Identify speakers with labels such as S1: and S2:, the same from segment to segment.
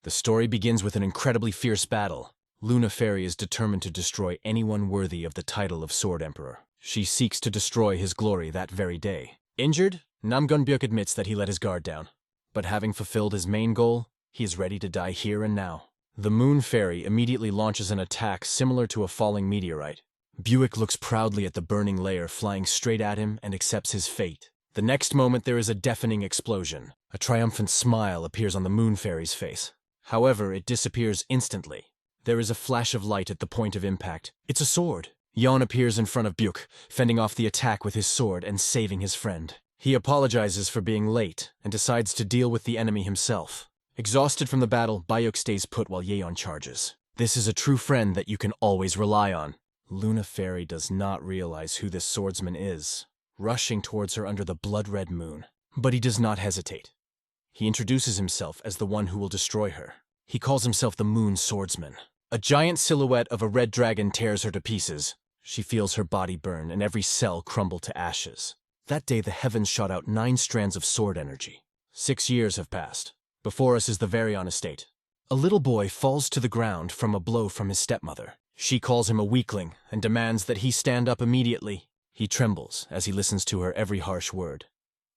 S1: The story begins with an incredibly fierce battle. Luna Fairy is determined to destroy anyone worthy of the title of Sword Emperor. She seeks to destroy his glory that very day. Injured, Namgunbyuk admits that he let his guard down. But having fulfilled his main goal, he is ready to die here and now. The Moon Fairy immediately launches an attack similar to a falling meteorite. Buick looks proudly at the burning layer flying straight at him and accepts his fate. The next moment there is a deafening explosion. A triumphant smile appears on the Moon Fairy's face. However, it disappears instantly. There is a flash of light at the point of impact. It's a sword. Jan appears in front of Buick, fending off the attack with his sword and saving his friend. He apologizes for being late and decides to deal with the enemy himself. Exhausted from the battle, Byuk stays put while Yeon charges. This is a true friend that you can always rely on. Luna Fairy does not realize who this swordsman is, rushing towards her under the blood-red moon. But he does not hesitate. He introduces himself as the one who will destroy her. He calls himself the Moon Swordsman. A giant silhouette of a red dragon tears her to pieces. She feels her body burn and every cell crumble to ashes. That day the heavens shot out 9 strands of sword energy. 6 years have passed. Before us is the Varian estate. A little boy falls to the ground from a blow from his stepmother. She calls him a weakling and demands that he stand up immediately. He trembles as he listens to her every harsh word.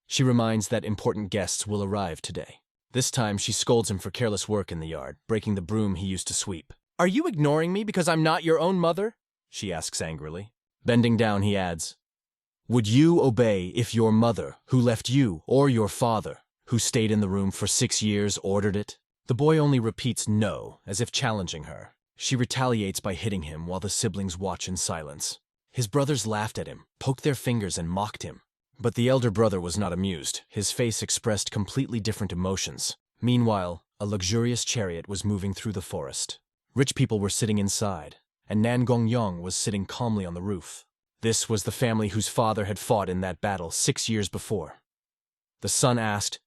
S1: She reminds that important guests will arrive today. This time she scolds him for careless work in the yard, breaking the broom he used to sweep. "Are you ignoring me because I'm not your own mother?" she asks angrily. Bending down, he adds, "Would you obey if your mother, who left you, or your father, who stayed in the room for 6 years, ordered it?" The boy only repeats no, as if challenging her. She retaliates by hitting him while the siblings watch in silence. His brothers laughed at him, poked their fingers and mocked him. But the elder brother was not amused. His face expressed completely different emotions. Meanwhile, a luxurious chariot was moving through the forest. Rich people were sitting inside, and Nangongyong was sitting calmly on the roof. This was the family whose father had fought in that battle 6 years before. The son asked,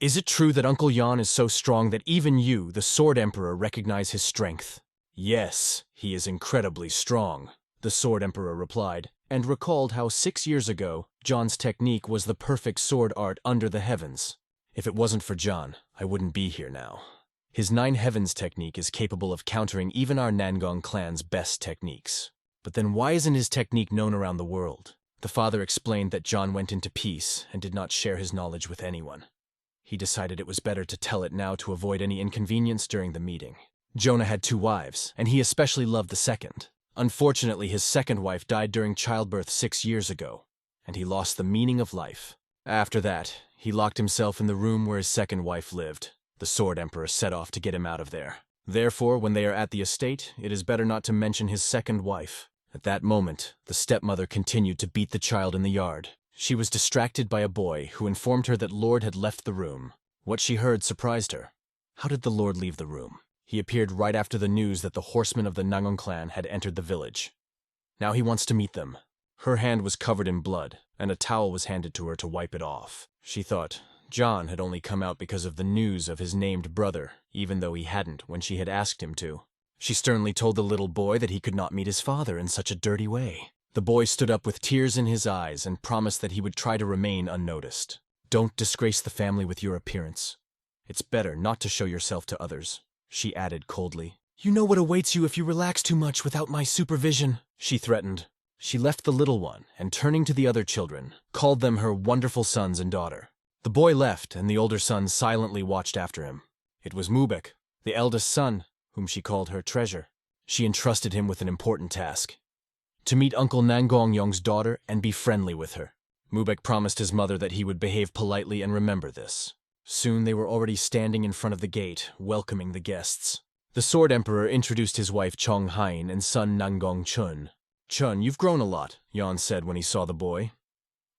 S1: "Is it true that Uncle Jan is so strong that even you, the Sword Emperor, recognize his strength?" "Yes, he is incredibly strong," the Sword Emperor replied, and recalled how 6 years ago, John's technique was the perfect sword art under the heavens. "If it wasn't for John, I wouldn't be here now. His 9 heavens technique is capable of countering even our Nangong clan's best techniques. But then why isn't his technique known around the world?" The father explained that John went into peace and did not share his knowledge with anyone. He decided it was better to tell it now to avoid any inconvenience during the meeting. Jonah had 2 wives, and he especially loved the second. Unfortunately, his second wife died during childbirth 6 years ago, and he lost the meaning of life. After that, he locked himself in the room where his second wife lived. The Sword Emperor set off to get him out of there. Therefore, when they are at the estate, it is better not to mention his second wife. At that moment, the stepmother continued to beat the child in the yard. She was distracted by a boy who informed her that Lord had left the room. What she heard surprised her. How did the Lord leave the room? He appeared right after the news that the horsemen of the Nangong clan had entered the village. Now he wants to meet them. Her hand was covered in blood, and a towel was handed to her to wipe it off. She thought John had only come out because of the news of his named brother, even though he hadn't when she had asked him to. She sternly told the little boy that he could not meet his father in such a dirty way. The boy stood up with tears in his eyes and promised that he would try to remain unnoticed. "Don't disgrace the family with your appearance. It's better not to show yourself to others," she added coldly. "You know what awaits you if you relax too much without my supervision," she threatened. She left the little one and, turning to the other children, called them her wonderful sons and daughter. The boy left, and the older son silently watched after him. It was Mubek, the eldest son, whom she called her treasure. She entrusted him with an important task: to meet Uncle Nangongyong's daughter and be friendly with her. Mubek promised his mother that he would behave politely and remember this. Soon they were already standing in front of the gate, welcoming the guests. The Sword Emperor introduced his wife Chong Hain and son Nangong Chun. "Chun, you've grown a lot," Jan said when he saw the boy.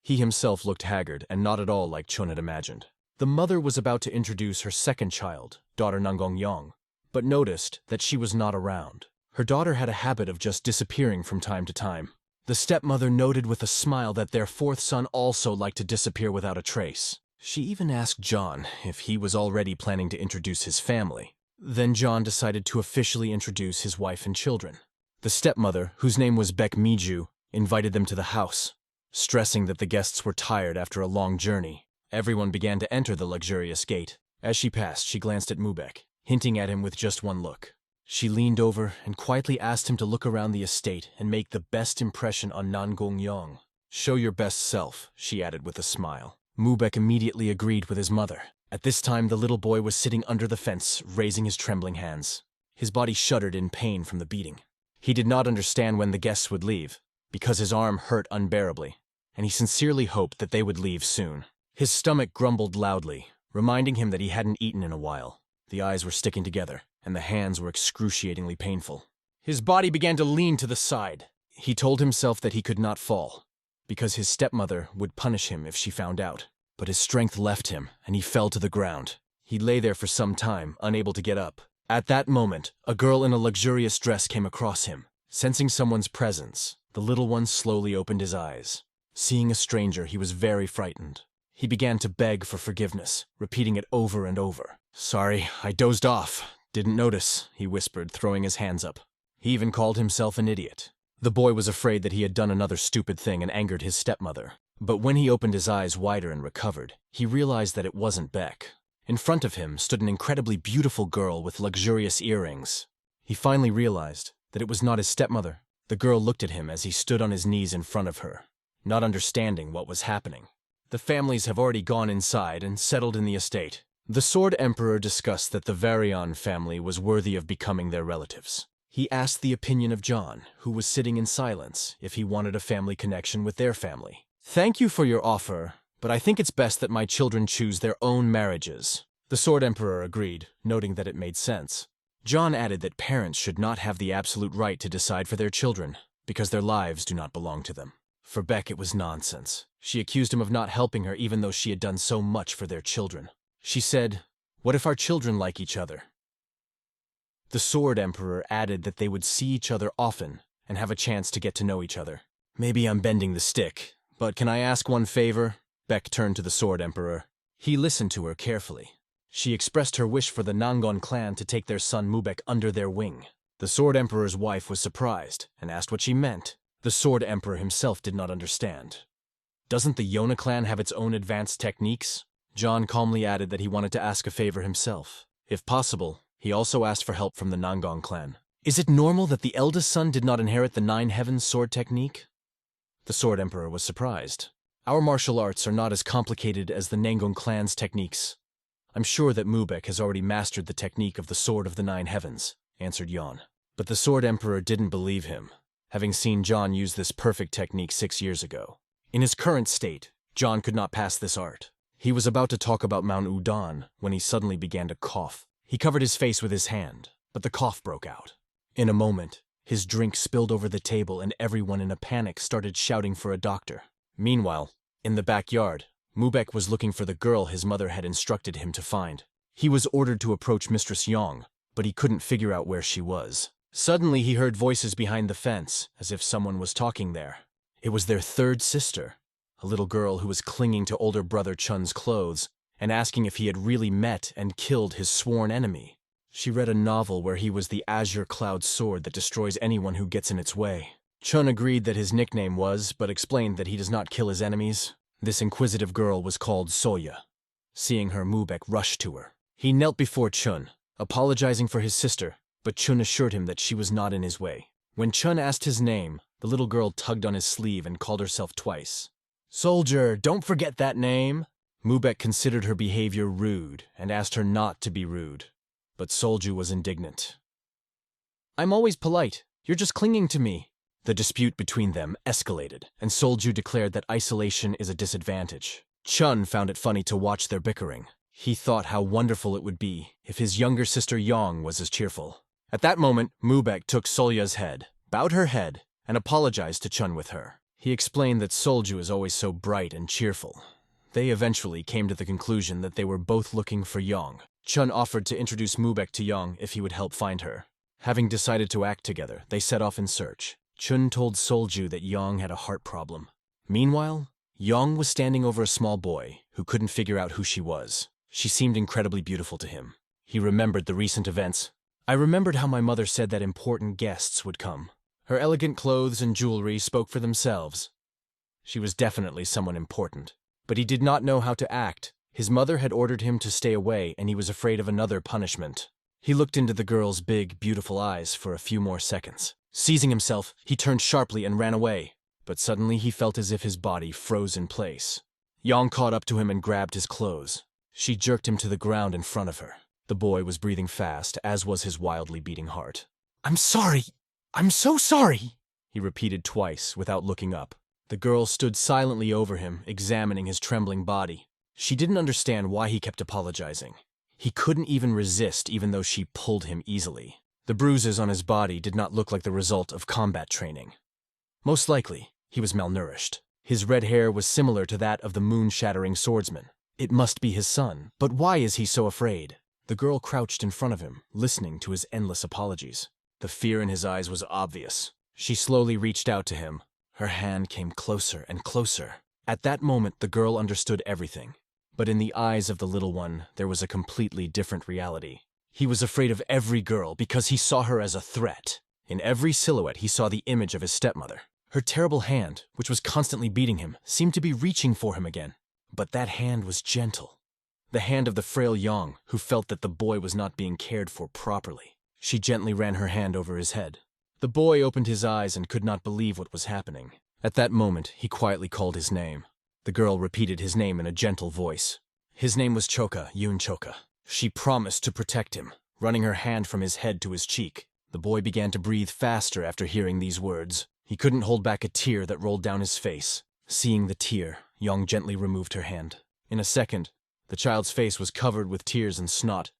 S1: He himself looked haggard and not at all like Chun had imagined. The mother was about to introduce her second child, daughter Nangong Yong, but noticed that she was not around. Her daughter had a habit of just disappearing from time to time. The stepmother noted with a smile that their fourth son also liked to disappear without a trace. She even asked John if he was already planning to introduce his family. Then John decided to officially introduce his wife and children. The stepmother, whose name was Baek Miju, invited them to the house. Stressing that the guests were tired after a long journey, everyone began to enter the luxurious gate. As she passed, she glanced at Mubek. hinting at him with just one look. She leaned over and quietly asked him to look around the estate and make the best impression on Nangong-yong. "Show your best self," she added with a smile. Mubek immediately agreed with his mother. At this time, the little boy was sitting under the fence, raising his trembling hands. His body shuddered in pain from the beating. He did not understand when the guests would leave, because his arm hurt unbearably, and he sincerely hoped that they would leave soon. His stomach grumbled loudly, reminding him that he hadn't eaten in a while. The eyes were sticking together, and the hands were excruciatingly painful. His body began to lean to the side. He told himself that he could not fall, because his stepmother would punish him if she found out. But his strength left him, and he fell to the ground. He lay there for some time, unable to get up. At that moment, a girl in a luxurious dress came across him. Sensing someone's presence, the little one slowly opened his eyes. Seeing a stranger, he was very frightened. He began to beg for forgiveness, repeating it over and over. "Sorry, I dozed off. Didn't notice," he whispered, throwing his hands up. He even called himself an idiot. The boy was afraid that he had done another stupid thing and angered his stepmother. But when he opened his eyes wider and recovered, he realized that it wasn't Beck. In front of him stood an incredibly beautiful girl with luxurious earrings. He finally realized that it was not his stepmother. The girl looked at him as he stood on his knees in front of her, not understanding what was happening. The families have already gone inside and settled in the estate. The Sword Emperor discussed that the Varian family was worthy of becoming their relatives. He asked the opinion of John, who was sitting in silence, if he wanted a family connection with their family. "Thank you for your offer, but I think it's best that my children choose their own marriages." The Sword Emperor agreed, noting that it made sense. John added that parents should not have the absolute right to decide for their children, because their lives do not belong to them. For Beck, it was nonsense. She accused him of not helping her even though she had done so much for their children. She said, "What if our children like each other?" The Sword Emperor added that they would see each other often and have a chance to get to know each other. "Maybe I'm bending the stick, but can I ask one favor?" Beck turned to the Sword Emperor. He listened to her carefully. She expressed her wish for the Nangon clan to take their son Mubek under their wing. The Sword Emperor's wife was surprised and asked what she meant. The Sword Emperor himself did not understand. "Doesn't the Yona clan have its own advanced techniques?" John calmly added that he wanted to ask a favor himself. If possible, he also asked for help from the Nangon clan. "Is it normal that the eldest son did not inherit the Nine Heavens sword technique?" The Sword Emperor was surprised. "Our martial arts are not as complicated as the Nangon clan's techniques. I'm sure that Mubek has already mastered the technique of the Sword of the Nine Heavens," answered Yon. But the Sword Emperor didn't believe him, having seen John use this perfect technique 6 years ago. In his current state, John could not pass this art. He was about to talk about Mount Udon when he suddenly began to cough. He covered his face with his hand, but the cough broke out. In a moment, his drink spilled over the table and everyone in a panic started shouting for a doctor. Meanwhile, in the backyard, Mubek was looking for the girl his mother had instructed him to find. He was ordered to approach Mistress Yong, but he couldn't figure out where she was. Suddenly he heard voices behind the fence, as if someone was talking there. It was their third sister, a little girl who was clinging to older brother Chun's clothes and asking if he had really met and killed his sworn enemy. She read a novel where he was the azure cloud sword that destroys anyone who gets in its way. Chun agreed that his nickname was, but explained that he does not kill his enemies. This inquisitive girl was called Soya. Seeing her, Mubek rushed to her. He knelt before Chun, apologizing for his sister, but Chun assured him that she was not in his way. When Chun asked his name, the little girl tugged on his sleeve and called herself twice. "Soldier, don't forget that name." Mubek considered her behavior rude and asked her not to be rude, but Solju was indignant. "I'm always polite. You're just clinging to me." The dispute between them escalated, and Solju declared that isolation is a disadvantage. Chun found it funny to watch their bickering. He thought how wonderful it would be if his younger sister Yong was as cheerful. At that moment, Mubek took Solya's head, bowed her head, and apologized to Chun with her. He explained that Solju is always so bright and cheerful. They eventually came to the conclusion that they were both looking for Yong. Chun offered to introduce Mubek to Yong if he would help find her. Having decided to act together, they set off in search. Chun told Solju that Yong had a heart problem. Meanwhile, Yong was standing over a small boy who couldn't figure out who she was. She seemed incredibly beautiful to him. He remembered the recent events. "I remembered how my mother said that important guests would come. Her elegant clothes and jewelry spoke for themselves. She was definitely someone important. But he did not know how to act. His mother had ordered him to stay away, and he was afraid of another punishment. He looked into the girl's big, beautiful eyes for a few more seconds. Seizing himself, he turned sharply and ran away. But suddenly he felt as if his body froze in place. Yang caught up to him and grabbed his clothes. She jerked him to the ground in front of her. The boy was breathing fast, as was his wildly beating heart. "I'm sorry. I'm so sorry," he repeated twice without looking up. The girl stood silently over him, examining his trembling body. She didn't understand why he kept apologizing. He couldn't even resist, even though she pulled him easily. The bruises on his body did not look like the result of combat training. Most likely, he was malnourished. His red hair was similar to that of the moon-shattering swordsman. It must be his son, but why is he so afraid? The girl crouched in front of him, listening to his endless apologies. The fear in his eyes was obvious. She slowly reached out to him. Her hand came closer and closer. At that moment, the girl understood everything. But in the eyes of the little one, there was a completely different reality. He was afraid of every girl because he saw her as a threat. In every silhouette, he saw the image of his stepmother. Her terrible hand, which was constantly beating him, seemed to be reaching for him again. But that hand was gentle. The hand of the frail Yang, who felt that the boy was not being cared for properly. She gently ran her hand over his head. The boy opened his eyes and could not believe what was happening. At that moment, he quietly called his name. The girl repeated his name in a gentle voice. His name was Choka, Yoon Choka. She promised to protect him, running her hand from his head to his cheek. The boy began to breathe faster after hearing these words. He couldn't hold back a tear that rolled down his face. Seeing the tear, Yang gently removed her hand. In a second, the child's face was covered with tears and snot,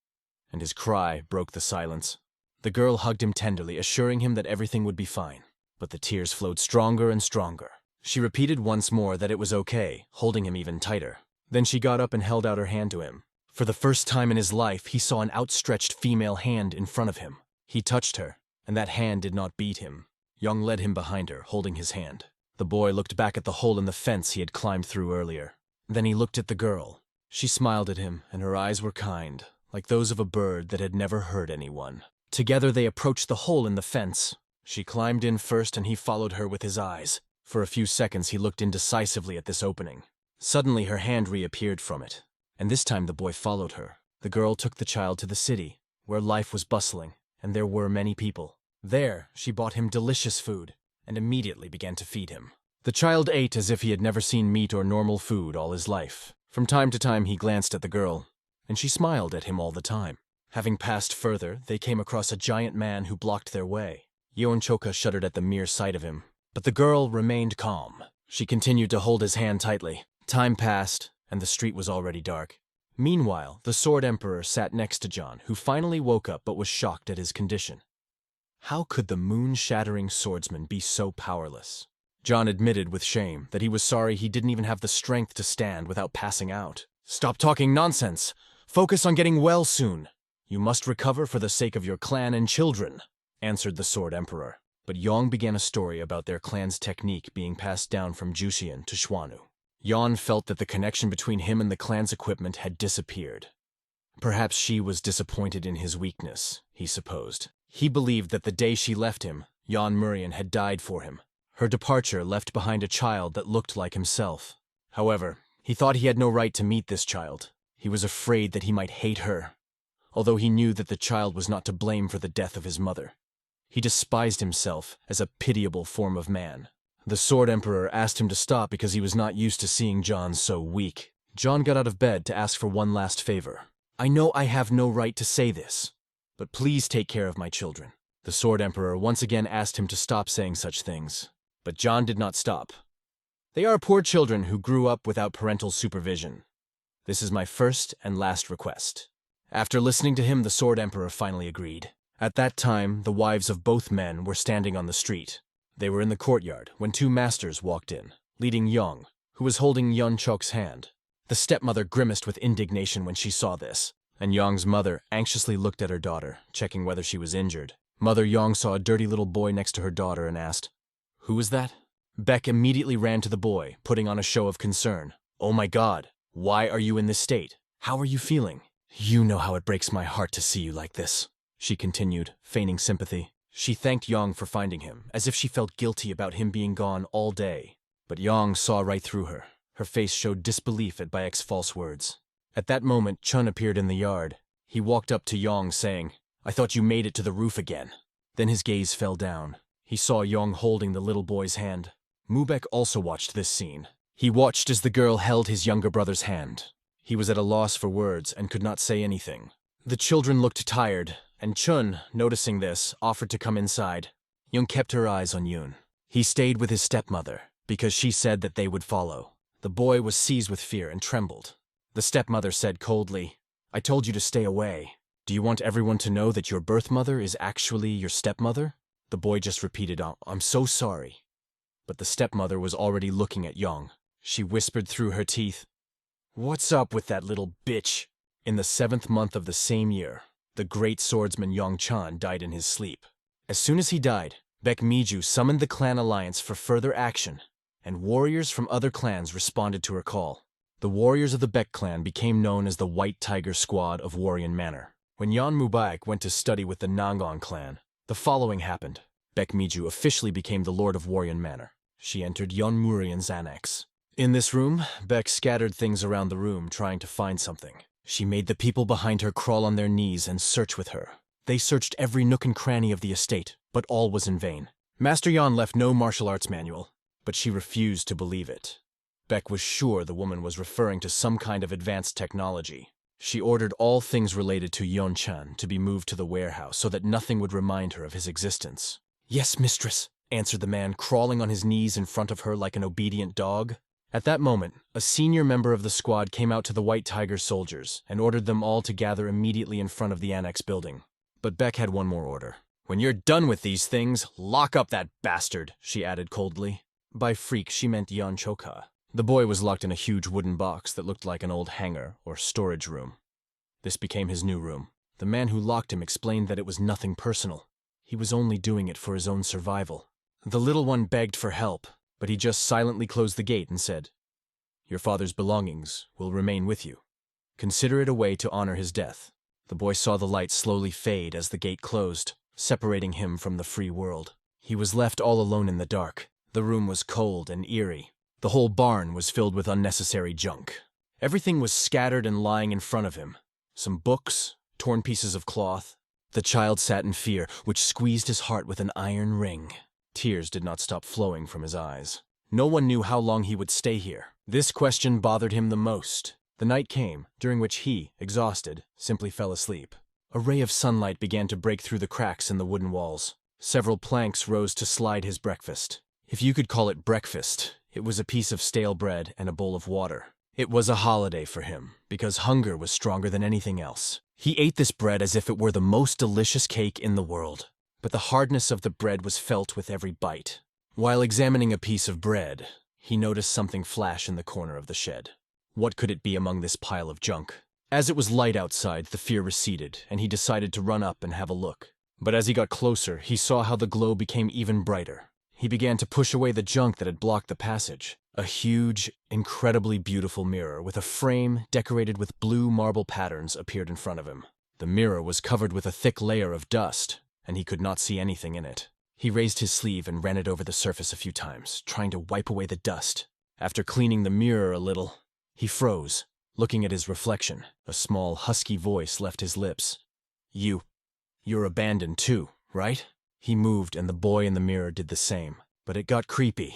S1: and his cry broke the silence. The girl hugged him tenderly, assuring him that everything would be fine. But the tears flowed stronger and stronger. She repeated once more that it was okay, holding him even tighter. Then she got up and held out her hand to him. For the first time in his life, he saw an outstretched female hand in front of him. He touched her, and that hand did not beat him. Yang led him behind her, holding his hand. The boy looked back at the hole in the fence he had climbed through earlier. Then he looked at the girl. She smiled at him, and her eyes were kind, like those of a bird that had never hurt anyone. Together they approached the hole in the fence. She climbed in first, and he followed her with his eyes. For a few seconds he looked indecisively at this opening. Suddenly her hand reappeared from it, and this time the boy followed her. The girl took the child to the city, where life was bustling, and there were many people. There, she bought him delicious food, and immediately began to feed him. The child ate as if he had never seen meat or normal food all his life. From time to time he glanced at the girl, and she smiled at him all the time. Having passed further, they came across a giant man who blocked their way. Yoon Choka shuddered at the mere sight of him, but the girl remained calm. She continued to hold his hand tightly. Time passed, and the street was already dark. Meanwhile, the Sword Emperor sat next to John, who finally woke up but was shocked at his condition. How could the moon-shattering swordsman be so powerless? John admitted with shame that he was sorry he didn't even have the strength to stand without passing out. "Stop talking nonsense! Focus on getting well soon! You must recover for the sake of your clan and children," answered the Sword Emperor. But Yang began a story about their clan's technique being passed down from Jushian to Schwanu. Yan felt that the connection between him and the clan's equipment had disappeared. Perhaps she was disappointed in his weakness, he supposed. He believed that the day she left him, Yan Murian had died for him. Her departure left behind a child that looked like himself. However, he thought he had no right to meet this child. He was afraid that he might hate her, although he knew that the child was not to blame for the death of his mother. He despised himself as a pitiable form of man. The Sword Emperor asked him to stop because he was not used to seeing John so weak. John got out of bed to ask for one last favor. "I know I have no right to say this, but please take care of my children." The Sword Emperor once again asked him to stop saying such things, but John did not stop. "They are poor children who grew up without parental supervision. This is my first and last request." After listening to him, the Sword Emperor finally agreed. At that time, the wives of both men were standing on the street. They were in the courtyard when two masters walked in, leading Young, who was holding Yun Chok's hand. The stepmother grimaced with indignation when she saw this, and Young's mother anxiously looked at her daughter, checking whether she was injured. Mother Young saw a dirty little boy next to her daughter and asked, "Who is that?" Beck immediately ran to the boy, putting on a show of concern. "Oh my God, why are you in this state? How are you feeling?" "You know how it breaks my heart to see you like this," she continued, feigning sympathy. She thanked Yang for finding him, as if she felt guilty about him being gone all day. But Yang saw right through her. Her face showed disbelief at Bayek's false words. At that moment, Chun appeared in the yard. He walked up to Yang, saying, I thought you made it to the roof again." Then his gaze fell down. He saw Yong holding the little boy's hand. Mubek also watched this scene. He watched as the girl held his younger brother's hand. He was at a loss for words and could not say anything. The children looked tired, and Chun, noticing this, offered to come inside. Young kept her eyes on Yoon. He stayed with his stepmother, because she said that they would follow. The boy was seized with fear and trembled. The stepmother said coldly, "I told you to stay away. Do you want everyone to know that your birth mother is actually your stepmother?" The boy just repeated, "I'm so sorry." But the stepmother was already looking at Yong. She whispered through her teeth, "What's up with that little bitch?" In the 7th month of the same year, the great swordsman Yong Chan died in his sleep. As soon as he died, Baek Miju summoned the clan alliance for further action, and warriors from other clans responded to her call. The warriors of the Baek clan became known as the White Tiger Squad of Warrior Manor. When Yan Mubarak went to study with the Nangon clan, the following happened. Baek Miju officially became the Lord of Warrior Manor. She entered Yon Murian's annex. In this room, Baek scattered things around the room trying to find something. She made the people behind her crawl on their knees and search with her. They searched every nook and cranny of the estate, but all was in vain. Master Yan left no martial arts manual, but she refused to believe it. Baek was sure the woman was referring to some kind of advanced technology. She ordered all things related to Yon Chan to be moved to the warehouse so that nothing would remind her of his existence. "Yes, mistress," answered the man, crawling on his knees in front of her like an obedient dog. At that moment, a senior member of the squad came out to the White Tiger soldiers and ordered them all to gather immediately in front of the annex building. But Baek had one more order. "When you're done with these things, lock up that bastard," she added coldly. By freak, she meant Yan Choka. The boy was locked in a huge wooden box that looked like an old hangar or storage room. This became his new room. The man who locked him explained that it was nothing personal. He was only doing it for his own survival. The little one begged for help, but he just silently closed the gate and said, "Your father's belongings will remain with you. Consider it a way to honor his death." The boy saw the light slowly fade as the gate closed, separating him from the free world. He was left all alone in the dark. The room was cold and eerie. The whole barn was filled with unnecessary junk. Everything was scattered and lying in front of him. Some books, torn pieces of cloth. The child sat in fear, which squeezed his heart with an iron ring. Tears did not stop flowing from his eyes. No one knew how long he would stay here. This question bothered him the most. The night came, during which he, exhausted, simply fell asleep. A ray of sunlight began to break through the cracks in the wooden walls. Several planks rose to slide his breakfast. If you could call it breakfast, it was a piece of stale bread and a bowl of water. It was a holiday for him, because hunger was stronger than anything else. He ate this bread as if it were the most delicious cake in the world, but the hardness of the bread was felt with every bite. While examining a piece of bread, he noticed something flash in the corner of the shed. What could it be among this pile of junk? As it was light outside, the fear receded, and he decided to run up and have a look. But as he got closer, he saw how the glow became even brighter. He began to push away the junk that had blocked the passage. A huge, incredibly beautiful mirror with a frame decorated with blue marble patterns appeared in front of him. The mirror was covered with a thick layer of dust, and he could not see anything in it. He raised his sleeve and ran it over the surface a few times, trying to wipe away the dust. After cleaning the mirror a little, he froze, looking at his reflection. A small, husky voice left his lips. You're abandoned too, right?" He moved, and the boy in the mirror did the same. But it got creepy.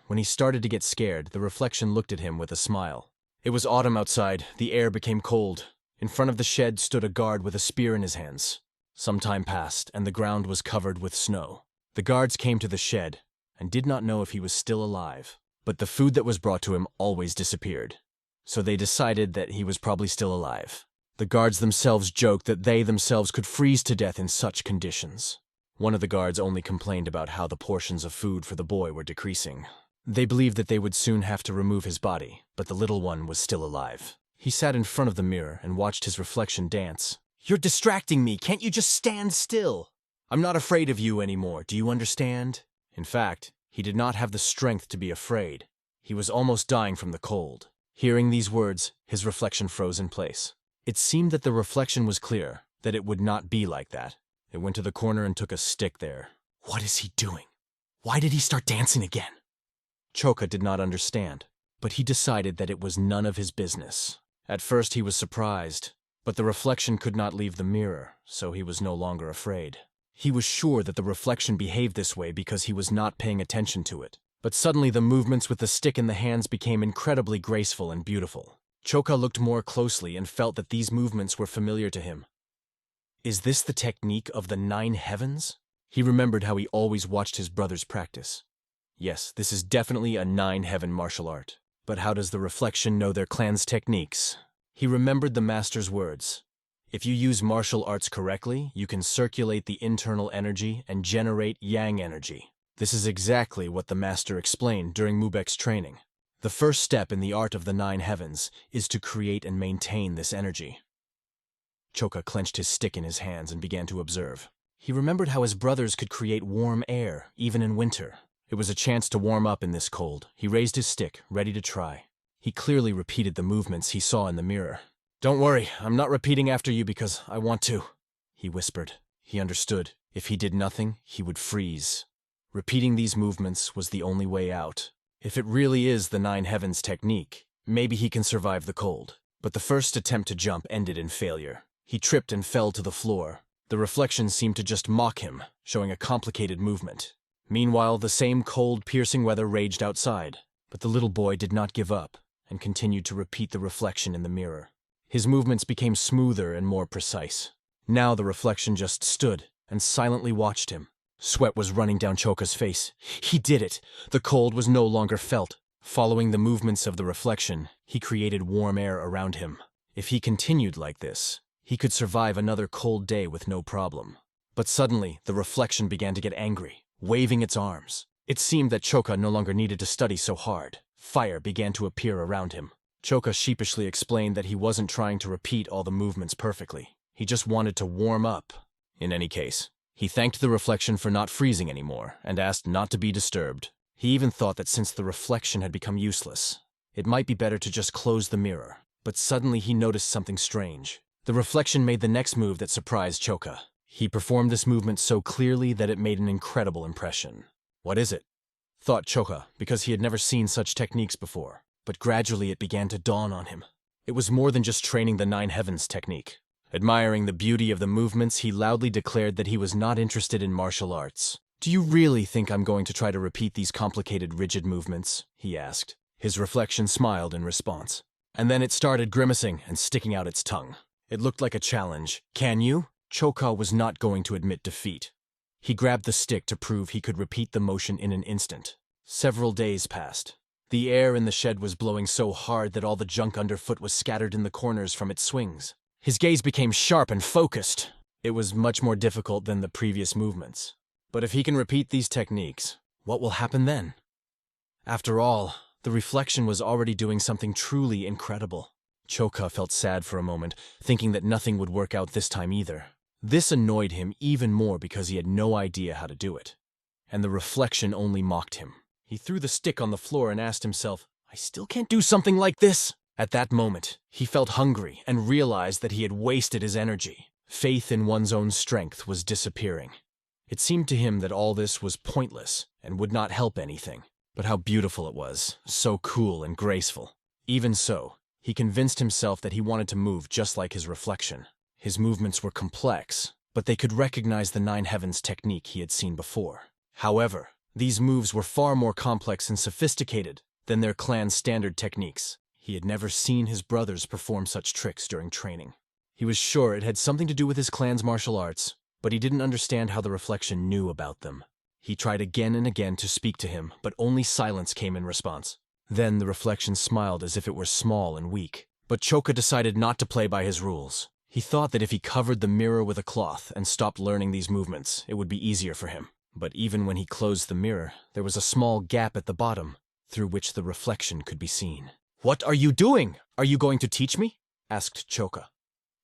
S1: When he started to get scared, the reflection looked at him with a smile. It was autumn outside. The air became cold. In front of the shed stood a guard with a spear in his hands. Some time passed, and the ground was covered with snow. The guards came to the shed and did not know if he was still alive. But the food that was brought to him always disappeared. So they decided that he was probably still alive. The guards themselves joked that they themselves could freeze to death in such conditions. One of the guards only complained about how the portions of food for the boy were decreasing. They believed that they would soon have to remove his body, but the little one was still alive. He sat in front of the mirror and watched his reflection dance. "You're distracting me. Can't you just stand still? I'm not afraid of you anymore. Do you understand?" In fact, he did not have the strength to be afraid. He was almost dying from the cold. Hearing these words, his reflection froze in place. It seemed that the reflection was clear, that it would not be like that. It went to the corner and took a stick there. What is he doing? Why did he start dancing again? Choka did not understand, but he decided that it was none of his business. At first he was surprised, But the reflection could not leave the mirror, so he was no longer afraid. He was sure that the reflection behaved this way because he was not paying attention to it. But suddenly the movements with the stick in the hands became incredibly graceful and beautiful. Choka looked more closely and felt that these movements were familiar to him. Is this the technique of the 9 heavens? He remembered how he always watched his brothers practice. Yes, this is definitely a 9-heaven martial art. But how does the reflection know their clan's techniques? He remembered the master's words. If you use martial arts correctly, you can circulate the internal energy and generate yang energy. This is exactly what the master explained during Mubek's training. The first step in the art of the 9 heavens is to create and maintain this energy. Choka clenched his stick in his hands and began to observe. He remembered how his brothers could create warm air, even in winter. It was a chance to warm up in this cold. He raised his stick, ready to try. He clearly repeated the movements he saw in the mirror. "Don't worry, I'm not repeating after you because I want to," he whispered. He understood. If he did nothing, he would freeze. Repeating these movements was the only way out. If it really is the 9 heavens technique, maybe he can survive the cold. But the first attempt to jump ended in failure. He tripped and fell to the floor. The reflection seemed to just mock him, showing a complicated movement. Meanwhile, the same cold, piercing weather raged outside. But the little boy did not give up and continued to repeat the reflection in the mirror. His movements became smoother and more precise. Now the reflection just stood and silently watched him. Sweat was running down Choka's face. He did it! The cold was no longer felt. Following the movements of the reflection, he created warm air around him. If he continued like this, he could survive another cold day with no problem. But suddenly, the reflection began to get angry, waving its arms. It seemed that Choka no longer needed to study so hard. Fire began to appear around him. Choka sheepishly explained that he wasn't trying to repeat all the movements perfectly. He just wanted to warm up. In any case, he thanked the reflection for not freezing anymore and asked not to be disturbed. He even thought that since the reflection had become useless, it might be better to just close the mirror. But suddenly he noticed something strange. The reflection made the next move that surprised Choka. He performed this movement so clearly that it made an incredible impression. What is it? Thought Choka, because he had never seen such techniques before. But gradually it began to dawn on him. It was more than just training the 9 heavens technique. Admiring the beauty of the movements, he loudly declared that he was not interested in martial arts. "Do you really think I'm going to try to repeat these complicated, rigid movements?" he asked. His reflection smiled in response. And then it started grimacing and sticking out its tongue. It looked like a challenge. "Can you?" Choka was not going to admit defeat. He grabbed the stick to prove he could repeat the motion in an instant. Several days passed. The air in the shed was blowing so hard that all the junk underfoot was scattered in the corners from its swings. His gaze became sharp and focused. It was much more difficult than the previous movements. But if he can repeat these techniques, what will happen then? After all, the reflection was already doing something truly incredible. Choka felt sad for a moment, thinking that nothing would work out this time either. This annoyed him even more because he had no idea how to do it. And the reflection only mocked him. He threw the stick on the floor and asked himself, "I still can't do something like this?" At that moment, he felt hungry and realized that he had wasted his energy. Faith in one's own strength was disappearing. It seemed to him that all this was pointless and would not help anything. But how beautiful it was, so cool and graceful. Even so, he convinced himself that he wanted to move just like his reflection. His movements were complex, but they could recognize the 9 heavens technique he had seen before. However, these moves were far more complex and sophisticated than their clan's standard techniques. He had never seen his brothers perform such tricks during training. He was sure it had something to do with his clan's martial arts, but he didn't understand how the reflection knew about them. He tried again and again to speak to him, but only silence came in response. Then the reflection smiled as if it were small and weak. But Choka decided not to play by his rules. He thought that if he covered the mirror with a cloth and stopped learning these movements, it would be easier for him. But even when he closed the mirror, there was a small gap at the bottom, through which the reflection could be seen. "What are you doing? Are you going to teach me?" asked Choka.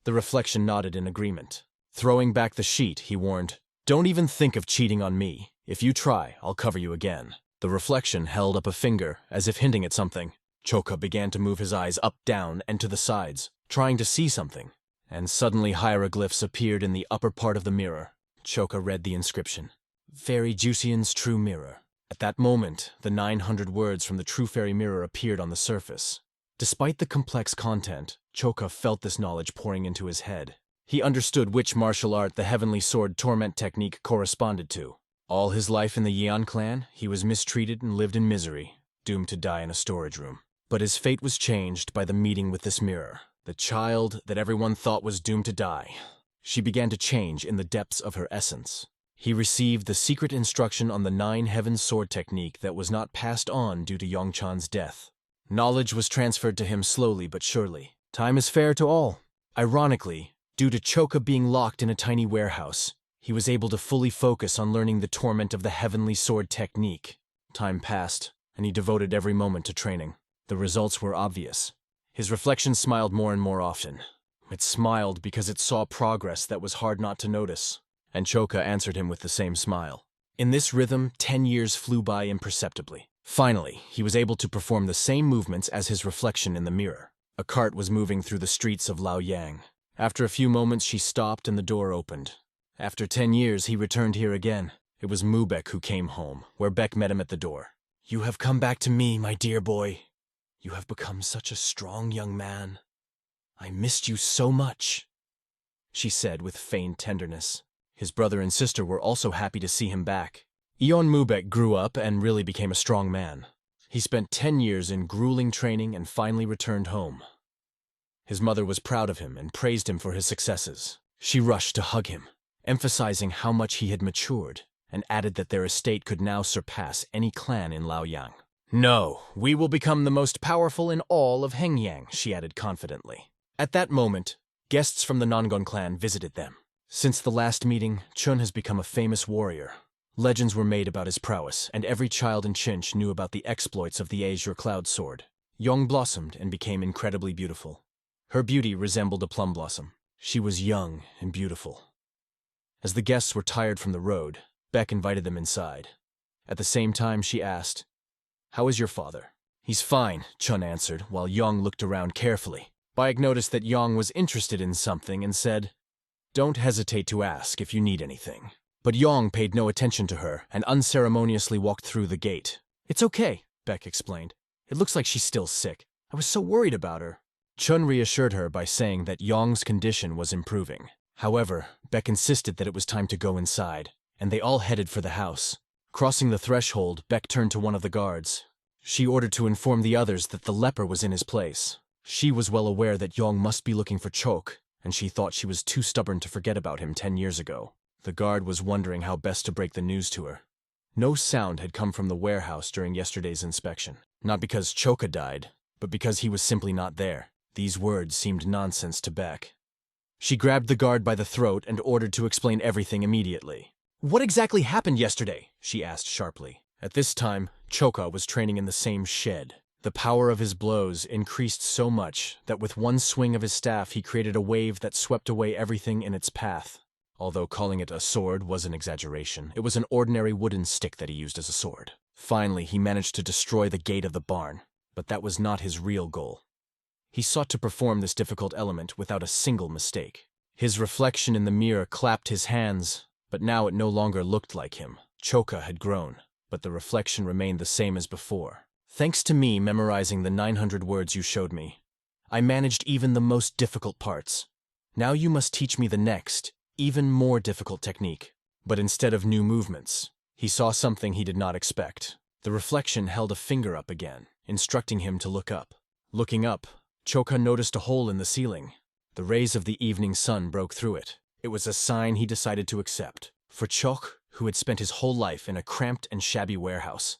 S1: The reflection nodded in agreement. Throwing back the sheet, he warned, "Don't even think of cheating on me. If you try, I'll cover you again." The reflection held up a finger, as if hinting at something. Choka began to move his eyes up, down, and to the sides, trying to see something. And suddenly hieroglyphs appeared in the upper part of the mirror. Choka read the inscription, "Fairy Jusian's True Mirror." At that moment, the 900 words from the True Fairy Mirror appeared on the surface. Despite the complex content, Choka felt this knowledge pouring into his head. He understood which martial art the Heavenly Sword Torment technique corresponded to. All his life in the Yeon clan, he was mistreated and lived in misery, doomed to die in a storage room. But his fate was changed by the meeting with this mirror, the child that everyone thought was doomed to die. She began to change in the depths of her essence. He received the secret instruction on the 9 Heaven Sword technique that was not passed on due to Yongchan's death. Knowledge was transferred to him slowly but surely. Time is fair to all. Ironically, due to Choka being locked in a tiny warehouse, he was able to fully focus on learning the torment of the Heavenly Sword technique. Time passed, and he devoted every moment to training. The results were obvious. His reflection smiled more and more often. It smiled because it saw progress that was hard not to notice. And Choka answered him with the same smile. In this rhythm, 10 years flew by imperceptibly. Finally, he was able to perform the same movements as his reflection in the mirror. A cart was moving through the streets of Laoyang. After a few moments, she stopped and the door opened. After 10 years, he returned here again. It was Mubek who came home, where Beck met him at the door. "You have come back to me, my dear boy. You have become such a strong young man. I missed you so much," she said with feigned tenderness. His brother and sister were also happy to see him back. Eon Mubek grew up and really became a strong man. He spent 10 years in grueling training and finally returned home. His mother was proud of him and praised him for his successes. She rushed to hug him, emphasizing how much he had matured, and added that their estate could now surpass any clan in Laoyang. "No, we will become the most powerful in all of Hengyang," she added confidently. At that moment, guests from the Nongon clan visited them. Since the last meeting, Chun has become a famous warrior. Legends were made about his prowess, and every child in Chinch knew about the exploits of the Azure Cloud Sword. Yong blossomed and became incredibly beautiful. Her beauty resembled a plum blossom. She was young and beautiful. As the guests were tired from the road, Beck invited them inside. At the same time, she asked, "How is your father?" "He's fine," Chun answered, while Yong looked around carefully. Bayek noticed that Yong was interested in something and said, "Don't hesitate to ask if you need anything." But Yong paid no attention to her and unceremoniously walked through the gate. "It's okay," Beck explained. "It looks like she's still sick. I was so worried about her." Chun reassured her by saying that Yong's condition was improving. However, Beck insisted that it was time to go inside, and they all headed for the house. Crossing the threshold, Beck turned to one of the guards. She ordered to inform the others that the leper was in his place. She was well aware that Yong must be looking for Chok, and she thought she was too stubborn to forget about him 10 years ago. The guard was wondering how best to break the news to her. No sound had come from the warehouse during yesterday's inspection. Not because Choka died, but because he was simply not there. These words seemed nonsense to Beck. She grabbed the guard by the throat and ordered to explain everything immediately. "What exactly happened yesterday?" she asked sharply. At this time, Choka was training in the same shed. The power of his blows increased so much that with one swing of his staff he created a wave that swept away everything in its path. Although calling it a sword was an exaggeration, it was an ordinary wooden stick that he used as a sword. Finally, he managed to destroy the gate of the barn, but that was not his real goal. He sought to perform this difficult element without a single mistake. His reflection in the mirror clapped his hands, but now it no longer looked like him. Choka had grown, but the reflection remained the same as before. "Thanks to me memorizing the 900 words you showed me, I managed even the most difficult parts. Now you must teach me the next, even more difficult technique." But instead of new movements, he saw something he did not expect. The reflection held a finger up again, instructing him to look up. Looking up, Choka noticed a hole in the ceiling. The rays of the evening sun broke through it. It was a sign he decided to accept. For Chok, who had spent his whole life in a cramped and shabby warehouse,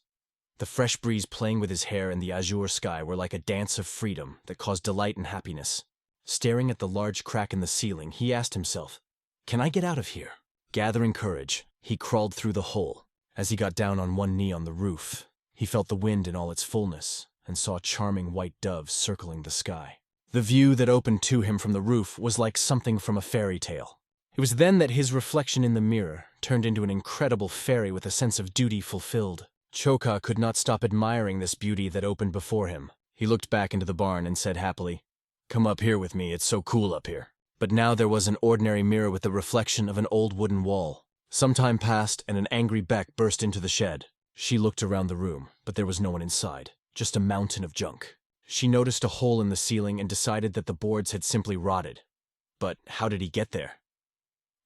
S1: the fresh breeze playing with his hair and the azure sky were like a dance of freedom that caused delight and happiness. Staring at the large crack in the ceiling, he asked himself, "Can I get out of here?" Gathering courage, he crawled through the hole. As he got down on one knee on the roof, he felt the wind in all its fullness and saw charming white doves circling the sky. The view that opened to him from the roof was like something from a fairy tale. It was then that his reflection in the mirror turned into an incredible fairy with a sense of duty fulfilled. Choka could not stop admiring this beauty that opened before him. He looked back into the barn and said happily, "Come up here with me, it's so cool up here." But now there was an ordinary mirror with the reflection of an old wooden wall. Some time passed and an angry Beck burst into the shed. She looked around the room, but there was no one inside, just a mountain of junk. She noticed a hole in the ceiling and decided that the boards had simply rotted. But how did he get there?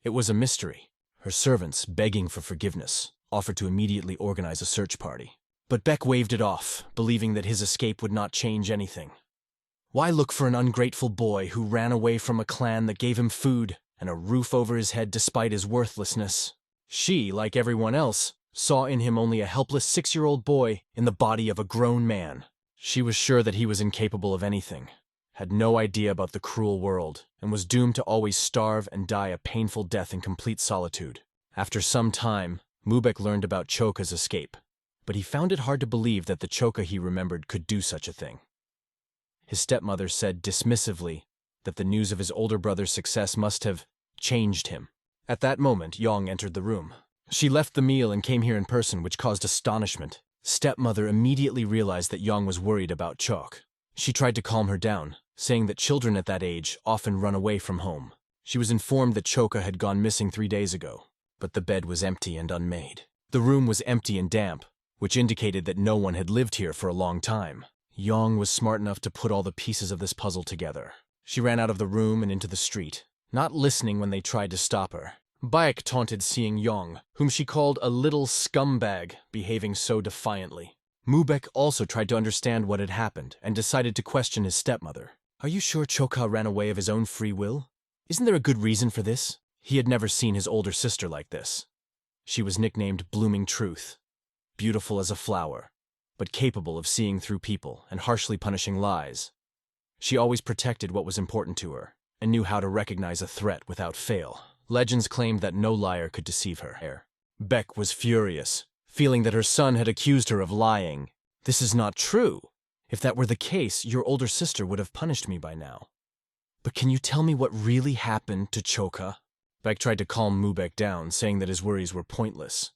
S1: It was a mystery. Her servants, begging for forgiveness, offered to immediately organize a search party. But Beck waved it off, believing that his escape would not change anything. Why look for an ungrateful boy who ran away from a clan that gave him food and a roof over his head despite his worthlessness? She, like everyone else, saw in him only a helpless 6-year-old boy in the body of a grown man. She was sure that he was incapable of anything, had no idea about the cruel world, and was doomed to always starve and die a painful death in complete solitude. After some time, Mubek learned about Choka's escape, but he found it hard to believe that the Choka he remembered could do such a thing. His stepmother said dismissively that the news of his older brother's success must have changed him. At that moment, Yong entered the room. She left the meal and came here in person, which caused astonishment. Stepmother immediately realized that Yong was worried about Chok. She tried to calm her down, saying that children at that age often run away from home. She was informed that Choka had gone missing 3 days ago, but the bed was empty and unmade. The room was empty and damp, which indicated that no one had lived here for a long time. Yong was smart enough to put all the pieces of this puzzle together. She ran out of the room and into the street, not listening when they tried to stop her. Baek taunted seeing Yong, whom she called a little scumbag, behaving so defiantly. Mubek also tried to understand what had happened and decided to question his stepmother. Are you sure Choka ran away of his own free will? Isn't there a good reason for this? He had never seen his older sister like this. She was nicknamed Blooming Truth, beautiful as a flower, but capable of seeing through people and harshly punishing lies. She always protected what was important to her and knew how to recognize a threat without fail. Legends claimed that no liar could deceive her. Beck was furious, feeling that her son had accused her of lying. This is not true. If that were the case, your older sister would have punished me by now. But can you tell me what really happened to Choka? Beck tried to calm Mubek down, saying that his worries were pointless.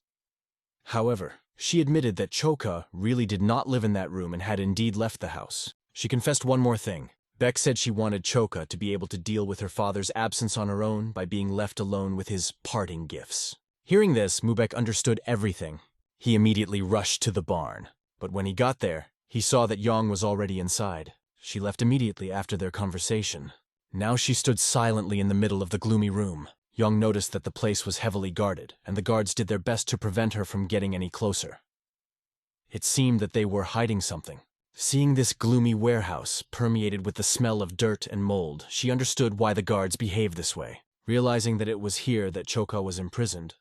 S1: However, she admitted that Choka really did not live in that room and had indeed left the house. She confessed one more thing. Beck said she wanted Choka to be able to deal with her father's absence on her own by being left alone with his parting gifts. Hearing this, Mubek understood everything. He immediately rushed to the barn, but when he got there, he saw that Yong was already inside. She left immediately after their conversation. Now she stood silently in the middle of the gloomy room. Yong noticed that the place was heavily guarded, and the guards did their best to prevent her from getting any closer. It seemed that they were hiding something. Seeing this gloomy warehouse permeated with the smell of dirt and mold, she understood why the guards behaved this way. Realizing that it was here that Choka was imprisoned,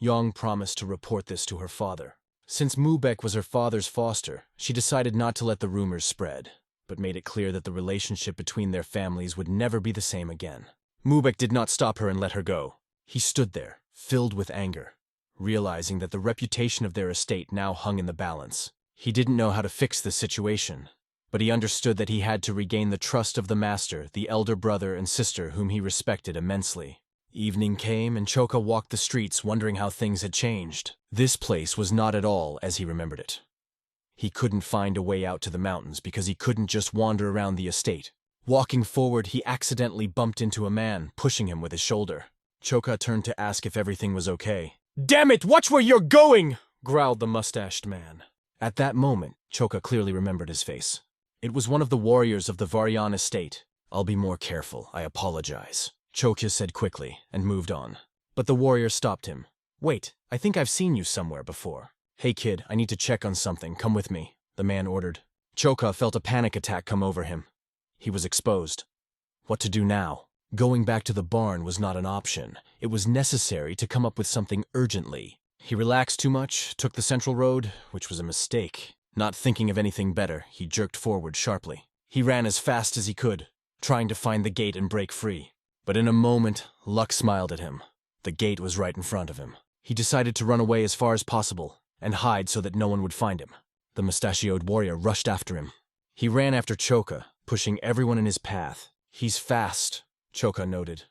S1: Yong promised to report this to her father. Since Mubek was her father's foster, she decided not to let the rumors spread, but made it clear that the relationship between their families would never be the same again. Mubek did not stop her and let her go. He stood there, filled with anger, realizing that the reputation of their estate now hung in the balance. He didn't know how to fix the situation, but he understood that he had to regain the trust of the master, the elder brother and sister whom he respected immensely. Evening came and Choka walked the streets wondering how things had changed. This place was not at all as he remembered it. He couldn't find a way out to the mountains because he couldn't just wander around the estate. Walking forward, he accidentally bumped into a man, pushing him with his shoulder. Choka turned to ask if everything was okay. "Damn it, watch where you're going!" growled the mustached man. At that moment, Choka clearly remembered his face. It was one of the warriors of the Varyan estate. "I'll be more careful, I apologize," Choka said quickly, and moved on. But the warrior stopped him. "Wait, I think I've seen you somewhere before." "Hey kid, I need to check on something, come with me," the man ordered. Choka felt a panic attack come over him. He was exposed. What to do now? Going back to the barn was not an option. It was necessary to come up with something urgently. He relaxed too much, took the central road, which was a mistake. Not thinking of anything better, he jerked forward sharply. He ran as fast as he could, trying to find the gate and break free. But in a moment, luck smiled at him. The gate was right in front of him. He decided to run away as far as possible, and hide so that no one would find him. The mustachioed warrior rushed after him. He ran after Choka, pushing everyone in his path. "He's fast," Choka noted.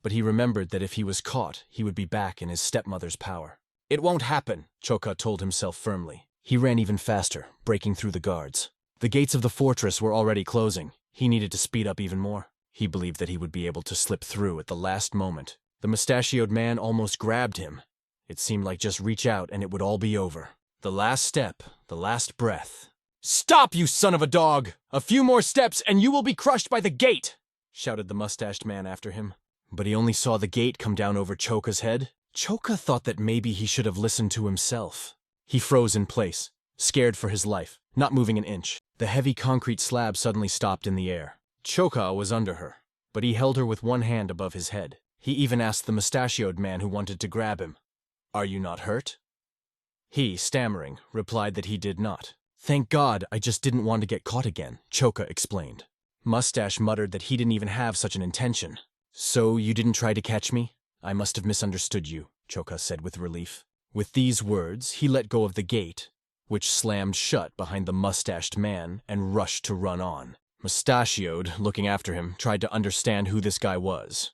S1: But he remembered that if he was caught, he would be back in his stepmother's power. "It won't happen," Choka told himself firmly. He ran even faster, breaking through the guards. The gates of the fortress were already closing. He needed to speed up even more. He believed that he would be able to slip through at the last moment. The mustachioed man almost grabbed him. It seemed like just reach out and it would all be over. The last step, the last breath. "Stop, you son of a dog! A few more steps and you will be crushed by the gate!" shouted the mustached man after him. But he only saw the gate come down over Choka's head. Choka thought that maybe he should have listened to himself. He froze in place, scared for his life, not moving an inch. The heavy concrete slab suddenly stopped in the air. Choka was under her, but he held her with one hand above his head. He even asked the mustachioed man who wanted to grab him, "Are you not hurt?" He, stammering, replied that he did not. "Thank God, I just didn't want to get caught again," Choka explained. Mustache muttered that he didn't even have such an intention. "So you didn't try to catch me? I must have misunderstood you," Choka said with relief. With these words, he let go of the gate, which slammed shut behind the mustached man and rushed to run on. Mustachioed, looking after him, tried to understand who this guy was,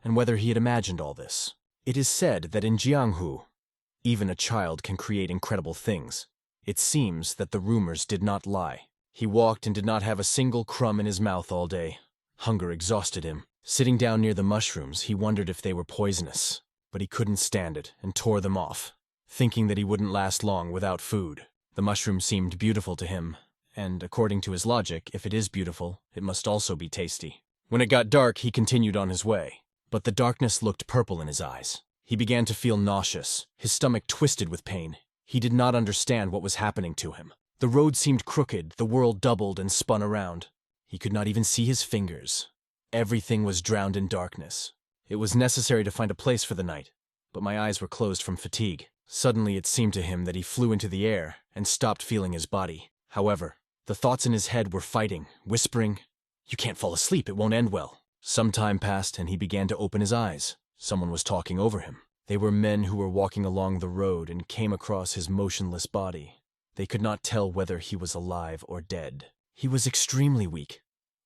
S1: and whether he had imagined all this. It is said that in Jianghu, even a child can create incredible things. It seems that the rumors did not lie. He walked and did not have a single crumb in his mouth all day. Hunger exhausted him. Sitting down near the mushrooms, he wondered if they were poisonous, but he couldn't stand it and tore them off, thinking that he wouldn't last long without food. The mushroom seemed beautiful to him, and according to his logic, if it is beautiful, it must also be tasty. When it got dark, he continued on his way, but the darkness looked purple in his eyes. He began to feel nauseous, his stomach twisted with pain. He did not understand what was happening to him. The road seemed crooked, the world doubled and spun around. He could not even see his fingers. Everything was drowned in darkness. It was necessary to find a place for the night, but my eyes were closed from fatigue. Suddenly it seemed to him that he flew into the air and stopped feeling his body. However, the thoughts in his head were fighting, whispering, "You can't fall asleep, it won't end well." Some time passed and he began to open his eyes. Someone was talking over him. They were men who were walking along the road and came across his motionless body. They could not tell whether he was alive or dead. He was extremely weak,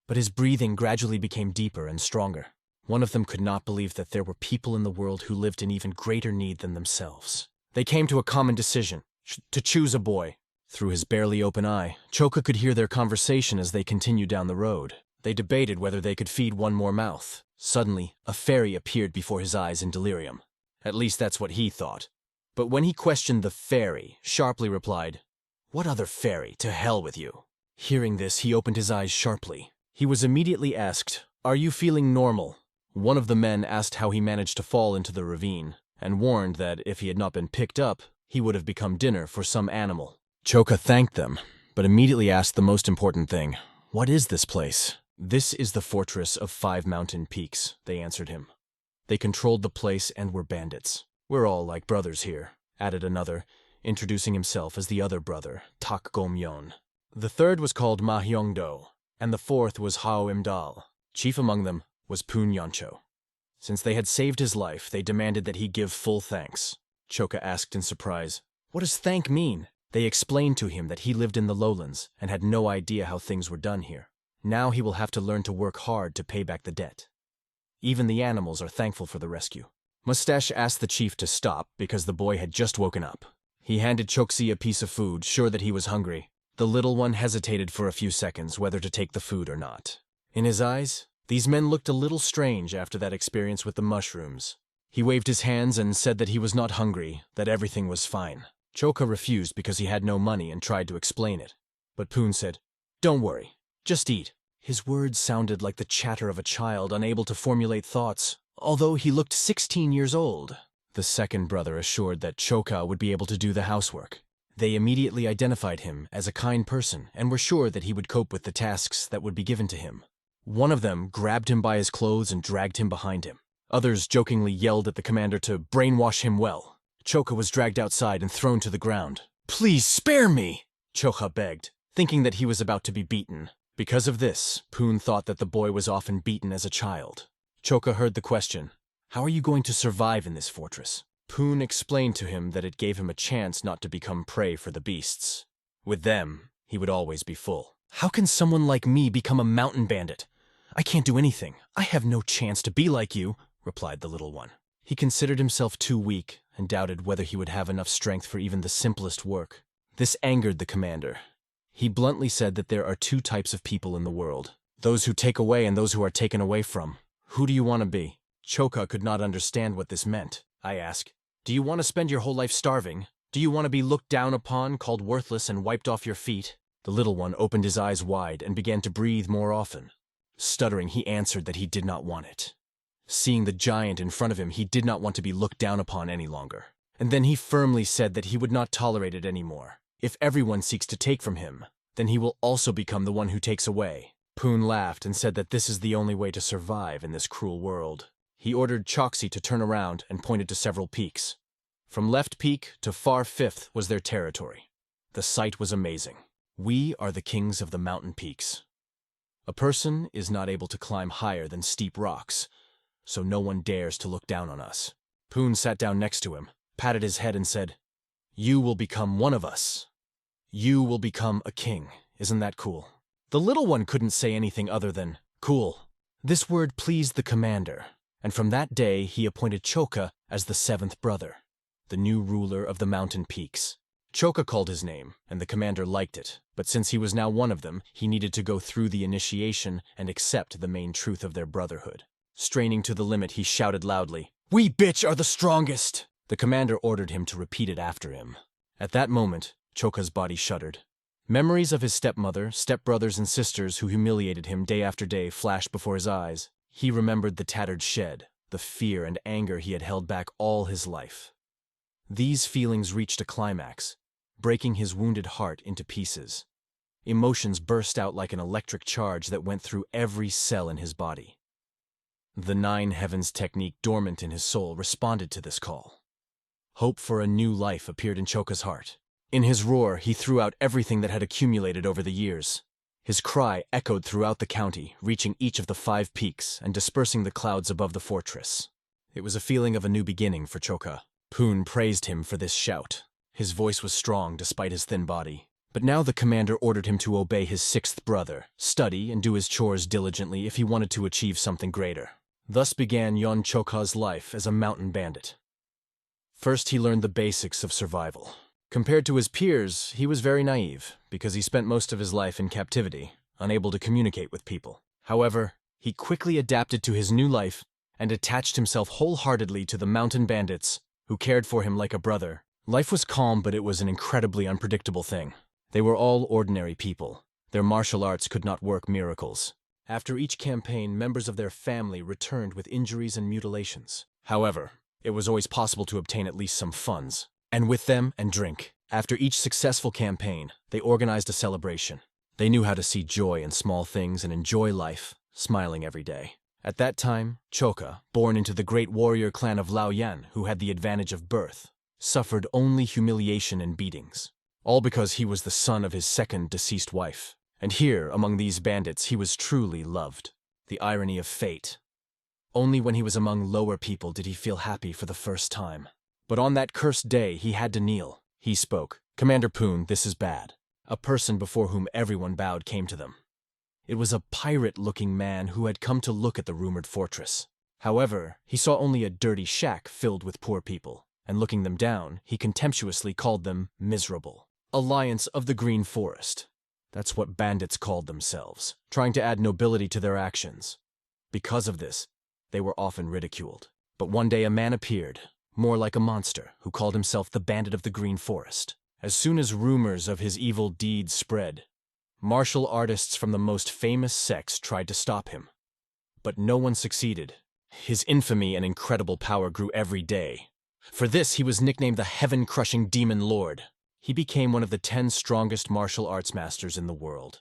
S1: but his breathing gradually became deeper and stronger. One of them could not believe that there were people in the world who lived in even greater need than themselves. They came to a common decision, to choose a boy. Through his barely open eye, Choka could hear their conversation as they continued down the road. They debated whether they could feed one more mouth. Suddenly, a fairy appeared before his eyes in delirium. At least that's what he thought. But when he questioned the fairy, sharply replied, "What other fairy? To hell with you." Hearing this, he opened his eyes sharply. He was immediately asked, "Are you feeling normal?" One of the men asked how he managed to fall into the ravine, and warned that if he had not been picked up, he would have become dinner for some animal. Choka thanked them, but immediately asked the most important thing, "What is this place?" "This is the fortress of 5 mountain peaks," they answered him. They controlled the place and were bandits. "We're all like brothers here," added another, introducing himself as the other brother, Tak Gomyon. The third was called Ma Hyongdo, and the fourth was Hao Imdal. Chief among them was Poon Yoncho. Since they had saved his life, they demanded that he give full thanks. Choka asked in surprise, "What does thank mean?" They explained to him that he lived in the lowlands and had no idea how things were done here. Now he will have to learn to work hard to pay back the debt. Even the animals are thankful for the rescue. Mustache asked the chief to stop because the boy had just woken up. He handed Choksi a piece of food, sure that he was hungry. The little one hesitated for a few seconds whether to take the food or not. In his eyes, these men looked a little strange after that experience with the mushrooms. He waved his hands and said that he was not hungry, that everything was fine. Choka refused because he had no money and tried to explain it. But Poon said, "Don't worry, just eat." His words sounded like the chatter of a child unable to formulate thoughts, although he looked 16 years old. The second brother assured that Choka would be able to do the housework. They immediately identified him as a kind person and were sure that he would cope with the tasks that would be given to him. One of them grabbed him by his clothes and dragged him behind him. Others jokingly yelled at the commander to brainwash him well. Choka was dragged outside and thrown to the ground. "Please spare me," Choka begged, thinking that he was about to be beaten. Because of this, Poon thought that the boy was often beaten as a child. Choka heard the question, "How are you going to survive in this fortress?" Poon explained to him that it gave him a chance not to become prey for the beasts. With them, he would always be full. "How can someone like me become a mountain bandit? I can't do anything. I have no chance to be like you," replied the little one. He considered himself too weak and doubted whether he would have enough strength for even the simplest work. This angered the commander. He bluntly said that there are 2 types of people in the world, those who take away and those who are taken away from. "Who do you want to be?" Choka could not understand what this meant. I asked, "Do you want to spend your whole life starving? Do you want to be looked down upon, called worthless, and wiped off your feet?" The little one opened his eyes wide and began to breathe more often. Stuttering, he answered that he did not want it. Seeing the giant in front of him, he did not want to be looked down upon any longer. And then he firmly said that he would not tolerate it anymore. If everyone seeks to take from him, then he will also become the one who takes away. Poon laughed and said that this is the only way to survive in this cruel world. He ordered Choxi to turn around and pointed to several peaks. From left peak to far fifth was their territory. The sight was amazing. We are the kings of the mountain peaks. A person is not able to climb higher than steep rocks, so no one dares to look down on us. Poon sat down next to him, patted his head and said, "You will become one of us. You will become a king. Isn't that cool?" The little one couldn't say anything other than, "Cool." This word pleased the commander, and from that day he appointed Choka as the seventh brother, the new ruler of the mountain peaks. Choka called his name, and the commander liked it, but since he was now one of them, he needed to go through the initiation and accept the main truth of their brotherhood. Straining to the limit, he shouted loudly, "We bitch are the strongest!" The commander ordered him to repeat it after him. At that moment, Choka's body shuddered. Memories of his stepmother, stepbrothers, and sisters who humiliated him day after day flashed before his eyes. He remembered the tattered shed, the fear and anger he had held back all his life. These feelings reached a climax, breaking his wounded heart into pieces. Emotions burst out like an electric charge that went through every cell in his body. The 9 heavens technique dormant in his soul responded to this call. Hope for a new life appeared in Choka's heart. In his roar, he threw out everything that had accumulated over the years. His cry echoed throughout the county, reaching each of the 5 peaks and dispersing the clouds above the fortress. It was a feeling of a new beginning for Choka. Poon praised him for this shout. His voice was strong despite his thin body. But now the commander ordered him to obey his 6th brother, study and do his chores diligently if he wanted to achieve something greater. Thus began Yon Choka's life as a mountain bandit. First, he learned the basics of survival. Compared to his peers, he was very naive, because he spent most of his life in captivity, unable to communicate with people. However, he quickly adapted to his new life and attached himself wholeheartedly to the mountain bandits, who cared for him like a brother. Life was calm, but it was an incredibly unpredictable thing. They were all ordinary people. Their martial arts could not work miracles. After each campaign, members of their family returned with injuries and mutilations. However, it was always possible to obtain at least some funds, and with them and drink. After each successful campaign, they organized a celebration. They knew how to see joy in small things and enjoy life, smiling every day. At that time, Choka, born into the great warrior clan of Lao Yan, who had the advantage of birth, suffered only humiliation and beatings, all because he was the son of his second deceased wife. And here, among these bandits, he was truly loved. The irony of fate. Only when he was among lower people did he feel happy for the first time. But on that cursed day, he had to kneel. He spoke. "Commander Poon, this is bad." A person before whom everyone bowed came to them. It was a pirate-looking man who had come to look at the rumored fortress. However, he saw only a dirty shack filled with poor people, and looking them down, he contemptuously called them miserable. Alliance of the Green Forest. That's what bandits called themselves, trying to add nobility to their actions. Because of this, they were often ridiculed. But one day a man appeared, more like a monster, who called himself the Bandit of the Green Forest. As soon as rumors of his evil deeds spread, martial artists from the most famous sects tried to stop him. But no one succeeded. His infamy and incredible power grew every day. For this, he was nicknamed the Heaven-Crushing Demon Lord. He became one of the 10 strongest martial arts masters in the world.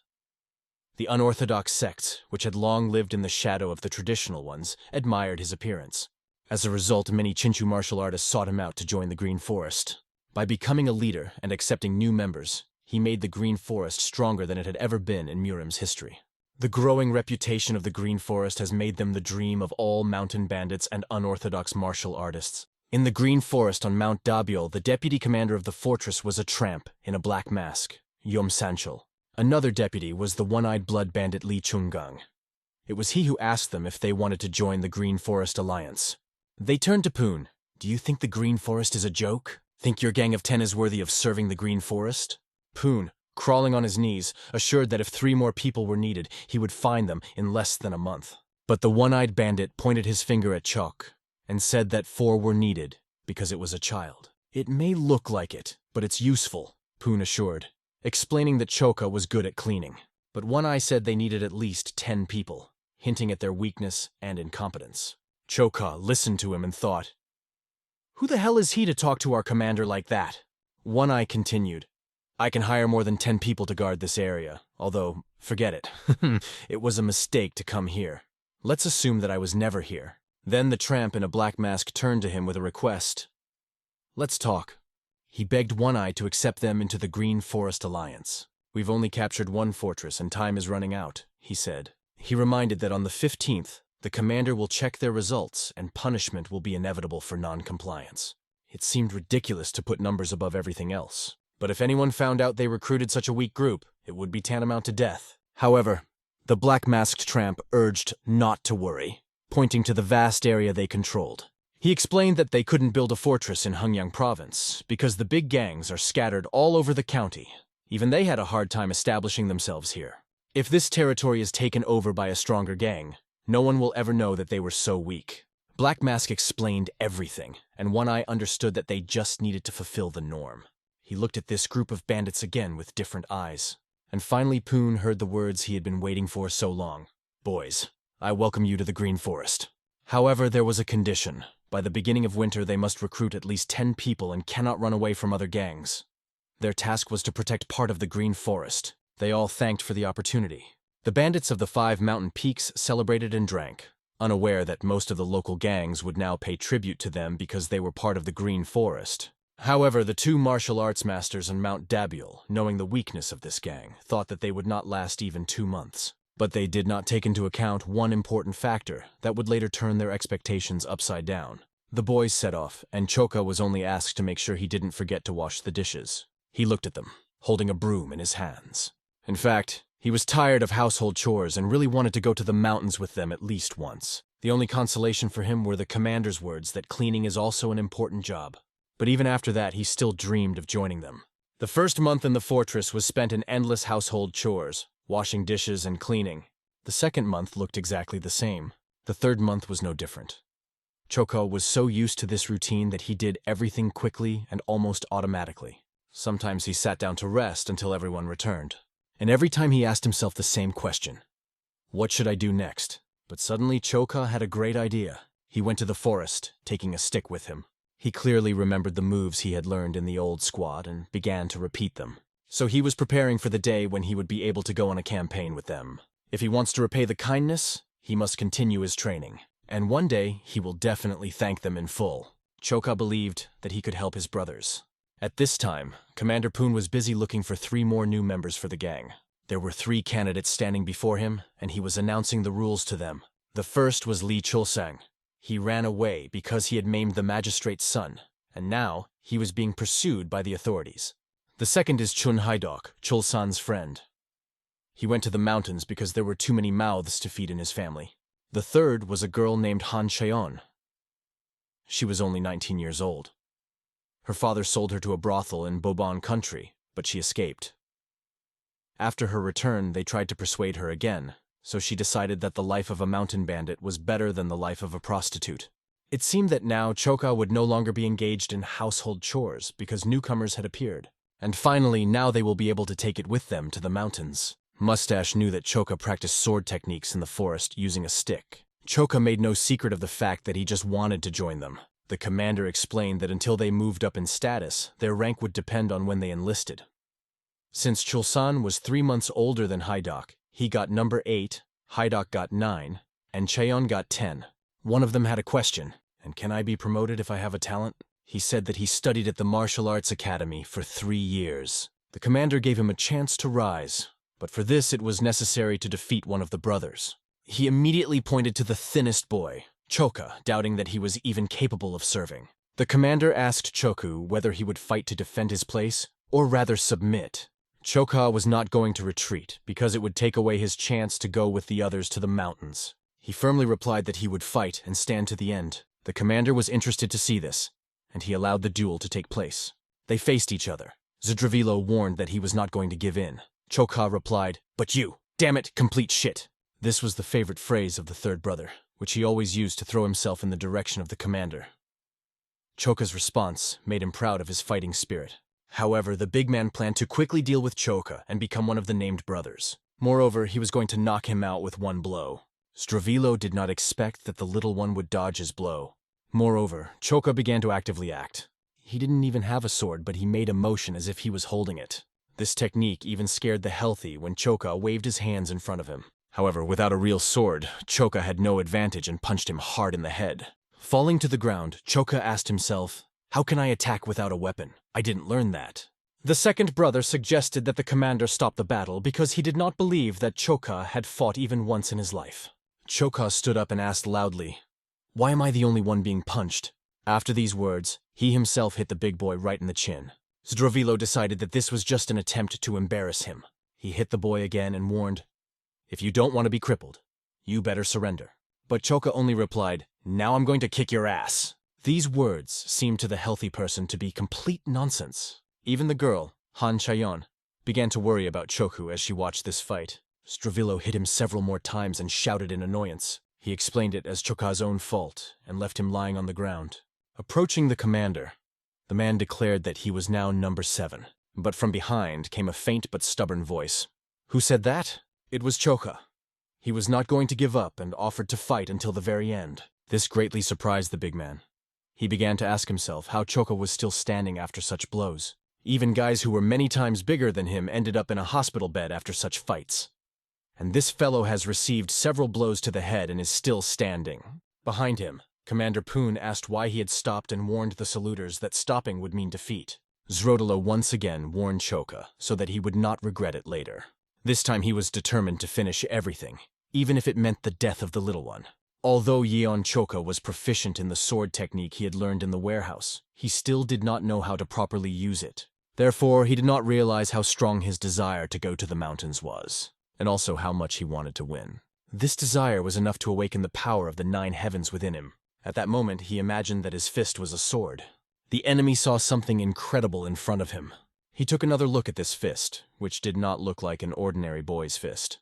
S1: The unorthodox sects, which had long lived in the shadow of the traditional ones, admired his appearance. As a result, many Chinchu martial artists sought him out to join the Green Forest. By becoming a leader and accepting new members, he made the Green Forest stronger than it had ever been in Murim's history. The growing reputation of the Green Forest has made them the dream of all mountain bandits and unorthodox martial artists. In the Green Forest on Mount Dabiol, the deputy commander of the fortress was a tramp in a black mask, Yom Sanchel. Another deputy was the one-eyed blood bandit Li Chungang. It was he who asked them if they wanted to join the Green Forest Alliance. They turned to Poon. "Do you think the Green Forest is a joke? Think your gang of 10 is worthy of serving the Green Forest?" Poon, crawling on his knees, assured that if 3 more people were needed, he would find them in less than a month. But the one-eyed bandit pointed his finger at Chok and said that 4 were needed because it was a child. "It may look like it, but it's useful," Poon assured. explaining that Choka was good at cleaning. But One Eye said they needed at least 10 people, hinting at their weakness and incompetence. Choka listened to him and thought, "Who the hell is he to talk to our commander like that?" One Eye continued, "I can hire more than 10 people to guard this area, although, forget it. It was a mistake to come here. Let's assume that I was never here." Then the tramp in a black mask turned to him with a request. "Let's talk." He begged One Eye to accept them into the Green Forest Alliance. "We've only captured one fortress and time is running out," he said. He reminded that on the 15th, the commander will check their results and punishment will be inevitable for non-compliance. It seemed ridiculous to put numbers above everything else. But if anyone found out they recruited such a weak group, it would be tantamount to death. However, the black-masked tramp urged not to worry, pointing to the vast area they controlled. He explained that they couldn't build a fortress in Hengyang province because the big gangs are scattered all over the county. Even they had a hard time establishing themselves here. If this territory is taken over by a stronger gang, no one will ever know that they were so weak. Black Mask explained everything, and One Eye understood that they just needed to fulfill the norm. He looked at this group of bandits again with different eyes. And finally Poon heard the words he had been waiting for so long. "Boys, I welcome you to the Green Forest." However, there was a condition. By the beginning of winter, they must recruit at least 10 people and cannot run away from other gangs. Their task was to protect part of the Green Forest. They all thanked for the opportunity. The bandits of the 5 mountain peaks celebrated and drank, unaware that most of the local gangs would now pay tribute to them because they were part of the Green Forest. However, the 2 martial arts masters on Mount Dabiel, knowing the weakness of this gang, thought that they would not last even 2 months. But they did not take into account one important factor that would later turn their expectations upside down. The boys set off, and Choka was only asked to make sure he didn't forget to wash the dishes. He looked at them, holding a broom in his hands. In fact, he was tired of household chores and really wanted to go to the mountains with them at least once. The only consolation for him were the commander's words that cleaning is also an important job. But even after that, he still dreamed of joining them. The first month in the fortress was spent in endless household chores, washing dishes and cleaning. The second month looked exactly the same. The third month was no different. Choka was so used to this routine that he did everything quickly and almost automatically. Sometimes he sat down to rest until everyone returned. And every time he asked himself the same question. What should I do next? But suddenly Choka had a great idea. He went to the forest, taking a stick with him. He clearly remembered the moves he had learned in the old squad and began to repeat them. So he was preparing for the day when he would be able to go on a campaign with them. If he wants to repay the kindness, he must continue his training. And one day, he will definitely thank them in full. Choka believed that he could help his brothers. At this time, Commander Poon was busy looking for 3 more new members for the gang. There were 3 candidates standing before him, and he was announcing the rules to them. The first was Lee Chulsang. He ran away because he had maimed the magistrate's son, and now he was being pursued by the authorities. The second is Chun Haidok, Chulsan's friend. He went to the mountains because there were too many mouths to feed in his family. The third was a girl named Han Cheon. She was only 19 years old. Her father sold her to a brothel in Bobon country, but she escaped. After her return, they tried to persuade her again, so she decided that the life of a mountain bandit was better than the life of a prostitute. It seemed that now Choka would no longer be engaged in household chores because newcomers had appeared. And finally, now they will be able to take it with them to the mountains. Mustache knew that Choka practiced sword techniques in the forest using a stick. Choka made no secret of the fact that he just wanted to join them. The commander explained that until they moved up in status, their rank would depend on when they enlisted. Since Chulsan was 3 months older than Haidok, he got number 8, Haidok got 9, and Cheon got 10. One of them had a question, and can I be promoted if I have a talent? He said that he studied at the Martial Arts Academy for 3 years. The commander gave him a chance to rise, but for this it was necessary to defeat one of the brothers. He immediately pointed to the thinnest boy, Choka, doubting that he was even capable of serving. The commander asked Choku whether he would fight to defend his place, or rather submit. Choka was not going to retreat because it would take away his chance to go with the others to the mountains. He firmly replied that he would fight and stand to the end. The commander was interested to see this, and he allowed the duel to take place. They faced each other. Zdravilo warned that he was not going to give in. Choka replied, "But you, damn it, complete shit." This was the favorite phrase of the third brother, which he always used to throw himself in the direction of the commander. Choka's response made him proud of his fighting spirit. However, the big man planned to quickly deal with Choka and become one of the named brothers. Moreover, he was going to knock him out with one blow. Stravilo did not expect that the little one would dodge his blow. Moreover, Choka began to actively act. He didn't even have a sword, but he made a motion as if he was holding it. This technique even scared the healthy when Choka waved his hands in front of him. However, without a real sword, Choka had no advantage and punched him hard in the head. Falling to the ground, Choka asked himself, "How can I attack without a weapon? I didn't learn that." The second brother suggested that the commander stop the battle because he did not believe that Choka had fought even once in his life. Choka stood up and asked loudly, "Why am I the only one being punched?" After these words, he himself hit the big boy right in the chin. Zdravilo decided that this was just an attempt to embarrass him. He hit the boy again and warned, "If you don't want to be crippled, you better surrender." But Choka only replied, "Now I'm going to kick your ass." These words seemed to the healthy person to be complete nonsense. Even the girl, Han Chayon, began to worry about Choku as she watched this fight. Stravilo hit him several more times and shouted in annoyance. He explained it as Choka's own fault and left him lying on the ground. Approaching the commander, the man declared that he was now number 7. But from behind came a faint but stubborn voice. Who said that? It was Choka. He was not going to give up and offered to fight until the very end. This greatly surprised the big man. He began to ask himself how Choka was still standing after such blows. Even guys who were many times bigger than him ended up in a hospital bed after such fights. And this fellow has received several blows to the head and is still standing. Behind him, Commander Poon asked why he had stopped and warned the saluters that stopping would mean defeat. Zrodilo once again warned Choka so that he would not regret it later. This time he was determined to finish everything, even if it meant the death of the little one. Although Yeon Choka was proficient in the sword technique he had learned in the warehouse, he still did not know how to properly use it. Therefore, he did not realize how strong his desire to go to the mountains was, and also how much he wanted to win. This desire was enough to awaken the power of the 9 heavens within him. At that moment, he imagined that his fist was a sword. The enemy saw something incredible in front of him. He took another look at this fist, which did not look like an ordinary boy's fist.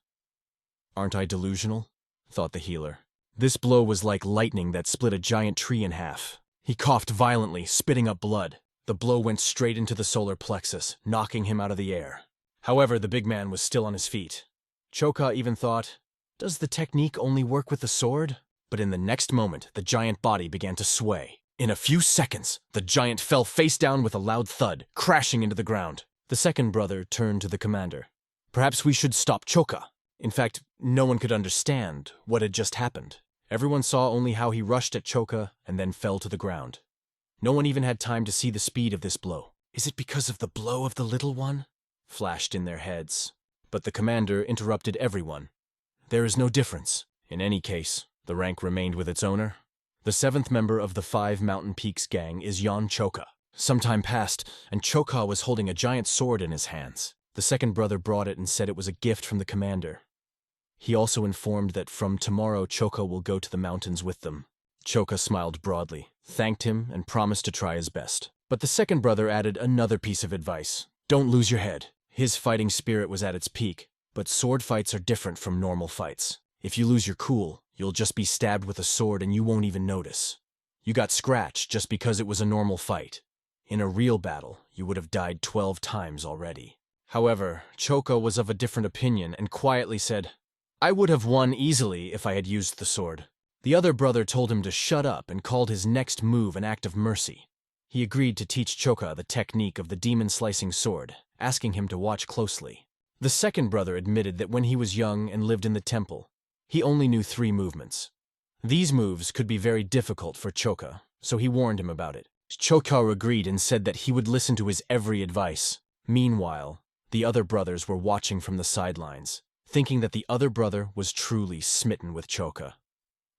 S1: "Aren't I delusional?" thought the healer. This blow was like lightning that split a giant tree in half. He coughed violently, spitting up blood. The blow went straight into the solar plexus, knocking him out of the air. However, the big man was still on his feet. Choka even thought, does the technique only work with the sword? But in the next moment, the giant body began to sway. In a few seconds, the giant fell face down with a loud thud, crashing into the ground. The second brother turned to the commander. "Perhaps we should stop Choka." In fact, no one could understand what had just happened. Everyone saw only how he rushed at Choka and then fell to the ground. No one even had time to see the speed of this blow. "Is it because of the blow of the little one?" flashed in their heads. But the commander interrupted everyone. "There is no difference. In any case, the rank remained with its owner. The 7th member of the 5 Mountain Peaks gang is Yeon Choka." Some time passed, and Choka was holding a giant sword in his hands. The second brother brought it and said it was a gift from the commander. He also informed that from tomorrow Choka will go to the mountains with them. Choka smiled broadly, thanked him, and promised to try his best. But the second brother added another piece of advice. Don't lose your head. His fighting spirit was at its peak, but sword fights are different from normal fights. If you lose your cool, you'll just be stabbed with a sword and you won't even notice. You got scratched just because it was a normal fight. In a real battle, you would have died 12 times already. However, Choka was of a different opinion and quietly said, "I would have won easily if I had used the sword." The other brother told him to shut up and called his next move an act of mercy. He agreed to teach Choka the technique of the demon-slicing sword, asking him to watch closely. The second brother admitted that when he was young and lived in the temple, he only knew 3 movements. These moves could be very difficult for Choka, so he warned him about it. Choka agreed and said that he would listen to his every advice. Meanwhile, the other brothers were watching from the sidelines, thinking that the other brother was truly smitten with Choka.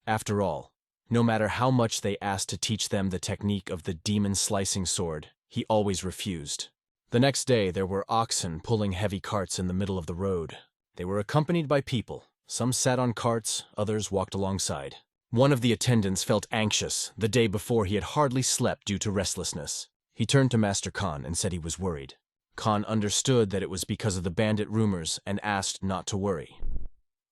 S1: After all, no matter how much they asked to teach them the technique of the demon-slicing sword, he always refused. The next day, there were oxen pulling heavy carts in the middle of the road. They were accompanied by people. Some sat on carts, others walked alongside. One of the attendants felt anxious. The day before, he had hardly slept due to restlessness. He turned to Master Khan and said he was worried. Khan understood that it was because of the bandit rumors and asked not to worry.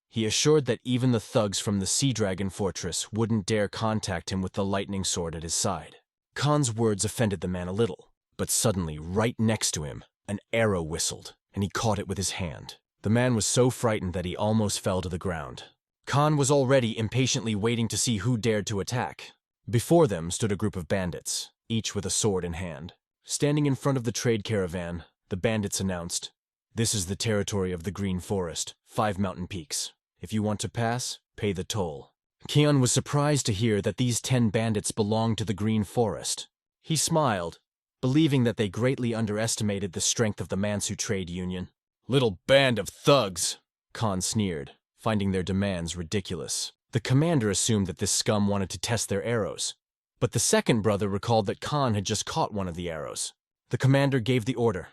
S1: He assured that even the thugs from the Sea Dragon Fortress wouldn't dare contact him with the lightning sword at his side. Khan's words offended the man a little, But suddenly, right next to him, an arrow whistled, and he caught it with his hand. The man was so frightened that he almost fell to the ground. Khan was already impatiently waiting to see who dared to attack. Before them stood a group of bandits, each with a sword in hand. Standing in front of the trade caravan, the bandits announced, "This is the territory of the Green Forest, 5 mountain peaks. If you want to pass, pay the toll." Kion was surprised to hear that these 10 bandits belonged to the Green Forest. He smiled, believing that they greatly underestimated the strength of the Mansu trade union. "Little band of thugs," Khan sneered, finding their demands ridiculous. The commander assumed that this scum wanted to test their arrows. But the second brother recalled that Khan had just caught one of the arrows. The commander gave the order,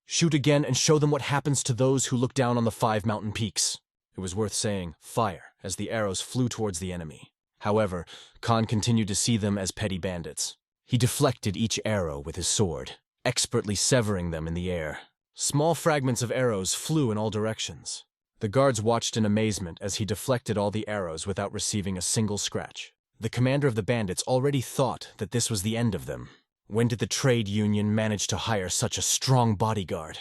S1: "Shoot again and show them what happens to those who look down on the 5 mountain peaks." It was worth saying, "Fire," as the arrows flew towards the enemy. However, Khan continued to see them as petty bandits. He deflected each arrow with his sword, expertly severing them in the air. Small fragments of arrows flew in all directions. The guards watched in amazement as he deflected all the arrows without receiving a single scratch. The commander of the bandits already thought that this was the end of them. When did the trade union manage to hire such a strong bodyguard?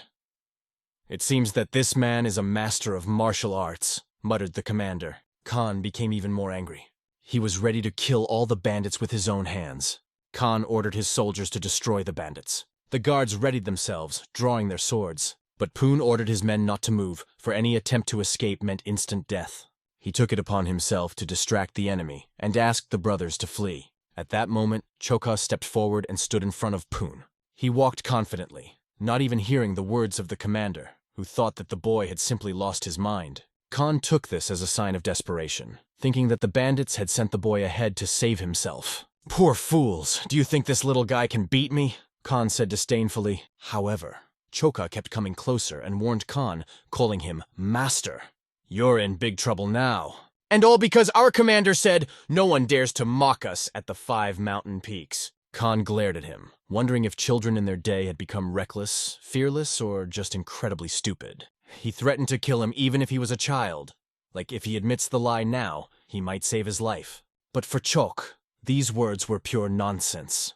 S1: "It seems that this man is a master of martial arts," muttered the commander. Khan became even more angry. He was ready to kill all the bandits with his own hands. Khan ordered his soldiers to destroy the bandits. The guards readied themselves, drawing their swords. But Poon ordered his men not to move, for any attempt to escape meant instant death. He took it upon himself to distract the enemy, and asked the brothers to flee. At that moment, Choka stepped forward and stood in front of Poon. He walked confidently, not even hearing the words of the commander, who thought that the boy had simply lost his mind. Khan took this as a sign of desperation, thinking that the bandits had sent the boy ahead to save himself. "Poor fools, do you think this little guy can beat me?" Khan said disdainfully. However, Choka kept coming closer and warned Khan, calling him Master. "You're in big trouble now. And all because our commander said, 'No one dares to mock us at the 5 mountain peaks.'" Khan glared at him, wondering if children in their day had become reckless, fearless, or just incredibly stupid. He threatened to kill him even if he was a child. Like, if he admits the lie now, he might save his life. But for Chok, these words were pure nonsense.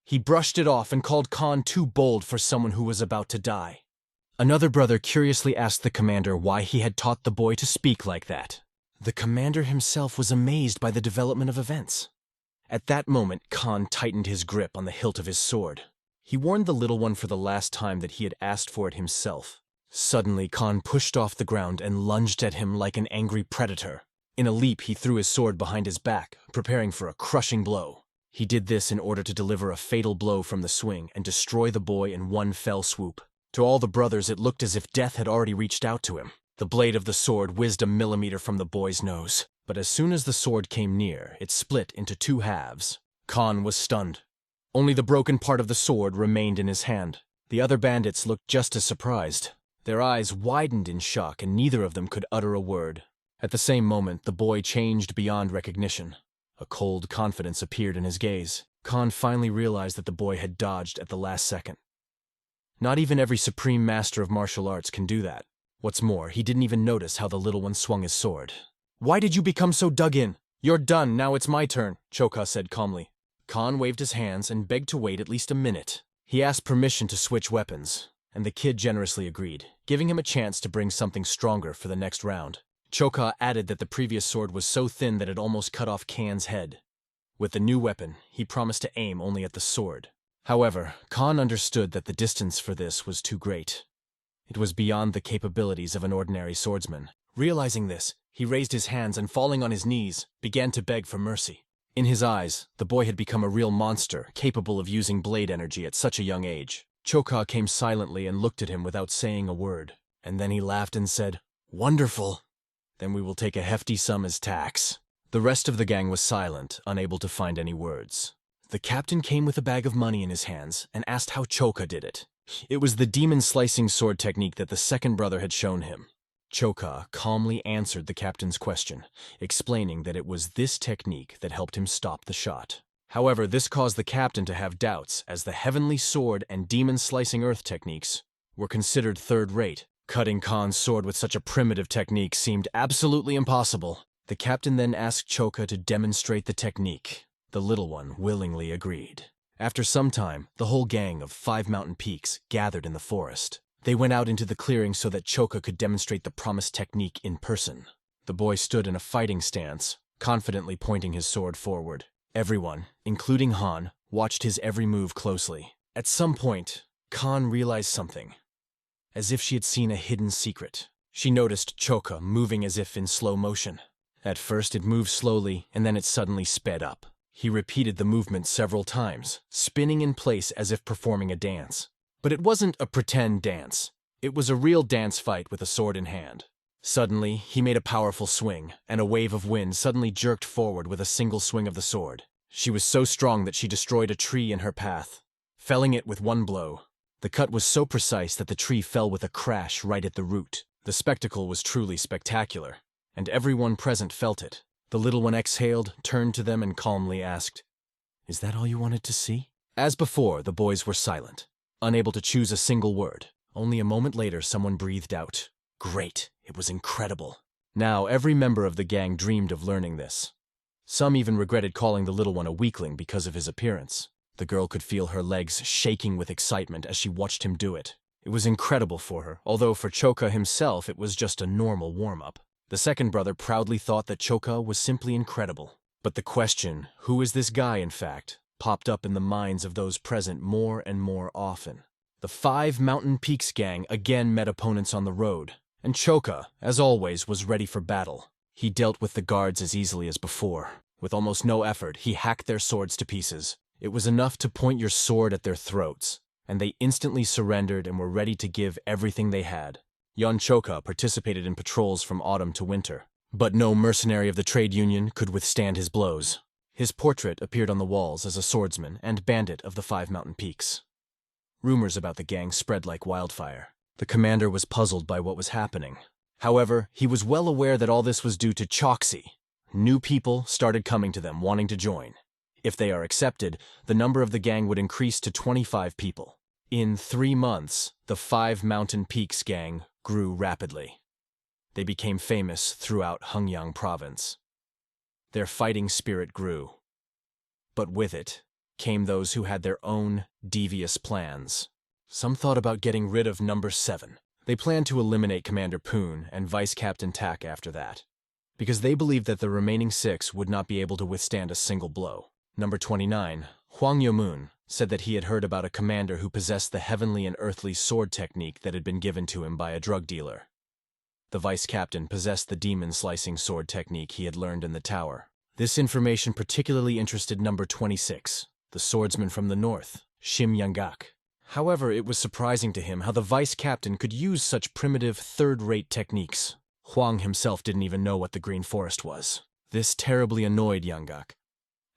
S1: He brushed it off and called Khan too bold for someone who was about to die. Another brother curiously asked the commander why he had taught the boy to speak like that. The commander himself was amazed by the development of events. At that moment, Khan tightened his grip on the hilt of his sword. He warned the little one for the last time that he had asked for it himself. Suddenly, Khan pushed off the ground and lunged at him like an angry predator. In a leap, he threw his sword behind his back, preparing for a crushing blow. He did this in order to deliver a fatal blow from the swing and destroy the boy in one fell swoop. To all the brothers, it looked as if death had already reached out to him. The blade of the sword whizzed a millimeter from the boy's nose, but as soon as the sword came near, it split into 2 halves. Khan was stunned. Only the broken part of the sword remained in his hand. The other bandits looked just as surprised. Their eyes widened in shock, and neither of them could utter a word. At the same moment, the boy changed beyond recognition. A cold confidence appeared in his gaze. Khan finally realized that the boy had dodged at the last second. Not even every supreme master of martial arts can do that. What's more, he didn't even notice how the little one swung his sword. "Why did you become so dug in? You're done, now it's my turn," Choka said calmly. Khan waved his hands and begged to wait at least a minute. He asked permission to switch weapons, and the kid generously agreed, giving him a chance to bring something stronger for the next round. Choka added that the previous sword was so thin that it almost cut off Khan's head. With the new weapon, he promised to aim only at the sword. However, Khan understood that the distance for this was too great. It was beyond the capabilities of an ordinary swordsman. Realizing this, he raised his hands and, falling on his knees, began to beg for mercy. In his eyes, the boy had become a real monster, capable of using blade energy at such a young age. Choka came silently and looked at him without saying a word. And then he laughed and said, "Wonderful. Then we will take a hefty sum as tax." The rest of the gang was silent, unable to find any words. The captain came with a bag of money in his hands and asked how Choka did it. It was the demon-slicing sword technique that the second brother had shown him. Choka calmly answered the captain's question, explaining that it was this technique that helped him stop the shot. However, this caused the captain to have doubts, as the heavenly sword and demon-slicing earth techniques were considered third-rate. Cutting Khan's sword with such a primitive technique seemed absolutely impossible. The captain then asked Choka to demonstrate the technique. The little one willingly agreed. After some time, the whole gang of 5 mountain peaks gathered in the forest. They went out into the clearing so that Choka could demonstrate the promised technique in person. The boy stood in a fighting stance, confidently pointing his sword forward. Everyone, including Han, watched his every move closely. At some point, Khan realized something, as if she had seen a hidden secret. She noticed Choka moving as if in slow motion. At first it moved slowly, and then it suddenly sped up. He repeated the movement several times, spinning in place as if performing a dance. But it wasn't a pretend dance. It was a real dance fight with a sword in hand. Suddenly, he made a powerful swing, and a wave of wind suddenly jerked forward with a single swing of the sword. She was so strong that she destroyed a tree in her path, felling it with one blow. The cut was so precise that the tree fell with a crash right at the root. The spectacle was truly spectacular, and everyone present felt it. The little one exhaled, turned to them, and calmly asked, "Is that all you wanted to see?" As before, the boys were silent, unable to choose a single word. Only a moment later, someone breathed out, "Great! It was incredible." Now, every member of the gang dreamed of learning this. Some even regretted calling the little one a weakling because of his appearance. The girl could feel her legs shaking with excitement as she watched him do it. It was incredible for her, although for Choka himself it was just a normal warm-up. The second brother proudly thought that Choka was simply incredible. But the question, who is this guy in fact, popped up in the minds of those present more and more often. The 5 Mountain Peaks gang again met opponents on the road, and Choka, as always, was ready for battle. He dealt with the guards as easily as before. With almost no effort, he hacked their swords to pieces. It was enough to point your sword at their throats, and they instantly surrendered and were ready to give everything they had. Yon Choka participated in patrols from autumn to winter, but no mercenary of the trade union could withstand his blows. His portrait appeared on the walls as a swordsman and bandit of the 5 Mountain Peaks. Rumors about the gang spread like wildfire. The commander was puzzled by what was happening. However, he was well aware that all this was due to Choxy. New people started coming to them wanting to join. If they are accepted, the number of the gang would increase to 25 people. In 3 months, the 5 Mountain Peaks gang grew rapidly. They became famous throughout Hungyang province. Their fighting spirit grew. But with it came those who had their own devious plans. Some thought about getting rid of number 7. They planned to eliminate Commander Poon and Vice Captain Tak after that, because they believed that the remaining 6 would not be able to withstand a single blow. Number 29, Hwang Yo-moon, said that he had heard about a commander who possessed the heavenly and earthly sword technique that had been given to him by a drug dealer. The vice captain possessed the demon-slicing sword technique he had learned in the tower. This information particularly interested number 26, the swordsman from the north, Shim Yangak. However, it was surprising to him how the vice captain could use such primitive, third-rate techniques. Hwang himself didn't even know what the Green Forest was. This terribly annoyed Yangak.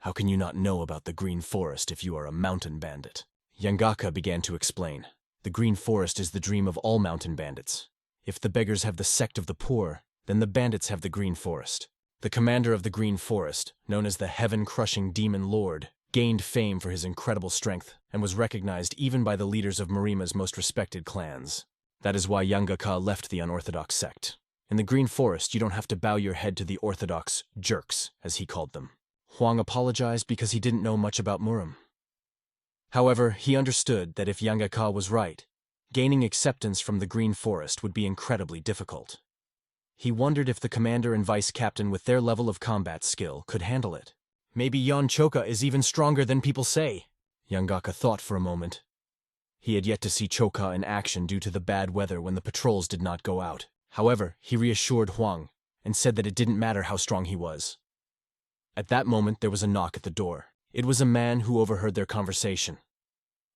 S1: How can you not know about the Green Forest if you are a mountain bandit? Yangaka began to explain. The Green Forest is the dream of all mountain bandits. If the beggars have the sect of the poor, then the bandits have the Green Forest. The commander of the Green Forest, known as the Heaven-Crushing Demon Lord, gained fame for his incredible strength and was recognized even by the leaders of Marima's most respected clans. That is why Yangaka left the unorthodox sect. In the Green Forest, you don't have to bow your head to the orthodox jerks, as he called them. Hwang apologized because he didn't know much about Murim. However, he understood that if Yangaka was right, gaining acceptance from the Green Forest would be incredibly difficult. He wondered if the commander and vice captain with their level of combat skill could handle it. Maybe Yon Choka is even stronger than people say. Yangaka thought for a moment. He had yet to see Choka in action due to the bad weather when the patrols did not go out. However, he reassured Hwang and said that it didn't matter how strong he was. At that moment, there was a knock at the door. It was a man who overheard their conversation.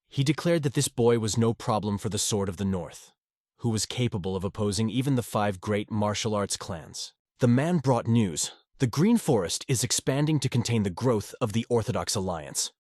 S1: He declared that this boy was no problem for the Sword of the North, who was capable of opposing even the 5 great martial arts clans. The man brought news. The Green Forest is expanding to contain the growth of the Orthodox Alliance.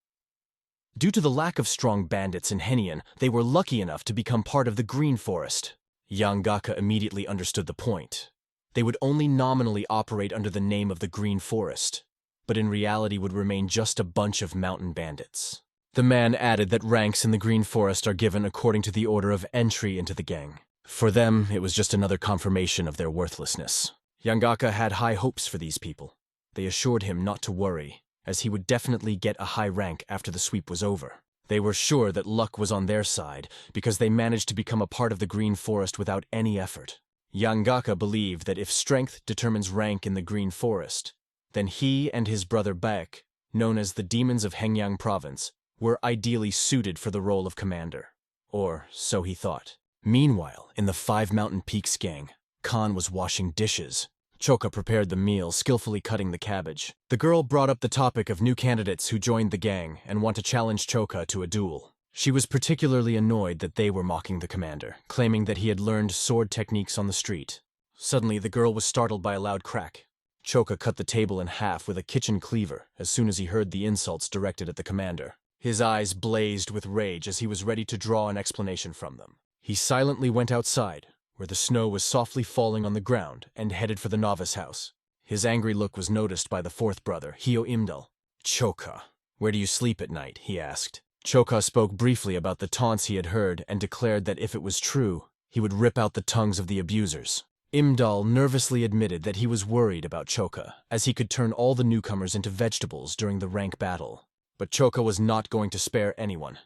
S1: Due to the lack of strong bandits in Henian, they were lucky enough to become part of the Green Forest. Yangaka immediately understood the point. They would only nominally operate under the name of the Green Forest, but in reality would remain just a bunch of mountain bandits. The man added that ranks in the Green Forest are given according to the order of entry into the gang. For them, it was just another confirmation of their worthlessness. Yangaka had high hopes for these people. They assured him not to worry, as he would definitely get a high rank after the sweep was over. They were sure that luck was on their side because they managed to become a part of the Green Forest without any effort. Yangaka believed that if strength determines rank in the Green Forest, then he and his brother Baek, known as the Demons of Hengyang Province, were ideally suited for the role of commander. Or so he thought. Meanwhile, in the Five Mountain Peaks gang, Khan was washing dishes. Choka prepared the meal, skillfully cutting the cabbage. The girl brought up the topic of new candidates who joined the gang and want to challenge Choka to a duel. She was particularly annoyed that they were mocking the commander, claiming that he had learned sword techniques on the street. Suddenly, the girl was startled by a loud crack. Choka cut the table in half with a kitchen cleaver as soon as he heard the insults directed at the commander. His eyes blazed with rage as he was ready to draw an explanation from them. He silently went outside, where the snow was softly falling on the ground, and headed for the novice house. His angry look was noticed by the fourth brother, Hyo Imdal. "Choka, where do you sleep at night?" he asked. Choka spoke briefly about the taunts he had heard and declared that if it was true, he would rip out the tongues of the abusers. Imdal nervously admitted that he was worried about Choka, as he could turn all the newcomers into vegetables during the rank battle. But Choka was not going to spare anyone.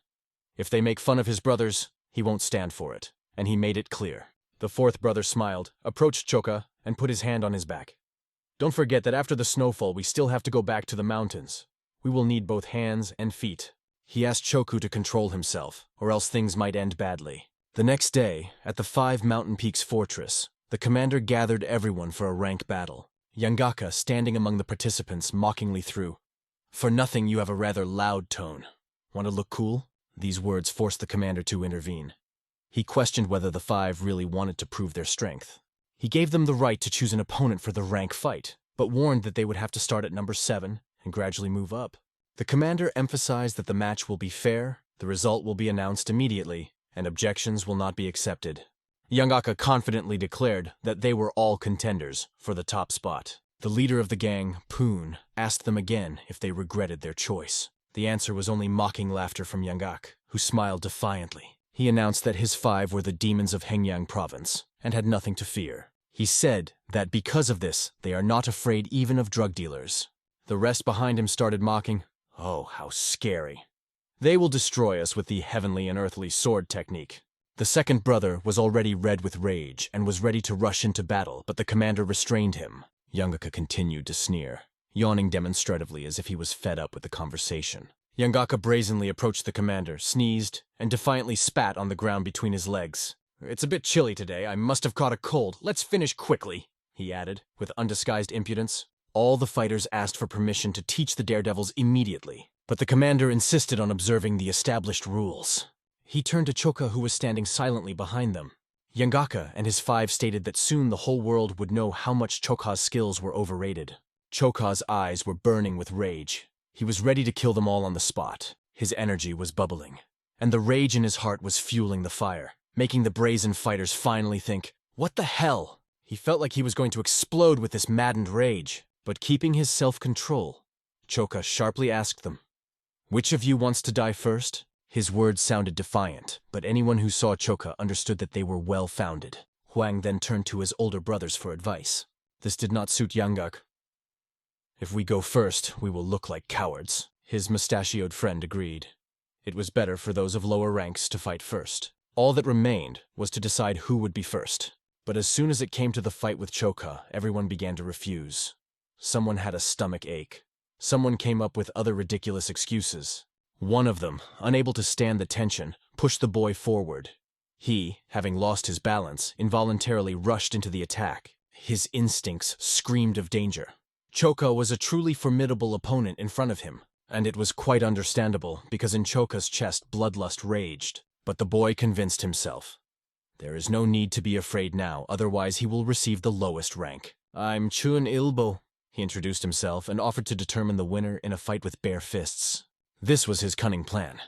S1: If they make fun of his brothers, he won't stand for it, and he made it clear. The fourth brother smiled, approached Choka, and put his hand on his back. "Don't forget that after the snowfall we still have to go back to the mountains. We will need both hands and feet." He asked Choku to control himself, or else things might end badly. The next day, at the Five Mountain Peaks fortress, the commander gathered everyone for a rank battle. Yangaka, standing among the participants, mockingly threw, "For nothing you have a rather loud tone. Want to look cool?" These words forced the commander to intervene. He questioned whether the five really wanted to prove their strength. He gave them the right to choose an opponent for the rank fight, but warned that they would have to start at number 7 and gradually move up. The commander emphasized that the match will be fair, the result will be announced immediately, and objections will not be accepted. Yangaka confidently declared that they were all contenders for the top spot. The leader of the gang, Poon, asked them again if they regretted their choice. The answer was only mocking laughter from Yangak, who smiled defiantly. He announced that his five were the demons of Hengyang Province, and had nothing to fear. He said that because of this, they are not afraid even of drug dealers. The rest behind him started mocking. "Oh, how scary. They will destroy us with the heavenly and earthly sword technique." The second brother was already red with rage and was ready to rush into battle, but the commander restrained him. Yangaka continued to sneer, yawning demonstratively as if he was fed up with the conversation. Yangaka brazenly approached the commander, sneezed, and defiantly spat on the ground between his legs. "It's a bit chilly today. I must have caught a cold. Let's finish quickly," he added, with undisguised impudence. All the fighters asked for permission to teach the daredevils immediately, but the commander insisted on observing the established rules. He turned to Choka, who was standing silently behind them. Yangaka and his five stated that soon the whole world would know how much Choka's skills were overrated. Choka's eyes were burning with rage. He was ready to kill them all on the spot. His energy was bubbling, and the rage in his heart was fueling the fire, making the brazen fighters finally think, "What the hell?" He felt like he was going to explode with this maddened rage, but keeping his self-control, Choka sharply asked them, "Which of you wants to die first?" His words sounded defiant, but anyone who saw Choka understood that they were well-founded. Huang then turned to his older brothers for advice. This did not suit Yangak. "If we go first, we will look like cowards," his mustachioed friend agreed. It was better for those of lower ranks to fight first. All that remained was to decide who would be first. But as soon as it came to the fight with Choka, everyone began to refuse. Someone had a stomach ache. Someone came up with other ridiculous excuses. One of them, unable to stand the tension, pushed the boy forward. He, having lost his balance, involuntarily rushed into the attack. His instincts screamed of danger. Choka was a truly formidable opponent in front of him, and it was quite understandable because in Choka's chest bloodlust raged. But the boy convinced himself. There is no need to be afraid now, otherwise he will receive the lowest rank. "I'm Chun Ilbo," he introduced himself and offered to determine the winner in a fight with bare fists. This was his cunning plan.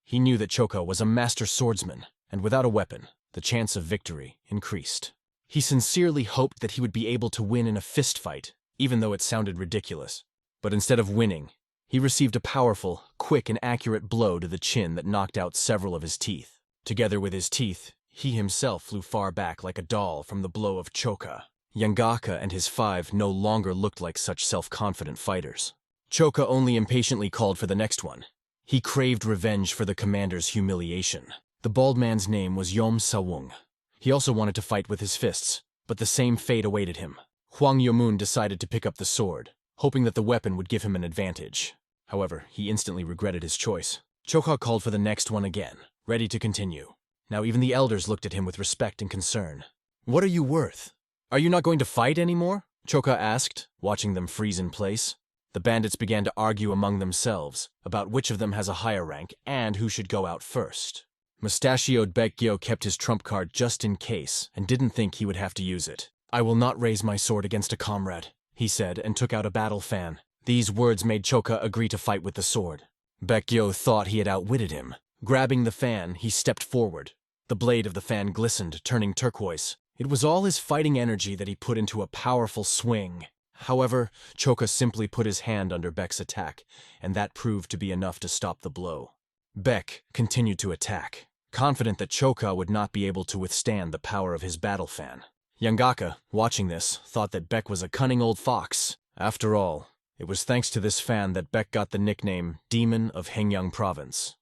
S1: He knew that Choka was a master swordsman, and without a weapon, the chance of victory increased. He sincerely hoped that he would be able to win in a fist fight, even though it sounded ridiculous. But instead of winning, he received a powerful, quick and accurate blow to the chin that knocked out several of his teeth. Together with his teeth, he himself flew far back like a doll from the blow of Choka. Yangaka and his five no longer looked like such self-confident fighters. Choka only impatiently called for the next one. He craved revenge for the commander's humiliation. The bald man's name was Yom Sawung. He also wanted to fight with his fists, but the same fate awaited him. Huang Yomun decided to pick up the sword, hoping that the weapon would give him an advantage. However, he instantly regretted his choice. Choka called for the next one again, ready to continue. Now even the elders looked at him with respect and concern. "What are you worth? Are you not going to fight anymore?" Choka asked, watching them freeze in place. The bandits began to argue among themselves about which of them has a higher rank and who should go out first. Mustachioed Baekgyo kept his trump card just in case and didn't think he would have to use it. "I will not raise my sword against a comrade," he said, and took out a battle fan. These words made Choka agree to fight with the sword. Baekgyo thought he had outwitted him. Grabbing the fan, he stepped forward. The blade of the fan glistened, turning turquoise. It was all his fighting energy that he put into a powerful swing. However, Choka simply put his hand under Baek's attack, and that proved to be enough to stop the blow. Baek continued to attack, confident that Choka would not be able to withstand the power of his battle fan. Yangaka, watching this, thought that Baek was a cunning old fox. After all, it was thanks to this fan that Baek got the nickname Demon of Hengyang Province.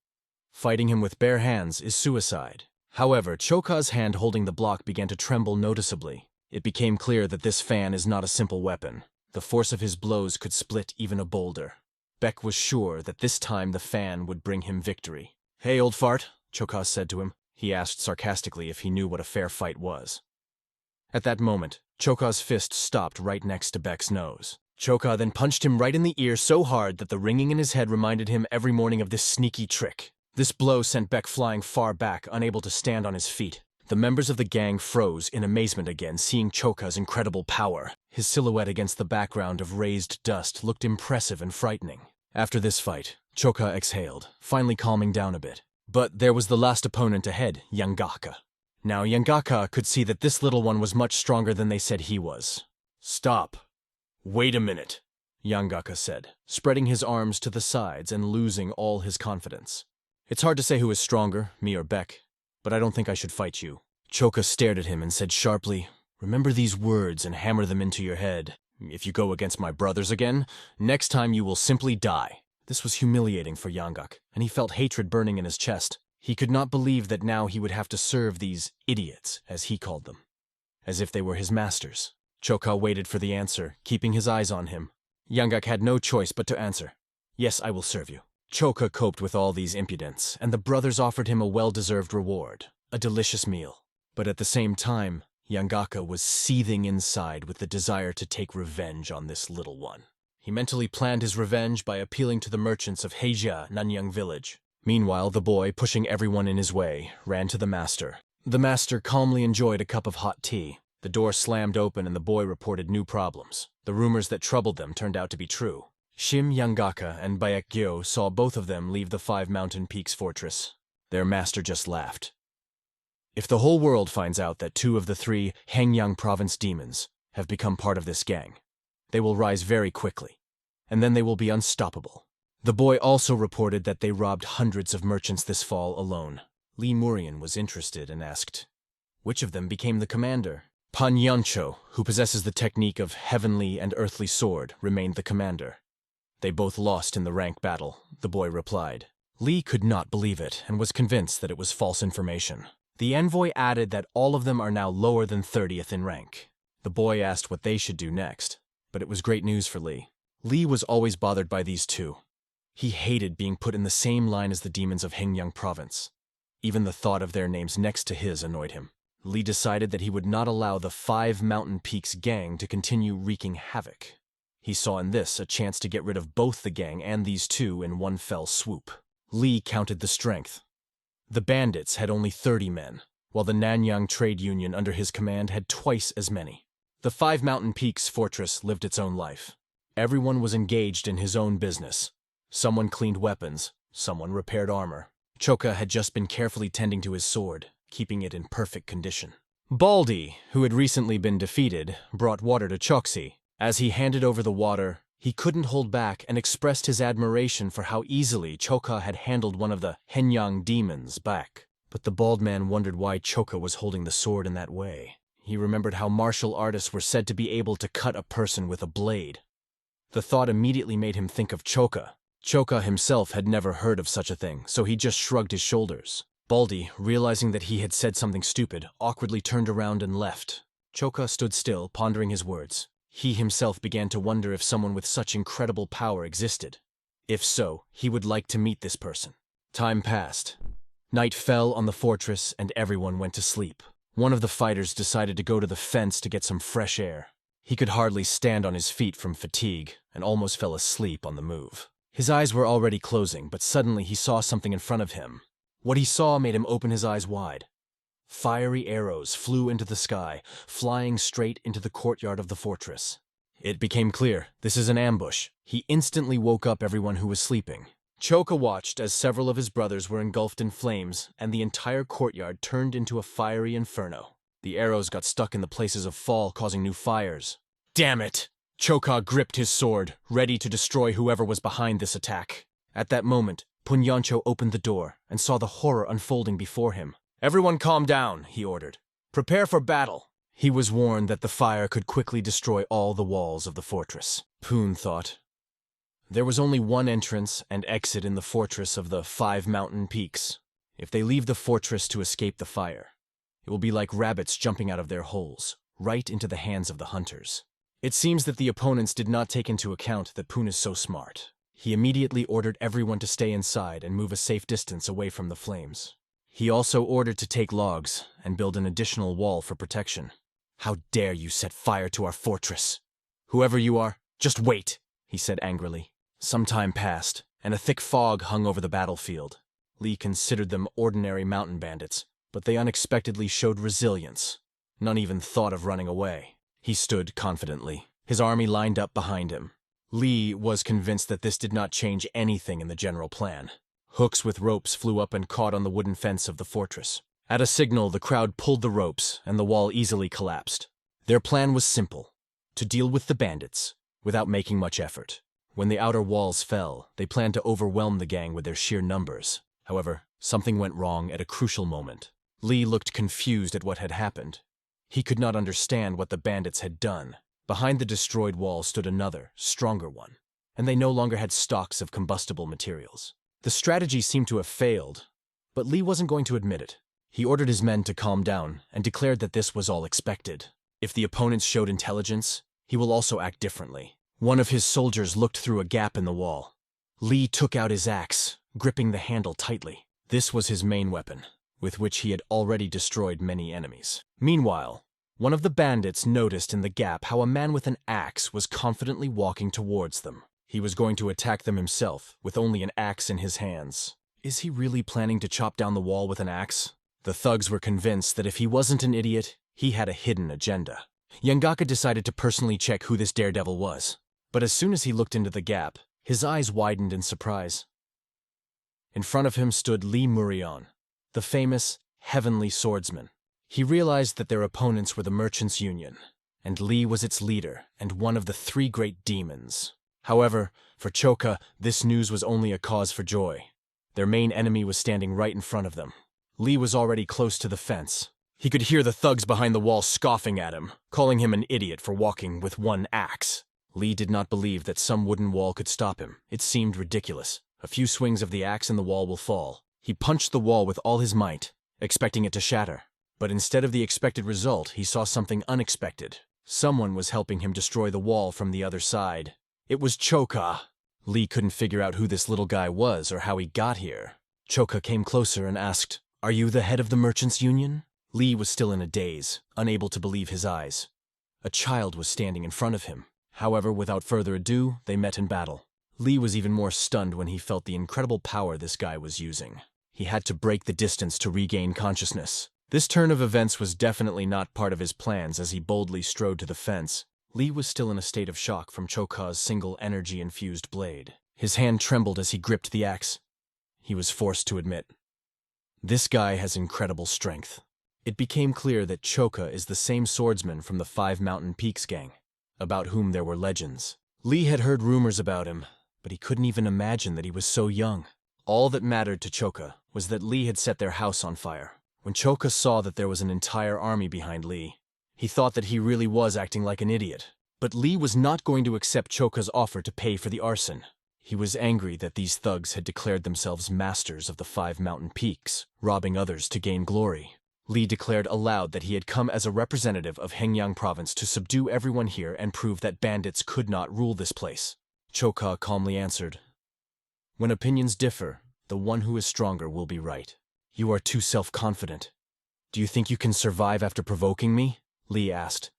S1: Fighting him with bare hands is suicide. However, Choka's hand holding the block began to tremble noticeably. It became clear that this fan is not a simple weapon. The force of his blows could split even a boulder. Baek was sure that this time the fan would bring him victory. "Hey, old fart," Choka said to him. He asked sarcastically if he knew what a fair fight was. At that moment, Choka's fist stopped right next to Baek's nose. Choka then punched him right in the ear so hard that the ringing in his head reminded him every morning of this sneaky trick. This blow sent Baek flying far back, unable to stand on his feet. The members of the gang froze in amazement again, seeing Choka's incredible power. His silhouette against the background of raised dust looked impressive and frightening. After this fight, Choka exhaled, finally calming down a bit. But there was the last opponent ahead, Yangaka. Now Yangaka could see that this little one was much stronger than they said he was. "Stop. Wait a minute," Yangaka said, spreading his arms to the sides and losing all his confidence. "It's hard to say who is stronger, me or Baek, but I don't think I should fight you." Choka stared at him and said sharply, "Remember these words and hammer them into your head. If you go against my brothers again, next time you will simply die." This was humiliating for Yangak, and he felt hatred burning in his chest. He could not believe that now he would have to serve these idiots, as he called them, as if they were his masters. Choka waited for the answer, keeping his eyes on him. Yangak had no choice but to answer, "Yes, I will serve you." Choka coped with all these impudents, and the brothers offered him a well-deserved reward, a delicious meal. But at the same time, Yangaka was seething inside with the desire to take revenge on this little one. He mentally planned his revenge by appealing to the merchants of Heijia, Nanyang village. Meanwhile, the boy, pushing everyone in his way, ran to the master. The master calmly enjoyed a cup of hot tea. The door slammed open and the boy reported new problems. The rumors that troubled them turned out to be true. Shim Yangaka and Baekgyo saw both of them leave the 5 Mountain Peaks fortress. Their master just laughed. "If the whole world finds out that 2 of the 3 Hengyang province demons have become part of this gang, they will rise very quickly, and then they will be unstoppable." The boy also reported that they robbed hundreds of merchants this fall alone. Lee Murian was interested and asked, "Which of them became the commander?" Pan Yancho, who possesses the technique of heavenly and earthly sword, remained the commander. "They both lost in the rank battle," the boy replied. Lee could not believe it and was convinced that it was false information. The envoy added that all of them are now lower than 30th in rank. The boy asked what they should do next, but it was great news for Lee. Lee was always bothered by these 2. He hated being put in the same line as the demons of Hengyang province. Even the thought of their names next to his annoyed him. Lee decided that he would not allow the 5 Mountain Peaks gang to continue wreaking havoc. He saw in this a chance to get rid of both the gang and these 2 in one fell swoop. Lee counted the strength. The bandits had only 30 men, while the Nanyang Trade Union under his command had twice as many. The 5 Mountain Peaks fortress lived its own life. Everyone was engaged in his own business. Someone cleaned weapons, someone repaired armor. Choka had just been carefully tending to his sword, keeping it in perfect condition. Baldy, who had recently been defeated, brought water to Choksi. As he handed over the water, he couldn't hold back and expressed his admiration for how easily Choka had handled one of the Hengyang demons back. But the bald man wondered why Choka was holding the sword in that way. He remembered how martial artists were said to be able to cut a person with a blade. The thought immediately made him think of Choka. Choka himself had never heard of such a thing, so he just shrugged his shoulders. Baldy, realizing that he had said something stupid, awkwardly turned around and left. Choka stood still, pondering his words. He himself began to wonder if someone with such incredible power existed. If so, he would like to meet this person. Time passed. Night fell on the fortress and everyone went to sleep. One of the fighters decided to go to the fence to get some fresh air. He could hardly stand on his feet from fatigue and almost fell asleep on the move. His eyes were already closing, but suddenly he saw something in front of him. What he saw made him open his eyes wide. Fiery arrows flew into the sky, flying straight into the courtyard of the fortress. It became clear, this is an ambush. He instantly woke up everyone who was sleeping. Choka watched as several of his brothers were engulfed in flames, and the entire courtyard turned into a fiery inferno. The arrows got stuck in the places of fall, causing new fires. Damn it! Choka gripped his sword, ready to destroy whoever was behind this attack. At that moment, Punyancho opened the door and saw the horror unfolding before him. Everyone calm down, he ordered. Prepare for battle. He was warned that the fire could quickly destroy all the walls of the fortress. Poon thought. There was only one entrance and exit in the fortress of the 5 mountain peaks. If they leave the fortress to escape the fire, it will be like rabbits jumping out of their holes, right into the hands of the hunters. It seems that the opponents did not take into account that Poon is so smart. He immediately ordered everyone to stay inside and move a safe distance away from the flames. He also ordered to take logs and build an additional wall for protection. How dare you set fire to our fortress? Whoever you are, just wait, he said angrily. Some time passed, and a thick fog hung over the battlefield. Lee considered them ordinary mountain bandits, but they unexpectedly showed resilience. None even thought of running away. He stood confidently, his army lined up behind him. Lee was convinced that this did not change anything in the general plan. Hooks with ropes flew up and caught on the wooden fence of the fortress. At a signal, the crowd pulled the ropes, and the wall easily collapsed. Their plan was simple: to deal with the bandits, without making much effort. When the outer walls fell, they planned to overwhelm the gang with their sheer numbers. However, something went wrong at a crucial moment. Lee looked confused at what had happened. He could not understand what the bandits had done. Behind the destroyed wall stood another, stronger one, and they no longer had stocks of combustible materials. The strategy seemed to have failed, but Lee wasn't going to admit it. He ordered his men to calm down and declared that this was all expected. If the opponents showed intelligence, he will also act differently. One of his soldiers looked through a gap in the wall. Lee took out his axe, gripping the handle tightly. This was his main weapon, with which he had already destroyed many enemies. Meanwhile, one of the bandits noticed in the gap how a man with an axe was confidently walking towards them. He was going to attack them himself, with only an axe in his hands. Is he really planning to chop down the wall with an axe? The thugs were convinced that if he wasn't an idiot, he had a hidden agenda. Yangaka decided to personally check who this daredevil was. But as soon as he looked into the gap, his eyes widened in surprise. In front of him stood Lee Murion, the famous heavenly swordsman. He realized that their opponents were the Merchants' Union, and Lee was its leader and one of the 3 great demons. However, for Choka, this news was only a cause for joy. Their main enemy was standing right in front of them. Lee was already close to the fence. He could hear the thugs behind the wall scoffing at him, calling him an idiot for walking with one axe. Lee did not believe that some wooden wall could stop him. It seemed ridiculous. A few swings of the axe and the wall will fall. He punched the wall with all his might, expecting it to shatter. But instead of the expected result, he saw something unexpected. Someone was helping him destroy the wall from the other side. It was Choka. Lee couldn't figure out who this little guy was or how he got here. Choka came closer and asked, "Are you the head of the Merchants' Union?" Lee was still in a daze, unable to believe his eyes. A child was standing in front of him. However, without further ado, they met in battle. Lee was even more stunned when he felt the incredible power this guy was using. He had to break the distance to regain consciousness. This turn of events was definitely not part of his plans as he boldly strode to the fence. Lee was still in a state of shock from Choka's single energy-infused blade. His hand trembled as he gripped the axe. He was forced to admit, this guy has incredible strength. It became clear that Choka is the same swordsman from the 5 Mountain Peaks gang, about whom there were legends. Lee had heard rumors about him, but he couldn't even imagine that he was so young. All that mattered to Choka was that Lee had set their house on fire. When Choka saw that there was an entire army behind Lee, he thought that he really was acting like an idiot. But Lee was not going to accept Choka's offer to pay for the arson. He was angry that these thugs had declared themselves masters of the 5 mountain peaks, robbing others to gain glory. Lee declared aloud that he had come as a representative of Hengyang province to subdue everyone here and prove that bandits could not rule this place. Choka calmly answered, "When opinions differ, the one who is stronger will be right. You are too self-confident. Do you think you can survive after provoking me?" Lee asked.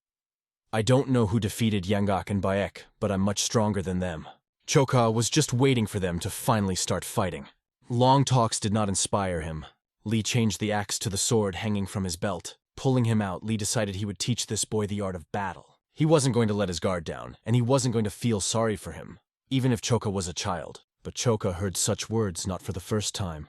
S1: "I don't know who defeated Yangak and Bayek, but I'm much stronger than them." Choka was just waiting for them to finally start fighting. Long talks did not inspire him. Lee changed the axe to the sword hanging from his belt. Pulling him out, Lee decided he would teach this boy the art of battle. He wasn't going to let his guard down, and he wasn't going to feel sorry for him, even if Choka was a child. But Choka heard such words not for the first time.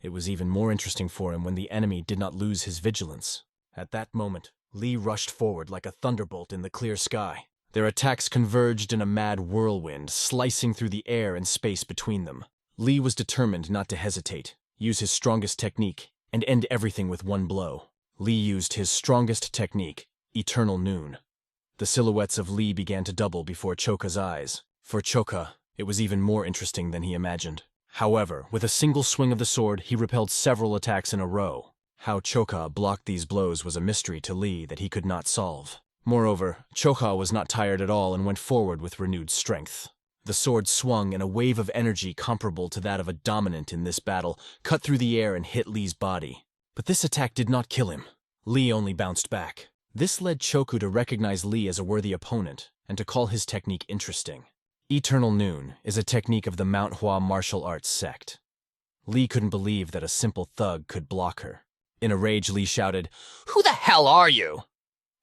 S1: It was even more interesting for him when the enemy did not lose his vigilance. At that moment, Lee rushed forward like a thunderbolt in the clear sky. Their attacks converged in a mad whirlwind, slicing through the air and space between them. Lee was determined not to hesitate, use his strongest technique, and end everything with one blow. Lee used his strongest technique, Eternal Noon. The silhouettes of Lee began to double before Choka's eyes. For Choka, it was even more interesting than he imagined. However, with a single swing of the sword, he repelled several attacks in a row. How Choka blocked these blows was a mystery to Lee that he could not solve. Moreover, Choka was not tired at all and went forward with renewed strength. The sword swung and a wave of energy comparable to that of a dominant in this battle cut through the air and hit Lee's body. But this attack did not kill him. Lee only bounced back. This led Choku to recognize Lee as a worthy opponent and to call his technique interesting. Eternal Noon is a technique of the MANHUA martial arts sect. Lee couldn't believe that a simple thug could block her. In a rage, Lee shouted, "Who the hell are you?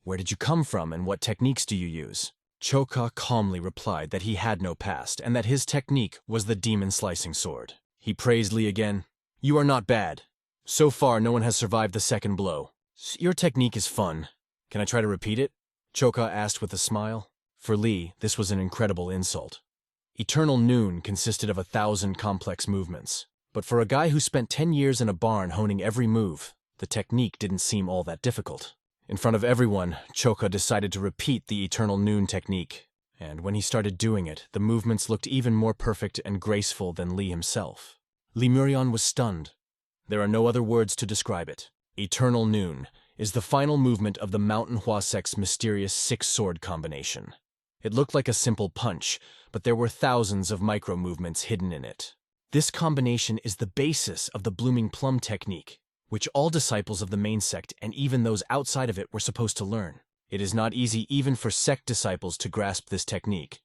S1: Where did you come from and what techniques do you use?" Choka calmly replied that he had no past and that his technique was the demon slicing sword. He praised Lee again. "You are not bad. So far, no one has survived the second blow. Your technique is fun. Can I try to repeat it?" Choka asked with a smile. For Lee, this was an incredible insult. Eternal Noon consisted of 1,000 complex movements. But for a guy who spent 10 years in a barn honing every move, the technique didn't seem all that difficult. In front of everyone, Choka decided to repeat the Eternal Noon technique. And when he started doing it, the movements looked even more perfect and graceful than Lee himself. Lemurion was stunned. There are no other words to describe it. Eternal Noon is the final movement of the Mountain Hua sect's mysterious 6-sword combination. It looked like a simple punch, but there were thousands of micro-movements hidden in it. This combination is the basis of the Blooming Plum technique, which all disciples of the main sect and even those outside of it were supposed to learn. It is not easy even for sect disciples to grasp this technique.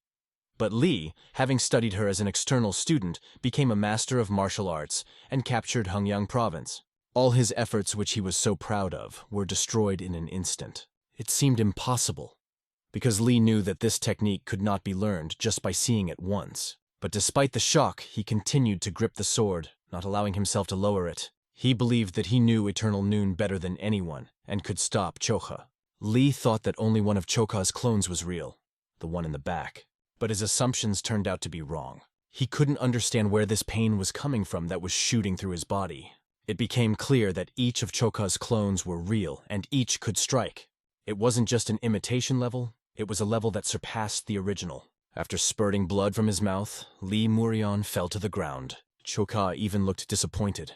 S1: But Lee, having studied her as an external student, became a master of martial arts and captured Hengyang province. All his efforts, which he was so proud of, were destroyed in an instant. It seemed impossible, because Lee knew that this technique could not be learned just by seeing it once. But despite the shock, he continued to grip the sword, not allowing himself to lower it. He believed that he knew Eternal Noon better than anyone, and could stop Choka. Lee thought that only one of Choka's clones was real, the one in the back. But his assumptions turned out to be wrong. He couldn't understand where this pain was coming from that was shooting through his body. It became clear that each of Choka's clones were real, and each could strike. It wasn't just an imitation level, it was a level that surpassed the original. After spurting blood from his mouth, Lemurion fell to the ground. Choka even looked disappointed.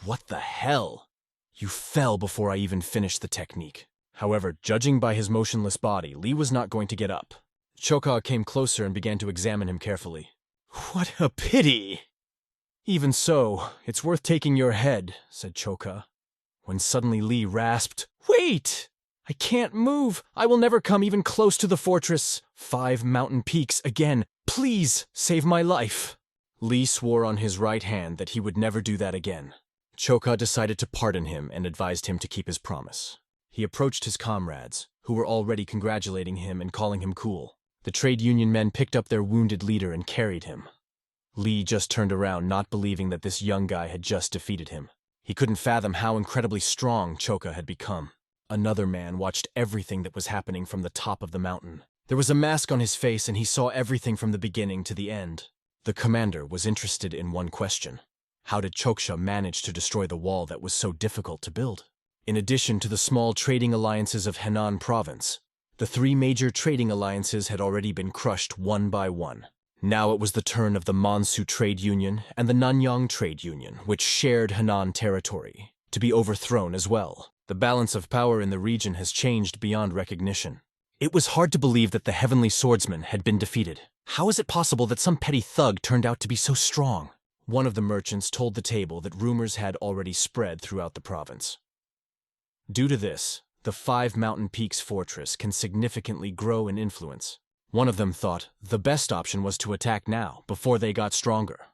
S1: "What the hell? You fell before I even finished the technique." However, judging by his motionless body, Lee was not going to get up. Choka came closer and began to examine him carefully. "What a pity!" "Even so, it's worth taking your head," said Choka. When suddenly Lee rasped, "Wait! I can't move! I will never come even close to the fortress! 5 mountain peaks again! Please save my life!" Lee swore on his right hand that he would never do that again. Choka decided to pardon him and advised him to keep his promise. He approached his comrades, who were already congratulating him and calling him cool. The trade union men picked up their wounded leader and carried him. Lee just turned around, not believing that this young guy had just defeated him. He couldn't fathom how incredibly strong Choka had become. Another man watched everything that was happening from the top of the mountain. There was a mask on his face and he saw everything from the beginning to the end. The commander was interested in one question. How did Choksha manage to destroy the wall that was so difficult to build? In addition to the small trading alliances of Henan province, The three major trading alliances had already been crushed one by one. Now it was the turn of the Mansu Trade Union and the Nanyang Trade Union, which shared Henan territory, to be overthrown as well. The balance of power in the region has changed beyond recognition. It was hard to believe that the Heavenly Swordsman had been defeated. How is it possible that some petty thug turned out to be so strong? One of the merchants told the table that rumors had already spread throughout the province. Due to this, the 5 Mountain Peaks fortress can significantly grow in influence. One of them thought the best option was to attack now, before they got stronger.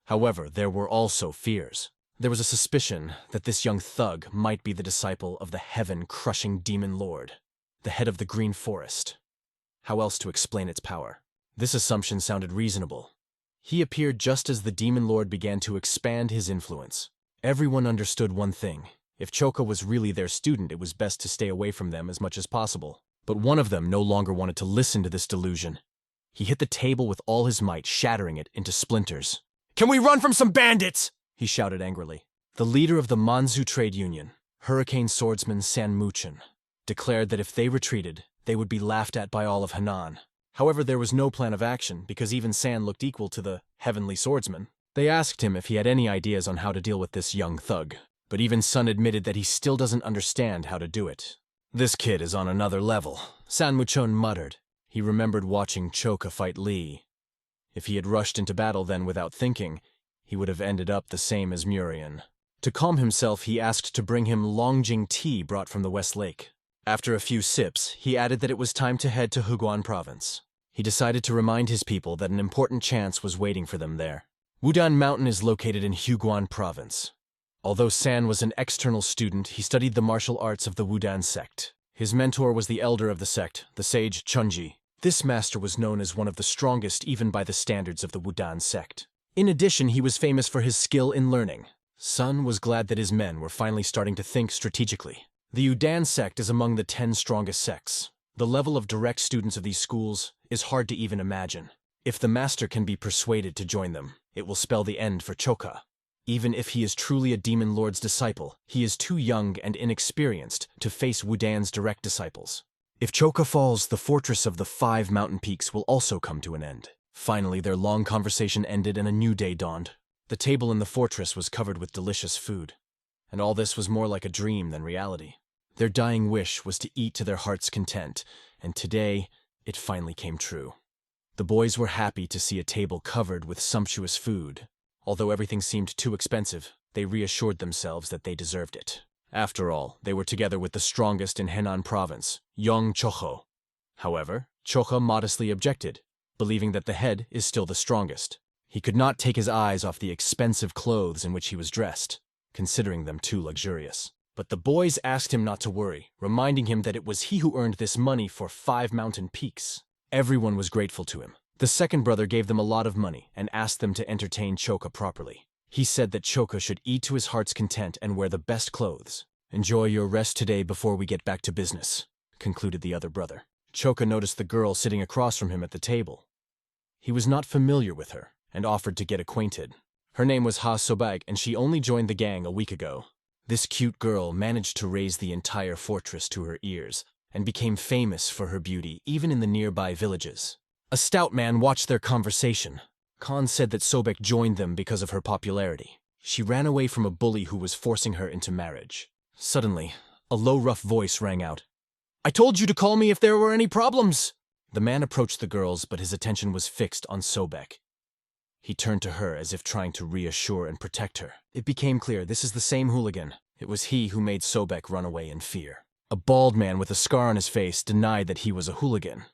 S1: However, there were also fears. There was a suspicion that this young thug might be the disciple of the heaven-crushing demon lord, the head of the Green Forest. How else to explain its power? This assumption sounded reasonable. He appeared just as the demon lord began to expand his influence. Everyone understood one thing. If Choka was really their student, it was best to stay away from them as much as possible. But one of them no longer wanted to listen to this delusion. He hit the table with all his might, shattering it into splinters. "Can we run from some bandits?" he shouted angrily. The leader of the Mansu Trade Union, Hurricane Swordsman San Muchin, declared that if they retreated, they would be laughed at by all of Henan. However, there was no plan of action because even San looked equal to the Heavenly Swordsman. They asked him if he had any ideas on how to deal with this young thug, but even Sun admitted that he still doesn't understand how to do it. "This kid is on another level," San Muchon muttered. He remembered watching Choka fight Lee. If he had rushed into battle then without thinking, he would have ended up the same as Murian. To calm himself, he asked to bring him Longjing tea brought from the West Lake. After a few sips, he added that it was time to head to Huguan Province. He decided to remind his people that an important chance was waiting for them there. Wudan Mountain is located in Huguan Province. Although San was an external student, he studied the martial arts of the Wudan sect. His mentor was the elder of the sect, the sage Chunji. This master was known as one of the strongest even by the standards of the Wudan sect. In addition, he was famous for his skill in learning. Sun was glad that his men were finally starting to think strategically. The Wudan sect is among the 10 strongest sects. The level of direct students of these schools is hard to even imagine. If the master can be persuaded to join them, it will spell the end for Choka. Even if he is truly a demon lord's disciple, he is too young and inexperienced to face Wudan's direct disciples. If Choka falls, the fortress of the 5 mountain peaks will also come to an end. Finally, their long conversation ended and a new day dawned. The table in the fortress was covered with delicious food. And all this was more like a dream than reality. Their dying wish was to eat to their heart's content, and today, it finally came true. The boys were happy to see a table covered with sumptuous food. Although everything seemed too expensive, they reassured themselves that they deserved it. After all, they were together with the strongest in Henan province, Yong Choho. However, Choha modestly objected, believing that the head is still the strongest. He could not take his eyes off the expensive clothes in which he was dressed, considering them too luxurious. But the boys asked him not to worry, reminding him that it was he who earned this money for 5 mountain peaks. Everyone was grateful to him. The second brother gave them a lot of money and asked them to entertain Choka properly. He said that Choka should eat to his heart's content and wear the best clothes. "Enjoy your rest today before we get back to business," concluded the other brother. Choka noticed the girl sitting across from him at the table. He was not familiar with her and offered to get acquainted. Her name was Ha Sobag, and she only joined the gang a week ago. This cute girl managed to raise the entire fortress to her ears and became famous for her beauty even in the nearby villages. A stout man watched their conversation. Khan said that Sobek joined them because of her popularity. She ran away from a bully who was forcing her into marriage. Suddenly, a low, rough voice rang out. "I told you to call me if there were any problems!" The man approached the girls, but his attention was fixed on Sobek. He turned to her as if trying to reassure and protect her. It became clear this is the same hooligan. It was he who made Sobek run away in fear. A bald man with a scar on his face denied that he was a hooligan.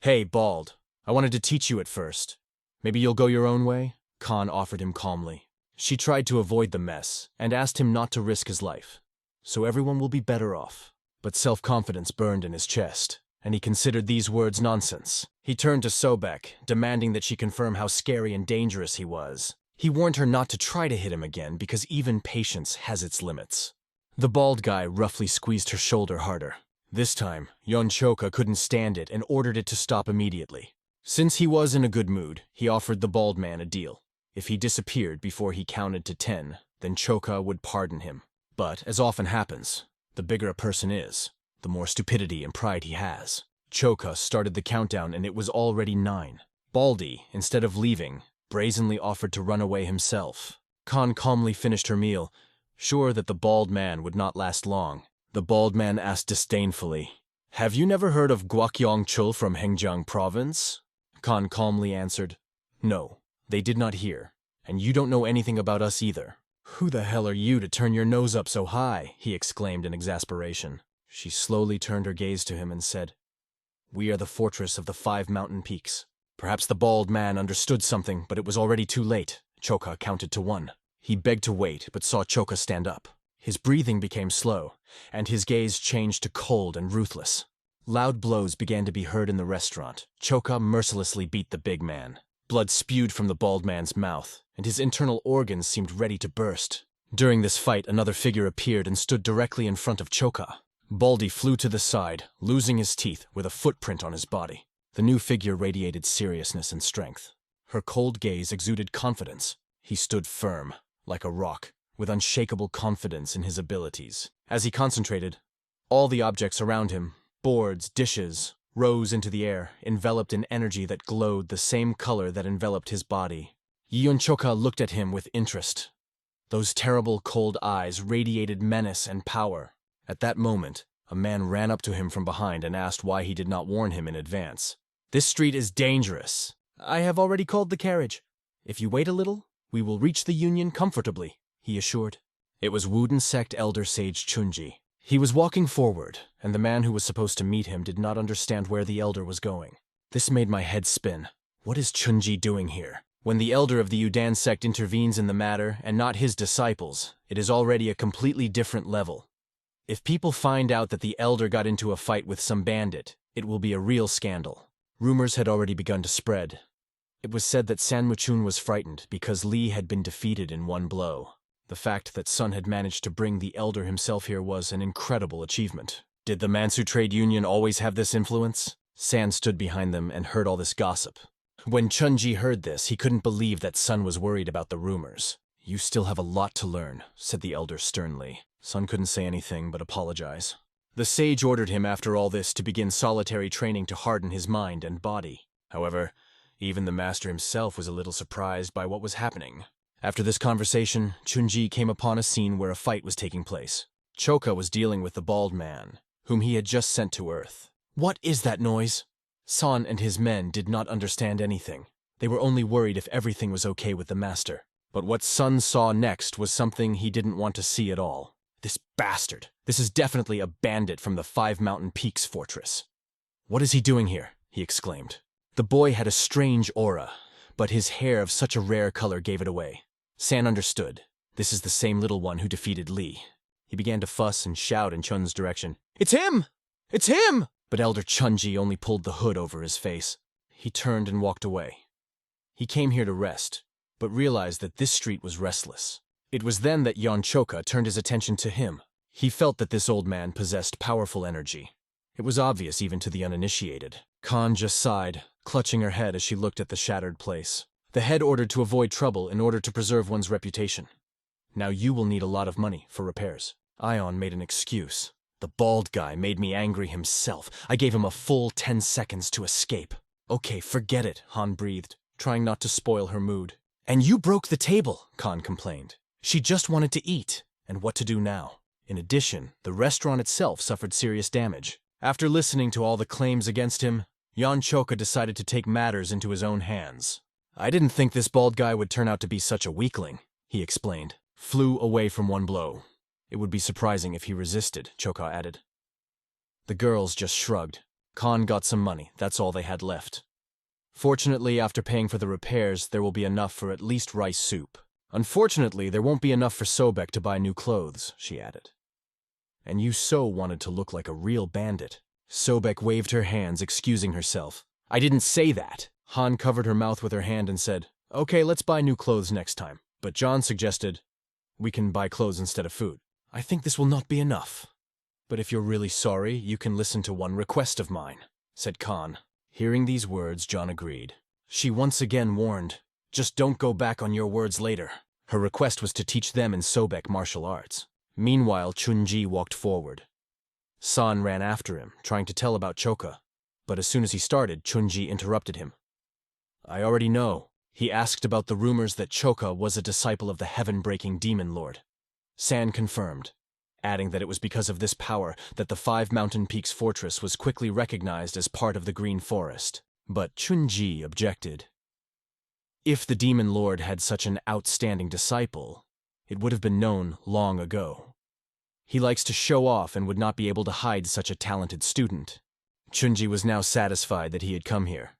S1: "Hey, bald. I wanted to teach you at first. Maybe you'll go your own way?" Khan offered him calmly. She tried to avoid the mess and asked him not to risk his life. So everyone will be better off. But self-confidence burned in his chest, and he considered these words nonsense. He turned to Sobek, demanding that she confirm how scary and dangerous he was. He warned her not to try to hit him again because even patience has its limits. The bald guy roughly squeezed her shoulder harder. This time, Yon Choka couldn't stand it and ordered it to stop immediately. Since he was in a good mood, he offered the bald man a deal. If he disappeared before he counted to 10, then Choka would pardon him. But, as often happens, the bigger a person is, the more stupidity and pride he has. Choka started the countdown and it was already 9. Baldy, instead of leaving, brazenly offered to run away himself. Khan calmly finished her meal, sure that the bald man would not last long. The bald man asked disdainfully, "Have you never heard of Gwakyong Chul from Hengjiang province?" Khan calmly answered, "No, they did not hear, and you don't know anything about us either." "Who the hell are you to turn your nose up so high?" he exclaimed in exasperation. She slowly turned her gaze to him and said, "We are the fortress of the 5 mountain peaks." Perhaps the bald man understood something, but it was already too late. Choka counted to 1. He begged to wait, but saw Choka stand up. His breathing became slow, and his gaze changed to cold and ruthless. Loud blows began to be heard in the restaurant. Choka mercilessly beat the big man. Blood spewed from the bald man's mouth, and his internal organs seemed ready to burst. During this fight, another figure appeared and stood directly in front of Choka. Baldy flew to the side, losing his teeth with a footprint on his body. The new figure radiated seriousness and strength. Her cold gaze exuded confidence. He stood firm, like a rock, with unshakable confidence in his abilities. As he concentrated, all the objects around him, boards, dishes, rose into the air, enveloped in energy that glowed the same color that enveloped his body. Yeon Choka looked at him with interest. Those terrible cold eyes radiated menace and power. At that moment, a man ran up to him from behind and asked why he did not warn him in advance. "This street is dangerous." "I have already called the carriage. If you wait a little, we will reach the Union comfortably," he assured. It was Wooden Sect Elder Sage Chunji. He was walking forward, and the man who was supposed to meet him did not understand where the elder was going. This made my head spin. What is Chunji doing here? When the elder of the Udan sect intervenes in the matter, and not his disciples, it is already a completely different level. If people find out that the elder got into a fight with some bandit, it will be a real scandal. Rumors had already begun to spread. It was said that Sanmuchun was frightened because Lee had been defeated in one blow. The fact that Sun had managed to bring the elder himself here was an incredible achievement. Did the Mansu Trade Union always have this influence? San stood behind them and heard all this gossip. When Chunji heard this, he couldn't believe that Sun was worried about the rumors. "You still have a lot to learn," said the elder sternly. Sun couldn't say anything but apologize. The sage ordered him after all this to begin solitary training to harden his mind and body. However, even the master himself was a little surprised by what was happening. After this conversation, Chunji came upon a scene where a fight was taking place. Choka was dealing with the bald man, whom he had just sent to Earth. What is that noise? San and his men did not understand anything. They were only worried if everything was okay with the master. But what Sun saw next was something he didn't want to see at all. This bastard! This is definitely a bandit from the 5 Mountain Peaks fortress. "What is he doing here?" he exclaimed. The boy had a strange aura, but his hair of such a rare color gave it away. San understood. This is the same little one who defeated Lee. He began to fuss and shout in Chun's direction. "It's him! It's him!" But Elder Chunji only pulled the hood over his face. He turned and walked away. He came here to rest, but realized that this street was restless. It was then that Yeon Choka turned his attention to him. He felt that this old man possessed powerful energy. It was obvious even to the uninitiated. Khan just sighed, clutching her head as she looked at the shattered place. The head ordered to avoid trouble in order to preserve one's reputation. "Now you will need a lot of money for repairs." Ion made an excuse. "The bald guy made me angry himself. I gave him a full 10 seconds to escape." "Okay, forget it," Han breathed, trying not to spoil her mood. "And you broke the table," Khan complained. She just wanted to eat, and what to do now? In addition, the restaurant itself suffered serious damage. After listening to all the claims against him, Yeon Choka decided to take matters into his own hands. "I didn't think this bald guy would turn out to be such a weakling," he explained. "Flew away from one blow. It would be surprising if he resisted," Choka added. The girls just shrugged. Khan got some money, that's all they had left. "Fortunately, after paying for the repairs, there will be enough for at least rice soup. Unfortunately, there won't be enough for Sobek to buy new clothes," she added. "And you so wanted to look like a real bandit." Sobek waved her hands, excusing herself. "I didn't say that." Han covered her mouth with her hand and said, "Okay, let's buy new clothes next time." But John suggested, "We can buy clothes instead of food." "I think this will not be enough. But if you're really sorry, you can listen to one request of mine," said Khan. Hearing these words, John agreed. She once again warned, "Just don't go back on your words later." Her request was to teach them in Sobek martial arts. Meanwhile, Chunji walked forward. San ran after him, trying to tell about Choka. But as soon as he started, Chunji interrupted him. I already know. He asked about the rumors that Choka was a disciple of the heaven-breaking demon lord. San confirmed, adding that it was because of this power that the Five Mountain Peaks fortress was quickly recognized as part of the Green Forest. But Chunji objected. If the demon lord had such an outstanding disciple, it would have been known long ago. He likes to show off and would not be able to hide such a talented student. Chunji was now satisfied that he had come here.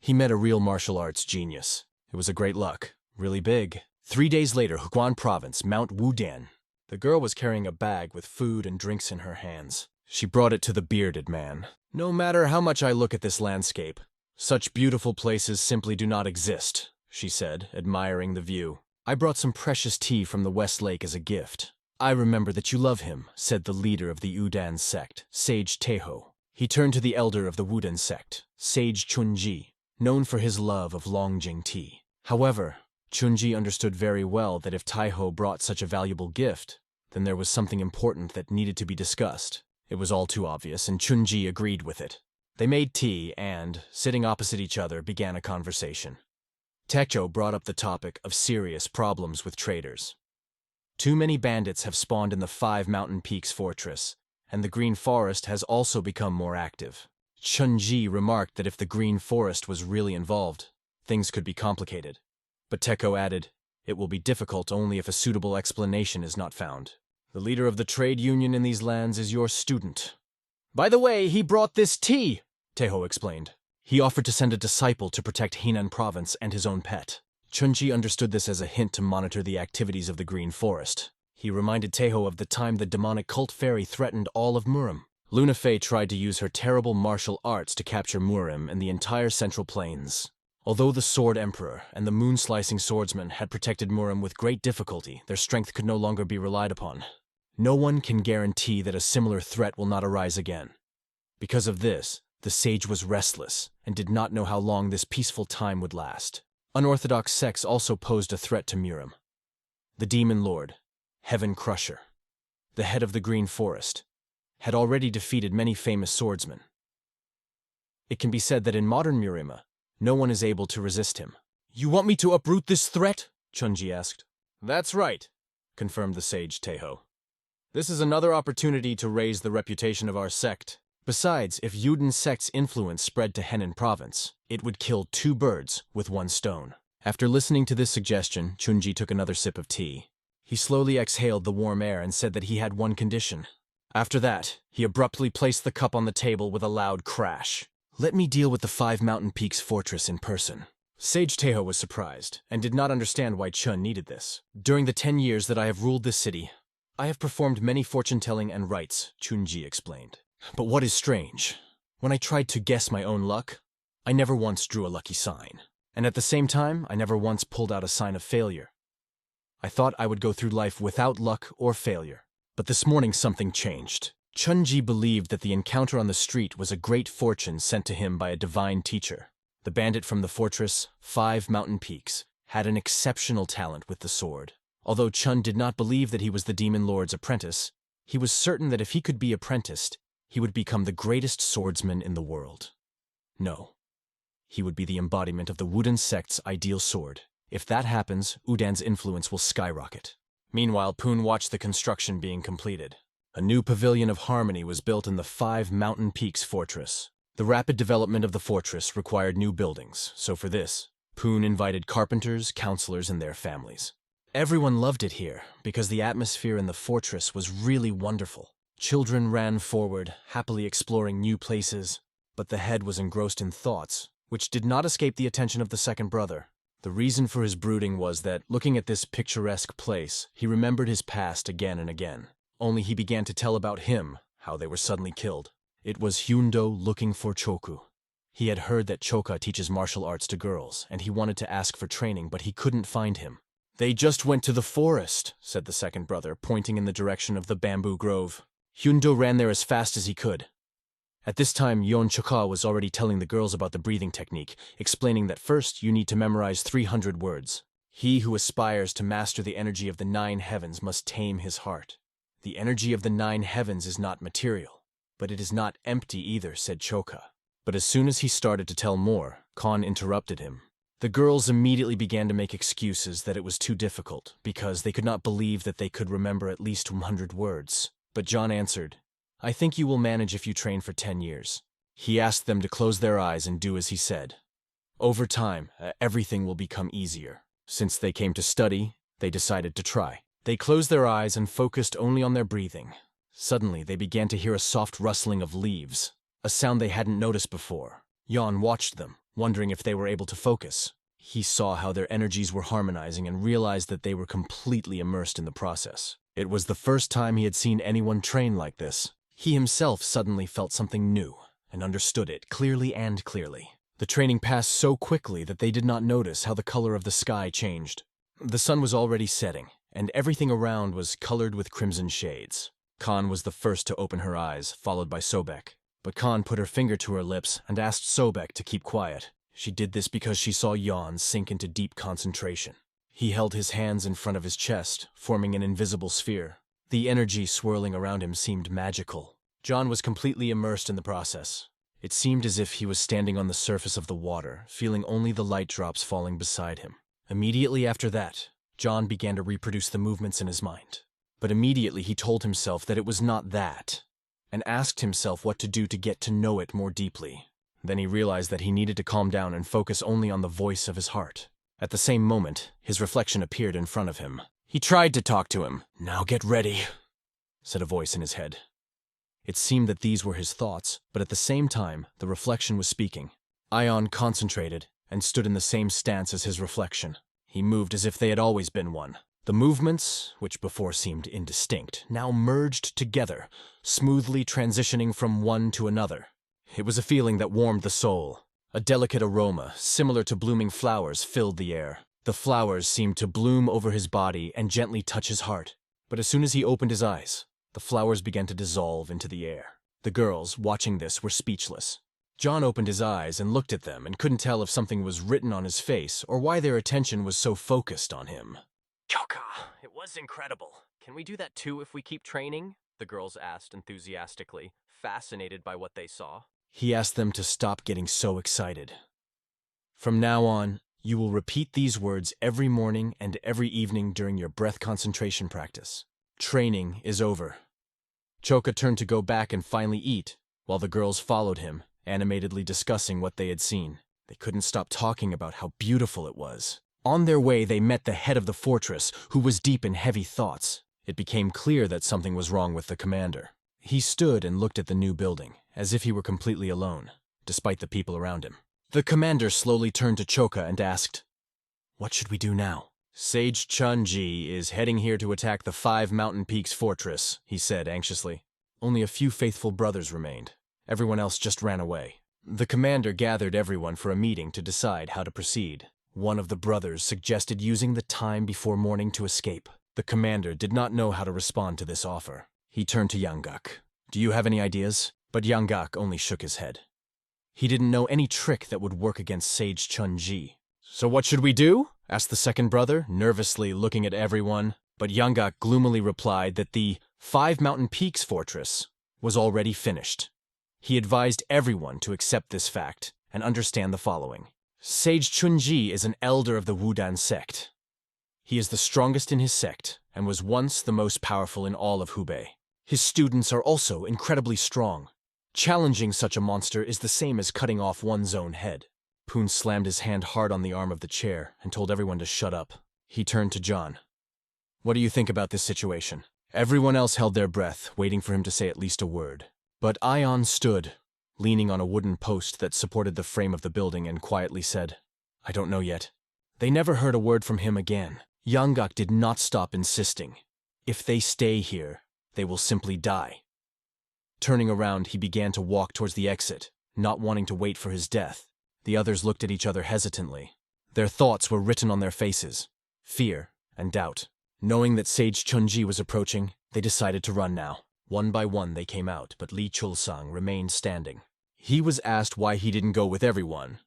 S1: He met a real martial arts genius. It was a great luck, really big. 3 days later, Huguan Province, Mount Wudan. The girl was carrying a bag with food and drinks in her hands. She brought it to the bearded man. No matter how much I look at this landscape, such beautiful places simply do not exist, she said, admiring the view. I brought some precious tea from the West Lake as a gift. I remember that you love him, said the leader of the Udan sect, Sage Taeho. He turned to the elder of the Wudan sect, Sage Chunji, known for his love of Longjing tea. However, Chunji understood very well that if Taiho brought such a valuable gift, then there was something important that needed to be discussed. It was all too obvious, and Chunji agreed with it. They made tea and, sitting opposite each other, began a conversation. Techo brought up the topic of serious problems with traders. Too many bandits have spawned in the Five Mountain Peaks fortress, and the Green Forest has also become more active. Chunji remarked that if the Green Forest was really involved, things could be complicated. But Techo added, it will be difficult only if a suitable explanation is not found. The leader of the trade union in these lands is your student. By the way, he brought this tea, Teho explained. He offered to send a disciple to protect Henan province and his own pet. Chunji understood this as a hint to monitor the activities of the Green Forest. He reminded Teho of the time the demonic cult fairy threatened all of Murim. Luna Fey tried to use her terrible martial arts to capture Murim and the entire Central Plains. Although the Sword Emperor and the moon-slicing swordsman had protected Murim with great difficulty, their strength could no longer be relied upon. No one can guarantee that a similar threat will not arise again. Because of this, the sage was restless and did not know how long this peaceful time would last. Unorthodox sects also posed a threat to Murim. The Demon Lord, Heaven Crusher, the head of the Green Forest, had already defeated many famous swordsmen. It can be said that in modern Murima, no one is able to resist him. You want me to uproot this threat? Chunji asked. That's right, confirmed the sage Teho. This is another opportunity to raise the reputation of our sect. Besides, if Yuden sect's influence spread to Henan province, it would kill 2 birds with 1 stone. After listening to this suggestion, Chunji took another sip of tea. He slowly exhaled the warm air and said that he had one condition. After that, he abruptly placed the cup on the table with a loud crash. Let me deal with the Five Mountain Peaks fortress in person. Sage Teho was surprised and did not understand why Chun needed this. During the 10 years that I have ruled this city, I have performed many fortune-telling and rites, Chunji explained. But what is strange, when I tried to guess my own luck, I never once drew a lucky sign. And at the same time, I never once pulled out a sign of failure. I thought I would go through life without luck or failure. But this morning something changed. Chunji believed that the encounter on the street was a great fortune sent to him by a divine teacher. The bandit from the fortress, Five Mountain Peaks, had an exceptional talent with the sword. Although Chun did not believe that he was the Demon Lord's apprentice, he was certain that if he could be apprenticed, he would become the greatest swordsman in the world. No, he would be the embodiment of the Wuden sect's ideal sword. If that happens, Udan's influence will skyrocket. Meanwhile, Poon watched the construction being completed. A new pavilion of harmony was built in the Five Mountain Peaks fortress. The rapid development of the fortress required new buildings, so for this, Poon invited carpenters, counselors, and their families. Everyone loved it here because the atmosphere in the fortress was really wonderful. Children ran forward, happily exploring new places, but the head was engrossed in thoughts, which did not escape the attention of the second brother. The reason for his brooding was that, looking at this picturesque place, he remembered his past again and again. Only he began to tell about him, how they were suddenly killed. It was Hyundo looking for Choku. He had heard that Choka teaches martial arts to girls, and he wanted to ask for training, but he couldn't find him. They just went to the forest, said the second brother, pointing in the direction of the bamboo grove. Hyundo ran there as fast as he could. At this time, Yon Choka was already telling the girls about the breathing technique, explaining that first you need to memorize 300 words. He who aspires to master the energy of the 9 heavens must tame his heart. The energy of the 9 heavens is not material, but it is not empty either, said Choka. But as soon as he started to tell more, Khan interrupted him. The girls immediately began to make excuses that it was too difficult, because they could not believe that they could remember at least 100 words. But John answered, "I think you will manage if you train for 10 years. He asked them to close their eyes and do as he said. Over time, everything will become easier. Since they came to study, they decided to try. They closed their eyes and focused only on their breathing. Suddenly, they began to hear a soft rustling of leaves, a sound they hadn't noticed before. Jan watched them, wondering if they were able to focus. He saw how their energies were harmonizing and realized that they were completely immersed in the process. It was the first time he had seen anyone train like this. He himself suddenly felt something new and understood it clearly and clearly. The training passed so quickly that they did not notice how the color of the sky changed. The sun was already setting, and everything around was colored with crimson shades. Khan was the first to open her eyes, followed by Sobek. But Khan put her finger to her lips and asked Sobek to keep quiet. She did this because she saw Jan sink into deep concentration. He held his hands in front of his chest, forming an invisible sphere. The energy swirling around him seemed magical. John was completely immersed in the process. It seemed as if he was standing on the surface of the water, feeling only the light drops falling beside him. Immediately after that, John began to reproduce the movements in his mind. But immediately he told himself that it was not that, and asked himself what to do to get to know it more deeply. Then he realized that he needed to calm down and focus only on the voice of his heart. At the same moment, his reflection appeared in front of him. He tried to talk to him. "Now get ready," said a voice in his head. It seemed that these were his thoughts, but at the same time, the reflection was speaking. Ion concentrated and stood in the same stance as his reflection. He moved as if they had always been one. The movements, which before seemed indistinct, now merged together, smoothly transitioning from one to another. It was a feeling that warmed the soul. A delicate aroma, similar to blooming flowers, filled the air. The flowers seemed to bloom over his body and gently touch his heart. But as soon as he opened his eyes, the flowers began to dissolve into the air. The girls, watching this, were speechless. John opened his eyes and looked at them and couldn't tell if something was written on his face or why their attention was so focused on him.
S2: "Choka, it was incredible. Can we do that too if we keep training?" the girls asked enthusiastically, fascinated by what they saw.
S1: He asked them to stop getting so excited. "From now on, you will repeat these words every morning and every evening during your breath concentration practice. Training is over." Choka turned to go back and finally eat, while the girls followed him, animatedly discussing what they had seen. They couldn't stop talking about how beautiful it was. On their way, they met the head of the fortress, who was deep in heavy thoughts. It became clear that something was wrong with the commander. He stood and looked at the new building, as if he were completely alone, despite the people around him. The commander slowly turned to Choka and asked, "What should we do now?" "Sage Chun-ji is heading here to attack the 5 Mountain Peaks fortress," he said anxiously. Only a few faithful brothers remained. Everyone else just ran away. The commander gathered everyone for a meeting to decide how to proceed. One of the brothers suggested using the time before morning to escape. The commander did not know how to respond to this offer. He turned to Yanggak. "Do you have any ideas?" But Yanggak only shook his head. He didn't know any trick that would work against Sage Chun-ji. "So what should we do?" asked the second brother, nervously looking at everyone. But Yanggak gloomily replied that the 5 Mountain Peaks fortress was already finished. He advised everyone to accept this fact and understand the following. Sage Chun-ji is an elder of the Wudan sect. He is the strongest in his sect and was once the most powerful in all of Hubei. His students are also incredibly strong. Challenging such a monster is the same as cutting off one's own head. Poon slammed his hand hard on the arm of the chair and told everyone to shut up. He turned to John. "What do you think about this situation?" Everyone else held their breath, waiting for him to say at least a word. But Ion stood, leaning on a wooden post that supported the frame of the building, and quietly said, "I don't know yet." They never heard a word from him again. Yanggak did not stop insisting. If they stay here, they will simply die. Turning around, he began to walk towards the exit, not wanting to wait for his death. The others looked at each other hesitantly. Their thoughts were written on their faces, fear and doubt. Knowing that Sage Chun-ji was approaching, they decided to run now. One by one they came out, but Lee Chul-sang remained standing. He was asked why he didn't go with everyone,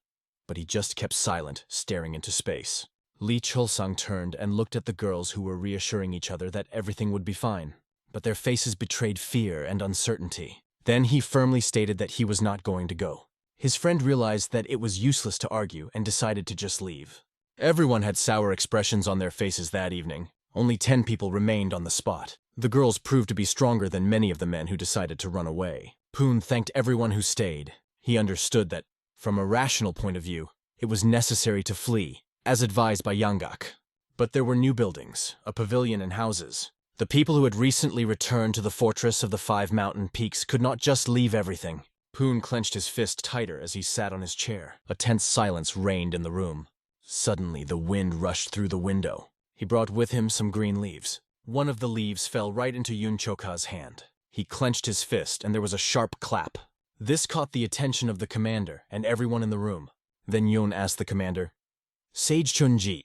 S1: but he just kept silent, staring into space. Lee Chul-sang turned and looked at the girls, who were reassuring each other that everything would be fine, but their faces betrayed fear and uncertainty. Then he firmly stated that he was not going to go. His friend realized that it was useless to argue and decided to just leave. Everyone had sour expressions on their faces that evening. Only 10 people remained on the spot. The girls proved to be stronger than many of the men who decided to run away. Poon thanked everyone who stayed. He understood that, from a rational point of view, it was necessary to flee, as advised by Yanggak. But there were new buildings, a pavilion and houses. The people who had recently returned to the fortress of the 5 mountain peaks could not just leave everything. Poon clenched his fist tighter as he sat on his chair. A tense silence reigned in the room. Suddenly, the wind rushed through the window. He brought with him some green leaves. One of the leaves fell right into Yun Choka's hand. He clenched his fist, and there was a sharp clap. This caught the attention of the commander and everyone in the room. Then Yun asked the commander, "Sage Chunji,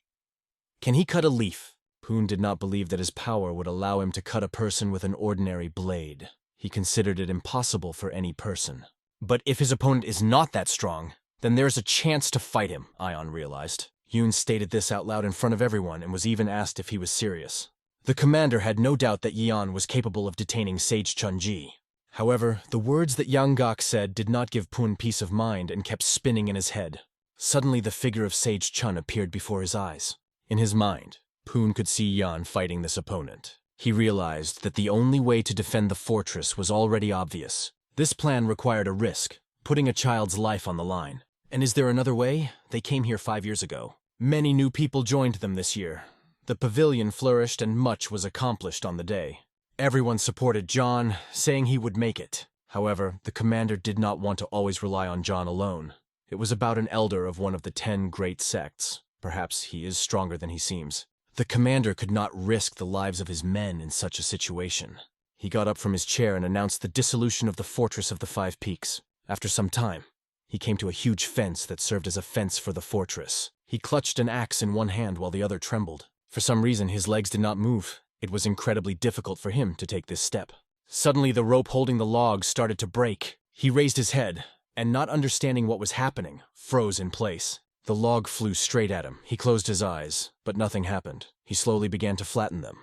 S1: can he cut a leaf?" Poon did not believe that his power would allow him to cut a person with an ordinary blade. He considered it impossible for any person. But if his opponent is not that strong, then there's a chance to fight him, Ion realized. Yoon stated this out loud in front of everyone and was even asked if he was serious. The commander had no doubt that Yeon was capable of detaining Sage Chunji. However, the words that Yanggak said did not give Poon peace of mind and kept spinning in his head. Suddenly the figure of Sage Chun appeared before his eyes. In his mind, Poon could see Yan fighting this opponent. He realized that the only way to defend the fortress was already obvious. This plan required a risk, putting a child's life on the line. And is there another way? They came here 5 years ago. Many new people joined them this year. The pavilion flourished and much was accomplished on the day. Everyone supported John, saying he would make it. However, the commander did not want to always rely on John alone. It was about an elder of one of the 10 great sects. Perhaps he is stronger than he seems. The commander could not risk the lives of his men in such a situation. He got up from his chair and announced the dissolution of the Fortress of the 5 Peaks. After some time, he came to a huge fence that served as a fence for the fortress. He clutched an axe in one hand while the other trembled. For some reason, his legs did not move. It was incredibly difficult for him to take this step. Suddenly, the rope holding the log started to break. He raised his head, and not understanding what was happening, froze in place. The log flew straight at him. He closed his eyes, but nothing happened. He slowly began to flatten them.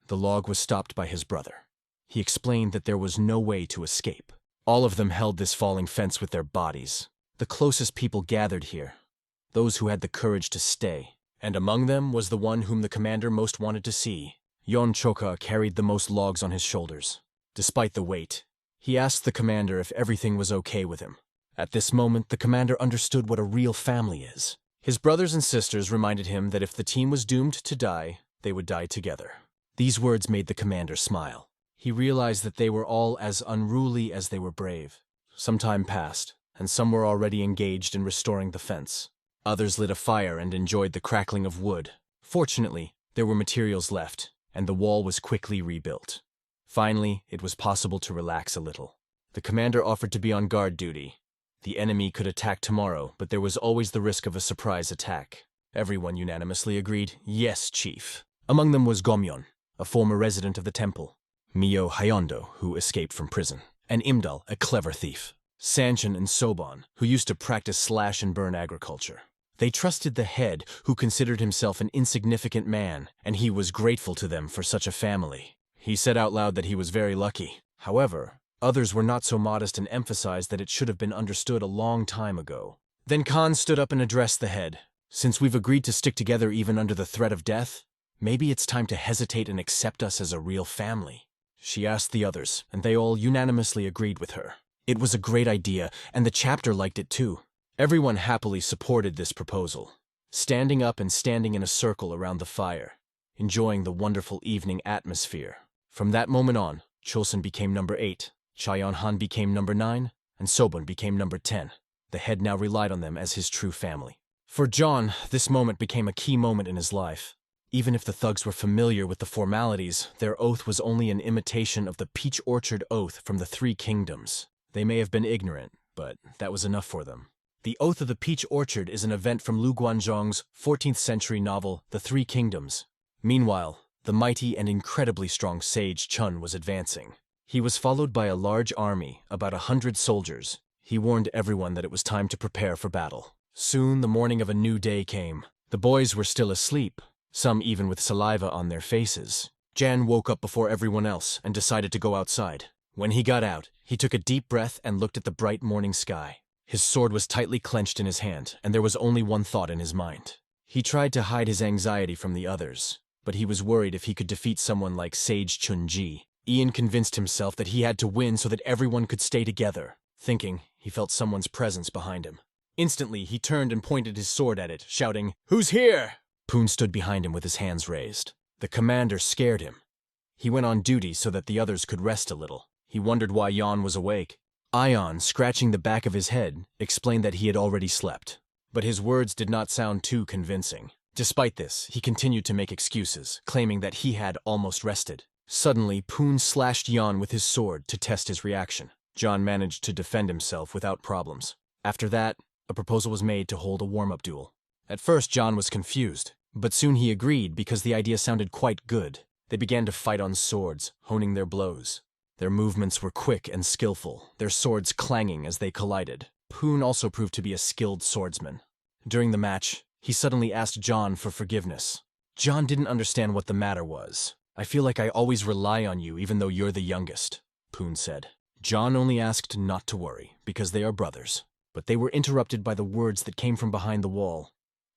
S1: The log was stopped by his brother. He explained that there was no way to escape. All of them held this falling fence with their bodies. The closest people gathered here, those who had the courage to stay. And among them was the one whom the commander most wanted to see. Yon Choka carried the most logs on his shoulders. Despite the weight, he asked the commander if everything was okay with him. At this moment, the commander understood what a real family is. His brothers and sisters reminded him that if the team was doomed to die, they would die together. These words made the commander smile. He realized that they were all as unruly as they were brave. Some time passed, and some were already engaged in restoring the fence. Others lit a fire and enjoyed the crackling of wood. Fortunately, there were materials left, and the wall was quickly rebuilt. Finally, it was possible to relax a little. The commander offered to be on guard duty. The enemy could attack tomorrow, but there was always the risk of a surprise attack. Everyone unanimously agreed, "Yes, Chief." Among them was Gomyon, a former resident of the temple, Mio Hayondo, who escaped from prison, and Imdal, a clever thief, Sanchin and Soban, who used to practice slash-and-burn agriculture. They trusted the head, who considered himself an insignificant man, and he was grateful to them for such a family. He said out loud that he was very lucky. However, others were not so modest and emphasized that it should have been understood a long time ago. Then Khan stood up and addressed the head. "Since we've agreed to stick together even under the threat of death, maybe it's time to hesitate and accept us as a real family." She asked the others, and they all unanimously agreed with her. It was a great idea, and the chapter liked it too. Everyone happily supported this proposal, standing up and standing in a circle around the fire, enjoying the wonderful evening atmosphere. From that moment on, Chosun became number 8, Chaeyon-han became number 9, and Sobon became number 10. The head now relied on them as his true family. For John, this moment became a key moment in his life. Even if the thugs were familiar with the formalities, their oath was only an imitation of the Peach Orchard Oath from the 3 Kingdoms. They may have been ignorant, but that was enough for them. The Oath of the Peach Orchard is an event from Lu Guanzhong's 14th century novel, The 3 Kingdoms. Meanwhile, the mighty and incredibly strong Sage Chun was advancing. He was followed by a large army, about 100 soldiers. He warned everyone that it was time to prepare for battle. Soon the morning of a new day came. The boys were still asleep, some even with saliva on their faces. Jan woke up before everyone else and decided to go outside. When he got out, he took a deep breath and looked at the bright morning sky. His sword was tightly clenched in his hand, and there was only one thought in his mind. He tried to hide his anxiety from the others, but he was worried if he could defeat someone like Sage Chunji. Ian convinced himself that he had to win so that everyone could stay together. Thinking, he felt someone's presence behind him. Instantly, he turned and pointed his sword at it, shouting, "Who's here?" Poon stood behind him with his hands raised. The commander scared him. He went on duty so that the others could rest a little. He wondered why Jan was awake. Ion, scratching the back of his head, explained that he had already slept. But his words did not sound too convincing. Despite this, he continued to make excuses, claiming that he had almost rested. Suddenly, Poon slashed Jan with his sword to test his reaction. Jan managed to defend himself without problems. After that, a proposal was made to hold a warm-up duel. At first, Jan was confused, but soon he agreed because the idea sounded quite good. They began to fight on swords, honing their blows. Their movements were quick and skillful, their swords clanging as they collided. Poon also proved to be a skilled swordsman. During the match, he suddenly asked Jan for forgiveness. Jan didn't understand what the matter was. "I feel like I always rely on you even though you're the youngest," Poon said. Jan only asked not to worry, because they are brothers. But they were interrupted by the words that came from behind the wall.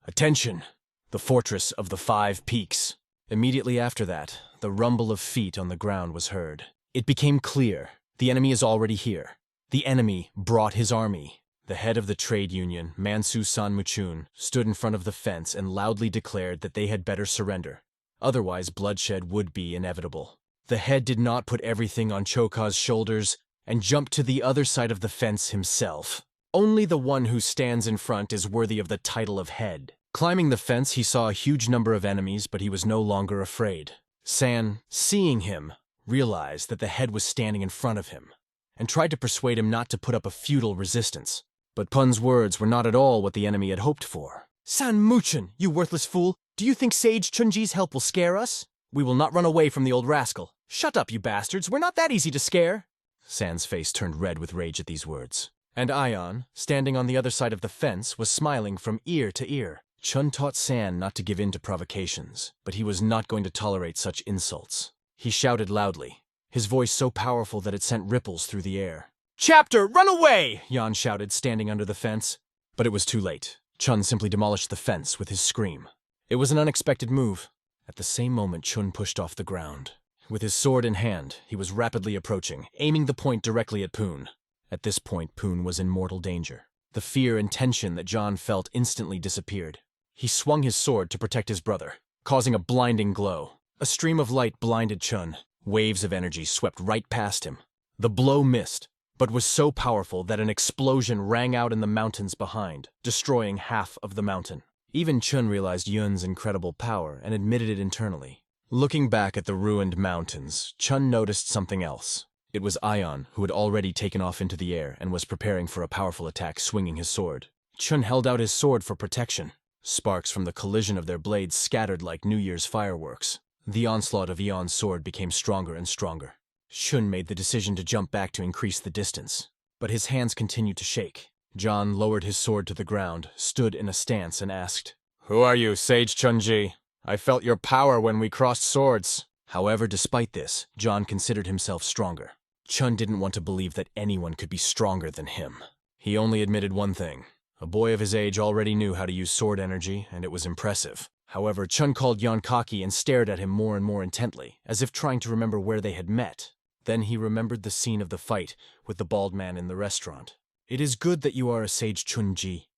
S1: "Attention! The fortress of the 5 peaks." Immediately after that, the rumble of feet on the ground was heard. It became clear. The enemy is already here. The enemy brought his army. The head of the trade union, Mansu Sanmuchun, stood in front of the fence and loudly declared that they had better surrender. Otherwise, bloodshed would be inevitable. The head did not put everything on Choka's shoulders and jumped to the other side of the fence himself. Only the one who stands in front is worthy of the title of head. Climbing the fence, he saw a huge number of enemies, but he was no longer afraid. San, seeing him, realized that the head was standing in front of him, and tried to persuade him not to put up a futile resistance. But Pun's words were not at all what the enemy had hoped for. "San Muchen, you worthless fool! Do you think Sage Chunji's help will scare us? We will not run away from the old rascal. Shut up, you bastards! We're not that easy to scare!" San's face turned red with rage at these words. And Ion, standing on the other side of the fence, was smiling from ear to ear. Chun taught San not to give in to provocations, but he was not going to tolerate such insults. He shouted loudly, his voice so powerful that it sent ripples through the air. "Chapter, run away!" Jan shouted, standing under the fence. But it was too late. Chun simply demolished the fence with his scream. It was an unexpected move. At the same moment, Chun pushed off the ground. With his sword in hand, he was rapidly approaching, aiming the point directly at Poon. At this point, Poon was in mortal danger. The fear and tension that Jan felt instantly disappeared. He swung his sword to protect his brother, causing a blinding glow. A stream of light blinded Chun. Waves of energy swept right past him. The blow missed, but was so powerful that an explosion rang out in the mountains behind, destroying half of the mountain. Even Chun realized Yun's incredible power and admitted it internally. Looking back at the ruined mountains, Chun noticed something else. It was Ion, who had already taken off into the air and was preparing for a powerful attack, swinging his sword. Chun held out his sword for protection. Sparks from the collision of their blades scattered like New Year's fireworks. The onslaught of Ion's sword became stronger and stronger. Chun made the decision to jump back to increase the distance, but his hands continued to shake. Jan lowered his sword to the ground, stood in a stance, and asked, "Who are you, Sage Chunji? I felt your power when we crossed swords." However, despite this, Jan considered himself stronger. Chun didn't want to believe that anyone could be stronger than him. He only admitted one thing. A boy of his age already knew how to use sword energy, and it was impressive. However, Chun called Jan cocky and stared at him more and more intently, as if trying to remember where they had met. Then he remembered the scene of the fight with the bald man in the restaurant. "It is good that you are a Sage Chunji.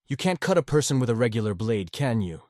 S1: You can't cut a person with a regular blade, can you?"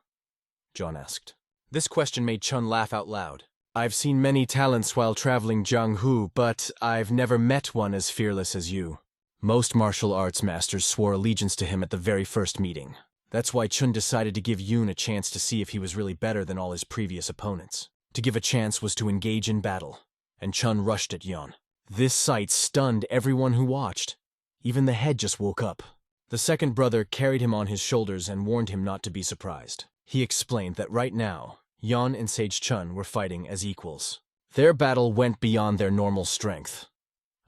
S1: Jan asked. This question made Chun laugh out loud. "I've seen many talents while traveling Jianghu, but I've never met one as fearless as you." Most martial arts masters swore allegiance to him at the very first meeting. That's why Chun decided to give Yoon a chance to see if he was really better than all his previous opponents. To give a chance was to engage in battle, and Chun rushed at Yeon. This sight stunned everyone who watched. Even the head just woke up. The second brother carried him on his shoulders and warned him not to be surprised. He explained that right now, Yeon and Sage Chun were fighting as equals. Their battle went beyond their normal strength.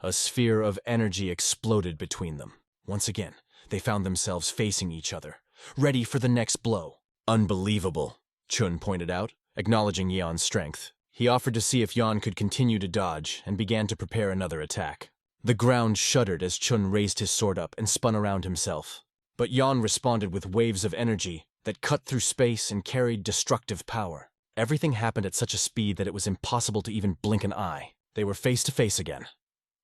S1: A sphere of energy exploded between them. Once again, they found themselves facing each other, ready for the next blow. "Unbelievable," Chun pointed out, acknowledging Yeon's strength. He offered to see if Yeon could continue to dodge and began to prepare another attack. The ground shuddered as Chun raised his sword up and spun around himself. But Yan responded with waves of energy that cut through space and carried destructive power. Everything happened at such a speed that it was impossible to even blink an eye. They were face to face again.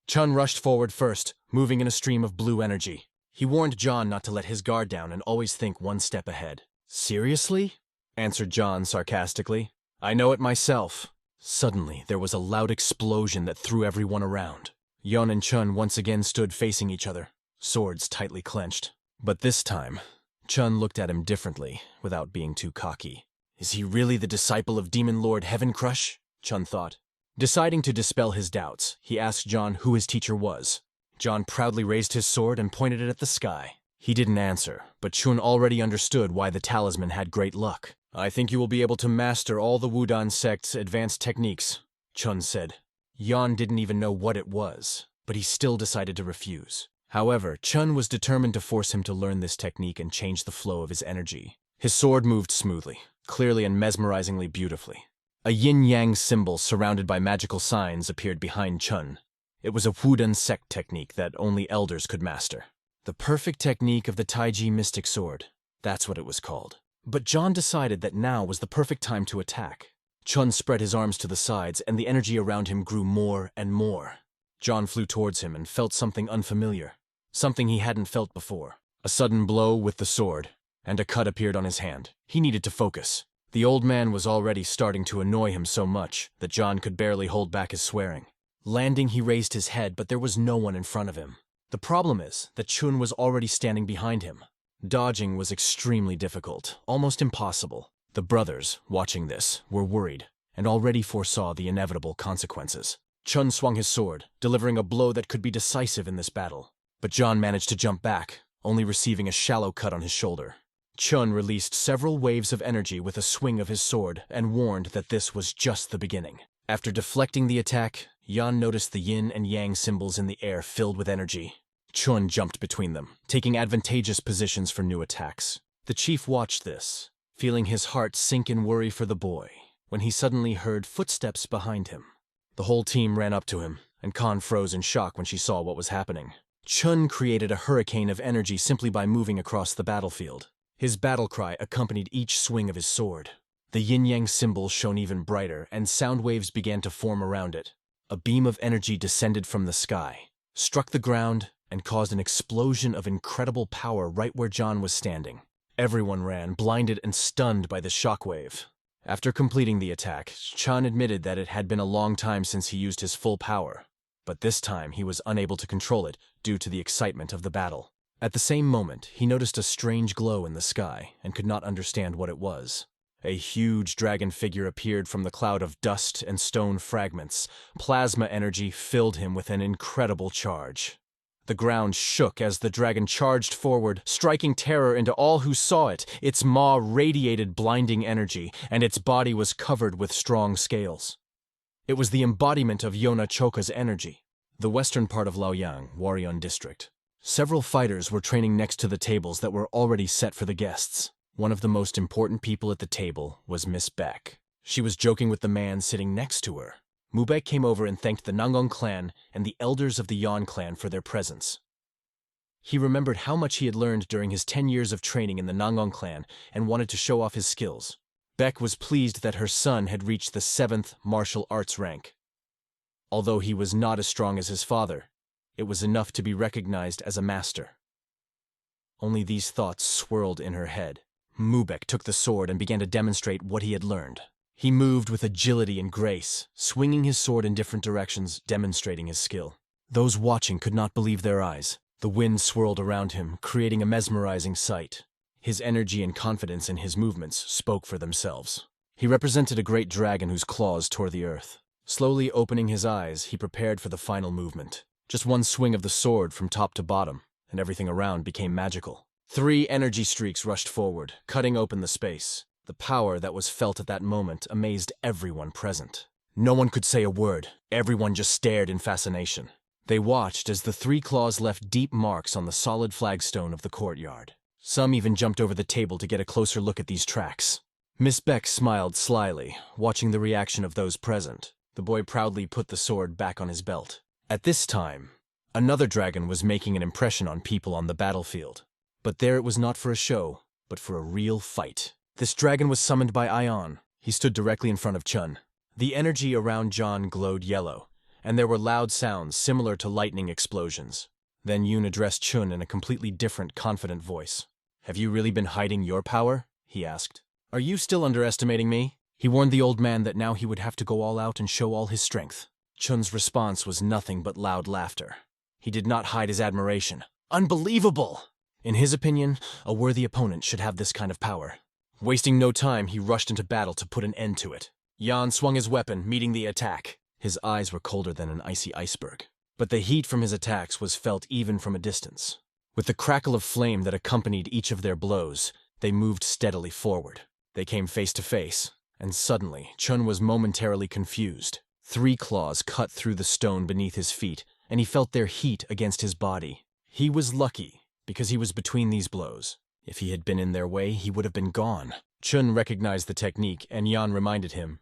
S1: Chun rushed forward first, moving in a stream of blue energy. He warned John not to let his guard down and always think one step ahead. "Seriously?" answered John sarcastically. "I know it myself." Suddenly, there was a loud explosion that threw everyone around. Yan and Chun once again stood facing each other, swords tightly clenched. But this time, Chun looked at him differently, without being too cocky. Is he really the disciple of Demon Lord Heaven Crush? Chun thought. Deciding to dispel his doubts, he asked John who his teacher was. John proudly raised his sword and pointed it at the sky. He didn't answer, but Chun already understood why the talisman had great luck. "I think you will be able to master all the Wudang sect's advanced techniques," Chun said. Yan didn't even know what it was, but he still decided to refuse. However, Chun was determined to force him to learn this technique and change the flow of his energy. His sword moved smoothly, clearly and mesmerizingly beautifully. A yin-yang symbol surrounded by magical signs appeared behind Chun. It was a Wudang sect technique that only elders could master. The perfect technique of the Taiji mystic sword. That's what it was called. But John decided that now was the perfect time to attack. Chun spread his arms to the sides, and the energy around him grew more and more. John flew towards him and felt something unfamiliar, something he hadn't felt before. A sudden blow with the sword, and a cut appeared on his hand. He needed to focus. The old man was already starting to annoy him so much that John could barely hold back his swearing. Landing, he raised his head, but there was no one in front of him. The problem is that Chun was already standing behind him. Dodging was extremely difficult, almost impossible. The brothers, watching this, were worried and already foresaw the inevitable consequences. Chun swung his sword, delivering a blow that could be decisive in this battle. But John managed to jump back, only receiving a shallow cut on his shoulder. Chun released several waves of energy with a swing of his sword and warned that this was just the beginning. After deflecting the attack, Yan noticed the yin and yang symbols in the air filled with energy. Chun jumped between them, taking advantageous positions for new attacks. The chief watched this, feeling his heart sink in worry for the boy, when he suddenly heard footsteps behind him. The whole team ran up to him, and Khan froze in shock when she saw what was happening. Chun created a hurricane of energy simply by moving across the battlefield. His battle cry accompanied each swing of his sword. The yin-yang symbol shone even brighter, and sound waves began to form around it. A beam of energy descended from the sky, struck the ground, and caused an explosion of incredible power right where John was standing. Everyone ran, blinded and stunned by the shockwave. After completing the attack, Chun admitted that it had been a long time since he used his full power, but this time he was unable to control it due to the excitement of the battle. At the same moment, he noticed a strange glow in the sky and could not understand what it was. A huge dragon figure appeared from the cloud of dust and stone fragments. Plasma energy filled him with an incredible charge. The ground shook as the dragon charged forward, striking terror into all who saw it. Its maw radiated blinding energy, and its body was covered with strong scales. It was the embodiment of Yona Choka's energy. The western part of Laoyang, Warrion District. Several fighters were training next to the tables that were already set for the guests. One of the most important people at the table was Miss Beck. She was joking with the man sitting next to her. Mubek came over and thanked the Nangong clan and the elders of the Yan clan for their presence. He remembered how much he had learned during his 10 years of training in the Nangong clan and wanted to show off his skills. Beck was pleased that her son had reached the 7th martial arts rank. Although he was not as strong as his father, it was enough to be recognized as a master. Only these thoughts swirled in her head. Mubek took the sword and began to demonstrate what he had learned. He moved with agility and grace, swinging his sword in different directions, demonstrating his skill. Those watching could not believe their eyes. The wind swirled around him, creating a mesmerizing sight. His energy and confidence in his movements spoke for themselves. He represented a great dragon whose claws tore the earth. Slowly opening his eyes, he prepared for the final movement. Just one swing of the sword from top to bottom, and everything around became magical. 3 energy streaks rushed forward, cutting open the space. The power that was felt at that moment amazed everyone present. No one could say a word. Everyone just stared in fascination. They watched as the 3 claws left deep marks on the solid flagstone of the courtyard. Some even jumped over the table to get a closer look at these tracks. Miss Beck smiled slyly, watching the reaction of those present. The boy proudly put the sword back on his belt. At this time, Another dragon was making an impression on people on the battlefield. But there it was not for a show, but for a real fight. This dragon was summoned by Ion. He stood directly in front of Chun. The energy around John glowed yellow, and there were loud sounds similar to lightning explosions. Then Yoon addressed Chun in a completely different, confident voice. "Have you really been hiding your power?" he asked. "Are you still underestimating me?" He warned the old man that now he would have to go all out and show all his strength. Chun's response was nothing but loud laughter. He did not hide his admiration. Unbelievable! In his opinion, a worthy opponent should have this kind of power. Wasting no time, he rushed into battle to put an end to it. Yan swung his weapon, meeting the attack. His eyes were colder than an icy iceberg, but the heat from his attacks was felt even from a distance. With the crackle of flame that accompanied each of their blows, they moved steadily forward. They came face to face, and suddenly, Chun was momentarily confused. 3 claws cut through the stone beneath his feet, and he felt their heat against his body. He was lucky, because he was between these blows. If he had been in their way, he would have been gone. Chun recognized the technique, and Yan reminded him,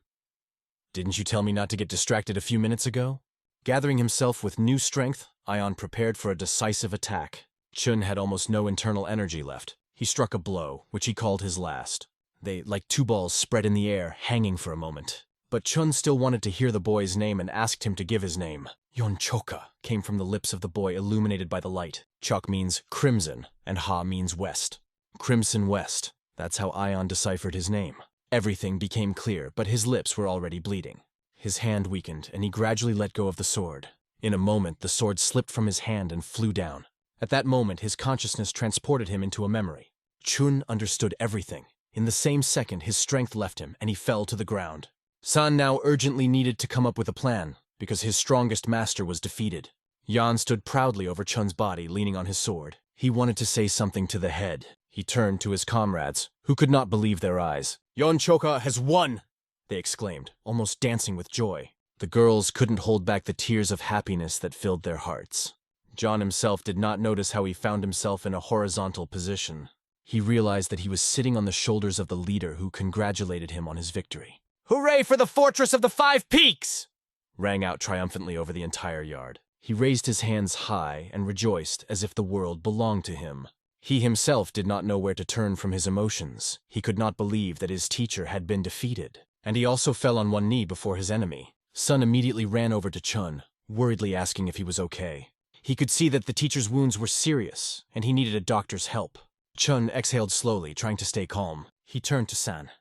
S1: "Didn't you tell me not to get distracted a few minutes ago?" Gathering himself with new strength, Ion prepared for a decisive attack. Chun had almost no internal energy left. He struck a blow, which he called his last. They, like 2 balls, spread in the air, hanging for a moment. But Chun still wanted to hear the boy's name and asked him to give his name. Yonchoka came from the lips of the boy, illuminated by the light. Chok means crimson, and Ha means west. Crimson West. That's how Ion deciphered his name. Everything became clear, but his lips were already bleeding. His hand weakened, and he gradually let go of the sword. In a moment, the sword slipped from his hand and flew down. At that moment, his consciousness transported him into a memory. Chun understood everything. In the same second, his strength left him, and he fell to the ground. San now urgently needed to come up with a plan, because his strongest master was defeated. Yan stood proudly over Chun's body, leaning on his sword. He wanted to say something to the head. He turned to his comrades, who could not believe their eyes. "Yonchoka has won!" they exclaimed, almost dancing with joy. The girls couldn't hold back the tears of happiness that filled their hearts. John himself did not notice how he found himself in a horizontal position. He realized that he was sitting on the shoulders of the leader who congratulated him on his victory. "Hooray for the Fortress of the 5 Peaks!" rang out triumphantly over the entire yard. He raised his hands high and rejoiced as if the world belonged to him. He himself did not know where to turn from his emotions. He could not believe that his teacher had been defeated. And he also fell on one knee before his enemy. Sun immediately ran over to Chun, worriedly asking if he was okay. He could see that the teacher's wounds were serious, and he needed a doctor's help. Chun exhaled slowly, trying to stay calm. He turned to San.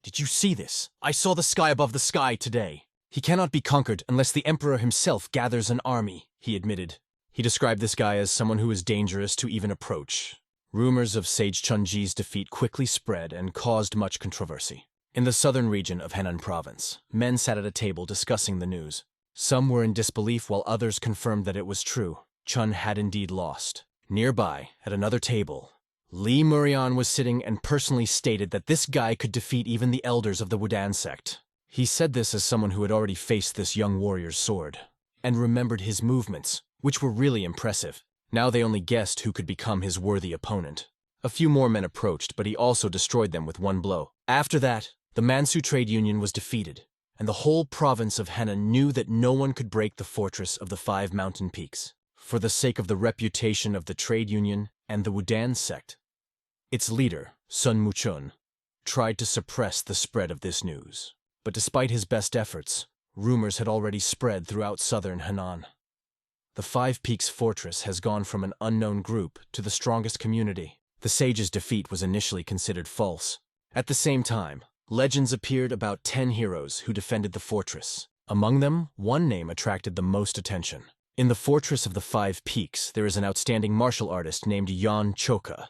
S1: "Did you see this? I saw the sky above the sky today. He cannot be conquered unless the Emperor himself gathers an army," he admitted. He described this guy as someone who is dangerous to even approach. Rumors of Sage Chunji's defeat quickly spread and caused much controversy. In the southern region of Henan Province, men sat at a table discussing the news. Some were in disbelief while others confirmed that it was true. Chun had indeed lost. Nearby, at another table, Li Murian was sitting and personally stated that this guy could defeat even the elders of the Wudan sect. He said this as someone who had already faced this young warrior's sword, and remembered his movements, which were really impressive. Now they only guessed who could become his worthy opponent. A few more men approached, but he also destroyed them with one blow. After that, the Mansu Trade Union was defeated, and the whole province of Henan knew that no one could break the fortress of the 5 mountain peaks, for the sake of the reputation of the trade union and the Wudan sect. Its leader, Sun Muchun, tried to suppress the spread of this news. But despite his best efforts, rumors had already spread throughout southern Henan. The 5 Peaks Fortress has gone from an unknown group to the strongest community. The sage's defeat was initially considered false. At the same time, legends appeared about 10 heroes who defended the fortress. Among them, one name attracted the most attention. In the Fortress of the 5 Peaks, there is an outstanding martial artist named Yonchoka.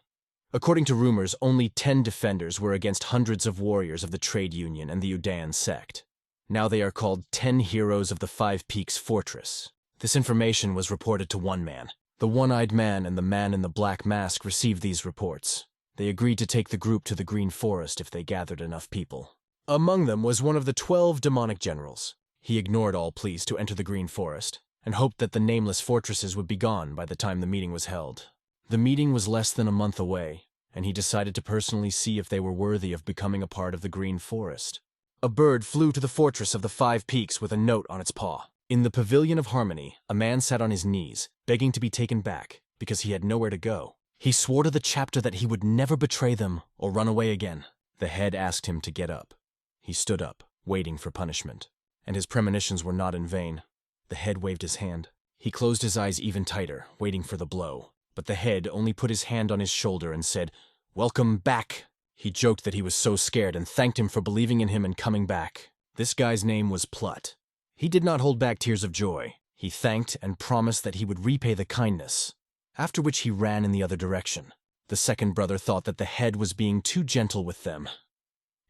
S1: According to rumors, only 10 defenders were against hundreds of warriors of the trade union and the Udan sect. Now they are called 10 heroes of the 5 Peaks Fortress. This information was reported to one man. The one-eyed man and the man in the black mask received these reports. They agreed to take the group to the Green Forest if they gathered enough people. Among them was one of the 12 demonic generals. He ignored all pleas to enter the Green Forest, and hoped that the nameless fortresses would be gone by the time the meeting was held. The meeting was less than a month away, and he decided to personally see if they were worthy of becoming a part of the Green Forest. A bird flew to the Fortress of the 5 Peaks with a note on its paw. In the Pavilion of Harmony, a man sat on his knees, begging to be taken back, because he had nowhere to go. He swore to the chapter that he would never betray them or run away again. The head asked him to get up. He stood up, waiting for punishment. And his premonitions were not in vain. The head waved his hand. He closed his eyes even tighter, waiting for the blow. But the head only put his hand on his shoulder and said, "Welcome back." He joked that he was so scared and thanked him for believing in him and coming back. This guy's name was Plut. He did not hold back tears of joy. He thanked and promised that he would repay the kindness, after which he ran in the other direction. The second brother thought that the head was being too gentle with them.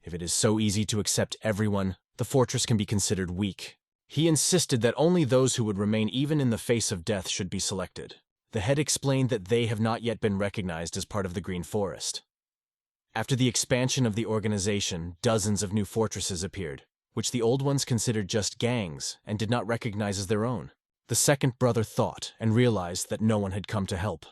S1: If it is so easy to accept everyone, the fortress can be considered weak. He insisted that only those who would remain even in the face of death should be selected. The head explained that they have not yet been recognized as part of the Green Forest. After the expansion of the organization, dozens of new fortresses appeared, which the old ones considered just gangs and did not recognize as their own. The second brother thought and realized that no one had come to help.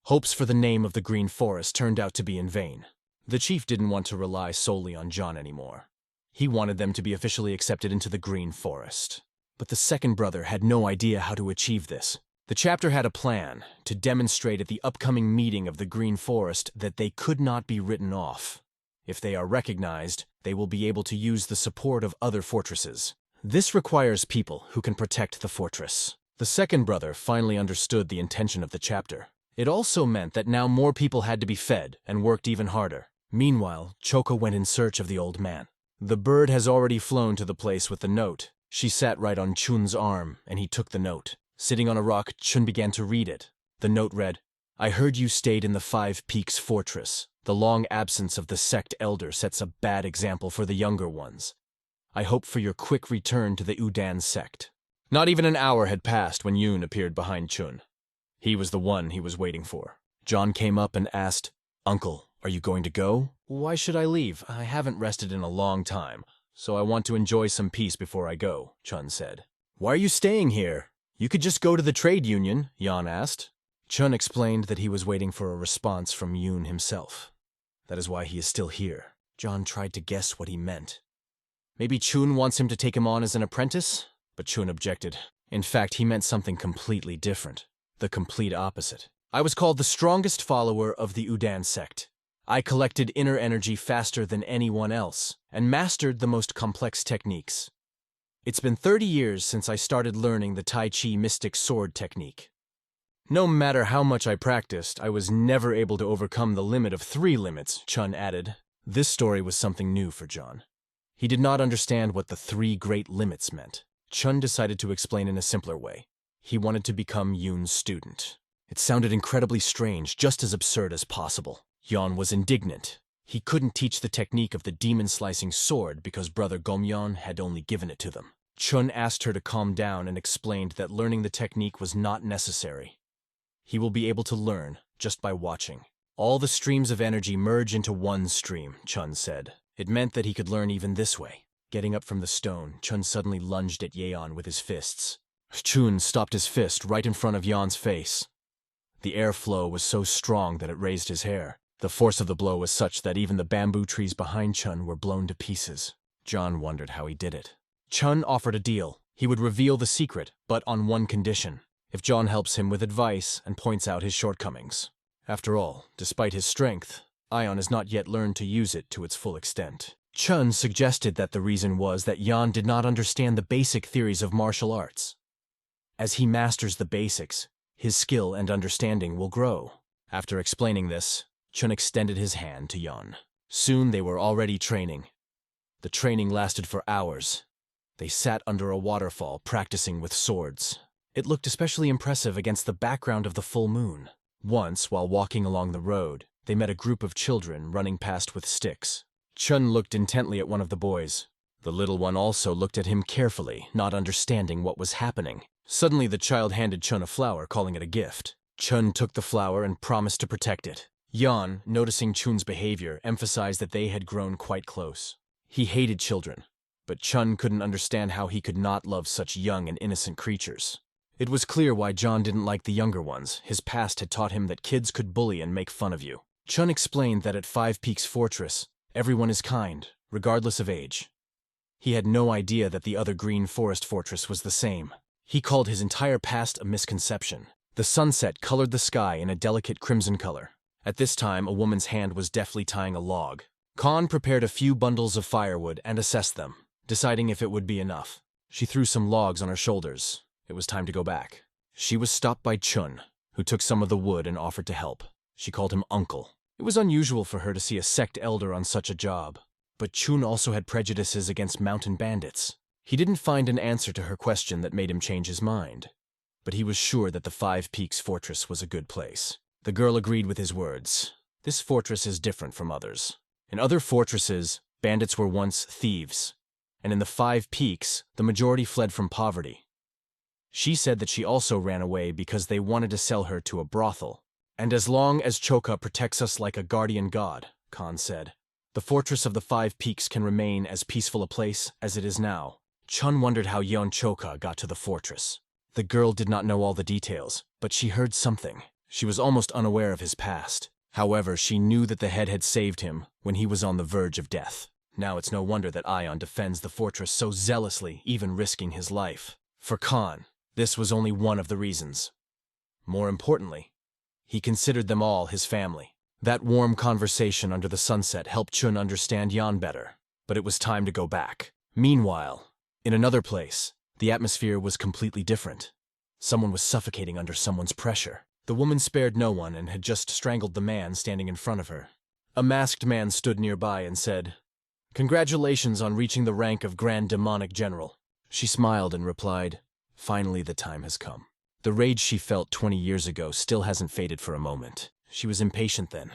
S1: Hopes for the name of the Green Forest turned out to be in vain. The chief didn't want to rely solely on John anymore. He wanted them to be officially accepted into the Green Forest. But the second brother had no idea how to achieve this. The chapter had a plan to demonstrate at the upcoming meeting of the Green Forest that they could not be written off. If they are recognized, they will be able to use the support of other fortresses. This requires people who can protect the fortress. The second brother finally understood the intention of the chapter. It also meant that now more people had to be fed and worked even harder. Meanwhile, Choco went in search of the old man. The bird has already flown to the place with the note. She sat right on Chun's arm, and he took the note. Sitting on a rock, Chun began to read it. The note read, "I heard you stayed in the Five Peaks Fortress. The long absence of the sect elder sets a bad example for the younger ones. I hope for your quick return to the Udan sect." Not even an hour had passed when Yoon appeared behind Chun. He was the one he was waiting for. John came up and asked, "Uncle, are you going to go?" "Why should I leave? I haven't rested in a long time, so I want to enjoy some peace before I go," Chun said. "Why are you staying here? You could just go to the trade union," Yan asked. Chun explained that he was waiting for a response from Yoon himself. That is why he is still here. John tried to guess what he meant. Maybe Chun wants him to take him on as an apprentice? But Chun objected. In fact, he meant something completely different. The complete opposite. "I was called the strongest follower of the Udan sect. I collected inner energy faster than anyone else, and mastered the most complex techniques. It's been 30 years since I started learning the Tai Chi mystic sword technique. No matter how much I practiced, I was never able to overcome the limit of 3 limits, Chun added. This story was something new for John. He did not understand what the 3 great limits meant. Chun decided to explain in a simpler way. He wanted to become Yoon's student. It sounded incredibly strange, just as absurd as possible. Yeon was indignant. He couldn't teach the technique of the demon-slicing sword because Brother Gomyeon had only given it to them. Chun asked her to calm down and explained that learning the technique was not necessary. He will be able to learn just by watching. All the streams of energy merge into one stream, Chun said. It meant that he could learn even this way. Getting up from the stone, Chun suddenly lunged at Yeon with his fists. Chun stopped his fist right in front of Yeon's face. The airflow was so strong that it raised his hair. The force of the blow was such that even the bamboo trees behind Chun were blown to pieces. John wondered how he did it. Chun offered a deal. He would reveal the secret, but on one condition. If John helps him with advice and points out his shortcomings. After all, despite his strength, Ion has not yet learned to use it to its full extent. Chun suggested that the reason was that Yan did not understand the basic theories of martial arts. As he masters the basics, his skill and understanding will grow. After explaining this, Chun extended his hand to Yan. Soon they were already training. The training lasted for hours. They sat under a waterfall practicing with swords. It looked especially impressive against the background of the full moon. Once, while walking along the road, they met a group of children running past with sticks. Chun looked intently at one of the boys. The little one also looked at him carefully, not understanding what was happening. Suddenly the child handed Chun a flower, calling it a gift. Chun took the flower and promised to protect it. Yan, noticing Chun's behavior, emphasized that they had grown quite close. He hated children, but Chun couldn't understand how he could not love such young and innocent creatures. It was clear why John didn't like the younger ones. His past had taught him that kids could bully and make fun of you. Chun explained that at Five Peaks Fortress, everyone is kind, regardless of age. He had no idea that the other green forest fortress was the same. He called his entire past a misconception. The sunset colored the sky in a delicate crimson color. At this time, a woman's hand was deftly tying a log. Khan prepared a few bundles of firewood and assessed them, deciding if it would be enough. She threw some logs on her shoulders. It was time to go back. She was stopped by Chun, who took some of the wood and offered to help. She called him uncle. It was unusual for her to see a sect elder on such a job. But Chun also had prejudices against mountain bandits. He didn't find an answer to her question that made him change his mind. But he was sure that the Five Peaks Fortress was a good place. The girl agreed with his words. This fortress is different from others. In other fortresses, bandits were once thieves. And in the Five Peaks, the majority fled from poverty. She said that she also ran away because they wanted to sell her to a brothel. And as long as Choka protects us like a guardian god, Khan said, the fortress of the Five Peaks can remain as peaceful a place as it is now. Chun wondered how Yeon Choka got to the fortress. The girl did not know all the details, but she heard something. She was almost unaware of his past. However, she knew that the head had saved him when he was on the verge of death. Now it's no wonder that Ion defends the fortress so zealously, even risking his life. For Khan, this was only one of the reasons. More importantly, he considered them all his family. That warm conversation under the sunset helped Chun understand Yan better, but it was time to go back. Meanwhile, in another place, the atmosphere was completely different. Someone was suffocating under someone's pressure. The woman spared no one and had just strangled the man standing in front of her. A masked man stood nearby and said, "Congratulations on reaching the rank of Grand Demonic General." She smiled and replied, "Finally the time has come." The rage she felt 20 years ago still hasn't faded for a moment. She was impatient then,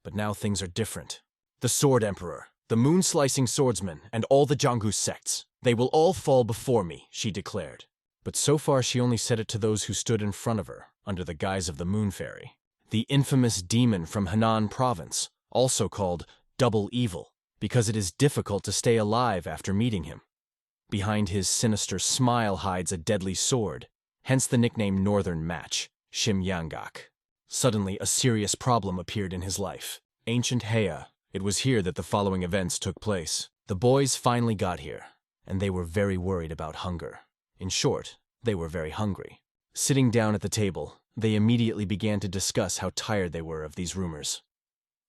S1: but now things are different. The Sword Emperor, the moon-slicing swordsman, and all the Janggu sects, they will all fall before me, she declared. But so far she only said it to those who stood in front of her, under the guise of the Moon Fairy. The infamous demon from Henan Province, also called Double Evil, because it is difficult to stay alive after meeting him. Behind his sinister smile hides a deadly sword, hence the nickname Northern Match, Shim Yangak. Suddenly, a serious problem appeared in his life. Ancient Heya. It was here that the following events took place. The boys finally got here, and they were very worried about hunger. In short, they were very hungry. Sitting down at the table, they immediately began to discuss how tired they were of these rumors.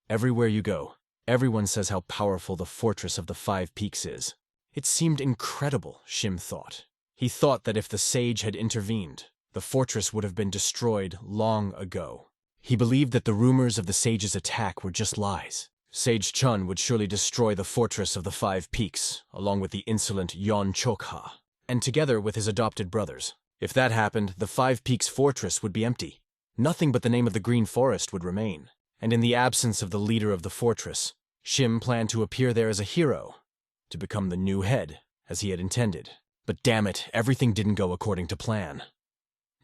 S1: Everywhere you go, everyone says how powerful the fortress of the Five Peaks is. It seemed incredible, Shim thought. He thought that if the sage had intervened, the fortress would have been destroyed long ago. He believed that the rumors of the sage's attack were just lies. Sage Chun would surely destroy the fortress of the Five Peaks, along with the insolent Yeon Chokha, and together with his adopted brothers. If that happened, the Five Peaks fortress would be empty. Nothing but the name of the Green Forest would remain. And in the absence of the leader of the fortress, Shim planned to appear there as a hero, to become the new head, as he had intended. But damn it, everything didn't go according to plan.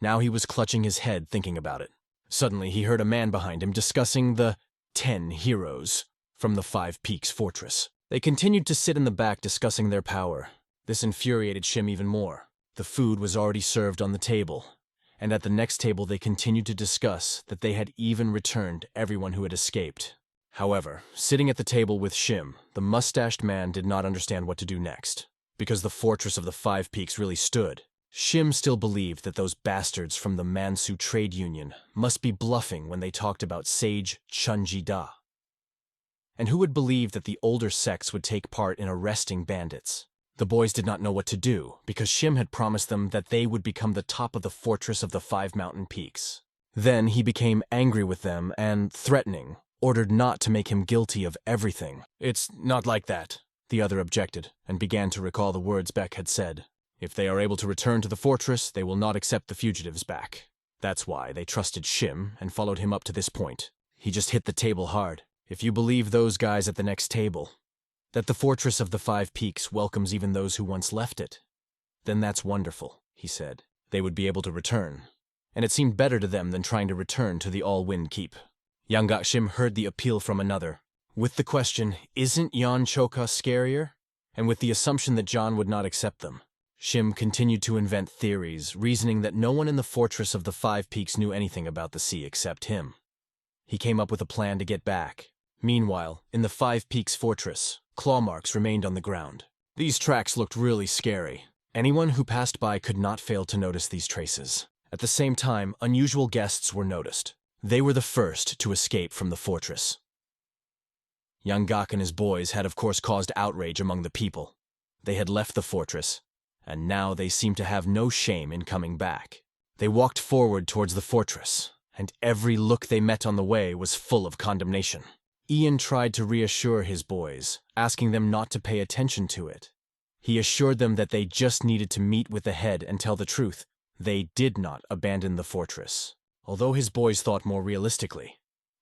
S1: Now he was clutching his head thinking about it. Suddenly he heard a man behind him discussing the 10 heroes from the Five Peaks fortress. They continued to sit in the back discussing their power. This infuriated Shim even more. The food was already served on the table, and at the next table they continued to discuss that they had even returned everyone who had escaped. However, sitting at the table with Shim, the mustached man did not understand what to do next. Because the fortress of the Five Peaks really stood, Shim still believed that those bastards from the Mansu trade union must be bluffing when they talked about Sage Chunji-da. And who would believe that the older sects would take part in arresting bandits? The boys did not know what to do, because Shim had promised them that they would become the top of the fortress of the 5 mountain peaks. Then he became angry with them and, threatening, ordered not to make him guilty of everything. "It's not like that," the other objected, and began to recall the words Beck had said. If they are able to return to the fortress, they will not accept the fugitives back. That's why they trusted Shim and followed him up to this point. He just hit the table hard. If you believe those guys at the next table, that the fortress of the Five Peaks welcomes even those who once left it, then that's wonderful, he said. They would be able to return, and it seemed better to them than trying to return to the All-Wind Keep. Yangak Shim heard the appeal from another, with the question, "Isn't Yeon Choka scarier?" and with the assumption that John would not accept them. Shim continued to invent theories, reasoning that no one in the fortress of the Five Peaks knew anything about the sea except him. He came up with a plan to get back. Meanwhile, in the Five Peaks fortress, claw marks remained on the ground. These tracks looked really scary. Anyone who passed by could not fail to notice these traces. At the same time, unusual guests were noticed. They were the first to escape from the fortress. Young Gak and his boys had of course caused outrage among the people. They had left the fortress, and now they seemed to have no shame in coming back. They walked forward towards the fortress, and every look they met on the way was full of condemnation. Ian tried to reassure his boys, asking them not to pay attention to it. He assured them that they just needed to meet with the head and tell the truth. They did not abandon the fortress. Although his boys thought more realistically,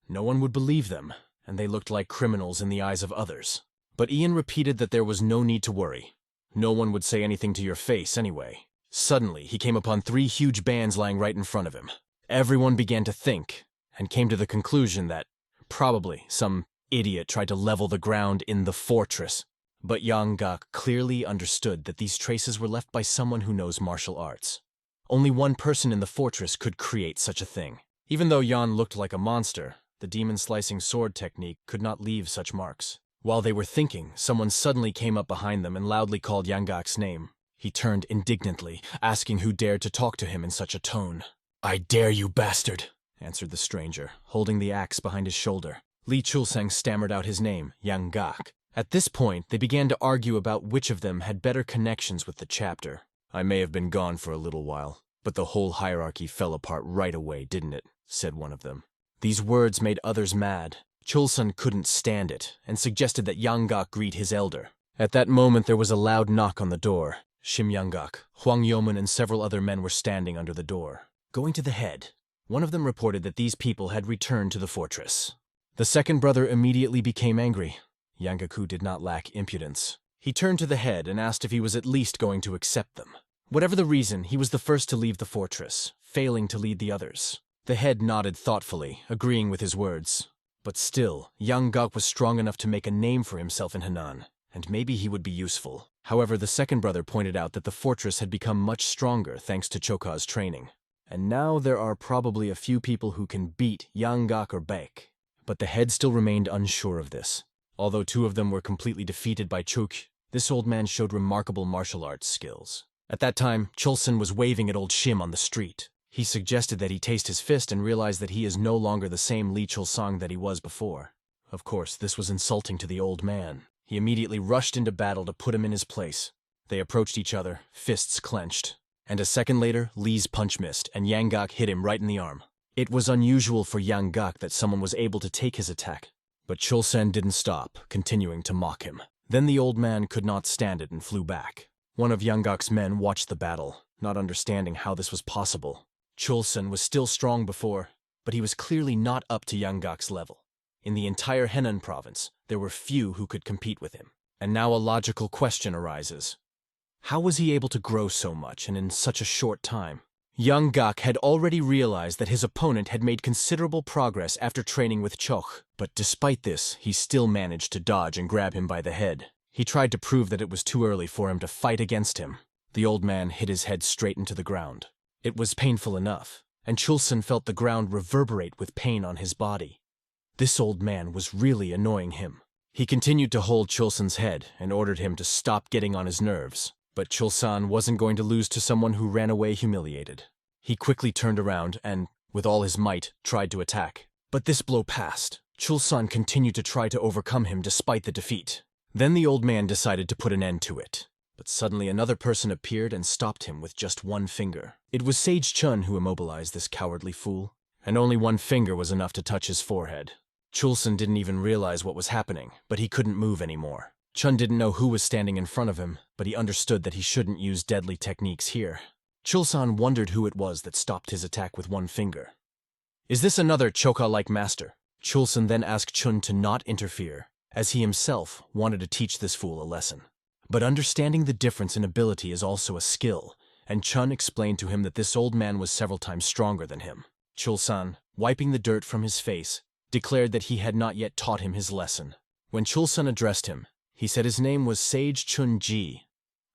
S1: no one would believe them, and they looked like criminals in the eyes of others. But Ian repeated that there was no need to worry. No one would say anything to your face anyway. Suddenly, he came upon 3 huge bands lying right in front of him. Everyone began to think, and came to the conclusion that probably some idiot tried to level the ground in the fortress. But Young Gak clearly understood that these traces were left by someone who knows martial arts. Only one person in the fortress could create such a thing. Even though Yan looked like a monster, the demon-slicing sword technique could not leave such marks. While they were thinking, someone suddenly came up behind them and loudly called Young Gak's name. He turned indignantly, asking who dared to talk to him in such a tone. "I dare you, bastard," answered the stranger, holding the axe behind his shoulder. Li Chulsang stammered out his name, Young Gak. At this point, they began to argue about which of them had better connections with the chapter. "I may have been gone for a little while, but the whole hierarchy fell apart right away, didn't it?" said one of them. These words made others mad. Chulsun couldn't stand it, and suggested that Young Gak greet his elder. At that moment there was a loud knock on the door. Shim Young Gak, Huang Yomen and several other men were standing under the door. Going to the head, one of them reported that these people had returned to the fortress. The second brother immediately became angry. Yangaku did not lack impudence. He turned to the head and asked if he was at least going to accept them. Whatever the reason, he was the first to leave the fortress, failing to lead the others. The head nodded thoughtfully, agreeing with his words. But still, Young Gak was strong enough to make a name for himself in Henan, and maybe he would be useful. However, the second brother pointed out that the fortress had become much stronger thanks to Choka's training. And now there are probably a few people who can beat Young Gak or Baek. But the head still remained unsure of this. Although 2 of them were completely defeated by Chuk, this old man showed remarkable martial arts skills. At that time, Chulsun was waving at old Shim on the street. He suggested that he taste his fist and realized that he is no longer the same Li Chulsang that he was before. Of course, this was insulting to the old man. He immediately rushed into battle to put him in his place. They approached each other, fists clenched. And a second later, Li's punch missed, and Yang Gak hit him right in the arm. It was unusual for Yang Gak that someone was able to take his attack. But Chulsen didn't stop, continuing to mock him. Then the old man could not stand it and flew back. One of Young Gak's men watched the battle, not understanding how this was possible. Chulsen was still strong before, but he was clearly not up to Young Gak's level. In the entire Henan province, there were few who could compete with him. And now a logical question arises. How was he able to grow so much and in such a short time? Young Gak had already realized that his opponent had made considerable progress after training with Choch, but despite this, he still managed to dodge and grab him by the head. He tried to prove that it was too early for him to fight against him. The old man hit his head straight into the ground. It was painful enough, and Chulsen felt the ground reverberate with pain on his body. This old man was really annoying him. He continued to hold Chulsen's head and ordered him to stop getting on his nerves. But Chulsan wasn't going to lose to someone who ran away humiliated. He quickly turned around and, with all his might, tried to attack. But this blow passed. Chulsan continued to try to overcome him despite the defeat. Then the old man decided to put an end to it. But suddenly another person appeared and stopped him with just one finger. It was Sage Chun who immobilized this cowardly fool, and only one finger was enough to touch his forehead. Chulsan didn't even realize what was happening, but he couldn't move anymore. Chun didn't know who was standing in front of him, but he understood that he shouldn't use deadly techniques here. Chulsan wondered who it was that stopped his attack with one finger. "Is this another Choka-like master?" Chulsan then asked Chun to not interfere, as he himself wanted to teach this fool a lesson. But understanding the difference in ability is also a skill, and Chun explained to him that this old man was several times stronger than him. Chulsan, wiping the dirt from his face, declared that he had not yet taught him his lesson. When Chulsan addressed him, he said his name was Sage Chun Ji,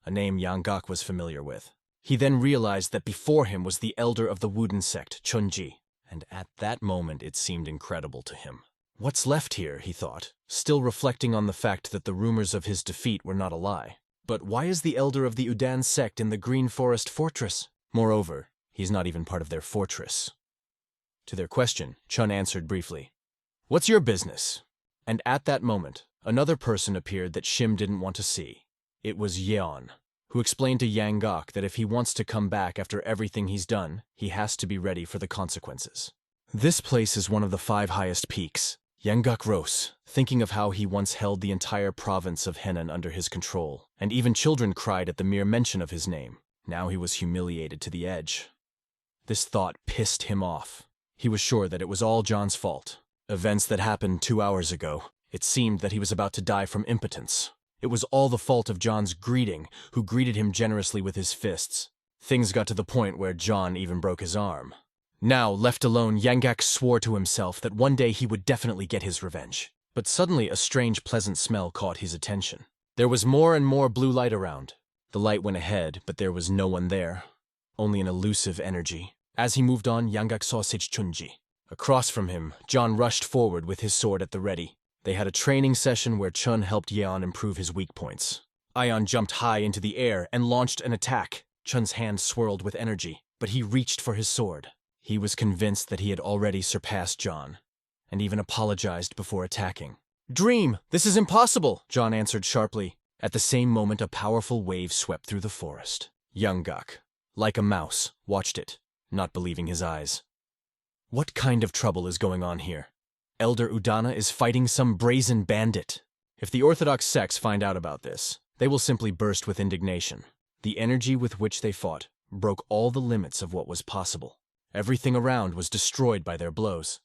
S1: a name Yang Gak was familiar with. He then realized that before him was the elder of the Wooden sect, Chun Ji, and at that moment it seemed incredible to him. What's left here, he thought, still reflecting on the fact that the rumors of his defeat were not a lie. But why is the elder of the Udan sect in the Green Forest Fortress? Moreover, he's not even part of their fortress. To their question, Chun answered briefly, "What's your business?" And at that moment, another person appeared that Shim didn't want to see. It was Yeon, who explained to Yang Gok that if he wants to come back after everything he's done, he has to be ready for the consequences. This place is one of the 5 highest peaks. Yang Gok rose, thinking of how he once held the entire province of Henan under his control, and even children cried at the mere mention of his name. Now he was humiliated to the edge. This thought pissed him off. He was sure that it was all John's fault. Events that happened 2 hours ago, it seemed that he was about to die from impotence. It was all the fault of John's greeting, who greeted him generously with his fists. Things got to the point where John even broke his arm. Now, left alone, Yang Gok swore to himself that one day he would definitely get his revenge. But suddenly a strange pleasant smell caught his attention. There was more and more blue light around. The light went ahead, but there was no one there. Only an elusive energy. As he moved on, Yang Gok saw Sejchunji. Across from him, John rushed forward with his sword at the ready. They had a training session where Chun helped Yeon improve his weak points. Ion jumped high into the air and launched an attack. Chun's hand swirled with energy, but he reached for his sword. He was convinced that he had already surpassed John, and even apologized before attacking. "Dream! This is impossible!" John answered sharply. At the same moment, a powerful wave swept through the forest. Yang Gok, like a mouse, watched it, not believing his eyes. What kind of trouble is going on here? Elder Udana is fighting some brazen bandit. If the Orthodox sects find out about this, they will simply burst with indignation. The energy with which they fought broke all the limits of what was possible. Everything around was destroyed by their blows.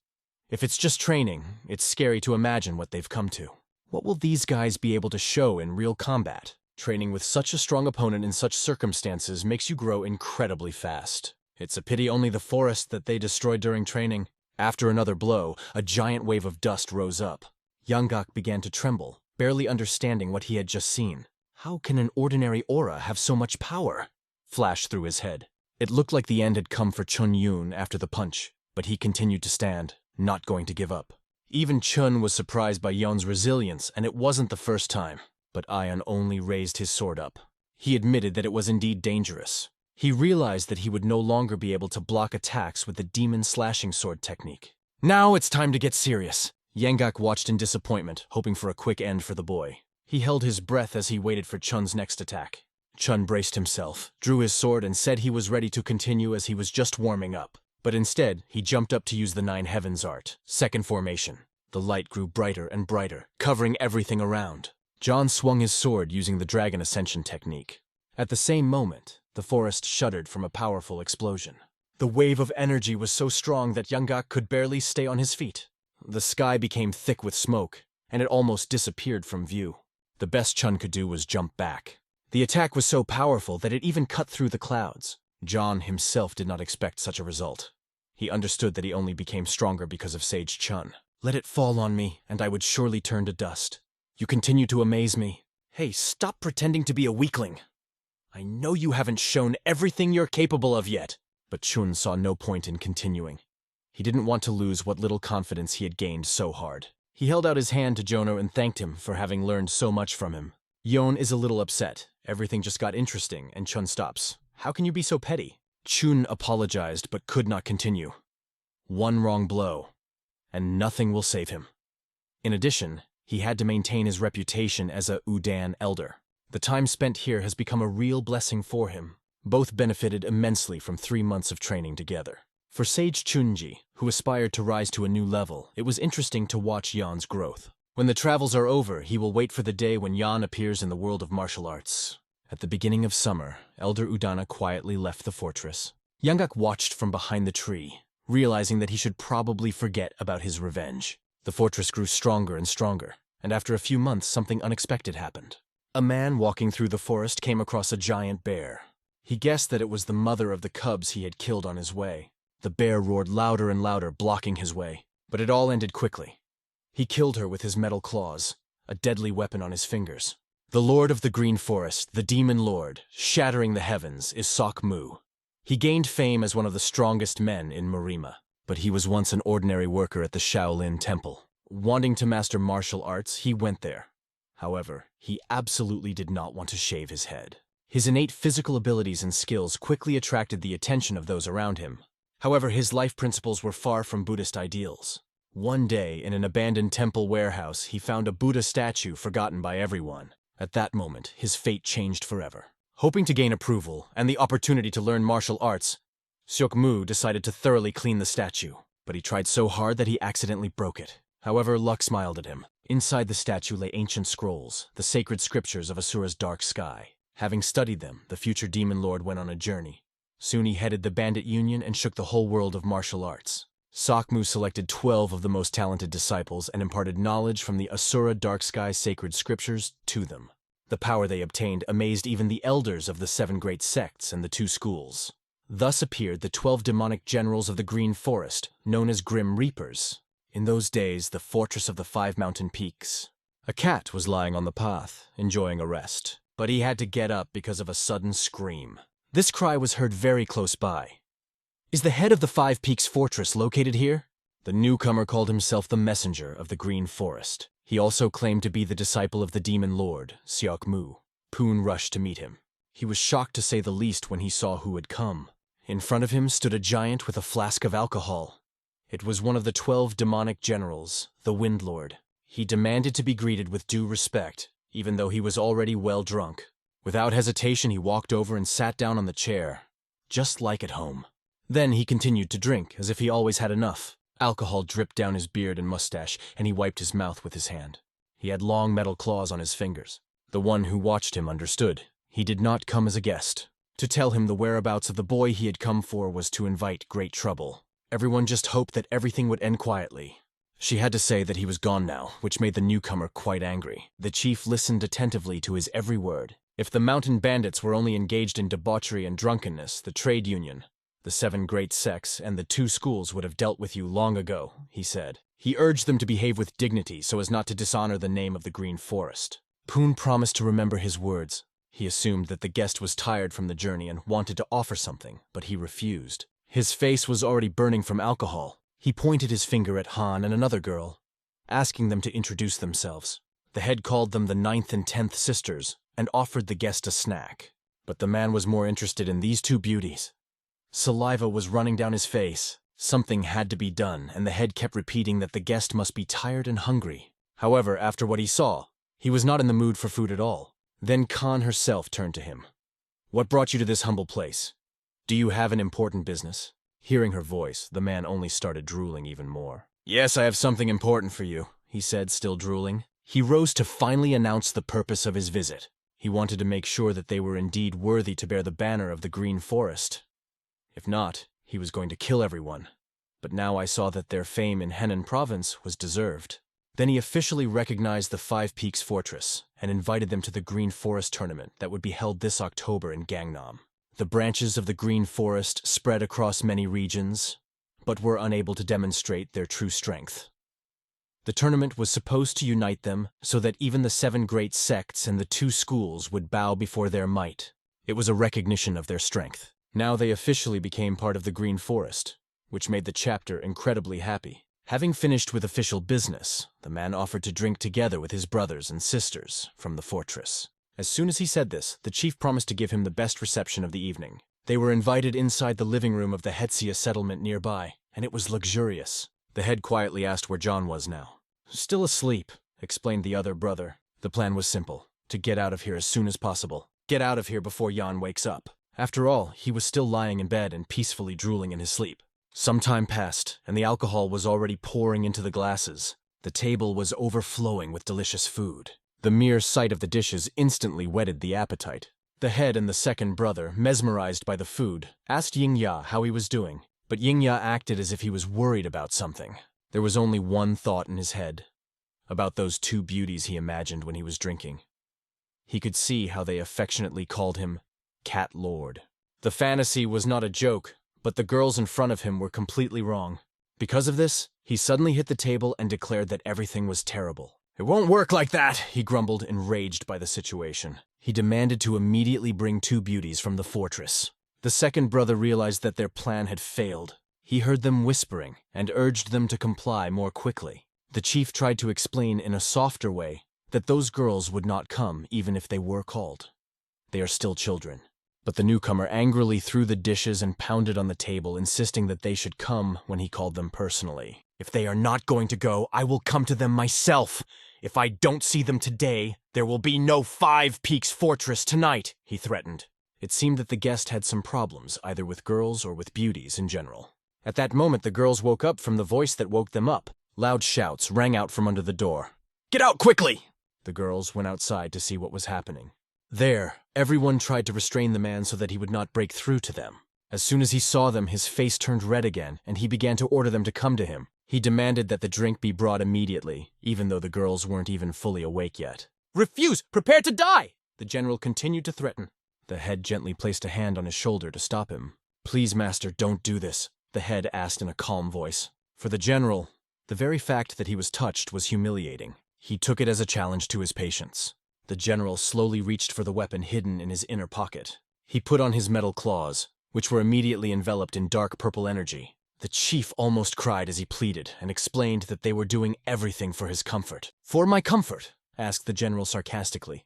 S1: If it's just training, it's scary to imagine what they've come to. What will these guys be able to show in real combat? Training with such a strong opponent in such circumstances makes you grow incredibly fast. It's a pity only the forest that they destroyed during training. After another blow, a giant wave of dust rose up. Yang Gok began to tremble, barely understanding what he had just seen. How can an ordinary aura have so much power? Flashed through his head. It looked like the end had come for Chun Yun after the punch, but he continued to stand, not going to give up. Even Chun was surprised by Yeon's resilience, and it wasn't the first time. But Ion only raised his sword up. He admitted that it was indeed dangerous. He realized that he would no longer be able to block attacks with the demon slashing sword technique. Now it's time to get serious. Yang Gok watched in disappointment, hoping for a quick end for the boy. He held his breath as he waited for Chun's next attack. Chun braced himself, drew his sword, and said he was ready to continue as he was just warming up. But instead, he jumped up to use the 9 Heavens art, second formation. The light grew brighter and brighter, covering everything around. John swung his sword using the Dragon Ascension technique. At the same moment, the forest shuddered from a powerful explosion. The wave of energy was so strong that Yang Gok could barely stay on his feet. The sky became thick with smoke, and it almost disappeared from view. The best Chun could do was jump back. The attack was so powerful that it even cut through the clouds. John himself did not expect such a result. He understood that he only became stronger because of Sage Chun. Let it fall on me, and I would surely turn to dust. You continue to amaze me. Hey, stop pretending to be a weakling. I know you haven't shown everything you're capable of yet. But Chun saw no point in continuing. He didn't want to lose what little confidence he had gained so hard. He held out his hand to Jono and thanked him for having learned so much from him. Yeon is a little upset. Everything just got interesting, and Chun stops. How can you be so petty? Chun apologized but could not continue. One wrong blow, and nothing will save him. In addition, he had to maintain his reputation as a Udan elder. The time spent here has become a real blessing for him. Both benefited immensely from 3 months of training together. For Sage Chunji, who aspired to rise to a new level, it was interesting to watch Yan's growth. When the travels are over, he will wait for the day when Yan appears in the world of martial arts. At the beginning of summer, Elder Udana quietly left the fortress. Yang Gok watched from behind the tree, realizing that he should probably forget about his revenge. The fortress grew stronger and stronger, and after a few months something unexpected happened. A man walking through the forest came across a giant bear. He guessed that it was the mother of the cubs he had killed on his way. The bear roared louder and louder, blocking his way, but it all ended quickly. He killed her with his metal claws, a deadly weapon on his fingers. The Lord of the Green Forest, the Demon Lord, shattering the heavens, is Sok Mu. He gained fame as one of the strongest men in Marima, but he was once an ordinary worker at the Shaolin Temple. Wanting to master martial arts, he went there. However, he absolutely did not want to shave his head. His innate physical abilities and skills quickly attracted the attention of those around him. However, his life principles were far from Buddhist ideals. One day, in an abandoned temple warehouse, he found a Buddha statue forgotten by everyone. At that moment, his fate changed forever. Hoping to gain approval and the opportunity to learn martial arts, Seokmu decided to thoroughly clean the statue, but he tried so hard that he accidentally broke it. However, luck smiled at him. Inside the statue lay ancient scrolls, the sacred scriptures of Asura's dark sky. Having studied them, the future demon lord went on a journey. Soon he headed the bandit union and shook the whole world of martial arts. Seokmu selected 12 of the most talented disciples and imparted knowledge from the Asura dark sky sacred scriptures to them. The power they obtained amazed even the elders of the 7 great sects and the 2 schools. Thus appeared the 12 demonic generals of the Green Forest, known as Grim Reapers. In those days, the fortress of the 5 mountain peaks. A cat was lying on the path, enjoying a rest, but he had to get up because of a sudden scream. This cry was heard very close by. "Is the head of the 5 Peaks fortress located here?" The newcomer called himself the messenger of the Green Forest. He also claimed to be the disciple of the demon lord, Seokmu. Poon rushed to meet him. He was shocked to say the least when he saw who had come. In front of him stood a giant with a flask of alcohol. It was one of the 12 demonic generals, the Wind Lord. He demanded to be greeted with due respect, even though he was already well drunk. Without hesitation, he walked over and sat down on the chair, just like at home. Then he continued to drink, as if he always had enough. Alcohol dripped down his beard and mustache, and he wiped his mouth with his hand. He had long metal claws on his fingers. The one who watched him understood. He did not come as a guest. To tell him the whereabouts of the boy he had come for was to invite great trouble. Everyone just hoped that everything would end quietly. She had to say that he was gone now, which made the newcomer quite angry. The chief listened attentively to his every word. If the mountain bandits were only engaged in debauchery and drunkenness, the trade union, the 7 great sects, and the 2 schools would have dealt with you long ago, he said. He urged them to behave with dignity so as not to dishonor the name of the Green Forest. Poon promised to remember his words. He assumed that the guest was tired from the journey and wanted to offer something, but he refused. His face was already burning from alcohol. He pointed his finger at Han and another girl, asking them to introduce themselves. The head called them the 9th and 10th sisters and offered the guest a snack. But the man was more interested in these 2 beauties. Saliva was running down his face. Something had to be done, and the head kept repeating that the guest must be tired and hungry. However, after what he saw, he was not in the mood for food at all. Then Khan herself turned to him. "What brought you to this humble place? Do you have an important business?" Hearing her voice, the man only started drooling even more. "Yes, I have something important for you," he said, still drooling. He rose to finally announce the purpose of his visit. He wanted to make sure that they were indeed worthy to bear the banner of the Green Forest. If not, he was going to kill everyone. But now I saw that their fame in Henan province was deserved. Then he officially recognized the 5 Peaks Fortress and invited them to the Green Forest tournament that would be held this October in Gangnam. The branches of the Green Forest spread across many regions, but were unable to demonstrate their true strength. The tournament was supposed to unite them so that even the 7 great sects and the 2 schools would bow before their might. It was a recognition of their strength. Now they officially became part of the Green Forest, which made the chapter incredibly happy. Having finished with official business, the man offered to drink together with his brothers and sisters from the fortress. As soon as he said this, the chief promised to give him the best reception of the evening. They were invited inside the living room of the Hetsia settlement nearby, and it was luxurious. The head quietly asked where John was now. "Still asleep," explained the other brother. The plan was simple: to get out of here as soon as possible. Get out of here before Jan wakes up. After all, he was still lying in bed and peacefully drooling in his sleep. Some time passed, and the alcohol was already pouring into the glasses. The table was overflowing with delicious food. The mere sight of the dishes instantly whetted the appetite. The head and the second brother, mesmerized by the food, asked Yingya how he was doing, but Yingya acted as if he was worried about something. There was only one thought in his head, about those 2 beauties he imagined when he was drinking. He could see how they affectionately called him Cat Lord. The fantasy was not a joke, but the girls in front of him were completely wrong. Because of this, he suddenly hit the table and declared that everything was terrible. "It won't work like that," he grumbled, enraged by the situation. He demanded to immediately bring 2 beauties from the fortress. The second brother realized that their plan had failed. He heard them whispering and urged them to comply more quickly. The chief tried to explain in a softer way that those girls would not come even if they were called. They are still children. But the newcomer angrily threw the dishes and pounded on the table, insisting that they should come when he called them personally. If they are not going to go, I will come to them myself. If I don't see them today, there will be no Five Peaks Fortress tonight, he threatened. It seemed that the guest had some problems, either with girls or with beauties in general. At that moment, the girls woke up from the voice that woke them up. Loud shouts rang out from under the door. "Get out quickly!" The girls went outside to see what was happening. There, everyone tried to restrain the man so that he would not break through to them. As soon as he saw them, his face turned red again, and he began to order them to come to him. He demanded that the drink be brought immediately, even though the girls weren't even fully awake yet. "Refuse! Prepare to die!" the general continued to threaten. The head gently placed a hand on his shoulder to stop him. "Please, master, don't do this," the head asked in a calm voice. For the general, the very fact that he was touched was humiliating. He took it as a challenge to his patience. The general slowly reached for the weapon hidden in his inner pocket. He put on his metal claws, which were immediately enveloped in dark purple energy. The chief almost cried as he pleaded and explained that they were doing everything for his comfort. "For my comfort?" asked the general sarcastically.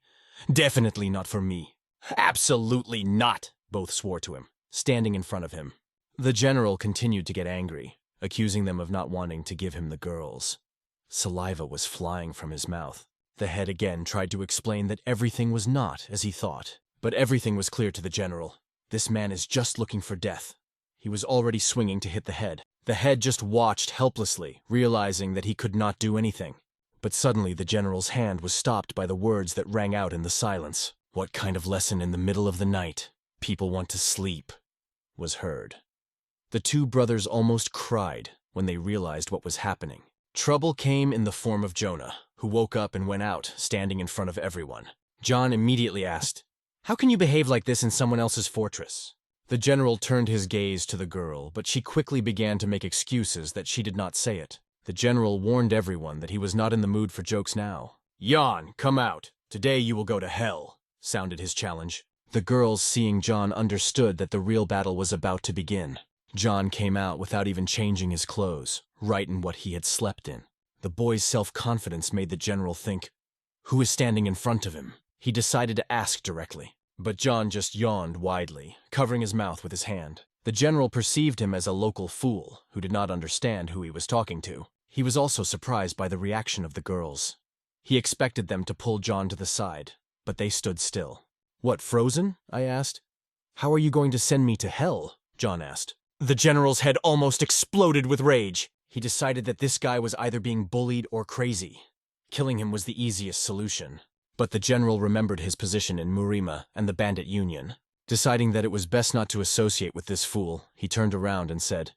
S1: "Definitely not for me." "Absolutely not," both swore to him, standing in front of him. The general continued to get angry, accusing them of not wanting to give him the girls. Saliva was flying from his mouth. The head again tried to explain that everything was not as he thought, but everything was clear to the general. This man is just looking for death. He was already swinging to hit the head. The head just watched helplessly, realizing that he could not do anything. But suddenly the general's hand was stopped by the words that rang out in the silence. "What kind of lesson in the middle of the night? People want to sleep," was heard. The two brothers almost cried when they realized what was happening. Trouble came in the form of Jonah, who woke up and went out, standing in front of everyone. John immediately asked, "How can you behave like this in someone else's fortress?" The general turned his gaze to the girl, but she quickly began to make excuses that she did not say it. The general warned everyone that he was not in the mood for jokes now. "Jan, come out. Today you will go to hell," sounded his challenge. The girls, seeing John, understood that the real battle was about to begin. John came out without even changing his clothes, right in what he had slept in. The boy's self-confidence made the general think, who is standing in front of him? He decided to ask directly, but John just yawned widely, covering his mouth with his hand. The general perceived him as a local fool who did not understand who he was talking to. He was also surprised by the reaction of the girls. He expected them to pull John to the side, but they stood still. "What, frozen?" I asked. "How are you going to send me to hell?" John asked. The general's head almost exploded with rage. He decided that this guy was either being bullied or crazy. Killing him was the easiest solution. But the general remembered his position in Murima and the bandit union. Deciding that it was best not to associate with this fool, he turned around and said,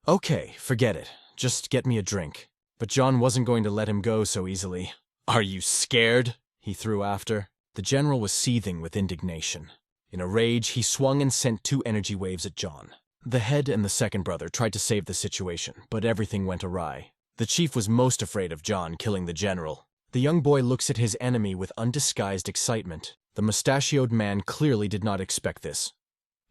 S1: "Okay, forget it. Just get me a drink." But John wasn't going to let him go so easily. "Are you scared?" he threw after. The general was seething with indignation. In a rage, he swung and sent 2 energy waves at John. The head and the second brother tried to save the situation, but everything went awry. The chief was most afraid of John killing the general. The young boy looks at his enemy with undisguised excitement. The mustachioed man clearly did not expect this.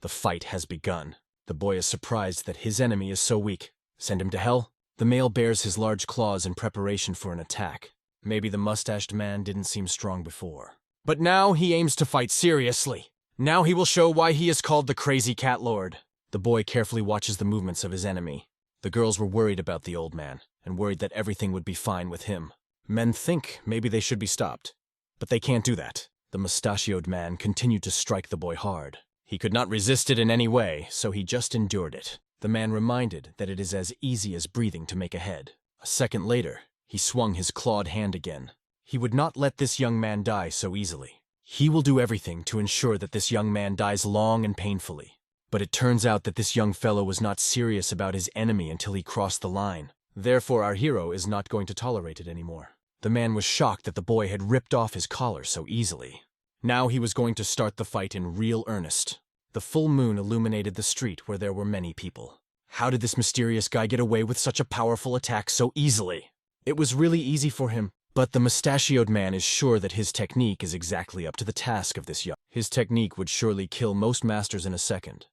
S1: The fight has begun. The boy is surprised that his enemy is so weak. Send him to hell? The male bares his large claws in preparation for an attack. Maybe the mustached man didn't seem strong before. But now he aims to fight seriously. Now he will show why he is called the Crazy Cat Lord. The boy carefully watches the movements of his enemy. The girls were worried about the old man, and worried that everything would be fine with him. Men think maybe they should be stopped. But they can't do that. The mustachioed man continued to strike the boy hard. He could not resist it in any way, so he just endured it. The man reminded that it is as easy as breathing to make a head. A second later, he swung his clawed hand again. He would not let this young man die so easily. He will do everything to ensure that this young man dies long and painfully. But it turns out that this young fellow was not serious about his enemy until he crossed the line. Therefore, our hero is not going to tolerate it anymore. The man was shocked that the boy had ripped off his collar so easily. Now he was going to start the fight in real earnest. The full moon illuminated the street where there were many people. How did this mysterious guy get away with such a powerful attack so easily? It was really easy for him, but the mustachioed man is sure that his technique is exactly up to the task of this young. His technique would surely kill most masters in a second.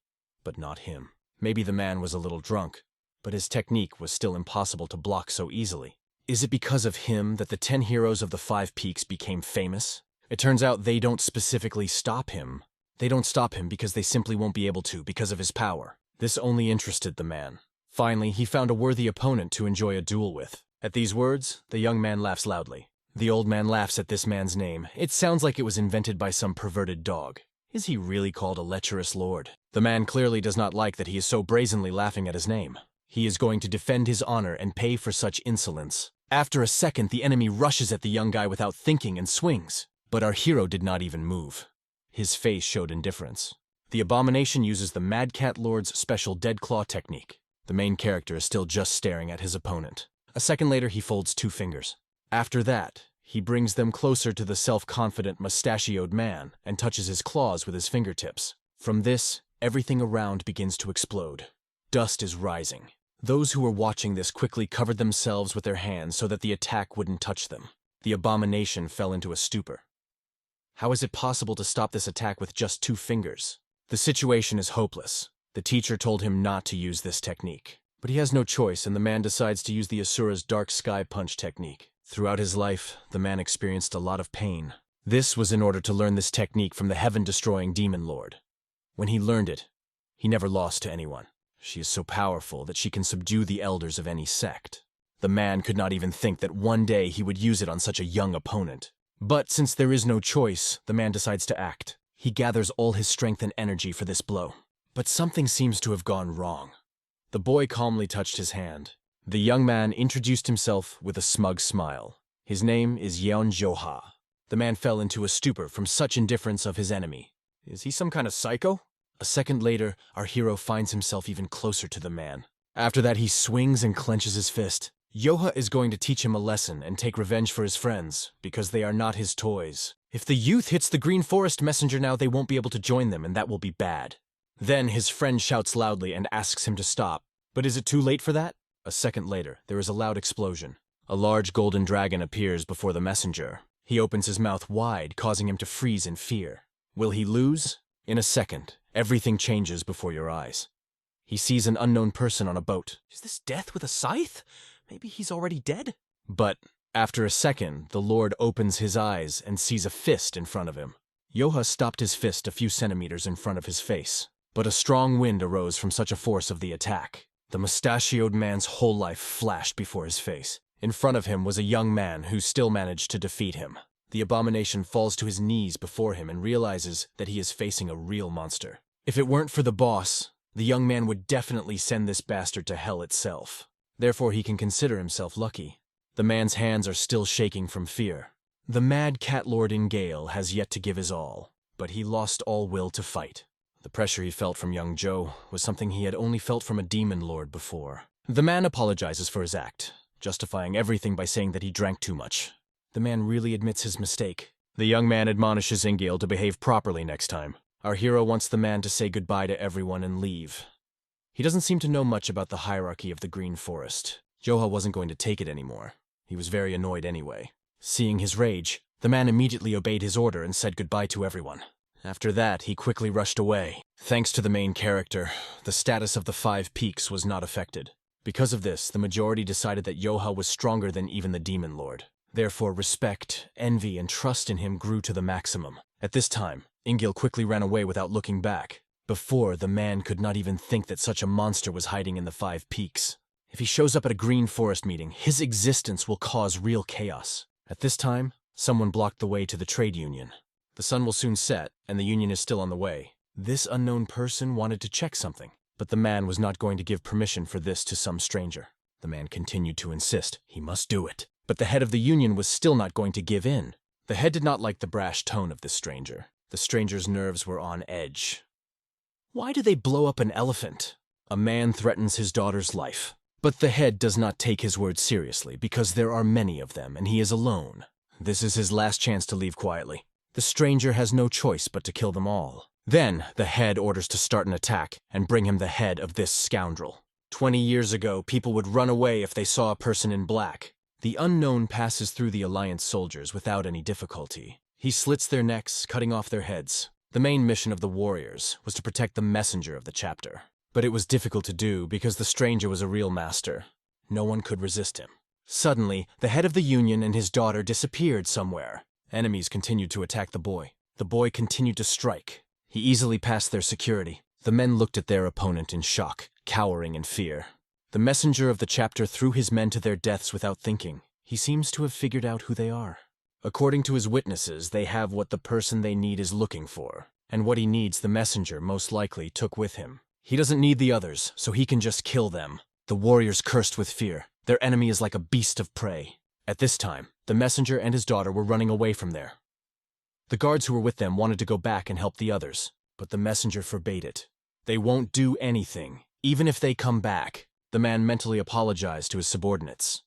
S1: But not him. Maybe the man was a little drunk, but his technique was still impossible to block so easily. Is it because of him that the 10 heroes of the 5 peaks became famous? It turns out they don't specifically stop him. They don't stop him because they simply won't be able to because of his power. This only interested the man. Finally, he found a worthy opponent to enjoy a duel with. At these words, the young man laughs loudly. The old man laughs at this man's name. It sounds like it was invented by some perverted dog. Is he really called a lecherous lord? The man clearly does not like that he is so brazenly laughing at his name. He is going to defend his honor and pay for such insolence. After a second, the enemy rushes at the young guy without thinking and swings. But our hero did not even move. His face showed indifference. The abomination uses the Mad Cat Lord's special dead claw technique. The main character is still just staring at his opponent. A second later, he folds 2 fingers. After that, he brings them closer to the self-confident mustachioed man and touches his claws with his fingertips. From this, everything around begins to explode. Dust is rising. Those who were watching this quickly covered themselves with their hands so that the attack wouldn't touch them. The abomination fell into a stupor. How is it possible to stop this attack with just 2 fingers? The situation is hopeless. The teacher told him not to use this technique. But he has no choice, and the man decides to use the Asura's dark sky punch technique. Throughout his life, the man experienced a lot of pain. This was in order to learn this technique from the heaven-destroying demon lord. When he learned it, he never lost to anyone. She is so powerful that she can subdue the elders of any sect. The man could not even think that one day he would use it on such a young opponent. But since there is no choice, the man decides to act. He gathers all his strength and energy for this blow. But something seems to have gone wrong. The boy calmly touched his hand. The young man introduced himself with a smug smile. His name is Yeon-joha. The man fell into a stupor from such indifference of his enemy. Is he some kind of psycho? A second later, our hero finds himself even closer to the man. After that, he swings and clenches his fist. Yoha is going to teach him a lesson and take revenge for his friends, because they are not his toys. If the youth hits the Green Forest Messenger now, they won't be able to join them, and that will be bad. Then his friend shouts loudly and asks him to stop. But is it too late for that? A second later, there is a loud explosion. A large golden dragon appears before the messenger. He opens his mouth wide, causing him to freeze in fear. Will he lose? In a second, everything changes before your eyes. He sees an unknown person on a boat. Is this Death with a scythe? Maybe he's already dead? But after a second, the Lord opens his eyes and sees a fist in front of him. Yoha stopped his fist a few centimeters in front of his face. But a strong wind arose from such a force of the attack. The mustachioed man's whole life flashed before his face. In front of him was a young man who still managed to defeat him. The abomination falls to his knees before him and realizes that he is facing a real monster. If it weren't for the boss, the young man would definitely send this bastard to hell itself. Therefore, he can consider himself lucky. The man's hands are still shaking from fear. The mad cat lord in Gale has yet to give his all, but he lost all will to fight. The pressure he felt from young Joe was something he had only felt from a demon lord before. The man apologizes for his act, justifying everything by saying that he drank too much. The man really admits his mistake. The young man admonishes Ingale to behave properly next time. Our hero wants the man to say goodbye to everyone and leave. He doesn't seem to know much about the hierarchy of the Green Forest. Joha wasn't going to take it anymore. He was very annoyed anyway. Seeing his rage, the man immediately obeyed his order and said goodbye to everyone. After that, he quickly rushed away. Thanks to the main character, the status of the 5 peaks was not affected. Because of this, the majority decided that Yoha was stronger than even the Demon Lord. Therefore, respect, envy, and trust in him grew to the maximum. At this time, Ingale quickly ran away without looking back. Before, the man could not even think that such a monster was hiding in the 5 peaks. If he shows up at a Green Forest meeting, his existence will cause real chaos. At this time, someone blocked the way to the trade union. The sun will soon set, and the union is still on the way. This unknown person wanted to check something, but the man was not going to give permission for this to some stranger. The man continued to insist he must do it. But the head of the union was still not going to give in. The head did not like the brash tone of this stranger. The stranger's nerves were on edge. Why do they blow up an elephant? A man threatens his daughter's life. But the head does not take his words seriously because there are many of them and he is alone. This is his last chance to leave quietly. The stranger has no choice but to kill them all. Then, the head orders to start an attack and bring him the head of this scoundrel. 20 years ago, people would run away if they saw a person in black. The unknown passes through the Alliance soldiers without any difficulty. He slits their necks, cutting off their heads. The main mission of the warriors was to protect the messenger of the chapter. But it was difficult to do because the stranger was a real master. No one could resist him. Suddenly, the head of the union and his daughter disappeared somewhere. Enemies continued to attack the boy. The boy continued to strike. He easily passed their security. The men looked at their opponent in shock, cowering in fear. The messenger of the chapter threw his men to their deaths without thinking. He seems to have figured out who they are. According to his witnesses, they have what the person they need is looking for, and what he needs the messenger most likely took with him. He doesn't need the others, so he can just kill them. The warriors cursed with fear. Their enemy is like a beast of prey. At this time, the messenger and his daughter were running away from there. The guards who were with them wanted to go back and help the others, but the messenger forbade it. They won't do anything, even if they come back. The man mentally apologized to his subordinates.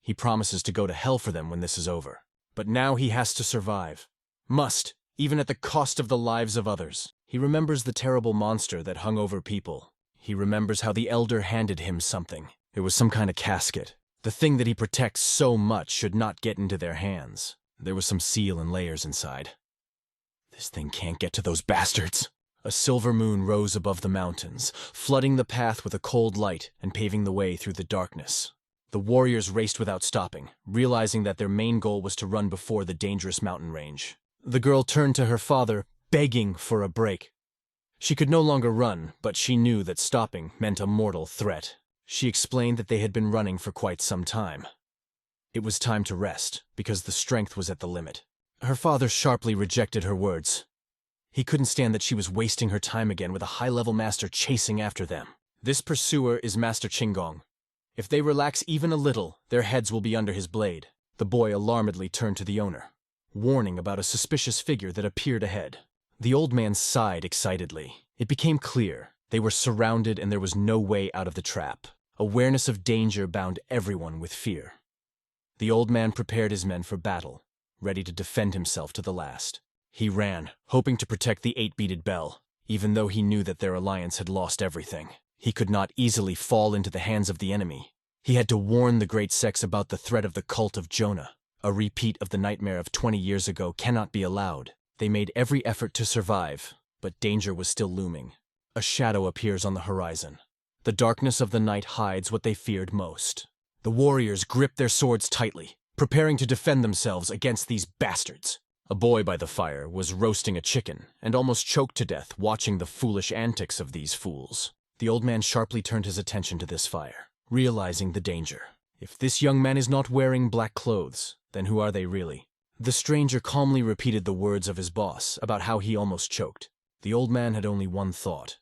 S1: He promises to go to hell for them when this is over. But now he has to survive. Must, even at the cost of the lives of others. He remembers the terrible monster that hung over people. He remembers how the elder handed him something. It was some kind of casket. The thing that he protects so much should not get into their hands. There was some seal and layers inside. This thing can't get to those bastards. A silver moon rose above the mountains, flooding the path with a cold light and paving the way through the darkness. The warriors raced without stopping, realizing that their main goal was to run before the dangerous mountain range. The girl turned to her father, begging for a break. She could no longer run, but she knew that stopping meant a mortal threat. She explained that they had been running for quite some time. It was time to rest, because the strength was at the limit. Her father sharply rejected her words. He couldn't stand that she was wasting her time again with a high-level master chasing after them. This pursuer is Master Qinggong. If they relax even a little, their heads will be under his blade. The boy alarmedly turned to the owner, warning about a suspicious figure that appeared ahead. The old man sighed excitedly. It became clear. They were surrounded and there was no way out of the trap. Awareness of danger bound everyone with fear. The old man prepared his men for battle, ready to defend himself to the last. He ran, hoping to protect the 8-beaded bell, even though he knew that their alliance had lost everything. He could not easily fall into the hands of the enemy. He had to warn the great sects about the threat of the cult of Jonah. A repeat of the nightmare of 20 years ago cannot be allowed. They made every effort to survive, but danger was still looming. A shadow appears on the horizon. The darkness of the night hides what they feared most. The warriors gripped their swords tightly, preparing to defend themselves against these bastards. A boy by the fire was roasting a chicken and almost choked to death watching the foolish antics of these fools. The old man sharply turned his attention to this fire, realizing the danger. If this young man is not wearing black clothes, then who are they really? The stranger calmly repeated the words of his boss about how he almost choked. The old man had only one thought.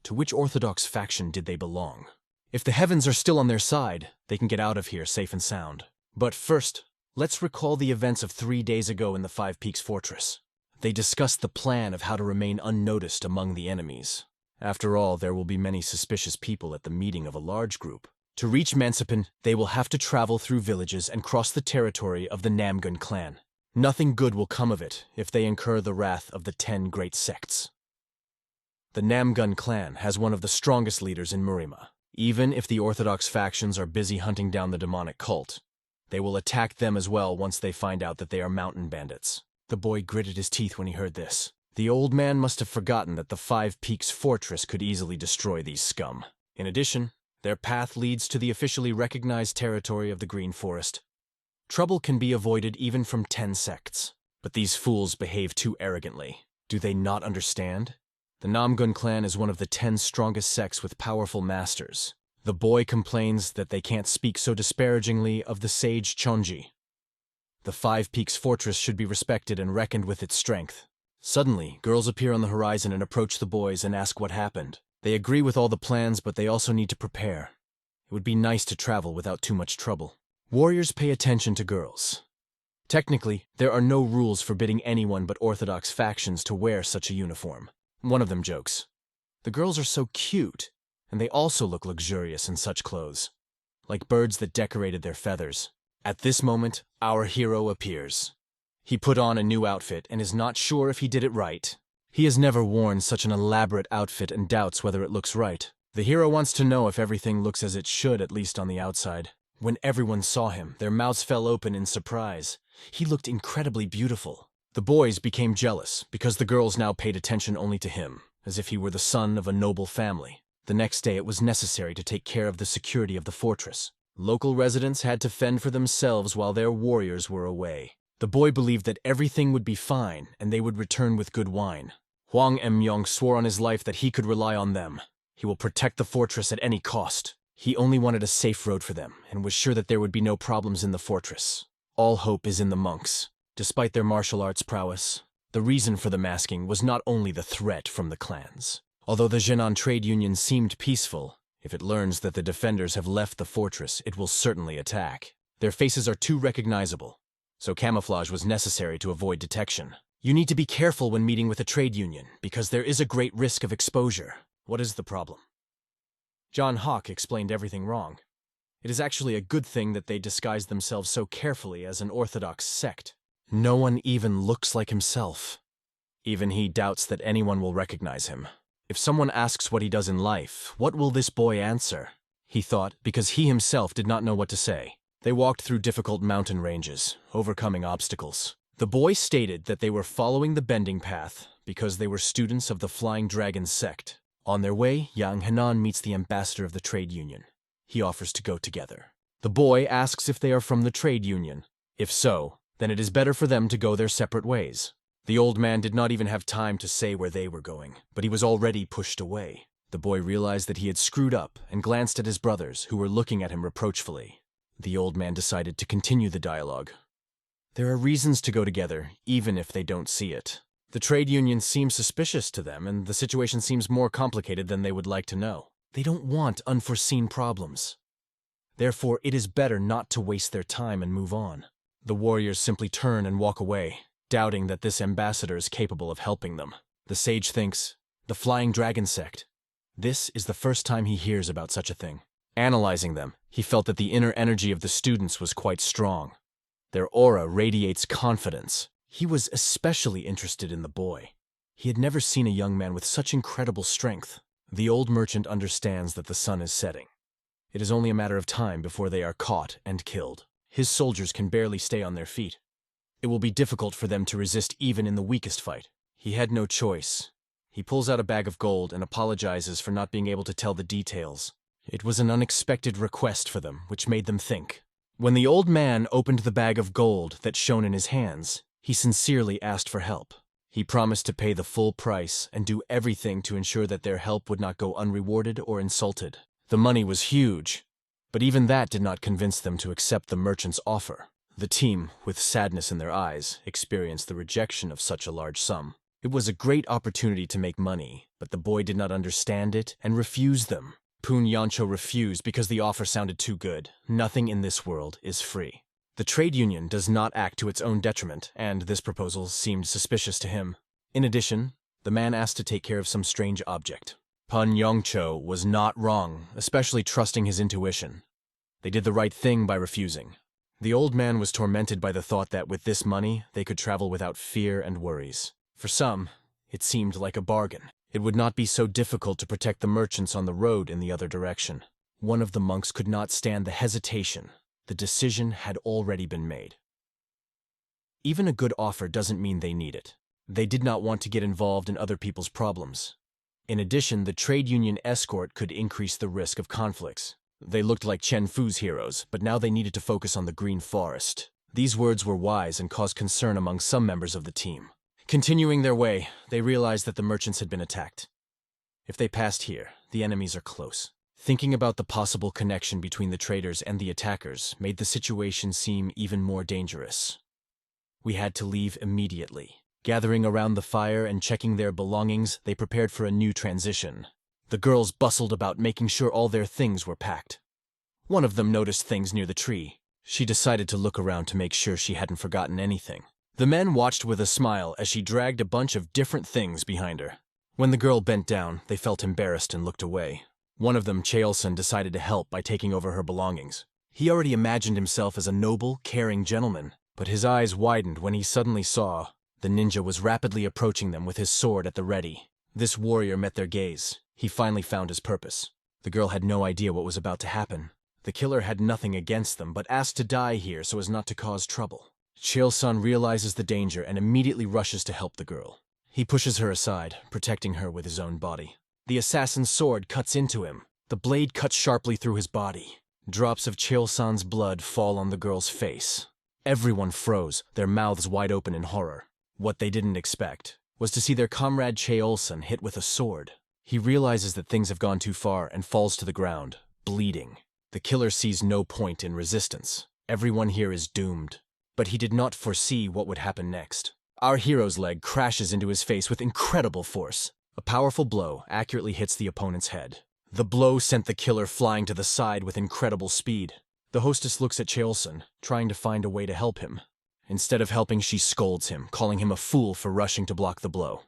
S1: To which orthodox faction did they belong? If the heavens are still on their side, they can get out of here safe and sound. But first, let's recall the events of 3 days ago in the Five Peaks Fortress. They discussed the plan of how to remain unnoticed among the enemies. After all, there will be many suspicious people at the meeting of a large group. To reach Mansipin, they will have to travel through villages and cross the territory of the Namgun clan. Nothing good will come of it if they incur the wrath of the 10 great sects. The Namgun clan has one of the strongest leaders in Murima. Even if the orthodox factions are busy hunting down the demonic cult, they will attack them as well once they find out that they are mountain bandits. The boy gritted his teeth when he heard this. The old man must have forgotten that the Five Peaks Fortress could easily destroy these scum. In addition, their path leads to the officially recognized territory of the Green Forest. Trouble can be avoided even from 10 sects, but these fools behave too arrogantly. Do they not understand? The Namgun clan is one of the 10 strongest sects with powerful masters. The boy complains that they can't speak so disparagingly of the sage Chonji. The Five Peaks Fortress should be respected and reckoned with its strength. Suddenly, girls appear on the horizon and approach the boys and ask what happened. They agree with all the plans, but they also need to prepare. It would be nice to travel without too much trouble. Warriors pay attention to girls. Technically, there are no rules forbidding anyone but orthodox factions to wear such a uniform. One of them jokes, "The girls are so cute, and they also look luxurious in such clothes, like birds that decorated their feathers." At this moment, our hero appears. He put on a new outfit and is not sure if he did it right. He has never worn such an elaborate outfit and doubts whether it looks right. The hero wants to know if everything looks as it should, at least on the outside. When everyone saw him, their mouths fell open in surprise. He looked incredibly beautiful. The boys became jealous because the girls now paid attention only to him, as if he were the son of a noble family. The next day it was necessary to take care of the security of the fortress. Local residents had to fend for themselves while their warriors were away. The boy believed that everything would be fine and they would return with good wine. Huang Emyong swore on his life that he could rely on them. He will protect the fortress at any cost. He only wanted a safe road for them and was sure that there would be no problems in the fortress. All hope is in the monks. Despite their martial arts prowess, the reason for the masking was not only the threat from the clans. Although the Jinan trade union seemed peaceful, if it learns that the defenders have left the fortress, it will certainly attack. Their faces are too recognizable, so camouflage was necessary to avoid detection. You need to be careful when meeting with a trade union, because there is a great risk of exposure. What is the problem? John Hawk explained everything wrong. It is actually a good thing that they disguise themselves so carefully as an orthodox sect. No one even looks like himself. Even he doubts that anyone will recognize him. If someone asks what he does in life, what will this boy answer? He thought, because he himself did not know what to say. They walked through difficult mountain ranges, overcoming obstacles. The boy stated that they were following the bending path because they were students of the Flying Dragon sect. On their way, Yang Henan meets the ambassador of the trade union. He offers to go together. The boy asks if they are from the trade union. If so, then it is better for them to go their separate ways. The old man did not even have time to say where they were going, but he was already pushed away. The boy realized that he had screwed up and glanced at his brothers, who were looking at him reproachfully. The old man decided to continue the dialogue. There are reasons to go together, even if they don't see it. The trade union seems suspicious to them, and the situation seems more complicated than they would like to know. They don't want unforeseen problems. Therefore, it is better not to waste their time and move on. The warriors simply turn and walk away, doubting that this ambassador is capable of helping them. The sage thinks, the Flying Dragon sect. This is the first time he hears about such a thing. Analyzing them, he felt that the inner energy of the students was quite strong. Their aura radiates confidence. He was especially interested in the boy. He had never seen a young man with such incredible strength. The old merchant understands that the sun is setting. It is only a matter of time before they are caught and killed. His soldiers can barely stay on their feet. It will be difficult for them to resist even in the weakest fight. He had no choice. He pulls out a bag of gold and apologizes for not being able to tell the details. It was an unexpected request for them, which made them think. When the old man opened the bag of gold that shone in his hands, he sincerely asked for help. He promised to pay the full price and do everything to ensure that their help would not go unrewarded or insulted. The money was huge, but even that did not convince them to accept the merchant's offer. The team, with sadness in their eyes, experienced the rejection of such a large sum. It was a great opportunity to make money, but the boy did not understand it and refused them. Poon Yancho refused because the offer sounded too good. Nothing in this world is free. The trade union does not act to its own detriment, and this proposal seemed suspicious to him. In addition, the man asked to take care of some strange object. Pun Yongcho was not wrong, especially trusting his intuition. They did the right thing by refusing. The old man was tormented by the thought that with this money, they could travel without fear and worries. For some, it seemed like a bargain. It would not be so difficult to protect the merchants on the road in the other direction. One of the monks could not stand the hesitation. The decision had already been made. Even a good offer doesn't mean they need it. They did not want to get involved in other people's problems. In addition, the trade union escort could increase the risk of conflicts. They looked like Chen Fu's heroes, but now they needed to focus on the Green Forest. These words were wise and caused concern among some members of the team. Continuing their way, they realized that the merchants had been attacked. If they passed here, the enemies are close. Thinking about the possible connection between the traders and the attackers made the situation seem even more dangerous. We had to leave immediately. Gathering around the fire and checking their belongings, they prepared for a new transition. The girls bustled about making sure all their things were packed. One of them noticed things near the tree. She decided to look around to make sure she hadn't forgotten anything. The men watched with a smile as she dragged a bunch of different things behind her. When the girl bent down, they felt embarrassed and looked away. One of them, Chaelson, decided to help by taking over her belongings. He already imagined himself as a noble, caring gentleman, but his eyes widened when he suddenly saw the ninja was rapidly approaching them with his sword at the ready. This warrior met their gaze. He finally found his purpose. The girl had no idea what was about to happen. The killer had nothing against them, but asked to die here so as not to cause trouble. Chaelson realizes the danger and immediately rushes to help the girl. He pushes her aside, protecting her with his own body. The assassin's sword cuts into him. The blade cuts sharply through his body. Drops of Cheol-san's blood fall on the girl's face. Everyone froze, their mouths wide open in horror. What they didn't expect was to see their comrade Cheol-san hit with a sword. He realizes that things have gone too far and falls to the ground, bleeding. The killer sees no point in resistance. Everyone here is doomed. But he did not foresee what would happen next. Our hero's leg crashes into his face with incredible force. A powerful blow accurately hits the opponent's head. The blow sent the killer flying to the side with incredible speed. The hostess looks at Cheol-san, trying to find a way to help him. Instead of helping, she scolds him, calling him a fool for rushing to block the blow.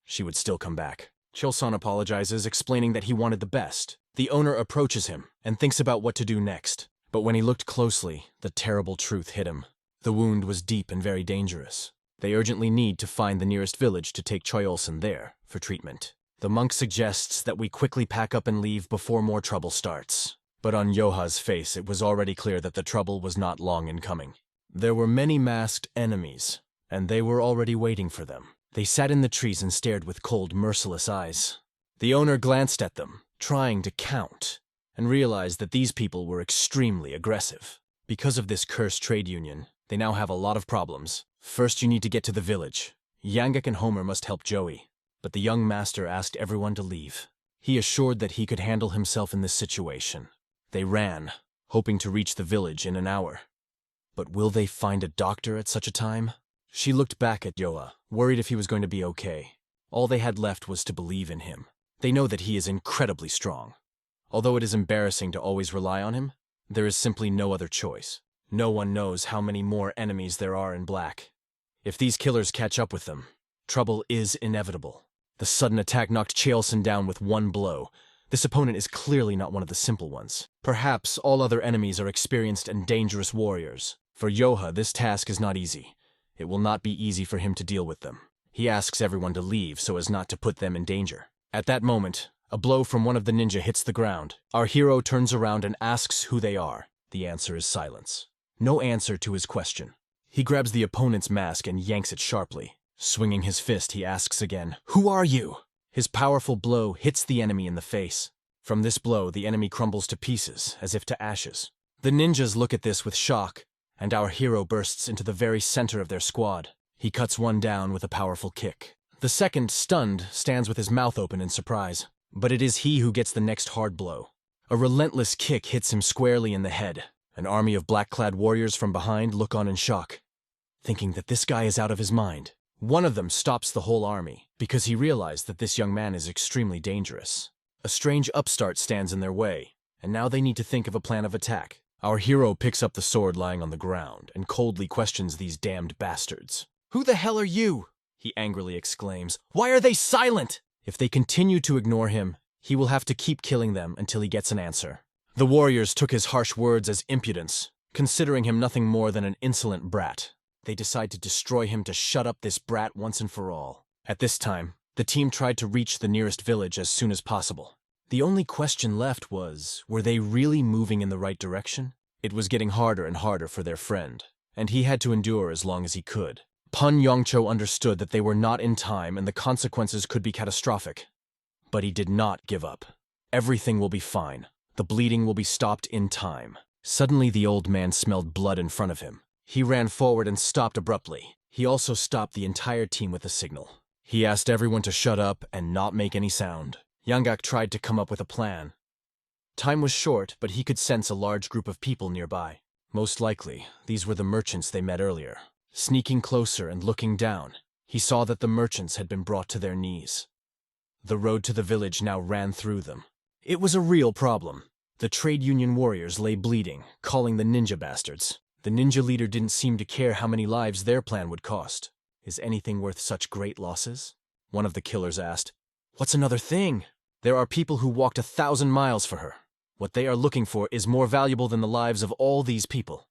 S1: She would still come back. Cheol-san apologizes, explaining that he wanted the best. The owner approaches him and thinks about what to do next. But when he looked closely, the terrible truth hit him. The wound was deep and very dangerous. They urgently need to find the nearest village to take Cheol-san there for treatment. The monk suggests that we quickly pack up and leave before more trouble starts. But on Yoha's face, it was already clear that the trouble was not long in coming. There were many masked enemies, and they were already waiting for them. They sat in the trees and stared with cold, merciless eyes. The owner glanced at them, trying to count, and realized that these people were extremely aggressive. Because of this cursed trade union, they now have a lot of problems. First, you need to get to the village. Yangak and Homer must help Joey. But the young master asked everyone to leave. He assured that he could handle himself in this situation. They ran, hoping to reach the village in an hour. But will they find a doctor at such a time? She looked back at Yoa, worried if he was going to be okay. All they had left was to believe in him. They know that he is incredibly strong. Although it is embarrassing to always rely on him, there is simply no other choice. No one knows how many more enemies there are in black. If these killers catch up with them, trouble is inevitable. The sudden attack knocked Cheol-san down with one blow. This opponent is clearly not one of the simple ones. Perhaps all other enemies are experienced and dangerous warriors. For Yoha, this task is not easy. It will not be easy for him to deal with them. He asks everyone to leave so as not to put them in danger. At that moment, a blow from one of the ninja hits the ground. Our hero turns around and asks who they are. The answer is silence. No answer to his question. He grabs the opponent's mask and yanks it sharply. Swinging his fist, he asks again, "Who are you?" His powerful blow hits the enemy in the face. From this blow, the enemy crumbles to pieces, as if to ashes. The ninjas look at this with shock, and our hero bursts into the very center of their squad. He cuts one down with a powerful kick. The second, stunned, stands with his mouth open in surprise. But it is he who gets the next hard blow. A relentless kick hits him squarely in the head. An army of black-clad warriors from behind look on in shock, thinking that this guy is out of his mind. One of them stops the whole army, because he realized that this young man is extremely dangerous. A strange upstart stands in their way, and now they need to think of a plan of attack. Our hero picks up the sword lying on the ground and coldly questions these damned bastards. "Who the hell are you?" he angrily exclaims. "Why are they silent?" If they continue to ignore him, he will have to keep killing them until he gets an answer. The warriors took his harsh words as impudence, considering him nothing more than an insolent brat. They decide to destroy him to shut up this brat once and for all. At this time, the team tried to reach the nearest village as soon as possible. The only question left was, were they really moving in the right direction? It was getting harder and harder for their friend, and he had to endure as long as he could. Pun Yongcho understood that they were not in time and the consequences could be catastrophic. But he did not give up. Everything will be fine. The bleeding will be stopped in time. Suddenly the old man smelled blood in front of him. He ran forward and stopped abruptly. He also stopped the entire team with a signal. He asked everyone to shut up and not make any sound. Yangak tried to come up with a plan. Time was short, but he could sense a large group of people nearby. Most likely, these were the merchants they met earlier. Sneaking closer and looking down, he saw that the merchants had been brought to their knees. The road to the village now ran through them. It was a real problem. The trade union warriors lay bleeding, calling the ninja bastards. The ninja leader didn't seem to care how many lives their plan would cost. Is anything worth such great losses? One of the killers asked. What's another thing? There are people who walked 1,000 miles for her. What they are looking for is more valuable than the lives of all these people.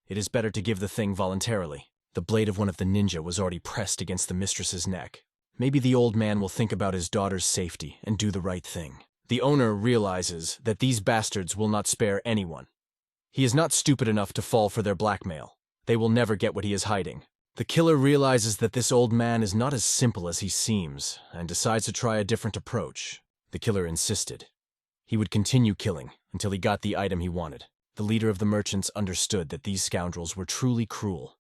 S1: It is better to give the thing voluntarily. The blade of one of the ninja was already pressed against the mistress's neck. Maybe the old man will think about his daughter's safety and do the right thing. The owner realizes that these bastards will not spare anyone. He is not stupid enough to fall for their blackmail. They will never get what he is hiding. The killer realizes that this old man is not as simple as he seems, and decides to try a different approach. The killer insisted. He would continue killing until he got the item he wanted. The leader of the merchants understood that these scoundrels were truly cruel,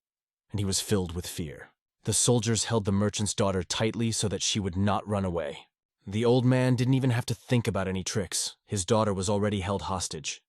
S1: and he was filled with fear. The soldiers held the merchant's daughter tightly so that she would not run away. The old man didn't even have to think about any tricks. His daughter was already held hostage.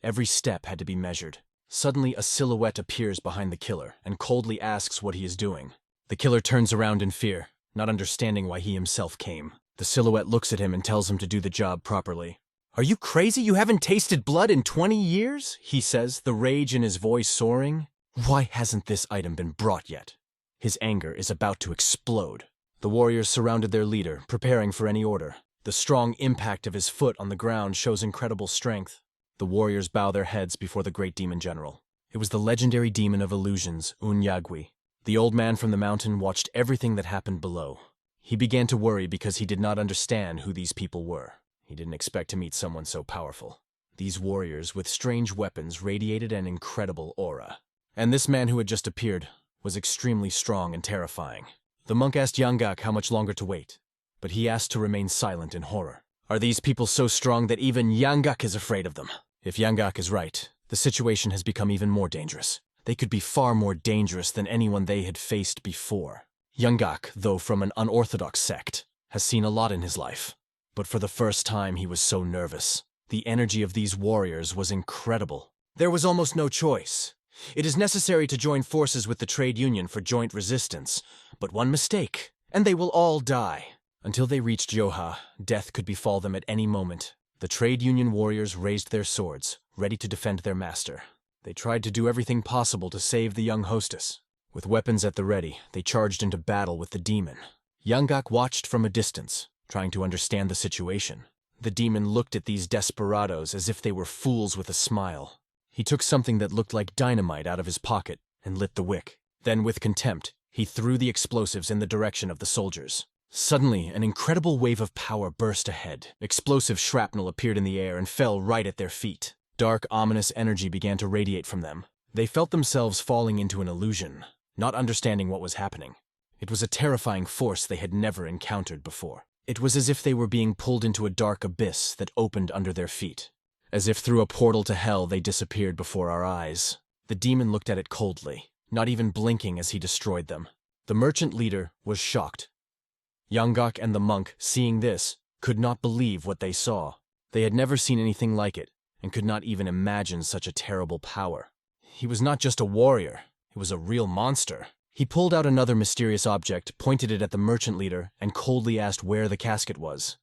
S1: Every step had to be measured. Suddenly, a silhouette appears behind the killer and coldly asks what he is doing. The killer turns around in fear, not understanding why he himself came. The silhouette looks at him and tells him to do the job properly. "Are you crazy? You haven't tasted blood in 20 years?" he says, the rage in his voice soaring. Why hasn't this item been brought yet? His anger is about to explode. The warriors surrounded their leader, preparing for any order. The strong impact of his foot on the ground shows incredible strength. The warriors bow their heads before the great demon general. It was the legendary demon of illusions, Unyagwi. The old man from the mountain watched everything that happened below. He began to worry because he did not understand who these people were. He didn't expect to meet someone so powerful. These warriors with strange weapons radiated an incredible aura. And this man who had just appeared was extremely strong and terrifying. The monk asked Yangak how much longer to wait, but he asked to remain silent in horror. Are these people so strong that even Yangak is afraid of them? If Yangak is right, the situation has become even more dangerous. They could be far more dangerous than anyone they had faced before. Yangak, though from an unorthodox sect, has seen a lot in his life. But for the first time he was so nervous. The energy of these warriors was incredible. There was almost no choice. It is necessary to join forces with the trade union for joint resistance. But one mistake, and they will all die. Until they reached Yoha, death could befall them at any moment. The trade union warriors raised their swords, ready to defend their master. They tried to do everything possible to save the young hostess. With weapons at the ready, they charged into battle with the demon. Yangak watched from a distance, trying to understand the situation. The demon looked at these desperados as if they were fools with a smile. He took something that looked like dynamite out of his pocket and lit the wick. Then, with contempt, he threw the explosives in the direction of the soldiers. Suddenly, an incredible wave of power burst ahead. Explosive shrapnel appeared in the air and fell right at their feet. Dark, ominous energy began to radiate from them. They felt themselves falling into an illusion, not understanding what was happening. It was a terrifying force they had never encountered before. It was as if they were being pulled into a dark abyss that opened under their feet. As if through a portal to hell, they disappeared before our eyes. The demon looked at it coldly, not even blinking as he destroyed them. The merchant leader was shocked. Yangak and the monk, seeing this, could not believe what they saw. They had never seen anything like it, and could not even imagine such a terrible power. He was not just a warrior, he was a real monster. He pulled out another mysterious object, pointed it at the merchant leader, and coldly asked where the casket was.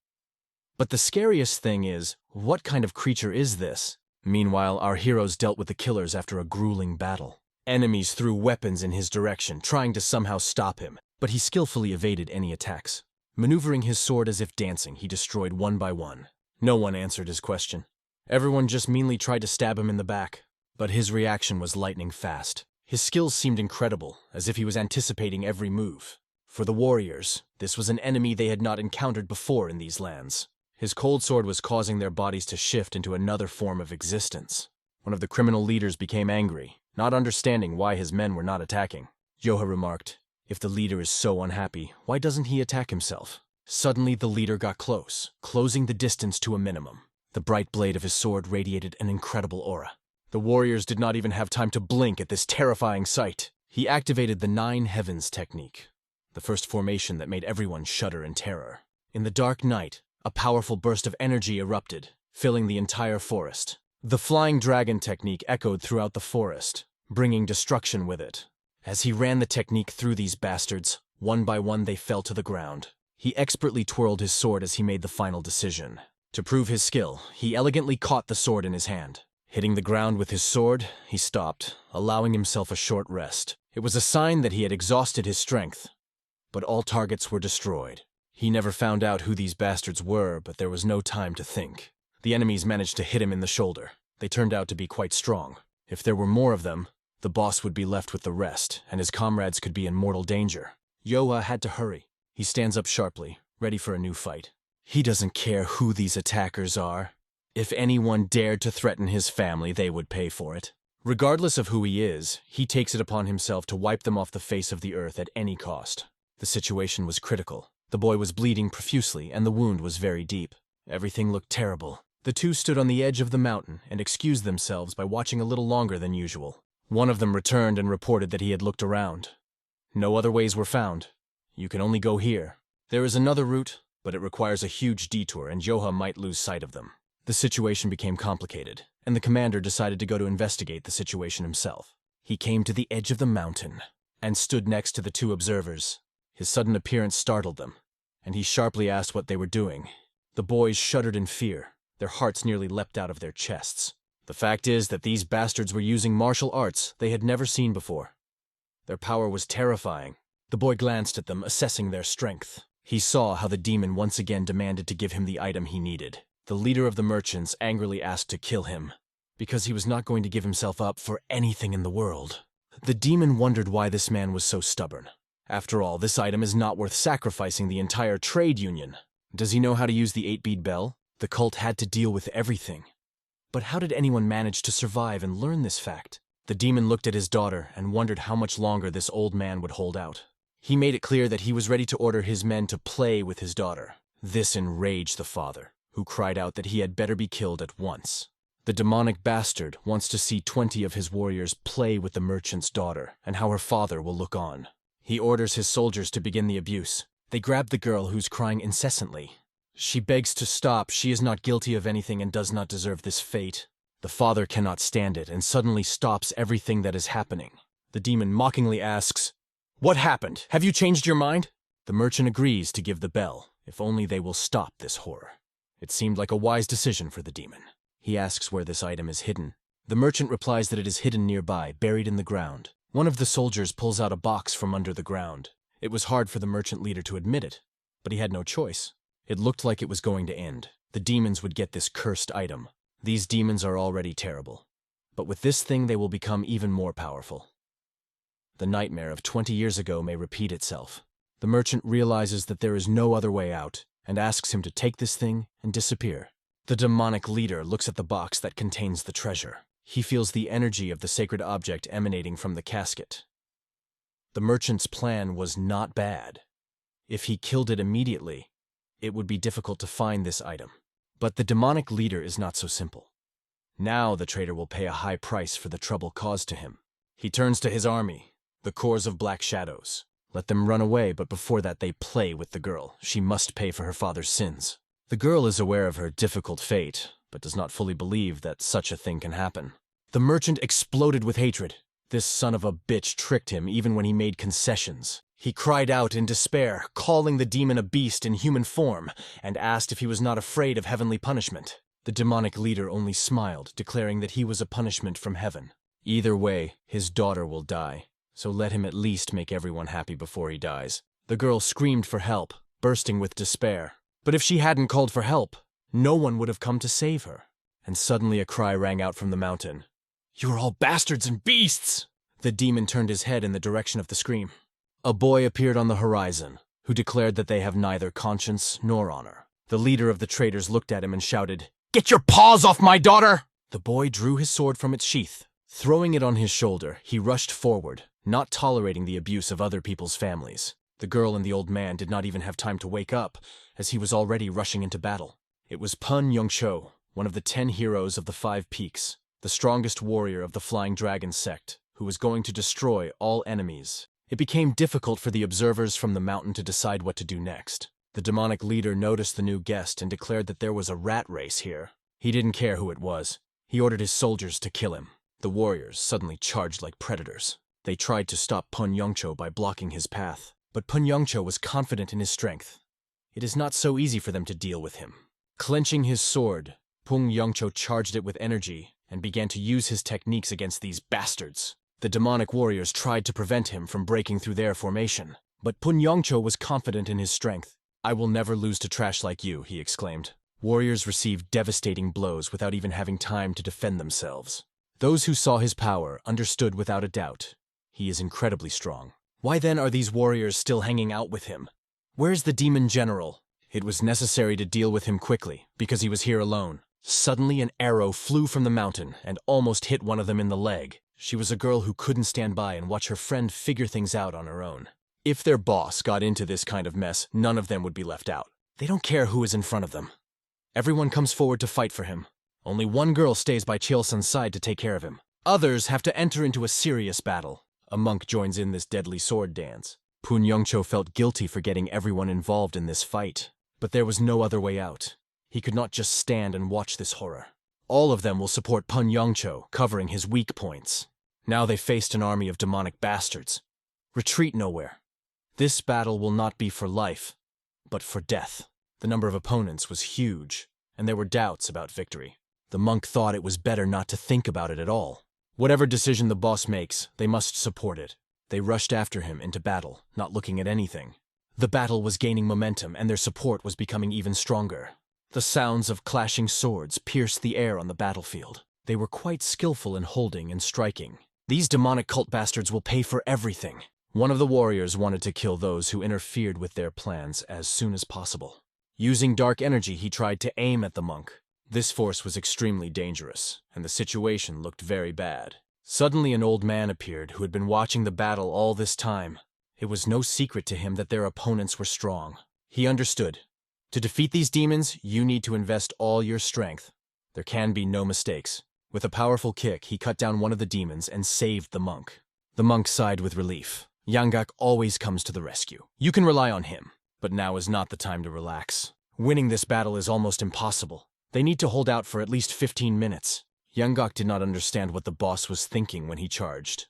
S1: But the scariest thing is, what kind of creature is this? Meanwhile, our heroes dealt with the killers after a grueling battle. Enemies threw weapons in his direction, trying to somehow stop him, but he skillfully evaded any attacks. Maneuvering his sword as if dancing, he destroyed one by one. No one answered his question. Everyone just meanly tried to stab him in the back. But his reaction was lightning fast. His skills seemed incredible, as if he was anticipating every move. For the warriors, this was an enemy they had not encountered before in these lands. His cold sword was causing their bodies to shift into another form of existence. One of the criminal leaders became angry, not understanding why his men were not attacking. Yoha remarked, "If the leader is so unhappy, why doesn't he attack himself?" Suddenly the leader got close, closing the distance to a minimum. The bright blade of his sword radiated an incredible aura. The warriors did not even have time to blink at this terrifying sight. He activated the 9 Heavens technique, the first formation that made everyone shudder in terror. In the dark night, a powerful burst of energy erupted, filling the entire forest. The Flying Dragon technique echoed throughout the forest, bringing destruction with it. As he ran the technique through these bastards, one by one they fell to the ground. He expertly twirled his sword as he made the final decision. To prove his skill, he elegantly caught the sword in his hand. Hitting the ground with his sword, he stopped, allowing himself a short rest. It was a sign that he had exhausted his strength. But all targets were destroyed. He never found out who these bastards were, but there was no time to think. The enemies managed to hit him in the shoulder. They turned out to be quite strong. If there were more of them, the boss would be left with the rest, and his comrades could be in mortal danger. Yoha had to hurry. He stands up sharply, ready for a new fight. He doesn't care who these attackers are. If anyone dared to threaten his family, they would pay for it. Regardless of who he is, he takes it upon himself to wipe them off the face of the earth at any cost. The situation was critical. The boy was bleeding profusely, and the wound was very deep. Everything looked terrible. The two stood on the edge of the mountain and excused themselves by watching a little longer than usual. One of them returned and reported that he had looked around. No other ways were found. You can only go here. There is another route, but it requires a huge detour and Yoha might lose sight of them. The situation became complicated, and the commander decided to go to investigate the situation himself. He came to the edge of the mountain and stood next to the two observers. His sudden appearance startled them, and he sharply asked what they were doing. The boys shuddered in fear. Their hearts nearly leapt out of their chests. The fact is that these bastards were using martial arts they had never seen before. Their power was terrifying. The boy glanced at them, assessing their strength. He saw how the demon once again demanded to give him the item he needed. The leader of the merchants angrily asked to kill him, because he was not going to give himself up for anything in the world. The demon wondered why this man was so stubborn. After all, this item is not worth sacrificing the entire trade union. Does he know how to use the 8-bead bell? The cult had to deal with everything. But how did anyone manage to survive and learn this fact? The demon looked at his daughter and wondered how much longer this old man would hold out. He made it clear that he was ready to order his men to play with his daughter. This enraged the father, who cried out that he had better be killed at once. The demonic bastard wants to see 20 of his warriors play with the merchant's daughter, and how her father will look on. He orders his soldiers to begin the abuse. They grab the girl who's crying incessantly. She begs to stop. She is not guilty of anything and does not deserve this fate. The father cannot stand it and suddenly stops everything that is happening. The demon mockingly asks, "What happened? Have you changed your mind?" The merchant agrees to give the bell, if only they will stop this horror. It seemed like a wise decision for the demon. He asks where this item is hidden. The merchant replies that it is hidden nearby, buried in the ground. One of the soldiers pulls out a box from under the ground. It was hard for the merchant leader to admit it, but he had no choice. It looked like it was going to end. The demons would get this cursed item. These demons are already terrible, but with this thing they will become even more powerful. The nightmare of 20 years ago may repeat itself. The merchant realizes that there is no other way out, and asks him to take this thing and disappear. The demonic leader looks at the box that contains the treasure. He feels the energy of the sacred object emanating from the casket. The merchant's plan was not bad. If he killed it immediately, it would be difficult to find this item. But the demonic leader is not so simple. Now the traitor will pay a high price for the trouble caused to him. He turns to his army, the cores of black shadows. Let them run away, but before that they play with the girl. She must pay for her father's sins. The girl is aware of her difficult fate, but does not fully believe that such a thing can happen. The merchant exploded with hatred. This son of a bitch tricked him even when he made concessions. He cried out in despair, calling the demon a beast in human form, and asked if he was not afraid of heavenly punishment. The demonic leader only smiled, declaring that he was a punishment from heaven. Either way, his daughter will die, so let him at least make everyone happy before he dies. The girl screamed for help, bursting with despair. But if she hadn't called for help, no one would have come to save her. And suddenly a cry rang out from the mountain. "You are all bastards and beasts!" The demon turned his head in the direction of the scream. A boy appeared on the horizon, who declared that they have neither conscience nor honor. The leader of the traitors looked at him and shouted, "Get your paws off my daughter!" The boy drew his sword from its sheath. Throwing it on his shoulder, he rushed forward, not tolerating the abuse of other people's families. The girl and the old man did not even have time to wake up, as he was already rushing into battle. It was Pun Yongcho, one of the 10 heroes of the 5 Peaks, the strongest warrior of the Flying Dragon sect, who was going to destroy all enemies. It became difficult for the observers from the mountain to decide what to do next. The demonic leader noticed the new guest and declared that there was a rat race here. He didn't care who it was. He ordered his soldiers to kill him. The warriors suddenly charged like predators. They tried to stop Pun Yongcho by blocking his path, but Pun Yongcho was confident in his strength. It is not so easy for them to deal with him. Clenching his sword, Pun Yongcho charged it with energy and began to use his techniques against these bastards. The demonic warriors tried to prevent him from breaking through their formation, but Pun Yongcho was confident in his strength. "I will never lose to trash like you," he exclaimed. Warriors received devastating blows without even having time to defend themselves. Those who saw his power understood without a doubt. He is incredibly strong. Why then are these warriors still hanging out with him? Where's the demon general? It was necessary to deal with him quickly, because he was here alone. Suddenly an arrow flew from the mountain and almost hit one of them in the leg. She was a girl who couldn't stand by and watch her friend figure things out on her own. If their boss got into this kind of mess, none of them would be left out. They don't care who is in front of them. Everyone comes forward to fight for him. Only one girl stays by Cheolsun's side to take care of him. Others have to enter into a serious battle. A monk joins in this deadly sword dance. Pun Youngcho felt guilty for getting everyone involved in this fight, but there was no other way out. He could not just stand and watch this horror. All of them will support Pun Youngcho, covering his weak points. Now they faced an army of demonic bastards. Retreat nowhere. This battle will not be for life, but for death. The number of opponents was huge, and there were doubts about victory. The monk thought it was better not to think about it at all. Whatever decision the boss makes, they must support it. They rushed after him into battle, not looking at anything. The battle was gaining momentum, and their support was becoming even stronger. The sounds of clashing swords pierced the air on the battlefield. They were quite skillful in holding and striking. These demonic cult bastards will pay for everything. One of the warriors wanted to kill those who interfered with their plans as soon as possible. Using dark energy, he tried to aim at the monk. This force was extremely dangerous, and the situation looked very bad. Suddenly an old man appeared who had been watching the battle all this time. It was no secret to him that their opponents were strong. He understood. To defeat these demons, you need to invest all your strength. There can be no mistakes. With a powerful kick, he cut down one of the demons and saved the monk. The monk sighed with relief. Yanggak always comes to the rescue. You can rely on him, but now is not the time to relax. Winning this battle is almost impossible. They need to hold out for at least 15 minutes. Yanggak did not understand what the boss was thinking when he charged.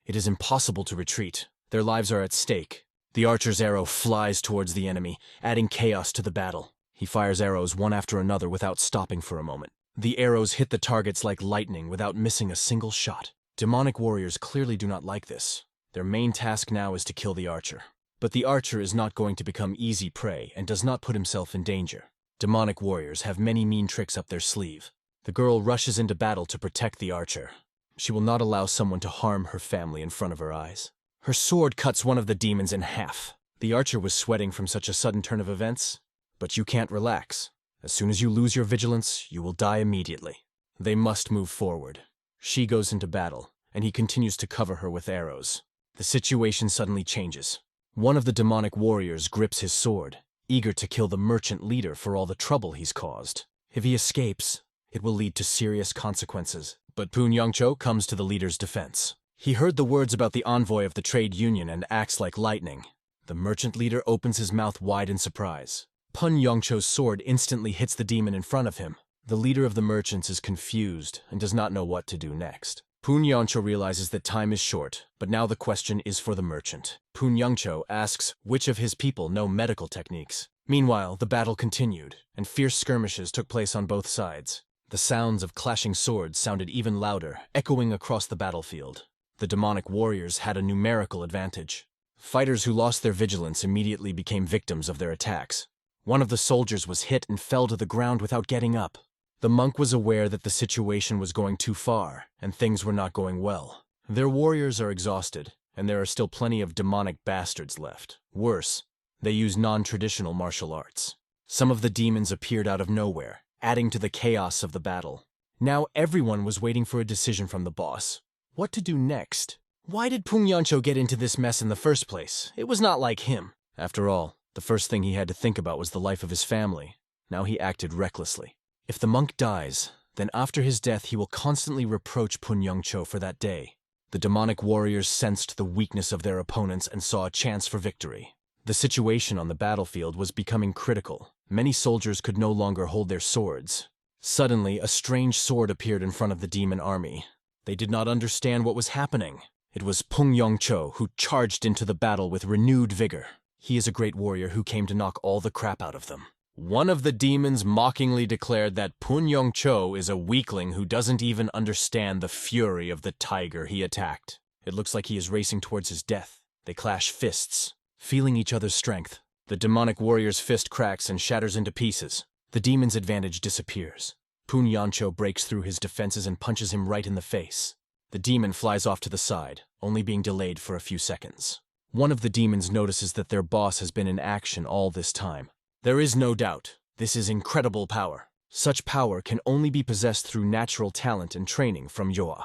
S1: It is impossible to retreat. Their lives are at stake. The archer's arrow flies towards the enemy, adding chaos to the battle. He fires arrows one after another without stopping for a moment. The arrows hit the targets like lightning without missing a single shot. Demonic warriors clearly do not like this. Their main task now is to kill the archer. But the archer is not going to become easy prey and does not put himself in danger. Demonic warriors have many mean tricks up their sleeve. The girl rushes into battle to protect the archer. She will not allow someone to harm her family in front of her eyes. Her sword cuts one of the demons in half. The archer was sweating from such a sudden turn of events. But you can't relax. As soon as you lose your vigilance, you will die immediately. They must move forward. She goes into battle, and he continues to cover her with arrows. The situation suddenly changes. One of the demonic warriors grips his sword, eager to kill the merchant leader for all the trouble he's caused. If he escapes, it will lead to serious consequences. But Pun Youngcho comes to the leader's defense. He heard the words about the envoy of the trade union and acts like lightning. The merchant leader opens his mouth wide in surprise. Pun Youngcho's sword instantly hits the demon in front of him. The leader of the merchants is confused and does not know what to do next. Pun Youngcho realizes that time is short, but now the question is for the merchant. Pun Youngcho asks which of his people know medical techniques. Meanwhile, the battle continued, and fierce skirmishes took place on both sides. The sounds of clashing swords sounded even louder, echoing across the battlefield. The demonic warriors had a numerical advantage. Fighters who lost their vigilance immediately became victims of their attacks. One of the soldiers was hit and fell to the ground without getting up. The monk was aware that the situation was going too far, and things were not going well. Their warriors are exhausted, and there are still plenty of demonic bastards left. Worse, they use non-traditional martial arts. Some of the demons appeared out of nowhere, adding to the chaos of the battle. Now everyone was waiting for a decision from the boss. What to do next? Why did Pun Youngcho get into this mess in the first place? It was not like him. After all, the first thing he had to think about was the life of his family. Now he acted recklessly. If the monk dies, then after his death he will constantly reproach Pun Youngcho for that day. The demonic warriors sensed the weakness of their opponents and saw a chance for victory. The situation on the battlefield was becoming critical. Many soldiers could no longer hold their swords. Suddenly, a strange sword appeared in front of the demon army. They did not understand what was happening. It was Pun Youngcho who charged into the battle with renewed vigor. He is a great warrior who came to knock all the crap out of them. One of the demons mockingly declared that Pun Youngcho is a weakling who doesn't even understand the fury of the tiger he attacked. It looks like he is racing towards his death. They clash fists, feeling each other's strength. The demonic warrior's fist cracks and shatters into pieces. The demon's advantage disappears. Pun Youngcho breaks through his defenses and punches him right in the face. The demon flies off to the side, only being delayed for a few seconds. One of the demons notices that their boss has been in action all this time. There is no doubt, this is incredible power. Such power can only be possessed through natural talent and training from Yoa.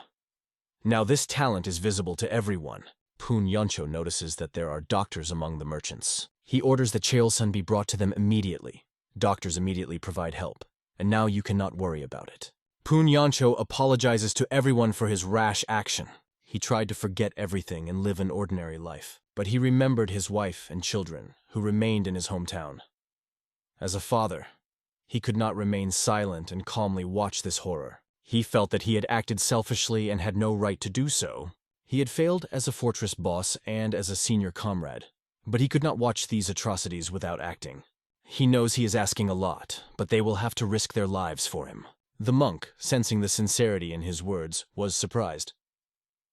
S1: Now this talent is visible to everyone. Pun Youngcho notices that there are doctors among the merchants. He orders that Cheolsun be brought to them immediately. Doctors immediately provide help, and now you cannot worry about it. Poon Yancho apologizes to everyone for his rash action. He tried to forget everything and live an ordinary life, but he remembered his wife and children, who remained in his hometown. As a father, he could not remain silent and calmly watch this horror. He felt that he had acted selfishly and had no right to do so. He had failed as a fortress boss and as a senior comrade, but he could not watch these atrocities without acting. He knows he is asking a lot, but they will have to risk their lives for him. The monk, sensing the sincerity in his words, was surprised.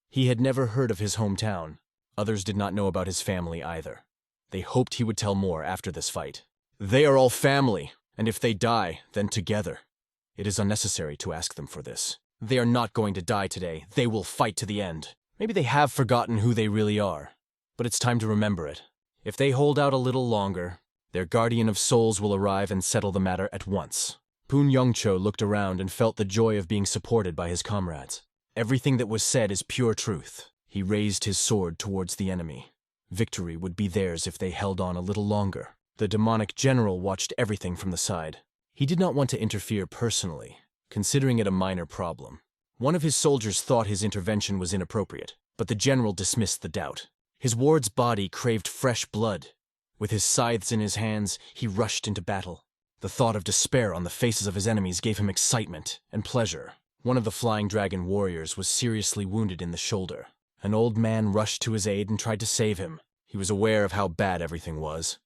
S1: He had never heard of his hometown. Others did not know about his family either. They hoped he would tell more after this fight. They are all family, and if they die, then together. It is unnecessary to ask them for this. They are not going to die today. They will fight to the end. Maybe they have forgotten who they really are, but it's time to remember it. If they hold out a little longer, their guardian of souls will arrive and settle the matter at once. Poon Yongcho looked around and felt the joy of being supported by his comrades. Everything that was said is pure truth. He raised his sword towards the enemy. Victory would be theirs if they held on a little longer. The demonic general watched everything from the side. He did not want to interfere personally, considering it a minor problem. One of his soldiers thought his intervention was inappropriate, but the general dismissed the doubt. His ward's body craved fresh blood. With his scythes in his hands, he rushed into battle. The thought of despair on the faces of his enemies gave him excitement and pleasure. One of the Flying Dragon warriors was seriously wounded in the shoulder. An old man rushed to his aid and tried to save him. He was aware of how bad everything was,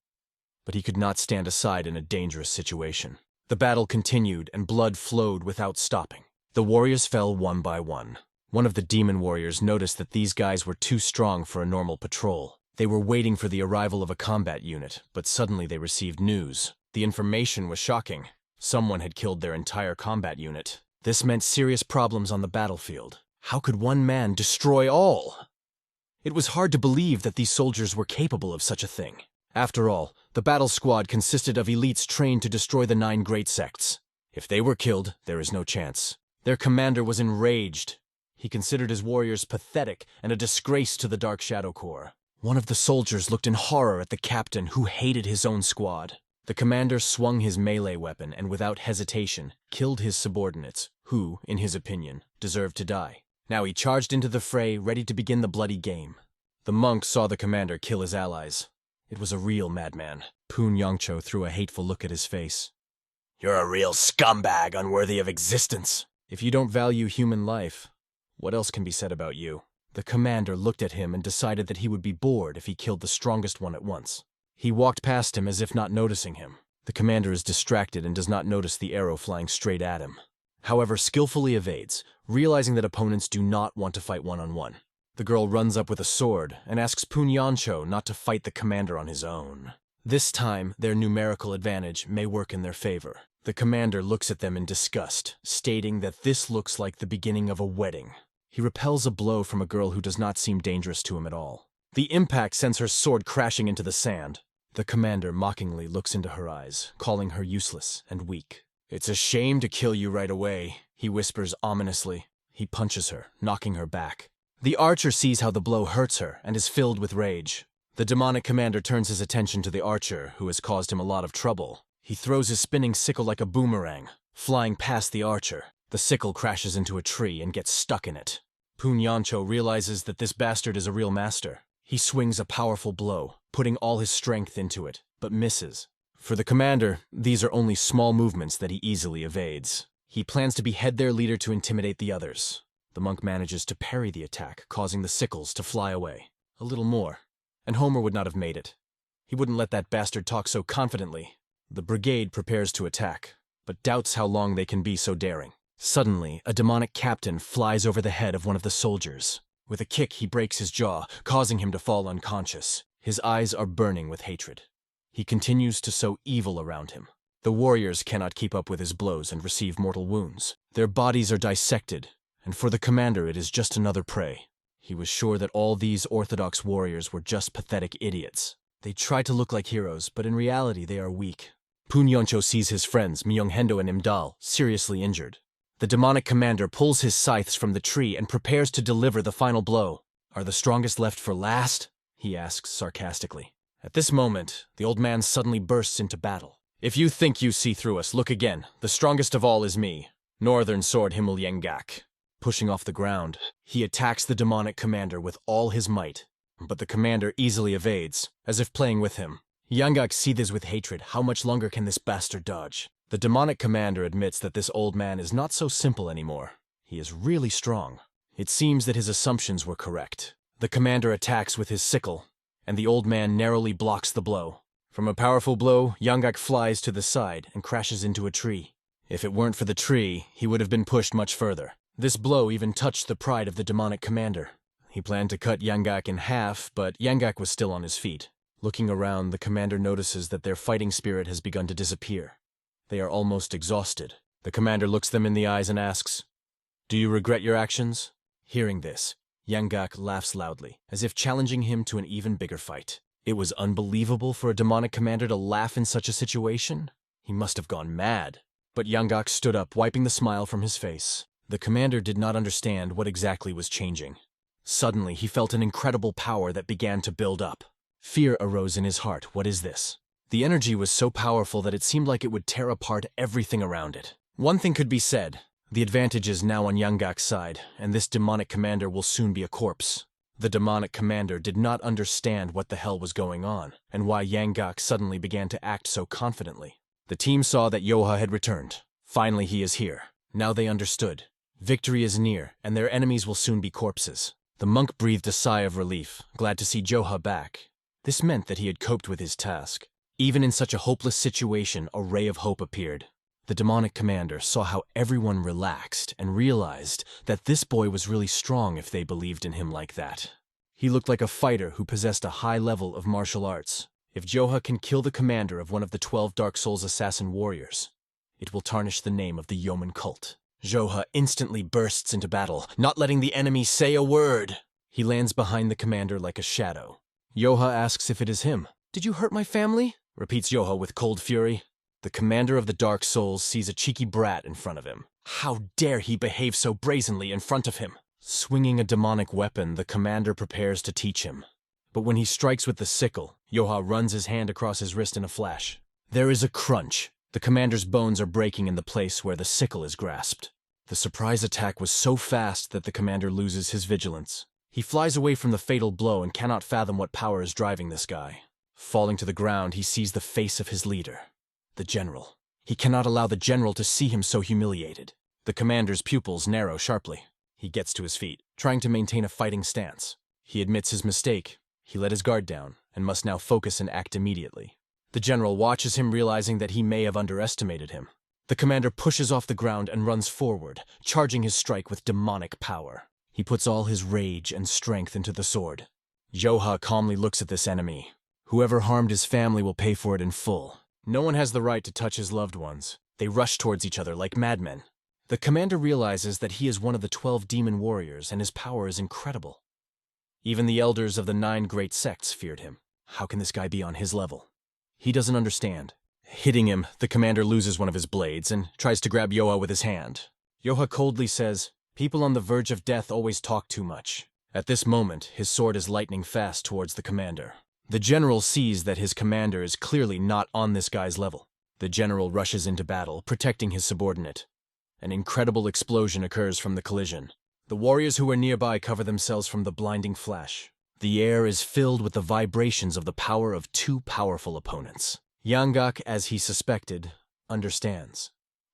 S1: but he could not stand aside in a dangerous situation. The battle continued and blood flowed without stopping. The warriors fell one by one. One of the demon warriors noticed that these guys were too strong for a normal patrol. They were waiting for the arrival of a combat unit, but suddenly they received news. The information was shocking. Someone had killed their entire combat unit. This meant serious problems on the battlefield. How could one man destroy all? It was hard to believe that these soldiers were capable of such a thing. After all, the battle squad consisted of elites trained to destroy the 9 great sects. If they were killed, there is no chance. Their commander was enraged. He considered his warriors pathetic and a disgrace to the Dark Shadow Corps. One of the soldiers looked in horror at the captain, who hated his own squad. The commander swung his melee weapon and without hesitation killed his subordinates, who, in his opinion, deserved to die. Now he charged into the fray, ready to begin the bloody game. The monk saw the commander kill his allies. It was a real madman. Poon Yongcho threw a hateful look at his face. You're a real scumbag, unworthy of existence. If you don't value human life, what else can be said about you? The commander looked at him and decided that he would be bored if he killed the strongest one at once. He walked past him as if not noticing him. The commander is distracted and does not notice the arrow flying straight at him. However, skillfully evades, realizing that opponents do not want to fight one-on-one. The girl runs up with a sword and asks Poon Yongcho not to fight the commander on his own. This time, their numerical advantage may work in their favor. The commander looks at them in disgust, stating that this looks like the beginning of a wedding. He repels a blow from a girl who does not seem dangerous to him at all. The impact sends her sword crashing into the sand. The commander mockingly looks into her eyes, calling her useless and weak. It's a shame to kill you right away, he whispers ominously. He punches her, knocking her back. The archer sees how the blow hurts her and is filled with rage. The demonic commander turns his attention to the archer, who has caused him a lot of trouble. He throws his spinning sickle like a boomerang, flying past the archer. The sickle crashes into a tree and gets stuck in it. Poon Yongcho realizes that this bastard is a real master. He swings a powerful blow, putting all his strength into it, but misses. For the commander, these are only small movements that he easily evades. He plans to behead their leader to intimidate the others. The monk manages to parry the attack, causing the sickles to fly away. A little more, and Homer would not have made it. He wouldn't let that bastard talk so confidently. The brigade prepares to attack, but doubts how long they can be so daring. Suddenly, a demonic captain flies over the head of one of the soldiers. With a kick, he breaks his jaw, causing him to fall unconscious. His eyes are burning with hatred. He continues to sow evil around him. The warriors cannot keep up with his blows and receive mortal wounds. Their bodies are dissected, and for the commander it is just another prey. He was sure that all these orthodox warriors were just pathetic idiots. They try to look like heroes, but in reality they are weak. Poon Yongcho sees his friends, Myonghendo and Imdal, seriously injured. The demonic commander pulls his scythes from the tree and prepares to deliver the final blow. Are the strongest left for last? He asks sarcastically. At this moment, the old man suddenly bursts into battle. If you think you see through us, look again. The strongest of all is me, Northern Sword Himmel Yengak. Pushing off the ground, he attacks the demonic commander with all his might, but the commander easily evades, as if playing with him. Yangak seethes with hatred. How much longer can this bastard dodge? The demonic commander admits that this old man is not so simple anymore. He is really strong. It seems that his assumptions were correct. The commander attacks with his sickle, and the old man narrowly blocks the blow. From a powerful blow, Yangak flies to the side and crashes into a tree. If it weren't for the tree, he would have been pushed much further. This blow even touched the pride of the demonic commander. He planned to cut Yangak in half, but Yangak was still on his feet. Looking around, the commander notices that their fighting spirit has begun to disappear. They are almost exhausted. The commander looks them in the eyes and asks, "Do you regret your actions?" Hearing this, Yangak laughs loudly, as if challenging him to an even bigger fight. It was unbelievable for a demonic commander to laugh in such a situation. He must have gone mad. But Yangak stood up, wiping the smile from his face. The commander did not understand what exactly was changing. Suddenly, he felt an incredible power that began to build up. Fear arose in his heart. What is this? The energy was so powerful that it seemed like it would tear apart everything around it. One thing could be said. The advantage is now on Yangak's side, and this demonic commander will soon be a corpse. The demonic commander did not understand what the hell was going on, and why Yangak suddenly began to act so confidently. The team saw that Yoha had returned. Finally, he is here. Now they understood. Victory is near, and their enemies will soon be corpses. The monk breathed a sigh of relief, glad to see Yoha back. This meant that he had coped with his task. Even in such a hopeless situation, a ray of hope appeared. The demonic commander saw how everyone relaxed and realized that this boy was really strong if they believed in him like that. He looked like a fighter who possessed a high level of martial arts. If Yoha can kill the commander of one of the 12 Dark Souls assassin warriors, it will tarnish the name of the Yeoman cult. Yoha instantly bursts into battle, not letting the enemy say a word. He lands behind the commander like a shadow. Yoha asks if it is him. "Did you hurt my family?" repeats Yoha with cold fury. The commander of the Dark Souls sees a cheeky brat in front of him. How dare he behave so brazenly in front of him? Swinging a demonic weapon, the commander prepares to teach him. But when he strikes with the sickle, Yoha runs his hand across his wrist in a flash. There is a crunch. The commander's bones are breaking in the place where the sickle is grasped. The surprise attack was so fast that the commander loses his vigilance. He flies away from the fatal blow and cannot fathom what power is driving this guy. Falling to the ground, he sees the face of his leader, the general. He cannot allow the general to see him so humiliated. The commander's pupils narrow sharply. He gets to his feet, trying to maintain a fighting stance. He admits his mistake. He let his guard down and must now focus and act immediately. The general watches him, realizing that he may have underestimated him. The commander pushes off the ground and runs forward, charging his strike with demonic power. He puts all his rage and strength into the sword. Yoha calmly looks at this enemy. Whoever harmed his family will pay for it in full. No one has the right to touch his loved ones. They rush towards each other like madmen. The commander realizes that he is one of the 12 demon warriors and his power is incredible. Even the elders of the 9 great sects feared him. How can this guy be on his level? He doesn't understand. Hitting him, the commander loses one of his blades and tries to grab Yoha with his hand. Yoha coldly says, "People on the verge of death always talk too much." At this moment, his sword is lightning fast towards the commander. The general sees that his commander is clearly not on this guy's level. The general rushes into battle, protecting his subordinate. An incredible explosion occurs from the collision. The warriors who are nearby cover themselves from the blinding flash. The air is filled with the vibrations of the power of 2 powerful opponents. Yangak, as he suspected, understands.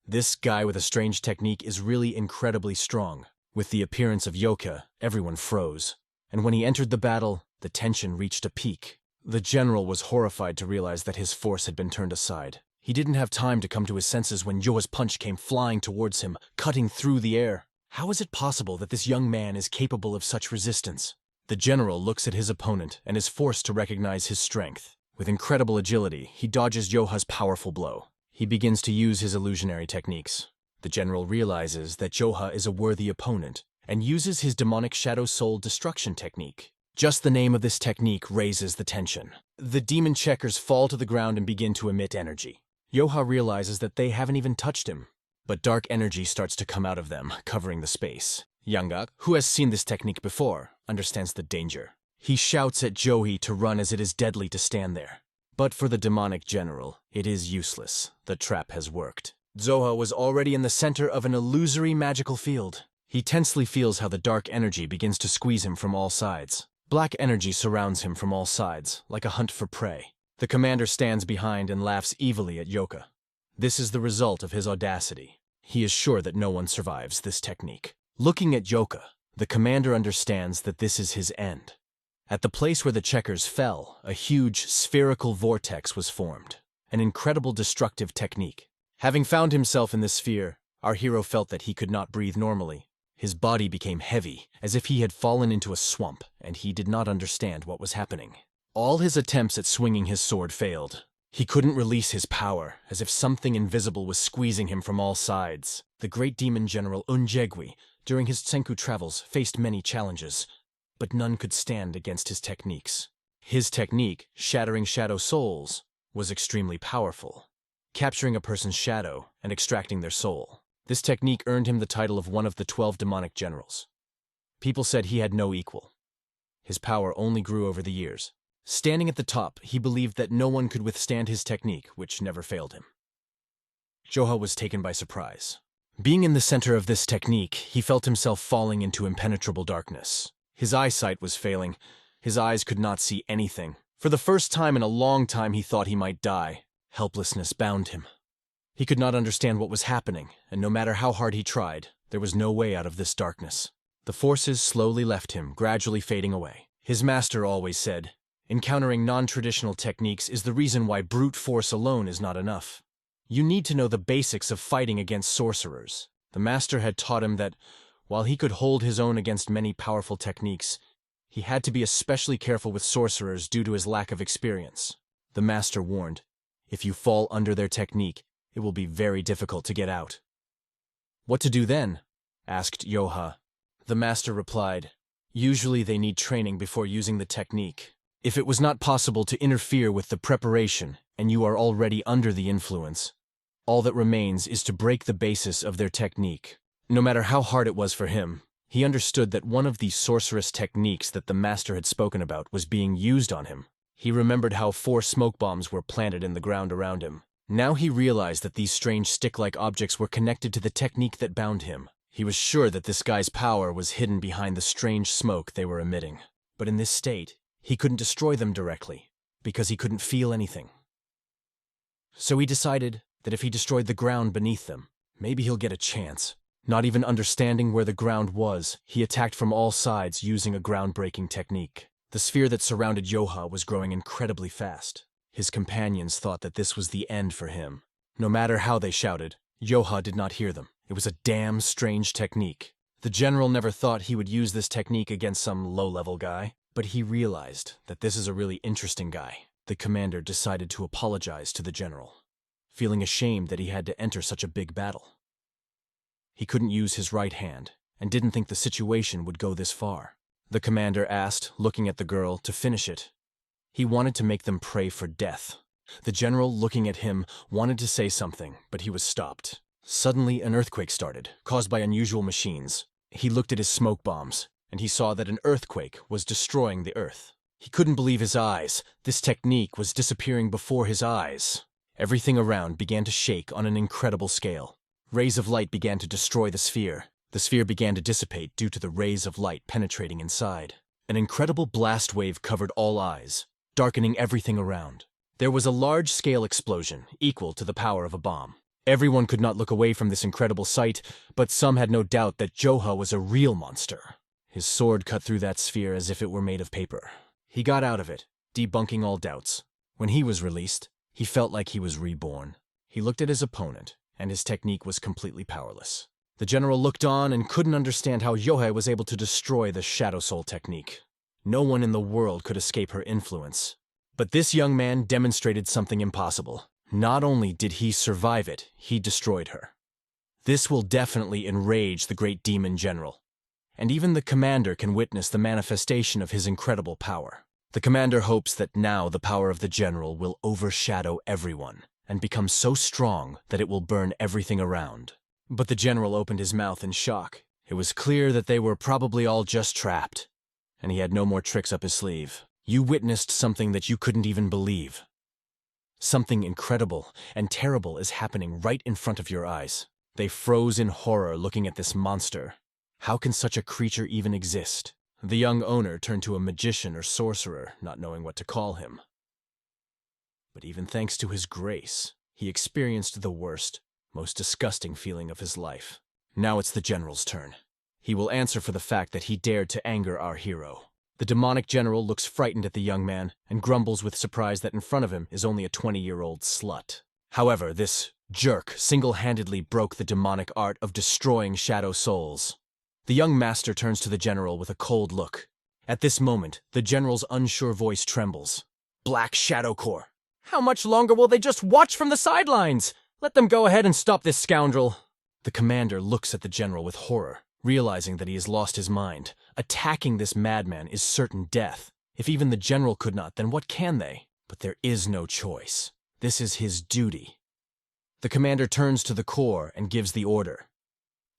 S1: This guy with a strange technique is really incredibly strong. With the appearance of Yoka, everyone froze. And when he entered the battle, the tension reached a peak. The general was horrified to realize that his force had been turned aside. He didn't have time to come to his senses when Yoa's punch came flying towards him, cutting through the air. How is it possible that this young man is capable of such resistance? The general looks at his opponent and is forced to recognize his strength. With incredible agility, he dodges Yoha's powerful blow. He begins to use his illusionary techniques. The general realizes that Yoha is a worthy opponent and uses his demonic shadow soul destruction technique. Just the name of this technique raises the tension. The demon checkers fall to the ground and begin to emit energy. Yoha realizes that they haven't even touched him, but dark energy starts to come out of them, covering the space. Yangak, who has seen this technique before, understands the danger. He shouts at Johi to run as it is deadly to stand there. But for the demonic general, it is useless. The trap has worked. Zoha was already in the center of an illusory magical field. He tensely feels how the dark energy begins to squeeze him from all sides. Black energy surrounds him from all sides, like a hunt for prey. The commander stands behind and laughs evilly at Yoka. This is the result of his audacity. He is sure that no one survives this technique. Looking at Yoka, the commander understands that this is his end. At the place where the checkers fell, a huge spherical vortex was formed, an incredible destructive technique. Having found himself in this sphere, our hero felt that he could not breathe normally. His body became heavy, as if he had fallen into a swamp, and he did not understand what was happening. All his attempts at swinging his sword failed. He couldn't release his power, as if something invisible was squeezing him from all sides. The great demon general Unjegwi, during his Tsenku travels, faced many challenges, but none could stand against his techniques. His technique, shattering shadow souls, was extremely powerful, capturing a person's shadow and extracting their soul. This technique earned him the title of one of the 12 demonic generals. People said he had no equal. His power only grew over the years. Standing at the top, he believed that no one could withstand his technique, which never failed him. Joha was taken by surprise. Being in the center of this technique, he felt himself falling into impenetrable darkness. His eyesight was failing. His eyes could not see anything. For the first time in a long time, he thought he might die. Helplessness bound him. He could not understand what was happening, and no matter how hard he tried, there was no way out of this darkness. The forces slowly left him, gradually fading away. His master always said, "Encountering non-traditional techniques is the reason why brute force alone is not enough. You need to know the basics of fighting against sorcerers." The master had taught him that, while he could hold his own against many powerful techniques, he had to be especially careful with sorcerers due to his lack of experience. The master warned, if you fall under their technique, it will be very difficult to get out. "What to do then?" asked Yoha. The master replied, "Usually they need training before using the technique. If it was not possible to interfere with the preparation and you are already under the influence, all that remains is to break the basis of their technique." No matter how hard it was for him, he understood that one of these sorcerous techniques that the master had spoken about was being used on him. He remembered how 4 smoke bombs were planted in the ground around him. Now he realized that these strange stick-like objects were connected to the technique that bound him. He was sure that this guy's power was hidden behind the strange smoke they were emitting. But in this state, he couldn't destroy them directly, because he couldn't feel anything. So he decided that if he destroyed the ground beneath them, maybe he'll get a chance. Not even understanding where the ground was, he attacked from all sides using a groundbreaking technique. The sphere that surrounded Yoha was growing incredibly fast. His companions thought that this was the end for him. No matter how they shouted, Yoha did not hear them. It was a damn strange technique. The general never thought he would use this technique against some low-level guy, but he realized that this is a really interesting guy. The commander decided to apologize to the general, feeling ashamed that he had to enter such a big battle. He couldn't use his right hand, and didn't think the situation would go this far. The commander asked, looking at the girl, to finish it. He wanted to make them pray for death. The general, looking at him, wanted to say something, but he was stopped. Suddenly, an earthquake started, caused by unusual machines. He looked at his smoke bombs, and he saw that an earthquake was destroying the earth. He couldn't believe his eyes. This technique was disappearing before his eyes. Everything around began to shake on an incredible scale. Rays of light began to destroy the sphere. The sphere began to dissipate due to the rays of light penetrating inside. An incredible blast wave covered all eyes, darkening everything around. There was a large-scale explosion, equal to the power of a bomb. Everyone could not look away from this incredible sight, but some had no doubt that Joha was a real monster. His sword cut through that sphere as if it were made of paper. He got out of it, debunking all doubts. When he was released, he felt like he was reborn. He looked at his opponent, and his technique was completely powerless. The general looked on and couldn't understand how Yohei was able to destroy the Shadow Soul technique. No one in the world could escape her influence. But this young man demonstrated something impossible. Not only did he survive it, he destroyed her. This will definitely enrage the great demon general. And even the commander can witness the manifestation of his incredible power. The commander hopes that now the power of the general will overshadow everyone and become so strong that it will burn everything around. But the general opened his mouth in shock. It was clear that they were probably all just trapped, and he had no more tricks up his sleeve. You witnessed something that you couldn't even believe. Something incredible and terrible is happening right in front of your eyes. They froze in horror looking at this monster. How can such a creature even exist? The young owner turned to a magician or sorcerer, not knowing what to call him. But even thanks to his grace, he experienced the worst, most disgusting feeling of his life. Now it's the general's turn. He will answer for the fact that he dared to anger our hero. The demonic general looks frightened at the young man and grumbles with surprise that in front of him is only a 20-year-old slut. However, this jerk single-handedly broke the demonic art of destroying shadow souls. The young master turns to the general with a cold look. At this moment, the general's unsure voice trembles. Black Shadow Corps. How much longer will they just watch from the sidelines? Let them go ahead and stop this scoundrel. The commander looks at the general with horror, realizing that he has lost his mind. Attacking this madman is certain death. If even the general could not, then what can they? But there is no choice. This is his duty. The commander turns to the corps and gives the order.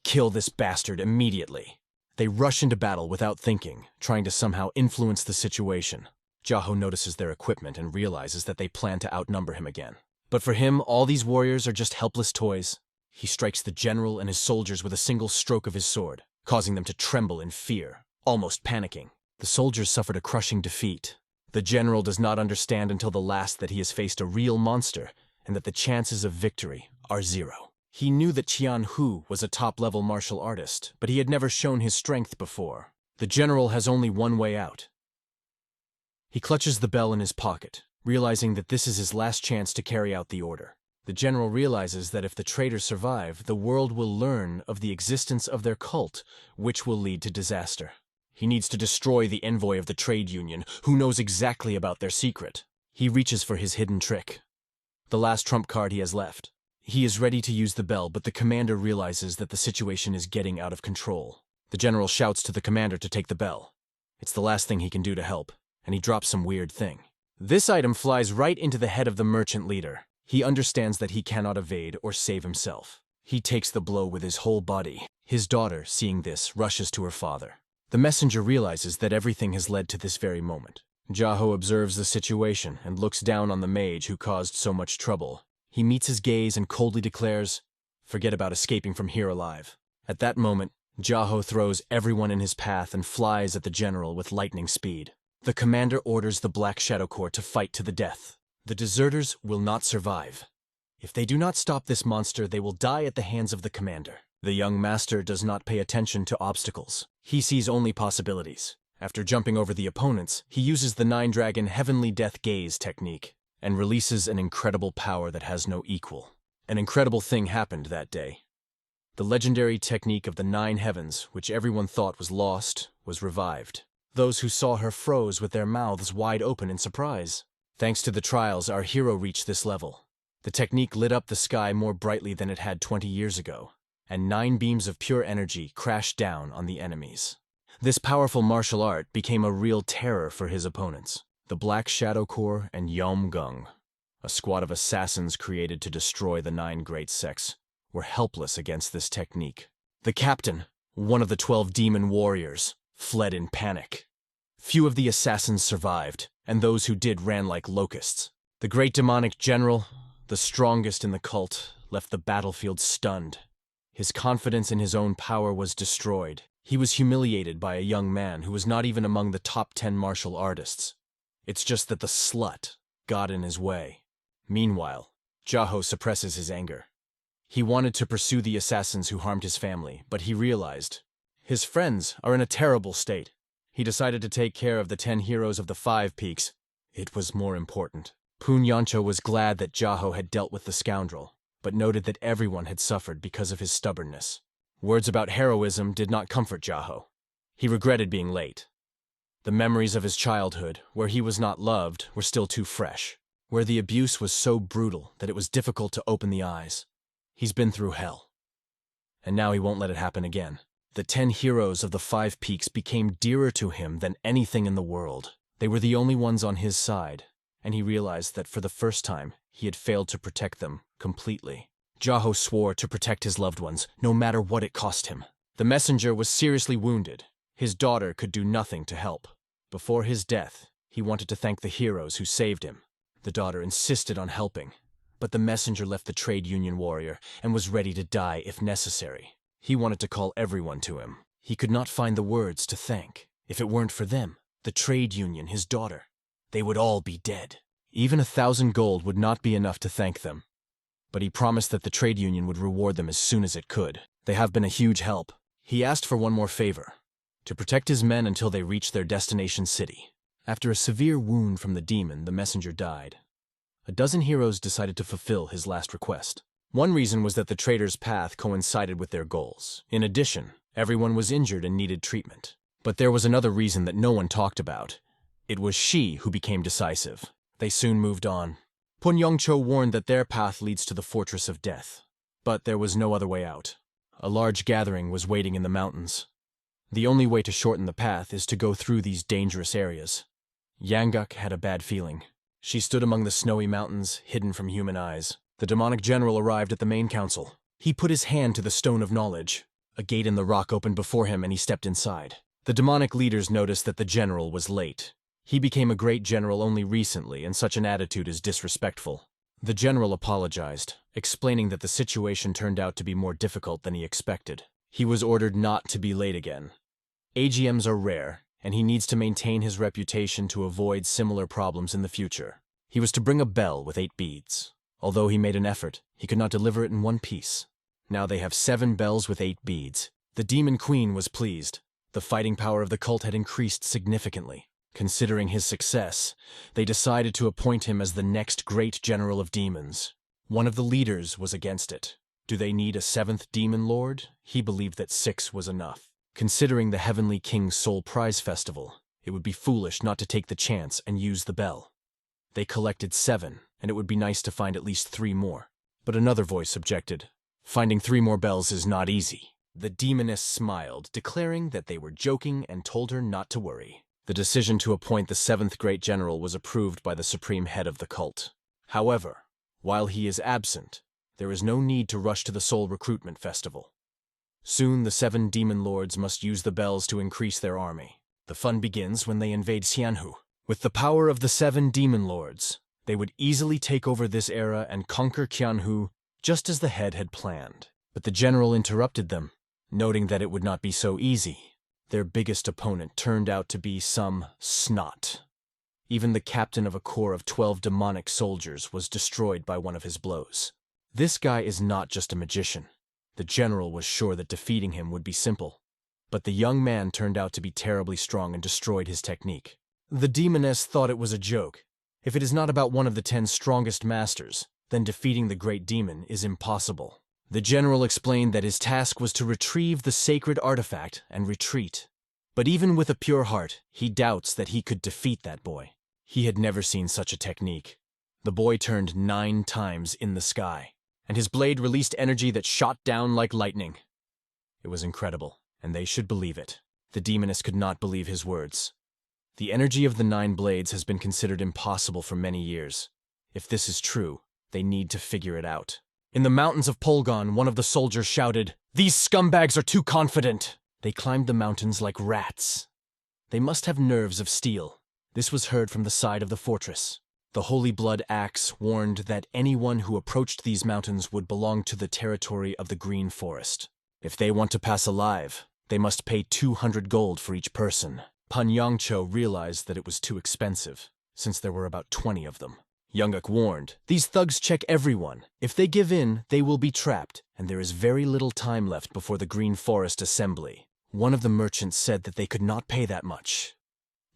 S1: Kill this bastard immediately. They rush into battle without thinking, trying to somehow influence the situation. Jaho notices their equipment and realizes that they plan to outnumber him again. But for him, all these warriors are just helpless toys. He strikes the general and his soldiers with a single stroke of his sword, causing them to tremble in fear, almost panicking. The soldiers suffered a crushing defeat. The general does not understand until the last that he has faced a real monster and that the chances of victory are 0. He knew that Qian Hu was a top-level martial artist, but he had never shown his strength before. The general has only one way out. He clutches the bell in his pocket, realizing that this is his last chance to carry out the order. The general realizes that if the traitors survive, the world will learn of the existence of their cult, which will lead to disaster. He needs to destroy the envoy of the trade union, who knows exactly about their secret. He reaches for his hidden trick, the last trump card he has left. He is ready to use the bell, but the commander realizes that the situation is getting out of control. The general shouts to the commander to take the bell. It's the last thing he can do to help, and he drops some weird thing. This item flies right into the head of the merchant leader. He understands that he cannot evade or save himself. He takes the blow with his whole body. His daughter, seeing this, rushes to her father. The messenger realizes that everything has led to this very moment. Jaho observes the situation and looks down on the mage who caused so much trouble. He meets his gaze and coldly declares, "Forget about escaping from here alive." At that moment, Jaho throws everyone in his path and flies at the general with lightning speed. The commander orders the Black Shadow Corps to fight to the death. The deserters will not survive. If they do not stop this monster, they will die at the hands of the commander. The young master does not pay attention to obstacles. He sees only possibilities. After jumping over the opponents, he uses the Nine-Dragon Heavenly Death Gaze technique and releases an incredible power that has no equal. An incredible thing happened that day. The legendary technique of the 9 heavens, which everyone thought was lost, was revived. Those who saw her froze with their mouths wide open in surprise. Thanks to the trials, our hero reached this level. The technique lit up the sky more brightly than it had 20 years ago, and 9 beams of pure energy crashed down on the enemies. This powerful martial art became a real terror for his opponents. The Black Shadow Corps and Yom Gung, a squad of assassins created to destroy the 9 great sects, were helpless against this technique. The captain, one of the 12 demon warriors, fled in panic. Few of the assassins survived, and those who did ran like locusts. The great demonic general, the strongest in the cult, left the battlefield stunned. His confidence in his own power was destroyed. He was humiliated by a young man who was not even among the top 10 martial artists. It's just that the slut got in his way. Meanwhile, Jaho suppresses his anger. He wanted to pursue the assassins who harmed his family, but he realized his friends are in a terrible state. He decided to take care of the 10 heroes of the 5 peaks. It was more important. Poon Yancho was glad that Jaho had dealt with the scoundrel, but noted that everyone had suffered because of his stubbornness. Words about heroism did not comfort Jaho. He regretted being late. The memories of his childhood, where he was not loved, were still too fresh, where the abuse was so brutal that it was difficult to open the eyes. He's been through hell, and now he won't let it happen again. The 10 heroes of the 5 peaks became dearer to him than anything in the world. They were the only ones on his side, and he realized that for the first time, he had failed to protect them completely. Jaho swore to protect his loved ones, no matter what it cost him. The messenger was seriously wounded. His daughter could do nothing to help. Before his death, he wanted to thank the heroes who saved him. The daughter insisted on helping, but the messenger left the trade union warrior and was ready to die if necessary. He wanted to call everyone to him. He could not find the words to thank. If it weren't for them, the trade union, his daughter, they would all be dead. Even 1,000 gold would not be enough to thank them. But he promised that the trade union would reward them as soon as it could. They have been a huge help. He asked for one more favor, to protect his men until they reached their destination city. After a severe wound from the demon, the messenger died. A dozen heroes decided to fulfill his last request. One reason was that the trader's path coincided with their goals. In addition, everyone was injured and needed treatment. But there was another reason that no one talked about. It was she who became decisive. They soon moved on. Pun Yongcho warned that their path leads to the Fortress of Death. But there was no other way out. A large gathering was waiting in the mountains. The only way to shorten the path is to go through these dangerous areas. Yangguk had a bad feeling. She stood among the snowy mountains, hidden from human eyes. The demonic general arrived at the main council. He put his hand to the Stone of Knowledge. A gate in the rock opened before him and he stepped inside. The demonic leaders noticed that the general was late. He became a great general only recently, and such an attitude is disrespectful. The general apologized, explaining that the situation turned out to be more difficult than he expected. He was ordered not to be late again. AGMs are rare, and he needs to maintain his reputation to avoid similar problems in the future. He was to bring a bell with 8 beads. Although he made an effort, he could not deliver it in one piece. Now they have 7 bells with 8 beads. The demon queen was pleased. The fighting power of the cult had increased significantly. Considering his success, they decided to appoint him as the next great general of demons. One of the leaders was against it. Do they need a 7th demon lord? He believed that 6 was enough. Considering the Heavenly King's Soul Prize Festival, it would be foolish not to take the chance and use the bell. They collected 7, and it would be nice to find at least 3 more. But another voice objected. Finding 3 more bells is not easy. The demoness smiled, declaring that they were joking and told her not to worry. The decision to appoint the 7th great general was approved by the supreme head of the cult. However, while he is absent, there is no need to rush to the Soul Recruitment Festival. Soon the 7 demon lords must use the bells to increase their army. The fun begins when they invade Xianhu. With the power of the 7 demon lords, they would easily take over this era and conquer Qianhu just as the head had planned. But the general interrupted them, noting that it would not be so easy. Their biggest opponent turned out to be some snot. Even the captain of a corps of 12 demonic soldiers was destroyed by one of his blows. This guy is not just a magician. The general was sure that defeating him would be simple. But the young man turned out to be terribly strong and destroyed his technique. The demoness thought it was a joke. If it is not about one of the 10 strongest masters, then defeating the great demon is impossible. The general explained that his task was to retrieve the sacred artifact and retreat. But even with a pure heart, he doubts that he could defeat that boy. He had never seen such a technique. The boy turned 9 times in the sky, and his blade released energy that shot down like lightning. It was incredible, and they should believe it. The demoness could not believe his words. The energy of the 9 blades has been considered impossible for many years. If this is true, they need to figure it out. In the mountains of Polgon, one of the soldiers shouted, "These scumbags are too confident!" They climbed the mountains like rats. They must have nerves of steel. This was heard from the side of the fortress. The Holy Blood Axe warned that anyone who approached these mountains would belong to the territory of the Green Forest. If they want to pass alive, they must pay 200 gold for each person. Pun Yongcho realized that it was too expensive, since there were about 20 of them. Yangguk warned, "These thugs check everyone. If they give in, they will be trapped, and there is very little time left before the Green Forest Assembly." One of the merchants said that they could not pay that much.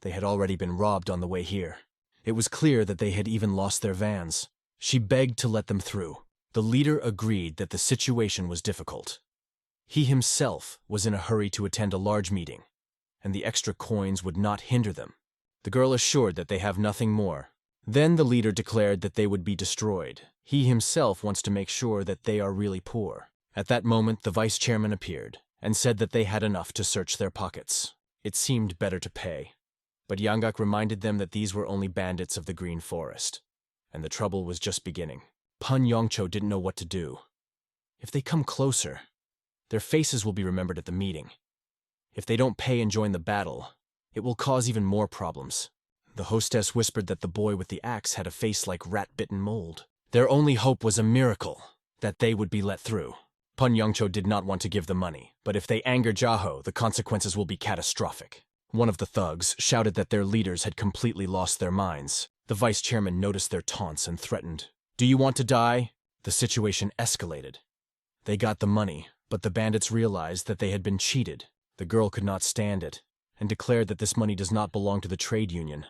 S1: They had already been robbed on the way here. It was clear that they had even lost their vans. She begged to let them through. The leader agreed that the situation was difficult. He himself was in a hurry to attend a large meeting, and the extra coins would not hinder them. The girl assured that they have nothing more. Then the leader declared that they would be destroyed. He himself wants to make sure that they are really poor. At that moment, the vice chairman appeared and said that they had enough to search their pockets. It seemed better to pay. But Yangguk reminded them that these were only bandits of the Green Forest, and the trouble was just beginning. Pun Yongcho didn't know what to do. If they come closer, their faces will be remembered at the meeting. If they don't pay and join the battle, it will cause even more problems. The hostess whispered that the boy with the axe had a face like rat-bitten mold. Their only hope was a miracle, that they would be let through. Pun Yongcho did not want to give the money, but if they anger Jaho, the consequences will be catastrophic. One of the thugs shouted that their leaders had completely lost their minds. The vice chairman noticed their taunts and threatened, "Do you want to die?" The situation escalated. They got the money, but the bandits realized that they had been cheated. The girl could not stand it, and declared that this money does not belong to the trade union,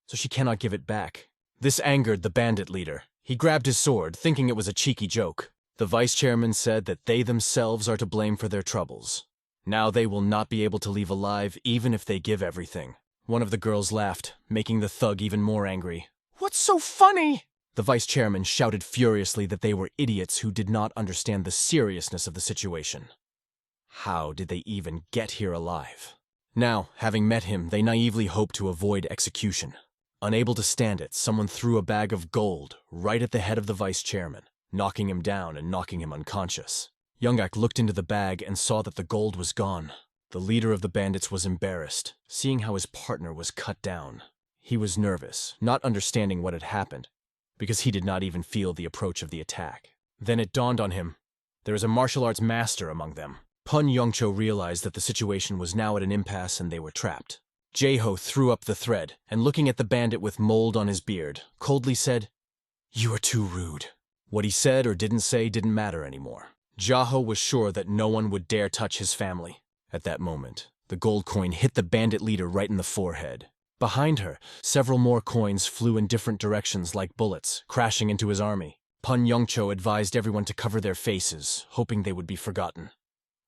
S1: so she cannot give it back. This angered the bandit leader. He grabbed his sword, thinking it was a cheeky joke. The vice chairman said that they themselves are to blame for their troubles. Now they will not be able to leave alive even if they give everything. One of the girls laughed, making the thug even more angry. "What's so funny?" The vice chairman shouted furiously that they were idiots who did not understand the seriousness of the situation. How did they even get here alive? Now, having met him, they naively hoped to avoid execution. Unable to stand it, someone threw a bag of gold right at the head of the vice chairman, knocking him down and knocking him unconscious. Youngak looked into the bag and saw that the gold was gone. The leader of the bandits was embarrassed, seeing how his partner was cut down. He was nervous, not understanding what had happened, because he did not even feel the approach of the attack. Then it dawned on him. There is a martial arts master among them. Pun Yongcho realized that the situation was now at an impasse and they were trapped. Jaho threw up the thread, and looking at the bandit with mold on his beard, coldly said, "You are too rude." What he said or didn't say didn't matter anymore. Jaho was sure that no one would dare touch his family. At that moment, the gold coin hit the bandit leader right in the forehead. Behind her, several more coins flew in different directions like bullets, crashing into his army. Pun Yongcho advised everyone to cover their faces, hoping they would be forgotten.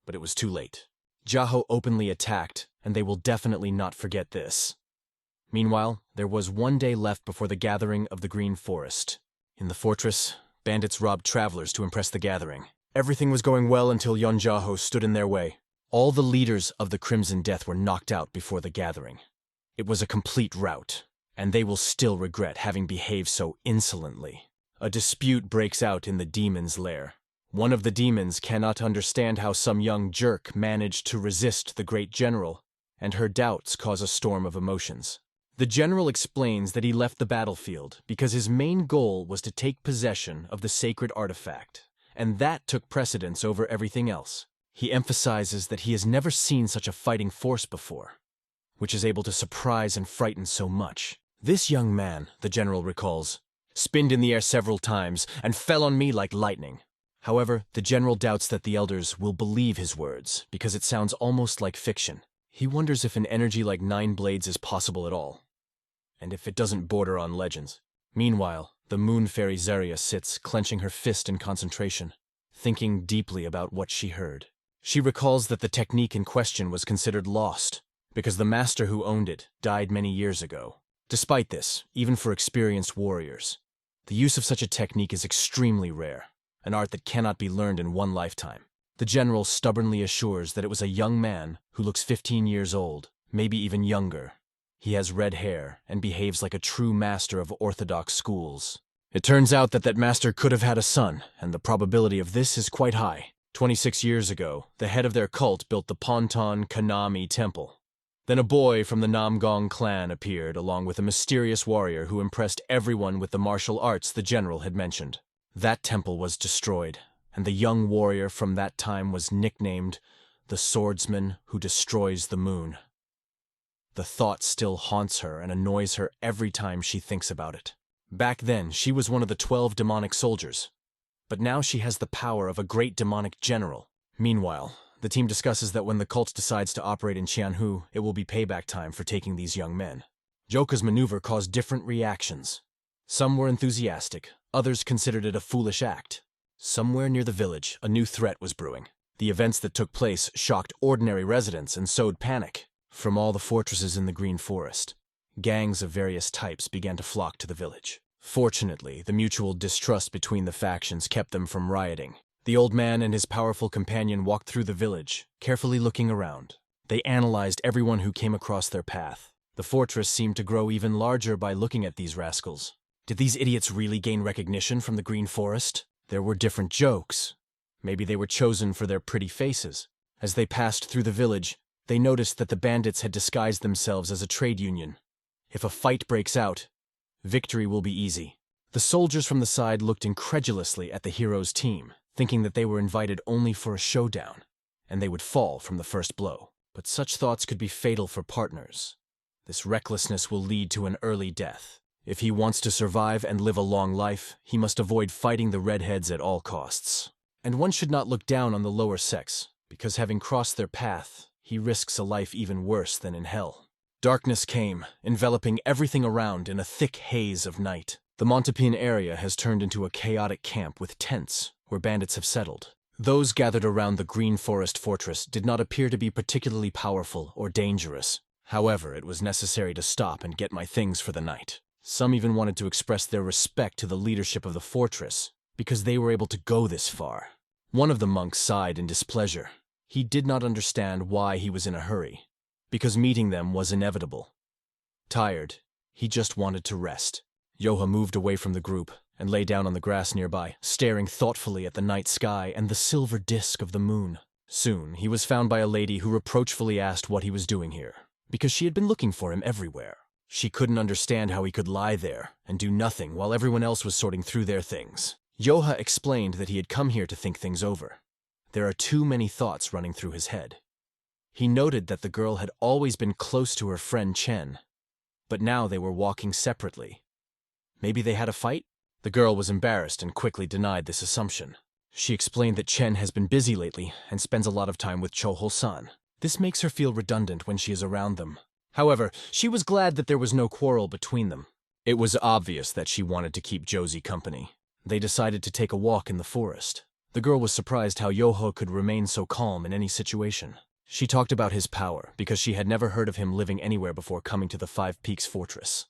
S1: But it was too late. Jaho openly attacked, and they will definitely not forget this. Meanwhile, there was one day left before the gathering of the Green Forest. In the fortress, bandits robbed travelers to impress the gathering. Everything was going well until Yon Jaho stood in their way. All the leaders of the Crimson Death were knocked out before the gathering. It was a complete rout, and they will still regret having behaved so insolently. A dispute breaks out in the demon's lair. One of the demons cannot understand how some young jerk managed to resist the great general, and her doubts cause a storm of emotions. The general explains that he left the battlefield because his main goal was to take possession of the sacred artifact, and that took precedence over everything else. He emphasizes that he has never seen such a fighting force before, which is able to surprise and frighten so much. This young man, the general recalls, spinned in the air several times and fell on me like lightning. However, the general doubts that the elders will believe his words because it sounds almost like fiction. He wonders if an energy like 9 blades is possible at all, and if it doesn't border on legends. Meanwhile, the moon fairy Zeria sits, clenching her fist in concentration, thinking deeply about what she heard. She recalls that the technique in question was considered lost, because the master who owned it died many years ago. Despite this, even for experienced warriors, the use of such a technique is extremely rare, an art that cannot be learned in one lifetime. The general stubbornly assures that it was a young man who looks 15 years old, maybe even younger. He has red hair and behaves like a true master of orthodox schools. It turns out that that master could have had a son, and the probability of this is quite high. 26 years ago, the head of their cult built the Ponton Kanami Temple. Then a boy from the Namgong clan appeared along with a mysterious warrior who impressed everyone with the martial arts the general had mentioned. That temple was destroyed, and the young warrior from that time was nicknamed the Swordsman Who Destroys the Moon. The thought still haunts her and annoys her every time she thinks about it. Back then, she was one of the 12 demonic soldiers, but now she has the power of a great demonic general. Meanwhile, the team discusses that when the cult decides to operate in Qianhu, it will be payback time for taking these young men. Joka's maneuver caused different reactions. Some were enthusiastic, others considered it a foolish act. Somewhere near the village, a new threat was brewing. The events that took place shocked ordinary residents and sowed panic. From all the fortresses in the Green Forest, gangs of various types began to flock to the village. Fortunately, the mutual distrust between the factions kept them from rioting. The old man and his powerful companion walked through the village, carefully looking around. They analyzed everyone who came across their path. The fortress seemed to grow even larger by looking at these rascals. Did these idiots really gain recognition from the Green Forest? There were different jokes. Maybe they were chosen for their pretty faces. As they passed through the village, they noticed that the bandits had disguised themselves as a trade union. If a fight breaks out, victory will be easy. The soldiers from the side looked incredulously at the hero's team, thinking that they were invited only for a showdown, and they would fall from the first blow. But such thoughts could be fatal for partners. This recklessness will lead to an early death. If he wants to survive and live a long life, he must avoid fighting the redheads at all costs. And one should not look down on the lower sex, because having crossed their path, he risks a life even worse than in hell. Darkness came, enveloping everything around in a thick haze of night. The Montepin area has turned into a chaotic camp with tents, where bandits have settled. Those gathered around the Green Forest Fortress did not appear to be particularly powerful or dangerous. However, it was necessary to stop and get my things for the night. Some even wanted to express their respect to the leadership of the fortress, because they were able to go this far. One of the monks sighed in displeasure. He did not understand why he was in a hurry, because meeting them was inevitable. Tired, he just wanted to rest. Yoha moved away from the group and lay down on the grass nearby, staring thoughtfully at the night sky and the silver disk of the moon. Soon, he was found by a lady who reproachfully asked what he was doing here, because she had been looking for him everywhere. She couldn't understand how he could lie there and do nothing while everyone else was sorting through their things. Yoha explained that he had come here to think things over. There are too many thoughts running through his head. He noted that the girl had always been close to her friend Chen, but now they were walking separately. Maybe they had a fight? The girl was embarrassed and quickly denied this assumption. She explained that Chen has been busy lately and spends a lot of time with Choho-san. This makes her feel redundant when she is around them. However, she was glad that there was no quarrel between them. It was obvious that she wanted to keep Josie company. They decided to take a walk in the forest. The girl was surprised how Yoho could remain so calm in any situation. She talked about his power because she had never heard of him living anywhere before coming to the Five Peaks Fortress.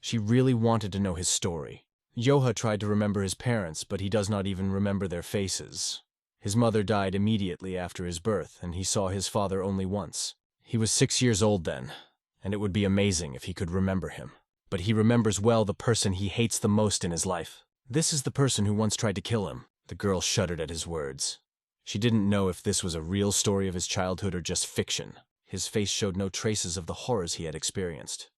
S1: She really wanted to know his story. Yoha tried to remember his parents, but he does not even remember their faces. His mother died immediately after his birth, and he saw his father only once. He was 6 years old then, and it would be amazing if he could remember him. But he remembers well the person he hates the most in his life. This is the person who once tried to kill him. The girl shuddered at his words. She didn't know if this was a real story of his childhood or just fiction. His face showed no traces of the horrors he had experienced.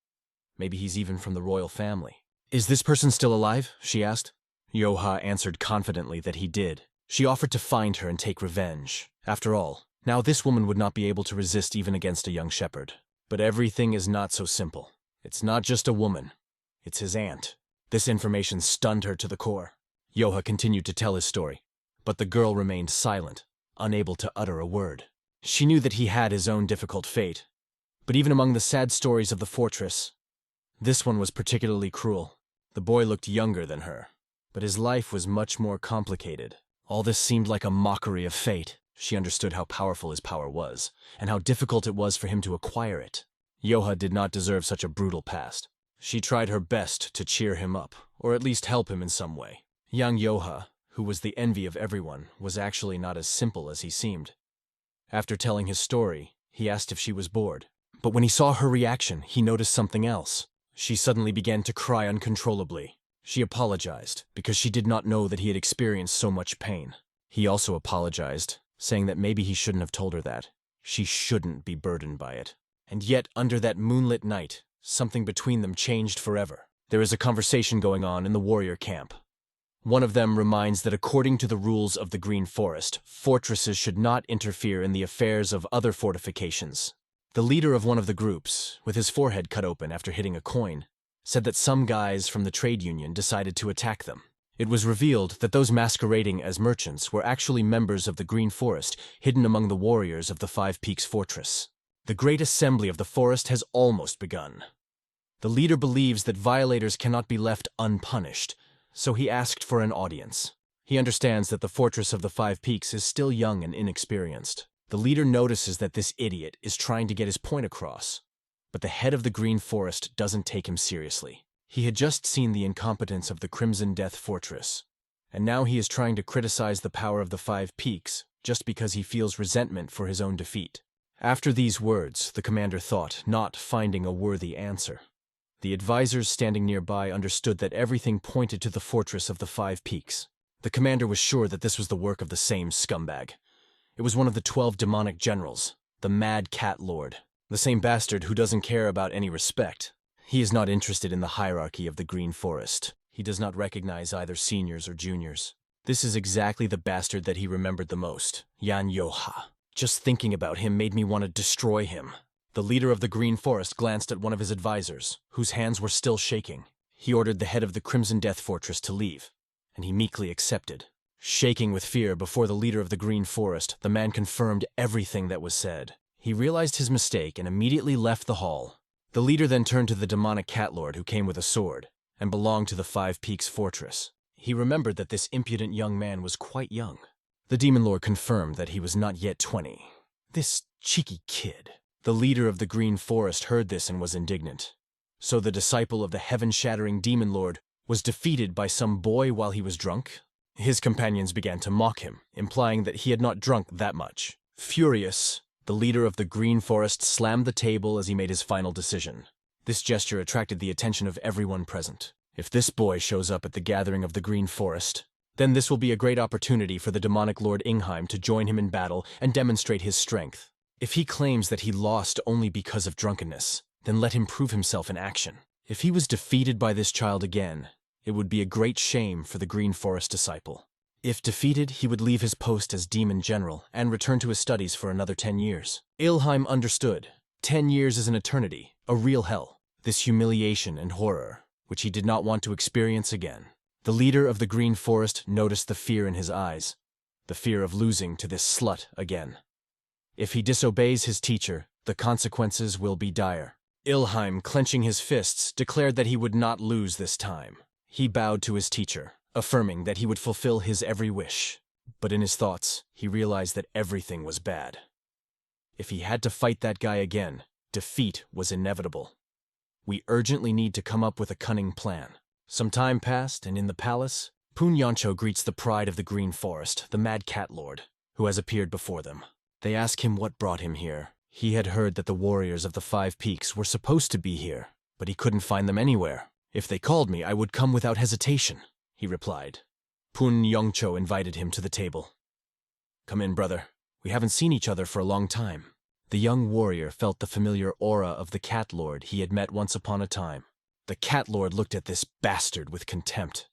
S1: Maybe he's even from the royal family. "Is this person still alive?" she asked. Yoha answered confidently that he did. She offered to find her and take revenge. After all, now this woman would not be able to resist even against a young shepherd. But everything is not so simple. It's not just a woman. It's his aunt. This information stunned her to the core. Yoha continued to tell his story, but the girl remained silent, unable to utter a word. She knew that he had his own difficult fate, but even among the sad stories of the fortress, this one was particularly cruel. The boy looked younger than her, but his life was much more complicated. All this seemed like a mockery of fate. She understood how powerful his power was, and how difficult it was for him to acquire it. Yoha did not deserve such a brutal past. She tried her best to cheer him up, or at least help him in some way. Young Yoha, who was the envy of everyone, was actually not as simple as he seemed. After telling his story, he asked if she was bored. But when he saw her reaction, he noticed something else. She suddenly began to cry uncontrollably. She apologized, because she did not know that he had experienced so much pain. He also apologized, saying that maybe he shouldn't have told her that. She shouldn't be burdened by it. And yet, under that moonlit night, something between them changed forever. There is a conversation going on in the warrior camp. One of them reminds that according to the rules of the Green Forest, fortresses should not interfere in the affairs of other fortifications. The leader of one of the groups, with his forehead cut open after hitting a coin, said that some guys from the trade union decided to attack them. It was revealed that those masquerading as merchants were actually members of the Green Forest, hidden among the warriors of the Five Peaks Fortress. The Great Assembly of the forest has almost begun. The leader believes that violators cannot be left unpunished, so he asked for an audience. He understands that the Fortress of the Five Peaks is still young and inexperienced. The leader notices that this idiot is trying to get his point across, but the head of the Green Forest doesn't take him seriously. He had just seen the incompetence of the Crimson Death Fortress, and now he is trying to criticize the power of the Five Peaks just because he feels resentment for his own defeat. After these words, the commander thought, not finding a worthy answer. The advisors standing nearby understood that everything pointed to the Fortress of the Five Peaks. The commander was sure that this was the work of the same scumbag. It was one of the 12 demonic generals, the Mad Cat Lord, the same bastard who doesn't care about any respect. He is not interested in the hierarchy of the Green Forest. He does not recognize either seniors or juniors. This is exactly the bastard that he remembered the most, Yan Yoha. Just thinking about him made me want to destroy him. The leader of the Green Forest glanced at one of his advisors, whose hands were still shaking. He ordered the head of the Crimson Death Fortress to leave, and he meekly accepted. Shaking with fear before the leader of the Green Forest, the man confirmed everything that was said. He realized his mistake and immediately left the hall. The leader then turned to the demonic cat lord who came with a sword and belonged to the Five Peaks Fortress. He remembered that this impudent young man was quite young. The demon lord confirmed that he was not yet 20. This cheeky kid. The leader of the Green Forest heard this and was indignant. So the disciple of the heaven-shattering demon lord was defeated by some boy while he was drunk? His companions began to mock him, implying that he had not drunk that much. Furious, the leader of the Green Forest slammed the table as he made his final decision. This gesture attracted the attention of everyone present. If this boy shows up at the gathering of the Green Forest, then this will be a great opportunity for the demonic Lord Ingheim to join him in battle and demonstrate his strength. If he claims that he lost only because of drunkenness, then let him prove himself in action. If he was defeated by this child again, it would be a great shame for the Green Forest disciple. If defeated, he would leave his post as Demon General and return to his studies for another 10 years. Ilheim understood. 10 years is an eternity, a real hell. This humiliation and horror, which he did not want to experience again. The leader of the Green Forest noticed the fear in his eyes, the fear of losing to this slut again. If he disobeys his teacher, the consequences will be dire. Ilheim, clenching his fists, declared that he would not lose this time. He bowed to his teacher, affirming that he would fulfill his every wish. But in his thoughts, he realized that everything was bad. If he had to fight that guy again, defeat was inevitable. We urgently need to come up with a cunning plan. Some time passed, and in the palace, Punyancho greets the pride of the Green Forest, the Mad Cat Lord, who has appeared before them. They ask him what brought him here. He had heard that the warriors of the Five Peaks were supposed to be here, but he couldn't find them anywhere. If they called me, I would come without hesitation, he replied. Punyancho invited him to the table. Come in, brother. We haven't seen each other for a long time. The young warrior felt the familiar aura of the Cat Lord he had met once upon a time. The Cat Lord looked at this bastard with contempt.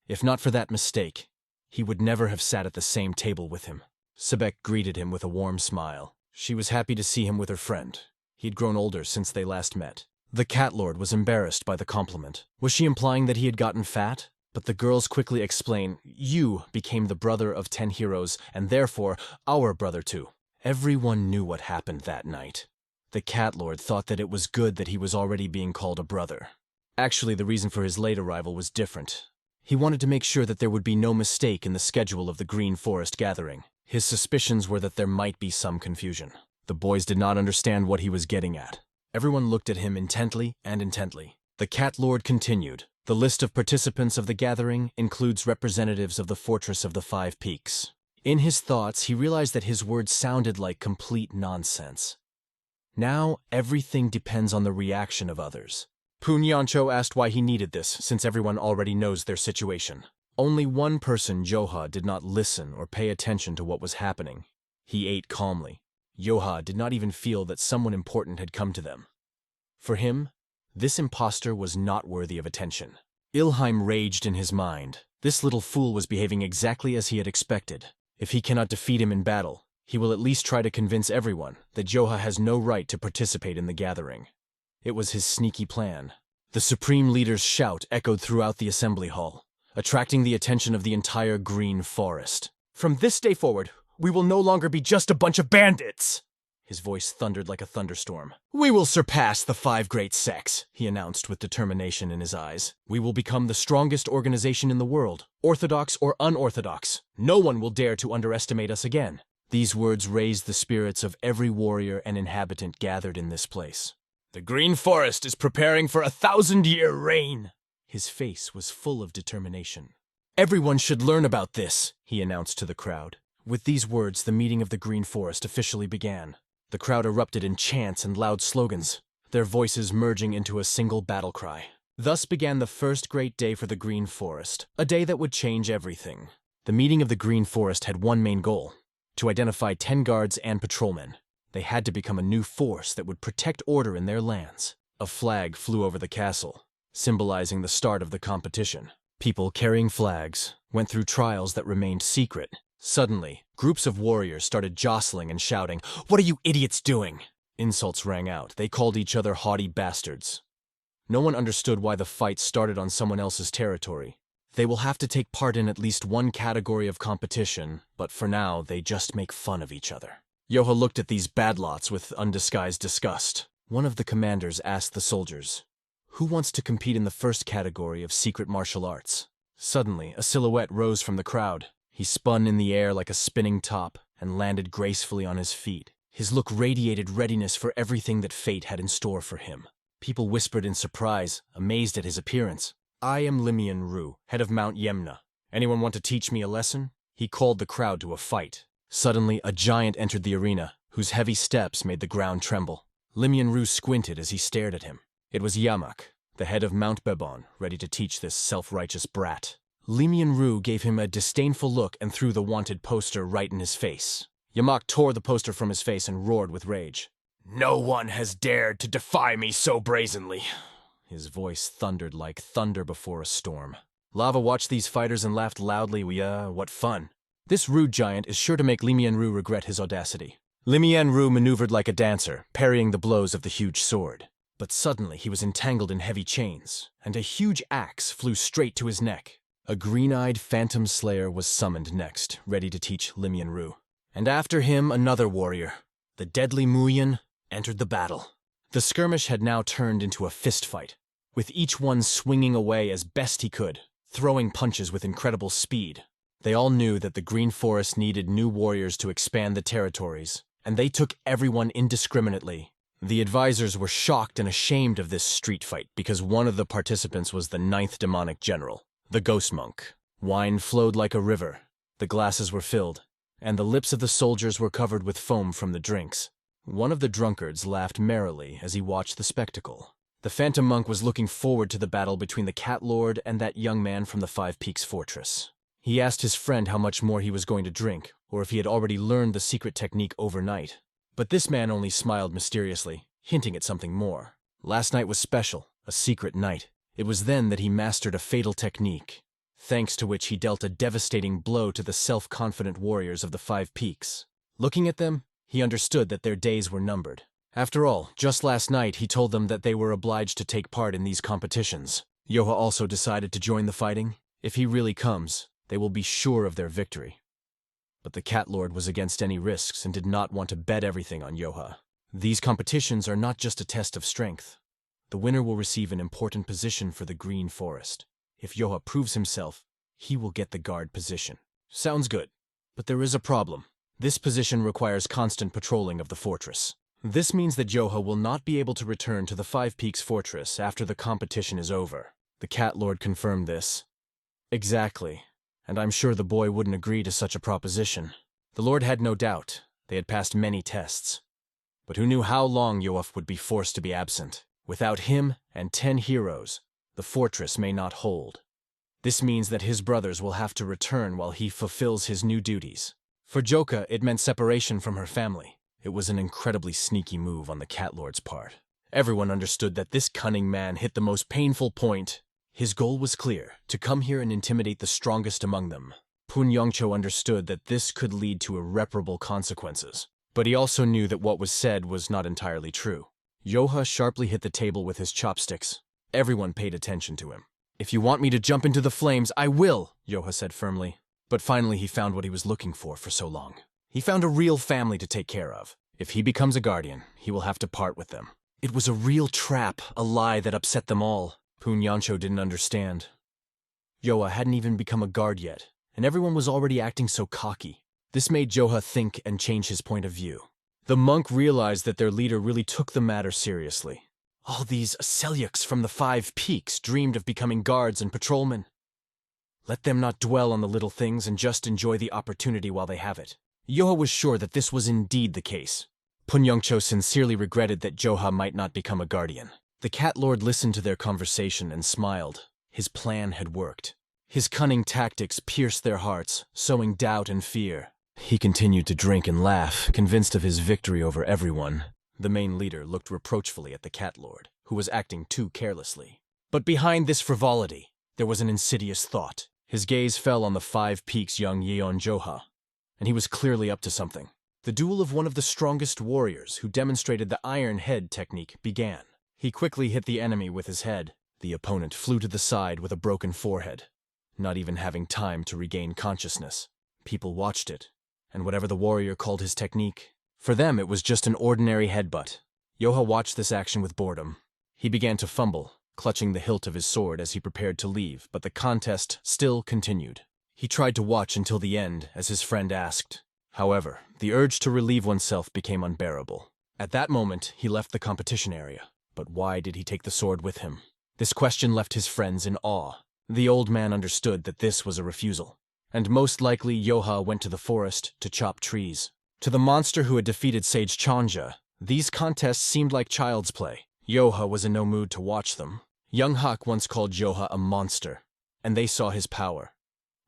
S1: If not for that mistake, he would never have sat at the same table with him. Sebek greeted him with a warm smile. She was happy to see him with her friend. He'd grown older since they last met. The Cat Lord was embarrassed by the compliment. Was she implying that he had gotten fat? But the girls quickly explained, you became the brother of 10 heroes, and therefore our brother too. Everyone knew what happened that night. The Cat Lord thought that it was good that he was already being called a brother. Actually, the reason for his late arrival was different. He wanted to make sure that there would be no mistake in the schedule of the Green Forest gathering. His suspicions were that there might be some confusion. The boys did not understand what he was getting at. Everyone looked at him intently and intently. The Cat Lord continued. The list of participants of the gathering includes representatives of the Fortress of the Five Peaks. In his thoughts, he realized that his words sounded like complete nonsense. Now, everything depends on the reaction of others. Punyancho asked why he needed this, since everyone already knows their situation. Only one person, Yoha, did not listen or pay attention to what was happening. He ate calmly. Yoha did not even feel that someone important had come to them. For him, this impostor was not worthy of attention. Ilheim raged in his mind. This little fool was behaving exactly as he had expected. If he cannot defeat him in battle, he will at least try to convince everyone that Yoha has no right to participate in the gathering. It was his sneaky plan. The Supreme Leader's shout echoed throughout the assembly hall, attracting the attention of the entire Green Forest. From this day forward, we will no longer be just a bunch of bandits! His voice thundered like a thunderstorm. We will surpass the 5 great sects, he announced with determination in his eyes. We will become the strongest organization in the world, orthodox or unorthodox. No one will dare to underestimate us again. These words raised the spirits of every warrior and inhabitant gathered in this place. The Green Forest is preparing for a 1,000-year reign. His face was full of determination. Everyone should learn about this, he announced to the crowd. With these words, the meeting of the Green Forest officially began. The crowd erupted in chants and loud slogans, their voices merging into a single battle cry. Thus began the first great day for the Green Forest, a day that would change everything. The meeting of the Green Forest had one main goal: to identify 10 guards and patrolmen. They had to become a new force that would protect order in their lands. A flag flew over the castle, symbolizing the start of the competition. People carrying flags went through trials that remained secret. Suddenly, groups of warriors started jostling and shouting, "What are you idiots doing?" Insults rang out. They called each other haughty bastards. No one understood why the fight started on someone else's territory. They will have to take part in at least one category of competition, but for now, they just make fun of each other. Yoha looked at these bad lots with undisguised disgust. One of the commanders asked the soldiers, "Who wants to compete in the first category of secret martial arts?" Suddenly, a silhouette rose from the crowd. He spun in the air like a spinning top and landed gracefully on his feet. His look radiated readiness for everything that fate had in store for him. People whispered in surprise, amazed at his appearance. "I am Limian Ru, head of Mount Yemna. Anyone want to teach me a lesson?" He called the crowd to a fight. Suddenly, a giant entered the arena, whose heavy steps made the ground tremble. Limian Ru squinted as he stared at him. It was Yamak, the head of Mount Bebon, ready to teach this self-righteous brat. Limian Ru gave him a disdainful look and threw the wanted poster right in his face. Yamak tore the poster from his face and roared with rage. "No one has dared to defy me so brazenly." His voice thundered like thunder before a storm. Lava watched these fighters and laughed loudly. What fun. This rude giant is sure to make Limian Ru regret his audacity. Limian Ru maneuvered like a dancer, parrying the blows of the huge sword. But suddenly he was entangled in heavy chains, and a huge axe flew straight to his neck. A green-eyed phantom slayer was summoned next, ready to teach Limian Ru. And after him, another warrior, the deadly Muyan, entered the battle. The skirmish had now turned into a fistfight, with each one swinging away as best he could, throwing punches with incredible speed. They all knew that the Green Forest needed new warriors to expand the territories, and they took everyone indiscriminately. The advisors were shocked and ashamed of this street fight because one of the participants was the 9th demonic general, the Ghost Monk. Wine flowed like a river, the glasses were filled, and the lips of the soldiers were covered with foam from the drinks. One of the drunkards laughed merrily as he watched the spectacle. The Phantom Monk was looking forward to the battle between the Cat Lord and that young man from the Five Peaks Fortress. He asked his friend how much more he was going to drink, or if he had already learned the secret technique overnight. But this man only smiled mysteriously, hinting at something more. Last night was special, a secret night. It was then that he mastered a fatal technique, thanks to which he dealt a devastating blow to the self-confident warriors of the Five Peaks. Looking at them, he understood that their days were numbered. After all, just last night he told them that they were obliged to take part in these competitions. Yoha also decided to join the fighting. If he really comes, they will be sure of their victory. But the Cat Lord was against any risks and did not want to bet everything on Yoha. These competitions are not just a test of strength. The winner will receive an important position for the Green Forest. If Yoha proves himself, he will get the guard position. Sounds good, but there is a problem. This position requires constant patrolling of the fortress. This means that Yoha will not be able to return to the Five Peaks Fortress after the competition is over. The Cat Lord confirmed this. Exactly, and I'm sure the boy wouldn't agree to such a proposition. The Lord had no doubt. They had passed many tests. But who knew how long Yoaf would be forced to be absent? Without him and 10 heroes, the fortress may not hold. This means that his brothers will have to return while he fulfills his new duties. For Joka, it meant separation from her family. It was an incredibly sneaky move on the Cat Lord's part. Everyone understood that this cunning man hit the most painful point. His goal was clear, to come here and intimidate the strongest among them. Pun Yongcho understood that this could lead to irreparable consequences. But he also knew that what was said was not entirely true. Yoha sharply hit the table with his chopsticks. Everyone paid attention to him. "If you want me to jump into the flames, I will," Yoha said firmly. But finally he found what he was looking for so long. He found a real family to take care of. If he becomes a guardian, he will have to part with them. It was a real trap, a lie that upset them all. Pun Yancho didn't understand. Yoha hadn't even become a guard yet, and everyone was already acting so cocky. This made Yoha think and change his point of view. The monk realized that their leader really took the matter seriously. All these Selyuks from the Five Peaks dreamed of becoming guards and patrolmen. Let them not dwell on the little things and just enjoy the opportunity while they have it. Yoha was sure that this was indeed the case. Pun Yongcho sincerely regretted that Yoha might not become a guardian. The Cat Lord listened to their conversation and smiled. His plan had worked. His cunning tactics pierced their hearts, sowing doubt and fear. He continued to drink and laugh, convinced of his victory over everyone. The main leader looked reproachfully at the Cat Lord, who was acting too carelessly. But behind this frivolity, there was an insidious thought. His gaze fell on the 5 Peaks young Yeon Joha, and he was clearly up to something. The duel of one of the strongest warriors who demonstrated the Iron Head technique began. He quickly hit the enemy with his head. The opponent flew to the side with a broken forehead, not even having time to regain consciousness. People watched it, and whatever the warrior called his technique, for them it was just an ordinary headbutt. Yoha watched this action with boredom. He began to fumble, clutching the hilt of his sword as he prepared to leave, but the contest still continued. He tried to watch until the end, as his friend asked. However, the urge to relieve oneself became unbearable. At that moment, he left the competition area. But why did he take the sword with him? This question left his friends in awe. The old man understood that this was a refusal, and most likely Yoha went to the forest to chop trees. To the monster who had defeated Sage Chanja, these contests seemed like child's play. Yoha was in no mood to watch them. Young Hak once called Yoha a monster, and they saw his power.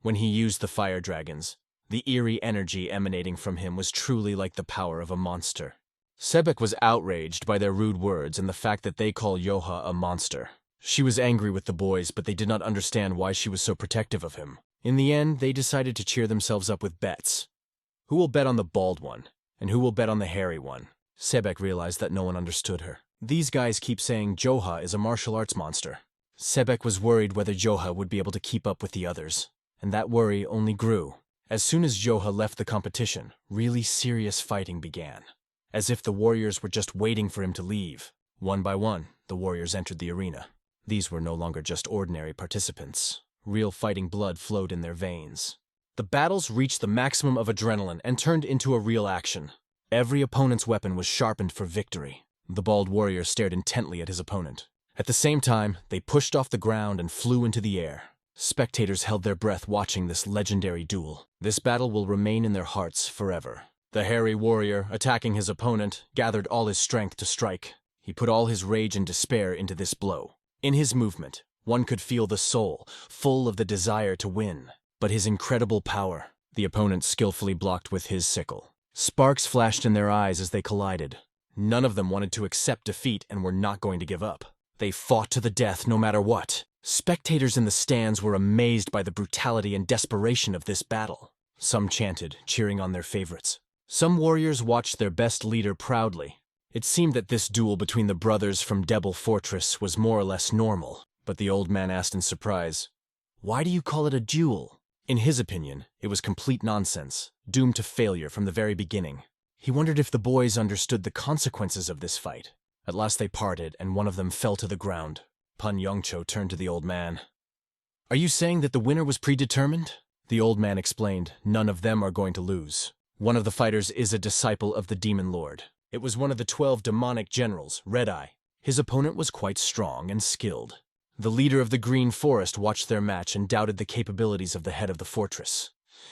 S1: When he used the fire dragons, the eerie energy emanating from him was truly like the power of a monster. Sebek was outraged by their rude words and the fact that they call Yoha a monster. She was angry with the boys, but they did not understand why she was so protective of him. In the end, they decided to cheer themselves up with bets. Who will bet on the bald one, and who will bet on the hairy one? Sebek realized that no one understood her. These guys keep saying Joha is a martial arts monster. Sebek was worried whether Joha would be able to keep up with the others, and that worry only grew. As soon as Joha left the competition, really serious fighting began. As if the warriors were just waiting for him to leave. One by one, the warriors entered the arena. These were no longer just ordinary participants. Real fighting blood flowed in their veins. The battles reached the maximum of adrenaline and turned into a real action. Every opponent's weapon was sharpened for victory. The bald warrior stared intently at his opponent. At the same time, they pushed off the ground and flew into the air. Spectators held their breath watching this legendary duel. This battle will remain in their hearts forever. The hairy warrior, attacking his opponent, gathered all his strength to strike. He put all his rage and despair into this blow. In his movement, one could feel the soul, full of the desire to win. But his incredible power, the opponent skillfully blocked with his sickle. Sparks flashed in their eyes as they collided. None of them wanted to accept defeat and were not going to give up. They fought to the death no matter what. Spectators in the stands were amazed by the brutality and desperation of this battle. Some chanted, cheering on their favorites. Some warriors watched their best leader proudly. It seemed that this duel between the brothers from Devil Fortress was more or less normal, but the old man asked in surprise, "Why do you call it a duel?" In his opinion, it was complete nonsense, doomed to failure from the very beginning. He wondered if the boys understood the consequences of this fight. At last they parted, and one of them fell to the ground. Pun Yongcho turned to the old man. "Are you saying that the winner was predetermined?" The old man explained, "None of them are going to lose. One of the fighters is a disciple of the Demon Lord. It was one of the 12 demonic generals, Red Eye. His opponent was quite strong and skilled. The leader of the Green Forest watched their match and doubted the capabilities of the head of the fortress.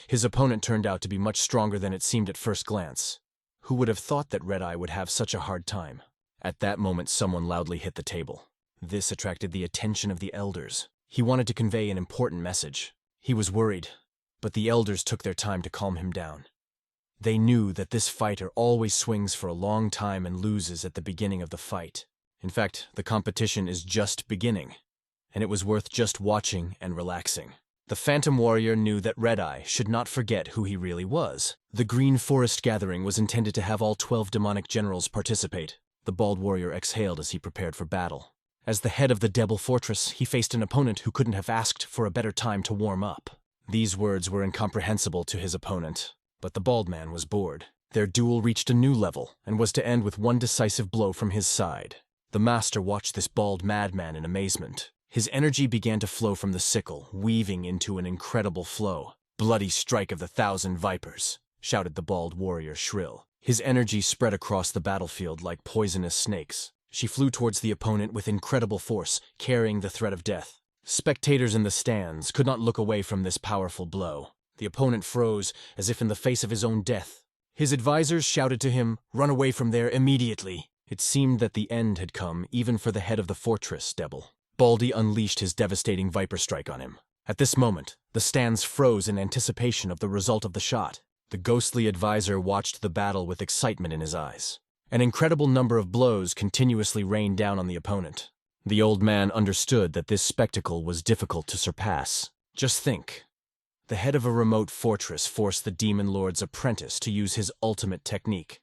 S1: His opponent turned out to be much stronger than it seemed at first glance. Who would have thought that Red Eye would have such a hard time?" At that moment, someone loudly hit the table. This attracted the attention of the elders. He wanted to convey an important message. He was worried, but the elders took their time to calm him down. They knew that this fighter always swings for a long time and loses at the beginning of the fight. In fact, the competition is just beginning, and it was worth just watching and relaxing. The Phantom Warrior knew that Red Eye should not forget who he really was. The Green Forest gathering was intended to have all 12 demonic generals participate. The bald warrior exhaled as he prepared for battle. As the head of the Devil Fortress, he faced an opponent who couldn't have asked for a better time to warm up. These words were incomprehensible to his opponent, but the bald man was bored. Their duel reached a new level and was to end with one decisive blow from his side. The master watched this bald madman in amazement. His energy began to flow from the sickle, weaving into an incredible flow. "Bloody strike of the 1,000 vipers," shouted the bald warrior shrill. His energy spread across the battlefield like poisonous snakes. She flew towards the opponent with incredible force, carrying the threat of death. Spectators in the stands could not look away from this powerful blow. The opponent froze, as if in the face of his own death. His advisors shouted to him, "Run away from there immediately." It seemed that the end had come, even for the head of the fortress, Devil. Baldy unleashed his devastating Viper Strike on him. At this moment, the stands froze in anticipation of the result of the shot. The ghostly advisor watched the battle with excitement in his eyes. An incredible number of blows continuously rained down on the opponent. The old man understood that this spectacle was difficult to surpass. Just think. The head of a remote fortress forced the Demon Lord's apprentice to use his ultimate technique.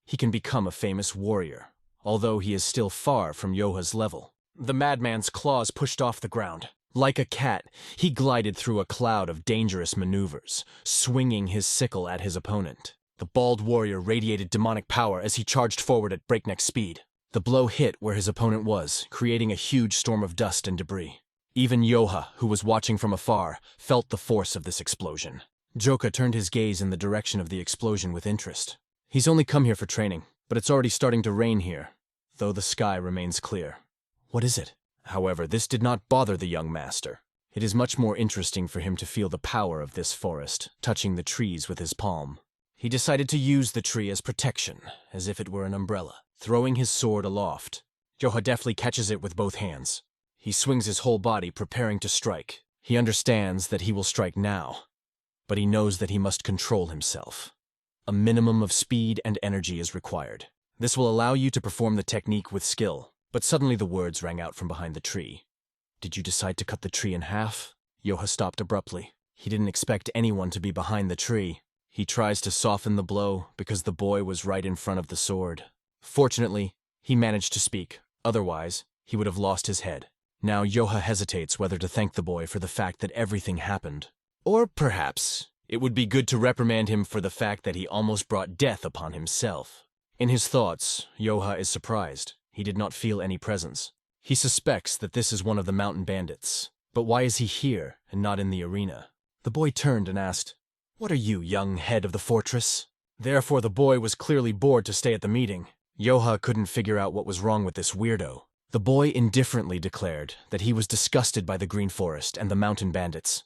S1: He can become a famous warrior, although he is still far from Yoha's level. The madman's claws pushed off the ground. Like a cat, he glided through a cloud of dangerous maneuvers, swinging his sickle at his opponent. The bald warrior radiated demonic power as he charged forward at breakneck speed. The blow hit where his opponent was, creating a huge storm of dust and debris. Even Yoha, who was watching from afar, felt the force of this explosion. Joka turned his gaze in the direction of the explosion with interest. He's only come here for training, but it's already starting to rain here, though the sky remains clear. What is it? However, this did not bother the young master. It is much more interesting for him to feel the power of this forest, touching the trees with his palm. He decided to use the tree as protection, as if it were an umbrella. Throwing his sword aloft, Yoha deftly catches it with both hands. He swings his whole body, preparing to strike. He understands that he will strike now, but he knows that he must control himself. A minimum of speed and energy is required. This will allow you to perform the technique with skill. But suddenly the words rang out from behind the tree. Did you decide to cut the tree in half? Yoha stopped abruptly. He didn't expect anyone to be behind the tree. He tries to soften the blow because the boy was right in front of the sword. Fortunately, he managed to speak. Otherwise, he would have lost his head. Now Yoha hesitates whether to thank the boy for the fact that everything happened. Or perhaps it would be good to reprimand him for the fact that he almost brought death upon himself. In his thoughts, Yoha is surprised. He did not feel any presence. He suspects that this is one of the mountain bandits. But why is he here and not in the arena? The boy turned and asked, "What are you, young head of the fortress?" Therefore the boy was clearly bored to stay at the meeting. Yoha couldn't figure out what was wrong with this weirdo. The boy indifferently declared that he was disgusted by the green forest and the mountain bandits.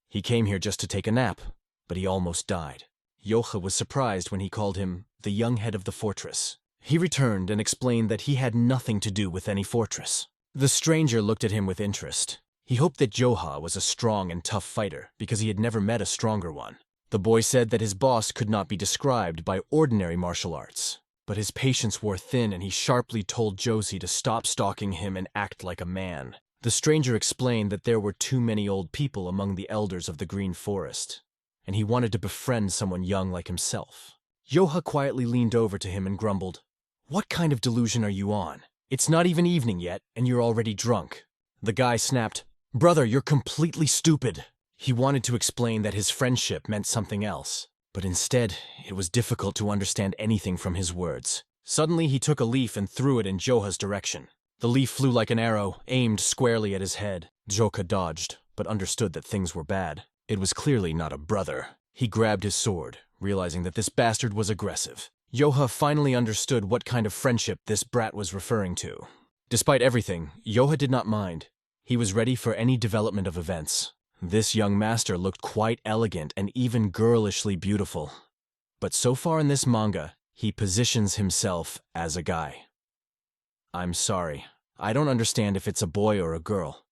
S1: He came here just to take a nap, but he almost died. Yoha was surprised when he called him the young head of the fortress. He returned and explained that he had nothing to do with any fortress. The stranger looked at him with interest. He hoped that Yoha was a strong and tough fighter because he had never met a stronger one. The boy said that his boss could not be described by ordinary martial arts, but his patience wore thin and he sharply told Josie to stop stalking him and act like a man. The stranger explained that there were too many old people among the elders of the green forest, and he wanted to befriend someone young like himself. Yoha quietly leaned over to him and grumbled, "What kind of delusion are you on? It's not even evening yet, and you're already drunk." The guy snapped, "Brother, you're completely stupid." He wanted to explain that his friendship meant something else, but instead, it was difficult to understand anything from his words. Suddenly, he took a leaf and threw it in Joha's direction. The leaf flew like an arrow, aimed squarely at his head. Joka dodged, but understood that things were bad. It was clearly not a brother. He grabbed his sword, realizing that this bastard was aggressive. Yoha finally understood what kind of friendship this brat was referring to. Despite everything, Yoha did not mind. He was ready for any development of events. This young master looked quite elegant and even girlishly beautiful. But so far in this manga, he positions himself as a guy. I'm sorry, I don't understand if it's a boy or a girl.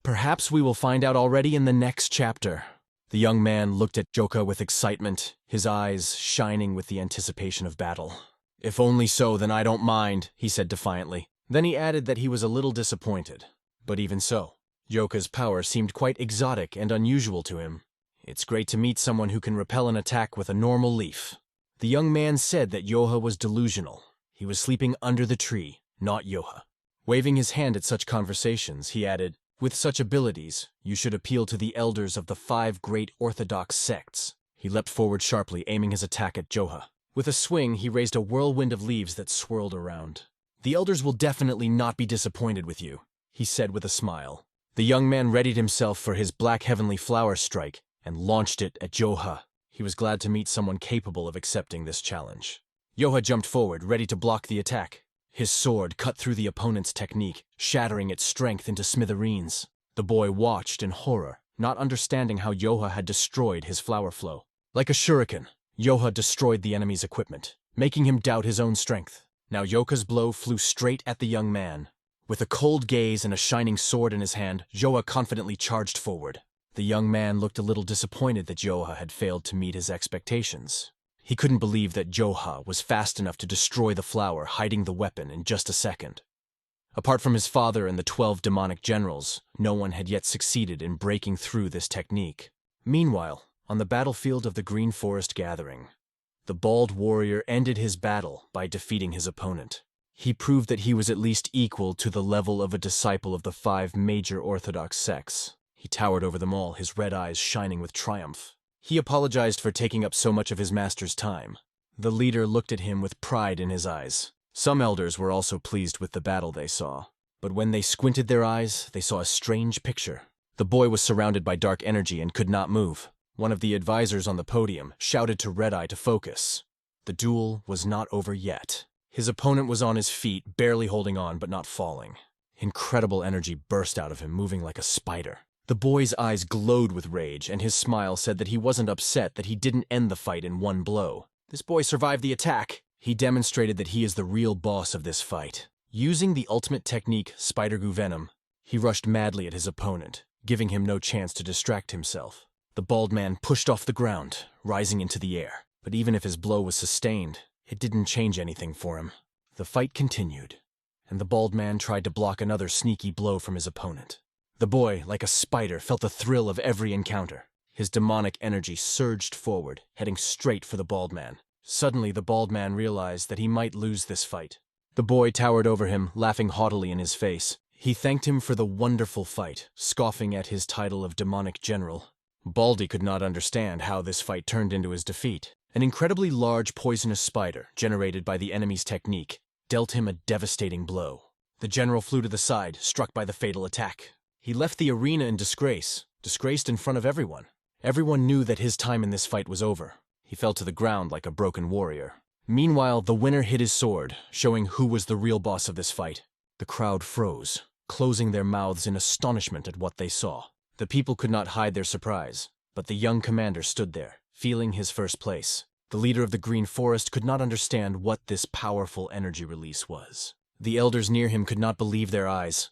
S1: Perhaps we will find out already in the next chapter. The young man looked at Joka with excitement, his eyes shining with the anticipation of battle. "If only so, then I don't mind," he said defiantly. Then he added that he was a little disappointed. But even so, Yoka's power seemed quite exotic and unusual to him. It's great to meet someone who can repel an attack with a normal leaf. The young man said that Yoha was delusional. He was sleeping under the tree, not Yoha. Waving his hand at such conversations, he added, "With such abilities, you should appeal to the elders of the 5 great orthodox sects." He leapt forward sharply, aiming his attack at Yoha. With a swing, he raised a whirlwind of leaves that swirled around. "The elders will definitely not be disappointed with you," he said with a smile. The young man readied himself for his black heavenly flower strike and launched it at Yoha. He was glad to meet someone capable of accepting this challenge. Yoha jumped forward, ready to block the attack. His sword cut through the opponent's technique, shattering its strength into smithereens. The boy watched in horror, not understanding how Yoha had destroyed his flower flow. Like a shuriken, Yoha destroyed the enemy's equipment, making him doubt his own strength. Now Yoka's blow flew straight at the young man. With a cold gaze and a shining sword in his hand, Yoha confidently charged forward. The young man looked a little disappointed that Yoha had failed to meet his expectations. He couldn't believe that Joha was fast enough to destroy the flower, hiding the weapon in just a second. Apart from his father and the 12 demonic generals, no one had yet succeeded in breaking through this technique. Meanwhile, on the battlefield of the Green Forest Gathering, the bald warrior ended his battle by defeating his opponent. He proved that he was at least equal to the level of a disciple of the 5 major Orthodox sects. He towered over them all, his red eyes shining with triumph. He apologized for taking up so much of his master's time. The leader looked at him with pride in his eyes. Some elders were also pleased with the battle they saw. But when they squinted their eyes, they saw a strange picture. The boy was surrounded by dark energy and could not move. One of the advisors on the podium shouted to Red Eye to focus. The duel was not over yet. His opponent was on his feet, barely holding on but not falling. Incredible energy burst out of him, moving like a spider. The boy's eyes glowed with rage, and his smile said that he wasn't upset that he didn't end the fight in one blow. This boy survived the attack. He demonstrated that he is the real boss of this fight. Using the ultimate technique, Spider Goo Venom, he rushed madly at his opponent, giving him no chance to distract himself. The bald man pushed off the ground, rising into the air. But even if his blow was sustained, it didn't change anything for him. The fight continued, and the bald man tried to block another sneaky blow from his opponent. The boy, like a spider, felt the thrill of every encounter. His demonic energy surged forward, heading straight for the bald man. Suddenly, the bald man realized that he might lose this fight. The boy towered over him, laughing haughtily in his face. He thanked him for the wonderful fight, scoffing at his title of demonic general. Baldy could not understand how this fight turned into his defeat. An incredibly large poisonous spider, generated by the enemy's technique, dealt him a devastating blow. The general flew to the side, struck by the fatal attack. He left the arena in disgrace, disgraced in front of everyone. Everyone knew that his time in this fight was over. He fell to the ground like a broken warrior. Meanwhile, the winner hit his sword, showing who was the real boss of this fight. The crowd froze, closing their mouths in astonishment at what they saw. The people could not hide their surprise, but the young commander stood there, feeling his first place. The leader of the Green Forest could not understand what this powerful energy release was. The elders near him could not believe their eyes.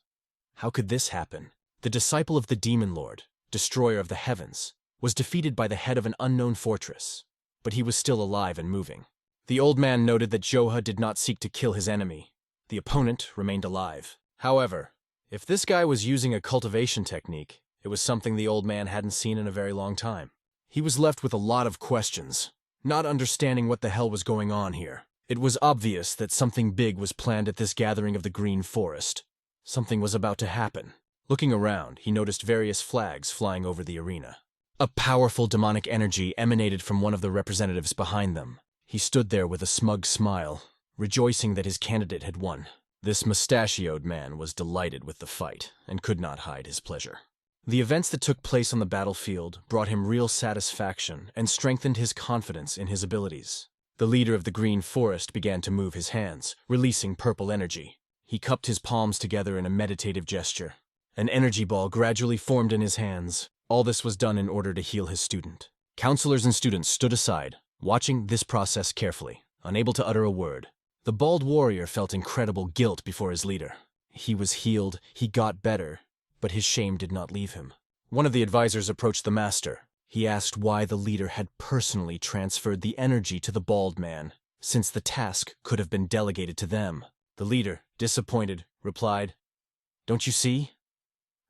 S1: How could this happen? The disciple of the Demon Lord, destroyer of the heavens, was defeated by the head of an unknown fortress, but he was still alive and moving. The old man noted that Joha did not seek to kill his enemy. The opponent remained alive. However, if this guy was using a cultivation technique, it was something the old man hadn't seen in a very long time. He was left with a lot of questions, not understanding what the hell was going on here. It was obvious that something big was planned at this gathering of the Green Forest. Something was about to happen. Looking around, he noticed various flags flying over the arena. A powerful demonic energy emanated from one of the representatives behind them. He stood there with a smug smile, rejoicing that his candidate had won. This mustachioed man was delighted with the fight and could not hide his pleasure. The events that took place on the battlefield brought him real satisfaction and strengthened his confidence in his abilities. The leader of the Green Forest began to move his hands, releasing purple energy. He cupped his palms together in a meditative gesture. An energy ball gradually formed in his hands. All this was done in order to heal his student. Counselors and students stood aside, watching this process carefully, unable to utter a word. The bald warrior felt incredible guilt before his leader. He was healed, he got better, but his shame did not leave him. One of the advisors approached the master. He asked why the leader had personally transferred the energy to the bald man, since the task could have been delegated to them. The leader, disappointed, replied, "Don't you see?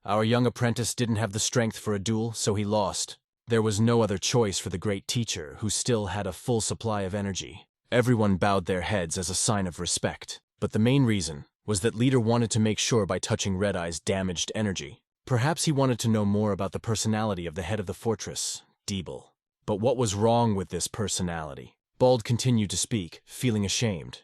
S1: Our young apprentice didn't have the strength for a duel, so he lost. There was no other choice for the great teacher, who still had a full supply of energy." Everyone bowed their heads as a sign of respect, but the main reason was that leader wanted to make sure by touching Red Eye's damaged energy. Perhaps he wanted to know more about the personality of the head of the fortress, Deeble. But what was wrong with this personality? Bald continued to speak, feeling ashamed.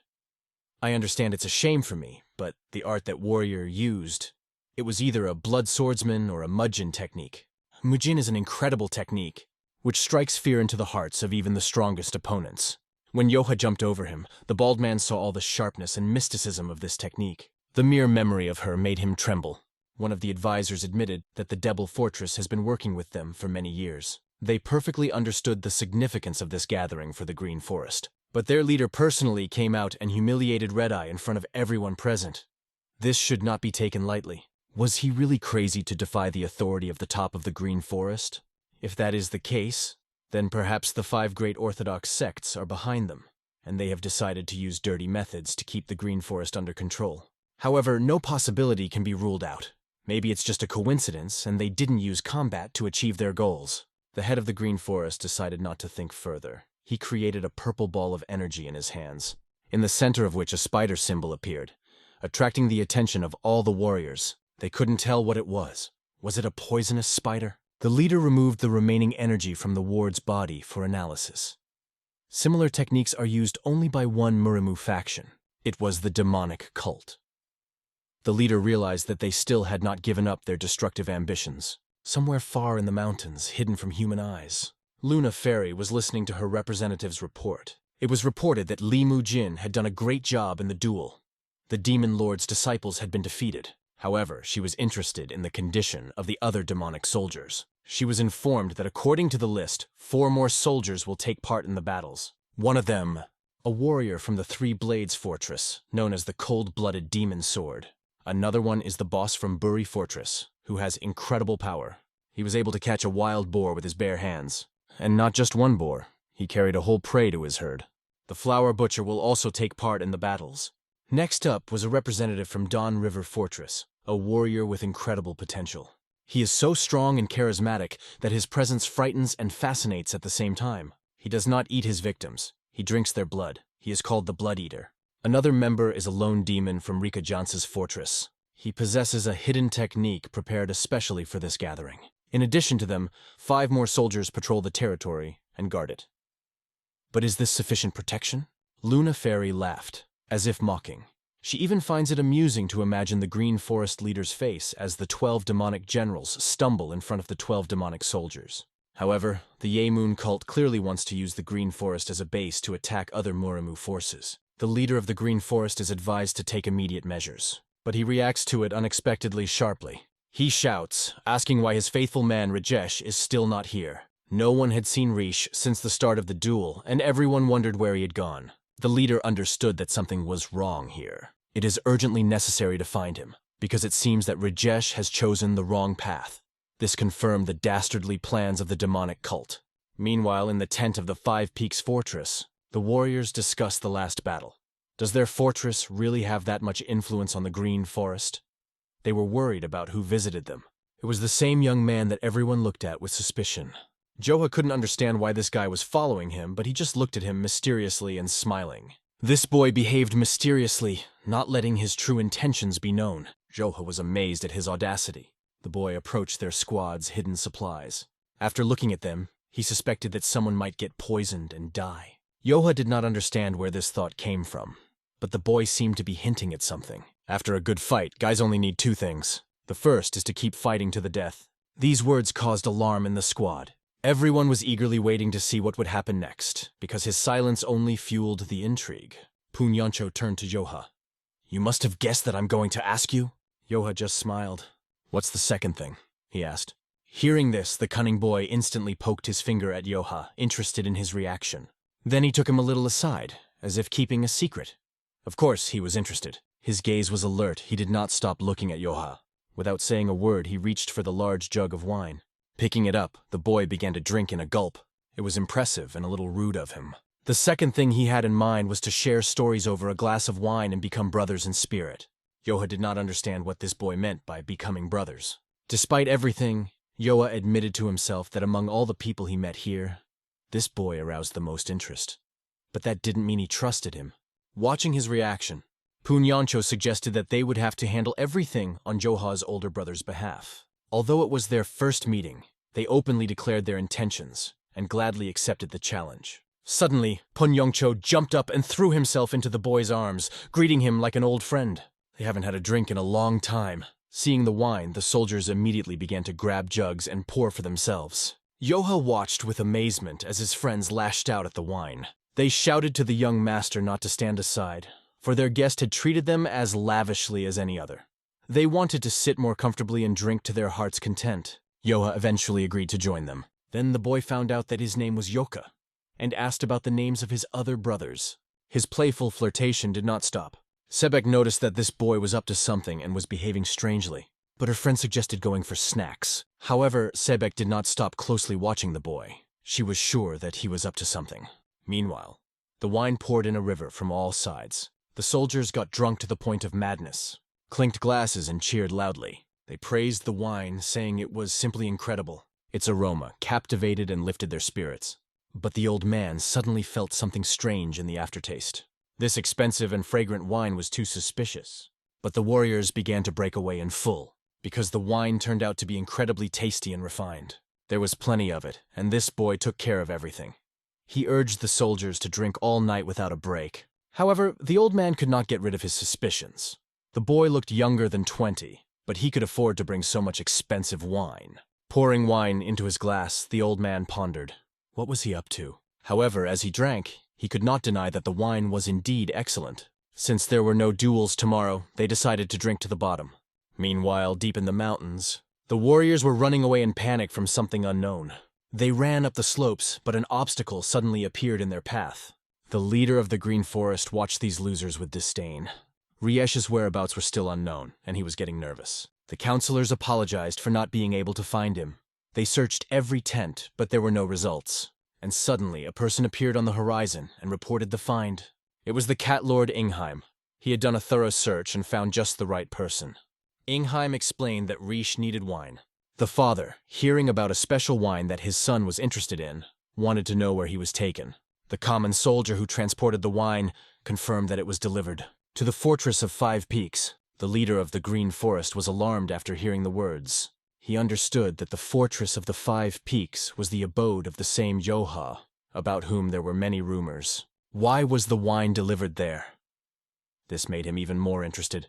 S1: "I understand it's a shame for me, but the art that warrior used, it was either a blood swordsman or a Mujin technique. Mujin is an incredible technique, which strikes fear into the hearts of even the strongest opponents." When Yoha jumped over him, the bald man saw all the sharpness and mysticism of this technique. The mere memory of her made him tremble. One of the advisors admitted that the Devil Fortress has been working with them for many years. They perfectly understood the significance of this gathering for the Green Forest. But their leader personally came out and humiliated Red Eye in front of everyone present. This should not be taken lightly. Was he really crazy to defy the authority of the top of the Green Forest? If that is the case, Then perhaps the 5 great orthodox sects are behind them, and they have decided to use dirty methods to keep the Green Forest under control. However, no possibility can be ruled out. Maybe it's just a coincidence and they didn't use combat to achieve their goals. The head of the Green Forest decided not to think further. He created a purple ball of energy in his hands, in the center of which a spider symbol appeared, attracting the attention of all the warriors. They couldn't tell what it was. Was it a poisonous spider? The leader removed the remaining energy from the ward's body for analysis. Similar techniques are used only by one Murimu faction. It was the demonic cult. The leader realized that they still had not given up their destructive ambitions. Somewhere far in the mountains, hidden from human eyes, Luna Fairy was listening to her representative's report. It was reported that Li Mu Jin had done a great job in the duel. The Demon Lord's disciples had been defeated. However, she was interested in the condition of the other demonic soldiers. She was informed that according to the list, 4 more soldiers will take part in the battles. One of them, a warrior from the Three Blades Fortress, known as the Cold-Blooded Demon Sword. Another one is the boss from Buri Fortress, who has incredible power. He was able to catch a wild boar with his bare hands. And not just one boar. He carried a whole prey to his herd. The Flower Butcher will also take part in the battles. Next up was a representative from Dawn River Fortress, a warrior with incredible potential. He is so strong and charismatic that his presence frightens and fascinates at the same time. He does not eat his victims. He drinks their blood. He is called the Blood Eater. Another member is a lone demon from Rika Jance's fortress. He possesses a hidden technique prepared especially for this gathering. In addition to them, 5 more soldiers patrol the territory and guard it. But is this sufficient protection? Luna Fairy laughed, as if mocking. She even finds it amusing to imagine the Green Forest leader's face as the 12 demonic generals stumble in front of the 12 demonic soldiers. However, the Yemoon cult clearly wants to use the Green Forest as a base to attack other Murimu forces. The leader of the Green Forest is advised to take immediate measures, but he reacts to it unexpectedly sharply. He shouts, asking why his faithful man Rajesh is still not here. No one had seen Rish since the start of the duel, and everyone wondered where he had gone. The leader understood that something was wrong here. It is urgently necessary to find him, because it seems that Rajesh has chosen the wrong path. This confirmed the dastardly plans of the demonic cult. Meanwhile, in the tent of the Five Peaks Fortress, the warriors discussed the last battle. Does their fortress really have that much influence on the Green Forest? They were worried about who visited them. It was the same young man that everyone looked at with suspicion. Joha couldn't understand why this guy was following him, but he just looked at him mysteriously and smiling. This boy behaved mysteriously, not letting his true intentions be known. Joha was amazed at his audacity. The boy approached their squad's hidden supplies. After looking at them, he suspected that someone might get poisoned and die. Joha did not understand where this thought came from, but the boy seemed to be hinting at something. After a good fight, guys only need 2 things. The first is to keep fighting to the death. These words caused alarm in the squad. Everyone was eagerly waiting to see what would happen next, because his silence only fueled the intrigue. Punyancho turned to Joha. "You must have guessed that I'm going to ask you?" Joha just smiled. "What's the second thing?" he asked. Hearing this, the cunning boy instantly poked his finger at Joha, interested in his reaction. Then he took him a little aside, as if keeping a secret. Of course, he was interested. His gaze was alert. He did not stop looking at Joha. Without saying a word, he reached for the large jug of wine. Picking it up, the boy began to drink in a gulp. It was impressive and a little rude of him. The second thing he had in mind was to share stories over a glass of wine and become brothers in spirit. Joha did not understand what this boy meant by becoming brothers. Despite everything, Joha admitted to himself that among all the people he met here, this boy aroused the most interest. But that didn't mean he trusted him. Watching his reaction, Punyancho suggested that they would have to handle everything on Joha's older brother's behalf. Although it was their first meeting, they openly declared their intentions and gladly accepted the challenge. Suddenly, Punyancho jumped up and threw himself into the boy's arms, greeting him like an old friend. They haven't had a drink in a long time. Seeing the wine, the soldiers immediately began to grab jugs and pour for themselves. Joha watched with amazement as his friends lashed out at the wine. They shouted to the young master not to stand aside, for their guest had treated them as lavishly as any other. They wanted to sit more comfortably and drink to their heart's content. Joha eventually agreed to join them. Then the boy found out that his name was Yoka, and asked about the names of his other brothers. His playful flirtation did not stop. Sebek noticed that this boy was up to something and was behaving strangely, but her friend suggested going for snacks. However, Sebek did not stop closely watching the boy. She was sure that he was up to something. Meanwhile, the wine poured in a river from all sides. The soldiers got drunk to the point of madness, clinked glasses and cheered loudly. They praised the wine, saying it was simply incredible. Its aroma captivated and lifted their spirits. But the old man suddenly felt something strange in the aftertaste. This expensive and fragrant wine was too suspicious. But the warriors began to break away in full, because the wine turned out to be incredibly tasty and refined. There was plenty of it, and this boy took care of everything. He urged the soldiers to drink all night without a break. However, the old man could not get rid of his suspicions. The boy looked younger than 20, but he could afford to bring so much expensive wine. Pouring wine into his glass, the old man pondered. What was he up to? However, as he drank, he could not deny that the wine was indeed excellent. Since there were no duels tomorrow, they decided to drink to the bottom. Meanwhile, deep in the mountains, the warriors were running away in panic from something unknown. They ran up the slopes, but an obstacle suddenly appeared in their path. The leader of the Green Forest watched these losers with disdain. Riesh's whereabouts were still unknown, and he was getting nervous. The counselors apologized for not being able to find him. They searched every tent, but there were no results. And suddenly, a person appeared on the horizon and reported the find. It was the Cat Lord Ingheim. He had done a thorough search and found just the right person. Ingheim explained that Riesch needed wine. The father, hearing about a special wine that his son was interested in, wanted to know where he was taken. The common soldier who transported the wine confirmed that it was delivered to the Fortress of 5 Peaks. The leader of the Green Forest was alarmed after hearing the words. He understood that the Fortress of the 5 Peaks was the abode of the same Yoha, about whom there were many rumors. Why was the wine delivered there? This made him even more interested.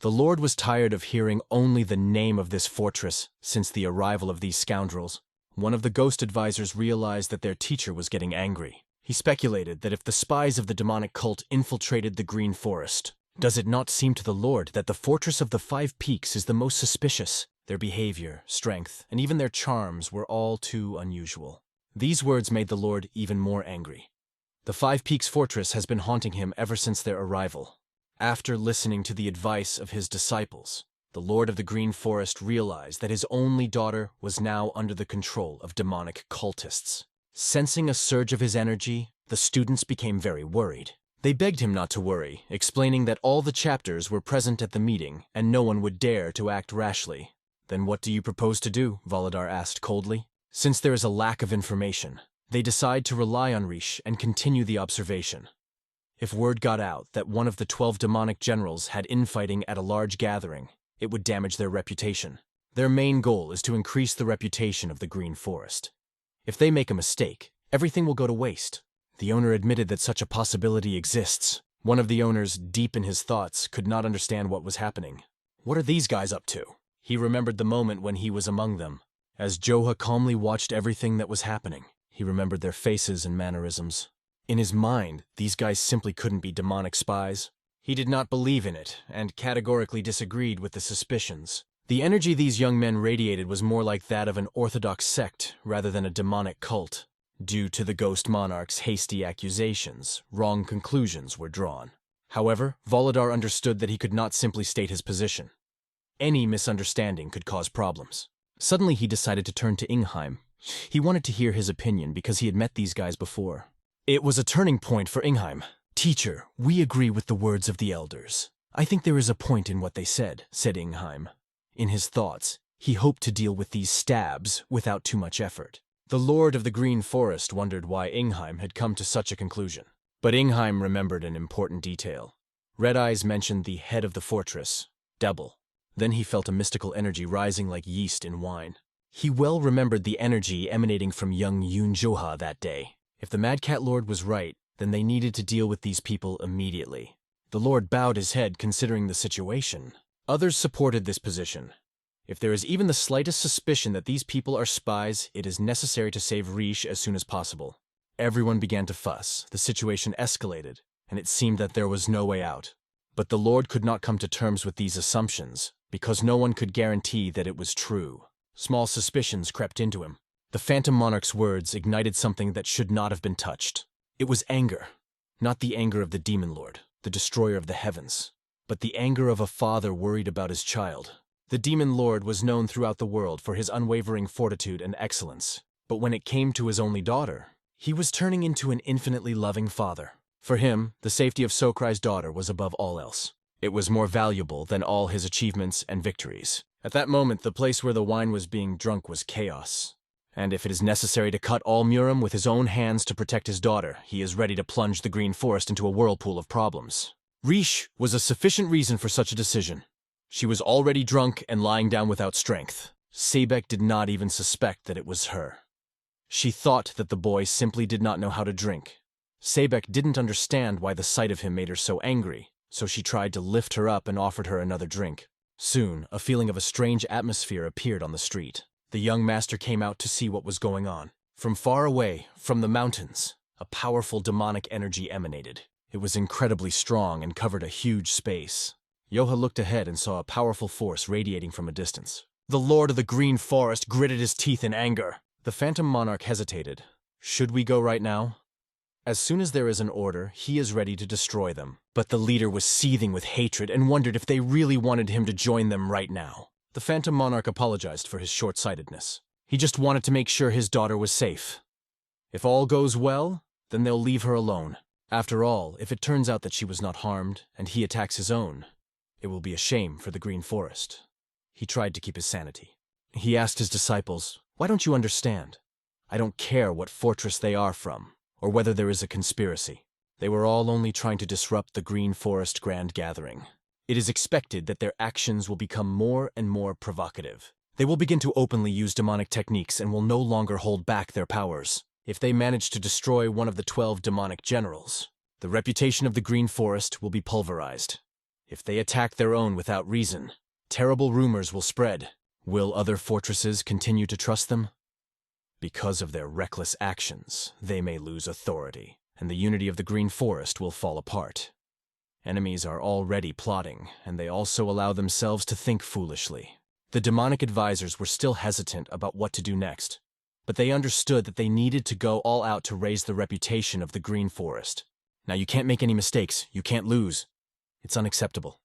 S1: The Lord was tired of hearing only the name of this fortress since the arrival of these scoundrels. One of the ghost advisors realized that their teacher was getting angry. He speculated that if the spies of the demonic cult infiltrated the Green Forest, does it not seem to the Lord that the Fortress of the 5 Peaks is the most suspicious? Their behavior, strength, and even their charms were all too unusual. These words made the Lord even more angry. The 5 Peaks Fortress has been haunting him ever since their arrival. After listening to the advice of his disciples, the Lord of the Green Forest realized that his only daughter was now under the control of demonic cultists. Sensing a surge of his energy, the students became very worried. They begged him not to worry, explaining that all the chapters were present at the meeting and no one would dare to act rashly. Then what do you propose to do? Volodar asked coldly. Since there is a lack of information, they decide to rely on Riesch and continue the observation. If word got out that one of the 12 demonic generals had infighting at a large gathering, it would damage their reputation. Their main goal is to increase the reputation of the Green Forest. If they make a mistake, everything will go to waste. The owner admitted that such a possibility exists. One of the owners, deep in his thoughts, could not understand what was happening. What are these guys up to? He remembered the moment when he was among them. As Joha calmly watched everything that was happening, he remembered their faces and mannerisms. In his mind, these guys simply couldn't be demonic spies. He did not believe in it, and categorically disagreed with the suspicions. The energy these young men radiated was more like that of an orthodox sect rather than a demonic cult. Due to the Ghost Monarch's hasty accusations, wrong conclusions were drawn. However, Volodar understood that he could not simply state his position. Any misunderstanding could cause problems. Suddenly he decided to turn to Ingheim. He wanted to hear his opinion because he had met these guys before. It was a turning point for Ingheim. "Teacher, we agree with the words of the elders. I think there is a point in what they said," said Ingheim. In his thoughts, he hoped to deal with these stabs without too much effort. The Lord of the Green Forest wondered why Ingheim had come to such a conclusion. But Ingheim remembered an important detail. Red Eyes mentioned the head of the fortress, Debel. Then he felt a mystical energy rising like yeast in wine. He well remembered the energy emanating from young Yoon Joha that day. If the Mad Cat Lord was right, then they needed to deal with these people immediately. The Lord bowed his head considering the situation. Others supported this position. If there is even the slightest suspicion that these people are spies, it is necessary to save Riesch as soon as possible. Everyone began to fuss, the situation escalated, and it seemed that there was no way out. But the Lord could not come to terms with these assumptions, because no one could guarantee that it was true. Small suspicions crept into him. The Phantom Monarch's words ignited something that should not have been touched. It was anger. Not the anger of the Demon Lord, the destroyer of the heavens, but the anger of a father worried about his child. The Demon Lord was known throughout the world for his unwavering fortitude and excellence. But when it came to his only daughter, he was turning into an infinitely loving father. For him, the safety of Sokrai's daughter was above all else. It was more valuable than all his achievements and victories. At that moment, the place where the wine was being drunk was chaos. And if it is necessary to cut all Muram with his own hands to protect his daughter, he is ready to plunge the Green Forest into a whirlpool of problems. Riche was a sufficient reason for such a decision. She was already drunk and lying down without strength. Sebek did not even suspect that it was her. She thought that the boy simply did not know how to drink. Sebek didn't understand why the sight of him made her so angry, so she tried to lift her up and offered her another drink. Soon, a feeling of a strange atmosphere appeared on the street. The young master came out to see what was going on. From far away, from the mountains, a powerful demonic energy emanated. It was incredibly strong and covered a huge space. Yoha looked ahead and saw a powerful force radiating from a distance. The Lord of the Green Forest gritted his teeth in anger. The Phantom Monarch hesitated. Should we go right now? As soon as there is an order, he is ready to destroy them. But the leader was seething with hatred and wondered if they really wanted him to join them right now. The Phantom Monarch apologized for his short-sightedness. He just wanted to make sure his daughter was safe. If all goes well, then they'll leave her alone. After all, if it turns out that she was not harmed, and he attacks his own, it will be a shame for the Green Forest. He tried to keep his sanity. He asked his disciples, "Why don't you understand? I don't care what fortress they are from, or whether there is a conspiracy. They were all only trying to disrupt the Green Forest Grand Gathering. It is expected that their actions will become more and more provocative. They will begin to openly use demonic techniques and will no longer hold back their powers. If they manage to destroy one of the 12 demonic generals, the reputation of the Green Forest will be pulverized. If they attack their own without reason, terrible rumors will spread. Will other fortresses continue to trust them? Because of their reckless actions, they may lose authority, and the unity of the Green Forest will fall apart. Enemies are already plotting, and they also allow themselves to think foolishly. The demonic advisors were still hesitant about what to do next, but they understood that they needed to go all out to raise the reputation of the Green Forest. Now you can't make any mistakes, you can't lose. It's unacceptable.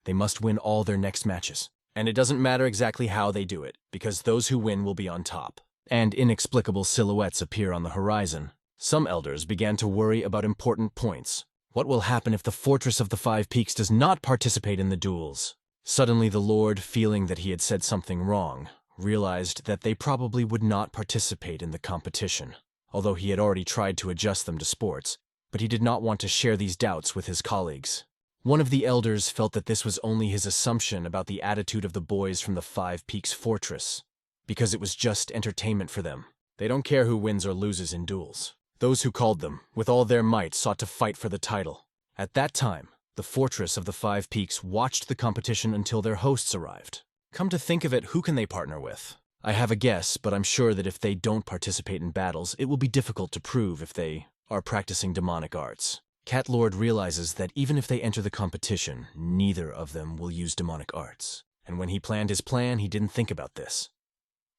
S1: They must win all their next matches. And it doesn't matter exactly how they do it, because those who win will be on top. And inexplicable silhouettes appear on the horizon. Some elders began to worry about important points. What will happen if the Fortress of the Five Peaks does not participate in the duels? Suddenly the Lord, feeling that he had said something wrong, realized that they probably would not participate in the competition, although he had already tried to adjust them to sports, but he did not want to share these doubts with his colleagues. One of the elders felt that this was only his assumption about the attitude of the boys from the Five Peaks Fortress, because it was just entertainment for them. They don't care who wins or loses in duels. Those who called them, with all their might, sought to fight for the title. At that time, the Fortress of the Five Peaks watched the competition until their hosts arrived. Come to think of it, who can they partner with? I have a guess, but I'm sure that if they don't participate in battles, it will be difficult to prove if they are practicing demonic arts. Cat Lord realizes that even if they enter the competition, neither of them will use demonic arts. And when he planned his plan, he didn't think about this.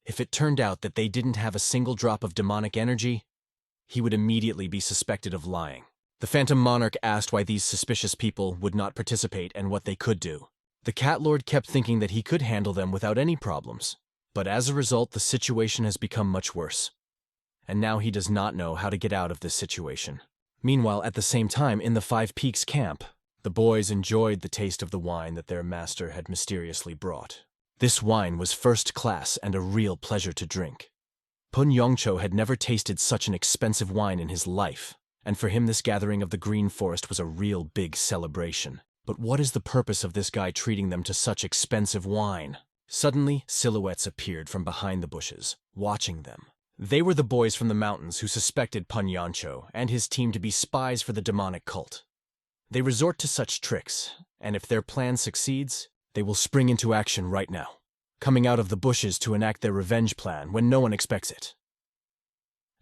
S1: If it turned out that they didn't have a single drop of demonic energy, he would immediately be suspected of lying. The Phantom Monarch asked why these suspicious people would not participate and what they could do. The Cat Lord kept thinking that he could handle them without any problems. But as a result, the situation has become much worse. And now he does not know how to get out of this situation. Meanwhile, at the same time, in the Five Peaks camp, the boys enjoyed the taste of the wine that their master had mysteriously brought. This wine was first class and a real pleasure to drink. Pun Yongcho had never tasted such an expensive wine in his life, and for him this gathering of the Green Forest was a real big celebration. But what is the purpose of this guy treating them to such expensive wine? Suddenly, silhouettes appeared from behind the bushes, watching them. They were the boys from the mountains who suspected Pun Yongcho and his team to be spies for the demonic cult. They resort to such tricks, and if their plan succeeds, they will spring into action right now, coming out of the bushes to enact their revenge plan when no one expects it.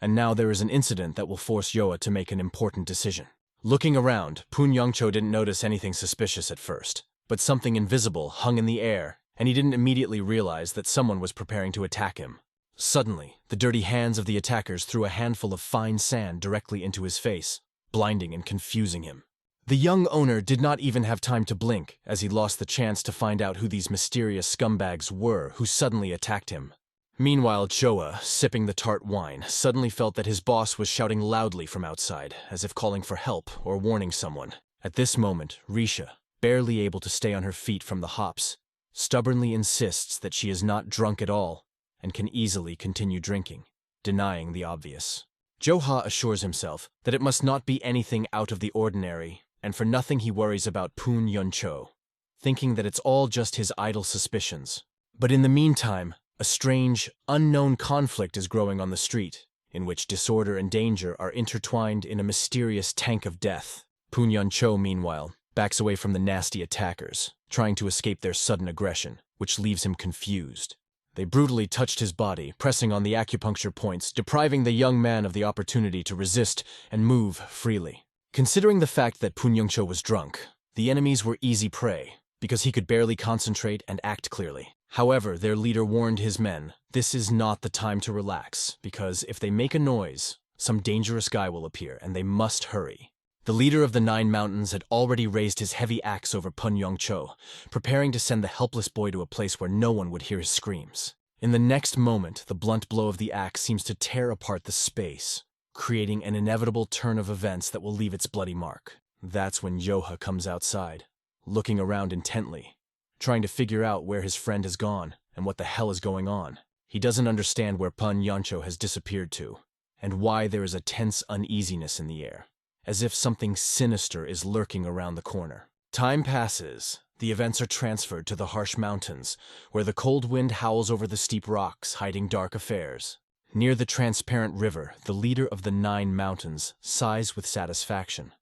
S1: And now there is an incident that will force Yoa to make an important decision. Looking around, Pun Yongcho didn't notice anything suspicious at first, but something invisible hung in the air, and he didn't immediately realize that someone was preparing to attack him. Suddenly, the dirty hands of the attackers threw a handful of fine sand directly into his face, blinding and confusing him. The young owner did not even have time to blink, as he lost the chance to find out who these mysterious scumbags were who suddenly attacked him. Meanwhile, Joa, sipping the tart wine, suddenly felt that his boss was shouting loudly from outside, as if calling for help or warning someone. At this moment, Risha, barely able to stay on her feet from the hops, stubbornly insists that she is not drunk at all and can easily continue drinking, denying the obvious. Joha assures himself that it must not be anything out of the ordinary, and for nothing he worries about Poon Yun-cho, thinking that it's all just his idle suspicions. But in the meantime, a strange, unknown conflict is growing on the street, in which disorder and danger are intertwined in a mysterious tank of death. Poon Yun-cho, meanwhile, backs away from the nasty attackers, trying to escape their sudden aggression, which leaves him confused. They brutally touched his body, pressing on the acupuncture points, depriving the young man of the opportunity to resist and move freely. Considering the fact that Poon Yun-cho was drunk, the enemies were easy prey, because he could barely concentrate and act clearly. However, their leader warned his men, this is not the time to relax, because if they make a noise, some dangerous guy will appear, and they must hurry. The leader of the 9 Mountains had already raised his heavy axe over Poon Yun-cho, preparing to send the helpless boy to a place where no one would hear his screams. In the next moment, the blunt blow of the axe seems to tear apart the space, creating an inevitable turn of events that will leave its bloody mark. That's when Joha comes outside, looking around intently, trying to figure out where his friend has gone and what the hell is going on. He doesn't understand where Poon Yun-cho has disappeared to, and why there is a tense uneasiness in the air, as if something sinister is lurking around the corner. Time passes. The events are transferred to the harsh mountains, where the cold wind howls over the steep rocks, hiding dark affairs. Near the transparent river, the leader of the 9 Mountains sighs with satisfaction,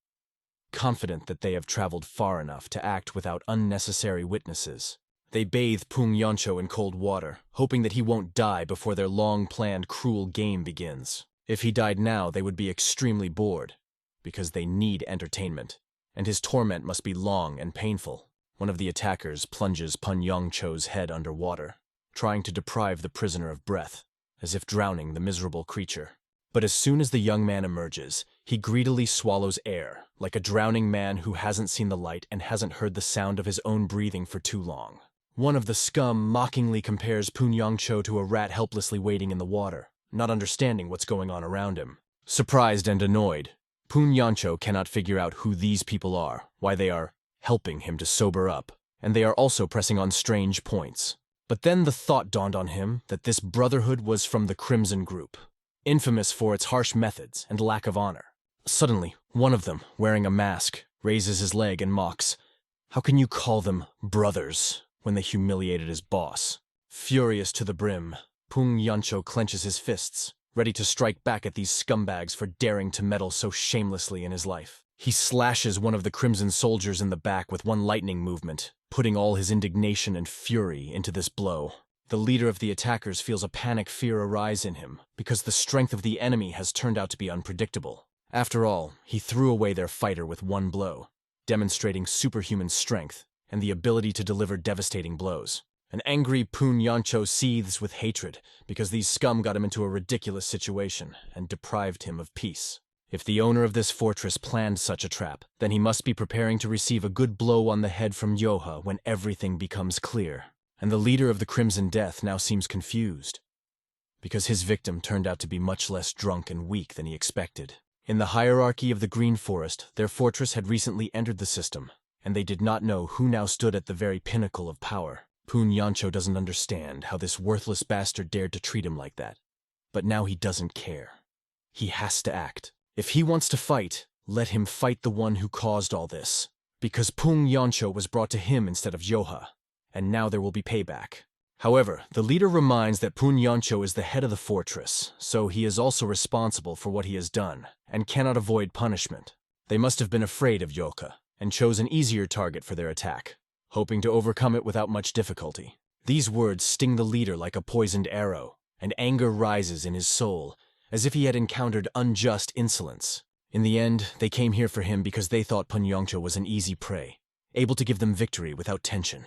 S1: confident that they have traveled far enough to act without unnecessary witnesses. They bathe Poon Yun-cho in cold water, hoping that he won't die before their long-planned cruel game begins. If he died now, they would be extremely bored, because they need entertainment, and his torment must be long and painful. One of the attackers plunges Poon Yun-cho's head underwater, trying to deprive the prisoner of breath, as if drowning the miserable creature. But as soon as the young man emerges, he greedily swallows air, like a drowning man who hasn't seen the light and hasn't heard the sound of his own breathing for too long. One of the scum mockingly compares Poon Yun-cho to a rat helplessly waiting in the water, not understanding what's going on around him. Surprised and annoyed, Poon Yun-cho cannot figure out who these people are, why they are helping him to sober up, and they are also pressing on strange points. But then the thought dawned on him that this brotherhood was from the Crimson Group, infamous for its harsh methods and lack of honor. Suddenly, one of them, wearing a mask, raises his leg and mocks, "How can you call them brothers when they humiliated his boss?" Furious to the brim, Poon Yun-cho clenches his fists, ready to strike back at these scumbags for daring to meddle so shamelessly in his life. He slashes one of the Crimson soldiers in the back with one lightning movement, putting all his indignation and fury into this blow. The leader of the attackers feels a panic fear arise in him, because the strength of the enemy has turned out to be unpredictable. After all, he threw away their fighter with one blow, demonstrating superhuman strength and the ability to deliver devastating blows. An angry Poon Yun-cho seethes with hatred, because these scum got him into a ridiculous situation and deprived him of peace. If the owner of this fortress planned such a trap, then he must be preparing to receive a good blow on the head from Joha when everything becomes clear. And the leader of the Crimson Death now seems confused, because his victim turned out to be much less drunk and weak than he expected. In the hierarchy of the Green Forest, their fortress had recently entered the system, and they did not know who now stood at the very pinnacle of power. Poon Yun-cho doesn't understand how this worthless bastard dared to treat him like that. But now he doesn't care. He has to act. If he wants to fight, let him fight the one who caused all this, because Poon Yun-cho was brought to him instead of Joha, and now there will be payback. However, the leader reminds that Poon Yun-cho is the head of the fortress, so he is also responsible for what he has done, and cannot avoid punishment. They must have been afraid of Joha, and chose an easier target for their attack, hoping to overcome it without much difficulty. These words sting the leader like a poisoned arrow, and anger rises in his soul, as if he had encountered unjust insolence. In the end, they came here for him because they thought Poon Yun-cho was an easy prey, able to give them victory without tension.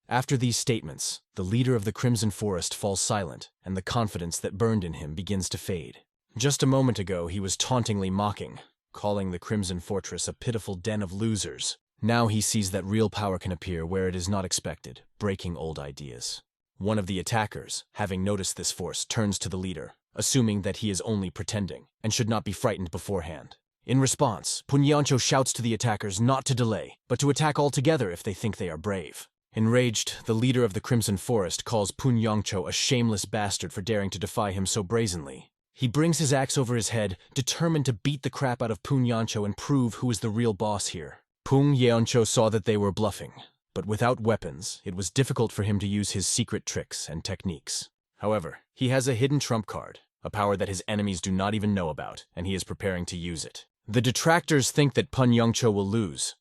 S1: After these statements, the leader of the Crimson Forest falls silent, and the confidence that burned in him begins to fade. Just a moment ago, he was tauntingly mocking, calling the Crimson Fortress a pitiful den of losers. Now he sees that real power can appear where it is not expected, breaking old ideas. One of the attackers, having noticed this force, turns to the leader, assuming that he is only pretending and should not be frightened beforehand. In response, Punyancho shouts to the attackers not to delay, but to attack altogether if they think they are brave. Enraged, the leader of the Crimson Forest calls Punyancho a shameless bastard for daring to defy him so brazenly. He brings his axe over his head, determined to beat the crap out of Punyancho and prove who is the real boss here. Punyancho saw that they were bluffing, but without weapons, it was difficult for him to use his secret tricks and techniques. However, he has a hidden trump card, a power that his enemies do not even know about, and he is preparing to use it. The detractors think that Punyancho will lose,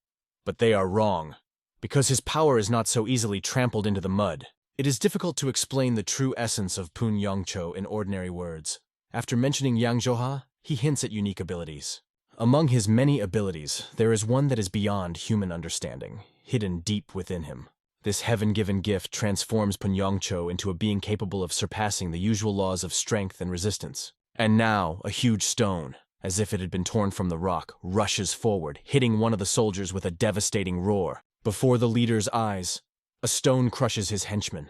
S1: but they are wrong. Because his power is not so easily trampled into the mud, it is difficult to explain the true essence of Punyancho in ordinary words. After mentioning Yangjoha, he hints at unique abilities. Among his many abilities, there is one that is beyond human understanding, hidden deep within him. This heaven-given gift transforms Punyancho into a being capable of surpassing the usual laws of strength and resistance. And now, a huge stone, as if it had been torn from the rock, rushes forward, hitting one of the soldiers with a devastating roar. Before the leader's eyes, a stone crushes his henchman,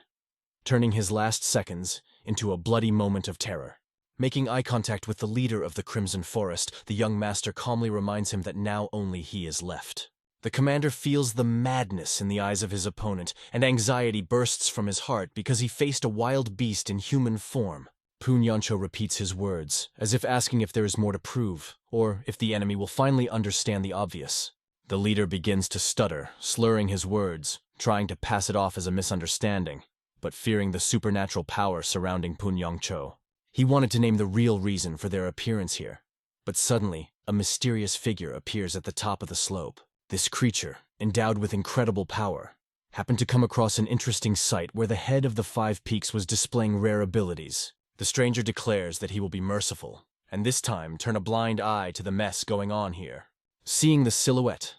S1: turning his last seconds into a bloody moment of terror. Making eye contact with the leader of the Crimson Forest, the young master calmly reminds him that now only he is left. The commander feels the madness in the eyes of his opponent, and anxiety bursts from his heart because he faced a wild beast in human form. Punyancho repeats his words, as if asking if there is more to prove, or if the enemy will finally understand the obvious. The leader begins to stutter, slurring his words, trying to pass it off as a misunderstanding, but fearing the supernatural power surrounding Punyancho. He wanted to name the real reason for their appearance here. But suddenly, a mysterious figure appears at the top of the slope. This creature, endowed with incredible power, happened to come across an interesting sight where the head of the Five Peaks was displaying rare abilities. The stranger declares that he will be merciful, and this time turn a blind eye to the mess going on here. Seeing the silhouette,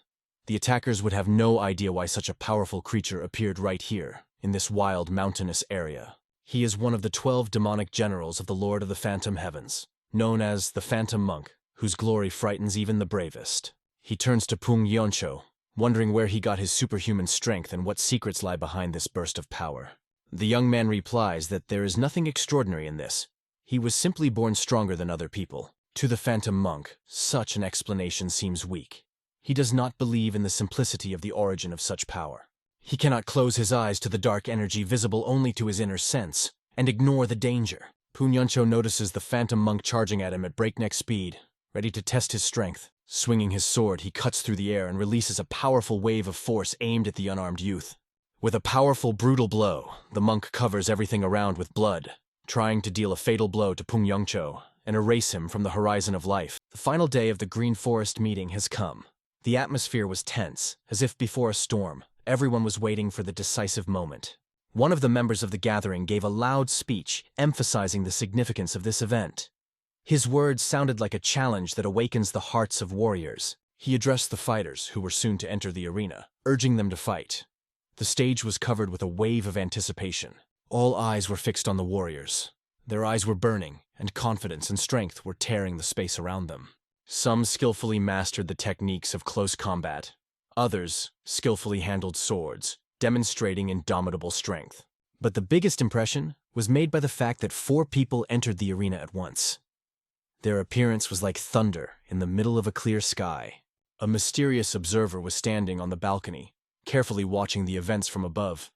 S1: the attackers would have no idea why such a powerful creature appeared right here, in this wild mountainous area. He is one of the 12 demonic generals of the Lord of the Phantom Heavens, known as the Phantom Monk, whose glory frightens even the bravest. He turns to Punyancho, wondering where he got his superhuman strength and what secrets lie behind this burst of power. The young man replies that there is nothing extraordinary in this. He was simply born stronger than other people. To the Phantom Monk, such an explanation seems weak. He does not believe in the simplicity of the origin of such power. He cannot close his eyes to the dark energy visible only to his inner sense, and ignore the danger. Punyancho notices the Phantom Monk charging at him at breakneck speed, ready to test his strength. Swinging his sword, he cuts through the air and releases a powerful wave of force aimed at the unarmed youth. With a powerful, brutal blow, the monk covers everything around with blood, trying to deal a fatal blow to Punyancho and erase him from the horizon of life. The final day of the Green Forest meeting has come. The atmosphere was tense, as if before a storm. Everyone was waiting for the decisive moment. One of the members of the gathering gave a loud speech, emphasizing the significance of this event. His words sounded like a challenge that awakens the hearts of warriors. He addressed the fighters, who were soon to enter the arena, urging them to fight. The stage was covered with a wave of anticipation. All eyes were fixed on the warriors. Their eyes were burning, and confidence and strength were tearing the space around them. Some skillfully mastered the techniques of close combat. Others skillfully handled swords, demonstrating indomitable strength. But the biggest impression was made by the fact that 4 people entered the arena at once. Their appearance was like thunder in the middle of a clear sky. A mysterious observer was standing on the balcony, carefully watching the events from above.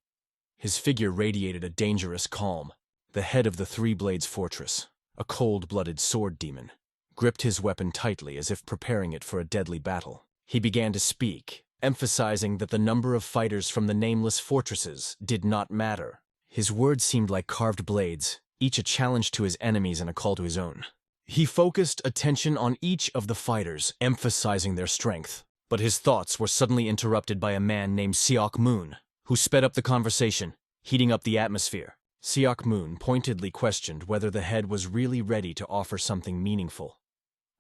S1: His figure radiated a dangerous calm. The head of the Three Blades Fortress, a cold-blooded sword demon, gripped his weapon tightly as if preparing it for a deadly battle. He began to speak, emphasizing that the number of fighters from the nameless fortresses did not matter. His words seemed like carved blades, each a challenge to his enemies and a call to his own. He focused attention on each of the fighters, emphasizing their strength. But his thoughts were suddenly interrupted by a man named Seok Moon, who sped up the conversation, heating up the atmosphere. Seok Moon pointedly questioned whether the head was really ready to offer something meaningful.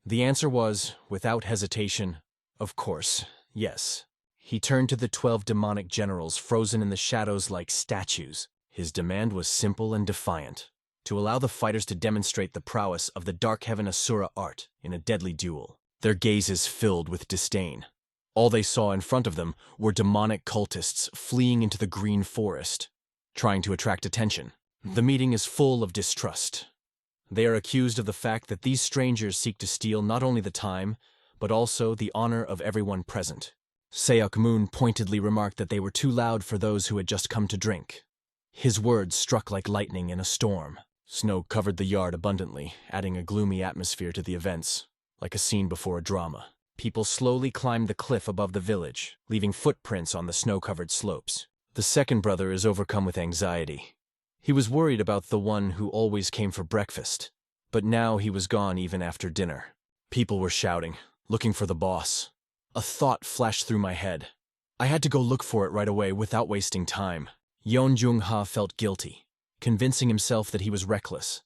S1: The answer was, without hesitation, of course, yes. He turned to the 12 demonic generals frozen in the shadows like statues. His demand was simple and defiant: to allow the fighters to demonstrate the prowess of the Dark Heaven Asura art in a deadly duel. Their gazes filled with disdain. All they saw in front of them were demonic cultists fleeing into the green forest. trying to attract attention. The meeting is full of distrust. They are accused of the fact that these strangers seek to steal not only the time, but also the honor of everyone present. Seok Moon pointedly remarked that they were too loud for those who had just come to drink. His words struck like lightning in a storm. Snow covered the yard abundantly, adding a gloomy atmosphere to the events, like a scene before a drama. People slowly climbed the cliff above the village, leaving footprints on the snow-covered slopes. The second brother is overcome with anxiety. He was worried about the one who always came for breakfast, but now he was gone even after dinner. People were shouting, looking for the boss. A thought flashed through my head. I had to go look for it right away without wasting time. Yeon Jung-ha felt guilty, convincing himself that he was reckless,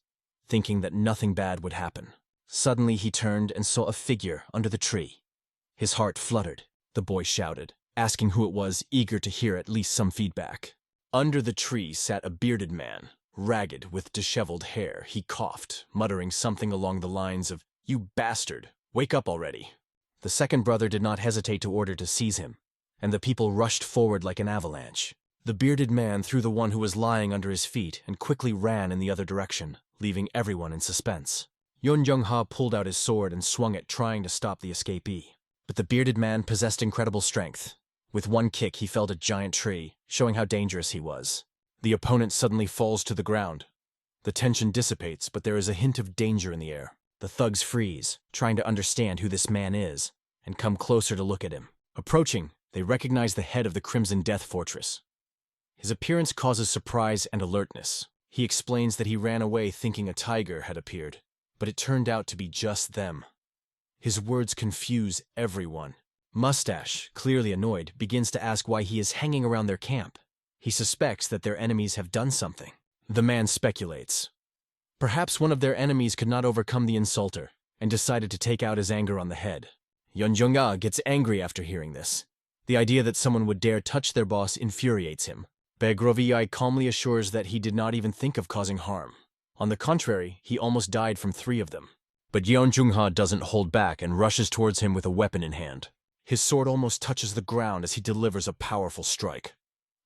S1: thinking that nothing bad would happen. Suddenly he turned and saw a figure under the tree. His heart fluttered. The boy shouted, asking who it was, eager to hear at least some feedback. Under the tree sat a bearded man, ragged with disheveled hair. He coughed, muttering something along the lines of, "You bastard, wake up already." The second brother did not hesitate to order to seize him, and the people rushed forward like an avalanche. The bearded man threw the one who was lying under his feet and quickly ran in the other direction, leaving everyone in suspense. Yeon Jung-ha pulled out his sword and swung it, trying to stop the escapee. But the bearded man possessed incredible strength. With one kick, he felled a giant tree, showing how dangerous he was. The opponent suddenly falls to the ground. The tension dissipates, but there is a hint of danger in the air. The thugs freeze, trying to understand who this man is, and come closer to look at him. Approaching, they recognize the head of the Crimson Death Fortress. His appearance causes surprise and alertness. He explains that he ran away thinking a tiger had appeared, but it turned out to be just them. His words confuse everyone. Mustache, clearly annoyed, begins to ask why he is hanging around their camp. He suspects that their enemies have done something. The man speculates. Perhaps one of their enemies could not overcome the insulter, and decided to take out his anger on the head. Yeon Jung-ha gets angry after hearing this. The idea that someone would dare touch their boss infuriates him. Begrovii calmly assures that he did not even think of causing harm. On the contrary, he almost died from 3 of them. But Yeon Jung-ha doesn't hold back and rushes towards him with a weapon in hand. His sword almost touches the ground as he delivers a powerful strike.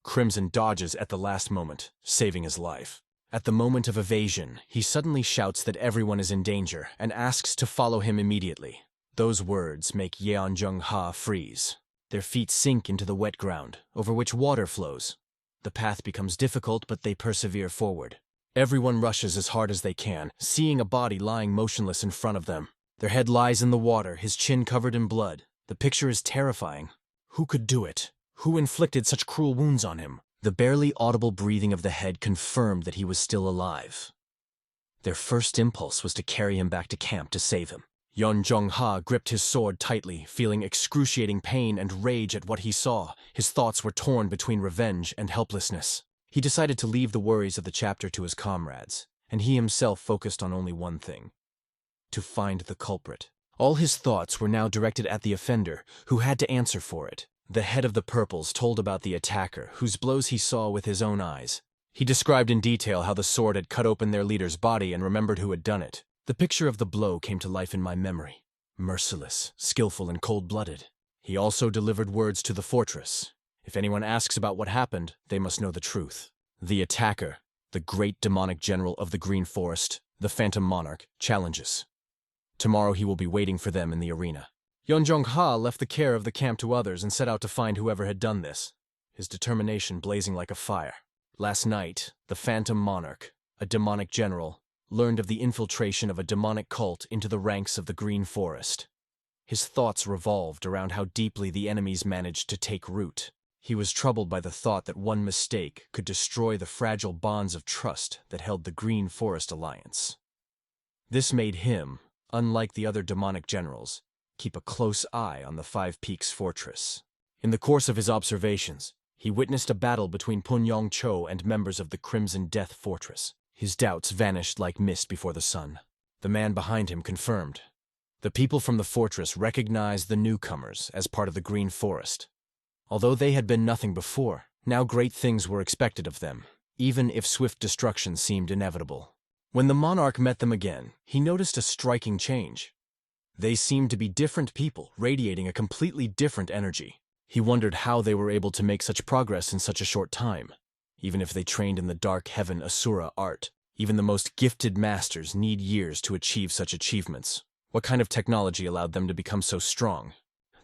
S1: Crimson dodges at the last moment, saving his life. At the moment of evasion, he suddenly shouts that everyone is in danger and asks to follow him immediately. Those words make Yeon Jung-ha freeze. Their feet sink into the wet ground, over which water flows. The path becomes difficult, but they persevere forward. Everyone rushes as hard as they can, seeing a body lying motionless in front of them. Their head lies in the water, his chin covered in blood. The picture is terrifying. Who could do it? Who inflicted such cruel wounds on him? The barely audible breathing of the head confirmed that he was still alive. Their first impulse was to carry him back to camp to save him. Yeon Jung-ha gripped his sword tightly, feeling excruciating pain and rage at what he saw. His thoughts were torn between revenge and helplessness. He decided to leave the worries of the chapter to his comrades, and he himself focused on only one thing: to find the culprit. All his thoughts were now directed at the offender, who had to answer for it. The head of the Purples told about the attacker, whose blows he saw with his own eyes. He described in detail how the sword had cut open their leader's body and remembered who had done it. The picture of the blow came to life in my memory. Merciless, skillful, and cold-blooded. He also delivered words to the fortress. If anyone asks about what happened, they must know the truth. The attacker, the great demonic general of the Green Forest, the Phantom Monarch, challenges. Tomorrow he will be waiting for them in the arena. Yeon Jung-ha left the care of the camp to others and set out to find whoever had done this, his determination blazing like a fire. Last night, the Phantom Monarch, a demonic general, learned of the infiltration of a demonic cult into the ranks of the Green Forest. His thoughts revolved around how deeply the enemies managed to take root. He was troubled by the thought that one mistake could destroy the fragile bonds of trust that held the Green Forest Alliance. This made him, unlike the other demonic generals, keep a close eye on the Five Peaks Fortress. In the course of his observations, he witnessed a battle between Pun Yong-cho and members of the Crimson Death Fortress. His doubts vanished like mist before the sun. The man behind him confirmed. The people from the fortress recognized the newcomers as part of the Green Forest. Although they had been nothing before, now great things were expected of them, even if swift destruction seemed inevitable. When the monarch met them again, he noticed a striking change. They seemed to be different people, radiating a completely different energy. He wondered how they were able to make such progress in such a short time. Even if they trained in the dark heaven Asura art, even the most gifted masters need years to achieve such achievements. What kind of technology allowed them to become so strong?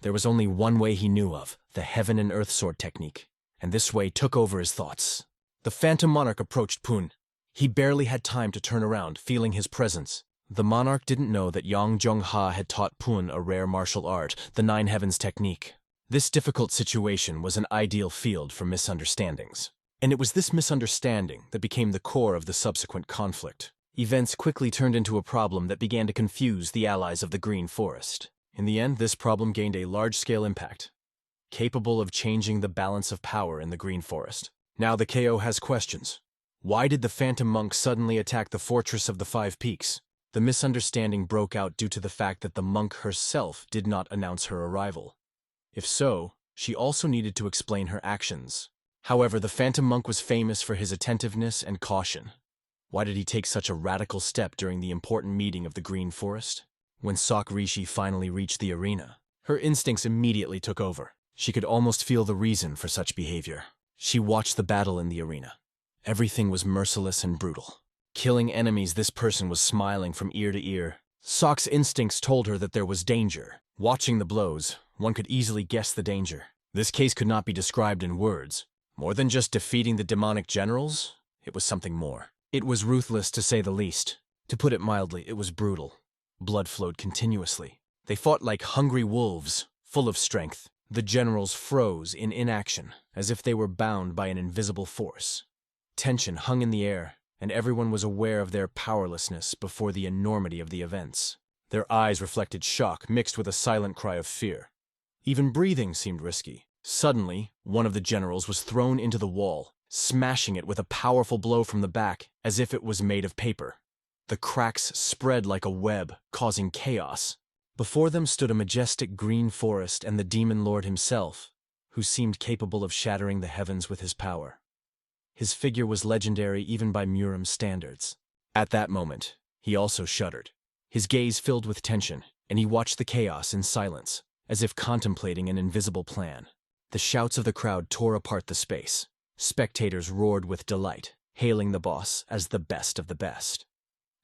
S1: There was only one way he knew of, the heaven and earth sword technique, and this way took over his thoughts. The Phantom Monarch approached Poon. He barely had time to turn around, feeling his presence. The monarch didn't know that Yang Zhongha had taught Poon a rare martial art, the Nine Heavens technique. This difficult situation was an ideal field for misunderstandings. And it was this misunderstanding that became the core of the subsequent conflict. Events quickly turned into a problem that began to confuse the allies of the Green Forest. In the end, this problem gained a large-scale impact, capable of changing the balance of power in the Green Forest. Now the KO has questions. Why did the Phantom Monk suddenly attack the Fortress of the Five Peaks? The misunderstanding broke out due to the fact that the monk herself did not announce her arrival. If so, she also needed to explain her actions. However, the Phantom Monk was famous for his attentiveness and caution. Why did he take such a radical step during the important meeting of the Green Forest? When Sok Rishi finally reached the arena, her instincts immediately took over. She could almost feel the reason for such behavior. She watched the battle in the arena. Everything was merciless and brutal. Killing enemies, this person was smiling from ear to ear. Sok's instincts told her that there was danger. Watching the blows, one could easily guess the danger. This case could not be described in words. More than just defeating the demonic generals, it was something more. It was ruthless, to say the least. To put it mildly, it was brutal. Blood flowed continuously. They fought like hungry wolves, full of strength. The generals froze in inaction, as if they were bound by an invisible force. Tension hung in the air, and everyone was aware of their powerlessness before the enormity of the events. Their eyes reflected shock mixed with a silent cry of fear. Even breathing seemed risky. Suddenly, one of the generals was thrown into the wall, smashing it with a powerful blow from the back, as if it was made of paper. The cracks spread like a web, causing chaos. Before them stood a majestic green forest and the demon lord himself, who seemed capable of shattering the heavens with his power. His figure was legendary even by Muram's standards. At that moment, he also shuddered. His gaze filled with tension, and he watched the chaos in silence, as if contemplating an invisible plan. The shouts of the crowd tore apart the space. Spectators roared with delight, hailing the boss as the best of the best.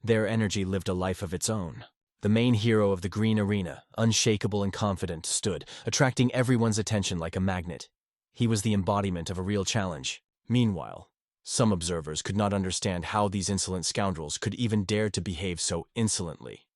S1: Their energy lived a life of its own. The main hero of the green arena, unshakable and confident, stood, attracting everyone's attention like a magnet. He was the embodiment of a real challenge. Meanwhile, some observers could not understand how these insolent scoundrels could even dare to behave so insolently.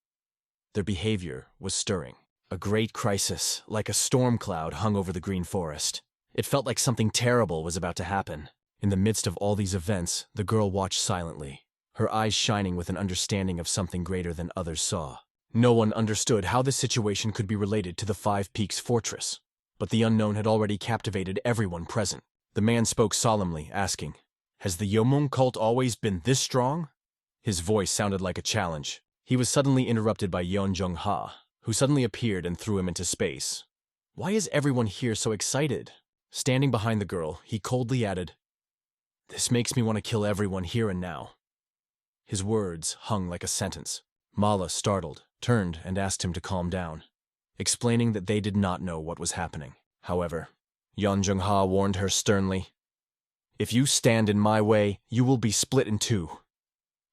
S1: Their behavior was stirring. A great crisis, like a storm cloud, hung over the Green Forest. It felt like something terrible was about to happen. In the midst of all these events, the girl watched silently, her eyes shining with an understanding of something greater than others saw. No one understood how this situation could be related to the Five Peaks Fortress, but the unknown had already captivated everyone present. The man spoke solemnly, asking, "Has the Yomon cult always been this strong?" His voice sounded like a challenge. He was suddenly interrupted by Yeon Jung-ha, who suddenly appeared and threw him into space. "Why is everyone here so excited?" Standing behind the girl, he coldly added, "This makes me want to kill everyone here and now." His words hung like a sentence. Mala, startled, turned and asked him to calm down, explaining that they did not know what was happening. However, Yeon Jung-ha warned her sternly, "If you stand in my way, you will be split in two."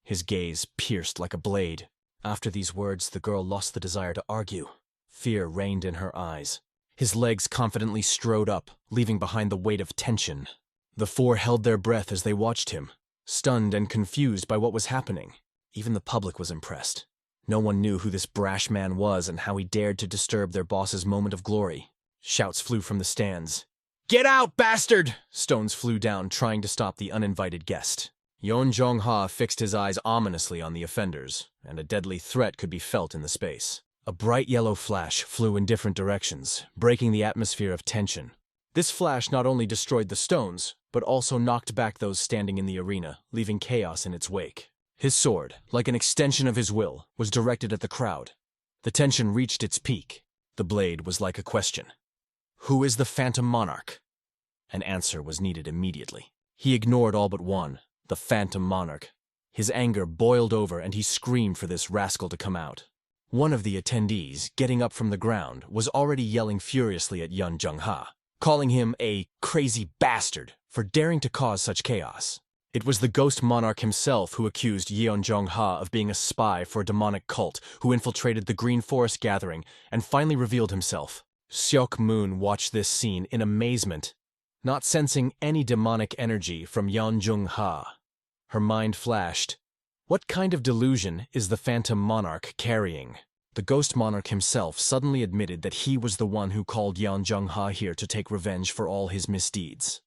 S1: His gaze pierced like a blade. After these words, the girl lost the desire to argue. Fear reigned in her eyes. His legs confidently strode up, leaving behind the weight of tension. The four held their breath as they watched him, stunned and confused by what was happening. Even the public was impressed. No one knew who this brash man was and how he dared to disturb their boss's moment of glory. Shouts flew from the stands. "Get out, bastard!" Stones flew down, trying to stop the uninvited guest. Yeon Jong-ha fixed his eyes ominously on the offenders, and a deadly threat could be felt in the space. A bright yellow flash flew in different directions, breaking the atmosphere of tension. This flash not only destroyed the stones, but also knocked back those standing in the arena, leaving chaos in its wake. His sword, like an extension of his will, was directed at the crowd. The tension reached its peak. The blade was like a question. Who is the Phantom Monarch? An answer was needed immediately. He ignored all but one, the Phantom Monarch. His anger boiled over and he screamed for this rascal to come out. One of the attendees, getting up from the ground, was already yelling furiously at Yeon Jung-ha, calling him a crazy bastard for for daring to cause such chaos. It was the ghost monarch himself who accused Yeonjong-ha of being a spy for a demonic cult who infiltrated the Green Forest gathering and finally revealed himself. Seok-moon watched this scene in amazement, not sensing any demonic energy from Yeonjong-ha. Her mind flashed. What kind of delusion is the Phantom Monarch carrying? The ghost monarch himself suddenly admitted that he was the one who called Yeonjong-ha here to take revenge for all his misdeeds.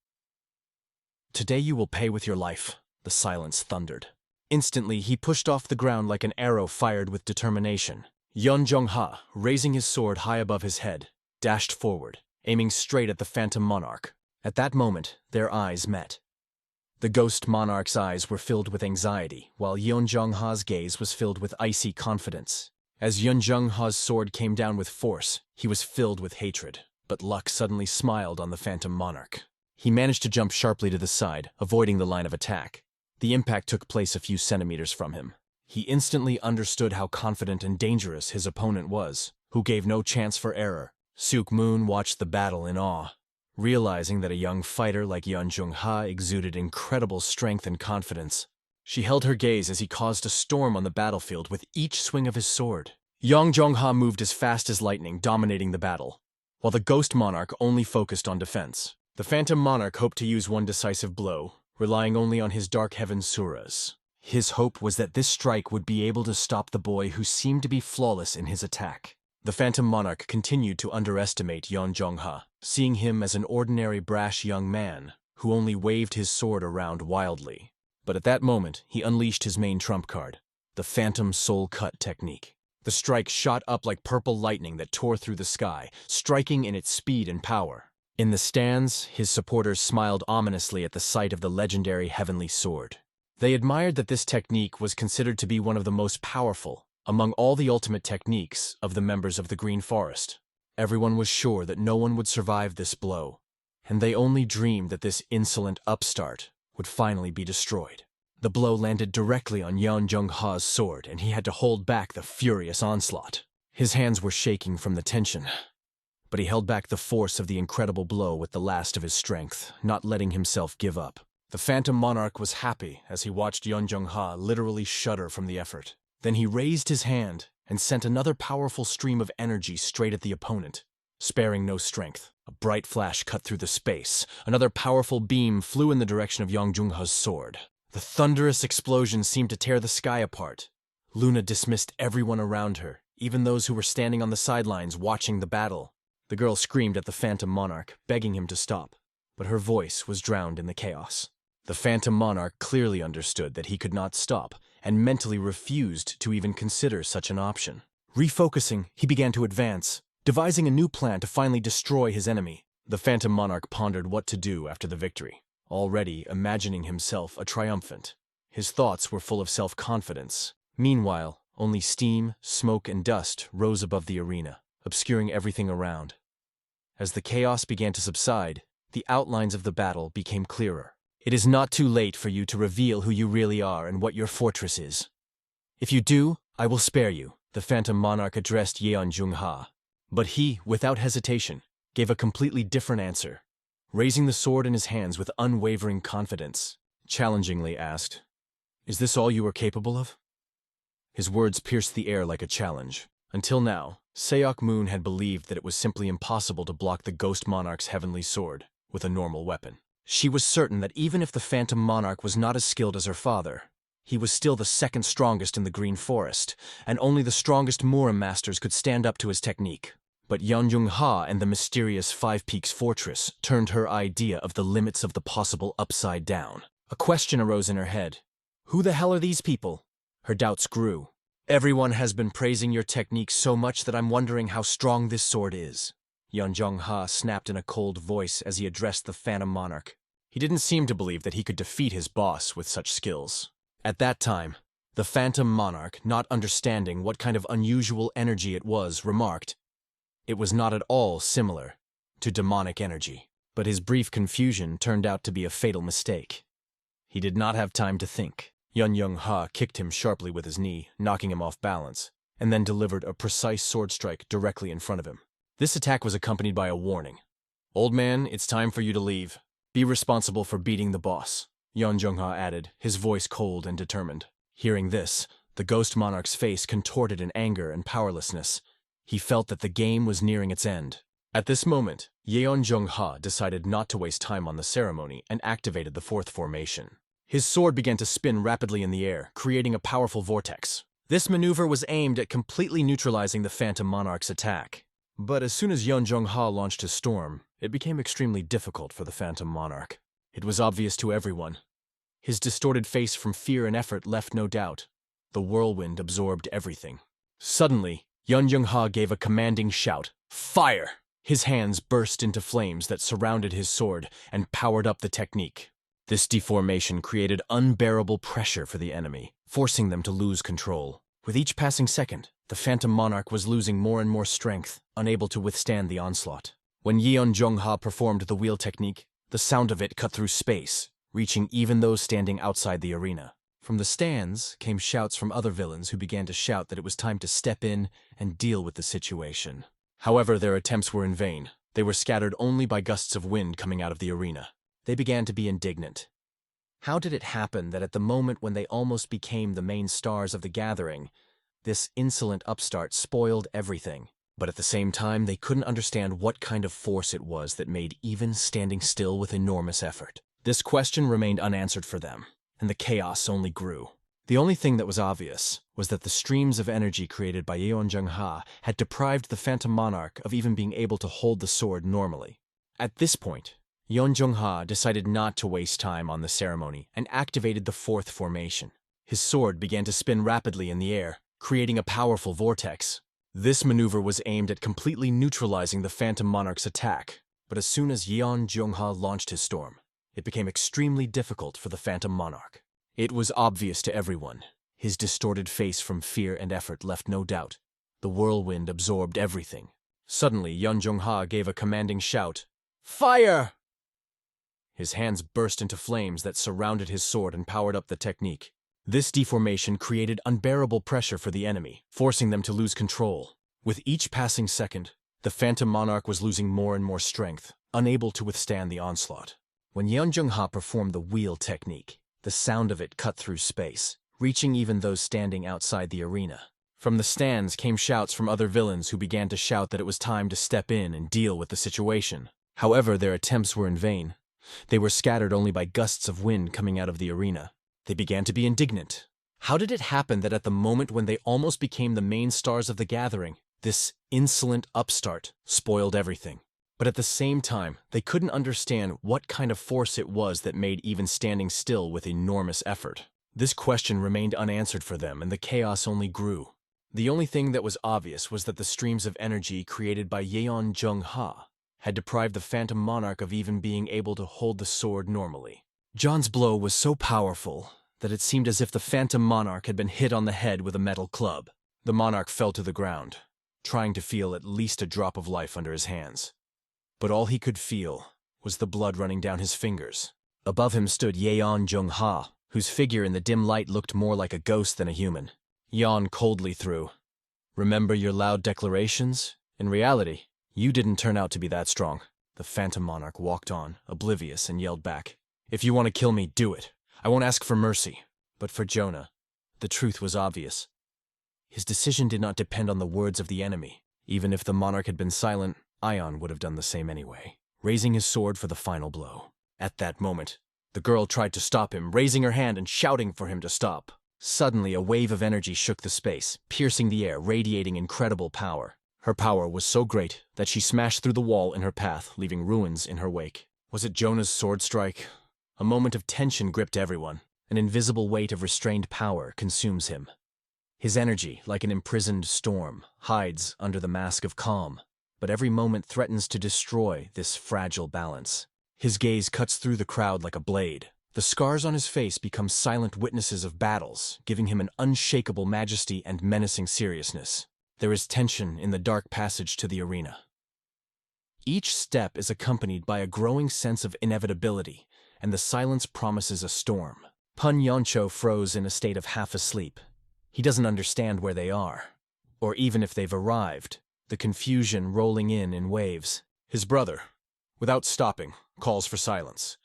S1: Today you will pay with your life, the silence thundered. Instantly, he pushed off the ground like an arrow fired with determination. Yeonjong-ha, raising his sword high above his head, dashed forward, aiming straight at the Phantom Monarch. At that moment, their eyes met. The ghost monarch's eyes were filled with anxiety, while Yeonjong-ha's gaze was filled with icy confidence. As Yeonjong-ha's sword came down with force, he was filled with hatred, but luck suddenly smiled on the Phantom Monarch. He managed to jump sharply to the side, avoiding the line of attack. The impact took place a few centimeters from him. He instantly understood how confident and dangerous his opponent was, who gave no chance for error. Seok-moon watched the battle in awe, realizing that a young fighter like Yeonjong-ha exuded incredible strength and confidence. She held her gaze as he caused a storm on the battlefield with each swing of his sword. Yeonjong-ha moved as fast as lightning, dominating the battle, while the ghost monarch only focused on defense. The Phantom Monarch hoped to use one decisive blow, relying only on his Dark Heaven Suras. His hope was that this strike would be able to stop the boy who seemed to be flawless in his attack. The Phantom Monarch continued to underestimate Yeonjong-ha, seeing him as an ordinary brash young man who only waved his sword around wildly. But at that moment, he unleashed his main trump card, the Phantom Soul Cut technique. The strike shot up like purple lightning that tore through the sky, striking in its speed and power. In the stands, his supporters smiled ominously at the sight of the legendary heavenly sword. They admired that this technique was considered to be one of the most powerful among all the ultimate techniques of the members of the Green Forest. Everyone was sure that no one would survive this blow, and they only dreamed that this insolent upstart would finally be destroyed. The blow landed directly on Yeonjong-ha's sword, and he had to hold back the furious onslaught. His hands were shaking from the tension, but he held back the force of the incredible blow with the last of his strength, not letting himself give up. The Phantom Monarch was happy as he watched Yeonjong-ha literally shudder from the effort. Then he raised his hand and sent another powerful stream of energy straight at the opponent. Sparing no strength, a bright flash cut through the space. Another powerful beam flew in the direction of Yeonjong-ha's sword. The thunderous explosion seemed to tear the sky apart. Luna dismissed everyone around her, even those who were standing on the sidelines watching the battle. The girl screamed at the Phantom Monarch, begging him to stop, but her voice was drowned in the chaos. The Phantom Monarch clearly understood that he could not stop, and mentally refused to even consider such an option. Refocusing, he began to advance, devising a new plan to finally destroy his enemy. The Phantom Monarch pondered what to do after the victory, already imagining himself a triumphant. His thoughts were full of self-confidence. Meanwhile, only steam, smoke, and dust rose above the arena, obscuring everything around. As the chaos began to subside, the outlines of the battle became clearer. It is not too late for you to reveal who you really are and what your fortress is. If you do, I will spare you, the Phantom Monarch addressed Yeonjong-ha. But he, without hesitation, gave a completely different answer. Raising the sword in his hands with unwavering confidence, challengingly asked, "Is this all you are capable of?" His words pierced the air like a challenge. Until now, Seok-moon had believed that it was simply impossible to block the Ghost Monarch's heavenly sword with a normal weapon. She was certain that even if the Phantom Monarch was not as skilled as her father, he was still the second strongest in the Green Forest, and only the strongest Mura masters could stand up to his technique. But Yeonjong-ha and the mysterious Five Peaks Fortress turned her idea of the limits of the possible upside down. A question arose in her head. Who the hell are these people? Her doubts grew. Everyone has been praising your technique so much that I'm wondering how strong this sword is. Yeonjong-ha snapped in a cold voice as he addressed the Phantom Monarch. He didn't seem to believe that he could defeat his boss with such skills. At that time, the Phantom Monarch, not understanding what kind of unusual energy it was, remarked, "It was not at all similar to demonic energy." But his brief confusion turned out to be a fatal mistake. He did not have time to think. Yeonjong-ha kicked him sharply with his knee, knocking him off balance, and then delivered a precise sword strike directly in front of him. This attack was accompanied by a warning. "Old man, it's time for you to leave." Be responsible for beating the boss, Yeon Jung-ha added, his voice cold and determined. Hearing this, the Ghost Monarch's face contorted in anger and powerlessness. He felt that the game was nearing its end. At this moment, Yeon Jung-ha decided not to waste time on the ceremony and activated the fourth formation. His sword began to spin rapidly in the air, creating a powerful vortex. This maneuver was aimed at completely neutralizing the Phantom Monarch's attack. But as soon as Yeon Jung-ha launched his storm, it became extremely difficult for the Phantom Monarch. It was obvious to everyone. His distorted face from fear and effort left no doubt. The whirlwind absorbed everything. Suddenly, Yeon Jung-ha gave a commanding shout. Fire! His hands burst into flames that surrounded his sword and powered up the technique. This deformation created unbearable pressure for the enemy, forcing them to lose control. With each passing second, the Phantom Monarch was losing more and more strength, unable to withstand the onslaught. When Yeon Jung-ha performed the wheel technique, the sound of it cut through space, reaching even those standing outside the arena. From the stands came shouts from other villains who began to shout that it was time to step in and deal with the situation. However, their attempts were in vain. They were scattered only by gusts of wind coming out of the arena. They began to be indignant. How did it happen that at the moment when they almost became the main stars of the gathering, this insolent upstart spoiled everything? But at the same time, they couldn't understand what kind of force it was that made even standing still with enormous effort. This question remained unanswered for them, and the chaos only grew. The only thing that was obvious was that the streams of energy created by Yeon Jung-ha had deprived the Phantom Monarch of even being able to hold the sword normally. At this point, Yeon Jung-ha decided not to waste time on the ceremony and activated the fourth formation. His sword began to spin rapidly in the air, creating a powerful vortex. This maneuver was aimed at completely neutralizing the Phantom Monarch's attack, but as soon as Yeon Jung-ha launched his storm, it became extremely difficult for the Phantom Monarch. It was obvious to everyone. His distorted face from fear and effort left no doubt. The whirlwind absorbed everything. Suddenly, Yeon Jung-ha gave a commanding shout. Fire! His hands burst into flames that surrounded his sword and powered up the technique. This deformation created unbearable pressure for the enemy, forcing them to lose control. With each passing second, the Phantom Monarch was losing more and more strength, unable to withstand the onslaught. When Yeon Jung-ha performed the wheel technique, the sound of it cut through space, reaching even those standing outside the arena. From the stands came shouts from other villains who began to shout that it was time to step in and deal with the situation. However, their attempts were in vain. They were scattered only by gusts of wind coming out of the arena. They began to be indignant. How did it happen that at the moment when they almost became the main stars of the gathering, this insolent upstart spoiled everything? But at the same time, they couldn't understand what kind of force it was that made even standing still with enormous effort. This question remained unanswered for them, and the chaos only grew. The only thing that was obvious was that the streams of energy created by Yeon Jung-ha had deprived the Phantom Monarch of even being able to hold the sword normally. John's blow was so powerful that it seemed as if the Phantom Monarch had been hit on the head with a metal club. The monarch fell to the ground, trying to feel at least a drop of life under his hands. But all he could feel was the blood running down his fingers. Above him stood Yeon Jung-ha, whose figure in the dim light looked more like a ghost than a human. Yeon coldly threw, "Remember your loud declarations? In reality, you didn't turn out to be that strong." The Phantom Monarch walked on, oblivious, and yelled back, "If you want to kill me, do it. I won't ask for mercy." But for Jonah, the truth was obvious. His decision did not depend on the words of the enemy. Even if the monarch had been silent, Ion would have done the same anyway, raising his sword for the final blow. At that moment, the girl tried to stop him, raising her hand and shouting for him to stop. Suddenly, a wave of energy shook the space, piercing the air, radiating incredible power. Her power was so great that she smashed through the wall in her path, leaving ruins in her wake. Was it Jonah's sword strike? A moment of tension gripped everyone. An invisible weight of restrained power consumes him. His energy, like an imprisoned storm, hides under the mask of calm, but every moment threatens to destroy this fragile balance. His gaze cuts through the crowd like a blade. The scars on his face become silent witnesses of battles, giving him an unshakable majesty and menacing seriousness. There is tension in the dark passage to the arena. Each step is accompanied by a growing sense of inevitability, and the silence promises a storm. Pun Yoncho froze in a state of half asleep. He doesn't understand where they are, or even if they've arrived, the confusion rolling in waves. His brother, without stopping, calls for silence.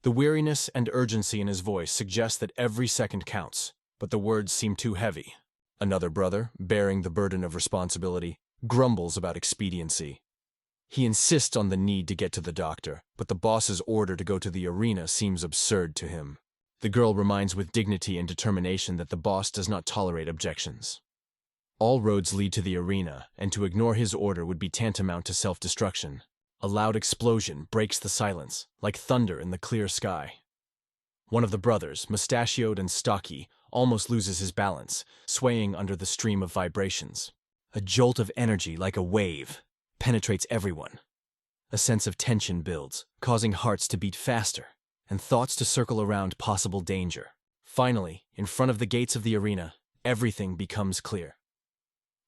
S1: The weariness and urgency in his voice suggest that every second counts, but the words seem too heavy. Another brother, bearing the burden of responsibility, grumbles about expediency. He insists on the need to get to the doctor, but the boss's order to go to the arena seems absurd to him. The girl reminds with dignity and determination that the boss does not tolerate objections. All roads lead to the arena, and to ignore his order would be tantamount to self-destruction. A loud explosion breaks the silence, like thunder in the clear sky. One of the brothers, mustachioed and stocky, almost loses his balance, swaying under the stream of vibrations. A jolt of energy, like a wave, penetrates everyone. A sense of tension builds, causing hearts to beat faster, and thoughts to circle around possible danger. Finally, in front of the gates of the arena, everything becomes clear.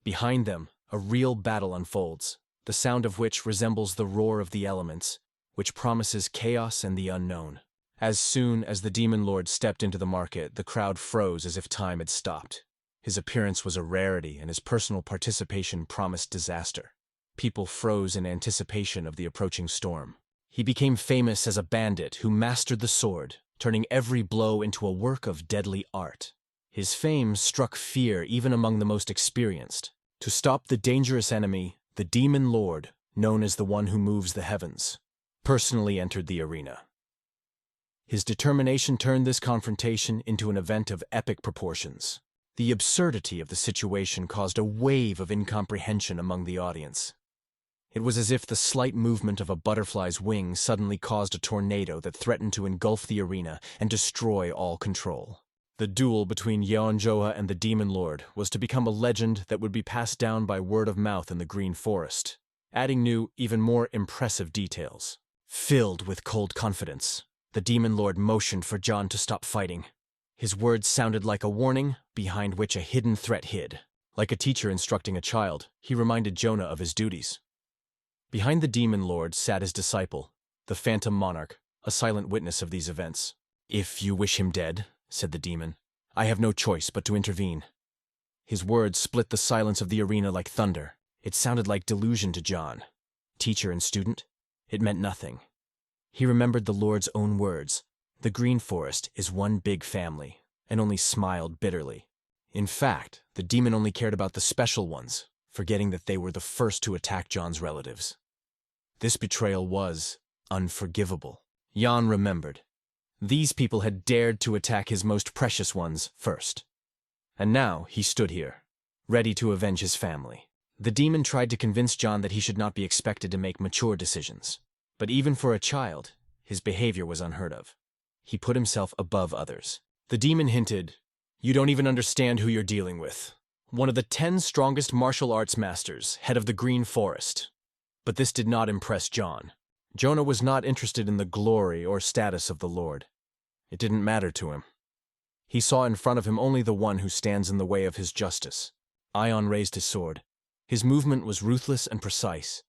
S1: Behind them, a real battle unfolds, the sound of which resembles the roar of the elements, which promises chaos and the unknown. As soon as the Demon Lord stepped into the market, the crowd froze as if time had stopped. His appearance was a rarity, and his personal participation promised disaster. People froze in anticipation of the approaching storm. He became famous as a bandit who mastered the sword, turning every blow into a work of deadly art. His fame struck fear even among the most experienced. To stop the dangerous enemy, the Demon Lord, known as the one who moves the heavens, personally entered the arena. His determination turned this confrontation into an event of epic proportions. The absurdity of the situation caused a wave of incomprehension among the audience. It was as if the slight movement of a butterfly's wing suddenly caused a tornado that threatened to engulf the arena and destroy all control. The duel between Yeonjoa and the Demon Lord was to become a legend that would be passed down by word of mouth in the Green Forest, adding new, even more impressive details. Filled with cold confidence, the Demon Lord motioned for John to stop fighting. His words sounded like a warning, behind which a hidden threat hid. Like a teacher instructing a child, he reminded Jonah of his duties. Behind the Demon Lord sat his disciple, the Phantom Monarch, a silent witness of these events. "If you wish him dead," said the demon, "I have no choice but to intervene." His words split the silence of the arena like thunder. It sounded like delusion to John. Teacher and student? It meant nothing. He remembered the Lord's own words. The Green Forest is one big family, and only smiled bitterly. In fact, the demon only cared about the special ones, forgetting that they were the first to attack John's relatives. This betrayal was unforgivable. Jan remembered. These people had dared to attack his most precious ones first. And now he stood here, ready to avenge his family. The demon tried to convince John that he should not be expected to make mature decisions. But even for a child, his behavior was unheard of. He put himself above others. The demon hinted, "You don't even understand who you're dealing with. One of the 10 strongest martial arts masters, head of the Green Forest." But this did not impress John. Jonah was not interested in the glory or status of the Lord. It didn't matter to him. He saw in front of him only the one who stands in the way of his justice. Ion raised his sword. His movement was ruthless and precise.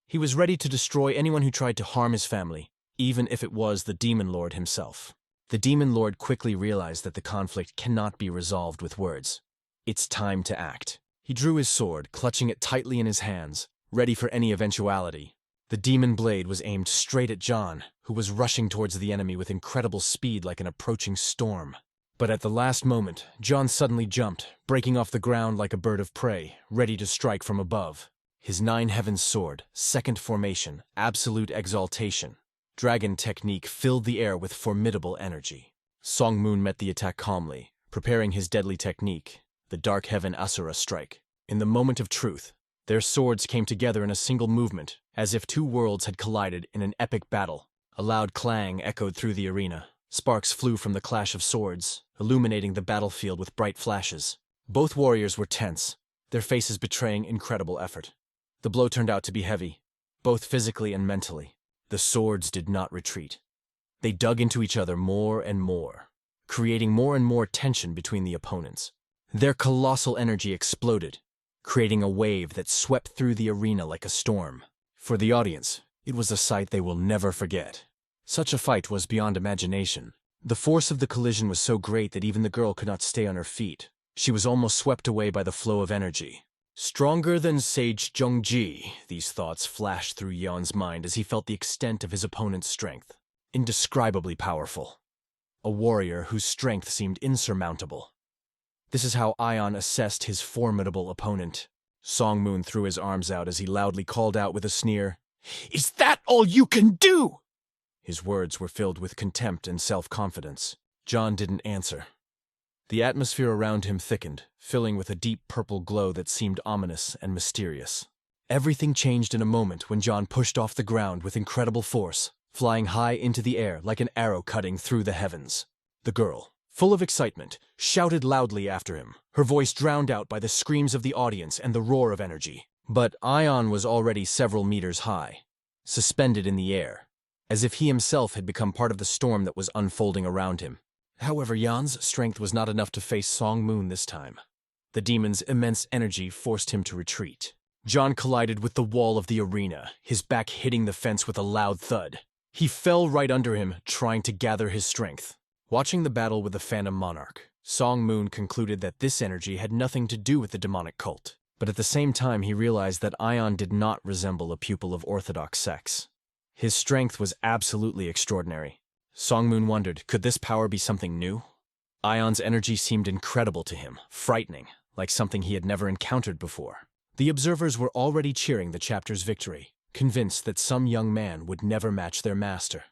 S1: He was ready to destroy anyone who tried to harm his family, even if it was the Demon Lord himself. The Demon Lord quickly realized that the conflict cannot be resolved with words. It's time to act. He drew his sword, clutching it tightly in his hands, ready for any eventuality. The demon blade was aimed straight at John, who was rushing towards the enemy with incredible speed like an approaching storm. But at the last moment, John suddenly jumped, breaking off the ground like a bird of prey, ready to strike from above. His 9 Heavens sword, second formation, absolute exaltation, dragon technique filled the air with formidable energy. Song Moon met the attack calmly, preparing his deadly technique, the Dark Heaven Asura strike. In the moment of truth, their swords came together in a single movement, as if 2 worlds had collided in an epic battle. A loud clang echoed through the arena. Sparks flew from the clash of swords, illuminating the battlefield with bright flashes. Both warriors were tense, their faces betraying incredible effort. The blow turned out to be heavy, both physically and mentally. The swords did not retreat. They dug into each other more and more, creating more and more tension between the opponents. Their colossal energy exploded, creating a wave that swept through the arena like a storm. For the audience, it was a sight they will never forget. Such a fight was beyond imagination. The force of the collision was so great that even the girl could not stay on her feet. She was almost swept away by the flow of energy. Stronger than Sage Zhongji, these thoughts flashed through Yeon's mind as he felt the extent of his opponent's strength. indescribably powerful. A warrior whose strength seemed insurmountable. This is how Ion assessed his formidable opponent. Song Moon threw his arms out as he loudly called out with a sneer, "Is that all you can do?" His words were filled with contempt and self-confidence. John didn't answer. The atmosphere around him thickened, filling with a deep purple glow that seemed ominous and mysterious. Everything changed in a moment when John pushed off the ground with incredible force, flying high into the air like an arrow cutting through the heavens. The girl, full of excitement, shouted loudly after him, her voice drowned out by the screams of the audience and the roar of energy. But Ion was already several meters high, suspended in the air, as if he himself had become part of the storm that was unfolding around him. However, Jan's strength was not enough to face Song Moon this time. The demon's immense energy forced him to retreat. John collided with the wall of the arena, his back hitting the fence with a loud thud. He fell right under him, trying to gather his strength. Watching the battle with the Phantom Monarch, Song Moon concluded that this energy had nothing to do with the demonic cult. But at the same time, he realized that Ion did not resemble a pupil of orthodox sects. His strength was absolutely extraordinary. Song Moon wondered, could this power be something new? Ion's energy seemed incredible to him, frightening, like something he had never encountered before. The observers were already cheering the chapter's victory, convinced that some young man would never match their master.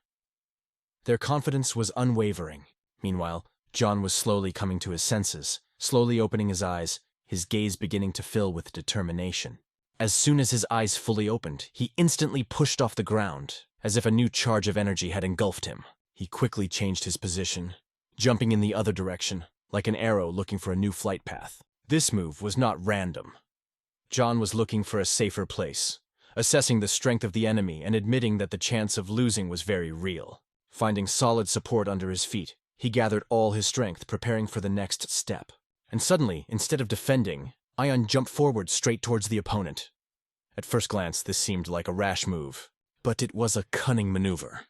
S1: Their confidence was unwavering. Meanwhile, John was slowly coming to his senses, slowly opening his eyes, his gaze beginning to fill with determination. As soon as his eyes fully opened, he instantly pushed off the ground, as if a new charge of energy had engulfed him. He quickly changed his position, jumping in the other direction, like an arrow looking for a new flight path. This move was not random. John was looking for a safer place, assessing the strength of the enemy and admitting that the chance of losing was very real. Finding solid support under his feet, he gathered all his strength, preparing for the next step. And suddenly, instead of defending, Ion jumped forward straight towards the opponent. At first glance, this seemed like a rash move, but it was a cunning maneuver.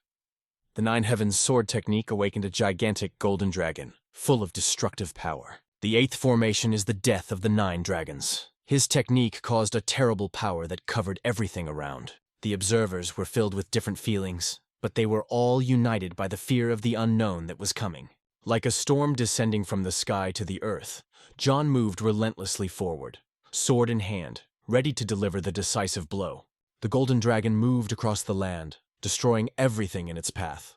S1: The Nine Heavens sword technique awakened a gigantic golden dragon, full of destructive power. The eighth formation is the death of the 9 dragons. His technique caused a terrible power that covered everything around. The observers were filled with different feelings, but they were all united by the fear of the unknown that was coming. Like a storm descending from the sky to the earth, John moved relentlessly forward, sword in hand, ready to deliver the decisive blow. The golden dragon moved across the land, destroying everything in its path.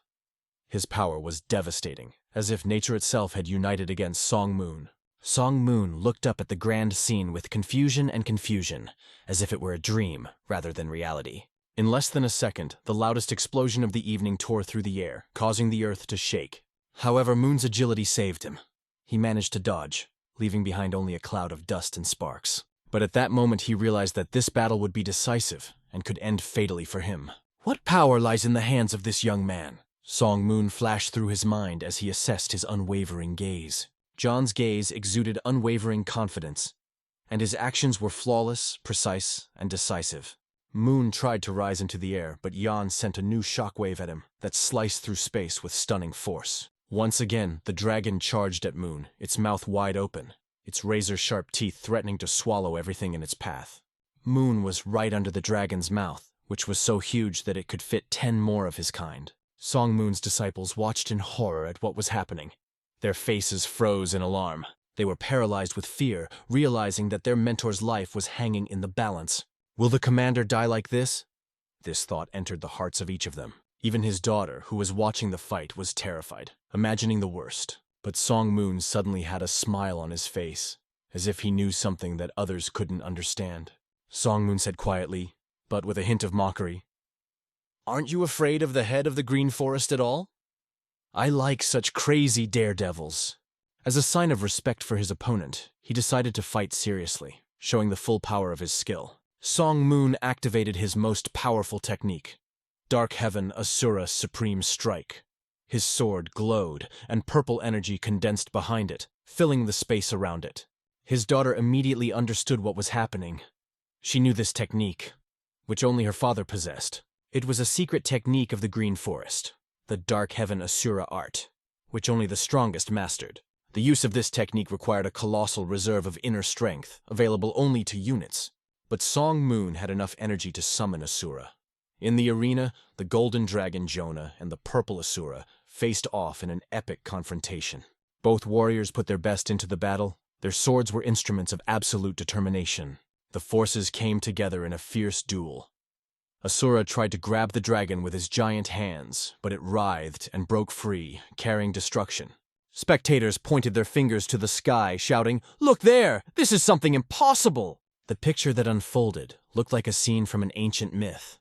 S1: His power was devastating, as if nature itself had united against Song Moon. Song Moon looked up at the grand scene with confusion, as if it were a dream rather than reality. In less than a second, the loudest explosion of the evening tore through the air, causing the earth to shake. However, Moon's agility saved him. He managed to dodge, leaving behind only a cloud of dust and sparks. But at that moment he realized that this battle would be decisive and could end fatally for him. What power lies in the hands of this young man? Song Moon flashed through his mind as he assessed his unwavering gaze. John's gaze exuded unwavering confidence, and his actions were flawless, precise, and decisive. Moon tried to rise into the air, but Jan sent a new shockwave at him that sliced through space with stunning force. Once again, the dragon charged at Moon, its mouth wide open, its razor-sharp teeth threatening to swallow everything in its path. Moon was right under the dragon's mouth, which was so huge that it could fit 10 more of his kind. Song Moon's disciples watched in horror at what was happening. Their faces froze in alarm. They were paralyzed with fear, realizing that their mentor's life was hanging in the balance. Will the commander die like this? This thought entered the hearts of each of them. Even his daughter, who was watching the fight, was terrified, imagining the worst. But Song Moon suddenly had a smile on his face, as if he knew something that others couldn't understand. Song Moon said quietly, but with a hint of mockery, "Aren't you afraid of the head of the Green Forest at all? I like such crazy daredevils." As a sign of respect for his opponent, he decided to fight seriously, showing the full power of his skill. Song Moon activated his most powerful technique, Dark Heaven Asura Supreme Strike. His sword glowed, and purple energy condensed behind it, filling the space around it. His daughter immediately understood what was happening. She knew this technique, which only her father possessed. It was a secret technique of the Green Forest, the Dark Heaven Asura art, which only the strongest mastered. The use of this technique required a colossal reserve of inner strength, available only to units. But Song Moon had enough energy to summon Asura. In the arena, the golden dragon Jonah and the purple Asura faced off in an epic confrontation. Both warriors put their best into the battle. Their swords were instruments of absolute determination. The forces came together in a fierce duel. Asura tried to grab the dragon with his giant hands, but it writhed and broke free, carrying destruction. Spectators pointed their fingers to the sky, shouting, "Look there! This is something impossible!" The picture that unfolded looked like a scene from an ancient myth,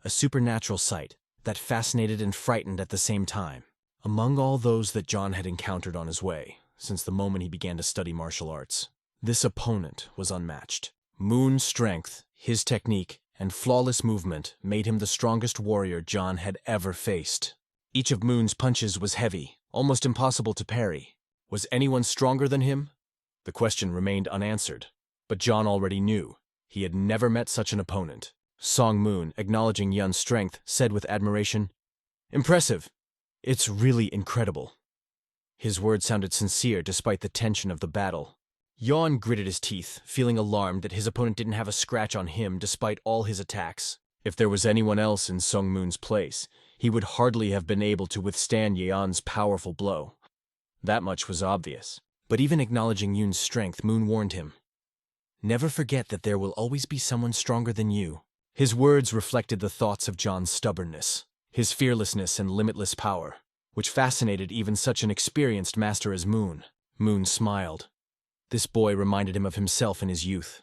S1: a supernatural sight that fascinated and frightened at the same time. Among all those that John had encountered on his way, since the moment he began to study martial arts, this opponent was unmatched. Moon's strength, his technique, and flawless movement made him the strongest warrior John had ever faced. Each of Moon's punches was heavy, almost impossible to parry. Was anyone stronger than him? The question remained unanswered, but John already knew. He had never met such an opponent. Song Moon, acknowledging Yun's strength, said with admiration, "Impressive. It's really incredible." His words sounded sincere despite the tension of the battle. Yon gritted his teeth, feeling alarmed that his opponent didn't have a scratch on him despite all his attacks. If there was anyone else in Song Moon's place, he would hardly have been able to withstand Yeon's powerful blow. That much was obvious. But even acknowledging Yoon's strength, Moon warned him, "Never forget that there will always be someone stronger than you." His words reflected the thoughts of John's stubbornness, his fearlessness and limitless power, which fascinated even such an experienced master as Moon. Moon smiled. This boy reminded him of himself in his youth.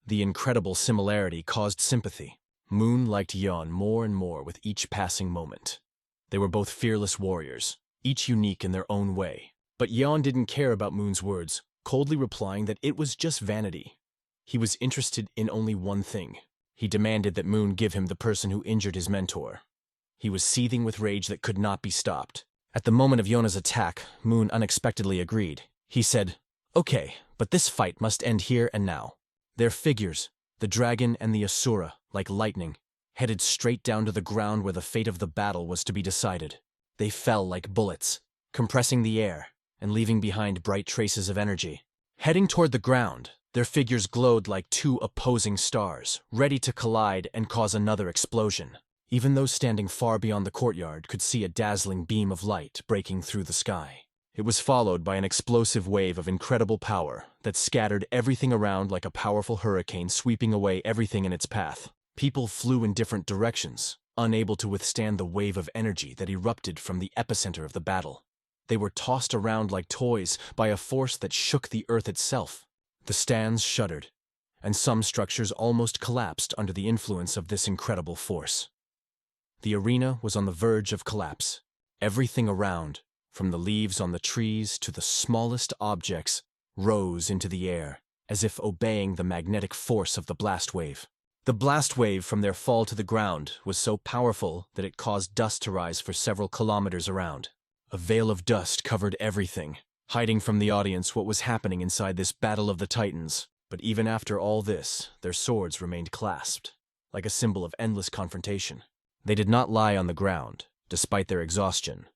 S1: The incredible similarity caused sympathy. Moon liked Yeon more and more with each passing moment. They were both fearless warriors, each unique in their own way. But Yeon didn't care about Moon's words, coldly replying that it was just vanity. He was interested in only one thing. He demanded that Moon give him the person who injured his mentor. He was seething with rage that could not be stopped. At the moment of Yona's attack, Moon unexpectedly agreed. He said, "Okay, but this fight must end here and now." Their figures, the dragon and the Asura, like lightning, headed straight down to the ground where the fate of the battle was to be decided. They fell like bullets, compressing the air and leaving behind bright traces of energy. Heading toward the ground, their figures glowed like two opposing stars, ready to collide and cause another explosion. Even those standing far beyond the courtyard could see a dazzling beam of light breaking through the sky. It was followed by an explosive wave of incredible power that scattered everything around like a powerful hurricane, sweeping away everything in its path. People flew in different directions, unable to withstand the wave of energy that erupted from the epicenter of the battle. They were tossed around like toys by a force that shook the earth itself. The stands shuddered, and some structures almost collapsed under the influence of this incredible force. The arena was on the verge of collapse. Everything around, from the leaves on the trees to the smallest objects, rose into the air, as if obeying the magnetic force of the blast wave. The blast wave from their fall to the ground was so powerful that it caused dust to rise for several kilometers around. A veil of dust covered everything, hiding from the audience what was happening inside this battle of the Titans. But even after all this, their swords remained clasped, like a symbol of endless confrontation. They did not lie on the ground, despite their exhaustion,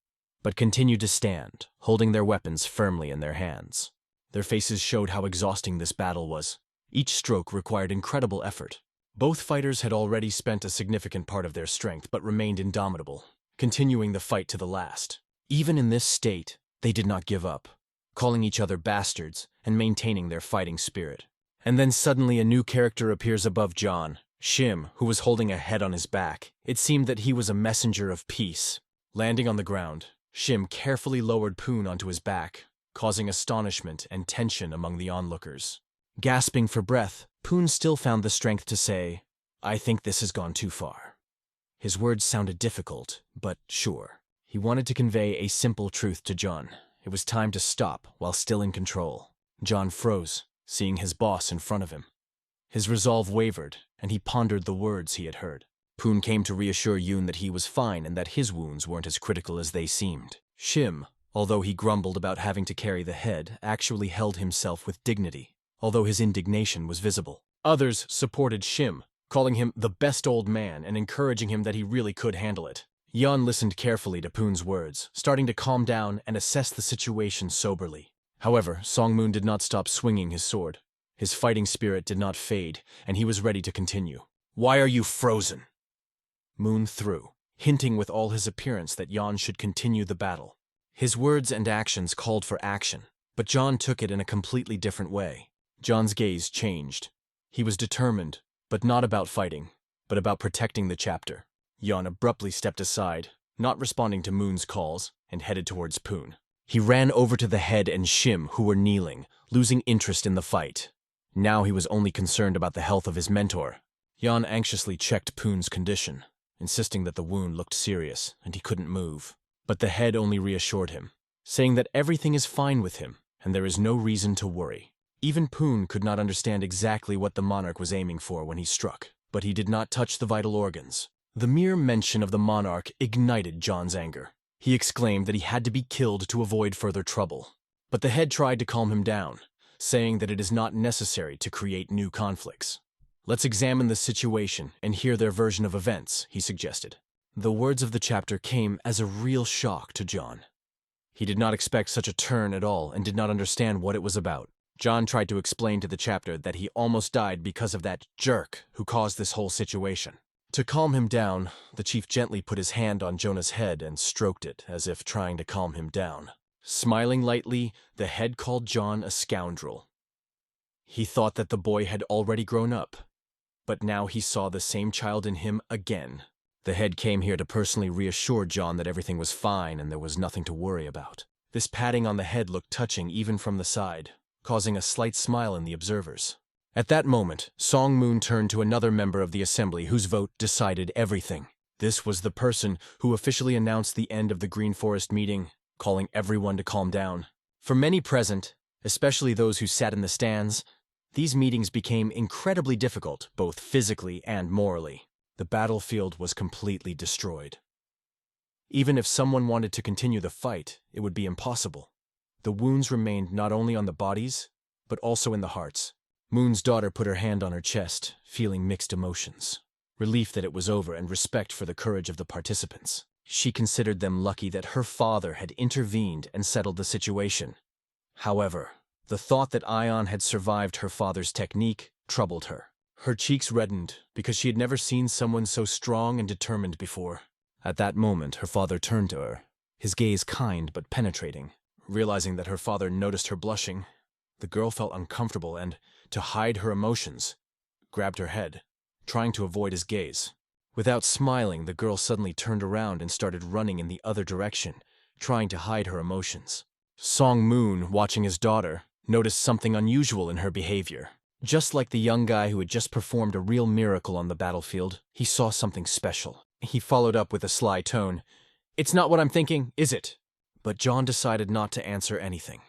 S1: but continued to stand, holding their weapons firmly in their hands. Their faces showed how exhausting this battle was. Each stroke required incredible effort. Both fighters had already spent a significant part of their strength, but remained indomitable, continuing the fight to the last. Even in this state, they did not give up, calling each other bastards and maintaining their fighting spirit. And then suddenly a new character appears above John, Shim, who was holding a head on his back. It seemed that he was a messenger of peace. Landing on the ground, Shim carefully lowered Poon onto his back, causing astonishment and tension among the onlookers. Gasping for breath, Poon still found the strength to say, "I think this has gone too far." His words sounded difficult, but sure. He wanted to convey a simple truth to John. It was time to stop while still in control. John froze, seeing his boss in front of him. His resolve wavered, and he pondered the words he had heard. Poon came to reassure Yoon that he was fine and that his wounds weren't as critical as they seemed. Shim, although he grumbled about having to carry the head, actually held himself with dignity, although his indignation was visible. Others supported Shim, calling him the best old man and encouraging him that he really could handle it. Yeon listened carefully to Poon's words, starting to calm down and assess the situation soberly. However, Song Moon did not stop swinging his sword. His fighting spirit did not fade, and he was ready to continue. "Why are you frozen?" Moon threw, hinting with all his appearance that Jan should continue the battle. His words and actions called for action, but Jan took it in a completely different way. Jan's gaze changed. He was determined, but not about fighting, but about protecting the chapter. Jan abruptly stepped aside, not responding to Moon's calls, and headed towards Poon. He ran over to the head and Shim, who were kneeling, losing interest in the fight. Now he was only concerned about the health of his mentor. Jan anxiously checked Poon's condition, insisting that the wound looked serious and he couldn't move. But the head only reassured him, saying that everything is fine with him and there is no reason to worry. Even Poon could not understand exactly what the monarch was aiming for when he struck, but he did not touch the vital organs. The mere mention of the monarch ignited Jan's anger. He exclaimed that he had to be killed to avoid further trouble. But the head tried to calm him down, saying that it is not necessary to create new conflicts. Let's examine the situation and hear their version of events, he suggested. The words of the chapter came as a real shock to Jan. He did not expect such a turn at all and did not understand what it was about. Jan tried to explain to the chapter that he almost died because of that jerk who caused this whole situation. To calm him down, the chief gently put his hand on Jonah's head and stroked it, as if trying to calm him down. Smiling lightly, the head called Jan a scoundrel. He thought that the boy had already grown up, but now he saw the same child in him again. The head came here to personally reassure Jan that everything was fine and there was nothing to worry about. This patting on the head looked touching even from the side, causing a slight smile in the observers. At that moment, Song Moon turned to another member of the assembly whose vote decided everything. This was the person who officially announced the end of the Green Forest meeting, calling everyone to calm down. For many present, especially those who sat in the stands, these meetings became incredibly difficult, both physically and morally. The battlefield was completely destroyed. Even if someone wanted to continue the fight, it would be impossible. The wounds remained not only on the bodies, but also in the hearts. Moon's daughter put her hand on her chest, feeling mixed emotions. Relief that it was over and respect for the courage of the participants. She considered them lucky that her father had intervened and settled the situation. However, the thought that Ion had survived her father's technique troubled her. Her cheeks reddened because she had never seen someone so strong and determined before. At that moment, her father turned to her, his gaze kind but penetrating. Realizing that her father noticed her blushing, the girl felt uncomfortable and, to hide her emotions, grabbed her head, trying to avoid his gaze. Without smiling, the girl suddenly turned around and started running in the other direction, trying to hide her emotions. Song Moon, watching his daughter, noticed something unusual in her behavior. Just like the young guy who had just performed a real miracle on the battlefield, he saw something special. He followed up with a sly tone. "It's not what I'm thinking, is it?" But John decided not to answer anything.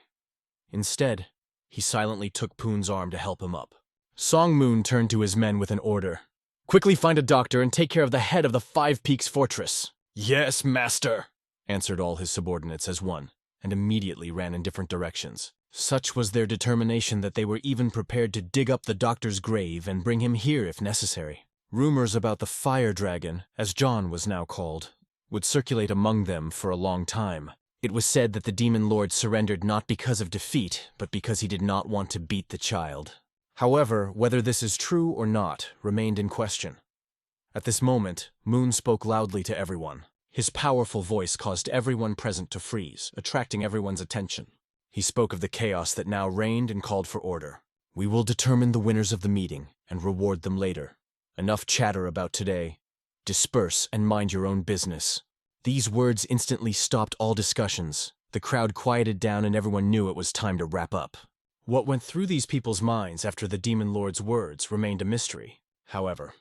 S1: Instead, he silently took Poon's arm to help him up. Song Moon turned to his men with an order. "Quickly find a doctor and take care of the head of the Five Peaks Fortress." "Yes, master," answered all his subordinates as one, and immediately ran in different directions. Such was their determination that they were even prepared to dig up the doctor's grave and bring him here if necessary. Rumors about the Fire Dragon, as John was now called, would circulate among them for a long time. It was said that the Demon Lord surrendered not because of defeat, but because he did not want to beat the child. However, whether this is true or not remained in question. At this moment, Moon spoke loudly to everyone. His powerful voice caused everyone present to freeze, attracting everyone's attention. He spoke of the chaos that now reigned and called for order. "We will determine the winners of the meeting and reward them later. Enough chatter about today. Disperse and mind your own business." These words instantly stopped all discussions. The crowd quieted down and everyone knew it was time to wrap up. What went through these people's minds after the Demon Lord's words remained a mystery. However,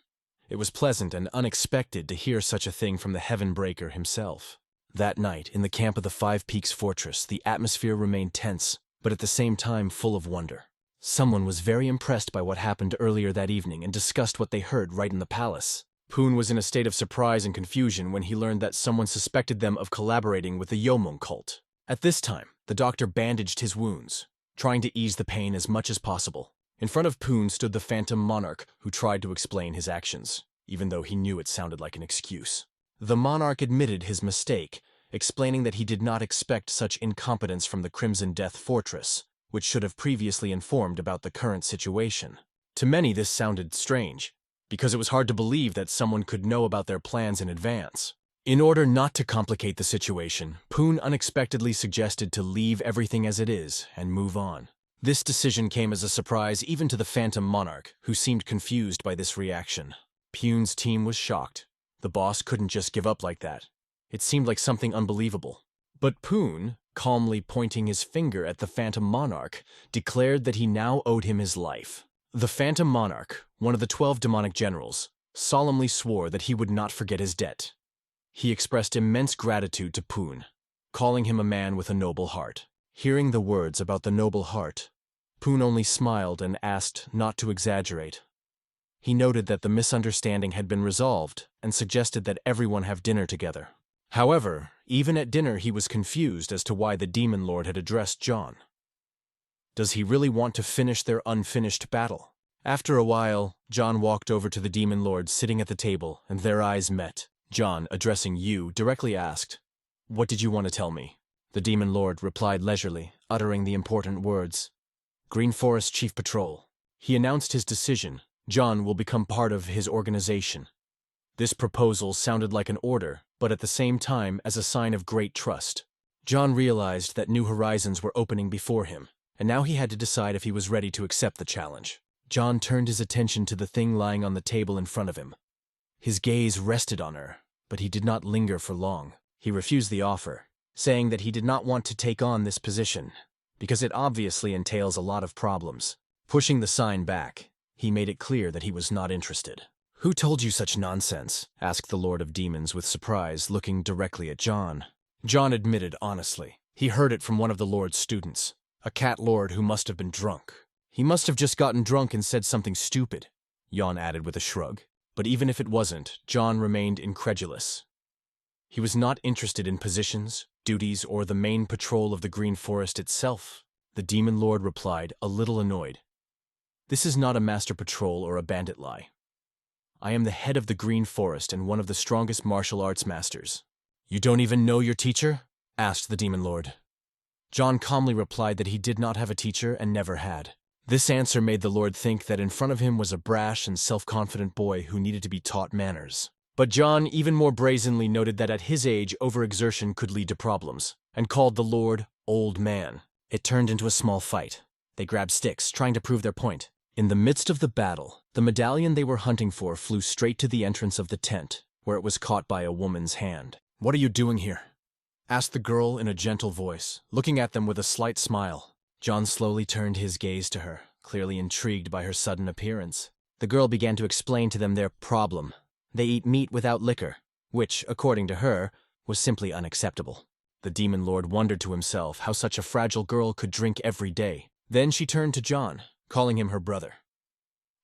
S1: it was pleasant and unexpected to hear such a thing from the Heaven Breaker himself. That night, in the camp of the Five Peaks Fortress, the atmosphere remained tense, but at the same time full of wonder. Someone was very impressed by what happened earlier that evening and discussed what they heard right in the palace. Poon was in a state of surprise and confusion when he learned that someone suspected them of collaborating with the Yomung cult. At this time, the doctor bandaged his wounds, trying to ease the pain as much as possible. In front of Poon stood the Phantom Monarch, who tried to explain his actions, even though he knew it sounded like an excuse. The monarch admitted his mistake, explaining that he did not expect such incompetence from the Crimson Death Fortress, which should have previously informed about the current situation. To many this sounded strange, because it was hard to believe that someone could know about their plans in advance. In order not to complicate the situation, Poon unexpectedly suggested to leave everything as it is and move on. This decision came as a surprise even to the Phantom Monarch, who seemed confused by this reaction. Poon's team was shocked. The boss couldn't just give up like that. It seemed like something unbelievable. But Poon, calmly pointing his finger at the Phantom Monarch, declared that he now owed him his life. The Phantom Monarch, one of the 12 demonic generals, solemnly swore that he would not forget his debt. He expressed immense gratitude to Poon, calling him a man with a noble heart. Hearing the words about the noble heart, Poon only smiled and asked not to exaggerate. He noted that the misunderstanding had been resolved and suggested that everyone have dinner together. However, even at dinner he was confused as to why the Demon Lord had addressed John. Does he really want to finish their unfinished battle? After a while, John walked over to the Demon Lord sitting at the table, and their eyes met. John, addressing Yu, directly asked, "What did you want to tell me?" The Demon Lord replied leisurely, uttering the important words. "Green Forest Chief Patrol." He announced his decision. John will become part of his organization. This proposal sounded like an order, but at the same time as a sign of great trust. John realized that new horizons were opening before him, and now he had to decide if he was ready to accept the challenge. John turned his attention to the thing lying on the table in front of him. His gaze rested on her, but he did not linger for long. He refused the offer, saying that he did not want to take on this position, because it obviously entails a lot of problems. Pushing the sign back, he made it clear that he was not interested. "Who told you such nonsense?" asked the Lord of Demons with surprise, looking directly at John. John admitted honestly. He heard it from one of the Lord's students, a cat lord who must have been drunk. "He must have just gotten drunk and said something stupid," Jan added with a shrug. But even if it wasn't, John remained incredulous. He was not interested in positions, duties, or the main patrol of the Green Forest itself. The Demon Lord replied, a little annoyed. "This is not a master patrol or a bandit lie. I am the head of the Green Forest and one of the strongest martial arts masters." "You don't even know your teacher?" asked the Demon Lord. John calmly replied that he did not have a teacher and never had. This answer made the Lord think that in front of him was a brash and self-confident boy who needed to be taught manners. But John even more brazenly noted that at his age, overexertion could lead to problems, and called the Lord Old Man. It turned into a small fight. They grabbed sticks, trying to prove their point. In the midst of the battle, the medallion they were hunting for flew straight to the entrance of the tent, where it was caught by a woman's hand. "What are you doing here?" asked the girl in a gentle voice, looking at them with a slight smile. John slowly turned his gaze to her, clearly intrigued by her sudden appearance. The girl began to explain to them their problem. They eat meat without liquor, which, according to her, was simply unacceptable. The Demon Lord wondered to himself how such a fragile girl could drink every day. Then she turned to John, calling him her brother.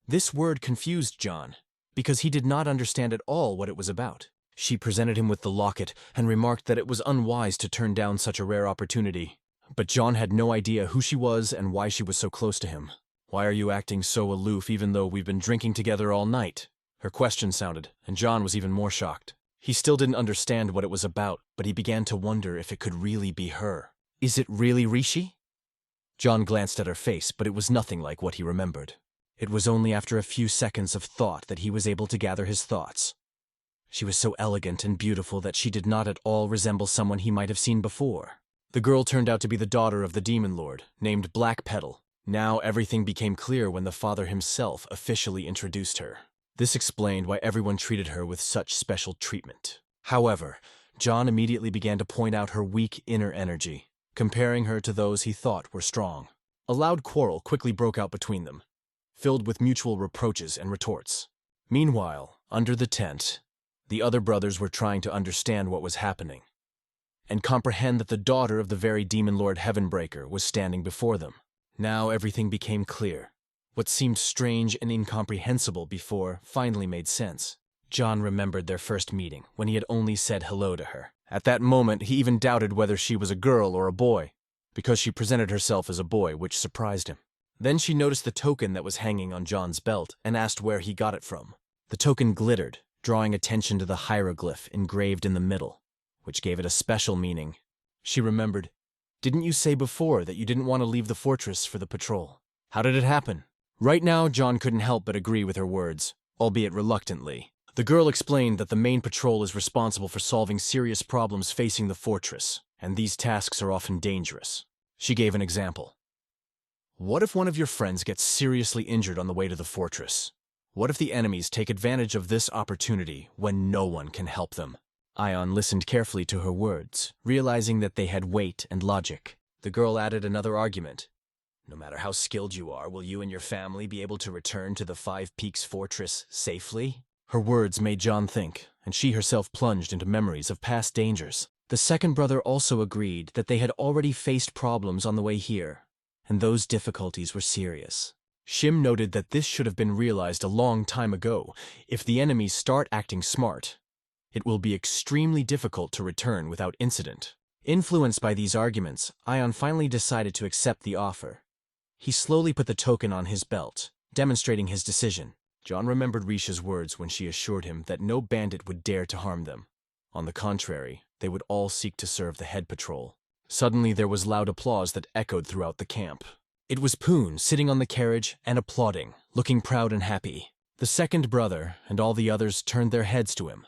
S1: This word confused John, because he did not understand at all what it was about. She presented him with the locket and remarked that it was unwise to turn down such a rare opportunity. But John had no idea who she was and why she was so close to him. "Why are you acting so aloof even though we've been drinking together all night?" Her question sounded, and John was even more shocked. He still didn't understand what it was about, but he began to wonder if it could really be her. "Is it really Rishi?" John glanced at her face, but it was nothing like what he remembered. It was only after a few seconds of thought that he was able to gather his thoughts. She was so elegant and beautiful that she did not at all resemble someone he might have seen before. The girl turned out to be the daughter of the Demon Lord, named Black Petal. Now everything became clear when the father himself officially introduced her. This explained why everyone treated her with such special treatment. However, John immediately began to point out her weak inner energy, comparing her to those he thought were strong. A loud quarrel quickly broke out between them, filled with mutual reproaches and retorts. Meanwhile, under the tent, the other brothers were trying to understand what was happening, and comprehend that the daughter of the very Demon Lord Heavenbreaker was standing before them. Now everything became clear. What seemed strange and incomprehensible before finally made sense. John remembered their first meeting, when he had only said hello to her. At that moment, he even doubted whether she was a girl or a boy, because she presented herself as a boy, which surprised him. Then she noticed the token that was hanging on John's belt and asked where he got it from. The token glittered, drawing attention to the hieroglyph engraved in the middle, which gave it a special meaning. She remembered, "Didn't you say before that you didn't want to leave the fortress for the patrol? How did it happen?" Right now, John couldn't help but agree with her words. albeit reluctantly. The girl explained that the main patrol is responsible for solving serious problems facing the fortress, and these tasks are often dangerous. She gave an example. What if one of your friends gets seriously injured on the way to the fortress? What if the enemies take advantage of this opportunity when no one can help them? Ion listened carefully to her words, realizing that they had weight and logic. The girl added another argument. No matter how skilled you are, will you and your family be able to return to the Five Peaks Fortress safely? Her words made John think, and she herself plunged into memories of past dangers. The second brother also agreed that they had already faced problems on the way here, and those difficulties were serious. Shim noted that this should have been realized a long time ago. If the enemies start acting smart, it will be extremely difficult to return without incident. Influenced by these arguments, Ion finally decided to accept the offer. He slowly put the token on his belt, demonstrating his decision. John remembered Risha's words when she assured him that no bandit would dare to harm them. On the contrary, they would all seek to serve the head patrol. Suddenly there was loud applause that echoed throughout the camp. It was Poon sitting on the carriage and applauding, looking proud and happy. The second brother and all the others turned their heads to him,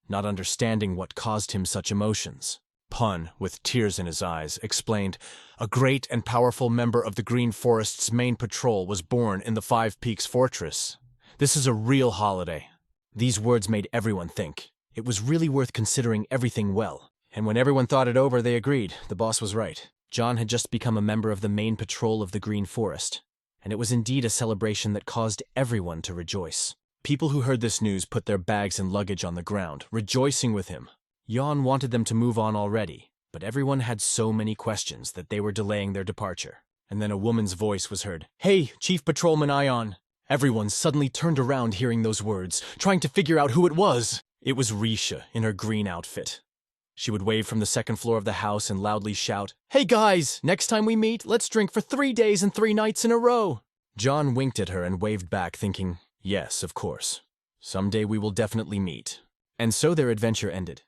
S1: not understanding what caused him such emotions. Pun, with tears in his eyes, explained, "A great and powerful member of the Green Forest's main patrol was born in the Five Peaks Fortress. This is a real holiday." These words made everyone think. It was really worth considering everything well. And when everyone thought it over, they agreed. The boss was right. John had just become a member of the main patrol of the Green Forest, and it was indeed a celebration that caused everyone to rejoice. People who heard this news put their bags and luggage on the ground, rejoicing with him. Jan wanted them to move on already, but everyone had so many questions that they were delaying their departure. And then a woman's voice was heard. "Hey, Chief Patrolman Ion!" Everyone suddenly turned around hearing those words, trying to figure out who it was. It was Risha in her green outfit. She would wave from the second floor of the house and loudly shout, "Hey guys, next time we meet, let's drink for 3 days and 3 nights in a row." John winked at her and waved back, thinking, yes, of course. Someday we will definitely meet. And so their adventure ended.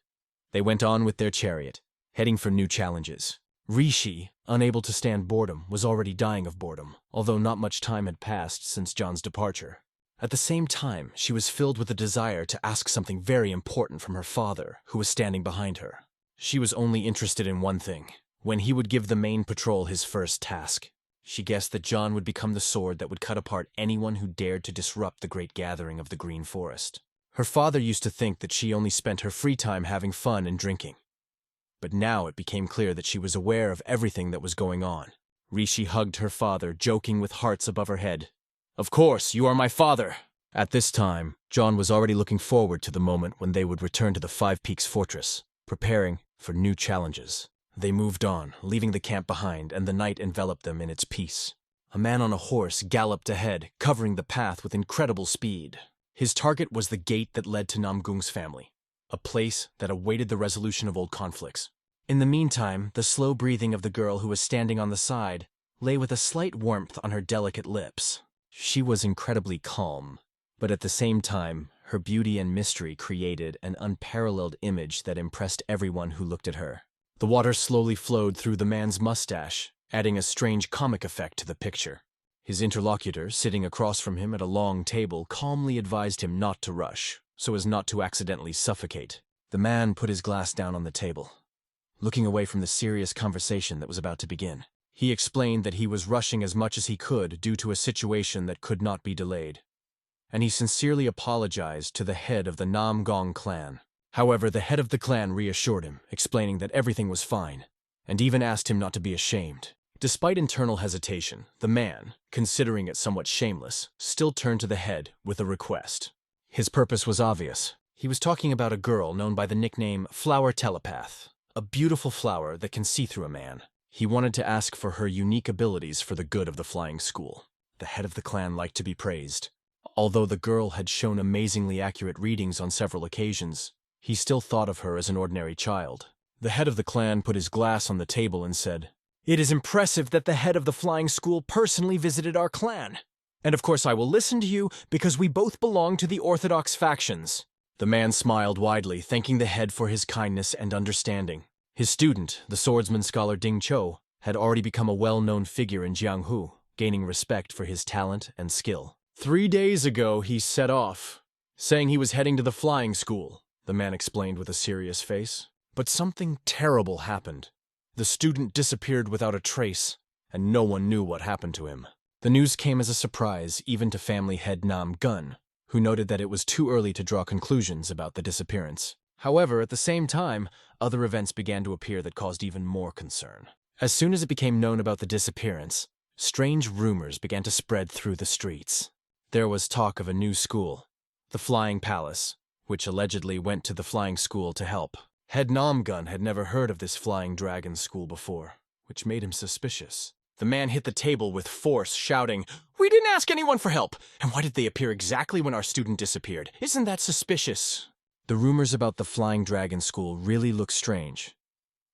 S1: They went on with their chariot, heading for new challenges. Rishi, unable to stand boredom, was already dying of boredom, although not much time had passed since John's departure. At the same time, she was filled with a desire to ask something very important from her father, who was standing behind her. She was only interested in one thing: when he would give the main patrol his first task. She guessed that John would become the sword that would cut apart anyone who dared to disrupt the great gathering of the Green Forest. Her father used to think that she only spent her free time having fun and drinking. But now it became clear that she was aware of everything that was going on. Rishi hugged her father, joking with hearts above her head. "Of course, you are my father!" At this time, John was already looking forward to the moment when they would return to the Five Peaks Fortress, preparing for new challenges. They moved on, leaving the camp behind, and the night enveloped them in its peace. A man on a horse galloped ahead, covering the path with incredible speed. His target was the gate that led to Namgung's family, a place that awaited the resolution of old conflicts. In the meantime, the slow breathing of the girl who was standing on the side lay with a slight warmth on her delicate lips. She was incredibly calm, but at the same time, her beauty and mystery created an unparalleled image that impressed everyone who looked at her. The water slowly flowed through the man's mustache, adding a strange comic effect to the picture. His interlocutor, sitting across from him at a long table, calmly advised him not to rush, so as not to accidentally suffocate. The man put his glass down on the table, looking away from the serious conversation that was about to begin. He explained that he was rushing as much as he could due to a situation that could not be delayed, and he sincerely apologized to the head of the Namgong clan. However, the head of the clan reassured him, explaining that everything was fine, and even asked him not to be ashamed. Despite internal hesitation, the man, considering it somewhat shameless, still turned to the head with a request. His purpose was obvious. He was talking about a girl known by the nickname Flower Telepath, a beautiful flower that can see through a man. He wanted to ask for her unique abilities for the good of the flying school. The head of the clan liked to be praised. Although the girl had shown amazingly accurate readings on several occasions, he still thought of her as an ordinary child. The head of the clan put his glass on the table and said, "It is impressive that the head of the flying school personally visited our clan. And of course I will listen to you because we both belong to the orthodox factions." The man smiled widely, thanking the head for his kindness and understanding. His student, the swordsman scholar Ding Cho, had already become a well-known figure in Jianghu, gaining respect for his talent and skill. 3 days ago he set off, saying he was heading to the flying school, the man explained with a serious face. But something terrible happened. The student disappeared without a trace, and no one knew what happened to him. The news came as a surprise even to family head Nam Gun, who noted that it was too early to draw conclusions about the disappearance. However, at the same time, other events began to appear that caused even more concern. As soon as it became known about the disappearance, strange rumors began to spread through the streets. There was talk of a new school, the Flying Palace, which allegedly went to the flying school to help. Head Namgun had never heard of this flying dragon school before, which made him suspicious. The man hit the table with force, shouting, "We didn't ask anyone for help! And why did they appear exactly when our student disappeared? Isn't that suspicious?" The rumors about the Flying Dragon School really looked strange,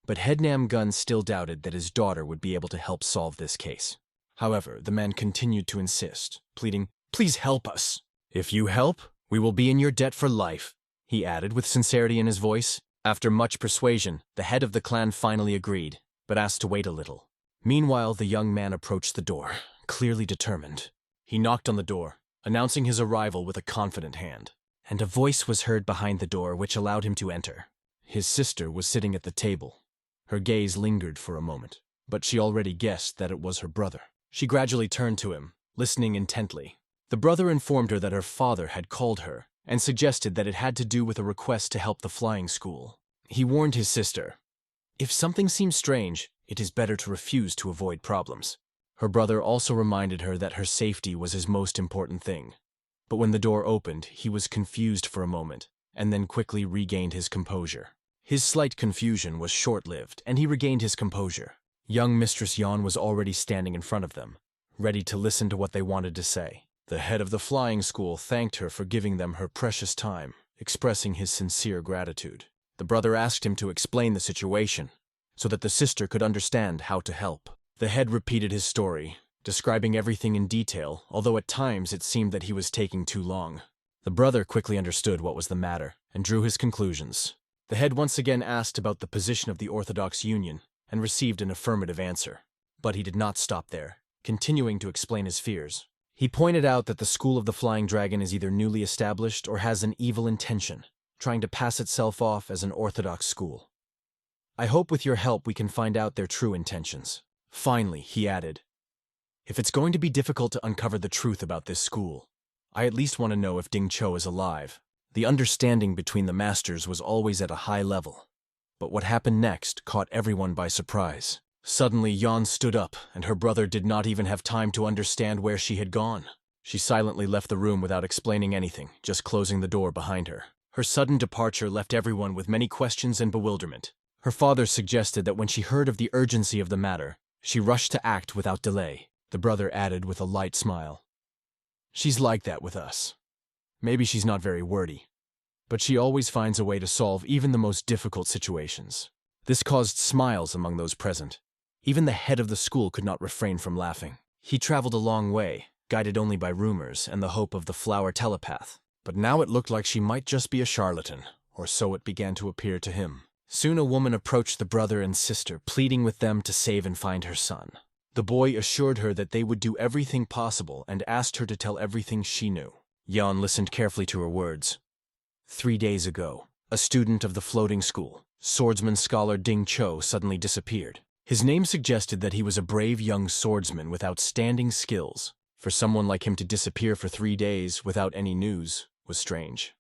S1: but Head Namgun still doubted that his daughter would be able to help solve this case. However, the man continued to insist, pleading, "Please help us. If you help, we will be in your debt for life," he added with sincerity in his voice. After much persuasion, the head of the clan finally agreed, but asked to wait a little. Meanwhile, the young man approached the door, clearly determined. He knocked on the door, announcing his arrival with a confident hand, and a voice was heard behind the door which allowed him to enter. His sister was sitting at the table. Her gaze lingered for a moment, but she already guessed that it was her brother. She gradually turned to him, listening intently. The brother informed her that her father had called her and suggested that it had to do with a request to help the flying school. He warned his sister, "If something seems strange, it is better to refuse to avoid problems." Her brother also reminded her that her safety was his most important thing. But when the door opened, he was confused for a moment, and then quickly regained his composure. His slight confusion was short-lived, and he regained his composure. Young Mistress Yan was already standing in front of them, ready to listen to what they wanted to say. The head of the flying school thanked her for giving them her precious time, expressing his sincere gratitude. The brother asked him to explain the situation, so that the sister could understand how to help. The head repeated his story, describing everything in detail, although at times it seemed that he was taking too long. The brother quickly understood what was the matter, and drew his conclusions. The head once again asked about the position of the Orthodox Union, and received an affirmative answer. But he did not stop there, continuing to explain his fears. He pointed out that the School of the Flying Dragon is either newly established or has an evil intention, trying to pass itself off as an Orthodox school. "I hope with your help we can find out their true intentions." Finally, he added, "If it's going to be difficult to uncover the truth about this school, I at least want to know if Ding Cho is alive." The understanding between the masters was always at a high level, but what happened next caught everyone by surprise. Suddenly, Yan stood up, and her brother did not even have time to understand where she had gone. She silently left the room without explaining anything, just closing the door behind her. Her sudden departure left everyone with many questions and bewilderment. Her father suggested that when she heard of the urgency of the matter, she rushed to act without delay. The brother added with a light smile, "She's like that with us. Maybe she's not very wordy, but she always finds a way to solve even the most difficult situations." This caused smiles among those present. Even the head of the school could not refrain from laughing. He traveled a long way, guided only by rumors and the hope of the flower telepath. But now it looked like she might just be a charlatan, or so it began to appear to him. Soon a woman approached the brother and sister, pleading with them to save and find her son. The boy assured her that they would do everything possible and asked her to tell everything she knew. Yan listened carefully to her words. 3 days ago, a student of the floating school, swordsman scholar Ding Cho, suddenly disappeared. His name suggested that he was a brave young swordsman with outstanding skills. For someone like him to disappear for 3 days without any news was strange.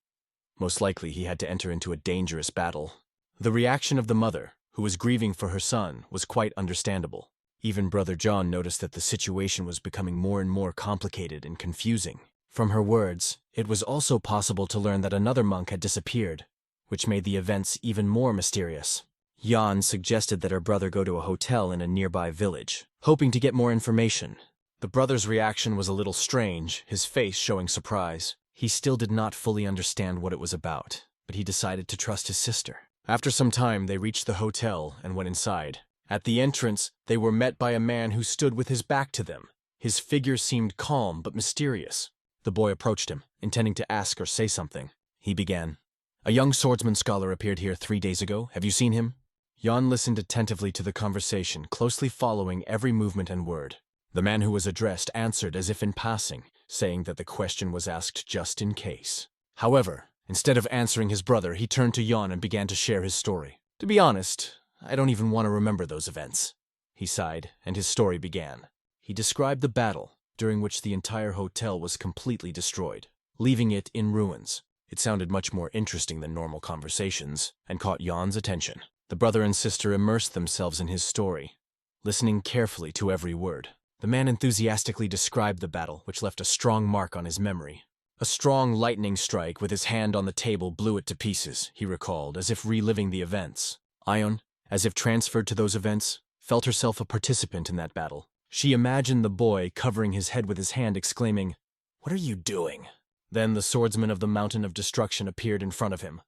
S1: Most likely he had to enter into a dangerous battle. The reaction of the mother, who was grieving for her son, was quite understandable. Even Brother John noticed that the situation was becoming more and more complicated and confusing. From her words, it was also possible to learn that another monk had disappeared, which made the events even more mysterious. Yan suggested that her brother go to a hotel in a nearby village, hoping to get more information. The brother's reaction was a little strange, his face showing surprise. He still did not fully understand what it was about, but he decided to trust his sister. After some time, they reached the hotel and went inside. At the entrance, they were met by a man who stood with his back to them. His figure seemed calm but mysterious. The boy approached him, intending to ask or say something. He began, "A young swordsman scholar appeared here 3 days ago. Have you seen him?" Yan listened attentively to the conversation, closely following every movement and word. The man who was addressed answered as if in passing, saying that the question was asked just in case. However, instead of answering his brother, he turned to Yon and began to share his story. To be honest, I don't even want to remember those events. He sighed, and his story began. He described the battle, during which the entire hotel was completely destroyed, leaving it in ruins. It sounded much more interesting than normal conversations, and caught Yon's attention. The brother and sister immersed themselves in his story, listening carefully to every word. The man enthusiastically described the battle, which left a strong mark on his memory. A strong lightning strike with his hand on the table blew it to pieces, he recalled, as if reliving the events. Ion, as if transferred to those events, felt herself a participant in that battle. She imagined the boy covering his head with his hand, exclaiming, "What are you doing?" Then the swordsman of the Mountain of Destruction appeared in front of him.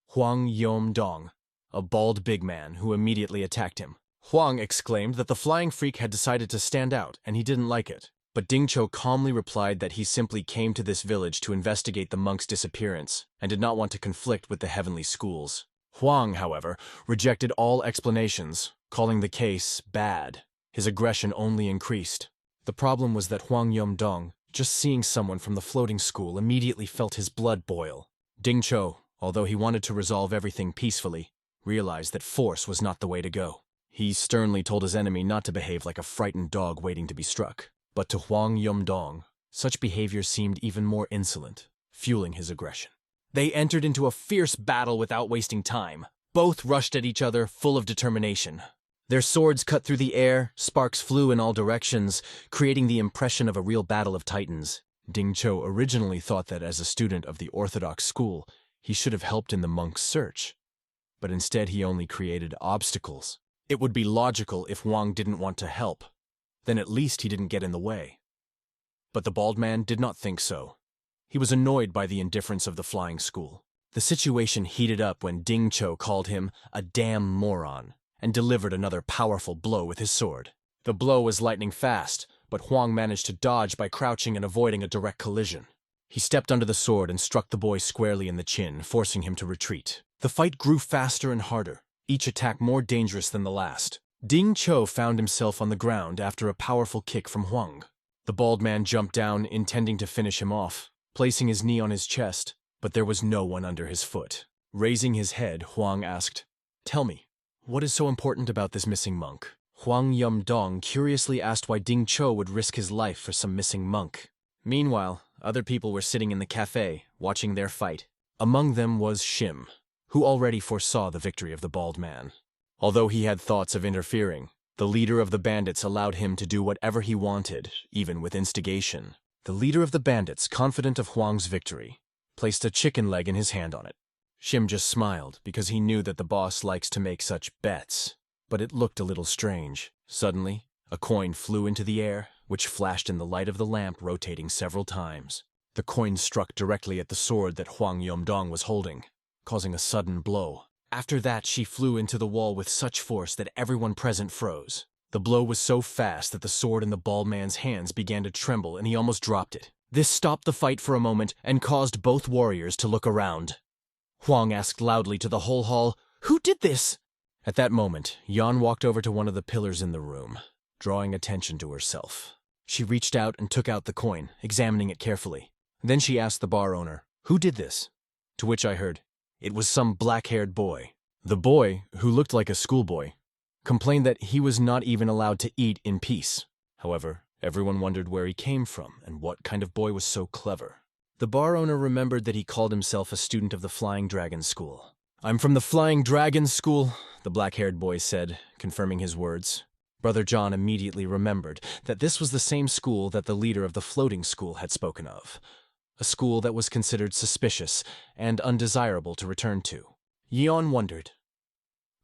S1: Hwang Yom-dong, a bald big man who immediately attacked him. Hwang exclaimed that the flying freak had decided to stand out and he didn't like it. But Dingcho calmly replied that he simply came to this village to investigate the monk's disappearance and did not want to conflict with the heavenly schools. Hwang, however, rejected all explanations, calling the case bad. His aggression only increased. The problem was that Hwang Yom-dong, just seeing someone from the floating school, immediately felt his blood boil. Dingcho, although he wanted to resolve everything peacefully, realized that force was not the way to go. He sternly told his enemy not to behave like a frightened dog waiting to be struck. But to Hwang Yom-dong, such behavior seemed even more insolent, fueling his aggression. They entered into a fierce battle without wasting time. Both rushed at each other, full of determination. Their swords cut through the air, sparks flew in all directions, creating the impression of a real battle of titans. Dingcho originally thought that as a student of the Orthodox school, he should have helped in the monk's search. But instead he only created obstacles. It would be logical if Hwang didn't want to help. Then at least he didn't get in the way. But the bald man did not think so. He was annoyed by the indifference of the flying school. The situation heated up when Dingcho called him a damn moron and delivered another powerful blow with his sword. The blow was lightning fast, but Hwang managed to dodge by crouching and avoiding a direct collision. He stepped under the sword and struck the boy squarely in the chin, forcing him to retreat. The fight grew faster and harder, each attack more dangerous than the last. Dingcho found himself on the ground after a powerful kick from Hwang. The bald man jumped down, intending to finish him off, placing his knee on his chest, but there was no one under his foot. Raising his head, Hwang asked, "Tell me, what is so important about this missing monk?" Hwang Yum-dong curiously asked why Dingcho would risk his life for some missing monk. Meanwhile, other people were sitting in the cafe, watching their fight. Among them was Shim, who already foresaw the victory of the bald man. Although he had thoughts of interfering, the leader of the bandits allowed him to do whatever he wanted, even with instigation. The leader of the bandits, confident of Hwang's victory, placed a chicken leg in his hand on it. Shim just smiled because he knew that the boss likes to make such bets, but it looked a little strange. Suddenly, a coin flew into the air, which flashed in the light of the lamp, rotating several times. The coin struck directly at the sword that Hwang Yom-dong was holding, causing a sudden blow. After that, she flew into the wall with such force that everyone present froze. The blow was so fast that the sword in the bald man's hands began to tremble and he almost dropped it. This stopped the fight for a moment and caused both warriors to look around. Hwang asked loudly to the whole hall, "Who did this?" At that moment, Yan walked over to one of the pillars in the room, drawing attention to herself. She reached out and took out the coin, examining it carefully. Then she asked the bar owner, "Who did this?" To which I heard, "It was some black-haired boy." The boy, who looked like a schoolboy, complained that he was not even allowed to eat in peace. However, everyone wondered where he came from and what kind of boy was so clever. The bar owner remembered that he called himself a student of the Flying Dragon School. "I'm from the Flying Dragon School," the black-haired boy said, confirming his words. Brother John immediately remembered that this was the same school that the leader of the floating school had spoken of. A school that was considered suspicious and undesirable to return to. Yeon wondered,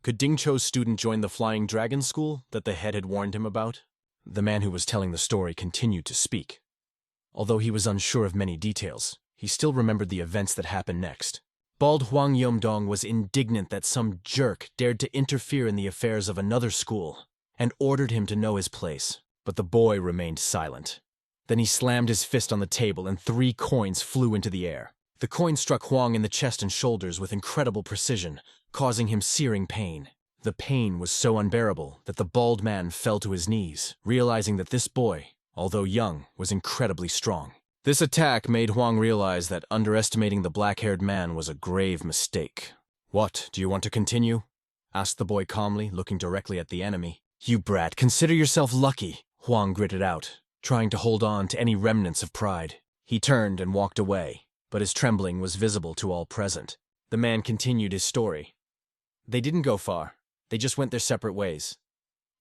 S1: could Dingcho's student join the Flying Dragon School that the head had warned him about? The man who was telling the story continued to speak. Although he was unsure of many details, he still remembered the events that happened next. Bald Hwang Yom-dong was indignant that some jerk dared to interfere in the affairs of another school and ordered him to know his place, but the boy remained silent. Then he slammed his fist on the table and 3 coins flew into the air. The coin struck Hwang in the chest and shoulders with incredible precision, causing him searing pain. The pain was so unbearable that the bald man fell to his knees, realizing that this boy, although young, was incredibly strong. This attack made Huang realize that underestimating the black-haired man was a grave mistake. "What, do you want to continue?" asked the boy calmly, looking directly at the enemy. "You brat, consider yourself lucky," Huang gritted out, trying to hold on to any remnants of pride. He turned and walked away, but his trembling was visible to all present. The man continued his story. They didn't go far. They just went their separate ways.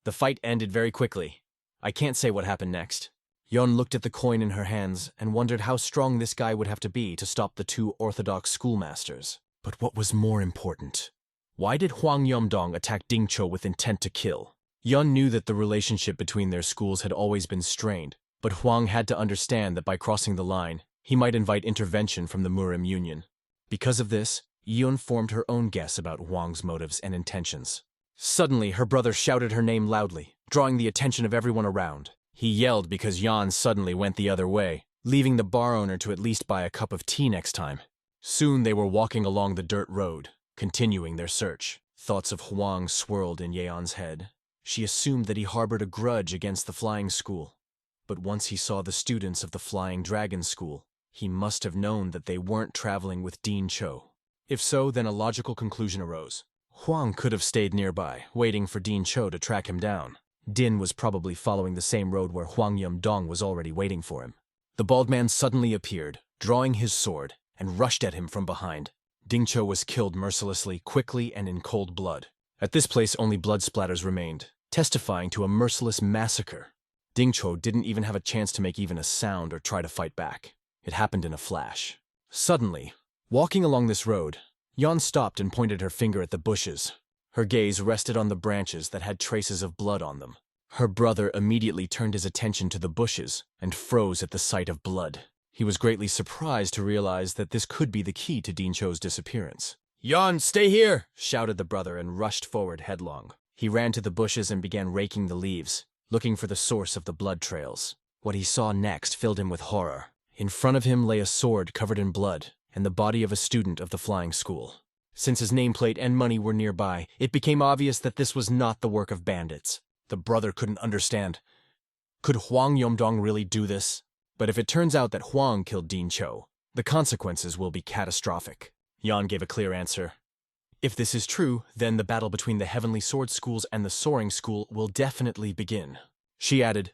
S1: The fight ended very quickly. I can't say what happened next. Yon looked at the coin in her hands and wondered how strong this guy would have to be to stop the two orthodox schoolmasters. But what was more important? Why did Huang Yomdong attack Ding Cho with intent to kill? Yon knew that the relationship between their schools had always been strained, but Huang had to understand that by crossing the line, he might invite intervention from the Murim Union. Because of this, Yun formed her own guess about Huang's motives and intentions. Suddenly, her brother shouted her name loudly, drawing the attention of everyone around. He yelled because Yan suddenly went the other way, leaving the bar owner to at least buy a cup of tea next time. Soon they were walking along the dirt road, continuing their search. Thoughts of Huang swirled in Yeon's head. She assumed that he harbored a grudge against the flying school. But once he saw the students of the Flying Dragon School, he must have known that they weren't traveling with Dean Cho. If so, then a logical conclusion arose. Huang could have stayed nearby, waiting for Dean Cho to track him down. Din was probably following the same road where Huang Yumdong was already waiting for him. The bald man suddenly appeared, drawing his sword, and rushed at him from behind. Ding Cho was killed mercilessly, quickly, and in cold blood. At this place, only blood splatters remained, testifying to a merciless massacre. Ding Cho didn't even have a chance to make even a sound or try to fight back. It happened in a flash. Suddenly, walking along this road, Yan stopped and pointed her finger at the bushes. Her gaze rested on the branches that had traces of blood on them. Her brother immediately turned his attention to the bushes and froze at the sight of blood. He was greatly surprised to realize that this could be the key to Dean Cho's disappearance. "Yan, stay here!" shouted the brother and rushed forward headlong. He ran to the bushes and began raking the leaves, looking for the source of the blood trails. What he saw next filled him with horror. In front of him lay a sword covered in blood and the body of a student of the flying school. Since his nameplate and money were nearby, it became obvious that this was not the work of bandits. The brother couldn't understand. Could Huang Yomdong really do this? But if it turns out that Huang killed Dean Cho, the consequences will be catastrophic. Yan gave a clear answer. If this is true, then the battle between the Heavenly Sword Schools and the Soaring School will definitely begin. She added,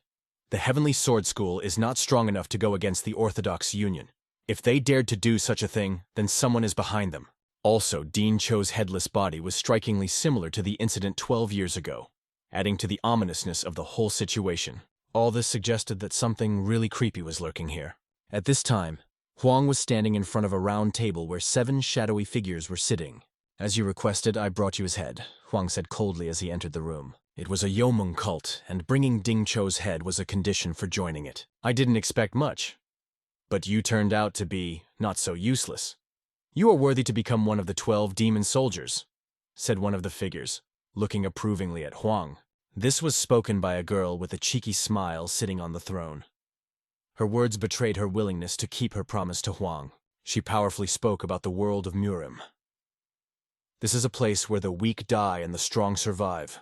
S1: "The Heavenly Sword School is not strong enough to go against the Orthodox Union. If they dared to do such a thing, then someone is behind them." Also, Dean Cho's headless body was strikingly similar to the incident 12 years ago, adding to the ominousness of the whole situation. All this suggested that something really creepy was lurking here. At this time, Huang was standing in front of a round table where 7 shadowy figures were sitting. "As you requested, I brought you his head," Huang said coldly as he entered the room. It was a Yomung cult, and bringing Ding Cho's head was a condition for joining it. "I didn't expect much, but you turned out to be not so useless. You are worthy to become one of the 12 demon soldiers," said one of the figures, looking approvingly at Huang. This was spoken by a girl with a cheeky smile sitting on the throne. Her words betrayed her willingness to keep her promise to Huang. She powerfully spoke about the world of Murim. "This is a place where the weak die and the strong survive.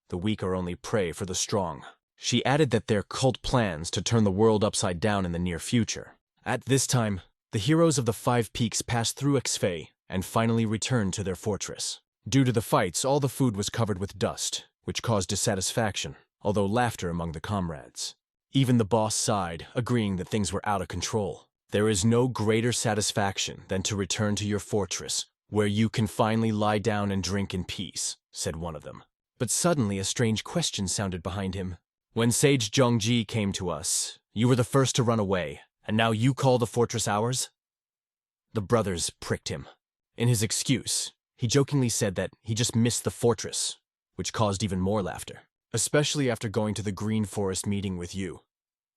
S1: The weak are only prey for the strong." She added that their cult plans to turn the world upside down in the near future. At this time, the heroes of the 5 Peaks passed through Xfei and finally returned to their fortress. Due to the fights, all the food was covered with dust, which caused dissatisfaction, although laughter among the comrades. Even the boss sighed, agreeing that things were out of control. "There is no greater satisfaction than to return to your fortress, where you can finally lie down and drink in peace," said one of them. But suddenly a strange question sounded behind him. "When Sage Zhongji came to us, you were the first to run away, and now you call the fortress ours?" The brothers pricked him. In his excuse, he jokingly said that he just missed the fortress, which caused even more laughter. "Especially after going to the Green Forest meeting with you.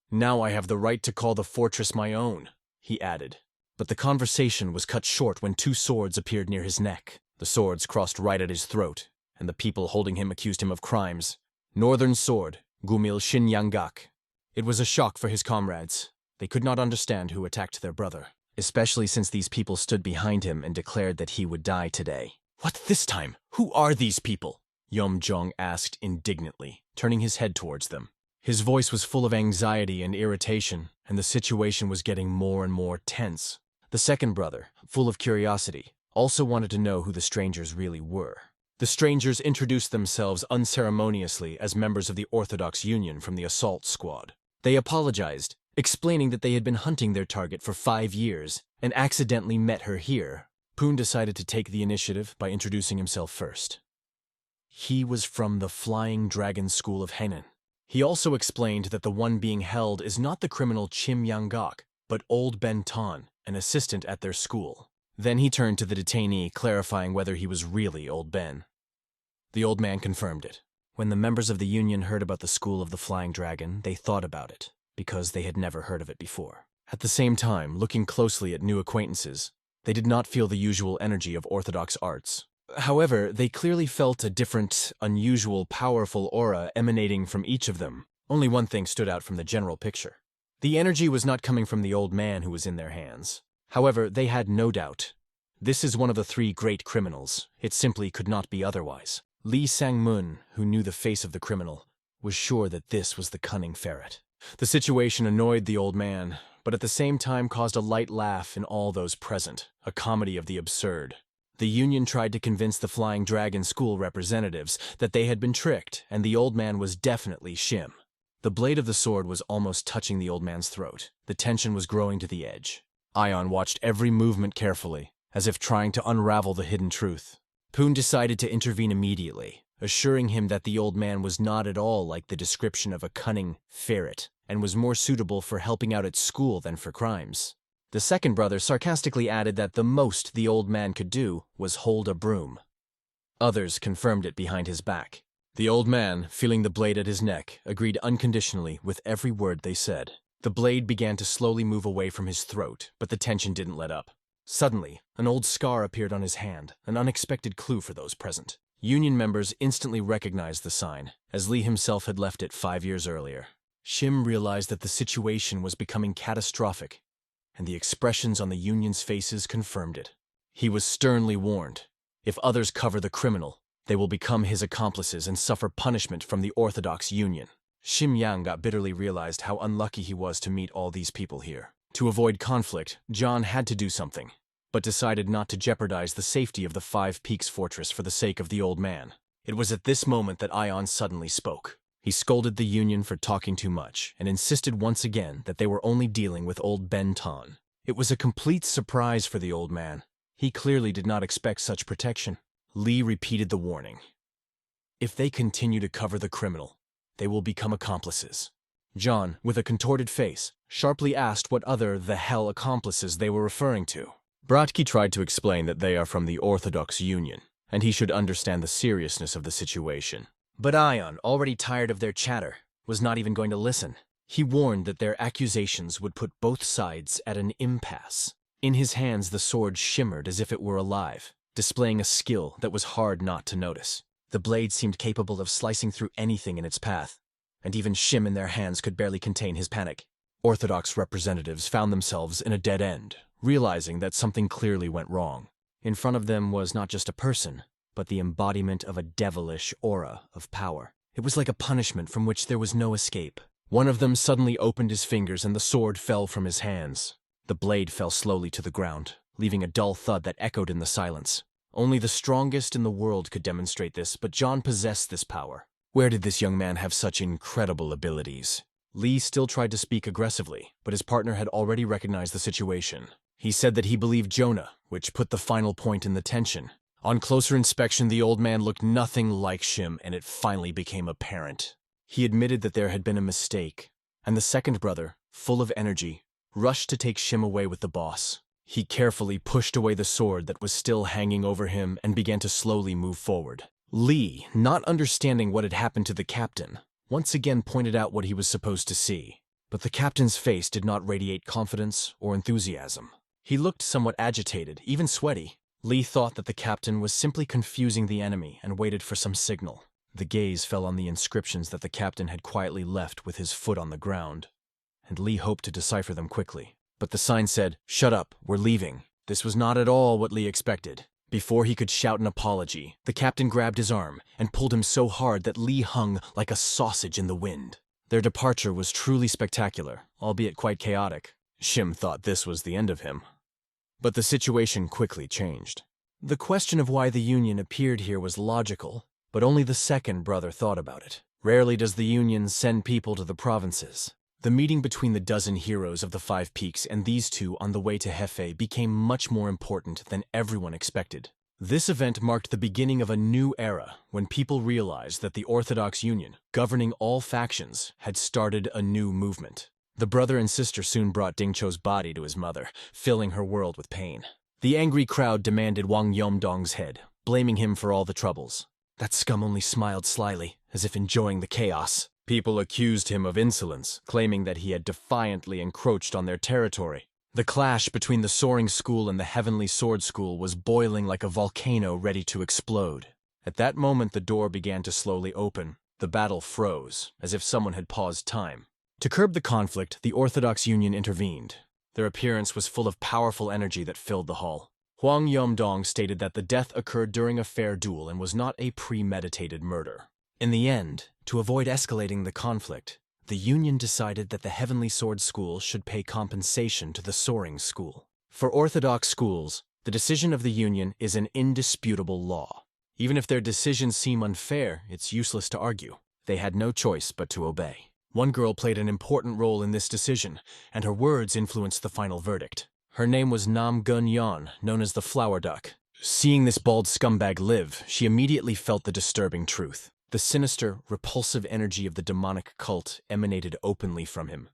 S1: Now I have the right to call the fortress my own," he added. But the conversation was cut short when 2 swords appeared near his neck. The swords crossed right at his throat, and the people holding him accused him of crimes. Northern Sword, Gumil Shinyanggak. It was a shock for his comrades. They could not understand who attacked their brother, especially since these people stood behind him and declared that he would die today. "What this time? Who are these people?" Yom Jong asked indignantly, turning his head towards them. His voice was full of anxiety and irritation, and the situation was getting more and more tense. The second brother, full of curiosity, also wanted to know who the strangers really were. The strangers introduced themselves unceremoniously as members of the Orthodox Union from the assault squad. They apologized, explaining that they had been hunting their target for 5 years and accidentally met her here. Poon decided to take the initiative by introducing himself first. He was from the Flying Dragon School of Henan. He also explained that the one being held is not the criminal Chim Yang-gok, but Old Ben Ton, an assistant at their school. Then he turned to the detainee, clarifying whether he was really Old Ben. The old man confirmed it. When the members of the Union heard about the School of the Flying Dragon, they thought about it, because they had never heard of it before. At the same time, looking closely at new acquaintances, they did not feel the usual energy of Orthodox arts. However, they clearly felt a different, unusual, powerful aura emanating from each of them. Only one thing stood out from the general picture. The energy was not coming from the old man who was in their hands. However, they had no doubt. This is one of the 3 great criminals. It simply could not be otherwise. Lee Sang-mun, who knew the face of the criminal, was sure that this was the cunning ferret. The situation annoyed the old man, but at the same time caused a light laugh in all those present, a comedy of the absurd. The Union tried to convince the Flying Dragon School representatives that they had been tricked, and the old man was definitely Shim. The blade of the sword was almost touching the old man's throat. The tension was growing to the edge. Ion watched every movement carefully, as if trying to unravel the hidden truth. Poon decided to intervene immediately, assuring him that the old man was not at all like the description of a cunning ferret, and was more suitable for helping out at school than for crimes. The second brother sarcastically added that the most the old man could do was hold a broom. Others confirmed it behind his back. The old man, feeling the blade at his neck, agreed unconditionally with every word they said. The blade began to slowly move away from his throat, but the tension didn't let up. Suddenly, an old scar appeared on his hand, an unexpected clue for those present. Union members instantly recognized the sign, as Lee himself had left it 5 years earlier. Shim realized that the situation was becoming catastrophic, and the expressions on the Union's faces confirmed it. He was sternly warned. If others cover the criminal, they will become his accomplices and suffer punishment from the Orthodox Union. Shim Yang got bitterly realized how unlucky he was to meet all these people here. To avoid conflict, John had to do something, but decided not to jeopardize the safety of the 5 Peaks Fortress for the sake of the old man. It was at this moment that Ion suddenly spoke. He scolded the Union for talking too much and insisted once again that they were only dealing with old Ben Ton. It was a complete surprise for the old man. He clearly did not expect such protection. Lee repeated the warning. If they continue to cover the criminal, they will become accomplices. John, with a contorted face, sharply asked what other the hell accomplices they were referring to. Bratki tried to explain that they are from the Orthodox Union, and he should understand the seriousness of the situation. But Ion, already tired of their chatter, was not even going to listen. He warned that their accusations would put both sides at an impasse. In his hands the sword shimmered as if it were alive, displaying a skill that was hard not to notice. The blade seemed capable of slicing through anything in its path, and even Shim in their hands could barely contain his panic. Orthodox representatives found themselves in a dead end, realizing that something clearly went wrong. In front of them was not just a person, but the embodiment of a devilish aura of power. It was like a punishment from which there was no escape. One of them suddenly opened his fingers and the sword fell from his hands. The blade fell slowly to the ground, leaving a dull thud that echoed in the silence. Only the strongest in the world could demonstrate this, but John possessed this power. Where did this young man have such incredible abilities? Lee still tried to speak aggressively, but his partner had already recognized the situation. He said that he believed Jonah, which put the final point in the tension. On closer inspection, the old man looked nothing like Shim, and it finally became apparent. He admitted that there had been a mistake, and the second brother, full of energy, rushed to take Shim away with the boss. He carefully pushed away the sword that was still hanging over him and began to slowly move forward. Lee, not understanding what had happened to the captain, once again pointed out what he was supposed to see. But the captain's face did not radiate confidence or enthusiasm. He looked somewhat agitated, even sweaty. Lee thought that the captain was simply confusing the enemy and waited for some signal. The gaze fell on the inscriptions that the captain had quietly left with his foot on the ground, and Lee hoped to decipher them quickly. But the sign said, "Shut up, we're leaving." This was not at all what Lee expected. Before he could shout an apology, the captain grabbed his arm and pulled him so hard that Lee hung like a sausage in the wind. Their departure was truly spectacular, albeit quite chaotic. Shim thought this was the end of him. But the situation quickly changed. The question of why the Union appeared here was logical, but only the second brother thought about it. Rarely does the Union send people to the provinces. The meeting between the dozen heroes of the Five Peaks and these two on the way to Hefei became much more important than everyone expected. This event marked the beginning of a new era when people realized that the Orthodox Union, governing all factions, had started a new movement. The brother and sister soon brought Dingcho's body to his mother, filling her world with pain. The angry crowd demanded Wang Yomdong's head, blaming him for all the troubles. That scum only smiled slyly, as if enjoying the chaos. People accused him of insolence, claiming that he had defiantly encroached on their territory. The clash between the Soaring School and the Heavenly Sword School was boiling like a volcano ready to explode. At that moment, the door began to slowly open. The battle froze, as if someone had paused time. To curb the conflict, the Orthodox Union intervened. Their appearance was full of powerful energy that filled the hall. Huang Yomdong stated that the death occurred during a fair duel and was not a premeditated murder. In the end, to avoid escalating the conflict, the Union decided that the Heavenly Sword School should pay compensation to the Soaring School. For Orthodox schools, the decision of the Union is an indisputable law. Even if their decisions seem unfair, it's useless to argue. They had no choice but to obey. One girl played an important role in this decision, and her words influenced the final verdict. Her name was Nam Gun Yan, known as the Flower Duck. Seeing this bald scumbag live, she immediately felt the disturbing truth. The sinister, repulsive energy of the demonic cult emanated openly from him.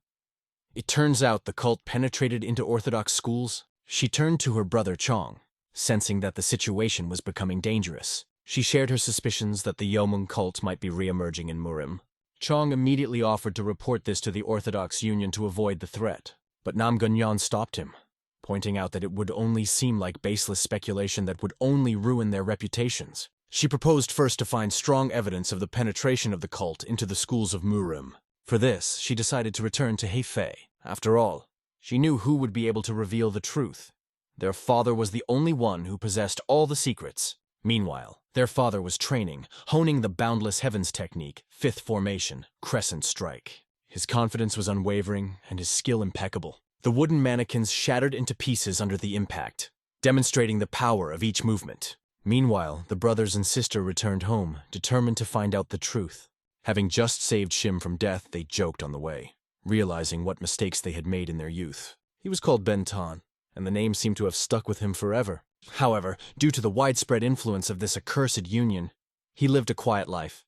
S1: It turns out the cult penetrated into Orthodox schools. She turned to her brother Chong, sensing that the situation was becoming dangerous. She shared her suspicions that the Yomung cult might be re-emerging in Murim. Chong immediately offered to report this to the Orthodox Union to avoid the threat, but Nam Gunyan stopped him, pointing out that it would only seem like baseless speculation that would only ruin their reputations. She proposed first to find strong evidence of the penetration of the cult into the schools of Murim. For this, she decided to return to Hefei. After all, she knew who would be able to reveal the truth. Their father was the only one who possessed all the secrets. Meanwhile, their father was training, honing the Boundless Heavens technique, Fifth Formation, Crescent Strike. His confidence was unwavering and his skill impeccable. The wooden mannequins shattered into pieces under the impact, demonstrating the power of each movement. Meanwhile, the brothers and sister returned home, determined to find out the truth. Having just saved Shim from death, they joked on the way, realizing what mistakes they had made in their youth. He was called Ben Tan, and the name seemed to have stuck with him forever. However, due to the widespread influence of this accursed union, he lived a quiet life.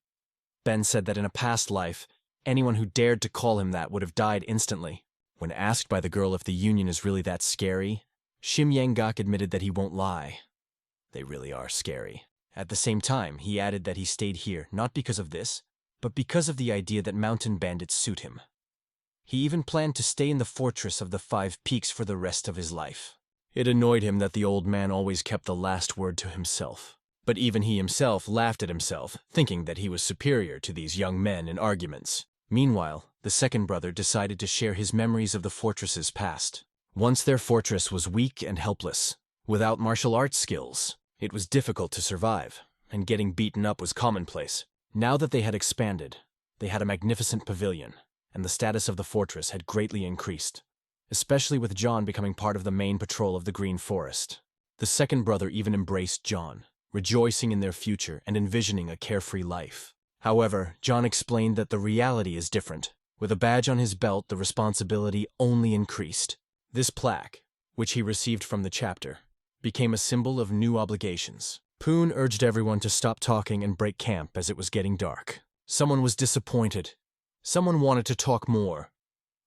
S1: Ben said that in a past life, anyone who dared to call him that would have died instantly. When asked by the girl if the union is really that scary, Shim Yanggak admitted that he won't lie. They really are scary. At the same time, he added that he stayed here not because of this, but because of the idea that mountain bandits suit him. He even planned to stay in the fortress of the Five Peaks for the rest of his life. It annoyed him that the old man always kept the last word to himself. But even he himself laughed at himself, thinking that he was superior to these young men in arguments. Meanwhile, the second brother decided to share his memories of the fortress's past. Once their fortress was weak and helpless. Without martial arts skills, it was difficult to survive, and getting beaten up was commonplace. Now that they had expanded, they had a magnificent pavilion, and the status of the fortress had greatly increased, especially with John becoming part of the main patrol of the Green Forest. The second brother even embraced John, rejoicing in their future and envisioning a carefree life. However, John explained that the reality is different. With a badge on his belt, the responsibility only increased. This plaque, which he received from the chapter, became a symbol of new obligations. Poon urged everyone to stop talking and break camp as it was getting dark. Someone was disappointed. Someone wanted to talk more.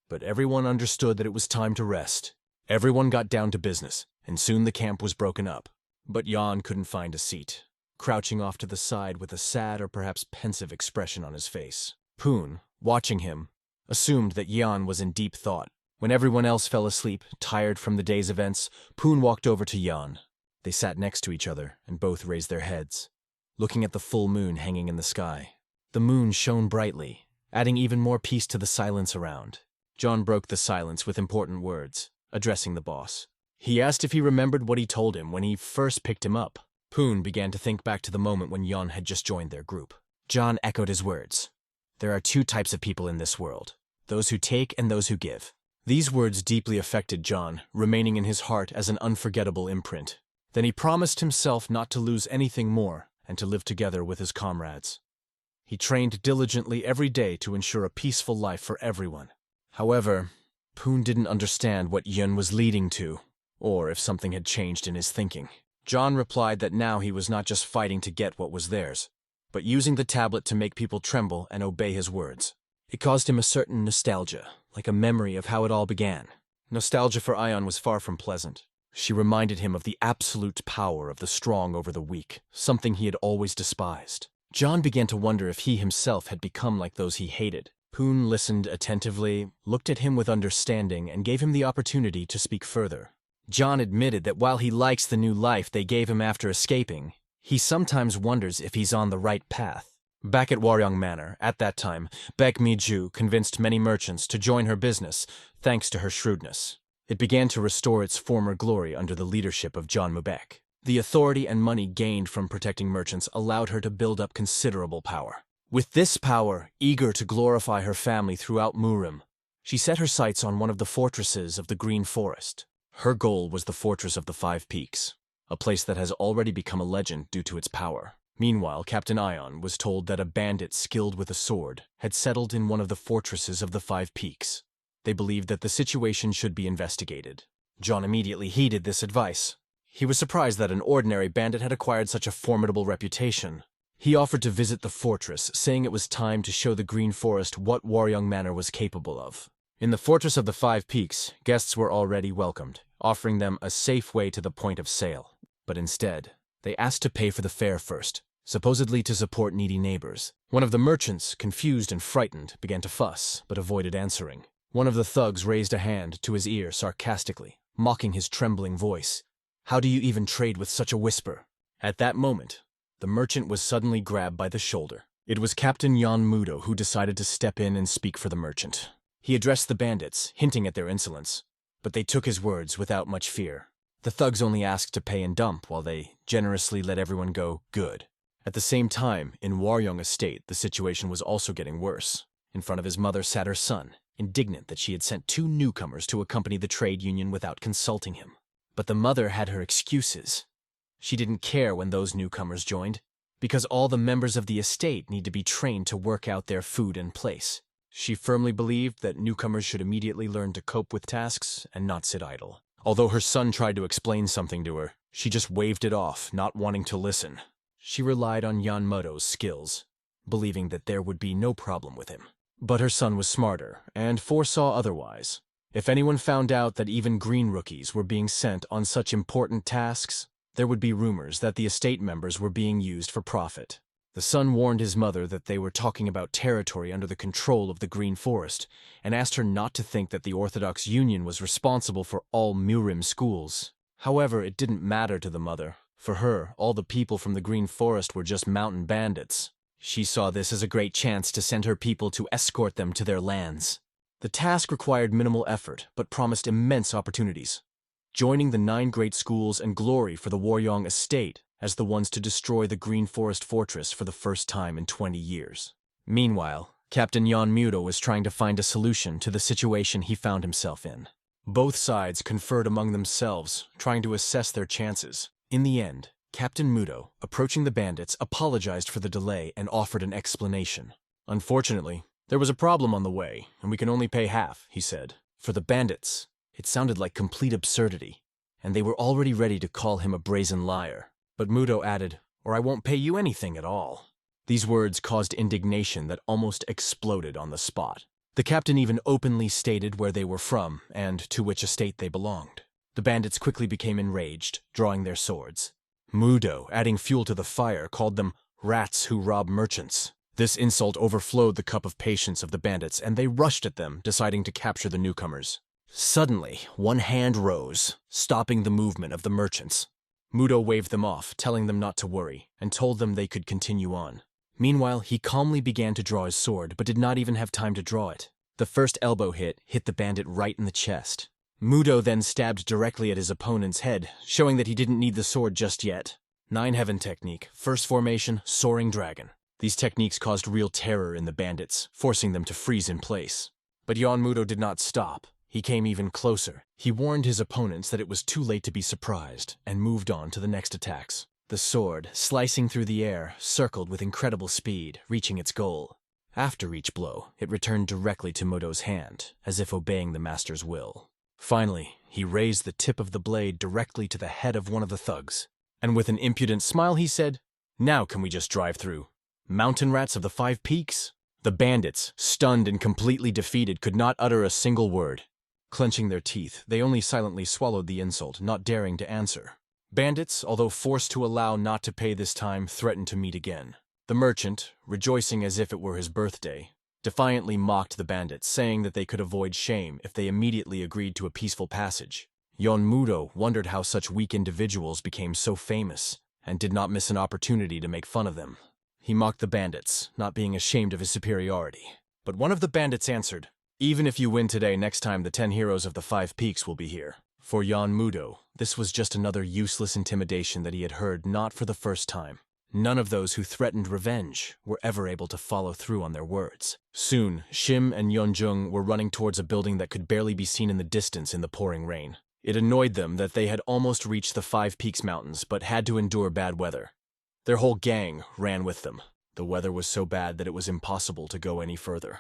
S1: But everyone understood that it was time to rest. Everyone got down to business, and soon the camp was broken up. But Jan couldn't find a seat, crouching off to the side with a sad or perhaps pensive expression on his face. Poon, watching him, assumed that Jan was in deep thought. When everyone else fell asleep, tired from the day's events, Poon walked over to Jan. They sat next to each other and both raised their heads, looking at the full moon hanging in the sky. The moon shone brightly, adding even more peace to the silence around. John broke the silence with important words, addressing the boss. He asked if he remembered what he told him when he first picked him up. Poon began to think back to the moment when Jan had just joined their group. John echoed his words. There are two types of people in this world, those who take and those who give. These words deeply affected John, remaining in his heart as an unforgettable imprint. Then he promised himself not to lose anything more and to live together with his comrades. He trained diligently every day to ensure a peaceful life for everyone. However, Poon didn't understand what Yun was leading to, or if something had changed in his thinking. John replied that now he was not just fighting to get what was theirs, but using the tablet to make people tremble and obey his words. It caused him a certain nostalgia, like a memory of how it all began. Nostalgia for Ion was far from pleasant. She reminded him of the absolute power of the strong over the weak, something he had always despised. John began to wonder if he himself had become like those he hated. Poon listened attentively, looked at him with understanding, and gave him the opportunity to speak further. John admitted that while he likes the new life they gave him after escaping, he sometimes wonders if he's on the right path. Back at Waryong Manor, at that time, Baek Mi-ju convinced many merchants to join her business, thanks to her shrewdness. It began to restore its former glory under the leadership of John Mubek. The authority and money gained from protecting merchants allowed her to build up considerable power. With this power, eager to glorify her family throughout Murim, she set her sights on one of the fortresses of the Green Forest. Her goal was the Fortress of the Five Peaks, a place that has already become a legend due to its power. Meanwhile, Captain Ion was told that a bandit skilled with a sword had settled in one of the fortresses of the Five Peaks. They believed that the situation should be investigated. John immediately heeded this advice. He was surprised that an ordinary bandit had acquired such a formidable reputation. He offered to visit the fortress, saying it was time to show the Green Forest what Waryong Manor was capable of. In the Fortress of the Five Peaks, guests were already welcomed, offering them a safe way to the point of sale. But instead, they asked to pay for the fare first, supposedly to support needy neighbors. One of the merchants, confused and frightened, began to fuss, but avoided answering. One of the thugs raised a hand to his ear sarcastically, mocking his trembling voice. "How do you even trade with such a whisper?" At that moment, the merchant was suddenly grabbed by the shoulder. It was Captain Yon Mudo who decided to step in and speak for the merchant. He addressed the bandits, hinting at their insolence, but they took his words without much fear. The thugs only asked to pay and dump, while they generously let everyone go good. At the same time, in Waryong Estate, the situation was also getting worse. In front of his mother sat her son, indignant that she had sent two newcomers to accompany the trade union without consulting him. But the mother had her excuses. She didn't care when those newcomers joined, because all the members of the estate need to be trained to work out their food and place. She firmly believed that newcomers should immediately learn to cope with tasks and not sit idle. Although her son tried to explain something to her, she just waved it off, not wanting to listen. She relied on Yan Mudo's skills, believing that there would be no problem with him. But her son was smarter, and foresaw otherwise. If anyone found out that even green rookies were being sent on such important tasks, there would be rumors that the estate members were being used for profit. The son warned his mother that they were talking about territory under the control of the Green Forest, and asked her not to think that the Orthodox Union was responsible for all Murim schools. However, it didn't matter to the mother. For her, all the people from the Green Forest were just mountain bandits. She saw this as a great chance to send her people to escort them to their lands. The task required minimal effort, but promised immense opportunities. Joining the 9 great schools and glory for the Waryong estate as the ones to destroy the Green Forest Fortress for the first time in 20 years. Meanwhile, Captain Yon Mudo was trying to find a solution to the situation he found himself in. Both sides conferred among themselves, trying to assess their chances. In the end, Captain Mudo, approaching the bandits, apologized for the delay and offered an explanation. "Unfortunately, there was a problem on the way, and we can only pay half," he said. For the bandits, it sounded like complete absurdity, and they were already ready to call him a brazen liar. But Mudo added, "Or I won't pay you anything at all." These words caused indignation that almost exploded on the spot. The captain even openly stated where they were from and to which estate they belonged. The bandits quickly became enraged, drawing their swords. Mudo, adding fuel to the fire, called them rats who rob merchants. This insult overflowed the cup of patience of the bandits, and they rushed at them, deciding to capture the newcomers. Suddenly, one hand rose, stopping the movement of the merchants. Mudo waved them off, telling them not to worry, and told them they could continue on. Meanwhile, he calmly began to draw his sword, but did not even have time to draw it. The first elbow hit the bandit right in the chest. Mudo then stabbed directly at his opponent's head, showing that he didn't need the sword just yet. 9 Heaven technique, first formation, Soaring Dragon. These techniques caused real terror in the bandits, forcing them to freeze in place. But Yahello did not stop. He came even closer. He warned his opponents that it was too late to be surprised, and moved on to the next attacks. The sword, slicing through the air, circled with incredible speed, reaching its goal. After each blow, it returned directly to Mudo's hand, as if obeying the master's will. Finally, he raised the tip of the blade directly to the head of one of the thugs, and with an impudent smile he said, "Now can we just drive through? Mountain rats of the 5 Peaks?" The bandits, stunned and completely defeated, could not utter a single word. Clenching their teeth, they only silently swallowed the insult, not daring to answer. Bandits, although forced to allow not to pay this time, threatened to meet again. The merchant, rejoicing as if it were his birthday, defiantly mocked the bandits, saying that they could avoid shame if they immediately agreed to a peaceful passage. Yahello wondered how such weak individuals became so famous, and did not miss an opportunity to make fun of them. He mocked the bandits, not being ashamed of his superiority. But one of the bandits answered, "Even if you win today, next time the 10 heroes of the 5 Peaks will be here." For Yahello, this was just another useless intimidation that he had heard not for the first time. None of those who threatened revenge were ever able to follow through on their words. Soon, Shim and Yeonjung were running towards a building that could barely be seen in the distance in the pouring rain. It annoyed them that they had almost reached the 5 Peaks mountains, but had to endure bad weather. Their whole gang ran with them. The weather was so bad that it was impossible to go any further.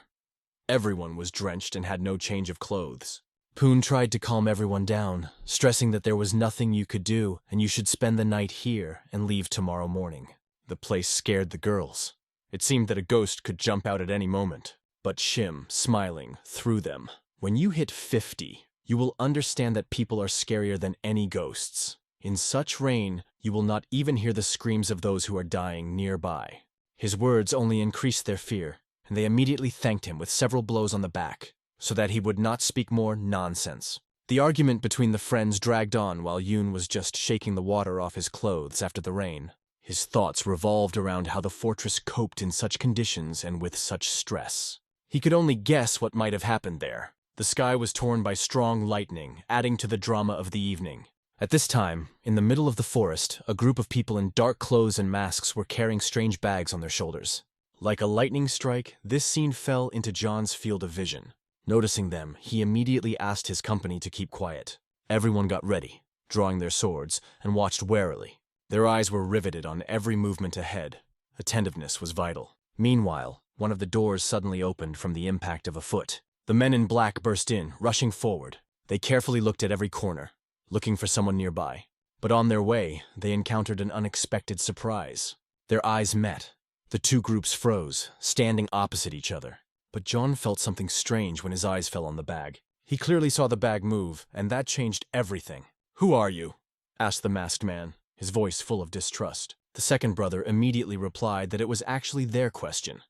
S1: Everyone was drenched and had no change of clothes. Poon tried to calm everyone down, stressing that there was nothing you could do and you should spend the night here and leave tomorrow morning. The place scared the girls. It seemed that a ghost could jump out at any moment. But Shim, smiling, threw them. "When you hit 50, you will understand that people are scarier than any ghosts. In such rain, you will not even hear the screams of those who are dying nearby." His words only increased their fear, and they immediately thanked him with several blows on the back, so that he would not speak more nonsense. The argument between the friends dragged on while Yoon was just shaking the water off his clothes after the rain. His thoughts revolved around how the fortress coped in such conditions and with such stress. He could only guess what might have happened there. The sky was torn by strong lightning, adding to the drama of the evening. At this time, in the middle of the forest, a group of people in dark clothes and masks were carrying strange bags on their shoulders. Like a lightning strike, this scene fell into John's field of vision. Noticing them, he immediately asked his company to keep quiet. Everyone got ready, drawing their swords, and watched warily. Their eyes were riveted on every movement ahead. Attentiveness was vital. Meanwhile, one of the doors suddenly opened from the impact of a foot. The men in black burst in, rushing forward. They carefully looked at every corner, looking for someone nearby. But on their way, they encountered an unexpected surprise. Their eyes met. The two groups froze, standing opposite each other. But John felt something strange when his eyes fell on the bag. He clearly saw the bag move, and that changed everything. "Who are you?" asked the masked man, his voice full of distrust. The second brother immediately replied that it was actually their question,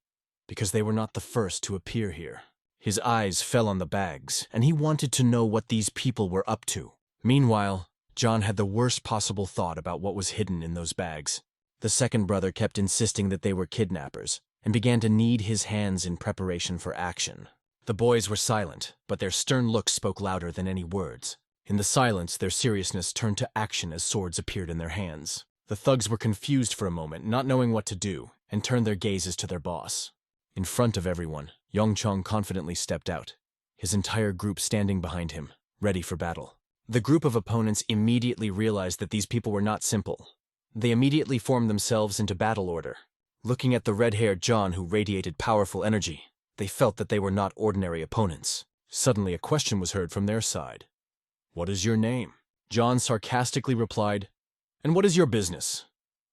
S1: because they were not the first to appear here. His eyes fell on the bags, and he wanted to know what these people were up to. Meanwhile, John had the worst possible thought about what was hidden in those bags. The second brother kept insisting that they were kidnappers, and began to knead his hands in preparation for action. The boys were silent, but their stern looks spoke louder than any words. In the silence, their seriousness turned to action as swords appeared in their hands. The thugs were confused for a moment, not knowing what to do, and turned their gazes to their boss. In front of everyone, Yongchong confidently stepped out, his entire group standing behind him, ready for battle. The group of opponents immediately realized that these people were not simple. They immediately formed themselves into battle order. Looking at the red-haired John who radiated powerful energy, they felt that they were not ordinary opponents. Suddenly a question was heard from their side. "What is your name?" John sarcastically replied, "And what is your business?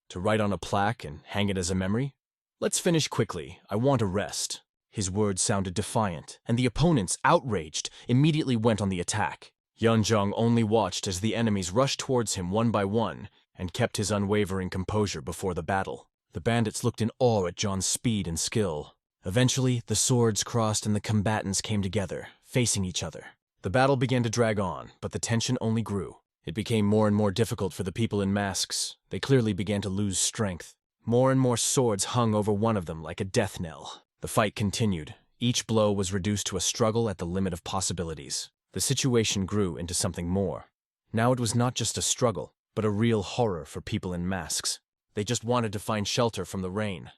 S1: To write on a plaque and hang it as a memory? Let's finish quickly, I want a rest." His words sounded defiant, and the opponents, outraged, immediately went on the attack. Yeonjung only watched as the enemies rushed towards him one by one, and kept his unwavering composure before the battle. The bandits looked in awe at John's speed and skill. Eventually, the swords crossed and the combatants came together, facing each other. The battle began to drag on, but the tension only grew. It became more and more difficult for the people in masks. They clearly began to lose strength. More and more swords hung over one of them like a death knell. The fight continued. Each blow was reduced to a struggle at the limit of possibilities. The situation grew into something more. Now it was not just a struggle, but a real horror for people in masks. They just wanted to find shelter from the rain.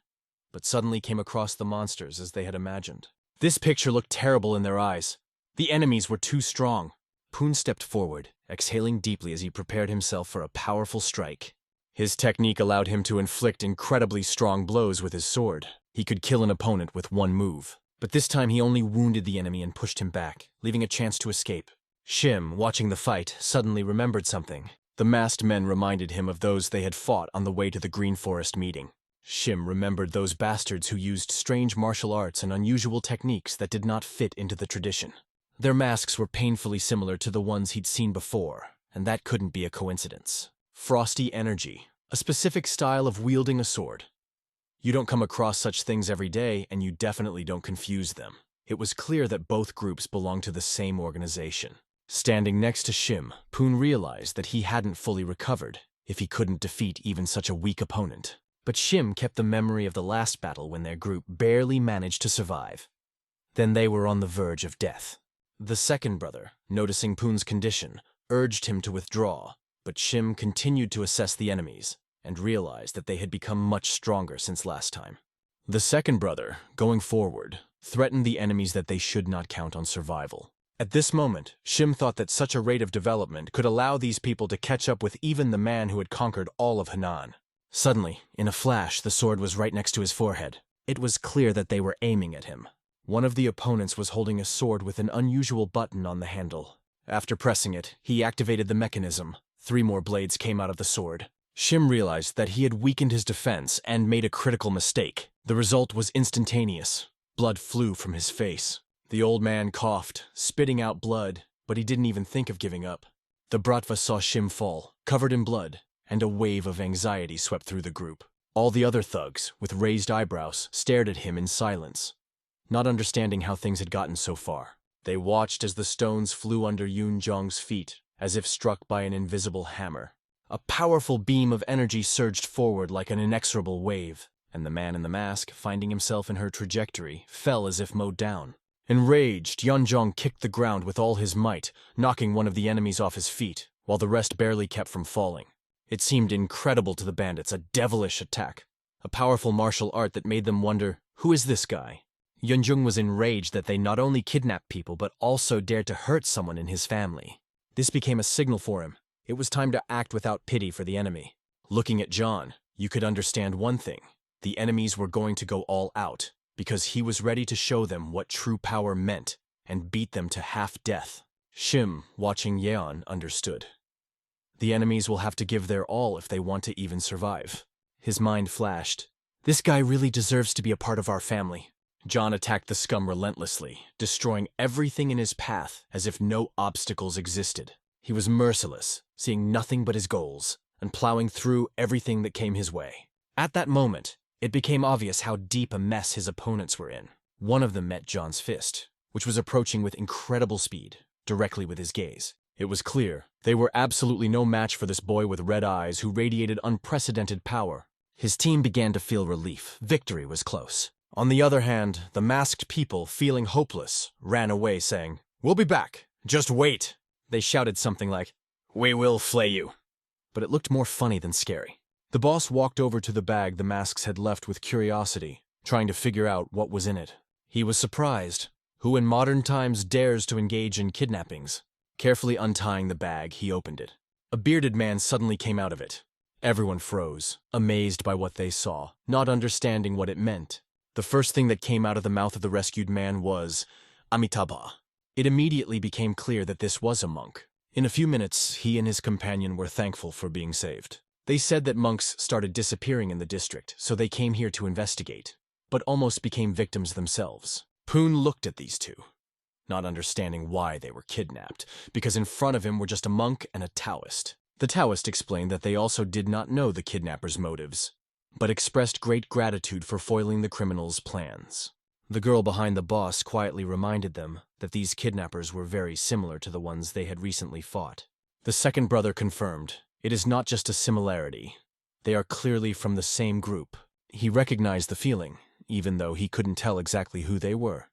S1: but suddenly came across the monsters as they had imagined. This picture looked terrible in their eyes. The enemies were too strong. Poon stepped forward, exhaling deeply as he prepared himself for a powerful strike. His technique allowed him to inflict incredibly strong blows with his sword. He could kill an opponent with one move. But this time he only wounded the enemy and pushed him back, leaving a chance to escape. Shim, watching the fight, suddenly remembered something. The masked men reminded him of those they had fought on the way to the Green Forest meeting. Shim remembered those bastards who used strange martial arts and unusual techniques that did not fit into the tradition. Their masks were painfully similar to the ones he'd seen before, and that couldn't be a coincidence. Frosty energy, a specific style of wielding a sword. You don't come across such things every day, and you definitely don't confuse them. It was clear that both groups belonged to the same organization. Standing next to Shim, Poon realized that he hadn't fully recovered, if he couldn't defeat even such a weak opponent. But Shim kept the memory of the last battle when their group barely managed to survive. Then they were on the verge of death. The second brother, noticing Poon's condition, urged him to withdraw, but Shim continued to assess the enemies and realized that they had become much stronger since last time. The second brother, going forward, threatened the enemies that they should not count on survival. At this moment, Shim thought that such a rate of development could allow these people to catch up with even the man who had conquered all of Henan. Suddenly, in a flash, the sword was right next to his forehead. It was clear that they were aiming at him. One of the opponents was holding a sword with an unusual button on the handle. After pressing it, he activated the mechanism. 3 more blades came out of the sword. Shim realized that he had weakened his defense and made a critical mistake. The result was instantaneous. Blood flew from his face. The old man coughed, spitting out blood, but he didn't even think of giving up. The Bratva saw Shim fall, covered in blood, and a wave of anxiety swept through the group. All the other thugs, with raised eyebrows, stared at him in silence, not understanding how things had gotten so far. They watched as the stones flew under Yoon Jong's feet, as if struck by an invisible hammer. A powerful beam of energy surged forward like an inexorable wave, and the man in the mask, finding himself in her trajectory, fell as if mowed down. Enraged, Yeonjong kicked the ground with all his might, knocking one of the enemies off his feet, while the rest barely kept from falling. It seemed incredible to the bandits, a devilish attack, a powerful martial art that made them wonder, who is this guy? Yeonjong was enraged that they not only kidnapped people but also dared to hurt someone in his family. This became a signal for him. It was time to act without pity for the enemy. Looking at John, you could understand one thing. The enemies were going to go all out, because he was ready to show them what true power meant and beat them to half-death. Shim, watching Yeon, understood. The enemies will have to give their all if they want to even survive. His mind flashed. This guy really deserves to be a part of our family. John attacked the scum relentlessly, destroying everything in his path as if no obstacles existed. He was merciless, seeing nothing but his goals, and plowing through everything that came his way. At that moment, it became obvious how deep a mess his opponents were in. One of them met John's fist, which was approaching with incredible speed, directly with his gaze. It was clear they were absolutely no match for this boy with red eyes who radiated unprecedented power. His team began to feel relief. Victory was close. On the other hand, the masked people, feeling hopeless, ran away saying, "We'll be back. Just wait." They shouted something like, "We will flay you." But it looked more funny than scary. The boss walked over to the bag the masks had left with curiosity, trying to figure out what was in it. He was surprised. Who in modern times dares to engage in kidnappings? Carefully untying the bag, he opened it. A bearded man suddenly came out of it. Everyone froze, amazed by what they saw, not understanding what it meant. The first thing that came out of the mouth of the rescued man was Amitabha. It immediately became clear that this was a monk. In a few minutes, he and his companion were thankful for being saved. They said that monks started disappearing in the district, so they came here to investigate, but almost became victims themselves. Poon looked at these two, not understanding why they were kidnapped, because in front of him were just a monk and a Taoist. The Taoist explained that they also did not know the kidnappers' motives, but expressed great gratitude for foiling the criminals' plans. The girl behind the boss quietly reminded them that these kidnappers were very similar to the ones they had recently fought. The second brother confirmed, it is not just a similarity. They are clearly from the same group. He recognized the feeling, even though he couldn't tell exactly who they were.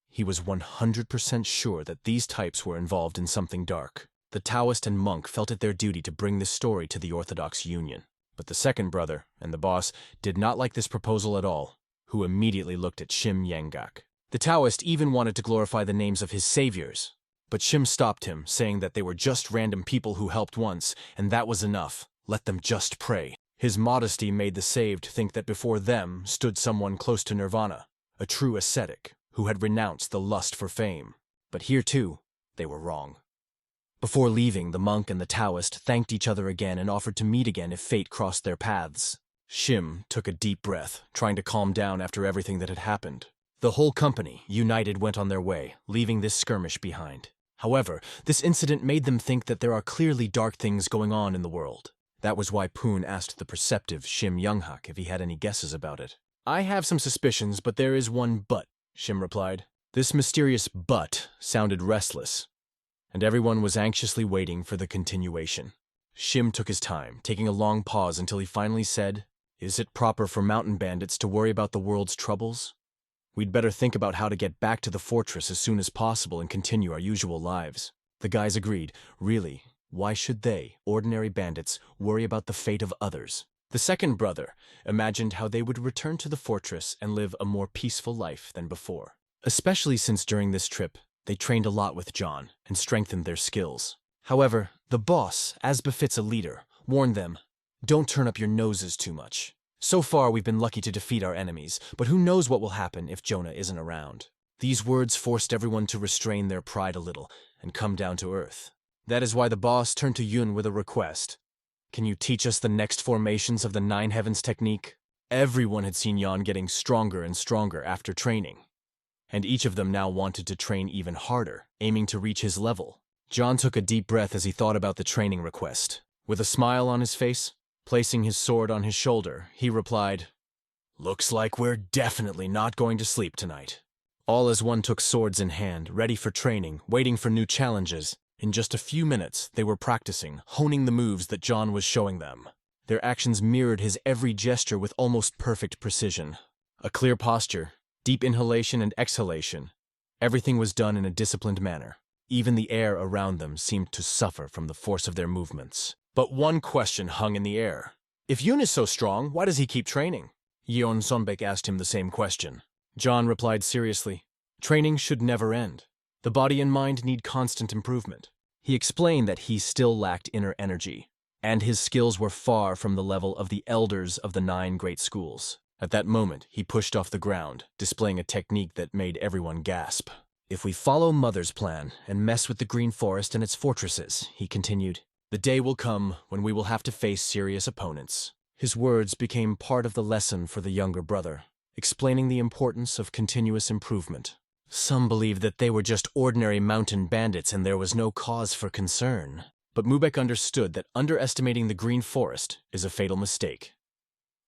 S1: He was 100% sure that these types were involved in something dark. The Taoist and monk felt it their duty to bring this story to the Orthodox Union. But the second brother and the boss did not like this proposal at all. who immediately looked at Shim Yanggak. The Taoist even wanted to glorify the names of his saviors, but Shim stopped him, saying that they were just random people who helped once, and that was enough. Let them just pray. His modesty made the saved think that before them stood someone close to nirvana, a true ascetic who had renounced the lust for fame. But here, too, they were wrong. Before leaving, the monk and the Taoist thanked each other again and offered to meet again if fate crossed their paths. Shim took a deep breath, trying to calm down after everything that had happened. The whole company, united, went on their way, leaving this skirmish behind. However, this incident made them think that there are clearly dark things going on in the world. That was why Poon asked the perceptive Shim Younghak if he had any guesses about it. I have some suspicions, but there is one but, Shim replied. This mysterious but sounded restless, and everyone was anxiously waiting for the continuation. Shim took his time, taking a long pause until he finally said, "Is it proper for mountain bandits to worry about the world's troubles? We'd better think about how to get back to the fortress as soon as possible and continue our usual lives." The guys agreed. Really, why should they, ordinary bandits, worry about the fate of others? The second brother imagined how they would return to the fortress and live a more peaceful life than before. Especially since during this trip, they trained a lot with John and strengthened their skills. However, the boss, as befits a leader, warned them, "Don't turn up your noses too much. So far, we've been lucky to defeat our enemies, but who knows what will happen if Jonah isn't around." These words forced everyone to restrain their pride a little and come down to earth. That is why the boss turned to Yun with a request. "Can you teach us the next formations of the Nine Heavens technique?" Everyone had seen Yon getting stronger and stronger after training, and each of them now wanted to train even harder, aiming to reach his level. John took a deep breath as he thought about the training request. With a smile on his face, placing his sword on his shoulder, he replied, "Looks like we're definitely not going to sleep tonight." All as one took swords in hand, ready for training, waiting for new challenges. In just a few minutes, they were practicing, honing the moves that John was showing them. Their actions mirrored his every gesture with almost perfect precision. A clear posture, deep inhalation and exhalation. Everything was done in a disciplined manner. Even the air around them seemed to suffer from the force of their movements. But one question hung in the air. If Yun is so strong, why does he keep training? Yeon Sonbek asked him the same question. John replied seriously, "Training should never end. The body and mind need constant improvement." He explained that he still lacked inner energy, and his skills were far from the level of the elders of the 9 great schools. At that moment, he pushed off the ground, displaying a technique that made everyone gasp. "If we follow Mother's plan and mess with the Green Forest and its fortresses," he continued, "the day will come when we will have to face serious opponents." His words became part of the lesson for the younger brother, explaining the importance of continuous improvement. Some believed that they were just ordinary mountain bandits and there was no cause for concern. But Mubek understood that underestimating the Green Forest is a fatal mistake.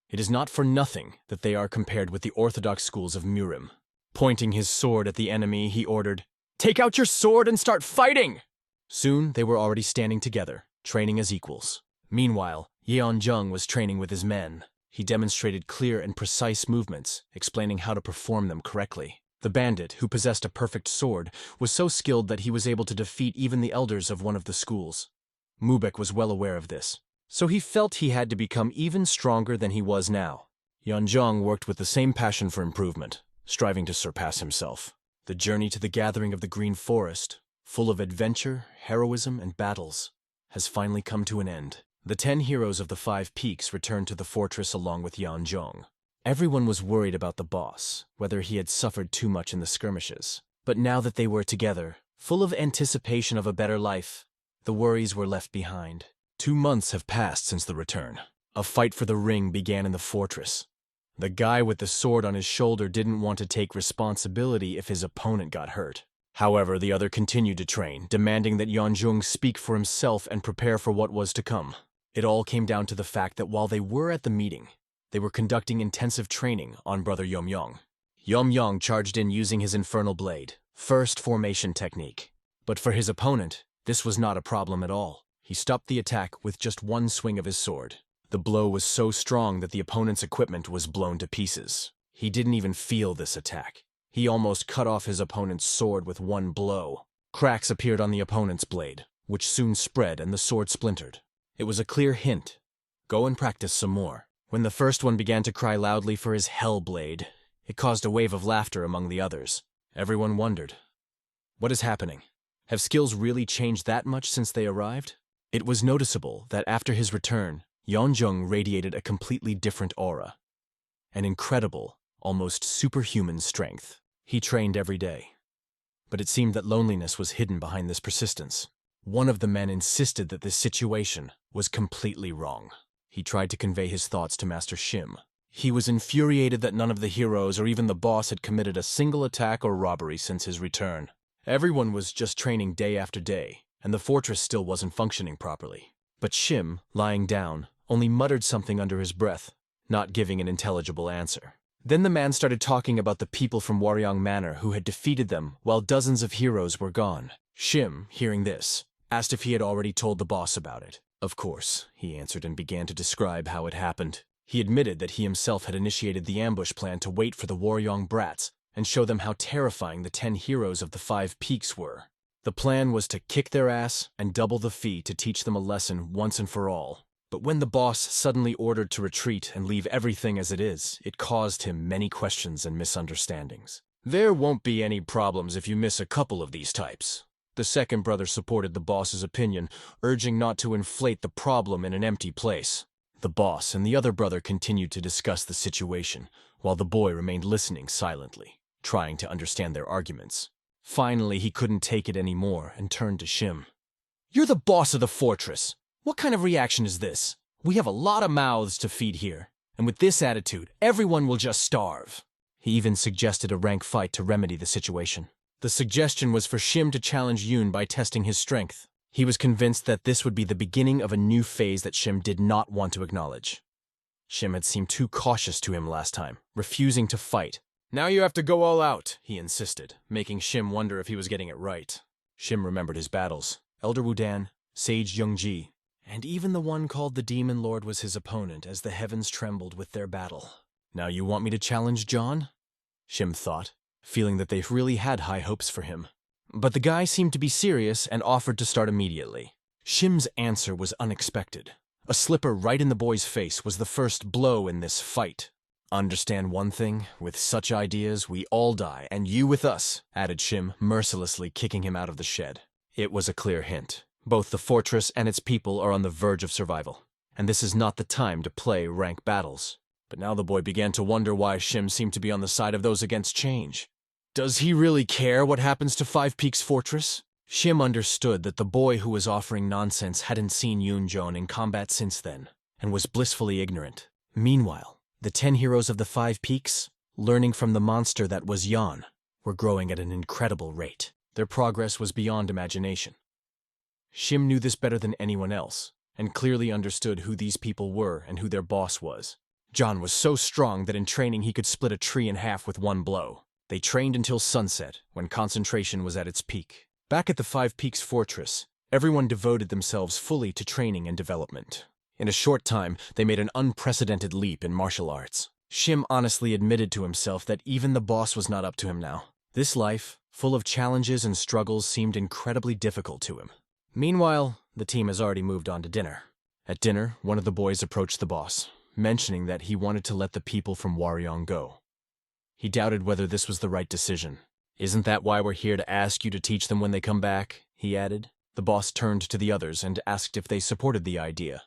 S1: It is not for nothing that they are compared with the orthodox schools of Murim. Pointing his sword at the enemy, he ordered, "Take out your sword and start fighting!" Soon they were already standing together, training as equals. Meanwhile, Yeonjung was training with his men. He demonstrated clear and precise movements, explaining how to perform them correctly. The bandit, who possessed a perfect sword, was so skilled that he was able to defeat even the elders of one of the schools. Mubek was well aware of this, so he felt he had to become even stronger than he was now. Yeonjung worked with the same passion for improvement, striving to surpass himself. The journey to the gathering of the Green Forest, full of adventure, heroism, and battles, has finally come to an end. The 10 heroes of the 5 peaks returned to the fortress along with Yeonjung. Everyone was worried about the boss, whether he had suffered too much in the skirmishes. But now that they were together, full of anticipation of a better life, the worries were left behind. 2 months have passed since the return. A fight for the ring began in the fortress. The guy with the sword on his shoulder didn't want to take responsibility if his opponent got hurt. However, the other continued to train, demanding that Yeonjung speak for himself and prepare for what was to come. It all came down to the fact that while they were at the meeting, they were conducting intensive training on Brother Yeomjong. Yeomjong charged in using his Infernal Blade, first formation technique. But for his opponent, this was not a problem at all. He stopped the attack with just one swing of his sword. The blow was so strong that the opponent's equipment was blown to pieces. He didn't even feel this attack. He almost cut off his opponent's sword with one blow. Cracks appeared on the opponent's blade, which soon spread and the sword splintered. It was a clear hint. Go and practice some more. When the first one began to cry loudly for his hell blade, It caused a wave of laughter among the others. Everyone wondered, what is happening? Have skills really changed that much since they arrived? It was noticeable that after his return, Yeonjung radiated a completely different aura. An incredible, almost superhuman strength. He trained every day. But it seemed that loneliness was hidden behind this persistence. One of the men insisted that this situation was completely wrong. He tried to convey his thoughts to Master Shim. He was infuriated that none of the heroes or even the boss had committed a single attack or robbery since his return. Everyone was just training day after day, and the fortress still wasn't functioning properly. But Shim, lying down, only muttered something under his breath, not giving an intelligible answer. Then the man started talking about the people from Waryeong Manor who had defeated them while dozens of heroes were gone. Shim, hearing this, asked if he had already told the boss about it. Of course, he answered and began to describe how it happened. He admitted that he himself had initiated the ambush plan to wait for the Waryeong brats and show them how terrifying the 10 heroes of the 5 peaks were. The plan was to kick their ass and double the fee to teach them a lesson once and for all. But when the boss suddenly ordered to retreat and leave everything as it is, it caused him many questions and misunderstandings. There won't be any problems if you miss a couple of these types. The second brother supported the boss's opinion, urging not to inflate the problem in an empty place. The boss and the other brother continued to discuss the situation, while the boy remained listening silently, trying to understand their arguments. Finally, he couldn't take it anymore and turned to Shim. "You're the boss of the fortress. What kind of reaction is this? We have a lot of mouths to feed here, and with this attitude, everyone will just starve." He even suggested a rank fight to remedy the situation. The suggestion was for Shim to challenge Yoon by testing his strength. He was convinced that this would be the beginning of a new phase that Shim did not want to acknowledge. Shim had seemed too cautious to him last time, refusing to fight. "Now you have to go all out," he insisted, making Shim wonder if he was getting it right. Shim remembered his battles. Elder Wudan, Sage Youngji, and even the one called the Demon Lord was his opponent as the heavens trembled with their battle. "Now you want me to challenge John?" Shim thought, feeling that they really had high hopes for him. But the guy seemed to be serious and offered to start immediately. Shim's answer was unexpected. A slipper right in the boy's face was the first blow in this fight. "Understand one thing? With such ideas, we all die, and you with us," added Shim, mercilessly kicking him out of the shed. It was a clear hint. Both the fortress and its people are on the verge of survival, and this is not the time to play rank battles. But now the boy began to wonder why Shim seemed to be on the side of those against change. Does he really care what happens to Five Peaks Fortress? Shim understood that the boy who was offering nonsense hadn't seen Yoonjeon in combat since then, and was blissfully ignorant. Meanwhile, the 10 heroes of the 5 Peaks, learning from the monster that was Yan, were growing at an incredible rate. Their progress was beyond imagination. Shim knew this better than anyone else, and clearly understood who these people were and who their boss was. John was so strong that in training he could split a tree in half with one blow. They trained until sunset, when concentration was at its peak. Back at the 5 Peaks Fortress, everyone devoted themselves fully to training and development. In a short time, they made an unprecedented leap in martial arts. Shim honestly admitted to himself that even the boss was not up to him now. This life, full of challenges and struggles, seemed incredibly difficult to him. Meanwhile, the team has already moved on to dinner. At dinner, one of the boys approached the boss, mentioning that he wanted to let the people from Waryeong go. He doubted whether this was the right decision. "Isn't that why we're here to ask you to teach them when they come back?" he added. The boss turned to the others and asked if they supported the idea.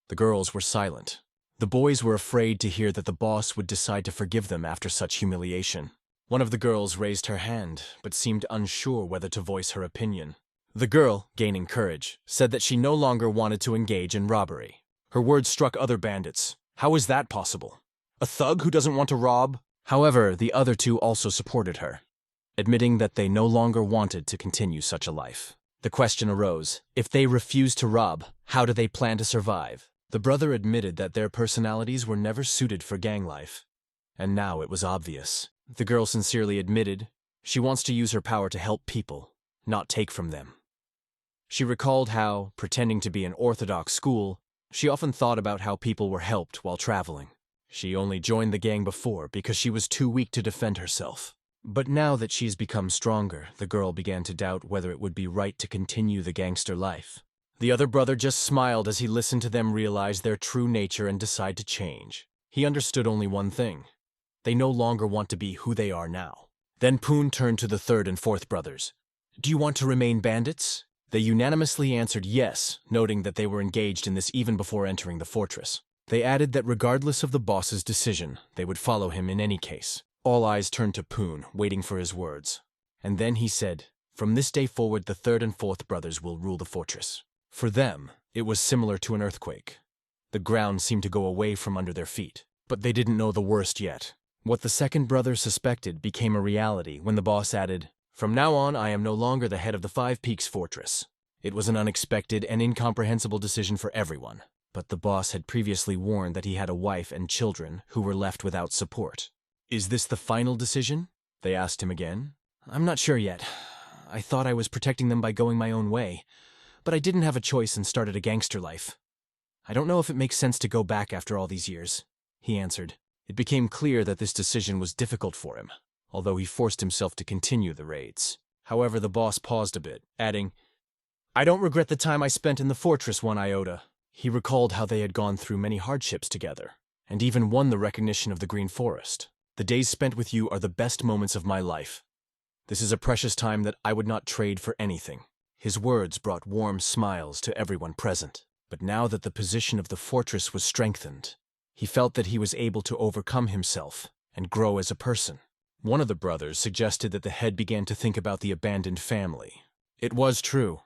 S1: The girls were silent. The boys were afraid to hear that the boss would decide to forgive them after such humiliation. One of the girls raised her hand, but seemed unsure whether to voice her opinion. The girl, gaining courage, said that she no longer wanted to engage in robbery. Her words struck other bandits. How is that possible? A thug who doesn't want to rob? However, the other two also supported her, admitting that they no longer wanted to continue such a life. The question arose, if they refused to rob, how do they plan to survive? The brother admitted that their personalities were never suited for gang life. And now it was obvious. The girl sincerely admitted she wants to use her power to help people, not take from them. She recalled how, pretending to be an Orthodox school, she often thought about how people were helped while traveling. She only joined the gang before because she was too weak to defend herself. But now that she's become stronger, the girl began to doubt whether it would be right to continue the gangster life. The other brother just smiled as he listened to them realize their true nature and decide to change. He understood only one thing. They no longer want to be who they are now. Then Poon turned to the third and fourth brothers. Do you want to remain bandits? They unanimously answered yes, noting that they were engaged in this even before entering the fortress. They added that regardless of the boss's decision, they would follow him in any case. All eyes turned to Poon, waiting for his words. And then he said, from this day forward, the third and fourth brothers will rule the fortress. For them, it was similar to an earthquake. The ground seemed to go away from under their feet. But they didn't know the worst yet. What the second brother suspected became a reality when the boss added, from now on, I am no longer the head of the Five Peaks Fortress. It was an unexpected and incomprehensible decision for everyone. But the boss had previously warned that he had a wife and children who were left without support. Is this the final decision? They asked him again. I'm not sure yet. I thought I was protecting them by going my own way, but I didn't have a choice and started a gangster life. I don't know if it makes sense to go back after all these years, he answered. It became clear that this decision was difficult for him, although he forced himself to continue the raids. However, the boss paused a bit, adding, I don't regret the time I spent in the fortress one iota. He recalled how they had gone through many hardships together, and even won the recognition of the Green Forest. The days spent with you are the best moments of my life. This is a precious time that I would not trade for anything. His words brought warm smiles to everyone present. But now that the position of the fortress was strengthened, he felt that he was able to overcome himself and grow as a person. One of the brothers suggested that the head began to think about the abandoned family. It was true,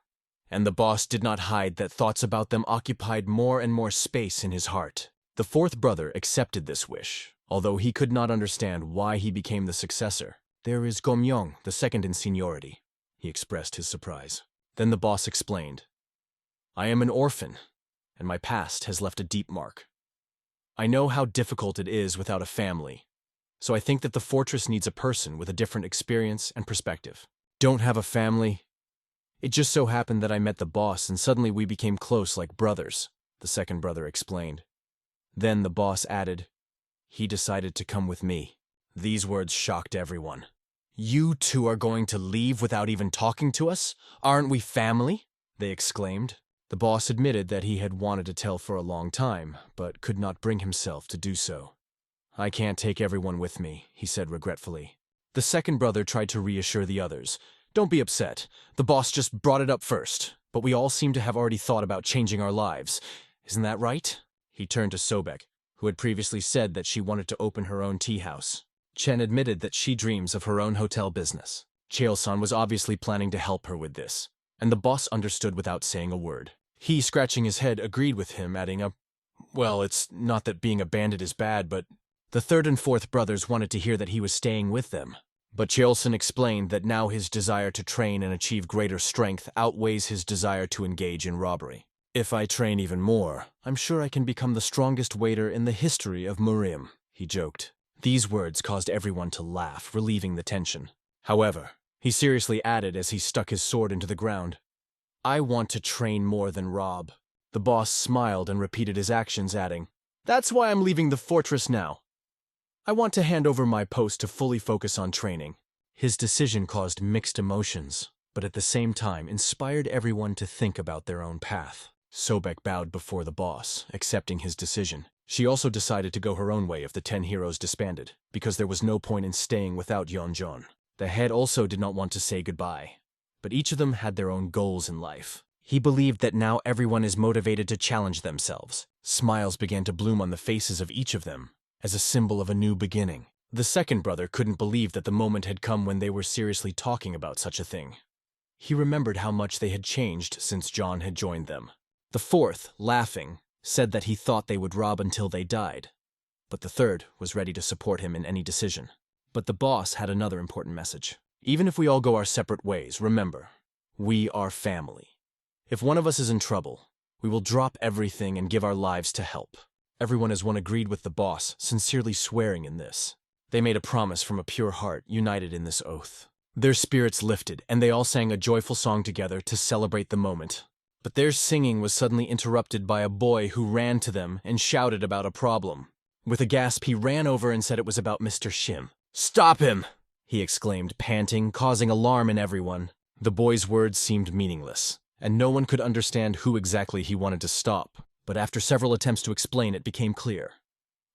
S1: and the boss did not hide that thoughts about them occupied more and more space in his heart. The fourth brother accepted this wish, although he could not understand why he became the successor. There is Gomyong, the second in seniority, he expressed his surprise. Then the boss explained, I am an orphan, and my past has left a deep mark. I know how difficult it is without a family, so I think that the fortress needs a person with a different experience and perspective. Don't have a family? It just so happened that I met the boss and suddenly we became close like brothers, the second brother explained. Then the boss added, he decided to come with me. These words shocked everyone. You two are going to leave without even talking to us? Aren't we family? They exclaimed. The boss admitted that he had wanted to tell for a long time, but could not bring himself to do so. I can't take everyone with me, he said regretfully. The second brother tried to reassure the others. Don't be upset. The boss just brought it up first, but we all seem to have already thought about changing our lives. Isn't that right? He turned to Sobek, who had previously said that she wanted to open her own tea house. Chen admitted that she dreams of her own hotel business. Cheol-san was obviously planning to help her with this, and the boss understood without saying a word. He, scratching his head, agreed with him, adding up, well, it's not that being a bandit is bad, but the third and fourth brothers wanted to hear that he was staying with them. But Cheol-san explained that now his desire to train and achieve greater strength outweighs his desire to engage in robbery. If I train even more, I'm sure I can become the strongest waiter in the history of Murim, he joked. These words caused everyone to laugh, relieving the tension. However, he seriously added as he stuck his sword into the ground, I want to train more than rob. The boss smiled and repeated his actions, adding, that's why I'm leaving the fortress now. I want to hand over my post to fully focus on training. His decision caused mixed emotions, but at the same time inspired everyone to think about their own path. Sobek bowed before the boss, accepting his decision. She also decided to go her own way if the 10 heroes disbanded, because there was no point in staying without Yeonjeon. The head also did not want to say goodbye, but each of them had their own goals in life. He believed that now everyone is motivated to challenge themselves. Smiles began to bloom on the faces of each of them, as a symbol of a new beginning. The second brother couldn't believe that the moment had come when they were seriously talking about such a thing. He remembered how much they had changed since John had joined them. The fourth, laughing, said that he thought they would rob until they died, but the third was ready to support him in any decision. But the boss had another important message. Even if we all go our separate ways, remember, we are family. If one of us is in trouble, we will drop everything and give our lives to help. Everyone as one agreed with the boss, sincerely swearing in this. They made a promise from a pure heart, united in this oath. Their spirits lifted, and they all sang a joyful song together to celebrate the moment. But their singing was suddenly interrupted by a boy who ran to them and shouted about a problem. With a gasp, he ran over and said it was about Mr. Shim. "Stop him!" he exclaimed, panting, causing alarm in everyone. The boy's words seemed meaningless, and no one could understand who exactly he wanted to stop. But after several attempts to explain, it became clear.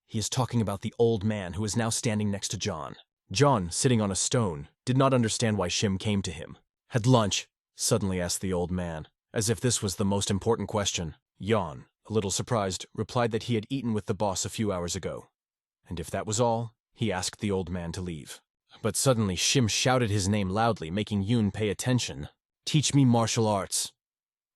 S1: He is talking about the old man who is now standing next to John. John, sitting on a stone, did not understand why Shim came to him. Had lunch? Suddenly asked the old man, as if this was the most important question. Jan, a little surprised, replied that he had eaten with the boss a few hours ago. And if that was all, he asked the old man to leave. But suddenly Shim shouted his name loudly, making Yoon pay attention. "Teach me martial arts."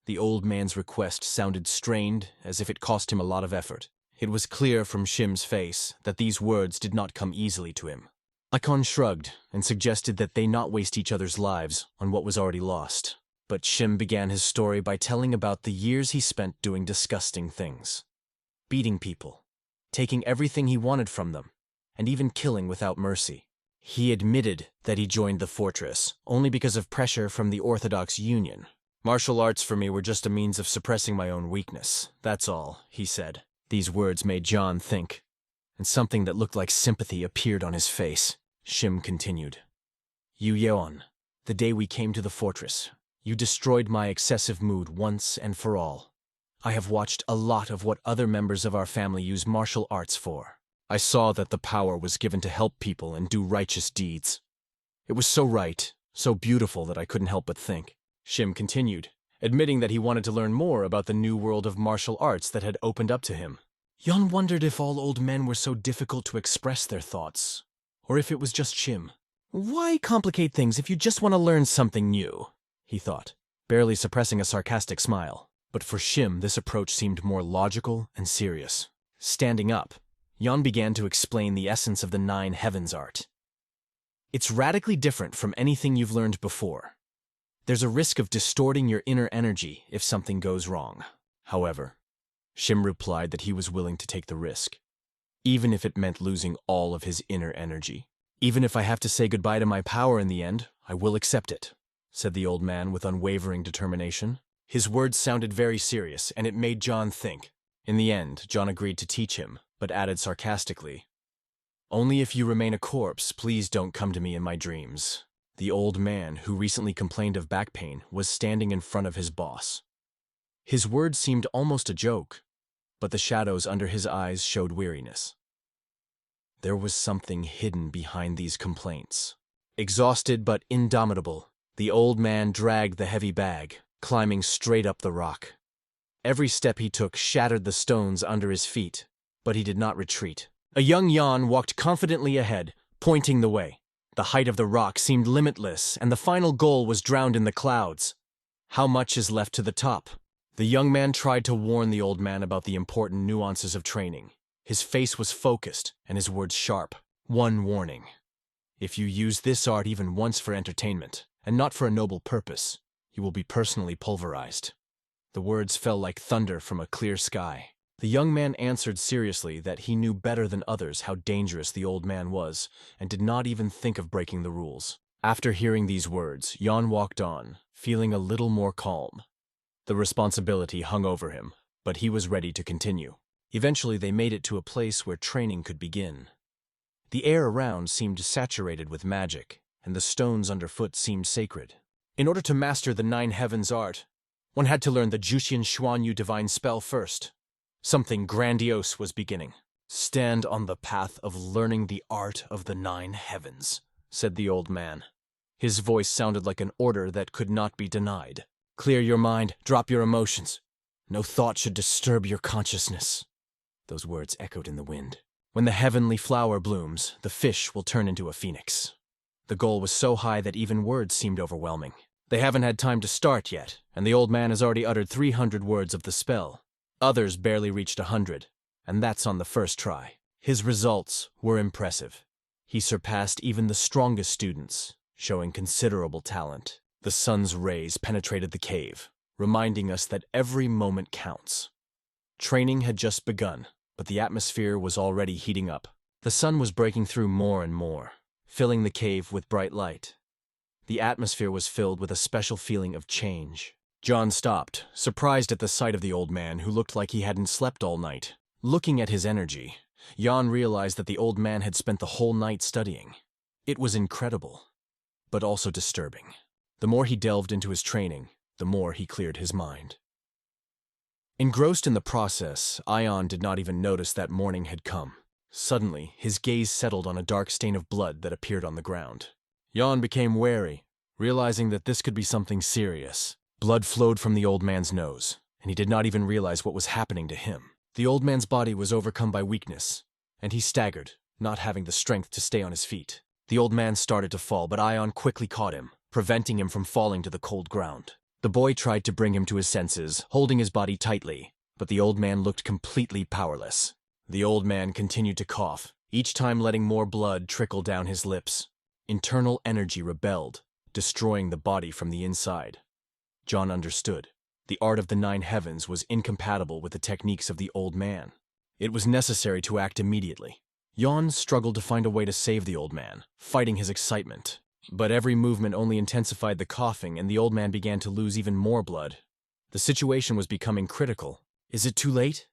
S1: The old man's request sounded strained, as if it cost him a lot of effort. It was clear from Shim's face that these words did not come easily to him. Icon shrugged and suggested that they not waste each other's lives on what was already lost. But Shim began his story by telling about the years he spent doing disgusting things. Beating people, taking everything he wanted from them, and even killing without mercy. He admitted that he joined the fortress only because of pressure from the Orthodox Union. "Martial arts for me were just a means of suppressing my own weakness, that's all," he said. These words made John think, and something that looked like sympathy appeared on his face. Shim continued. "You Yeon, the day we came to the fortress, you destroyed my excessive mood once and for all. I have watched a lot of what other members of our family use martial arts for. I saw that the power was given to help people and do righteous deeds. It was so right, so beautiful that I couldn't help but think." Shim continued, admitting that he wanted to learn more about the new world of martial arts that had opened up to him. Yeon wondered if all old men were so difficult to express their thoughts, or if it was just Shim. "Why complicate things if you just want to learn something new?" he thought, barely suppressing a sarcastic smile. But for Shim, this approach seemed more logical and serious. Standing up, Yeon began to explain the essence of the Nine Heavens art. "It's radically different from anything you've learned before. There's a risk of distorting your inner energy if something goes wrong. However," Shim replied that he was willing to take the risk, even if it meant losing all of his inner energy. "Even if I have to say goodbye to my power in the end, I will accept it," said the old man with unwavering determination. His words sounded very serious, and it made John think. In the end, John agreed to teach him, but added sarcastically, "Only if you remain a corpse, please don't come to me in my dreams." The old man, who recently complained of back pain, was standing in front of his boss. His words seemed almost a joke, but the shadows under his eyes showed weariness. There was something hidden behind these complaints. Exhausted but indomitable, the old man dragged the heavy bag, climbing straight up the rock. Every step he took shattered the stones under his feet, but he did not retreat. A young Yeon walked confidently ahead, pointing the way. The height of the rock seemed limitless, and the final goal was drowned in the clouds. "How much is left to the top?" The young man tried to warn the old man about the important nuances of training. His face was focused, and his words sharp. "One warning. If you use this art even once for entertainment, and not for a noble purpose, you will be personally pulverized." The words fell like thunder from a clear sky. The young man answered seriously that he knew better than others how dangerous the old man was, and did not even think of breaking the rules. After hearing these words, Yeon walked on, feeling a little more calm. The responsibility hung over him, but he was ready to continue. Eventually they made it to a place where training could begin. The air around seemed saturated with magic, and the stones underfoot seemed sacred. In order to master the Nine Heavens art, one had to learn the Jushin Xuanyu divine spell first. Something grandiose was beginning. "Stand on the path of learning the art of the Nine Heavens," said the old man. His voice sounded like an order that could not be denied. "Clear your mind, drop your emotions. No thought should disturb your consciousness." Those words echoed in the wind. "When the heavenly flower blooms, the fish will turn into a phoenix." The goal was so high that even words seemed overwhelming. They haven't had time to start yet, and the old man has already uttered 300 words of the spell. Others barely reached 100, and that's on the first try. His results were impressive. He surpassed even the strongest students, showing considerable talent. The sun's rays penetrated the cave, reminding us that every moment counts. Training had just begun, but the atmosphere was already heating up. The sun was breaking through more and more, filling the cave with bright light. The atmosphere was filled with a special feeling of change. John stopped, surprised at the sight of the old man who looked like he hadn't slept all night. Looking at his energy, Jan realized that the old man had spent the whole night studying. It was incredible, but also disturbing. The more he delved into his training, the more he cleared his mind. Engrossed in the process, Ion did not even notice that morning had come. Suddenly, his gaze settled on a dark stain of blood that appeared on the ground. Jan became wary, realizing that this could be something serious. Blood flowed from the old man's nose, and he did not even realize what was happening to him. The old man's body was overcome by weakness, and he staggered, not having the strength to stay on his feet. The old man started to fall, but Ion quickly caught him, preventing him from falling to the cold ground. The boy tried to bring him to his senses, holding his body tightly, but the old man looked completely powerless. The old man continued to cough, each time letting more blood trickle down his lips. Internal energy rebelled, destroying the body from the inside. John understood. The art of the 9 heavens was incompatible with the techniques of the old man. It was necessary to act immediately. Jan struggled to find a way to save the old man, fighting his excitement. But every movement only intensified the coughing, and the old man began to lose even more blood. The situation was becoming critical. Is it too late?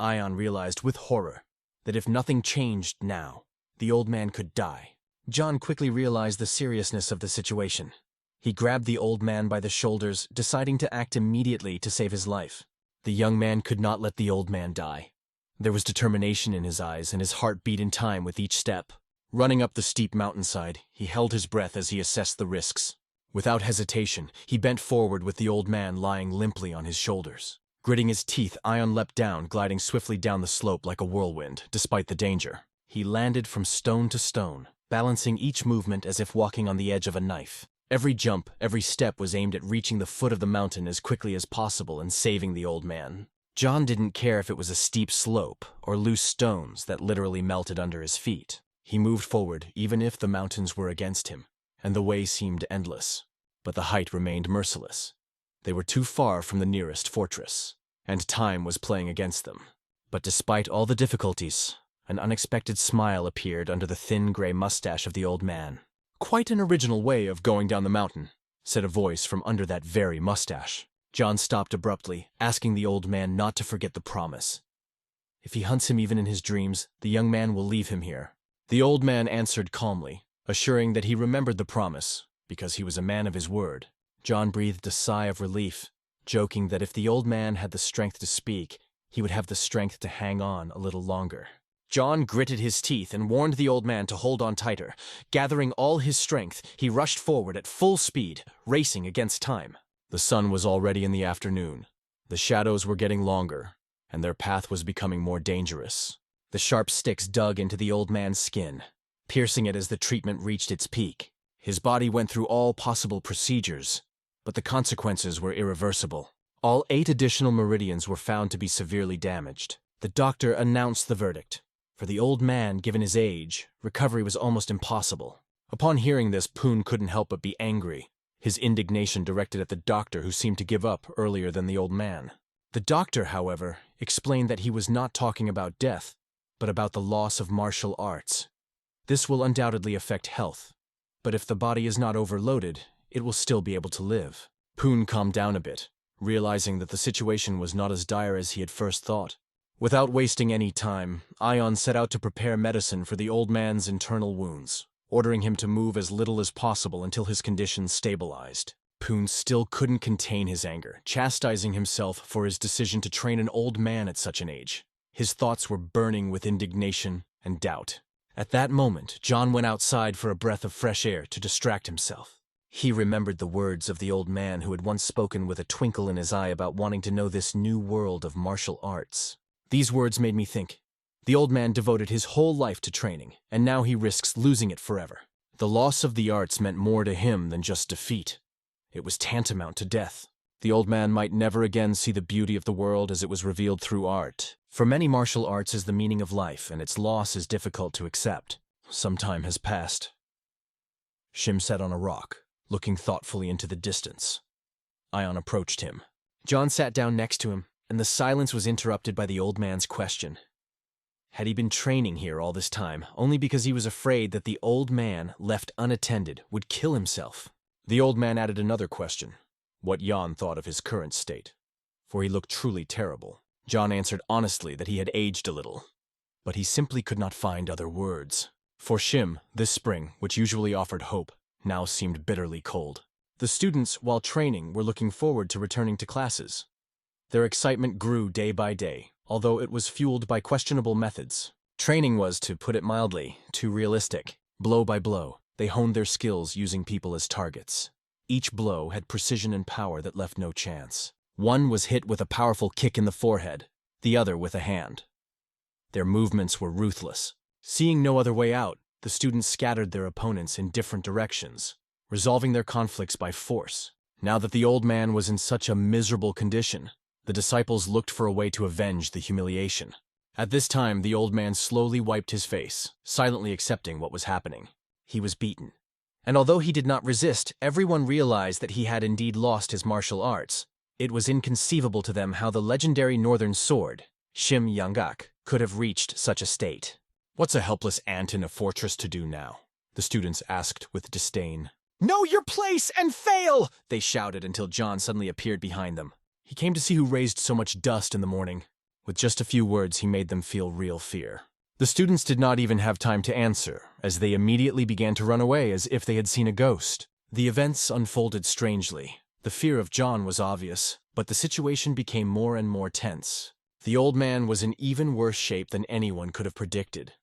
S1: Ion realized with horror that if nothing changed now, the old man could die. John quickly realized the seriousness of the situation. He grabbed the old man by the shoulders, deciding to act immediately to save his life. The young man could not let the old man die. There was determination in his eyes, and his heart beat in time with each step. Running up the steep mountainside, he held his breath as he assessed the risks. Without hesitation, he bent forward with the old man lying limply on his shoulders. Gritting his teeth, Ion leapt down, gliding swiftly down the slope like a whirlwind, despite the danger. He landed from stone to stone, balancing each movement as if walking on the edge of a knife. Every jump, every step was aimed at reaching the foot of the mountain as quickly as possible and saving the old man. John didn't care if it was a steep slope or loose stones that literally melted under his feet. He moved forward even if the mountains were against him, and the way seemed endless. But the height remained merciless. They were too far from the nearest fortress, and time was playing against them. But despite all the difficulties, an unexpected smile appeared under the thin gray mustache of the old man. "Quite an original way of going down the mountain," said a voice from under that very mustache. John stopped abruptly, asking the old man not to forget the promise. "If he hunts him even in his dreams, the young man will leave him here." The old man answered calmly, assuring that he remembered the promise, because he was a man of his word. John breathed a sigh of relief, joking that if the old man had the strength to speak, he would have the strength to hang on a little longer. John gritted his teeth and warned the old man to hold on tighter. Gathering all his strength, he rushed forward at full speed, racing against time. The sun was already in the afternoon. The shadows were getting longer, and their path was becoming more dangerous. The sharp sticks dug into the old man's skin, piercing it as the treatment reached its peak. His body went through all possible procedures, but the consequences were irreversible. All 8 additional meridians were found to be severely damaged. The doctor announced the verdict. For the old man, given his age, recovery was almost impossible. Upon hearing this, Poon couldn't help but be angry, his indignation directed at the doctor who seemed to give up earlier than the old man. The doctor, however, explained that he was not talking about death, but about the loss of martial arts. This will undoubtedly affect health, but if the body is not overloaded, it will still be able to live. Poon calmed down a bit, realizing that the situation was not as dire as he had first thought. Without wasting any time, Ion set out to prepare medicine for the old man's internal wounds, ordering him to move as little as possible until his condition stabilized. Poon still couldn't contain his anger, chastising himself for his decision to train an old man at such an age. His thoughts were burning with indignation and doubt. At that moment, John went outside for a breath of fresh air to distract himself. He remembered the words of the old man who had once spoken with a twinkle in his eye about wanting to know this new world of martial arts. These words made me think. The old man devoted his whole life to training, and now he risks losing it forever. The loss of the arts meant more to him than just defeat. It was tantamount to death. The old man might never again see the beauty of the world as it was revealed through art. For many, martial arts is the meaning of life, and its loss is difficult to accept. Some time has passed. Shim sat on a rock, looking thoughtfully into the distance. Ion approached him. John sat down next to him, and the silence was interrupted by the old man's question. Had he been training here all this time, only because he was afraid that the old man, left unattended, would kill himself? The old man added another question, what Jan thought of his current state, for he looked truly terrible. John answered honestly that he had aged a little, but he simply could not find other words. For Shim, this spring, which usually offered hope, now seemed bitterly cold. The students, while training, were looking forward to returning to classes. Their excitement grew day by day, although it was fueled by questionable methods. Training was, to put it mildly, too realistic. Blow by blow, they honed their skills using people as targets. Each blow had precision and power that left no chance. One was hit with a powerful kick in the forehead, the other with a hand. Their movements were ruthless. Seeing no other way out, the students scattered their opponents in different directions, resolving their conflicts by force. Now that the old man was in such a miserable condition, the disciples looked for a way to avenge the humiliation. At this time, the old man slowly wiped his face, silently accepting what was happening. He was beaten. And although he did not resist, everyone realized that he had indeed lost his martial arts. It was inconceivable to them how the legendary northern sword, Shim Yangak, could have reached such a state. "What's a helpless ant in a fortress to do now?" the students asked with disdain. "Know your place and fail!" they shouted until John suddenly appeared behind them. He came to see who raised so much dust in the morning. With just a few words, he made them feel real fear. The students did not even have time to answer, as they immediately began to run away as if they had seen a ghost. The events unfolded strangely. The fear of John was obvious, but the situation became more and more tense. The old man was in even worse shape than anyone could have predicted.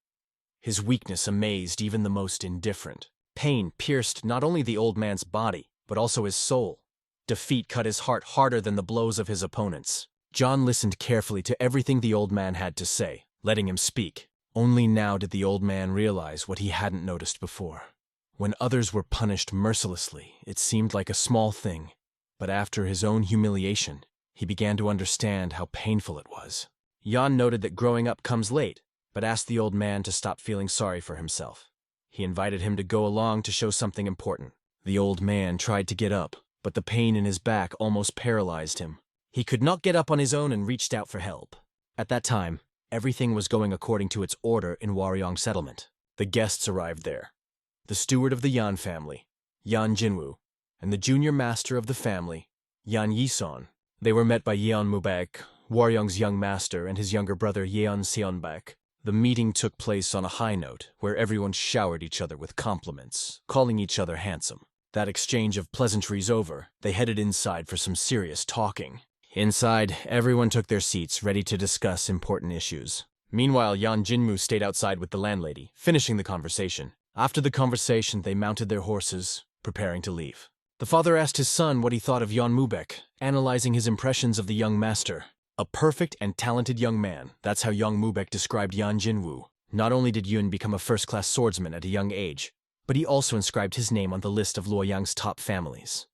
S1: His weakness amazed even the most indifferent. Pain pierced not only the old man's body, but also his soul. Defeat cut his heart harder than the blows of his opponents. John listened carefully to everything the old man had to say, letting him speak. Only now did the old man realize what he hadn't noticed before. When others were punished mercilessly, it seemed like a small thing. But after his own humiliation, he began to understand how painful it was. Jan noted that growing up comes late, but asked the old man to stop feeling sorry for himself. He invited him to go along to show something important. The old man tried to get up, but the pain in his back almost paralyzed him. He could not get up on his own and reached out for help. At that time, everything was going according to its order in Waryong settlement. The guests arrived there. The steward of the Yan family, Yan Jinwoo, and the junior master of the family, Yan Yiseon. They were met by Yeon Mubek, Waryong's young master, and his younger brother Yeon Seonbak. The meeting took place on a high note, where everyone showered each other with compliments, calling each other handsome. That exchange of pleasantries over, they headed inside for some serious talking. Inside, everyone took their seats, ready to discuss important issues. Meanwhile, Yan Jinmu stayed outside with the landlady, finishing the conversation. After the conversation, they mounted their horses, preparing to leave. The father asked his son what he thought of Yeon Mubek, analyzing his impressions of the young master. A perfect and talented young man, that's how Yeon Mubek described Yan Jinwoo. Not only did Yun become a first-class swordsman at a young age, but he also inscribed his name on the list of Luoyang's top families.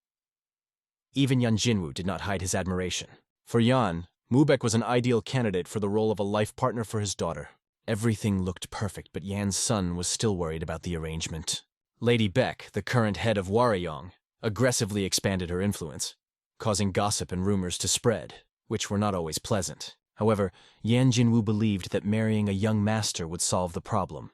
S1: Even Yan Jinwoo did not hide his admiration. For Yan, Mubek was an ideal candidate for the role of a life partner for his daughter. Everything looked perfect, but Yan's son was still worried about the arrangement. Lady Beck, the current head of Waryong, aggressively expanded her influence, causing gossip and rumors to spread, which were not always pleasant. However, Yan Jinwoo believed that marrying a young master would solve the problem.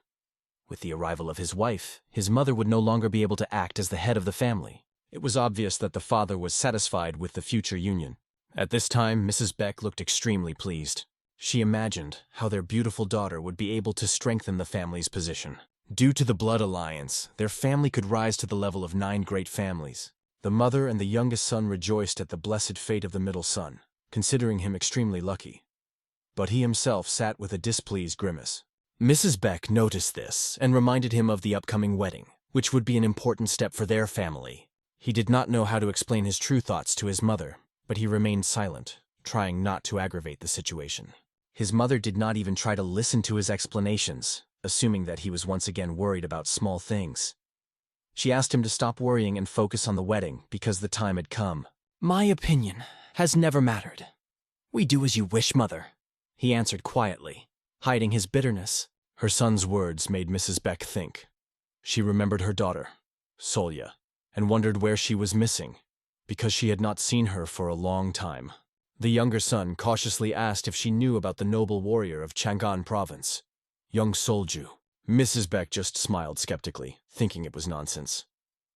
S1: With the arrival of his wife, his mother would no longer be able to act as the head of the family. It was obvious that the father was satisfied with the future union. At this time, Mrs. Beck looked extremely pleased. She imagined how their beautiful daughter would be able to strengthen the family's position. Due to the blood alliance, their family could rise to the level of 9 great families. The mother and the youngest son rejoiced at the blessed fate of the middle son, considering him extremely lucky. But he himself sat with a displeased grimace. Mrs. Beck noticed this and reminded him of the upcoming wedding, which would be an important step for their family. He did not know how to explain his true thoughts to his mother, but he remained silent, trying not to aggravate the situation. His mother did not even try to listen to his explanations, assuming that he was once again worried about small things. She asked him to stop worrying and focus on the wedding because the time had come. "My opinion has never mattered. We do as you wish, mother," he answered quietly, hiding his bitterness. Her son's words made Mrs. Beck think. She remembered her daughter, Solya, and wondered where she was missing, because she had not seen her for a long time. The younger son cautiously asked if she knew about the noble warrior of Chang'an province, young Solju. Mrs. Beck just smiled skeptically, thinking it was nonsense.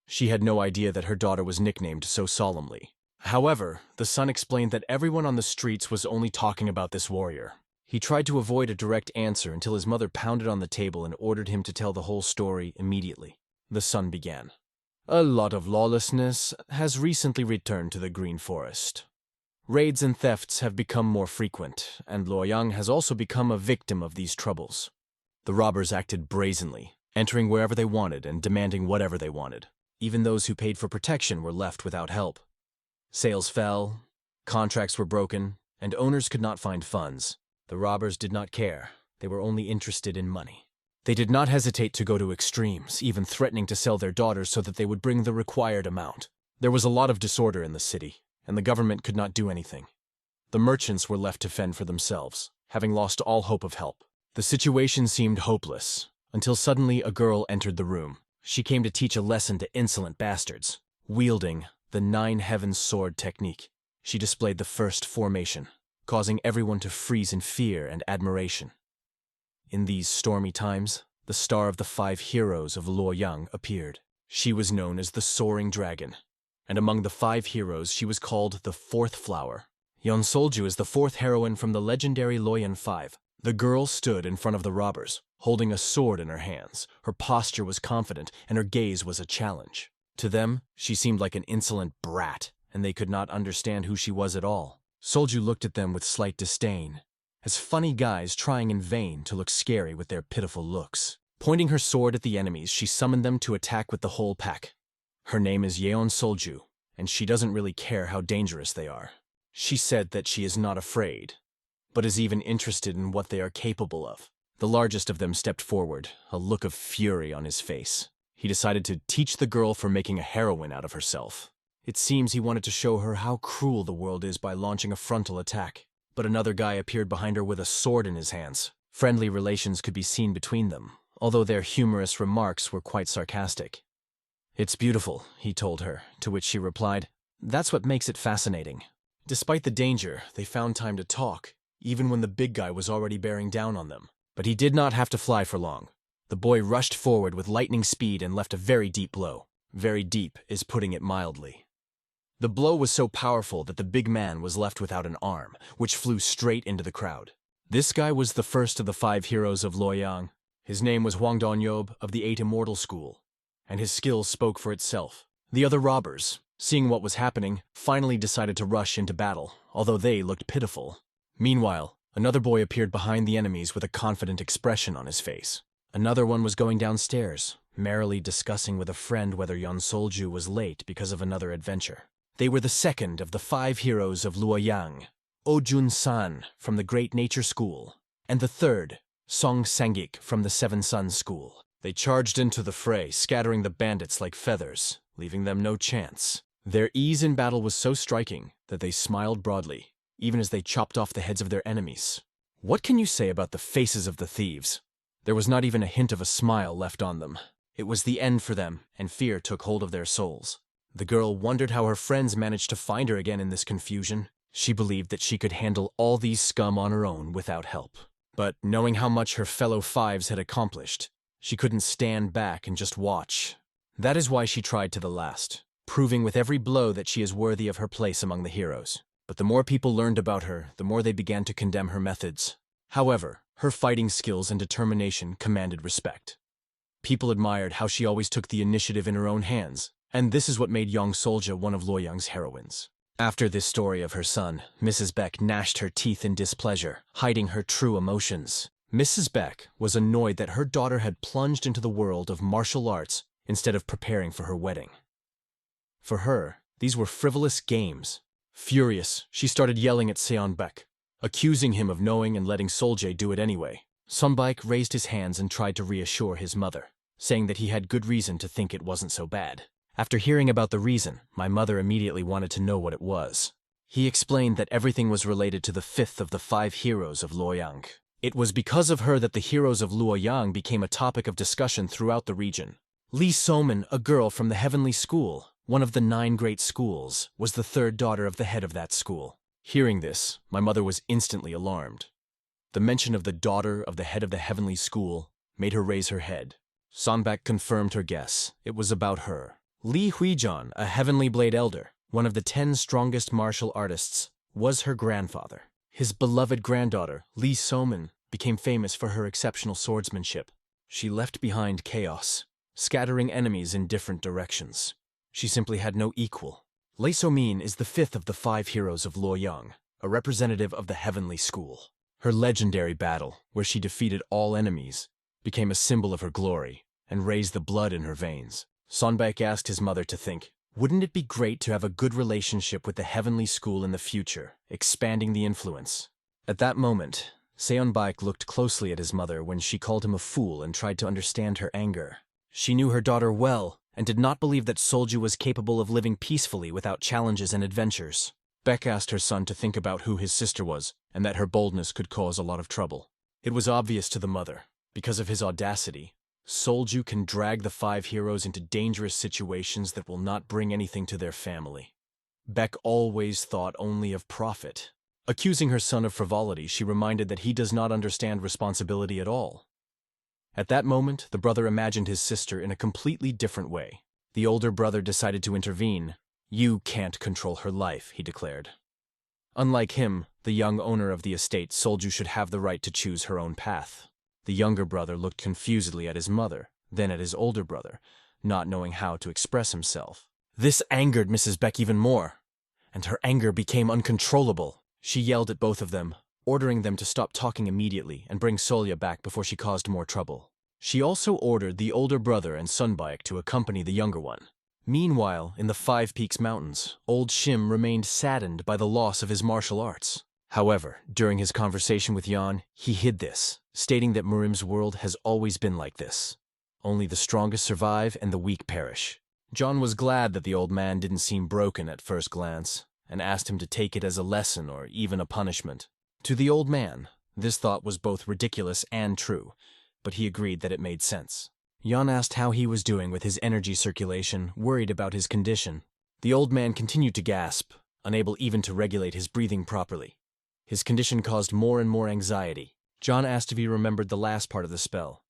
S1: She had no idea that her daughter was nicknamed so solemnly. However, the son explained that everyone on the streets was only talking about this warrior. He tried to avoid a direct answer until his mother pounded on the table and ordered him to tell the whole story immediately. The son began. "A lot of lawlessness has recently returned to the Green Forest. Raids and thefts have become more frequent, and Luoyang has also become a victim of these troubles. The robbers acted brazenly, entering wherever they wanted and demanding whatever they wanted. Even those who paid for protection were left without help. Sales fell, contracts were broken, and owners could not find funds. The robbers did not care. They were only interested in money. They did not hesitate to go to extremes, even threatening to sell their daughters so that they would bring the required amount. There was a lot of disorder in the city, and the government could not do anything. The merchants were left to fend for themselves, having lost all hope of help. The situation seemed hopeless, until suddenly a girl entered the room. She came to teach a lesson to insolent bastards, wielding the 9 Heavens sword technique. She displayed the first formation, causing everyone to freeze in fear and admiration. In these stormy times, the star of the 5 heroes of Luoyang appeared. She was known as the Soaring Dragon, and among the 5 heroes she was called the 4th Flower. Yeon Solju is the 4th heroine from the legendary Loyan 5. The girl stood in front of the robbers, holding a sword in her hands. Her posture was confident, and her gaze was a challenge. To them, she seemed like an insolent brat, and they could not understand who she was at all. Solju looked at them with slight disdain, as funny guys trying in vain to look scary with their pitiful looks. Pointing her sword at the enemies, she summoned them to attack with the whole pack. Her name is Yeon Solju, and she doesn't really care how dangerous they are. She said that she is not afraid, but is even interested in what they are capable of. The largest of them stepped forward, a look of fury on his face. He decided to teach the girl for making a heroine out of herself. It seems he wanted to show her how cruel the world is by launching a frontal attack. But another guy appeared behind her with a sword in his hands. Friendly relations could be seen between them, although their humorous remarks were quite sarcastic. "It's beautiful," he told her, to which she replied, "That's what makes it fascinating." Despite the danger, they found time to talk, even when the big guy was already bearing down on them. But he did not have to fly for long. The boy rushed forward with lightning speed and left a very deep blow. Very deep is putting it mildly. The blow was so powerful that the big man was left without an arm, which flew straight into the crowd. This guy was the first of the 5 heroes of Luoyang. His name was Hwang Dong-yob of the 8 Immortal School, and his skills spoke for itself. The other robbers, seeing what was happening, finally decided to rush into battle, although they looked pitiful. Meanwhile, another boy appeared behind the enemies with a confident expression on his face. Another one was going downstairs, merrily discussing with a friend whether Yeon Solju was late because of another adventure. They were the second of the 5 heroes of Luoyang, Oh Jun-san from the Great Nature School, and the third, Song Sang-ik from the 7 Suns School. They charged into the fray, scattering the bandits like feathers, leaving them no chance. Their ease in battle was so striking that they smiled broadly, even as they chopped off the heads of their enemies. What can you say about the faces of the thieves? There was not even a hint of a smile left on them. It was the end for them, and fear took hold of their souls. The girl wondered how her friends managed to find her again in this confusion. She believed that she could handle all these scum on her own without help. But knowing how much her fellow 5s had accomplished, she couldn't stand back and just watch. That is why she tried to the last, proving with every blow that she is worthy of her place among the heroes. But the more people learned about her, the more they began to condemn her methods. However, her fighting skills and determination commanded respect. People admired how she always took the initiative in her own hands, and this is what made Yeon Solju one of Luoyang's heroines. After this story of her son, Mrs. Beck gnashed her teeth in displeasure, hiding her true emotions. Mrs. Beck was annoyed that her daughter had plunged into the world of martial arts instead of preparing for her wedding. For her, these were frivolous games. Furious, she started yelling at Seon Beck, accusing him of knowing and letting Soljae do it anyway. Sunbaek raised his hands and tried to reassure his mother, saying that he had good reason to think it wasn't so bad. After hearing about the reason, my mother immediately wanted to know what it was. He explained that everything was related to the 5th of the 5 heroes of Luoyang. It was because of her that the heroes of Luoyang became a topic of discussion throughout the region. Lee Soman, a girl from the Heavenly School, one of the 9 great schools, was the 3rd daughter of the head of that school. Hearing this, my mother was instantly alarmed. The mention of the daughter of the head of the Heavenly School made her raise her head. Sonbak confirmed her guess. It was about her. Lee Huijon, a Heavenly Blade Elder, one of the 10 strongest martial artists, was her grandfather. His beloved granddaughter, Lee Soman, became famous for her exceptional swordsmanship. She left behind chaos, scattering enemies in different directions. She simply had no equal. Lee Somin is the 5th of the 5 heroes of Luoyang, a representative of the Heavenly School. Her legendary battle, where she defeated all enemies, became a symbol of her glory and raised the blood in her veins. Sonbaek asked his mother to think, wouldn't it be great to have a good relationship with the heavenly school in the future, expanding the influence? At that moment, Seonbaek looked closely at his mother when she called him a fool and tried to understand her anger. She knew her daughter well and did not believe that Solju was capable of living peacefully without challenges and adventures. Beck asked her son to think about who his sister was and that her boldness could cause a lot of trouble. It was obvious to the mother, because of his audacity, Solju can drag the 5 heroes into dangerous situations that will not bring anything to their family. Beck always thought only of profit. Accusing her son of frivolity, she reminded that he does not understand responsibility at all. At that moment, the brother imagined his sister in a completely different way. The older brother decided to intervene. You can't control her life, he declared. Unlike him, the young owner of the estate, Solju should have the right to choose her own path. The younger brother looked confusedly at his mother, then at his older brother, not knowing how to express himself. This angered Mrs. Beck even more, and her anger became uncontrollable. She yelled at both of them, ordering them to stop talking immediately and bring Solja back before she caused more trouble. She also ordered the older brother and Sunbaek to accompany the younger one. Meanwhile, in the 5 Peaks Mountains, old Shim remained saddened by the loss of his martial arts. However, during his conversation with Yan, he hid this, stating that Murim's world has always been like this. Only the strongest survive and the weak perish. John was glad that the old man didn't seem broken at first glance, and asked him to take it as a lesson or even a punishment. To the old man, this thought was both ridiculous and true, but he agreed that it made sense. Yan asked how he was doing with his energy circulation, worried about his condition. The old man continued to gasp, unable even to regulate his breathing properly. His condition caused more and more anxiety. John asked if he remembered the last part of the spell.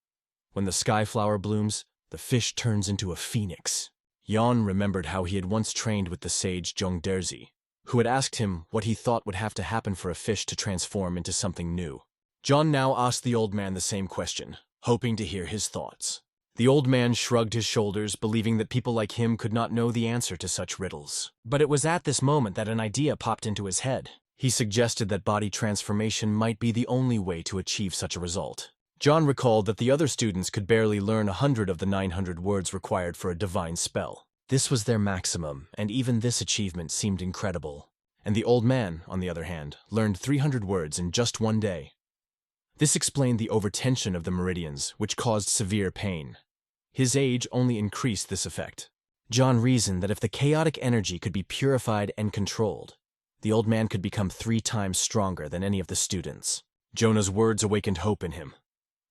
S1: When the sky flower blooms, the fish turns into a phoenix. Yan remembered how he had once trained with the sage Jongderzi, who had asked him what he thought would have to happen for a fish to transform into something new. John now asked the old man the same question, hoping to hear his thoughts. The old man shrugged his shoulders, believing that people like him could not know the answer to such riddles. But it was at this moment that an idea popped into his head. He suggested that body transformation might be the only way to achieve such a result. John recalled that the other students could barely learn 100 of the 900 words required for a divine spell. This was their maximum, and even this achievement seemed incredible. And the old man, on the other hand, learned 300 words in just one day. This explained the overtension of the meridians, which caused severe pain. His age only increased this effect. John reasoned that if the chaotic energy could be purified and controlled, the old man could become 3 times stronger than any of the students. Jonah's words awakened hope in him.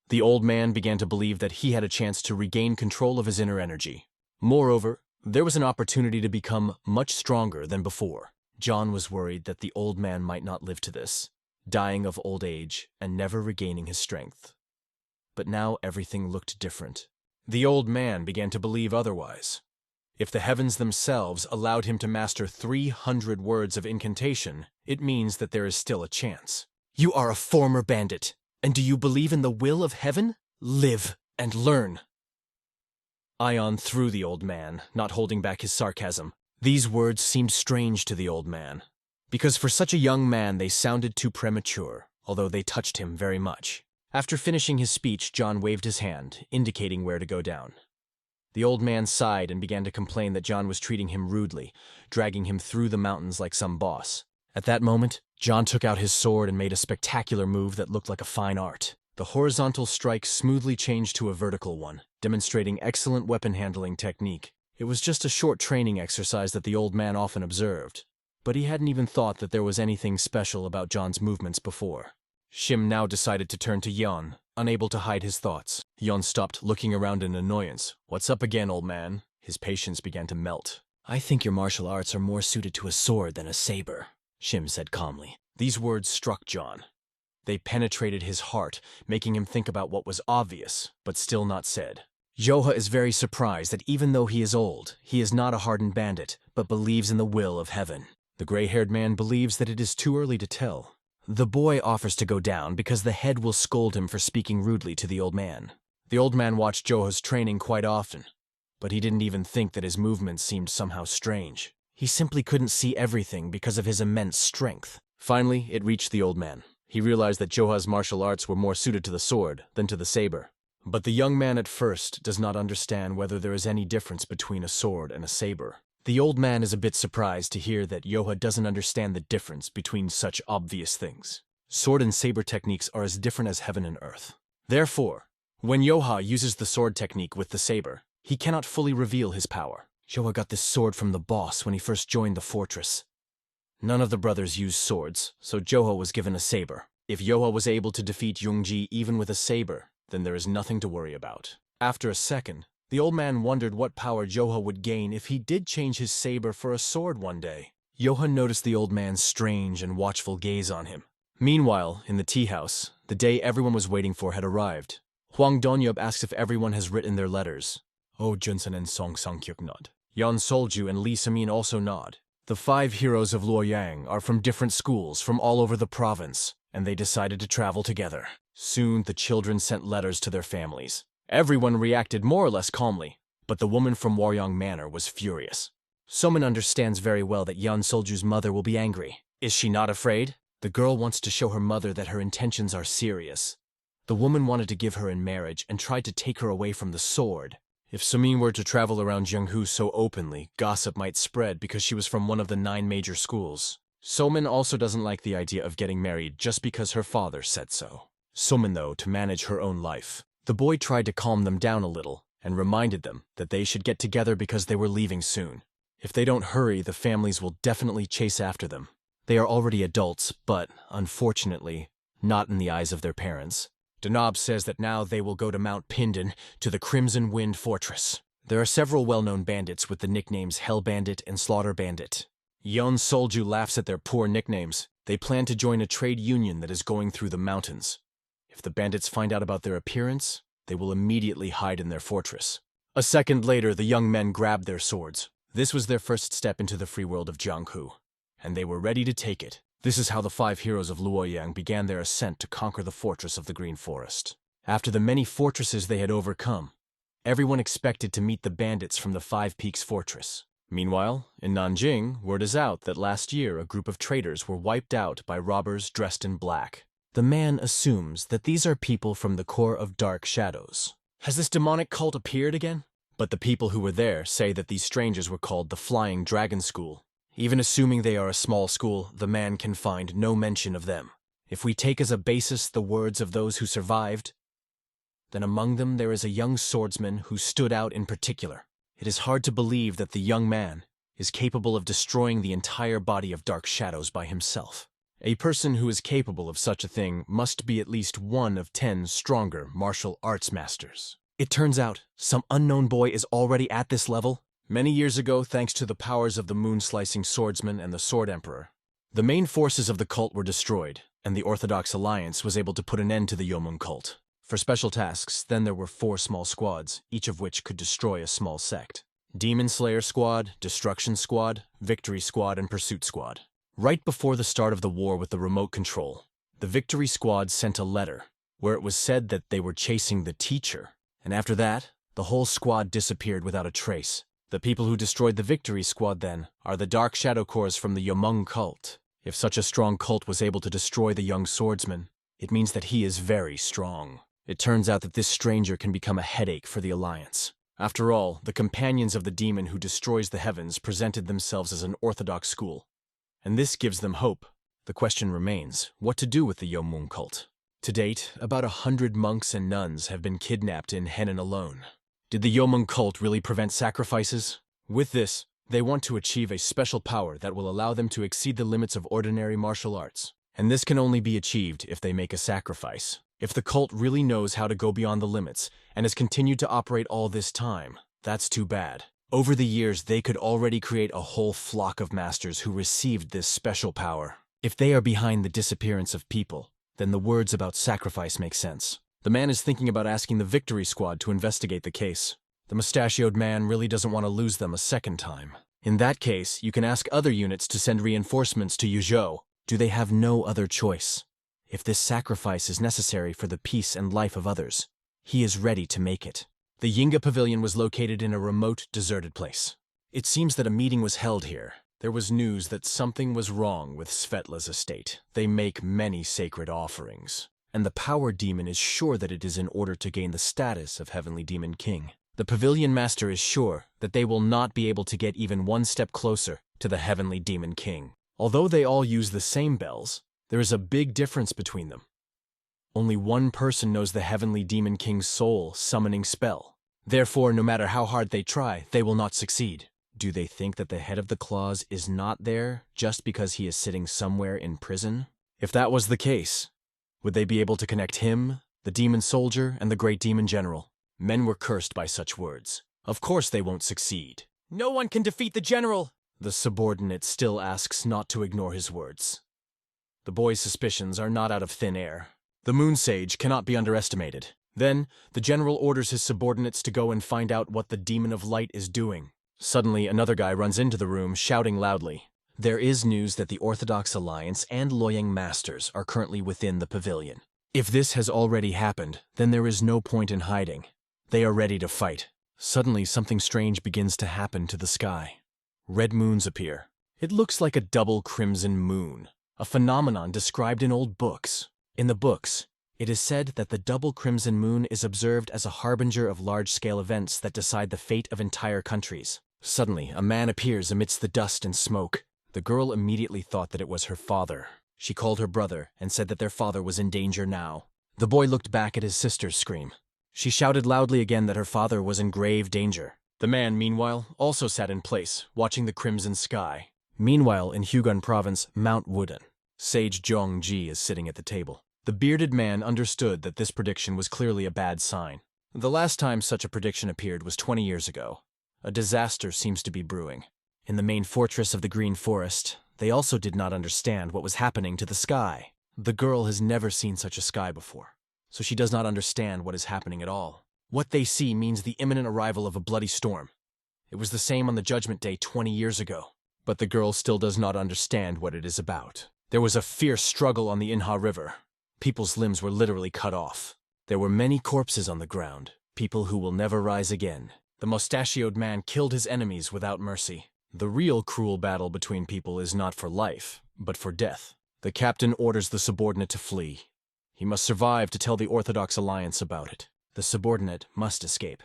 S1: The old man began to believe that he had a chance to regain control of his inner energy. Moreover, there was an opportunity to become much stronger than before. John was worried that the old man might not live to this, dying of old age and never regaining his strength. But now everything looked different. The old man began to believe otherwise. If the heavens themselves allowed him to master 300 words of incantation, it means that there is still a chance. You are a former bandit, and do you believe in the will of heaven? Live and learn. Ion threw the old man, not holding back his sarcasm. These words seemed strange to the old man, because for such a young man they sounded too premature, although they touched him very much. After finishing his speech, John waved his hand, indicating where to go down. The old man sighed and began to complain that John was treating him rudely, dragging him through the mountains like some boss. At that moment, John took out his sword and made a spectacular move that looked like a fine art. The horizontal strike smoothly changed to a vertical one, demonstrating excellent weapon handling technique. It was just a short training exercise that the old man often observed, but he hadn't even thought that there was anything special about John's movements before. Shim now decided to turn to Yon, unable to hide his thoughts. Yon stopped, looking around in annoyance. What's up again, old man? His patience began to melt. I think your martial arts are more suited to a sword than a saber, Shim said calmly. These words struck John. They penetrated his heart, making him think about what was obvious, but still not said. Joha is very surprised that even though he is old, he is not a hardened bandit, but believes in the will of heaven. The gray-haired man believes that it is too early to tell. The boy offers to go down because the head will scold him for speaking rudely to the old man. The old man watched Joha's training quite often, but he didn't even think that his movements seemed somehow strange. He simply couldn't see everything because of his immense strength. Finally, it reached the old man. He realized that Joha's martial arts were more suited to the sword than to the saber. But the young man at first does not understand whether there is any difference between a sword and a saber. The old man is a bit surprised to hear that Yoha doesn't understand the difference between such obvious things. Sword and saber techniques are as different as heaven and earth. Therefore, when Yoha uses the sword technique with the saber, he cannot fully reveal his power. Yoha got this sword from the boss when he first joined the fortress. None of the brothers used swords, so Joha was given a saber. If Yoha was able to defeat Yoongji even with a saber, then there is nothing to worry about. After a second, the old man wondered what power Yoha would gain if he did change his saber for a sword one day. Yoha noticed the old man's strange and watchful gaze on him. Meanwhile, in the tea house, the day everyone was waiting for had arrived. Hwang Donyub asks if everyone has written their letters. Oh Junsun and Song Sang-kyuk nod. Yeon Solju and Lee Samin also nod. The 5 heroes of Luoyang are from different schools from all over the province, and they decided to travel together. Soon, the children sent letters to their families. Everyone reacted more or less calmly, but the woman from Waryong Manor was furious. Somin understands very well that Yeon Solju's mother will be angry. Is she not afraid? The girl wants to show her mother that her intentions are serious. The woman wanted to give her in marriage and tried to take her away from the sword. If Sumin were to travel around Jeonghu so openly, gossip might spread because she was from one of the 9 major schools. Somin also doesn't like the idea of getting married just because her father said so. Somin, though, to manage her own life. The boy tried to calm them down a little and reminded them that they should get together because they were leaving soon. If they don't hurry, the families will definitely chase after them. They are already adults, but, unfortunately, not in the eyes of their parents. Danob says that now they will go to Mount Pindon, to the Crimson Wind Fortress. There are several well-known bandits with the nicknames Hell Bandit and Slaughter Bandit. Yeon Solju laughs at their poor nicknames. They plan to join a trade union that is going through the mountains. If the bandits find out about their appearance, they will immediately hide in their fortress. A second later, the young men grabbed their swords. This was their first step into the free world of Jianghu, and they were ready to take it. This is how the 5 heroes of Luoyang began their ascent to conquer the fortress of the Green Forest. After the many fortresses they had overcome, everyone expected to meet the bandits from the 5 Peaks Fortress. Meanwhile, in Nanjing, word is out that last year a group of traders were wiped out by robbers dressed in black. The man assumes that these are people from the core of Dark Shadows. Has this demonic cult appeared again? But the people who were there say that these strangers were called the Flying Dragon School. Even assuming they are a small school, the man can find no mention of them. If we take as a basis the words of those who survived, then among them there is a young swordsman who stood out in particular. It is hard to believe that the young man is capable of destroying the entire body of Dark Shadows by himself. A person who is capable of such a thing must be at least one of 10 stronger martial arts masters. It turns out, some unknown boy is already at this level. Many years ago, thanks to the powers of the moon-slicing swordsman and the Sword Emperor, the main forces of the cult were destroyed, and the Orthodox Alliance was able to put an end to the Yomung cult. For special tasks, then there were 4 small squads, each of which could destroy a small sect. Demon Slayer Squad, Destruction Squad, Victory Squad, and Pursuit Squad. Right before the start of the war with the remote control, the Victory Squad sent a letter where it was said that they were chasing the teacher, and after that, the whole squad disappeared without a trace. The people who destroyed the Victory Squad, then, are the Dark Shadow Corps from the Yomung cult. If such a strong cult was able to destroy the young swordsman, it means that he is very strong. It turns out that this stranger can become a headache for the Alliance. After all, the companions of the demon who destroys the heavens presented themselves as an orthodox school, and this gives them hope. The question remains, what to do with the Yomung cult? To date, about 100 monks and nuns have been kidnapped in Henan alone. Did the Yomung cult really prevent sacrifices? With this, they want to achieve a special power that will allow them to exceed the limits of ordinary martial arts. And this can only be achieved if they make a sacrifice. If the cult really knows how to go beyond the limits and has continued to operate all this time, that's too bad. Over the years, they could already create a whole flock of masters who received this special power. If they are behind the disappearance of people, then the words about sacrifice make sense. The man is thinking about asking the Victory Squad to investigate the case. The mustachioed man really doesn't want to lose them a second time. In that case, you can ask other units to send reinforcements to Yuzhou. Do they have no other choice? If this sacrifice is necessary for the peace and life of others, he is ready to make it. The Yinga Pavilion was located in a remote, deserted place. It seems that a meeting was held here. There was news that something was wrong with Svetla's estate. They make many sacred offerings. and the power demon is sure that it is in order to gain the status of Heavenly Demon King. The Pavilion Master is sure that they will not be able to get even one step closer to the Heavenly Demon King. Although they all use the same bells, there is a big difference between them. Only one person knows the Heavenly Demon King's soul summoning spell. Therefore, no matter how hard they try, they will not succeed. Do they think that the head of the claws is not there just because he is sitting somewhere in prison? If that was the case, would they be able to connect him, the demon soldier, and the great demon general? Men were cursed by such words. Of course they won't succeed.
S2: No one can defeat the general!
S1: The subordinate still asks not to ignore his words. The boy's suspicions are not out of thin air. The Moon Sage cannot be underestimated. Then, the general orders his subordinates to go and find out what the Demon of Light is doing. Suddenly, another guy runs into the room, shouting loudly. There is news that the Orthodox Alliance and Loyang Masters are currently within the pavilion. If this has already happened, then there is no point in hiding. They are ready to fight. Suddenly, something strange begins to happen to the sky. Red moons appear. It looks like a double crimson moon, a phenomenon described in old books. In the books, it is said that the double crimson moon is observed as a harbinger of large-scale events that decide the fate of entire countries. Suddenly, a man appears amidst the dust and smoke. The girl immediately thought that it was her father. She called her brother and said that their father was in danger now. The boy looked back at his sister's scream. She shouted loudly again that her father was in grave danger. The man, meanwhile, also sat in place, watching the crimson sky. Meanwhile, in Hugon Province, Mount Wooden, Sage Zhongji is sitting at the table. The bearded man understood that this prediction was clearly a bad sign. The last time such a prediction appeared was 20 years ago. A disaster seems to be brewing. In the main fortress of the Green Forest, they also did not understand what was happening to the sky. The girl has never seen such a sky before, so she does not understand what is happening at all. What they see means the imminent arrival of a bloody storm. It was the same on the Judgment Day 20 years ago, but the girl still does not understand what it is about. There was a fierce struggle on the Inha River. People's limbs were literally cut off. There were many corpses on the ground, people who will never rise again. The mustachioed man killed his enemies without mercy. The real cruel battle between people is not for life, but for death. The captain orders the subordinate to flee. He must survive to tell the Orthodox Alliance about it. The subordinate must escape.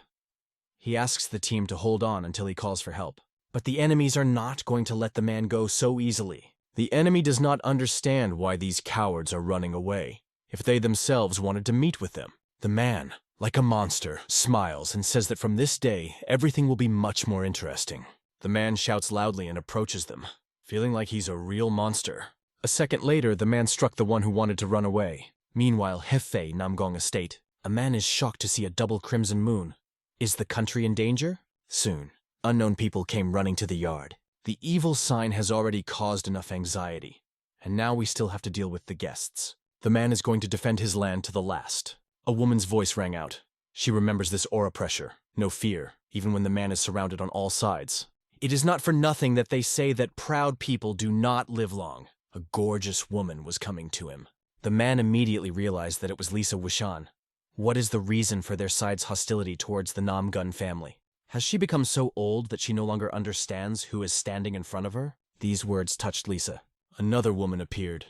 S1: He asks the team to hold on until he calls for help. But the enemies are not going to let the man go so easily. The enemy does not understand why these cowards are running away, if they themselves wanted to meet with them. The man, like a monster, smiles and says that from this day, everything will be much more interesting. The man shouts loudly and approaches them, feeling like he's a real monster. A second later, the man struck the one who wanted to run away. Meanwhile, Hefei Namgong Estate, a man is shocked to see a double crimson moon. Is the country in danger? Soon. Unknown people came running to the yard. The evil sign has already caused enough anxiety, and now we still have to deal with the guests. The man is going to defend his land to the last. A woman's voice rang out. She remembers this aura pressure, no fear, even when the man is surrounded on all sides. It is not for nothing that they say that proud people do not live long. A gorgeous woman was coming to him. The man immediately realized that it was Lisa Wishan. What is the reason for their side's hostility towards the Namgun family? Has she become so old that she no longer understands who is standing in front of her? These words touched Lisa. Another woman appeared.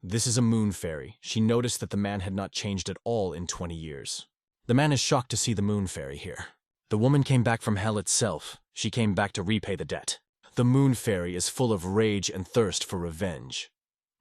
S1: This is a moon fairy. She noticed that the man had not changed at all in 20 years. The man is shocked to see the moon fairy here. The woman came back from hell itself. She came back to repay the debt. The moon fairy is full of rage and thirst for revenge.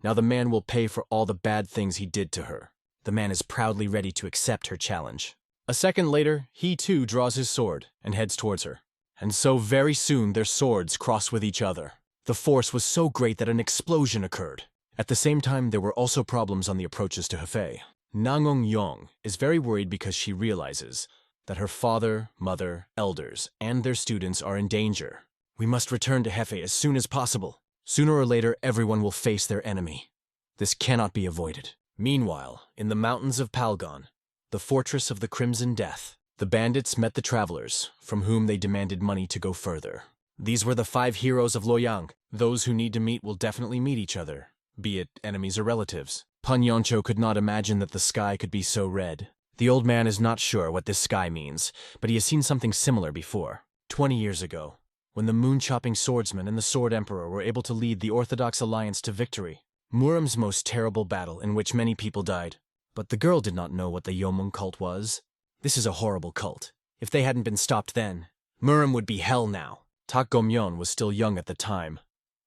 S1: Now the man will pay for all the bad things he did to her. The man is proudly ready to accept her challenge. A second later, he too draws his sword and heads towards her. And so very soon their swords cross with each other. The force was so great that an explosion occurred. At the same time, there were also problems on the approaches to Hefei. Nangong Yong is very worried because she realizes that her father, mother, elders, and their students are in danger. We must return to Hefei as soon as possible. Sooner or later, everyone will face their enemy. This cannot be avoided. Meanwhile, in the mountains of Palgon, the fortress of the Crimson Death, the bandits met the travelers, from whom they demanded money to go further. These were the 5 heroes of Loyang. Those who need to meet will definitely meet each other, be it enemies or relatives. Pan Yoncho could not imagine that the sky could be so red. The old man is not sure what this sky means, but he has seen something similar before. 20 years ago, when the moon-chopping swordsman and the Sword Emperor were able to lead the Orthodox Alliance to victory. Muram's most terrible battle in which many people died. But the girl did not know what the Yomung cult was. This is a horrible cult. If they hadn't been stopped then, Murim would be hell now. Tak Gomyeon was still young at the time,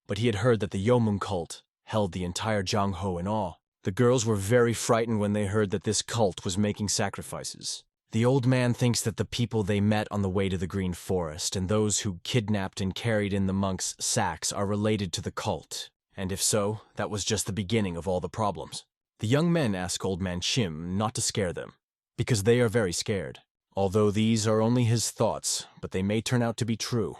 S1: but he had heard that the Yomung cult held the entire Jangho in awe. The girls were very frightened when they heard that this cult was making sacrifices. The old man thinks that the people they met on the way to the Green Forest and those who kidnapped and carried in the monks' sacks are related to the cult, and if so, that was just the beginning of all the problems. The young men ask Old Man Chim not to scare them, because they are very scared. Although these are only his thoughts, but they may turn out to be true.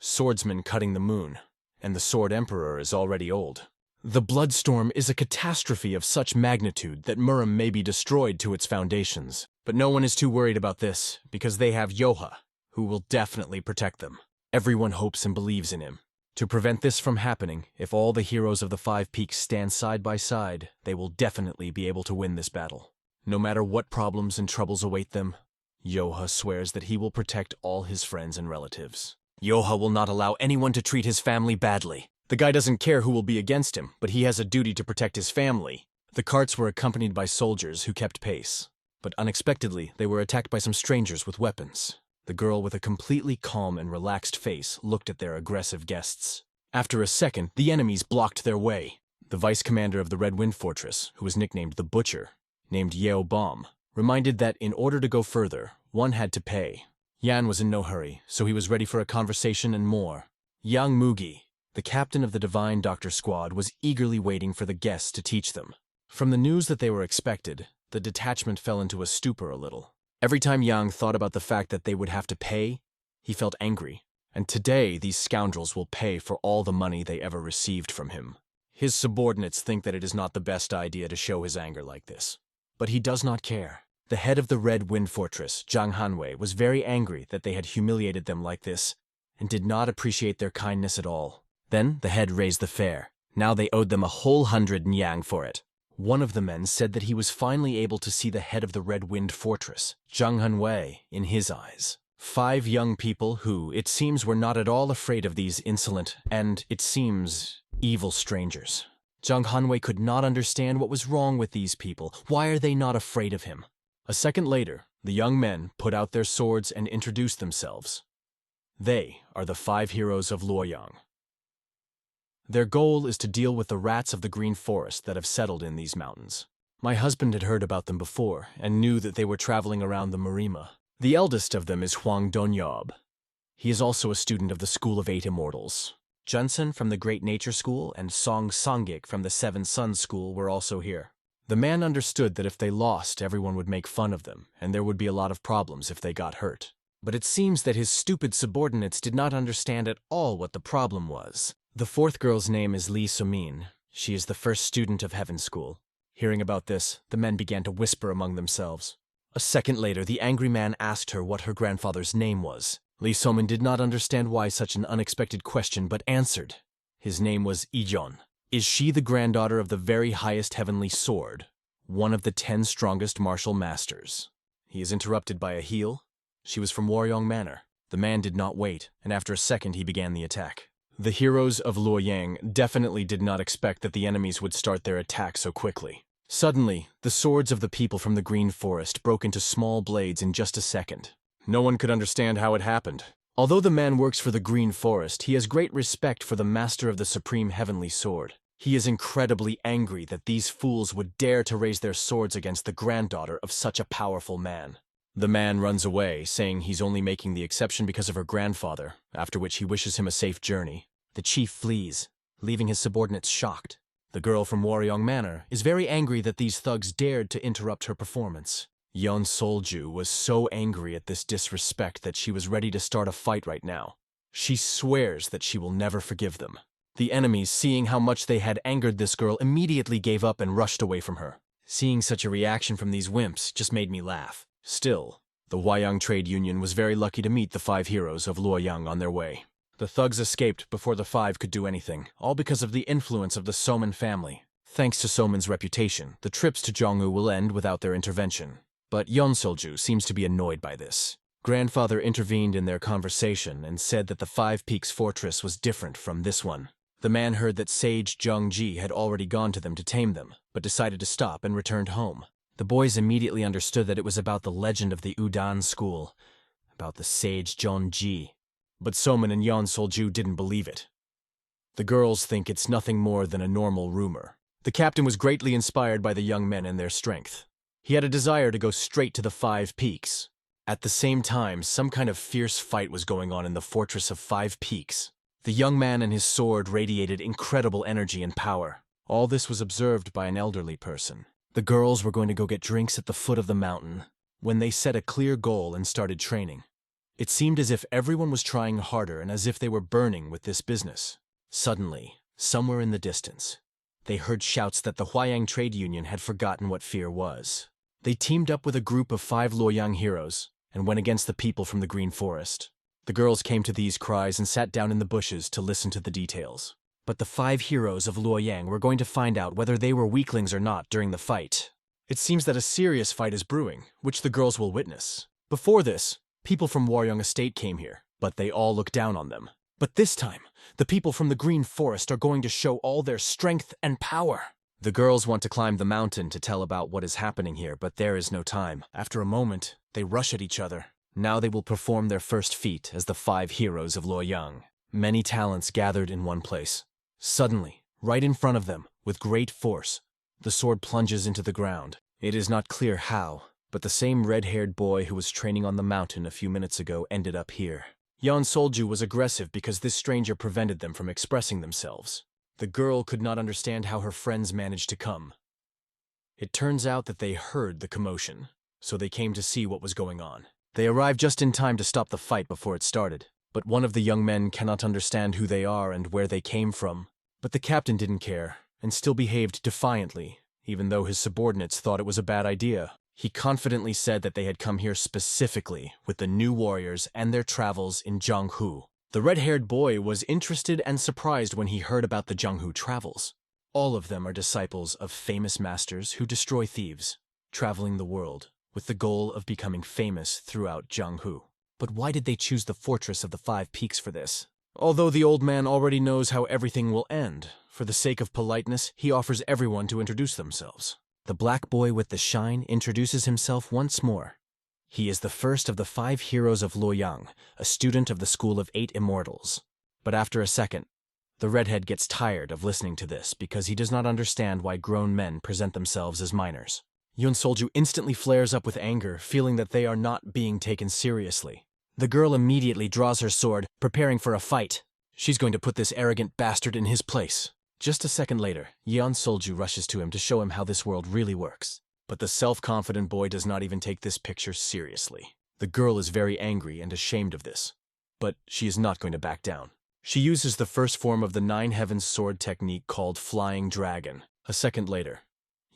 S1: Swordsman cutting the moon, and the Sword Emperor is already old. The Bloodstorm is a catastrophe of such magnitude that Murim may be destroyed to its foundations. But no one is too worried about this, because they have Yoha, who will definitely protect them. Everyone hopes and believes in him. To prevent this from happening, if all the heroes of the Five Peaks stand side by side, they will definitely be able to win this battle. No matter what problems and troubles await them, Yoha swears that he will protect all his friends and relatives. Yoha will not allow anyone to treat his family badly. The guy doesn't care who will be against him, but he has a duty to protect his family. The carts were accompanied by soldiers who kept pace. But unexpectedly, they were attacked by some strangers with weapons. The girl with a completely calm and relaxed face looked at their aggressive guests. After a second, the enemies blocked their way. The vice commander of the Red Wind Fortress, who was nicknamed the Butcher, named Yeo Bom, reminded that in order to go further, one had to pay. Yan was in no hurry, so he was ready for a conversation and more. Yang Mugi, the captain of the Divine Doctor Squad, was eagerly waiting for the guests to teach them. From the news that they were expected, the detachment fell into a stupor a little. Every time Yang thought about the fact that they would have to pay, he felt angry. And today, these scoundrels will pay for all the money they ever received from him. His subordinates think that it is not the best idea to show his anger like this. But he does not care. The head of the Red Wind Fortress, Zhang Hanwei, was very angry that they had humiliated them like this, and did not appreciate their kindness at all. Then the head raised the fare. Now they owed them 100 nyang for it. One of the men said that he was finally able to see the head of the Red Wind Fortress, Zhang Hanwei, in his eyes. 5 young people who, it seems, were not at all afraid of these insolent and, it seems, evil strangers. Zhang Hanwei could not understand what was wrong with these people. Why are they not afraid of him? A second later, the young men put out their swords and introduced themselves. They are the 5 heroes of Luoyang. Their goal is to deal with the rats of the Green Forest that have settled in these mountains. My husband had heard about them before and knew that they were traveling around the Marima. The eldest of them is Huang Donyob. He is also a student of the School of 8 Immortals. Junsen from the Great Nature School and Song Songik from the 7 Suns School were also here. The man understood that if they lost, everyone would make fun of them, and there would be a lot of problems if they got hurt. But it seems that his stupid subordinates did not understand at all what the problem was. The 4th girl's name is Lee Sumin. She is the first student of Heaven School. Hearing about this, the men began to whisper among themselves. A second later, the angry man asked her what her grandfather's name was. Lee Sumin did not understand why such an unexpected question, but answered. His name was Ijon. Is she the granddaughter of the very highest heavenly sword, one of the 10 strongest martial masters? He is interrupted by a heel. She was from Waryong Manor. The man did not wait, and after a second he began the attack. The heroes of Luoyang definitely did not expect that the enemies would start their attack so quickly. Suddenly, the swords of the people from the Green Forest broke into small blades in just a second. No one could understand how it happened. Although the man works for the Green Forest, he has great respect for the master of the Supreme Heavenly Sword. He is incredibly angry that these fools would dare to raise their swords against the granddaughter of such a powerful man. The man runs away, saying he's only making the exception because of her grandfather, after which he wishes him a safe journey. The chief flees, leaving his subordinates shocked. The girl from Waryong Manor is very angry that these thugs dared to interrupt her performance. Yeon Solju was so angry at this disrespect that she was ready to start a fight right now. She swears that she will never forgive them. The enemies, seeing how much they had angered this girl, immediately gave up and rushed away from her. Seeing such a reaction from these wimps just made me laugh. Still, the Wyong Trade Union was very lucky to meet the 5 heroes of Luoyang on their way. The thugs escaped before the 5 could do anything, all because of the influence of the Soman family. Thanks to Soman's reputation, the trips to Jonggu will end without their intervention. But Yeon Solju seems to be annoyed by this. Grandfather intervened in their conversation and said that the 5 Peaks Fortress was different from this one. The man heard that Sage Jung-ji had already gone to them to tame them, but decided to stop and returned home. The boys immediately understood that it was about the legend of the Udan school, about the sage Jonji. But Soman and Yeon Solju didn't believe it. The girls think it's nothing more than a normal rumor. The captain was greatly inspired by the young men and their strength. He had a desire to go straight to the 5 Peaks. At the same time, some kind of fierce fight was going on in the fortress of 5 Peaks. The young man and his sword radiated incredible energy and power. All this was observed by an elderly person. The girls were going to go get drinks at the foot of the mountain when they set a clear goal and started training. It seemed as if everyone was trying harder and as if they were burning with this business. Suddenly, somewhere in the distance, they heard shouts that the Hwayang Trade Union had forgotten what fear was. They teamed up with a group of 5 Luoyang heroes and went against the people from the Green Forest. The girls came to these cries and sat down in the bushes to listen to the details. But the 5 heroes of Luoyang were going to find out whether they were weaklings or not during the fight. It seems that a serious fight is brewing, which the girls will witness. Before this, people from Waryong Estate came here, but they all looked down on them. But this time, the people from the Green Forest are going to show all their strength and power. The girls want to climb the mountain to tell about what is happening here, but there is no time. After a moment, they rush at each other. Now they will perform their first feat as the 5 heroes of Luoyang. Many talents gathered in one place. Suddenly, right in front of them, with great force, the sword plunges into the ground. It is not clear how, but the same red-haired boy who was training on the mountain a few minutes ago ended up here. Yeon Solju was aggressive because this stranger prevented them from expressing themselves. The girl could not understand how her friends managed to come. It turns out that they heard the commotion, so they came to see what was going on. They arrived just in time to stop the fight before it started, but one of the young men cannot understand who they are and where they came from. But the captain didn't care, and still behaved defiantly, even though his subordinates thought it was a bad idea. He confidently said that they had come here specifically with the new warriors and their travels in Jianghu. The red-haired boy was interested and surprised when he heard about the Jianghu travels. All of them are disciples of famous masters who destroy thieves, traveling the world with the goal of becoming famous throughout Jianghu. But why did they choose the fortress of the 5 Peaks for this? Although the old man already knows how everything will end, for the sake of politeness, he offers everyone to introduce themselves. The black boy with the shine introduces himself once more. He is the first of the 5 heroes of Luoyang, a student of the School of 8 Immortals. But after a second, the redhead gets tired of listening to this because he does not understand why grown men present themselves as minors. Yeon Solju instantly flares up with anger, feeling that they are not being taken seriously. The girl immediately draws her sword, preparing for a fight. She's going to put this arrogant bastard in his place. Just a second later, Yeon Solju rushes to him to show him how this world really works. But the self-confident boy does not even take this picture seriously. The girl is very angry and ashamed of this. But she is not going to back down. She uses the first form of the 9 Heavens sword technique called Flying Dragon. A second later,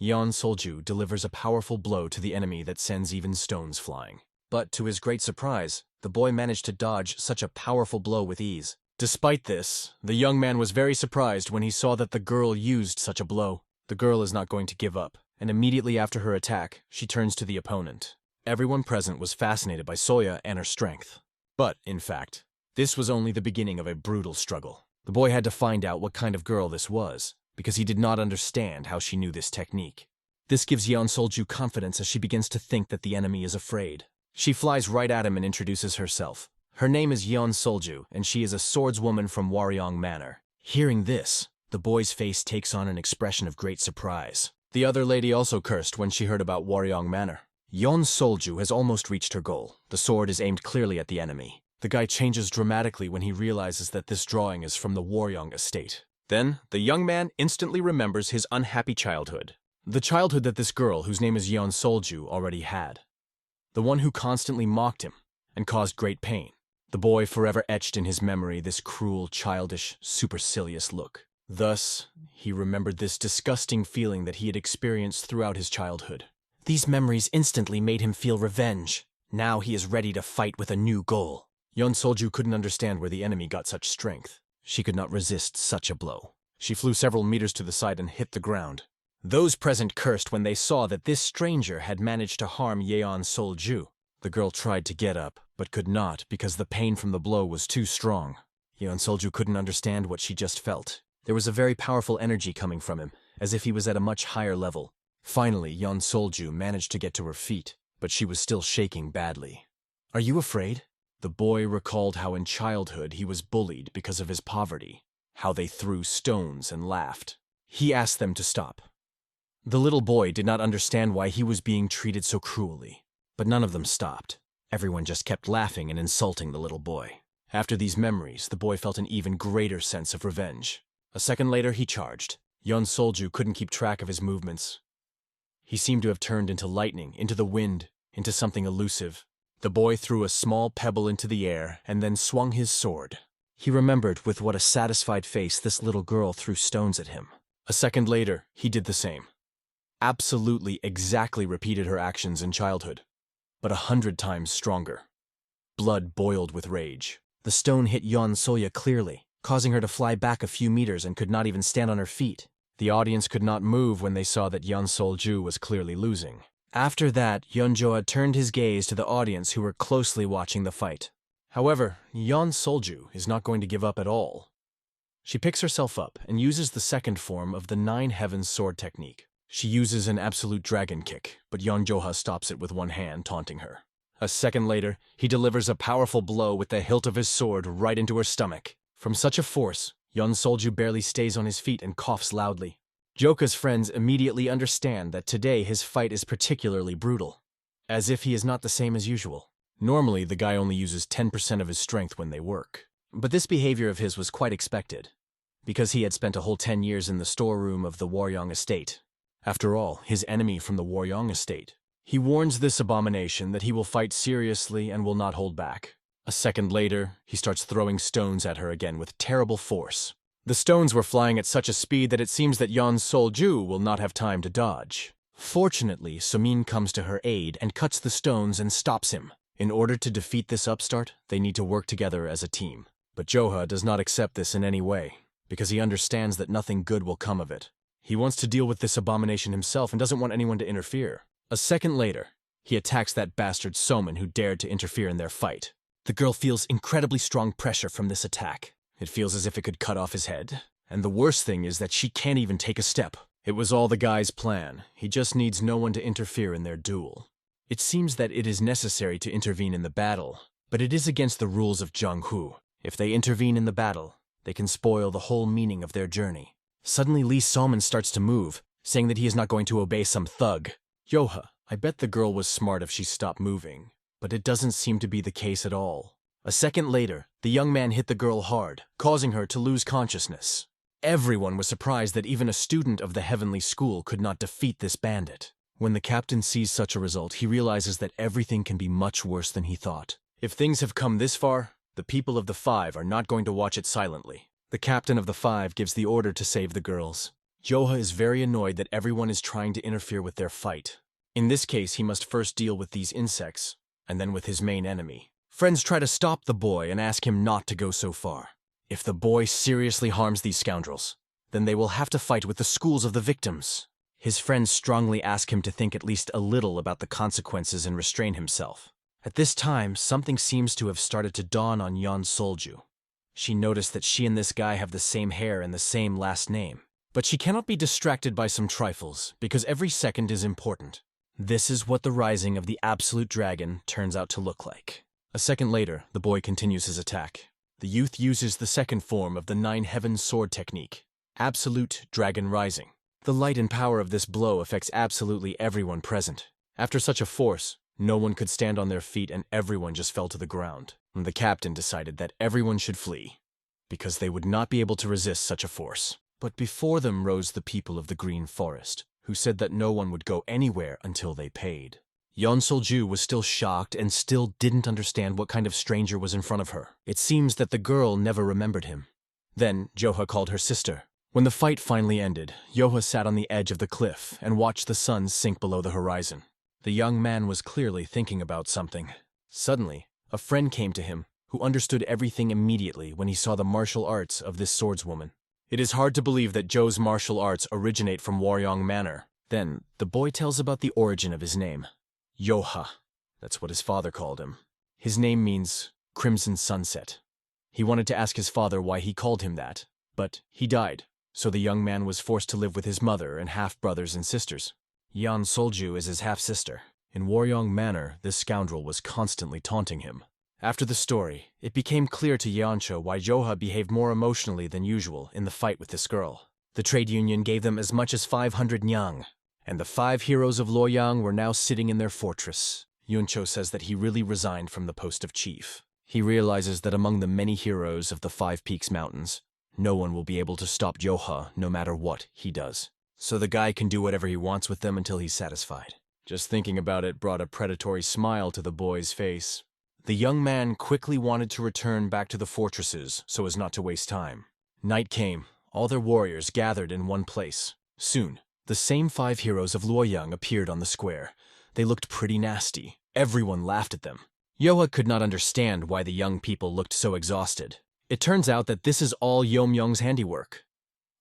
S1: Yeon Solju delivers a powerful blow to the enemy that sends even stones flying. But to his great surprise, the boy managed to dodge such a powerful blow with ease. Despite this, the young man was very surprised when he saw that the girl used such a blow. The girl is not going to give up, and immediately after her attack, she turns to the opponent. Everyone present was fascinated by Soya and her strength. But, in fact, this was only the beginning of a brutal struggle. The boy had to find out what kind of girl this was, because he did not understand how she knew this technique. This gives Yeon Solju confidence as she begins to think that the enemy is afraid. She flies right at him and introduces herself. Her name is Yeon Solju, and she is a swordswoman from Waryong Manor. Hearing this, the boy's face takes on an expression of great surprise. The other lady also cursed when she heard about Waryong Manor. Yeon Solju has almost reached her goal. The sword is aimed clearly at the enemy. The guy changes dramatically when he realizes that this drawing is from the Waryong estate. Then, the young man instantly remembers his unhappy childhood. The childhood that this girl, whose name is Yeon Solju, already had. The one who constantly mocked him and caused great pain. The boy forever etched in his memory this cruel, childish, supercilious look. Thus, he remembered this disgusting feeling that he had experienced throughout his childhood. These memories instantly made him feel revenge. Now he is ready to fight with a new goal. Yeon Solju couldn't understand where the enemy got such strength. She could not resist such a blow. She flew several meters to the side and hit the ground. Those present cursed when they saw that this stranger had managed to harm Yeon Solju. The girl tried to get up, but could not because the pain from the blow was too strong. Yeon Solju couldn't understand what she just felt. There was a very powerful energy coming from him, as if he was at a much higher level. Finally, Yeon Solju managed to get to her feet, but she was still shaking badly. "Are you afraid?" The boy recalled how in childhood he was bullied because of his poverty, how they threw stones and laughed. He asked them to stop. The little boy did not understand why he was being treated so cruelly, but none of them stopped. Everyone just kept laughing and insulting the little boy. After these memories, the boy felt an even greater sense of revenge. A second later, he charged. Yeon Solju couldn't keep track of his movements. He seemed to have turned into lightning, into the wind, into something elusive. The boy threw a small pebble into the air and then swung his sword. He remembered with what a satisfied face this little girl threw stones at him. A second later, he did the same. Absolutely exactly repeated her actions in childhood, but 100 times stronger. Blood boiled with rage. The stone hit Yeon Solju clearly, causing her to fly back a few meters and could not even stand on her feet. The audience could not move when they saw that Yeon Solju was clearly losing. After that, Yeonjoa turned his gaze to the audience who were closely watching the fight. However, Yeon Solju is not going to give up at all. She picks herself up and uses the second form of the 9 Heavens sword technique. She uses an absolute dragon kick, but Yeonjoa stops it with one hand, taunting her. A second later, he delivers a powerful blow with the hilt of his sword right into her stomach. From such a force, Yeon Solju barely stays on his feet and coughs loudly. Joka's friends immediately understand that today his fight is particularly brutal, as if he is not the same as usual. Normally, the guy only uses 10% of his strength when they work. But this behavior of his was quite expected, because he had spent a whole 10 years in the storeroom of the Waryong estate. After all, his enemy from the Waryong estate. He warns this abomination that he will fight seriously and will not hold back. A second later, he starts throwing stones at her again with terrible force. The stones were flying at such a speed that it seems that Yeon Solju will not have time to dodge. Fortunately, Sumin comes to her aid and cuts the stones and stops him. In order to defeat this upstart, they need to work together as a team. But Joha does not accept this in any way, because he understands that nothing good will come of it. He wants to deal with this abomination himself and doesn't want anyone to interfere. A second later, he attacks that bastard Soman who dared to interfere in their fight. The girl feels incredibly strong pressure from this attack. It feels as if it could cut off his head. And the worst thing is that she can't even take a step. It was all the guy's plan. He just needs no one to interfere in their duel. It seems that it is necessary to intervene in the battle, but it is against the rules of Zhonghu. If they intervene in the battle, they can spoil the whole meaning of their journey. Suddenly Lee Salman starts to move, saying that he is not going to obey some thug. Yoha, I bet the girl was smart if she stopped moving, but it doesn't seem to be the case at all. A second later, the young man hit the girl hard, causing her to lose consciousness. Everyone was surprised that even a student of the heavenly school could not defeat this bandit. When the captain sees such a result, he realizes that everything can be much worse than he thought. If things have come this far, the people of the 5 are not going to watch it silently. The captain of the 5 gives the order to save the girls. Joha is very annoyed that everyone is trying to interfere with their fight. In this case, he must first deal with these insects, and then with his main enemy. Friends try to stop the boy and ask him not to go so far. If the boy seriously harms these scoundrels, then they will have to fight with the schools of the victims. His friends strongly ask him to think at least a little about the consequences and restrain himself. At this time, something seems to have started to dawn on Yeon Solju. She noticed that she and this guy have the same hair and the same last name. But she cannot be distracted by some trifles, because every second is important. This is what the rising of the Absolute Dragon turns out to look like. A second later, the boy continues his attack. The youth uses the second form of the 9 Heavens sword technique, Absolute Dragon Rising. The light and power of this blow affects absolutely everyone present. After such a force, no one could stand on their feet and everyone just fell to the ground. And the captain decided that everyone should flee, because they would not be able to resist such a force. But before them rose the people of the Green Forest, who said that no one would go anywhere until they paid. Yeon Solju was still shocked and still didn't understand what kind of stranger was in front of her. It seems that the girl never remembered him. Then Joha called her sister. When the fight finally ended, Yoha sat on the edge of the cliff and watched the sun sink below the horizon. The young man was clearly thinking about something. Suddenly, a friend came to him, who understood everything immediately when he saw the martial arts of this swordswoman. It is hard to believe that Joe's martial arts originate from Waryong Manor. Then, the boy tells about the origin of his name. Yoha. That's what his father called him. His name means Crimson Sunset. He wanted to ask his father why he called him that, but he died, so the young man was forced to live with his mother and half-brothers and sisters. Yan Solju is his half-sister. In Waryong Manor, this scoundrel was constantly taunting him. After the story, it became clear to Yeoncho why Yoha behaved more emotionally than usual in the fight with this girl. The trade union gave them as much as 500 nyang, and the 5 heroes of Luoyang were now sitting in their fortress. Yeoncho says that he really resigned from the post of chief. He realizes that among the many heroes of the 5 Peaks Mountains, no one will be able to stop Yoha no matter what he does. So the guy can do whatever he wants with them until he's satisfied. Just thinking about it brought a predatory smile to the boy's face. The young man quickly wanted to return back to the fortresses so as not to waste time. Night came. All their warriors gathered in one place. Soon, the same 5 heroes of Luoyang appeared on the square. They looked pretty nasty. Everyone laughed at them. Yoha could not understand why the young people looked so exhausted. It turns out that this is all Yeomyong's handiwork.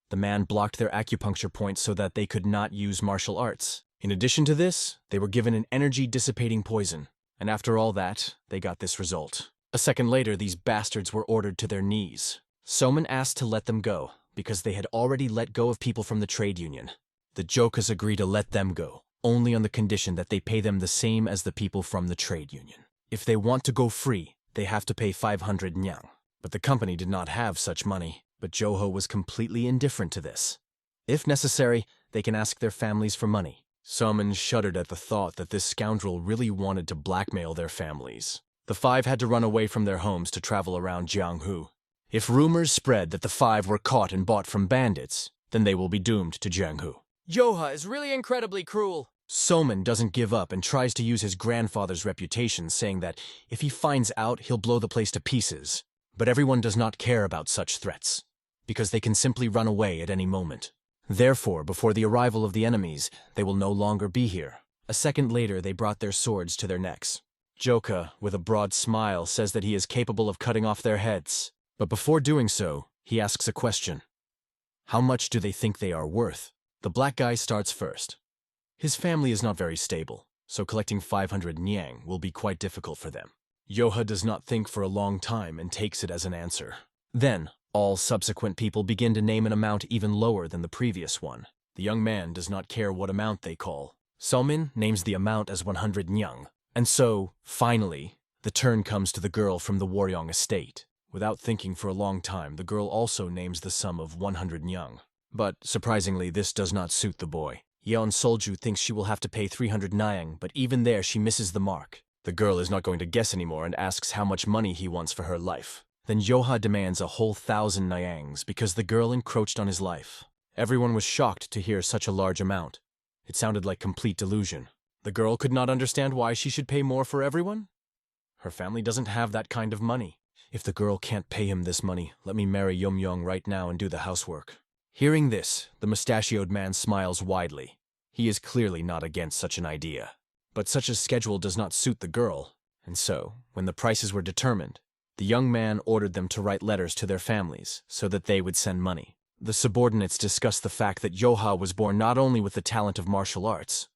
S1: The man blocked their acupuncture points so that they could not use martial arts. In addition to this, they were given an energy-dissipating poison, and after all that, they got this result. A second later, these bastards were ordered to their knees. Soman asked to let them go, because they had already let go of people from the trade union. The Jokas agreed to let them go, only on the condition that they pay them the same as the people from the trade union. If they want to go free, they have to pay 500 nyang. But the company did not have such money, but Joho was completely indifferent to this. If necessary, they can ask their families for money. Soman shuddered at the thought that this scoundrel really wanted to blackmail their families. The 5 had to run away from their homes to travel around Jianghu. If rumors spread that the 5 were caught and bought from bandits, then they will be doomed to Jianghu.
S2: Yoha is really incredibly cruel.
S1: Soman doesn't give up and tries to use his grandfather's reputation, saying that if he finds out, he'll blow the place to pieces. But everyone does not care about such threats, because they can simply run away at any moment. Therefore, before the arrival of the enemies, they will no longer be here. A second later, they brought their swords to their necks. Joka, with a broad smile, says that he is capable of cutting off their heads. But before doing so, he asks a question. How much do they think they are worth? The black guy starts first. His family is not very stable, so collecting 500 nyang will be quite difficult for them. Yoha does not think for a long time and takes it as an answer. Then, all subsequent people begin to name an amount even lower than the previous one. The young man does not care what amount they call. Somin names the amount as 100 nyang. And so, finally, the turn comes to the girl from the Waryong estate. Without thinking for a long time, the girl also names the sum of 100 nyang. But, surprisingly, this does not suit the boy. Yeon Solju thinks she will have to pay 300 nyang, but even there she misses the mark. The girl is not going to guess anymore and asks how much money he wants for her life. Then Yoha demands a whole 1,000 nyangs because the girl encroached on his life. Everyone was shocked to hear such a large amount. It sounded like complete delusion. The girl could not understand why she should pay more for everyone? Her family doesn't have that kind of money. If the girl can't pay him this money, let me marry Yeomyong right now and do the housework. Hearing this, the mustachioed man smiles widely. He is clearly not against such an idea. But such a schedule does not suit the girl, and so, when the prices were determined, the young man ordered them to write letters to their families so that they would send money. The subordinates discussed the fact that Yoha was born not only with the talent of martial arts,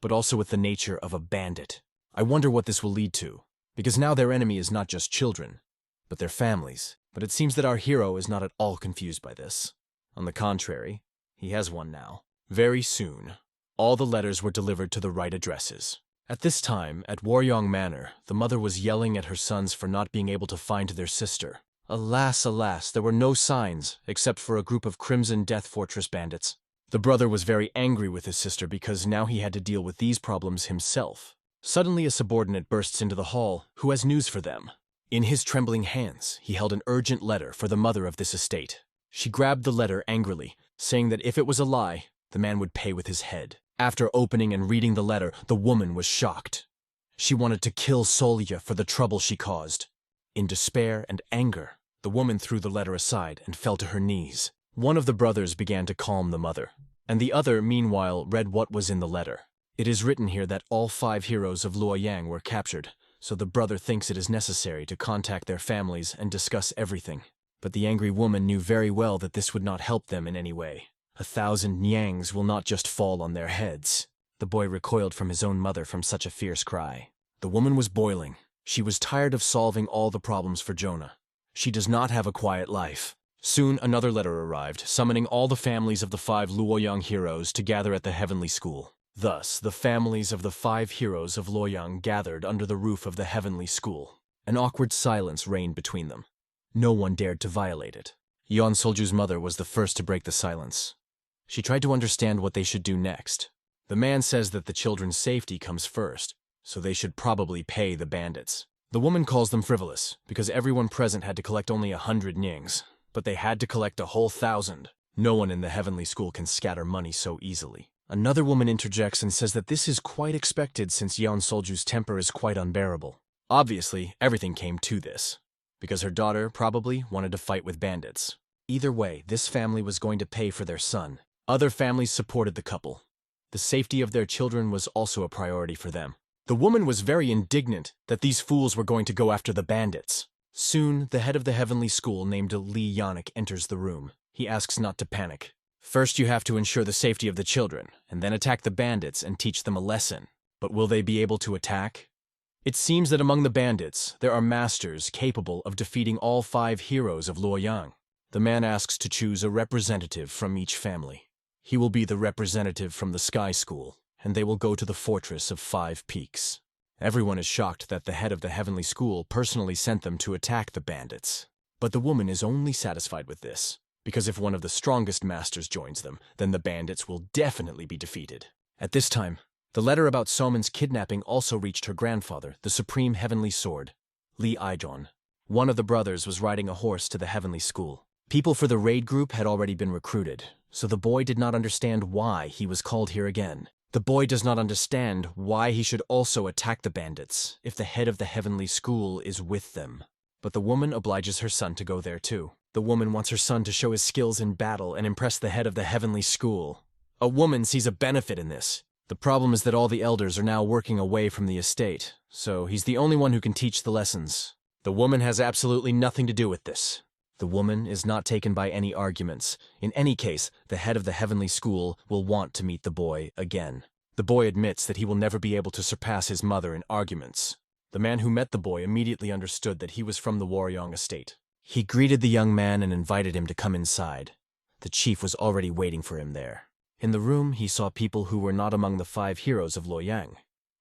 S1: but also with the nature of a bandit. I wonder what this will lead to, because now their enemy is not just children, but their families. But it seems that our hero is not at all confused by this. On the contrary, he has one now. Very soon, all the letters were delivered to the right addresses. At this time, at Waryong Manor, the mother was yelling at her sons for not being able to find their sister. Alas, alas, there were no signs, except for a group of Crimson Death Fortress bandits. The brother was very angry with his sister because now he had to deal with these problems himself. Suddenly a subordinate bursts into the hall, who has news for them. In his trembling hands, he held an urgent letter for the mother of this estate. She grabbed the letter angrily, saying that if it was a lie, the man would pay with his head. After opening and reading the letter, the woman was shocked. She wanted to kill Solya for the trouble she caused. In despair and anger, the woman threw the letter aside and fell to her knees. One of the brothers began to calm the mother, and the other, meanwhile, read what was in the letter. It is written here that all 5 heroes of Luoyang were captured, so the brother thinks it is necessary to contact their families and discuss everything. But the angry woman knew very well that this would not help them in any way. 1,000 nyangs will not just fall on their heads. The boy recoiled from his own mother from such a fierce cry. The woman was boiling. She was tired of solving all the problems for Jonah. She does not have a quiet life. Soon another letter arrived, summoning all the families of the 5 Luoyang heroes to gather at the Heavenly School. Thus, the families of the 5 heroes of Luoyang gathered under the roof of the heavenly school. An awkward silence reigned between them. No one dared to violate it. Yeon Solju's mother was the first to break the silence. She tried to understand what they should do next. The man says that the children's safety comes first, so they should probably pay the bandits. The woman calls them frivolous, because everyone present had to collect only 100 nyings, but they had to collect a whole 1,000. No one in the heavenly school can scatter money so easily. Another woman interjects and says that this is quite expected since Yeon Solju's temper is quite unbearable. Obviously, everything came to this, because her daughter probably wanted to fight with bandits. Either way, this family was going to pay for their son. Other families supported the couple. The safety of their children was also a priority for them. The woman was very indignant that these fools were going to go after the bandits. Soon, the head of the heavenly school named Lee Yannick enters the room. He asks not to panic. First, you have to ensure the safety of the children, and then attack the bandits and teach them a lesson. But will they be able to attack? It seems that among the bandits, there are masters capable of defeating all 5 heroes of Luoyang. The man asks to choose a representative from each family. He will be the representative from the Sky School, and they will go to the Fortress of 5 Peaks. Everyone is shocked that the head of the heavenly school personally sent them to attack the bandits. But the woman is only satisfied with this, because if one of the strongest masters joins them, then the bandits will definitely be defeated. At this time, the letter about Soman's kidnapping also reached her grandfather, the Supreme Heavenly Sword, Lee Ijon. One of the brothers was riding a horse to the heavenly school. People for the raid group had already been recruited, so the boy did not understand why he was called here again. The boy does not understand why he should also attack the bandits if the head of the heavenly school is with them. But the woman obliges her son to go there too. The woman wants her son to show his skills in battle and impress the head of the heavenly school. A woman sees a benefit in this. The problem is that all the elders are now working away from the estate, so he's the only one who can teach the lessons. The woman has absolutely nothing to do with this. The woman is not taken by any arguments. In any case, the head of the heavenly school will want to meet the boy again. The boy admits that he will never be able to surpass his mother in arguments. The man who met the boy immediately understood that he was from the Waryong estate. He greeted the young man and invited him to come inside. The chief was already waiting for him there. In the room, he saw people who were not among the 5 heroes of Luoyang.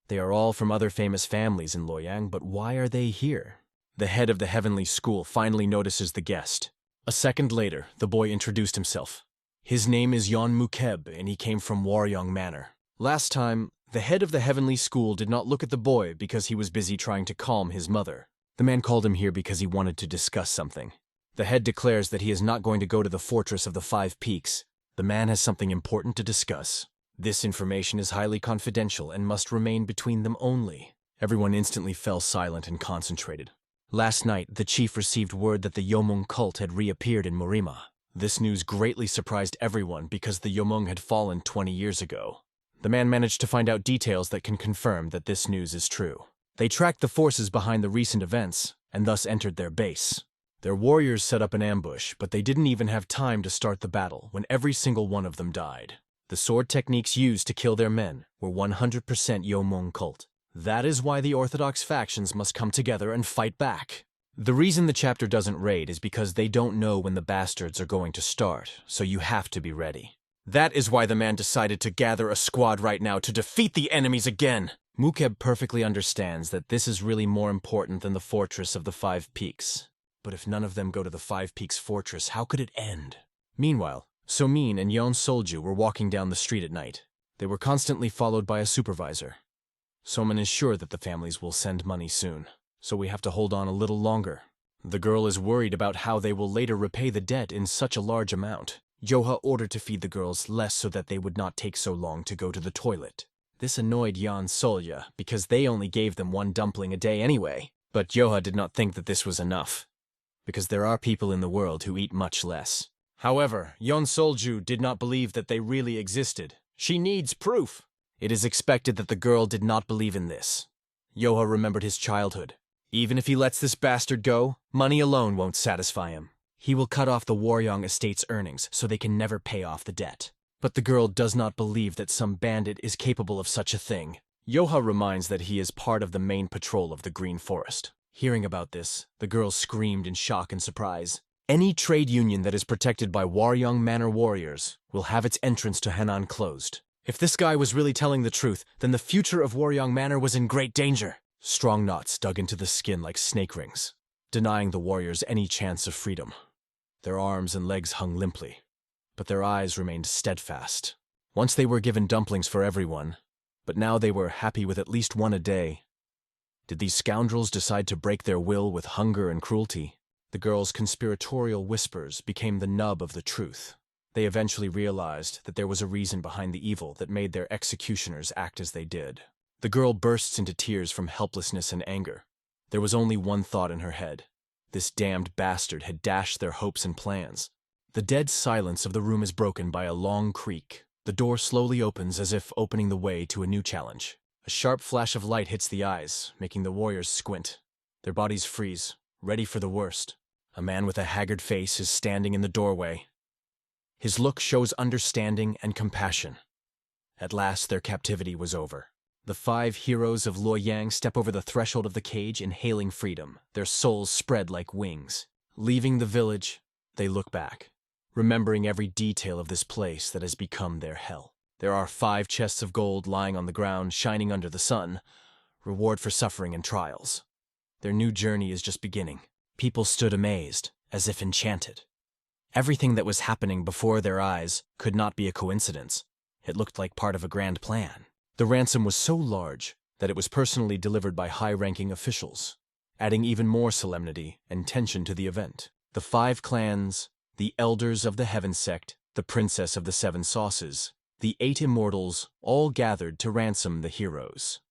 S1: They are all from other famous families in Luoyang, but why are they here? The head of the heavenly school finally notices the guest. A second later, the boy introduced himself. His name is ManhwaCapped, and he came from Waryong Manor. Last time, the head of the heavenly school did not look at the boy because he was busy trying to calm his mother. The man called him here because he wanted to discuss something. The head declares that he is not going to go to the Fortress of the 5 Peaks. The man has something important to discuss. This information is highly confidential and must remain between them only. Everyone instantly fell silent and concentrated. Last night, the chief received word that the Yomung cult had reappeared in Morima. This news greatly surprised everyone because the Yomung had fallen 20 years ago. The man managed to find out details that can confirm that this news is true. They tracked the forces behind the recent events, and thus entered their base. Their warriors set up an ambush, but they didn't even have time to start the battle when every single one of them died. The sword techniques used to kill their men were 100% Yomung cult. That is why the orthodox factions must come together and fight back. The reason the chapter doesn't raid is because they don't know when the bastards are going to start, so you have to be ready. That is why the man decided to gather a squad right now to defeat the enemies again. Mukeb perfectly understands that this is really more important than the Fortress of the 5 Peaks. But if none of them go to the 5 Peaks fortress, how could it end? Meanwhile, Somin and Yeon Solju were walking down the street at night. They were constantly followed by a supervisor. Somin is sure that the families will send money soon, so we have to hold on a little longer. The girl is worried about how they will later repay the debt in such a large amount. Yoha ordered to feed the girls less so that they would not take so long to go to the toilet. This annoyed Yeon Solja because they only gave them 1 dumpling a day anyway. But Yoha did not think that this was enough, because there are people in the world who eat much less. However, Yeon Solju did not believe that they really existed. She needs proof. It is expected that the girl did not believe in this. Yoha remembered his childhood. Even if he lets this bastard go, money alone won't satisfy him. He will cut off the Waryong estate's earnings so they can never pay off the debt. But the girl does not believe that some bandit is capable of such a thing. Yoha reminds that he is part of the main patrol of the Green Forest. Hearing about this, the girl screamed in shock and surprise. Any trade union that is protected by Waryong Manor warriors will have its entrance to Henan closed. If this guy was really telling the truth, then the future of Waryong Manor was in great danger. Strong knots dug into the skin like snake rings, denying the warriors any chance of freedom. Their arms and legs hung limply, but their eyes remained steadfast. Once they were given dumplings for everyone, but now they were happy with at least one a day. Did these scoundrels decide to break their will with hunger and cruelty? The girls' conspiratorial whispers became the nub of the truth. They eventually realized that there was a reason behind the evil that made their executioners act as they did. The girl bursts into tears from helplessness and anger. There was only one thought in her head. This damned bastard had dashed their hopes and plans. The dead silence of the room is broken by a long creak. The door slowly opens as if opening the way to a new challenge. A sharp flash of light hits the eyes, making the warriors squint. Their bodies freeze, ready for the worst. A man with a haggard face is standing in the doorway. His look shows understanding and compassion. At last their captivity was over. The 5 heroes of Luoyang step over the threshold of the cage, inhaling freedom, their souls spread like wings. Leaving the village, they look back, remembering every detail of this place that has become their hell. There are 5 chests of gold lying on the ground, shining under the sun, reward for suffering and trials. Their new journey is just beginning. People stood amazed, as if enchanted. Everything that was happening before their eyes could not be a coincidence. It looked like part of a grand plan. The ransom was so large that it was personally delivered by high-ranking officials, adding even more solemnity and tension to the event. The 5 clans, the elders of the Heaven Sect, the princess of the 7 sauces, the 8 immortals all gathered to ransom the heroes.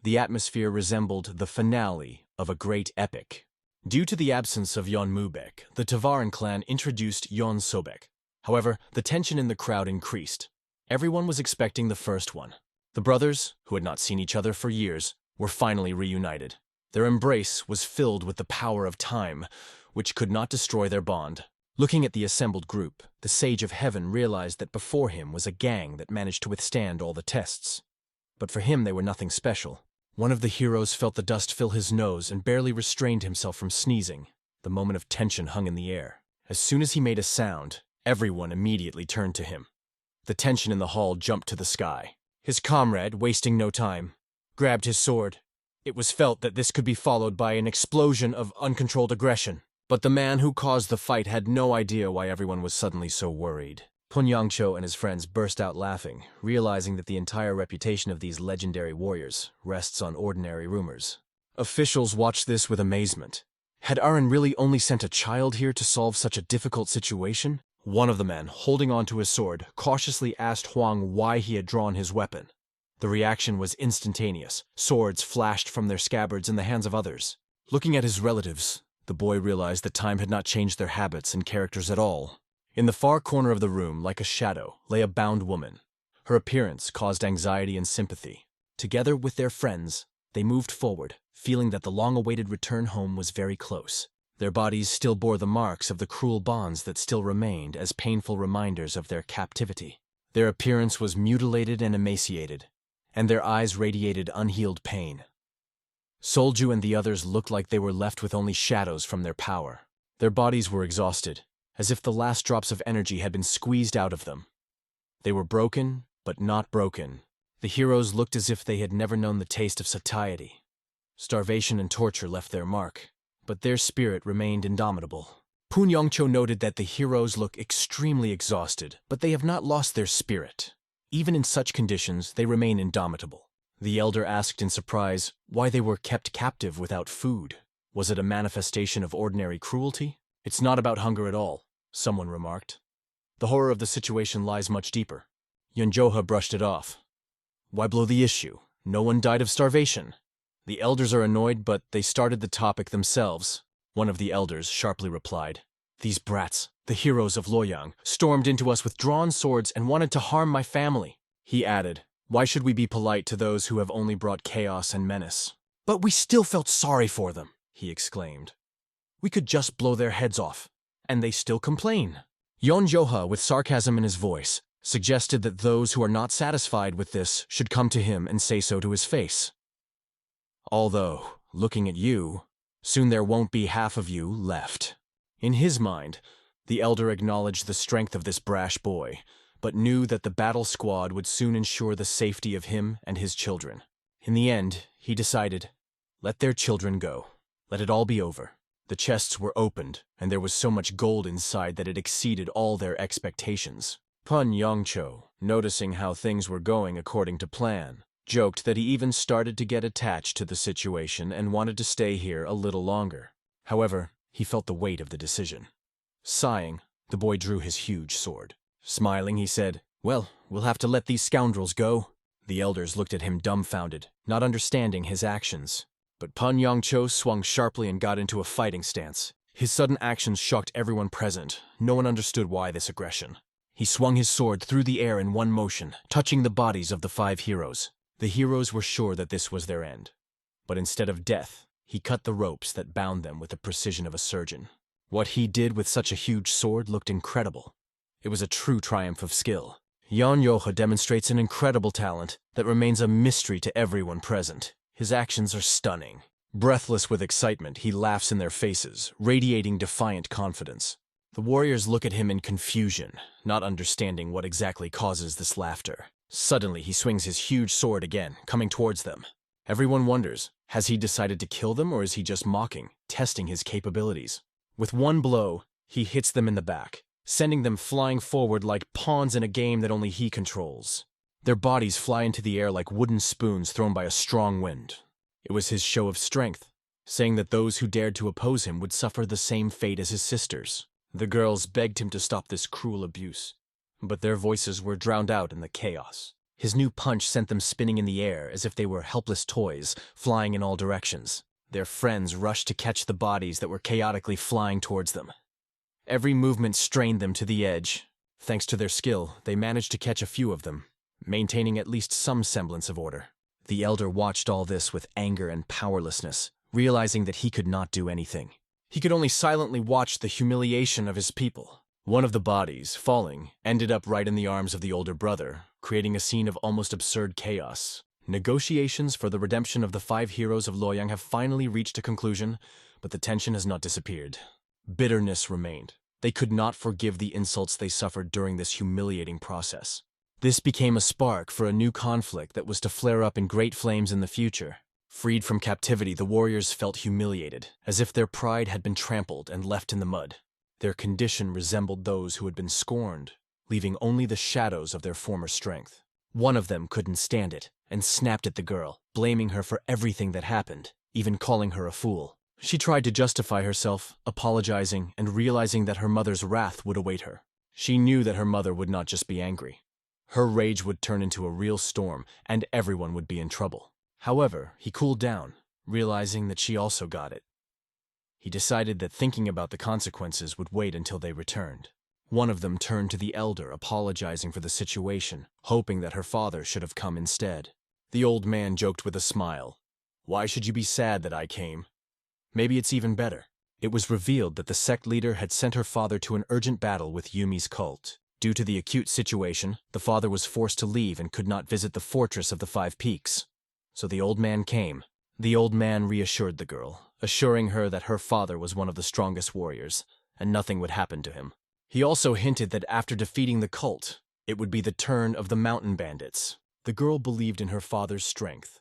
S1: The atmosphere resembled the finale of a great epic. Due to the absence of Yon Mubek, the Tavaran clan introduced Yon Sobek. However, the tension in the crowd increased. Everyone was expecting the first one. The brothers, who had not seen each other for years, were finally reunited. Their embrace was filled with the power of time, which could not destroy their bond. Looking at the assembled group, the Sage of Heaven realized that before him was a gang that managed to withstand all the tests. But for him they were nothing special. One of the heroes felt the dust fill his nose and barely restrained himself from sneezing. The moment of tension hung in the air. As soon as he made a sound, everyone immediately turned to him. The tension in the hall jumped to the sky. His comrade, wasting no time, grabbed his sword. It was felt that this could be followed by an explosion of uncontrolled aggression. But the man who caused the fight had no idea why everyone was suddenly so worried. Pun Yangcho and his friends burst out laughing, realizing that the entire reputation of these legendary warriors rests on ordinary rumors. Officials watched this with amazement. Had Aaron really only sent a child here to solve such a difficult situation? One of the men, holding onto his sword, cautiously asked Huang why he had drawn his weapon. The reaction was instantaneous. Swords flashed from their scabbards in the hands of others. Looking at his relatives, the boy realized that time had not changed their habits and characters at all. In the far corner of the room, like a shadow, lay a bound woman. Her appearance caused anxiety and sympathy. Together with their friends, they moved forward, feeling that the long-awaited return home was very close. Their bodies still bore the marks of the cruel bonds that still remained as painful reminders of their captivity. Their appearance was mutilated and emaciated, and their eyes radiated unhealed pain. Solju and the others looked like they were left with only shadows from their power. Their bodies were exhausted, as if the last drops of energy had been squeezed out of them. They were broken, but not broken. The heroes looked as if they had never known the taste of satiety. Starvation and torture left their mark, but their spirit remained indomitable. Pun Yongcho noted that the heroes look extremely exhausted, but they have not lost their spirit. Even in such conditions, they remain indomitable. The elder asked in surprise why they were kept captive without food. Was it a manifestation of ordinary cruelty? It's not about hunger at all, someone remarked. The horror of the situation lies much deeper. Yunjoha brushed it off. Why blow the issue? No one died of starvation. The elders are annoyed, but they started the topic themselves. One of the elders sharply replied. These brats, the heroes of Luoyang, stormed into us with drawn swords and wanted to harm my family. He added, why should we be polite to those who have only brought chaos and menace? But we still felt sorry for them, he exclaimed. We could just blow their heads off, and they still complain. Yonjoha, with sarcasm in his voice, suggested that those who are not satisfied with this should come to him and say so to his face. Although, looking at you, soon there won't be half of you left. In his mind, the elder acknowledged the strength of this brash boy, but knew that the battle squad would soon ensure the safety of him and his children. In the end, he decided, let their children go. Let it all be over. The chests were opened, and there was so much gold inside that it exceeded all their expectations. Pun Yongcho, noticing how things were going according to plan, joked that he even started to get attached to the situation and wanted to stay here a little longer. However, he felt the weight of the decision. Sighing, the boy drew his huge sword. Smiling, he said, well, we'll have to let these scoundrels go. The elders looked at him dumbfounded, not understanding his actions. But Pun Yongcho swung sharply and got into a fighting stance. His sudden actions shocked everyone present. No one understood why this aggression. He swung his sword through the air in one motion, touching the bodies of the 5 heroes. The heroes were sure that this was their end. But instead of death, he cut the ropes that bound them with the precision of a surgeon. What he did with such a huge sword looked incredible. It was a true triumph of skill. Yan Yoha demonstrates an incredible talent that remains a mystery to everyone present. His actions are stunning. Breathless with excitement, he laughs in their faces, radiating defiant confidence. The warriors look at him in confusion, not understanding what exactly causes this laughter. Suddenly, he swings his huge sword again, coming towards them. Everyone wonders, has he decided to kill them or is he just mocking, testing his capabilities? With one blow, he hits them in the back, sending them flying forward like pawns in a game that only he controls. Their bodies fly into the air like wooden spoons thrown by a strong wind. It was his show of strength, saying that those who dared to oppose him would suffer the same fate as his sisters. The girls begged him to stop this cruel abuse, but their voices were drowned out in the chaos. His new punch sent them spinning in the air as if they were helpless toys, flying in all directions. Their friends rushed to catch the bodies that were chaotically flying towards them. Every movement strained them to the edge. Thanks to their skill, they managed to catch a few of them, maintaining at least some semblance of order. The elder watched all this with anger and powerlessness, realizing that he could not do anything. He could only silently watch the humiliation of his people. One of the bodies, falling, ended up right in the arms of the older brother, creating a scene of almost absurd chaos. Negotiations for the redemption of the 5 heroes of Luoyang have finally reached a conclusion, but the tension has not disappeared. Bitterness remained. They could not forgive the insults they suffered during this humiliating process. This became a spark for a new conflict that was to flare up in great flames in the future. Freed from captivity, the warriors felt humiliated, as if their pride had been trampled and left in the mud. Their condition resembled those who had been scorned, leaving only the shadows of their former strength. One of them couldn't stand it, and snapped at the girl, blaming her for everything that happened, even calling her a fool. She tried to justify herself, apologizing and realizing that her mother's wrath would await her. She knew that her mother would not just be angry. Her rage would turn into a real storm, and everyone would be in trouble. However, he cooled down, realizing that she also got it. He decided that thinking about the consequences would wait until they returned. One of them turned to the elder, apologizing for the situation, hoping that her father should have come instead. The old man joked with a smile. "Why should you be sad that I came? Maybe it's even better." It was revealed that the sect leader had sent her father to an urgent battle with Yumi's cult. Due to the acute situation, the father was forced to leave and could not visit the fortress of the 5 Peaks. So the old man came. The old man reassured the girl, assuring her that her father was one of the strongest warriors, and nothing would happen to him. He also hinted that after defeating the cult, it would be the turn of the mountain bandits. The girl believed in her father's strength,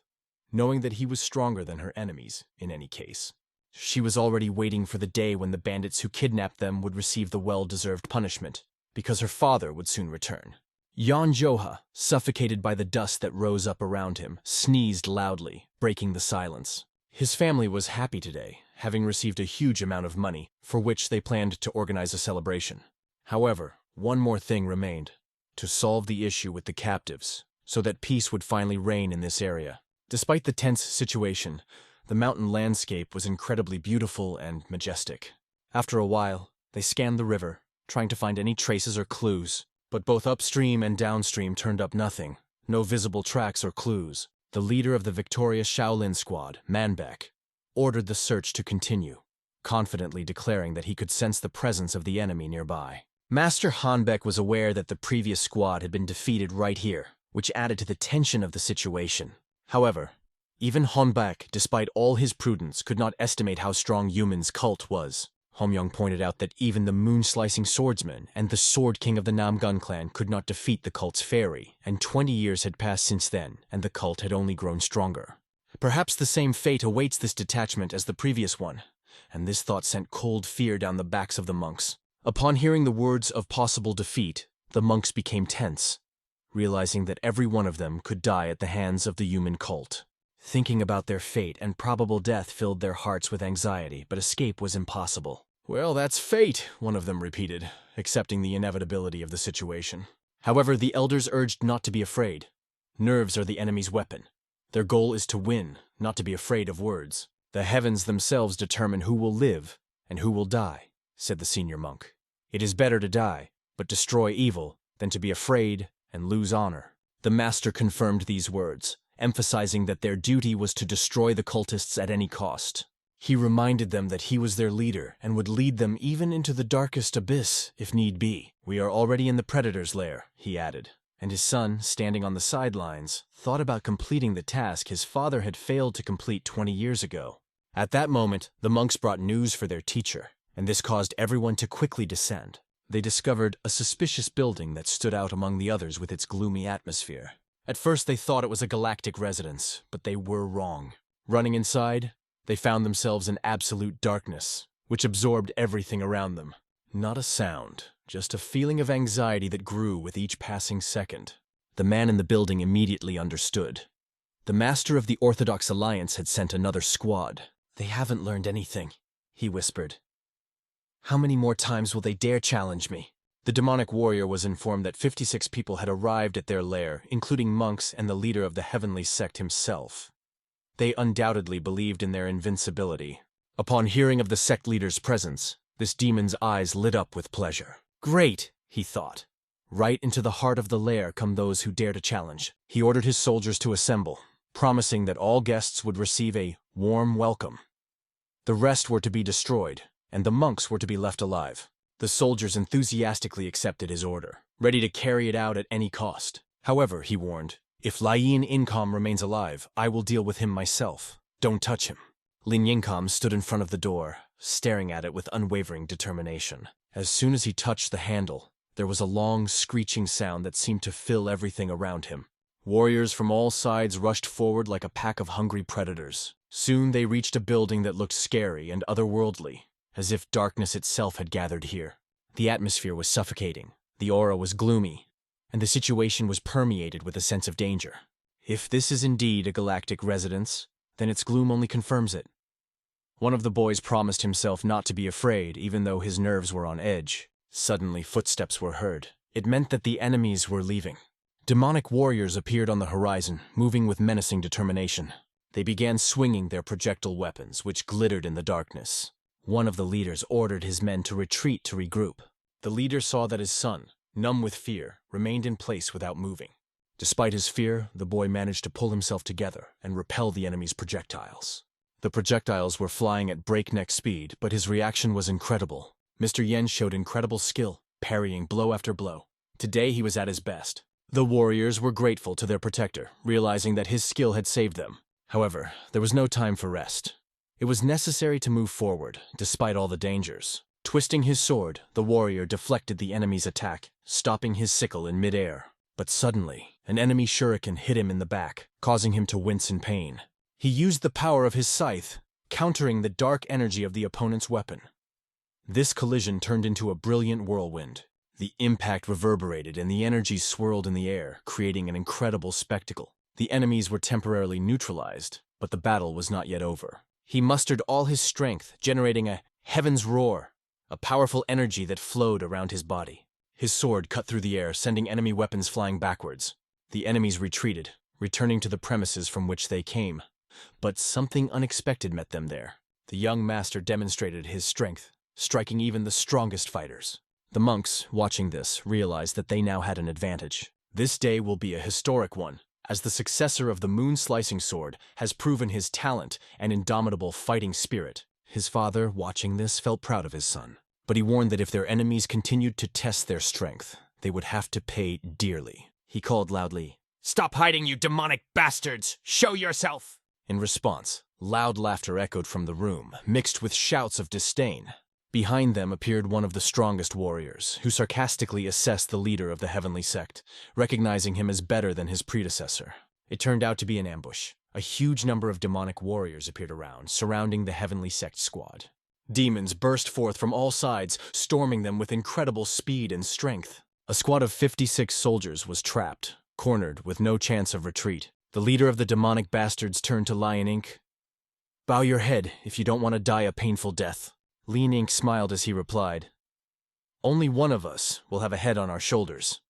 S1: knowing that he was stronger than her enemies, in any case. She was already waiting for the day when the bandits who kidnapped them would receive the well-deserved punishment, because her father would soon return. Yan Joha, suffocated by the dust that rose up around him, sneezed loudly, breaking the silence. His family was happy today, having received a huge amount of money, for which they planned to organize a celebration. However, one more thing remained: to solve the issue with the captives, so that peace would finally reign in this area. Despite the tense situation, the mountain landscape was incredibly beautiful and majestic. After a while, they scanned the river, trying to find any traces or clues, but both upstream and downstream turned up nothing, no visible tracks or clues. The leader of the victorious Shaolin squad, Manbeck, ordered the search to continue, confidently declaring that he could sense the presence of the enemy nearby. Master Hanbeck was aware that the previous squad had been defeated right here, which added to the tension of the situation. However, even Hanbeck, despite all his prudence, could not estimate how strong Yumin's cult was. Homyong pointed out that even the moon-slicing swordsman and the sword king of the Namgun clan could not defeat the cult's fairy, and 20 years had passed since then, and the cult had only grown stronger. Perhaps the same fate awaits this detachment as the previous one, and this thought sent cold fear down the backs of the monks. Upon hearing the words of possible defeat, the monks became tense, realizing that every one of them could die at the hands of the human cult. Thinking about their fate and probable death filled their hearts with anxiety, but escape was impossible. "Well, that's fate," one of them repeated, accepting the inevitability of the situation. However, the elders urged not to be afraid. Nerves are the enemy's weapon. Their goal is to win, not to be afraid of words. "The heavens themselves determine who will live and who will die," said the senior monk. "It is better to die, but destroy evil, than to be afraid and lose honor." The master confirmed these words, emphasizing that their duty was to destroy the cultists at any cost. He reminded them that he was their leader and would lead them even into the darkest abyss, if need be. "We are already in the predator's lair," he added, and his son, standing on the sidelines, thought about completing the task his father had failed to complete 20 years ago. At that moment, the monks brought news for their teacher, and this caused everyone to quickly descend. They discovered a suspicious building that stood out among the others with its gloomy atmosphere. At first they thought it was a galactic residence, but they were wrong. Running inside, they found themselves in absolute darkness, which absorbed everything around them. Not a sound, just a feeling of anxiety that grew with each passing second. The man in the building immediately understood. The master of the Orthodox Alliance had sent another squad. "They haven't learned anything," he whispered. "How many more times will they dare challenge me?" The demonic warrior was informed that 56 people had arrived at their lair, including monks and the leader of the heavenly sect himself. They undoubtedly believed in their invincibility. Upon hearing of the sect leader's presence, this demon's eyes lit up with pleasure. "Great," he thought. "Right into the heart of the lair come those who dare to challenge." He ordered his soldiers to assemble, promising that all guests would receive a warm welcome. The rest were to be destroyed, and the monks were to be left alive. The soldiers enthusiastically accepted his order, ready to carry it out at any cost. However, he warned, "If Lin Incom remains alive, I will deal with him myself. Don't touch him." Lin Incom stood in front of the door, staring at it with unwavering determination. As soon as he touched the handle, there was a long, screeching sound that seemed to fill everything around him. Warriors from all sides rushed forward like a pack of hungry predators. Soon they reached a building that looked scary and otherworldly, as if darkness itself had gathered here. The atmosphere was suffocating, the aura was gloomy, and the situation was permeated with a sense of danger. If this is indeed a galactic residence, then its gloom only confirms it. One of the boys promised himself not to be afraid, even though his nerves were on edge. Suddenly, footsteps were heard. It meant that the enemies were leaving. Demonic warriors appeared on the horizon, moving with menacing determination. They began swinging their projectile weapons, which glittered in the darkness. One of the leaders ordered his men to retreat to regroup. The leader saw that his son, numb with fear, remained in place without moving. Despite his fear, the boy managed to pull himself together and repel the enemy's projectiles. The projectiles were flying at breakneck speed, but his reaction was incredible. Mr. Yen showed incredible skill, parrying blow after blow. Today he was at his best. The warriors were grateful to their protector, realizing that his skill had saved them. However, there was no time for rest. It was necessary to move forward, despite all the dangers. Twisting his sword, the warrior deflected the enemy's attack, stopping his sickle in midair. But suddenly, an enemy shuriken hit him in the back, causing him to wince in pain. He used the power of his scythe, countering the dark energy of the opponent's weapon. This collision turned into a brilliant whirlwind. The impact reverberated and the energy swirled in the air, creating an incredible spectacle. The enemies were temporarily neutralized, but the battle was not yet over. He mustered all his strength, generating a heaven's roar, a powerful energy that flowed around his body. His sword cut through the air, sending enemy weapons flying backwards. The enemies retreated, returning to the premises from which they came. But something unexpected met them there. The young master demonstrated his strength, striking even the strongest fighters. The monks, watching this, realized that they now had an advantage. This day will be a historic one, as the successor of the moon-slicing sword has proven his talent and indomitable fighting spirit. His father, watching this, felt proud of his son. But he warned that if their enemies continued to test their strength, they would have to pay dearly. He called loudly, "Stop hiding, you demonic bastards! Show yourself!" In response, loud laughter echoed from the room, mixed with shouts of disdain. Behind them appeared one of the strongest warriors, who sarcastically assessed the leader of the heavenly sect, recognizing him as better than his predecessor. It turned out to be an ambush. A huge number of demonic warriors appeared around, surrounding the heavenly sect squad. Demons burst forth from all sides, storming them with incredible speed and strength. A squad of 56 soldiers was trapped, cornered, with no chance of retreat. The leader of the demonic bastards turned to Lion Ink. "Bow your head if you don't want to die a painful death." Lion Ink smiled as he replied, "Only one of us will have a head on our shoulders.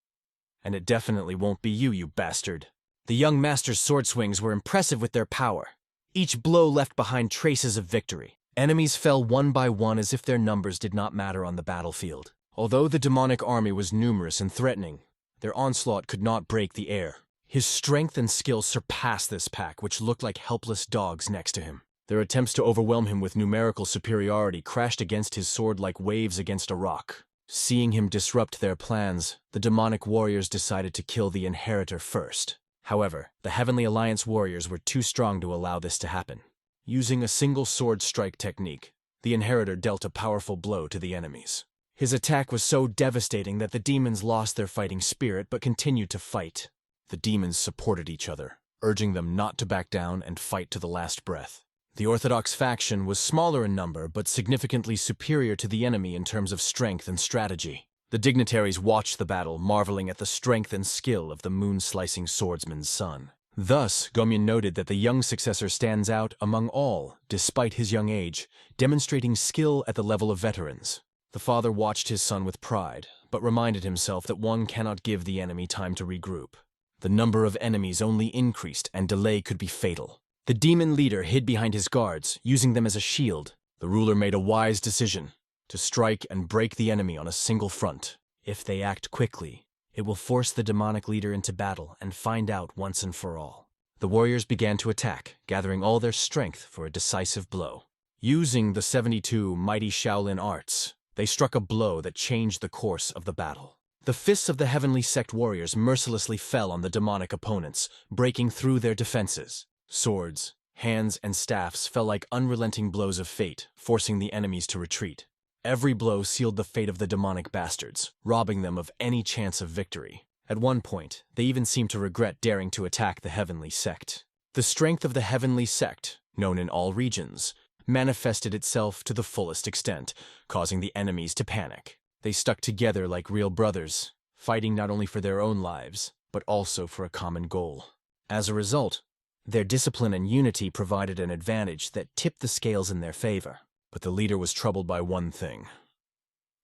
S1: And it definitely won't be you, you bastard." The young master's sword swings were impressive with their power. Each blow left behind traces of victory. Enemies fell one by one as if their numbers did not matter on the battlefield. Although the demonic army was numerous and threatening, their onslaught could not break the air. His strength and skill surpassed this pack, which looked like helpless dogs next to him. Their attempts to overwhelm him with numerical superiority crashed against his sword like waves against a rock. Seeing him disrupt their plans, the demonic warriors decided to kill the inheritor first. However, the Heavenly Alliance warriors were too strong to allow this to happen. Using a single sword strike technique, the inheritor dealt a powerful blow to the enemies. His attack was so devastating that the demons lost their fighting spirit but continued to fight. The demons supported each other, urging them not to back down and fight to the last breath. The Orthodox faction was smaller in number but significantly superior to the enemy in terms of strength and strategy. The dignitaries watched the battle, marveling at the strength and skill of the moon-slicing swordsman's son. Thus, Gomyun noted that the young successor stands out among all, despite his young age, demonstrating skill at the level of veterans. The father watched his son with pride, but reminded himself that one cannot give the enemy time to regroup. The number of enemies only increased, and delay could be fatal. The demon leader hid behind his guards, using them as a shield. The ruler made a wise decision: to strike and break the enemy on a single front. If they act quickly, it will force the demonic leader into battle and find out once and for all. The warriors began to attack, gathering all their strength for a decisive blow. Using the 72 mighty Shaolin arts, they struck a blow that changed the course of the battle. The fists of the heavenly sect warriors mercilessly fell on the demonic opponents, breaking through their defenses. Swords, hands, and staffs fell like unrelenting blows of fate, forcing the enemies to retreat. Every blow sealed the fate of the demonic bastards, robbing them of any chance of victory. At one point, they even seemed to regret daring to attack the heavenly sect. The strength of the heavenly sect, known in all regions, manifested itself to the fullest extent, causing the enemies to panic. They stuck together like real brothers, fighting not only for their own lives, but also for a common goal. As a result, their discipline and unity provided an advantage that tipped the scales in their favor. But the leader was troubled by one thing.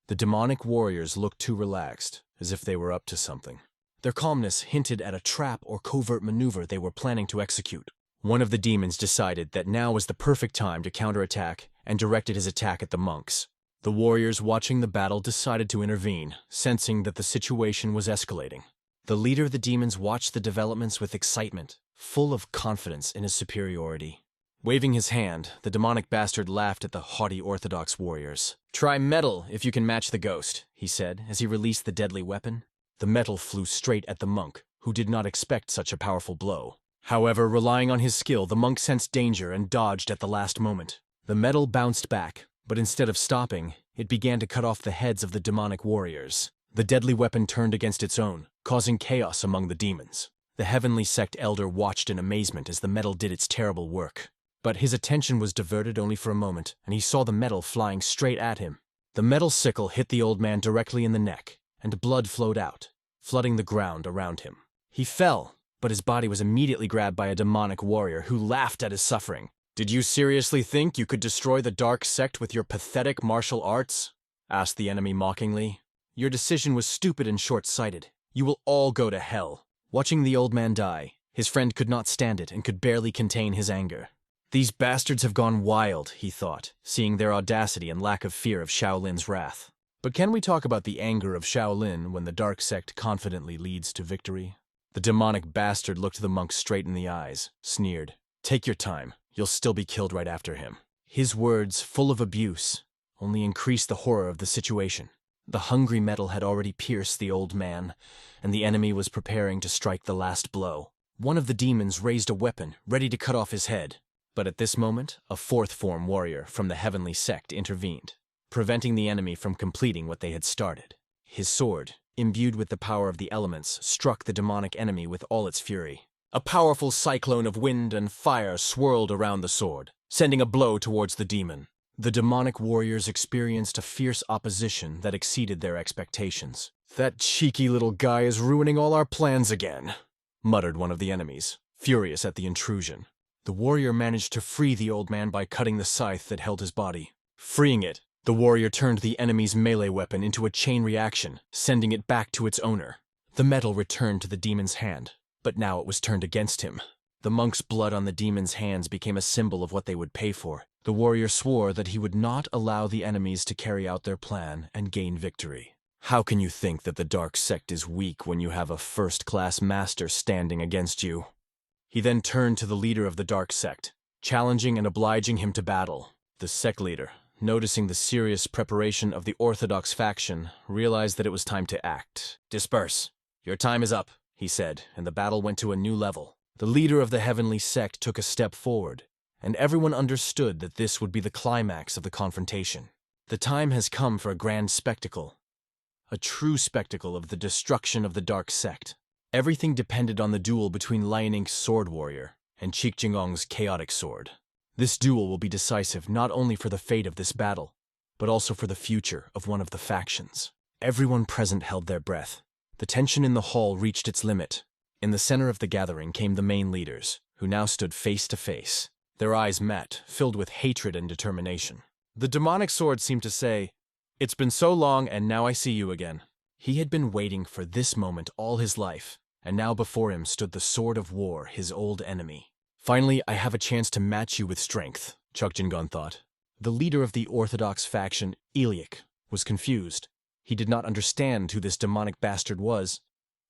S1: The demonic warriors looked too relaxed, as if they were up to something. Their calmness hinted at a trap or covert maneuver they were planning to execute. One of the demons decided that now was the perfect time to counterattack and directed his attack at the monks. The warriors watching the battle decided to intervene, sensing that the situation was escalating. The leader of the demons watched the developments with excitement, full of confidence in his superiority. Waving his hand, the demonic bastard laughed at the haughty Orthodox warriors. "Try metal if you can match the ghost," he said as he released the deadly weapon. The metal flew straight at the monk, who did not expect such a powerful blow. However, relying on his skill, the monk sensed danger and dodged at the last moment. The metal bounced back, but instead of stopping, it began to cut off the heads of the demonic warriors. The deadly weapon turned against its own, causing chaos among the demons. The heavenly sect elder watched in amazement as the metal did its terrible work. But his attention was diverted only for a moment, and he saw the metal flying straight at him. The metal sickle hit the old man directly in the neck, and blood flowed out, flooding the ground around him. He fell, but his body was immediately grabbed by a demonic warrior who laughed at his suffering. "Did you seriously think you could destroy the dark sect with your pathetic martial arts?" asked the enemy mockingly. "Your decision was stupid and short-sighted. You will all go to hell." Watching the old man die, his friend could not stand it and could barely contain his anger. "These bastards have gone wild," he thought, seeing their audacity and lack of fear of Shaolin's wrath. But can we talk about the anger of Shaolin when the dark sect confidently leads to victory? The demonic bastard looked the monk straight in the eyes, sneered. "Take your time. You'll still be killed right after him." His words, full of abuse, only increased the horror of the situation. The hungry metal had already pierced the old man, and the enemy was preparing to strike the last blow. One of the demons raised a weapon, ready to cut off his head. But at this moment, a fourth form warrior from the heavenly sect intervened. preventing the enemy from completing what they had started. His sword, imbued with the power of the elements, struck the demonic enemy with all its fury. A powerful cyclone of wind and fire swirled around the sword, sending a blow towards the demon. The demonic warriors experienced a fierce opposition that exceeded their expectations. "That cheeky little guy is ruining all our plans again," muttered one of the enemies, furious at the intrusion. The warrior managed to free the old man by cutting the scythe that held his body. Freeing it, the warrior turned the enemy's melee weapon into a chain reaction, sending it back to its owner. The metal returned to the demon's hand, but now it was turned against him. The monk's blood on the demon's hands became a symbol of what they would pay for. The warrior swore that he would not allow the enemies to carry out their plan and gain victory. How can you think that the dark sect is weak when you have a first-class master standing against you? He then turned to the leader of the dark sect, challenging and obliging him to battle. The sect leader, noticing the serious preparation of the Orthodox faction, realized that it was time to act. "Disperse. Your time is up," he said, and the battle went to a new level. The leader of the heavenly sect took a step forward, and everyone understood that this would be the climax of the confrontation. The time has come for a grand spectacle, a true spectacle of the destruction of the dark sect. Everything depended on the duel between Lionink's sword warrior and Cheek-Jingong's chaotic sword. This duel will be decisive not only for the fate of this battle, but also for the future of one of the factions. Everyone present held their breath. The tension in the hall reached its limit. In the center of the gathering came the main leaders, who now stood face to face. Their eyes met, filled with hatred and determination. The demonic sword seemed to say, "It's been so long, and now I see you again." He had been waiting for this moment all his life, and now before him stood the sword of war, his old enemy. "Finally, I have a chance to match you with strength," Cheok-Jin-gon thought. The leader of the Orthodox faction, Ilyich, was confused. He did not understand who this demonic bastard was,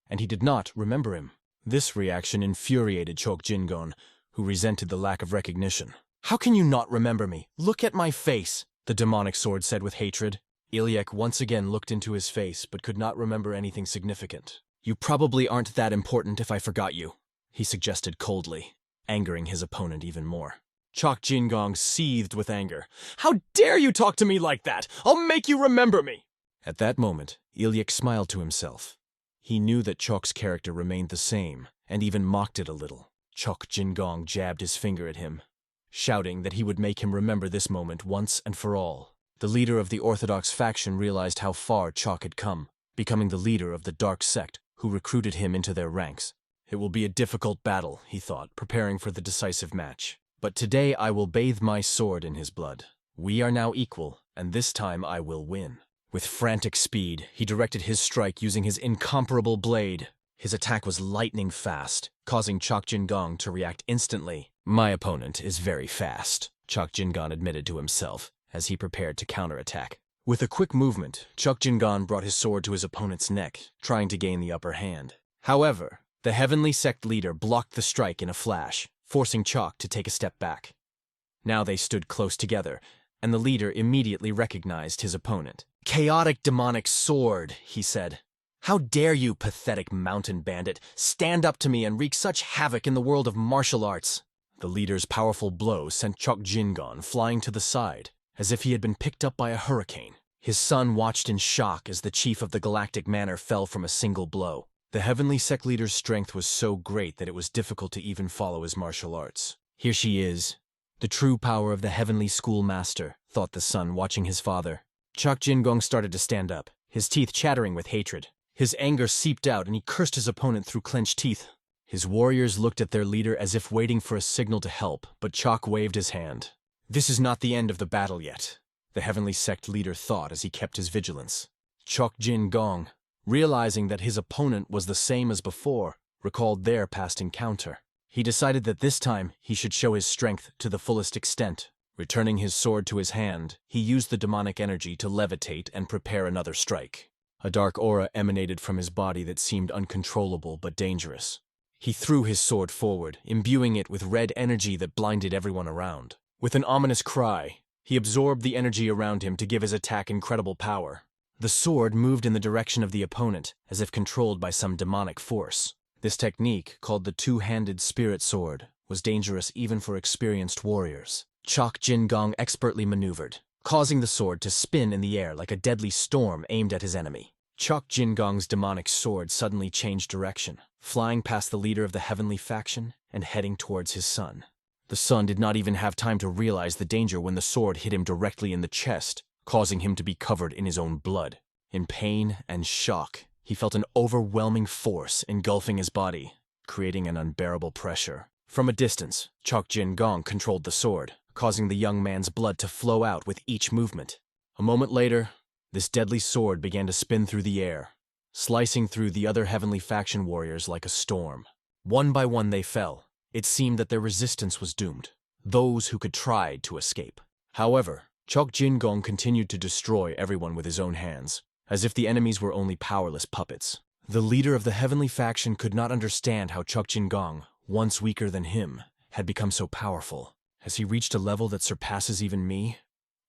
S1: and he did not remember him. This reaction infuriated Cheok-Jin-gon, who resented the lack of recognition. "How can you not remember me? Look at my face," the demonic sword said with hatred. Ilyich once again looked into his face, but could not remember anything significant. "You probably aren't that important if I forgot you," he suggested coldly, angering his opponent even more. Cheok-Jin-gong seethed with anger. "How dare you talk to me like that? I'll make you remember me!" At that moment, Ilyich smiled to himself. He knew that Chok's character remained the same, and even mocked it a little. Cheok-Jin-gong jabbed his finger at him, shouting that he would make him remember this moment once and for all. The leader of the Orthodox faction realized how far Chok had come, becoming the leader of the dark sect, who recruited him into their ranks. "It will be a difficult battle," he thought, preparing for the decisive match. "But today I will bathe my sword in his blood. We are now equal, and this time I will win." With frantic speed, he directed his strike using his incomparable blade. His attack was lightning fast, causing Cheok-Jin-gong to react instantly. "My opponent is very fast," Cheok-Jin-gong admitted to himself as he prepared to counterattack. With a quick movement, Cheok-Jin-gong brought his sword to his opponent's neck, trying to gain the upper hand. However, the heavenly sect leader blocked the strike in a flash, forcing Chok to take a step back. Now they stood close together, and the leader immediately recognized his opponent. "Chaotic demonic sword," he said. "How dare you, pathetic mountain bandit, stand up to me and wreak such havoc in the world of martial arts?" The leader's powerful blow sent Cheok-Jin-gong flying to the side, as if he had been picked up by a hurricane. His son watched in shock as the chief of the galactic manor fell from a single blow. The heavenly sect leader's strength was so great that it was difficult to even follow his martial arts. "Here she is, the true power of the heavenly schoolmaster," thought the son, watching his father. Cheok-Jin-gong started to stand up, his teeth chattering with hatred. His anger seeped out, and he cursed his opponent through clenched teeth. His warriors looked at their leader as if waiting for a signal to help, but Chok waved his hand. "This is not the end of the battle yet," the heavenly sect leader thought as he kept his vigilance. Cheok-Jin-gong, realizing that his opponent was the same as before, recalled their past encounter. He decided that this time he should show his strength to the fullest extent. Returning his sword to his hand, he used the demonic energy to levitate and prepare another strike. A dark aura emanated from his body that seemed uncontrollable but dangerous. He threw his sword forward, imbuing it with red energy that blinded everyone around. With an ominous cry, he absorbed the energy around him to give his attack incredible power. The sword moved in the direction of the opponent, as if controlled by some demonic force. This technique, called the two-handed spirit sword, was dangerous even for experienced warriors. Chok Jin Gong expertly maneuvered, causing the sword to spin in the air like a deadly storm aimed at his enemy. Chok Jin Gong's demonic sword suddenly changed direction, flying past the leader of the heavenly faction and heading towards his son. The son did not even have time to realize the danger when the sword hit him directly in the chest, causing him to be covered in his own blood. In pain and shock, he felt an overwhelming force engulfing his body, creating an unbearable pressure. From a distance, Chok Jin Gong controlled the sword, causing the young man's blood to flow out with each movement. A moment later, this deadly sword began to spin through the air, slicing through the other heavenly faction warriors like a storm. One by one they fell. It seemed that their resistance was doomed, those who could try to escape. However, Chok Jin Gong continued to destroy everyone with his own hands, as if the enemies were only powerless puppets. The leader of the heavenly faction could not understand how Chok Jin Gong, once weaker than him, had become so powerful. Has he reached a level that surpasses even me?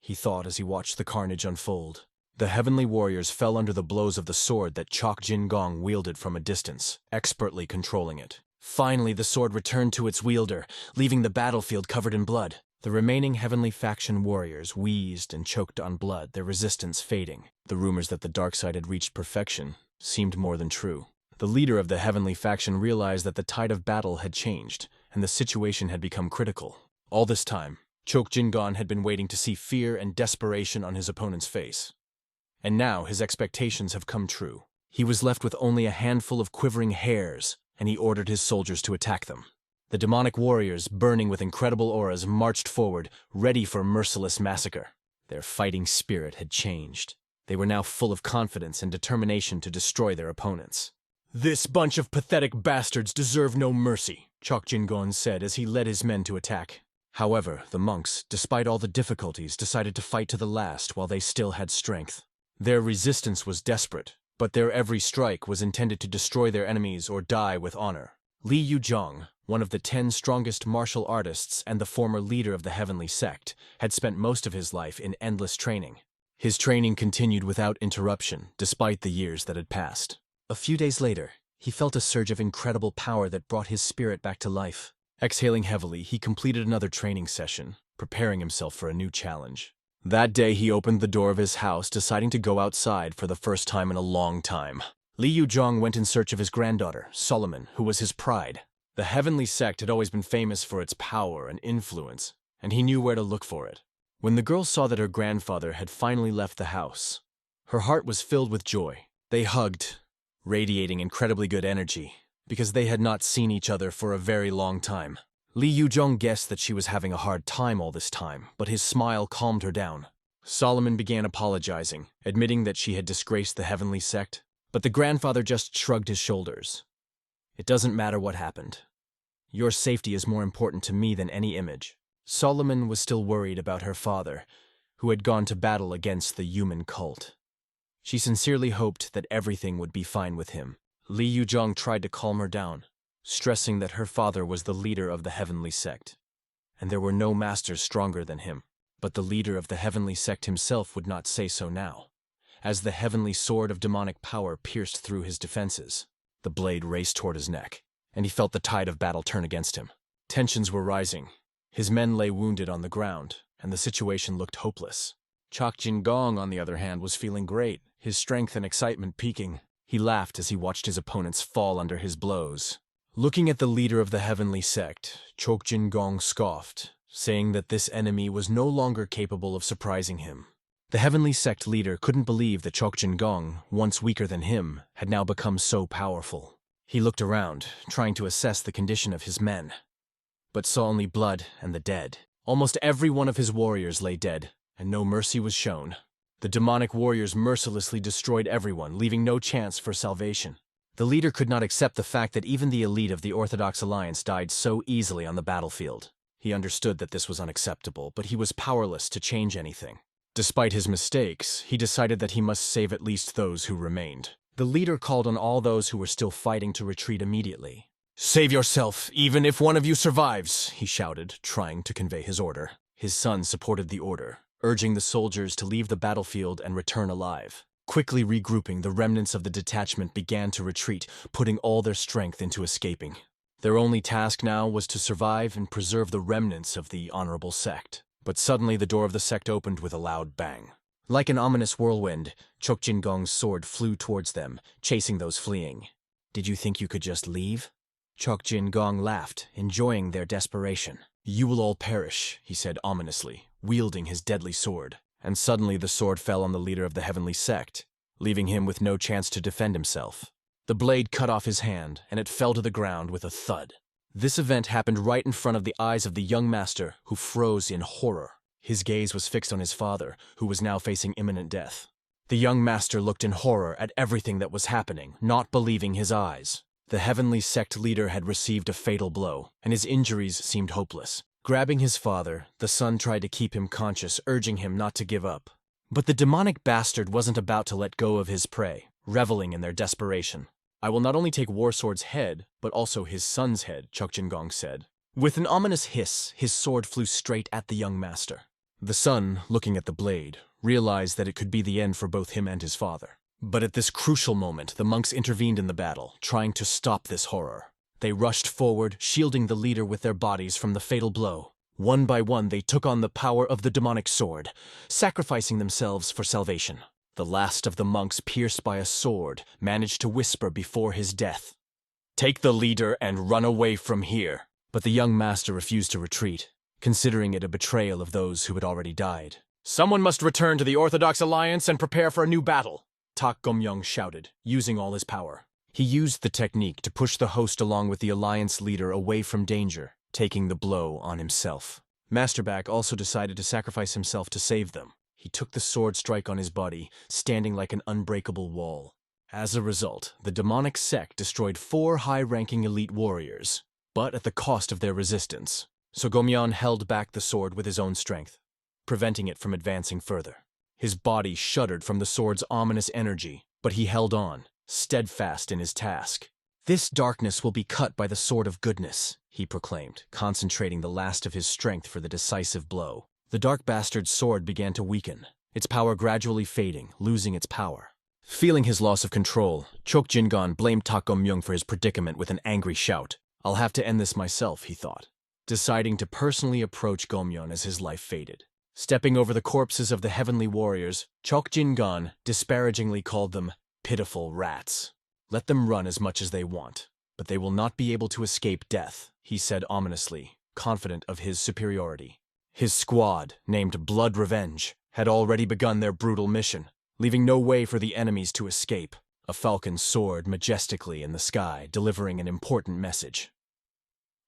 S1: He thought as he watched the carnage unfold. The heavenly warriors fell under the blows of the sword that Chok Jin Gong wielded from a distance, expertly controlling it. Finally, the sword returned to its wielder, leaving the battlefield covered in blood. The remaining heavenly faction warriors wheezed and choked on blood, their resistance fading. The rumors that the dark side had reached perfection seemed more than true. The leader of the heavenly faction realized that the tide of battle had changed, and the situation had become critical. All this time, Chok Jin Gong had been waiting to see fear and desperation on his opponent's face. And now his expectations have come true. He was left with only a handful of quivering hairs, and he ordered his soldiers to attack them. The demonic warriors, burning with incredible auras, marched forward, ready for merciless massacre. Their fighting spirit had changed. They were now full of confidence and determination to destroy their opponents. "This bunch of pathetic bastards deserve no mercy," Chok Jin Gong said as he led his men to attack. However, the monks, despite all the difficulties, decided to fight to the last while they still had strength. Their resistance was desperate, but their every strike was intended to destroy their enemies or die with honor. Li Yuzhong, one of the 10 strongest martial artists and the former leader of the heavenly sect, had spent most of his life in endless training. His training continued without interruption, despite the years that had passed. A few days later, he felt a surge of incredible power that brought his spirit back to life. Exhaling heavily, he completed another training session, preparing himself for a new challenge. That day, he opened the door of his house, deciding to go outside for the first time in a long time. Li Yuzhong went in search of his granddaughter, Solomon, who was his pride. The heavenly sect had always been famous for its power and influence, and he knew where to look for it. When the girl saw that her grandfather had finally left the house, her heart was filled with joy. They hugged, radiating incredibly good energy, because they had not seen each other for a very long time. Li Yuzhong guessed that she was having a hard time all this time, but his smile calmed her down. Solomon began apologizing, admitting that she had disgraced the heavenly sect, but the grandfather just shrugged his shoulders. "It doesn't matter what happened. Your safety is more important to me than any image." Solomon was still worried about her father, who had gone to battle against the human cult. She sincerely hoped that everything would be fine with him. Li Yuzhong tried to calm her down, stressing that her father was the leader of the heavenly sect, and there were no masters stronger than him. But the leader of the heavenly sect himself would not say so now. As the heavenly sword of demonic power pierced through his defenses, the blade raced toward his neck, and he felt the tide of battle turn against him. Tensions were rising. His men lay wounded on the ground, and the situation looked hopeless. Chok Jin Gong, on the other hand, was feeling great, his strength and excitement peaking. He laughed as he watched his opponents fall under his blows. Looking at the leader of the heavenly sect, Chok Jin Gong scoffed, saying that this enemy was no longer capable of surprising him. The heavenly sect leader couldn't believe that Chok Jin Gong, once weaker than him, had now become so powerful. He looked around, trying to assess the condition of his men, but saw only blood and the dead. Almost every one of his warriors lay dead, and no mercy was shown. The demonic warriors mercilessly destroyed everyone, leaving no chance for salvation. The leader could not accept the fact that even the elite of the Orthodox Alliance died so easily on the battlefield. He understood that this was unacceptable, but he was powerless to change anything. Despite his mistakes, he decided that he must save at least those who remained. The leader called on all those who were still fighting to retreat immediately. "Save yourself, even if one of you survives," he shouted, trying to convey his order. His son supported the order, urging the soldiers to leave the battlefield and return alive. Quickly regrouping, the remnants of the detachment began to retreat, putting all their strength into escaping. Their only task now was to survive and preserve the remnants of the honorable sect. But suddenly the door of the sect opened with a loud bang. Like an ominous whirlwind, Chokjin Gong's sword flew towards them, chasing those fleeing. "Did you think you could just leave?" Chokjin Gong laughed, enjoying their desperation. "You will all perish," he said ominously, wielding his deadly sword. And suddenly the sword fell on the leader of the heavenly sect, leaving him with no chance to defend himself. The blade cut off his hand, and it fell to the ground with a thud. This event happened right in front of the eyes of the young master, who froze in horror. His gaze was fixed on his father, who was now facing imminent death. The young master looked in horror at everything that was happening, not believing his eyes. The heavenly sect leader had received a fatal blow, and his injuries seemed hopeless. Grabbing his father, the son tried to keep him conscious, urging him not to give up. But the demonic bastard wasn't about to let go of his prey, reveling in their desperation. "I will not only take Warsword's head, but also his son's head," Chokjin Gong said. With an ominous hiss, his sword flew straight at the young master. The son, looking at the blade, realized that it could be the end for both him and his father. But at this crucial moment, the monks intervened in the battle, trying to stop this horror. They rushed forward, shielding the leader with their bodies from the fatal blow. One by one, they took on the power of the demonic sword, sacrificing themselves for salvation. The last of the monks, pierced by a sword, managed to whisper before his death, "Take the leader and run away from here." But the young master refused to retreat, considering it a betrayal of those who had already died. "Someone must return to the Orthodox Alliance and prepare for a new battle," Tak Gomyong shouted, using all his power. He used the technique to push the host along with the Alliance leader away from danger, taking the blow on himself. Masterback also decided to sacrifice himself to save them. He took the sword strike on his body, standing like an unbreakable wall. As a result, the demonic sect destroyed 4 high-ranking elite warriors, but at the cost of their resistance. So Gomyon held back the sword with his own strength, preventing it from advancing further. His body shuddered from the sword's ominous energy, but he held on, steadfast in his task. "This darkness will be cut by the sword of goodness," he proclaimed, concentrating the last of his strength for the decisive blow. The dark bastard's sword began to weaken, its power gradually fading, losing its power. Feeling his loss of control, Chokjin Gong blamed Tak Gomyong for his predicament with an angry shout. "I'll have to end this myself," he thought, deciding to personally approach Gomyon as his life faded. Stepping over the corpses of the heavenly warriors, Chokjin Gong disparagingly called them pitiful rats. "Let them run as much as they want, but they will not be able to escape death," he said ominously, confident of his superiority. His squad, named Blood Revenge, had already begun their brutal mission, leaving no way for the enemies to escape. A falcon soared majestically in the sky, delivering an important message.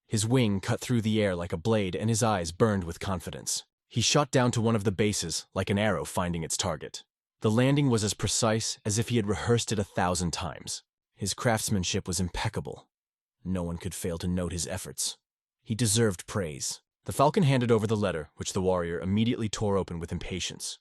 S1: His wing cut through the air like a blade, and his eyes burned with confidence. He shot down to one of the bases, like an arrow finding its target. The landing was as precise as if he had rehearsed it 1,000 times. His craftsmanship was impeccable. No one could fail to note his efforts. He deserved praise. The falcon handed over the letter, which the warrior immediately tore open with impatience.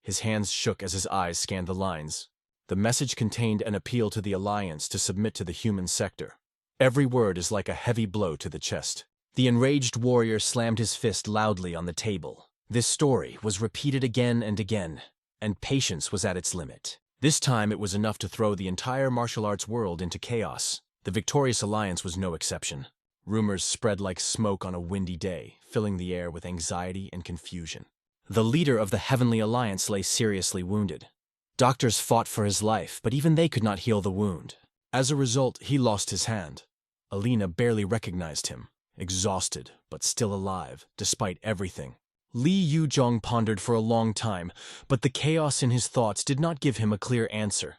S1: His hands shook as his eyes scanned the lines. The message contained an appeal to the Alliance to submit to the human sector. Every word is like a heavy blow to the chest. The enraged warrior slammed his fist loudly on the table. This story was repeated again and again, and patience was at its limit. This time it was enough to throw the entire martial arts world into chaos. The victorious Alliance was no exception. Rumors spread like smoke on a windy day, filling the air with anxiety and confusion. The leader of the Heavenly Alliance lay seriously wounded. Doctors fought for his life, but even they could not heal the wound. As a result, he lost his hand. Alina barely recognized him, exhausted but still alive, despite everything. Li Yuzhong pondered for a long time, but the chaos in his thoughts did not give him a clear answer.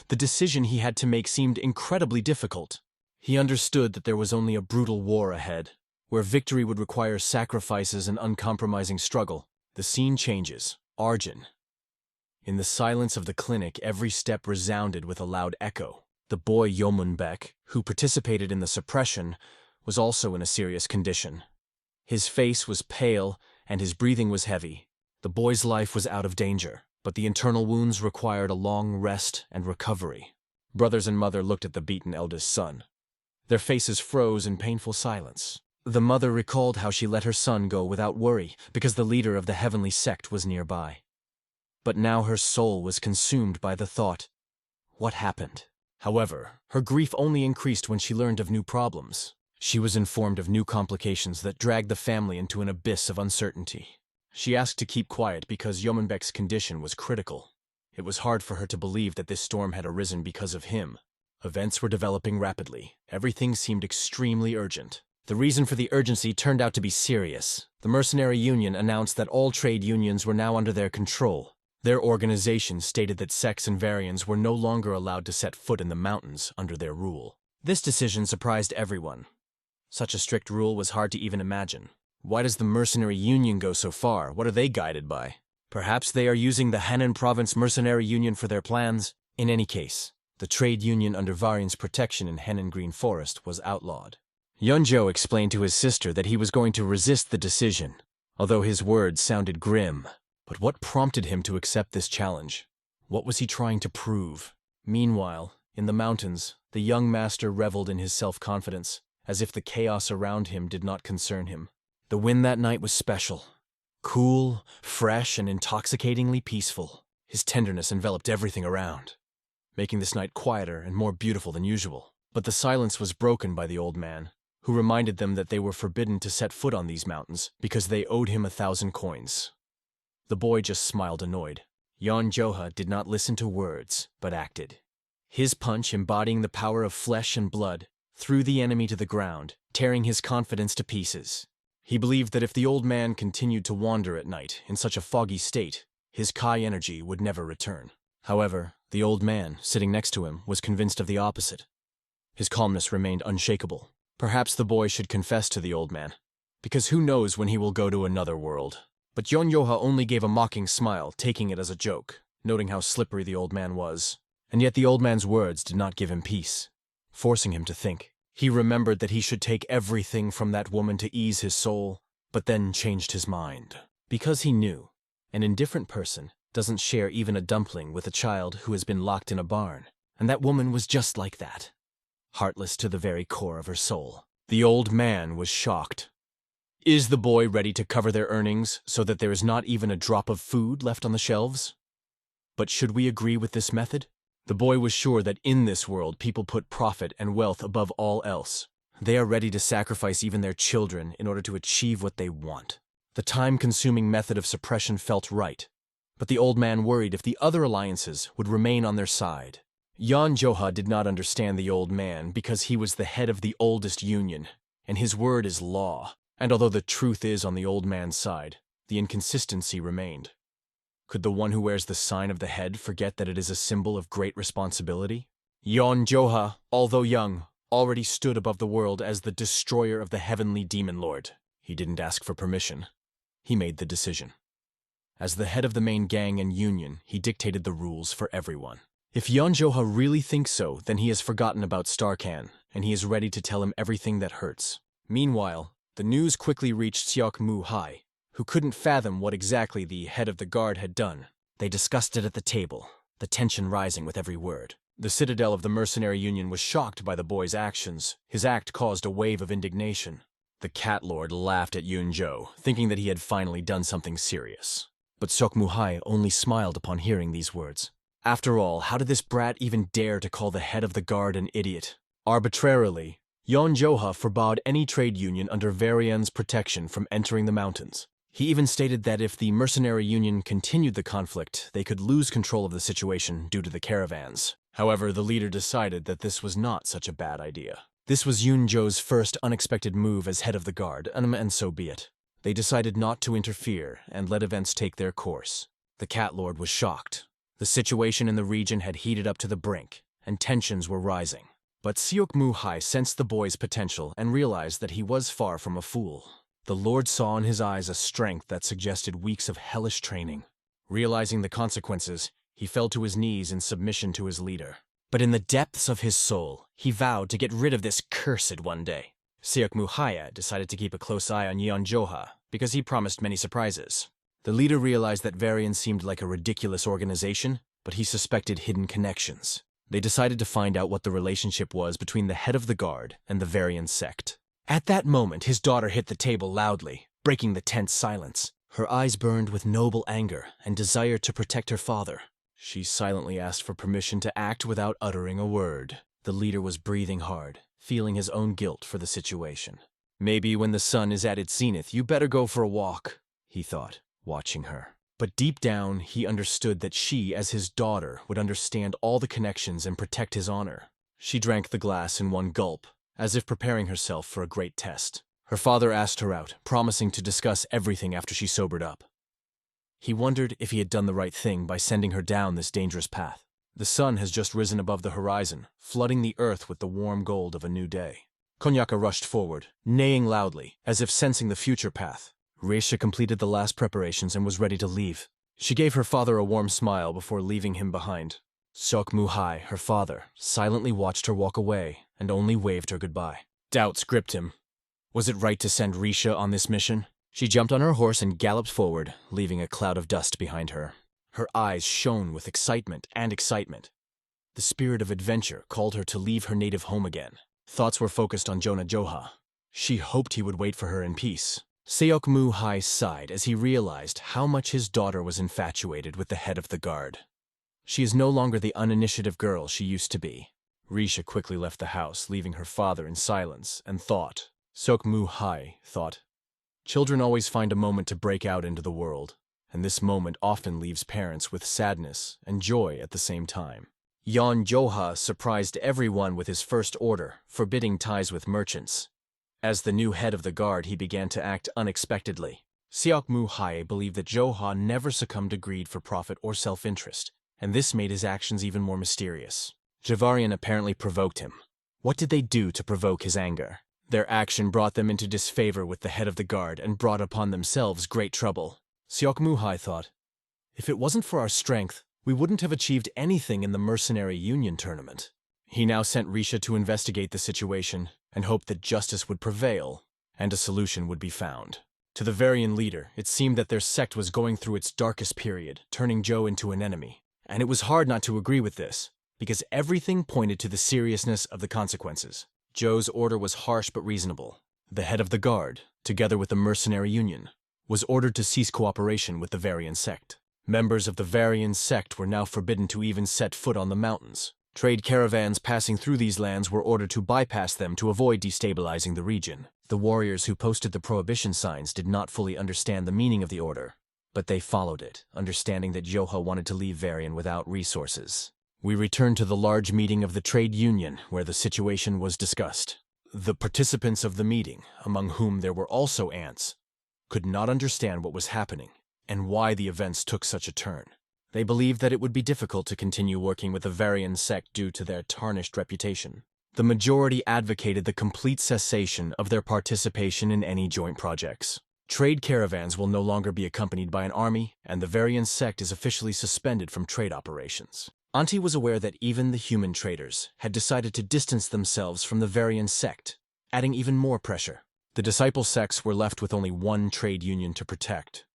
S1: The decision he had to make seemed incredibly difficult. He understood that there was only a brutal war ahead, where victory would require sacrifices and uncompromising struggle. The scene changes. Arjun. In the silence of the clinic, every step resounded with a loud echo. The boy Yomunbek, who participated in the suppression, was also in a serious condition. His face was pale, and his breathing was heavy. The boy's life was out of danger, but the internal wounds required a long rest and recovery. Brothers and mother looked at the beaten eldest son. Their faces froze in painful silence. The mother recalled how she let her son go without worry because the leader of the heavenly sect was nearby. But now her soul was consumed by the thought, what happened? However, her grief only increased when she learned of new problems. She was informed of new complications that dragged the family into an abyss of uncertainty. She asked to keep quiet because Yomenbek's condition was critical. It was hard for her to believe that this storm had arisen because of him. Events were developing rapidly. Everything seemed extremely urgent. The reason for the urgency turned out to be serious. The mercenary union announced that all trade unions were now under their control. Their organization stated that sects and variants were no longer allowed to set foot in the mountains under their rule. This decision surprised everyone. Such a strict rule was hard to even imagine. Why does the mercenary union go so far? What are they guided by? Perhaps they are using the Henan province mercenary union for their plans? In any case, the trade union under Varian's protection in Henan Green Forest was outlawed. Yunjo explained to his sister that he was going to resist the decision, although his words sounded grim. But what prompted him to accept this challenge? What was he trying to prove? Meanwhile, in the mountains, the young master reveled in his self-confidence, as if the chaos around him did not concern him. The wind that night was special. Cool, fresh, and intoxicatingly peaceful. His tenderness enveloped everything around, making this night quieter and more beautiful than usual. But the silence was broken by the old man, who reminded them that they were forbidden to set foot on these mountains because they owed him 1,000 coins. The boy just smiled annoyed. Yeon-joha did not listen to words, but acted. His punch, embodying the power of flesh and blood, threw the enemy to the ground, tearing his confidence to pieces. He believed that if the old man continued to wander at night in such a foggy state, his Kai energy would never return. However, the old man, sitting next to him, was convinced of the opposite. His calmness remained unshakable. Perhaps the boy should confess to the old man, because who knows when he will go to another world. But Yeon-joha only gave a mocking smile, taking it as a joke, noting how slippery the old man was. And yet the old man's words did not give him peace, forcing him to think. He remembered that he should take everything from that woman to ease his soul, but then changed his mind. Because he knew, an indifferent person doesn't share even a dumpling with a child who has been locked in a barn. And that woman was just like that, heartless to the very core of her soul. The old man was shocked. Is the boy ready to cover their earnings so that there is not even a drop of food left on the shelves? But should we agree with this method? The boy was sure that in this world people put profit and wealth above all else. They are ready to sacrifice even their children in order to achieve what they want. The time-consuming method of suppression felt right, but the old man worried if the other alliances would remain on their side. Yeon-joha did not understand the old man because he was the head of the oldest union, and his word is law. And although the truth is on the old man's side, the inconsistency remained. Could the one who wears the sign of the head forget that it is a symbol of great responsibility? Yeon-joha, although young, already stood above the world as the destroyer of the heavenly demon lord. He didn't ask for permission. He made the decision. As the head of the main gang and union, he dictated the rules for everyone. If Yeon-joha really thinks so, then he has forgotten about Starkan, and he is ready to tell him everything that hurts. Meanwhile, the news quickly reached Seok-mu-hai, who couldn't fathom what exactly the head of the guard had done. They discussed it at the table, the tension rising with every word. The citadel of the mercenary union was shocked by the boy's actions. His act caused a wave of indignation. The cat lord laughed at Yunjo, thinking that he had finally done something serious. But Seok-mu-hai only smiled upon hearing these words. After all, how did this brat even dare to call the head of the guard an idiot? Arbitrarily, Yeon-joha forbade any trade union under Varian's protection from entering the mountains. He even stated that if the mercenary union continued the conflict, they could lose control of the situation due to the caravans. However, the leader decided that this was not such a bad idea. This was Yunjo's first unexpected move as head of the guard, and so be it. They decided not to interfere and let events take their course. The cat lord was shocked. The situation in the region had heated up to the brink, and tensions were rising. But Seok-mu-hai sensed the boy's potential and realized that he was far from a fool. The Lord saw in his eyes a strength that suggested weeks of hellish training. Realizing the consequences, he fell to his knees in submission to his leader. But in the depths of his soul, he vowed to get rid of this cursed one day. Seok-mu-hai decided to keep a close eye on Yeon-joha because he promised many surprises. The leader realized that Varian seemed like a ridiculous organization, but he suspected hidden connections. They decided to find out what the relationship was between the head of the guard and the Varian sect. At that moment, his daughter hit the table loudly, breaking the tense silence. Her eyes burned with noble anger and desire to protect her father. She silently asked for permission to act without uttering a word. The leader was breathing hard, feeling his own guilt for the situation. Maybe when the sun is at its zenith, you better go for a walk, he thought. watching her. But deep down, he understood that she, as his daughter, would understand all the connections and protect his honor. She drank the glass in one gulp, as if preparing herself for a great test. Her father asked her out, promising to discuss everything after she sobered up. He wondered if he had done the right thing by sending her down this dangerous path. The sun has just risen above the horizon, flooding the earth with the warm gold of a new day. Konyaka rushed forward, neighing loudly, as if sensing the future path. Reisha completed the last preparations and was ready to leave. She gave her father a warm smile before leaving him behind. Sok Muhai, her father, silently watched her walk away and only waved her goodbye. Doubts gripped him. Was it right to send Reisha on this mission? She jumped on her horse and galloped forward, leaving a cloud of dust behind her. Her eyes shone with excitement. The spirit of adventure called her to leave her native home again. Thoughts were focused on Jonah Joha. She hoped he would wait for her in peace. Seok Muhai sighed as he realized how much his daughter was infatuated with the head of the guard. She is no longer the uninitiative girl she used to be. Reisha quickly left the house, leaving her father in silence, and thought. Seok Muhai thought. Children always find a moment to break out into the world, and this moment often leaves parents with sadness and joy at the same time. Yon Joha surprised everyone with his first order, forbidding ties with merchants. As the new head of the guard, he began to act unexpectedly. Seok Muhai believed that Joha never succumbed to greed for profit or self-interest, and this made his actions even more mysterious. Javarian apparently provoked him. What did they do to provoke his anger? Their action brought them into disfavor with the head of the guard and brought upon themselves great trouble. Seok Muhai thought, if it wasn't for our strength, we wouldn't have achieved anything in the Mercenary Union tournament. He now sent Reisha to investigate the situation and hoped that justice would prevail and a solution would be found. To the Varian leader, it seemed that their sect was going through its darkest period, turning Joe into an enemy. And it was hard not to agree with this, because everything pointed to the seriousness of the consequences. Joe's order was harsh but reasonable. The head of the guard, together with the Mercenary Union, was ordered to cease cooperation with the Varian sect. Members of the Varian sect were now forbidden to even set foot on the mountains. Trade caravans passing through these lands were ordered to bypass them to avoid destabilizing the region. The warriors who posted the prohibition signs did not fully understand the meaning of the order, but they followed it, understanding that Joha wanted to leave Varian without resources. We returned to the large meeting of the trade union where the situation was discussed. The participants of the meeting, among whom there were also ants, could not understand what was happening and why the events took such a turn. They believed that it would be difficult to continue working with the Varian sect due to their tarnished reputation. The majority advocated the complete cessation of their participation in any joint projects. Trade caravans will no longer be accompanied by an army, and the Varian sect is officially suspended from trade operations. Auntie was aware that even the human traders had decided to distance themselves from the Varian sect, adding even more pressure. The disciple sects were left with only one trade union to protect,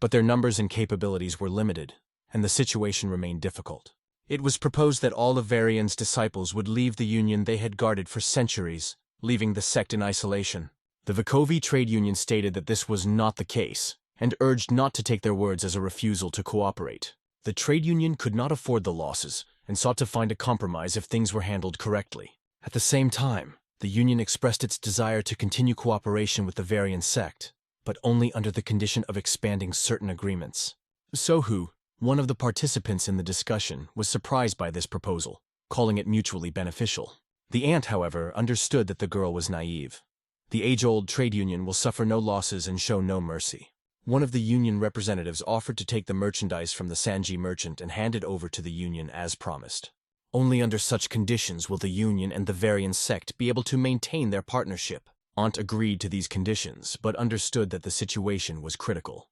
S1: but their numbers and capabilities were limited, and the situation remained difficult. It was proposed that all of Varian's disciples would leave the union they had guarded for centuries, leaving the sect in isolation. The Vikovi trade union stated that this was not the case, and urged not to take their words as a refusal to cooperate. The trade union could not afford the losses, and sought to find a compromise if things were handled correctly. At the same time, the union expressed its desire to continue cooperation with the Varian sect, but only under the condition of expanding certain agreements. Sohu, one of the participants in the discussion, was surprised by this proposal, calling it mutually beneficial. The ant, however, understood that the girl was naive. The age-old trade union will suffer no losses and show no mercy. One of the union representatives offered to take the merchandise from the Sanji merchant and hand it over to the union as promised. Only under such conditions will the union and the Varian sect be able to maintain their partnership. Ant agreed to these conditions, but understood that the situation was critical.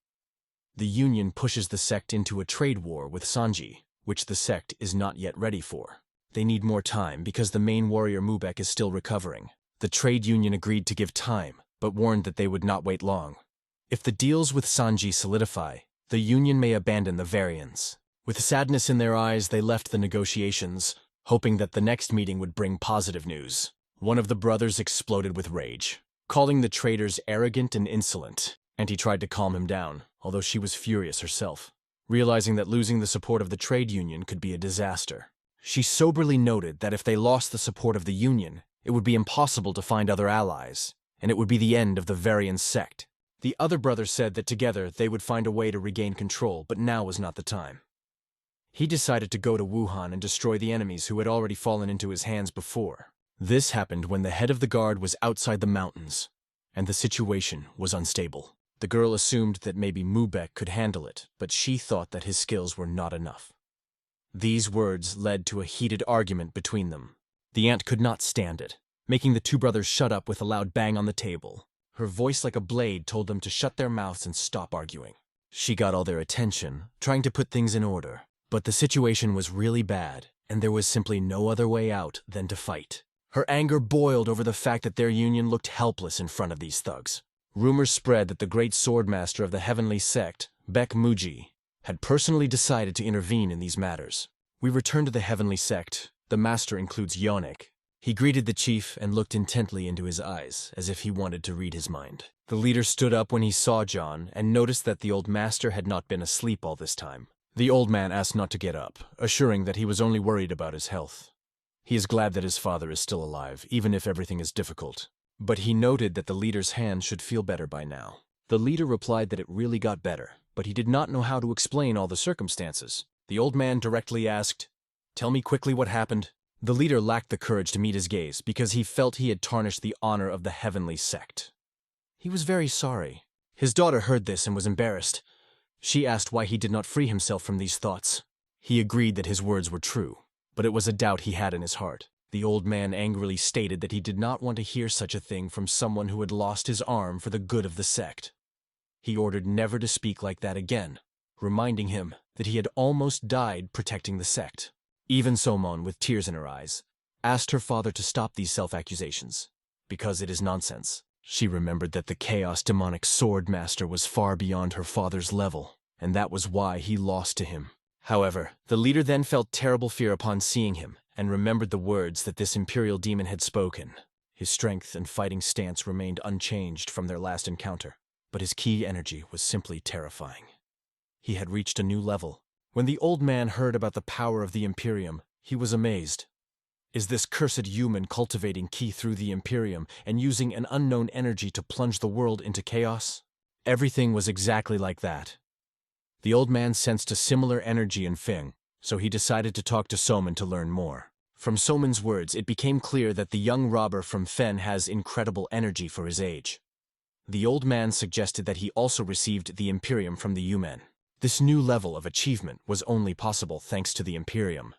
S1: The union pushes the sect into a trade war with Sanji, which the sect is not yet ready for. They need more time because the main warrior Mubek is still recovering. The trade union agreed to give time, but warned that they would not wait long. If the deals with Sanji solidify, the union may abandon the Varians. With sadness in their eyes, they left the negotiations, hoping that the next meeting would bring positive news. One of the brothers exploded with rage, calling the traders arrogant and insolent, and he tried to calm him down, although she was furious herself, realizing that losing the support of the trade union could be a disaster. She soberly noted that if they lost the support of the union, it would be impossible to find other allies, and it would be the end of the Varian sect. The other brother said that together they would find a way to regain control, but now was not the time. He decided to go to Wuhan and destroy the enemies who had already fallen into his hands before. This happened when the head of the guard was outside the mountains, and the situation was unstable. The girl assumed that maybe Mubek could handle it, but she thought that his skills were not enough. These words led to a heated argument between them. The aunt could not stand it, making the two brothers shut up with a loud bang on the table. Her voice like a blade told them to shut their mouths and stop arguing. She got all their attention, trying to put things in order. But the situation was really bad, and there was simply no other way out than to fight. Her anger boiled over the fact that their union looked helpless in front of these thugs. Rumors spread that the great swordmaster of the heavenly sect, Bek Muji, had personally decided to intervene in these matters. We return to the heavenly sect. The master includes Yonik. He greeted the chief and looked intently into his eyes, as if he wanted to read his mind. The leader stood up when he saw John and noticed that the old master had not been asleep all this time. The old man asked not to get up, assuring that he was only worried about his health. He is glad that his father is still alive, even if everything is difficult. But he noted that the leader's hand should feel better by now. The leader replied that it really got better, but he did not know how to explain all the circumstances. The old man directly asked, "Tell me quickly what happened." The leader lacked the courage to meet his gaze because he felt he had tarnished the honor of the heavenly sect. He was very sorry. His daughter heard this and was embarrassed. She asked why he did not free himself from these thoughts. He agreed that his words were true, but it was a doubt he had in his heart. The old man angrily stated that he did not want to hear such a thing from someone who had lost his arm for the good of the sect. He ordered never to speak like that again, reminding him that he had almost died protecting the sect. Even Somon, with tears in her eyes, asked her father to stop these self-accusations, because it is nonsense. She remembered that the chaos demonic sword master was far beyond her father's level, and that was why he lost to him. However, the leader then felt terrible fear upon seeing him, and remembered the words that this imperial demon had spoken. His strength and fighting stance remained unchanged from their last encounter, but his ki energy was simply terrifying. He had reached a new level. When the old man heard about the power of the Imperium, he was amazed. Is this cursed human cultivating ki through the Imperium and using an unknown energy to plunge the world into chaos? Everything was exactly like that. The old man sensed a similar energy in Fing, so he decided to talk to Soman to learn more. From Soman's words, it became clear that the young robber from Fen has incredible energy for his age. The old man suggested that he also received the Imperium from the Yumen. This new level of achievement was only possible thanks to the Imperium.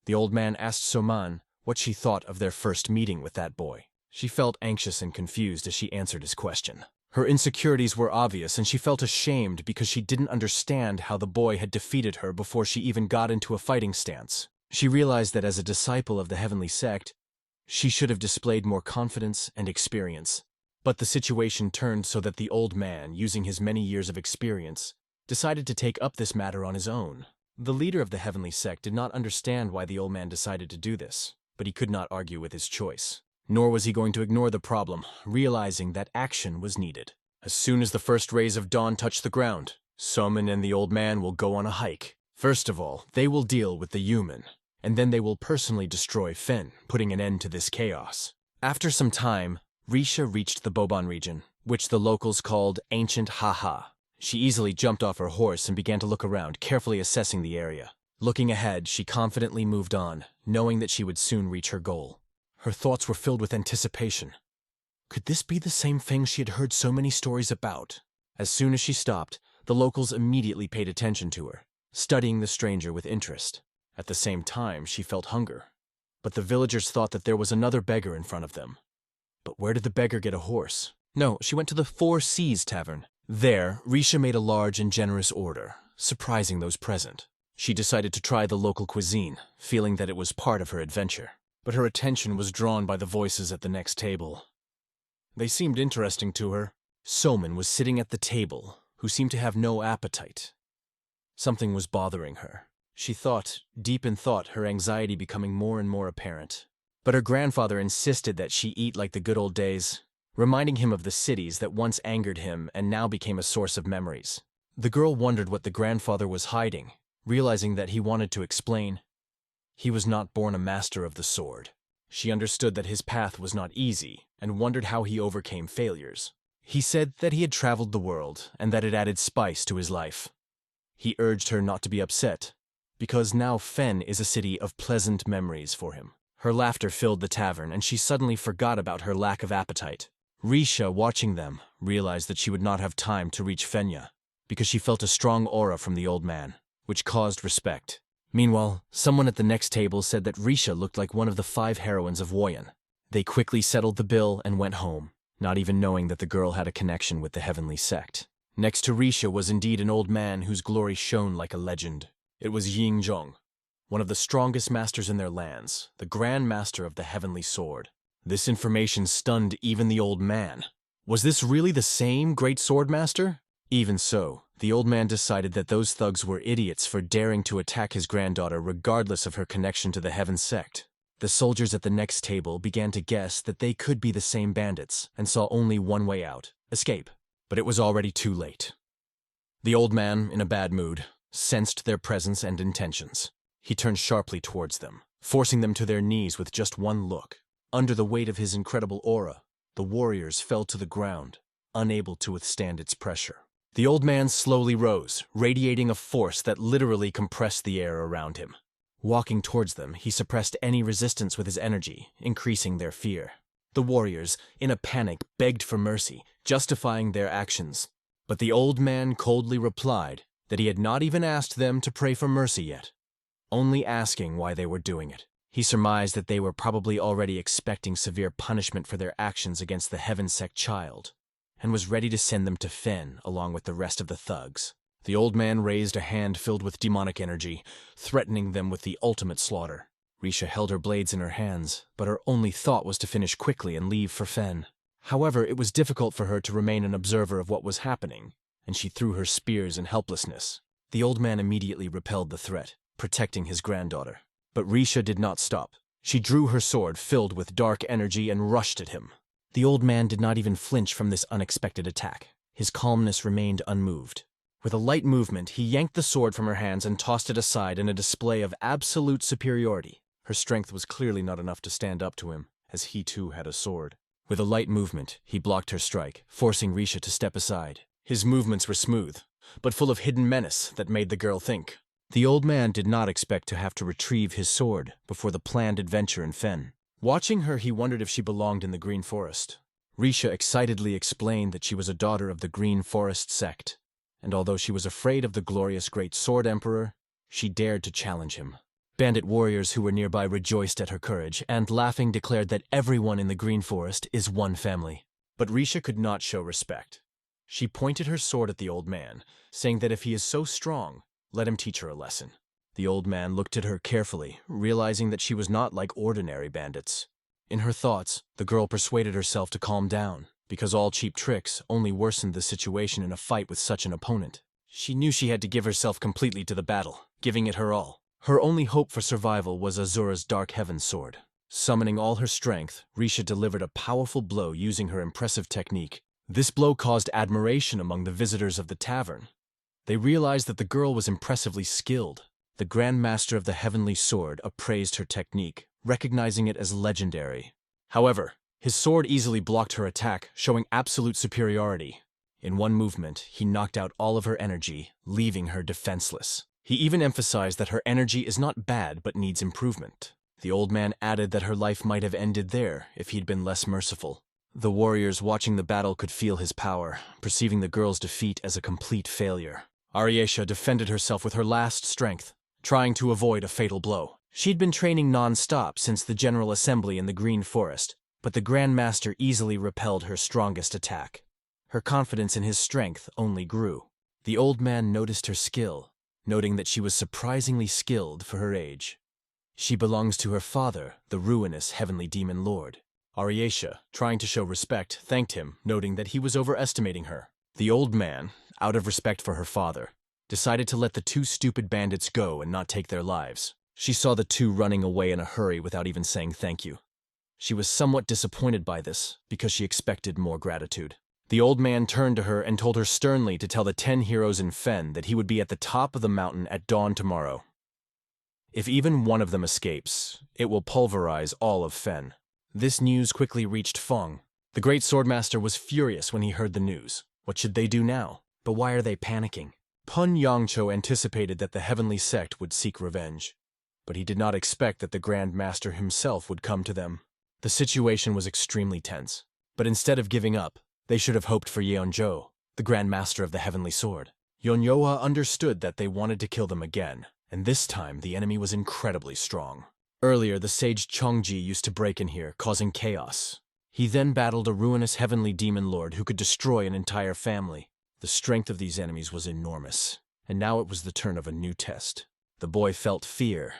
S1: The old man asked Soman what she thought of their first meeting with that boy. She felt anxious and confused as she answered his question. Her insecurities were obvious, and she felt ashamed because she didn't understand how the boy had defeated her before she even got into a fighting stance. She realized that as a disciple of the heavenly sect, she should have displayed more confidence and experience. But the situation turned so that the old man, using his many years of experience, decided to take up this matter on his own. The leader of the heavenly sect did not understand why the old man decided to do this, but he could not argue with his choice. Nor was he going to ignore the problem, realizing that action was needed. As soon as the first rays of dawn touch the ground, Soman and the old man will go on a hike. First of all, they will deal with the human, and then they will personally destroy Fen, putting an end to this chaos. After some time, Risha reached the Boban region, which the locals called Ancient Haha. She easily jumped off her horse and began to look around, carefully assessing the area. Looking ahead, she confidently moved on, knowing that she would soon reach her goal. Her thoughts were filled with anticipation. Could this be the same thing she had heard so many stories about? As soon as she stopped, the locals immediately paid attention to her, studying the stranger with interest. At the same time, she felt hunger. But the villagers thought that there was another beggar in front of them. But where did the beggar get a horse? No, she went to the Four Seas Tavern. There, Risha made a large and generous order, surprising those present. She decided to try the local cuisine, feeling that it was part of her adventure. But her attention was drawn by the voices at the next table. They seemed interesting to her. Soman was sitting at the table, who seemed to have no appetite. Something was bothering her. She thought, deep in thought, her anxiety becoming more and more apparent. But her grandfather insisted that she eat like the good old days, reminding him of the cities that once angered him and now became a source of memories. The girl wondered what the grandfather was hiding, realizing that he wanted to explain. He was not born a master of the sword. She understood that his path was not easy and wondered how he overcame failures. He said that he had traveled the world and that it added spice to his life. He urged her not to be upset, because now Fen is a city of pleasant memories for him. Her laughter filled the tavern, and she suddenly forgot about her lack of appetite. Risha, watching them, realized that she would not have time to reach Fenya, because she felt a strong aura from the old man, which caused respect. Meanwhile, someone at the next table said that Risha looked like one of the 5 heroines of Woyan. They quickly settled the bill and went home, not even knowing that the girl had a connection with the heavenly sect. Next to Risha was indeed an old man whose glory shone like a legend. It was Ying Zhong, one of the strongest masters in their lands, the Grand Master of the Heavenly Sword. This information stunned even the old man. Was this really the same great sword master? Even so, the old man decided that those thugs were idiots for daring to attack his granddaughter regardless of her connection to the Heaven sect. The soldiers at the next table began to guess that they could be the same bandits and saw only one way out: escape. But it was already too late. The old man, in a bad mood, sensed their presence and intentions. He turned sharply towards them, forcing them to their knees with just one look. Under the weight of his incredible aura, the warriors fell to the ground, unable to withstand its pressure. The old man slowly rose, radiating a force that literally compressed the air around him. Walking towards them, he suppressed any resistance with his energy, increasing their fear. The warriors, in a panic, begged for mercy, justifying their actions. But the old man coldly replied that he had not even asked them to pray for mercy yet, only asking why they were doing it. He surmised that they were probably already expecting severe punishment for their actions against the Heaven Sect child, and was ready to send them to Fen along with the rest of the thugs. The old man raised a hand filled with demonic energy, threatening them with the ultimate slaughter. Risha held her blades in her hands, but her only thought was to finish quickly and leave for Fen. However, it was difficult for her to remain an observer of what was happening, and she threw her spears in helplessness. The old man immediately repelled the threat, protecting his granddaughter. But Risha did not stop. She drew her sword filled with dark energy and rushed at him. The old man did not even flinch from this unexpected attack. His calmness remained unmoved. With a light movement, he yanked the sword from her hands and tossed it aside in a display of absolute superiority. Her strength was clearly not enough to stand up to him, as he too had a sword. With a light movement, he blocked her strike, forcing Risha to step aside. His movements were smooth, but full of hidden menace that made the girl think. The old man did not expect to have to retrieve his sword before the planned adventure in Fen. Watching her, he wondered if she belonged in the Green Forest. Risha excitedly explained that she was a daughter of the Green Forest sect, and although she was afraid of the glorious Great Sword Emperor, she dared to challenge him. Bandit warriors who were nearby rejoiced at her courage, and laughing declared that everyone in the Green Forest is one family. But Risha could not show respect. She pointed her sword at the old man, saying that if he is so strong, let him teach her a lesson. The old man looked at her carefully, realizing that she was not like ordinary bandits. In her thoughts, the girl persuaded herself to calm down, because all cheap tricks only worsened the situation in a fight with such an opponent. She knew she had to give herself completely to the battle, giving it her all. Her only hope for survival was Asura's Dark Heaven sword. Summoning all her strength, Risha delivered a powerful blow using her impressive technique. This blow caused admiration among the visitors of the tavern. They realized that the girl was impressively skilled. The Grand Master of the Heavenly Sword appraised her technique, recognizing it as legendary. However, his sword easily blocked her attack, showing absolute superiority. In one movement, he knocked out all of her energy, leaving her defenseless. He even emphasized that her energy is not bad but needs improvement. The old man added that her life might have ended there if he'd been less merciful. The warriors watching the battle could feel his power, perceiving the girl's defeat as a complete failure. Ariesha defended herself with her last strength, trying to avoid a fatal blow. She'd been training non-stop since the General Assembly in the Green Forest, but the Grand Master easily repelled her strongest attack. Her confidence in his strength only grew. The old man noticed her skill, noting that she was surprisingly skilled for her age. She belongs to her father, the ruinous Heavenly Demon Lord. Ariesha, trying to show respect, thanked him, noting that he was overestimating her. The old man, out of respect for her father, decided to let the 2 stupid bandits go and not take their lives. She saw the 2 running away in a hurry without even saying thank you. She was somewhat disappointed by this, because she expected more gratitude. The old man turned to her and told her sternly to tell the 10 heroes in Fen that he would be at the top of the mountain at dawn tomorrow. If even one of them escapes, it will pulverize all of Fen. This news quickly reached Feng. The great swordmaster was furious when he heard the news. What should they do now? But why are they panicking? Pun Yongcho anticipated that the heavenly sect would seek revenge, but he did not expect that the Grand Master himself would come to them. The situation was extremely tense, but instead of giving up, they should have hoped for Yeonjo, the Grand Master of the Heavenly Sword. Yeonjoa understood that they wanted to kill them again, and this time the enemy was incredibly strong. Earlier, the sage Chongji used to break in here, causing chaos. He then battled a ruinous heavenly demon lord who could destroy an entire family. The strength of these enemies was enormous, and now it was the turn of a new test. The boy felt fear,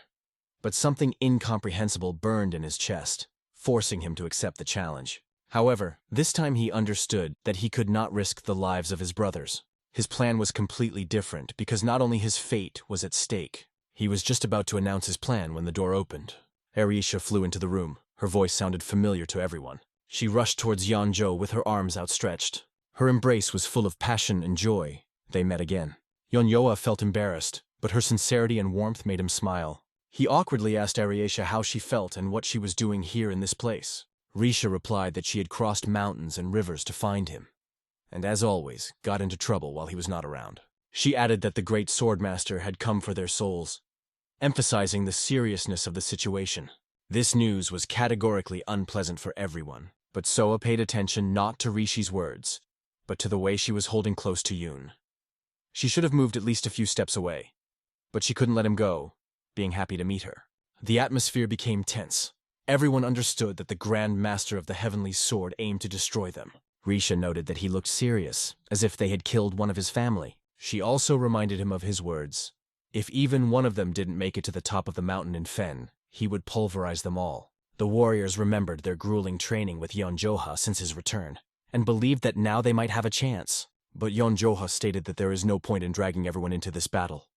S1: but something incomprehensible burned in his chest, forcing him to accept the challenge. However, this time he understood that he could not risk the lives of his brothers. His plan was completely different because not only his fate was at stake. He was just about to announce his plan when the door opened. Arisha flew into the room. Her voice sounded familiar to everyone. She rushed towards Yeonjo with her arms outstretched. Her embrace was full of passion and joy. They met again. Yeonjoa felt embarrassed, but her sincerity and warmth made him smile. He awkwardly asked Arisha how she felt and what she was doing here in this place. Risha replied that she had crossed mountains and rivers to find him, and as always, got into trouble while he was not around. She added that the great swordmaster had come for their souls, emphasizing the seriousness of the situation. This news was categorically unpleasant for everyone, but Soa paid attention not to Rishi's words, but to the way she was holding close to Yoon. She should have moved at least a few steps away, but she couldn't let him go, being happy to meet her. The atmosphere became tense. Everyone understood that the Grand Master of the Heavenly Sword aimed to destroy them. Risha noted that he looked serious, as if they had killed one of his family. She also reminded him of his words. If even one of them didn't make it to the top of the mountain in Fen, he would pulverize them all. The warriors remembered their grueling training with Yeonjoha since his return, and believed that now they might have a chance. But Yeonjoha stated that there is no point in dragging everyone into this battle.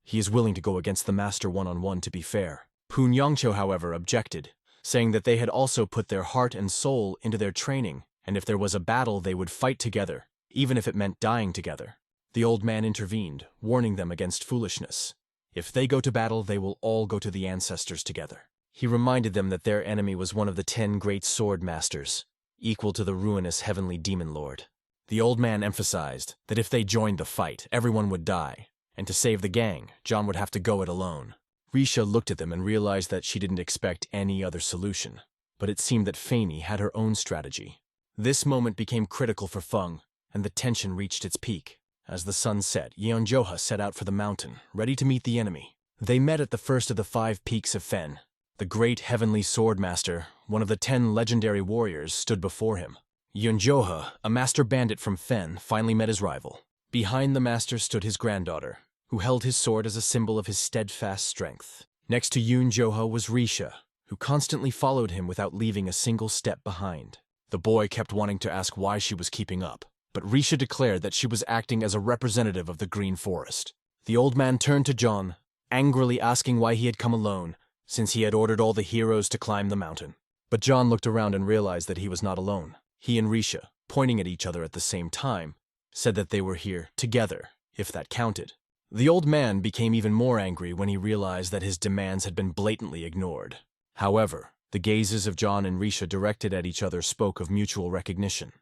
S1: He is willing to go against the master one-on-one to be fair. Poon Yongcho, however, objected, saying that they had also put their heart and soul into their training, and if there was a battle they would fight together, even if it meant dying together. The old man intervened, warning them against foolishness. If they go to battle, they will all go to the ancestors together. He reminded them that their enemy was one of the 10 great sword masters, equal to the ruinous heavenly demon lord. The old man emphasized that if they joined the fight, everyone would die, and to save the gang, John would have to go it alone. Risha looked at them and realized that she didn't expect any other solution, but it seemed that Fanny had her own strategy. This moment became critical for Feng, and the tension reached its peak. As the sun set, Yeonjoha set out for the mountain, ready to meet the enemy. They met at the first of the 5 peaks of Fen. The great heavenly swordmaster, one of the 10 legendary warriors, stood before him. Yeonjoha, a master bandit from Fen, finally met his rival. Behind the master stood his granddaughter, who held his sword as a symbol of his steadfast strength. Next to Yeonjoha was Risha, who constantly followed him without leaving a single step behind. The boy kept wanting to ask why she was keeping up, but Risha declared that she was acting as a representative of the Green Forest. The old man turned to John, angrily asking why he had come alone, since he had ordered all the heroes to climb the mountain. But John looked around and realized that he was not alone. He and Risha, pointing at each other at the same time, said that they were here together, if that counted. The old man became even more angry when he realized that his demands had been blatantly ignored. However, the gazes of John and Risha directed at each other spoke of mutual recognition.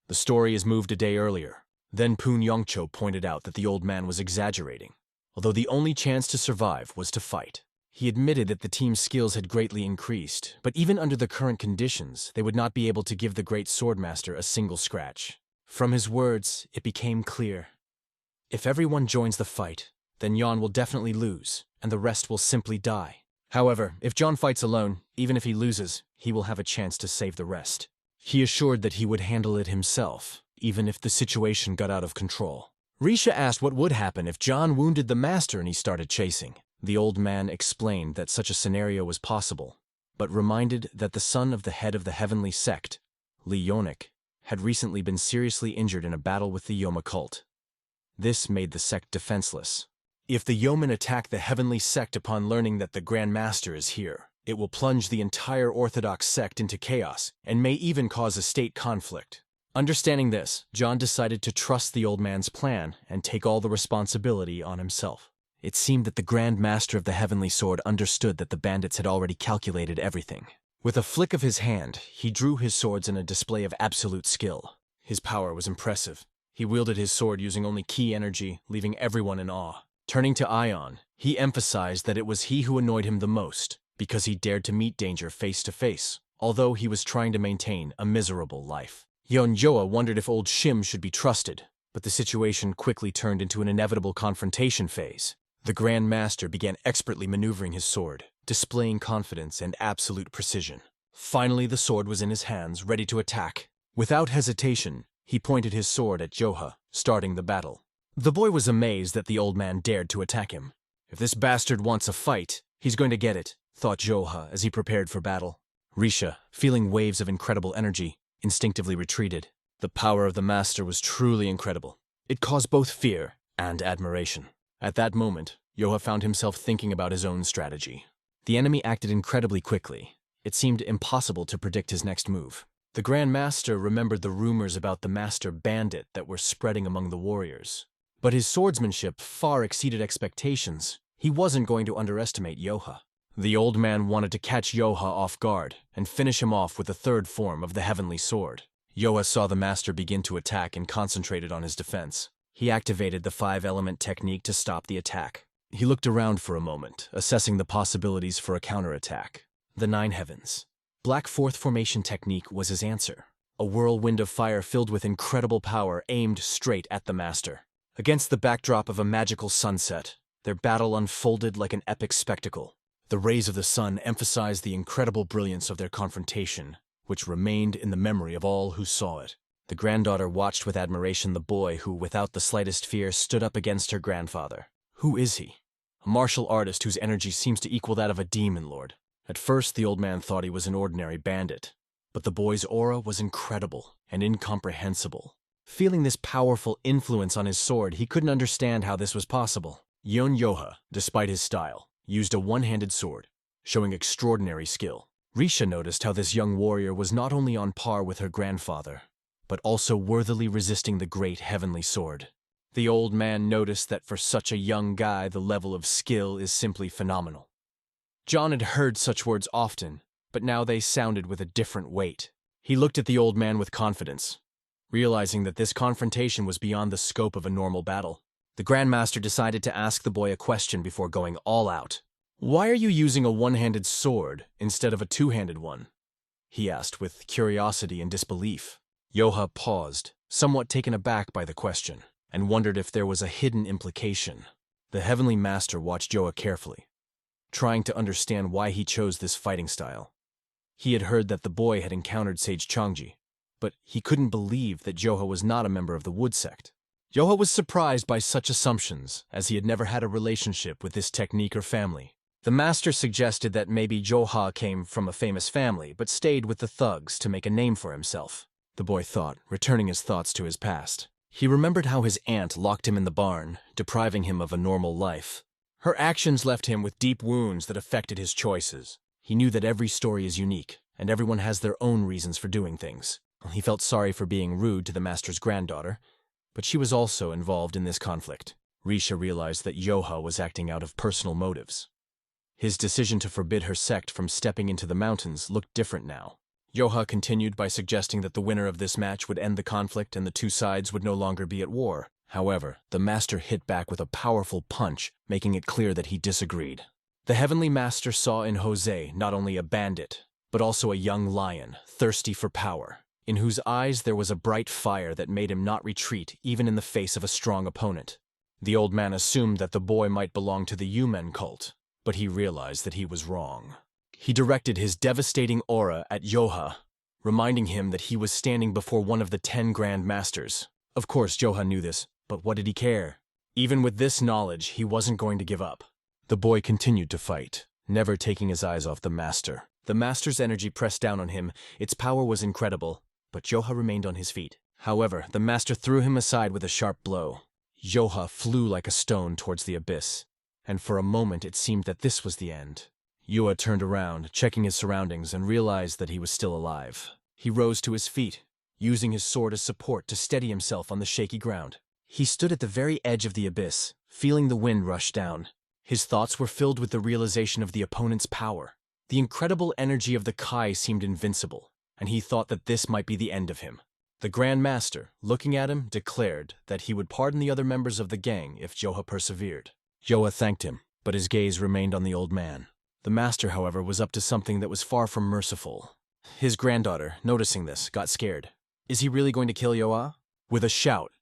S1: The story is moved a day earlier. Then Poon Yongcho pointed out that the old man was exaggerating, although the only chance to survive was to fight. He admitted that the team's skills had greatly increased, but even under the current conditions, they would not be able to give the great swordmaster a single scratch. From his words, it became clear. If everyone joins the fight, then Jan will definitely lose, and the rest will simply die. However, if John fights alone, even if he loses, he will have a chance to save the rest. He assured that he would handle it himself, even if the situation got out of control. Risha asked what would happen if John wounded the master and he started chasing. The old man explained that such a scenario was possible, but reminded that the son of the head of the heavenly sect, Li Yonik, had recently been seriously injured in a battle with the Yoma cult. This made the sect defenseless. If the yeomen attack the heavenly sect upon learning that the Grand Master is here, it will plunge the entire Orthodox sect into chaos and may even cause a state conflict. Understanding this, John decided to trust the old man's plan and take all the responsibility on himself. It seemed that the Grand Master of the Heavenly Sword understood that the bandits had already calculated everything. With a flick of his hand, he drew his swords in a display of absolute skill. His power was impressive. He wielded his sword using only ki energy, leaving everyone in awe. Turning to Ion, he emphasized that it was he who annoyed him the most, because he dared to meet danger face to face, although he was trying to maintain a miserable life. Yeonjoa wondered if old Shim should be trusted, but the situation quickly turned into an inevitable confrontation phase. The Grand Master began expertly maneuvering his sword, displaying confidence and absolute precision. Finally, the sword was in his hands, ready to attack. Without hesitation, he pointed his sword at Joha, starting the battle. The boy was amazed that the old man dared to attack him. If this bastard wants a fight, he's going to get it, thought Joha as he prepared for battle. Risha, feeling waves of incredible energy, instinctively retreated. The power of the master was truly incredible. It caused both fear and admiration. At that moment, Joha found himself thinking about his own strategy. The enemy acted incredibly quickly. It seemed impossible to predict his next move. The Grand Master remembered the rumors about the Master Bandit that were spreading among the warriors. But his swordsmanship far exceeded expectations. He wasn't going to underestimate Joha. The old man wanted to catch Joha off guard and finish him off with the third form of the Heavenly Sword. Joha saw the Master begin to attack and concentrated on his defense. He activated the 5-element technique to stop the attack. He looked around for a moment, assessing the possibilities for a counterattack. The 9 heavens. Black Fourth Formation technique was his answer. A whirlwind of fire filled with incredible power aimed straight at the Master. Against the backdrop of a magical sunset, their battle unfolded like an epic spectacle. The rays of the sun emphasized the incredible brilliance of their confrontation, which remained in the memory of all who saw it. The granddaughter watched with admiration the boy who, without the slightest fear, stood up against her grandfather. Who is he? A martial artist whose energy seems to equal that of a demon lord. At first, the old man thought he was an ordinary bandit, but the boy's aura was incredible and incomprehensible. Feeling this powerful influence on his sword, he couldn't understand how this was possible. Yeonjoa, despite his style, used a one-handed sword, showing extraordinary skill. Risha noticed how this young warrior was not only on par with her grandfather, but also worthily resisting the great heavenly sword. The old man noticed that for such a young guy, the level of skill is simply phenomenal. John had heard such words often, but now they sounded with a different weight. He looked at the old man with confidence, realizing that this confrontation was beyond the scope of a normal battle. The Grandmaster decided to ask the boy a question before going all out. "Why are you using a one-handed sword instead of a two-handed one?" he asked with curiosity and disbelief. Joha paused, somewhat taken aback by the question, and wondered if there was a hidden implication. The Heavenly Master watched Joha carefully, trying to understand why he chose this fighting style. He had heard that the boy had encountered Sage Changji, but he couldn't believe that Joha was not a member of the Wood Sect. Joha was surprised by such assumptions, as he had never had a relationship with this technique or family. The master suggested that maybe Joha came from a famous family, but stayed with the thugs to make a name for himself. The boy thought, returning his thoughts to his past. He remembered how his aunt locked him in the barn, depriving him of a normal life. Her actions left him with deep wounds that affected his choices. He knew that every story is unique, and everyone has their own reasons for doing things. He felt sorry for being rude to the master's granddaughter, but she was also involved in this conflict. Risha realized that Joha was acting out of personal motives. His decision to forbid her sect from stepping into the mountains looked different now. Joha continued by suggesting that the winner of this match would end the conflict and the two sides would no longer be at war. However, the master hit back with a powerful punch, making it clear that he disagreed. The Heavenly Master saw in Jose not only a bandit, but also a young lion, thirsty for power, in whose eyes there was a bright fire that made him not retreat even in the face of a strong opponent. The old man assumed that the boy might belong to the Yumen cult, but he realized that he was wrong. He directed his devastating aura at Joha, reminding him that he was standing before one of the 10 Grand Masters. Of course, Joha knew this, but what did he care? Even with this knowledge, he wasn't going to give up. The boy continued to fight, never taking his eyes off the master. The master's energy pressed down on him. Its power was incredible, but Joha remained on his feet. However, the master threw him aside with a sharp blow. Joha flew like a stone towards the abyss, and for a moment it seemed that this was the end. Joha turned around, checking his surroundings, and realized that he was still alive. He rose to his feet, using his sword as support to steady himself on the shaky ground. He stood at the very edge of the abyss, feeling the wind rush down. His thoughts were filled with the realization of the opponent's power. The incredible energy of the Kai seemed invincible, and he thought that this might be the end of him. The Grand Master, looking at him, declared that he would pardon the other members of the gang if Yoha persevered. Yoha thanked him, but his gaze remained on the old man. The master, however, was up to something that was far from merciful. His granddaughter, noticing this, got scared. Is he really going to kill Yoha? With a shout,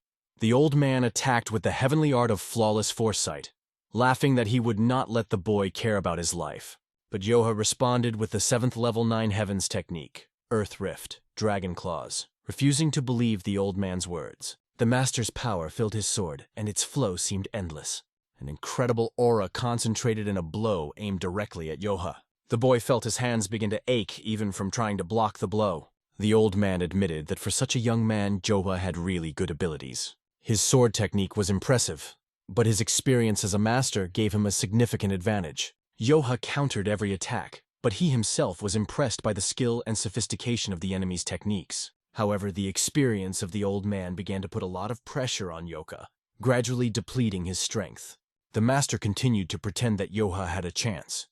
S1: the old man attacked with the heavenly art of flawless foresight, laughing that he would not let the boy care about his life. But Yoha responded with the 7th level 9 heavens technique, Earth Rift, Dragon Claws, refusing to believe the old man's words. The master's power filled his sword, and its flow seemed endless. An incredible aura concentrated in a blow aimed directly at Yoha. The boy felt his hands begin to ache even from trying to block the blow. The old man admitted that for such a young man, Yoha had really good abilities. His sword technique was impressive, but his experience as a master gave him a significant advantage. Yoha countered every attack, but he himself was impressed by the skill and sophistication of the enemy's techniques. However, the experience of the old man began to put a lot of pressure on Yoha, gradually depleting his strength. The master continued to pretend that Yoha had a chance,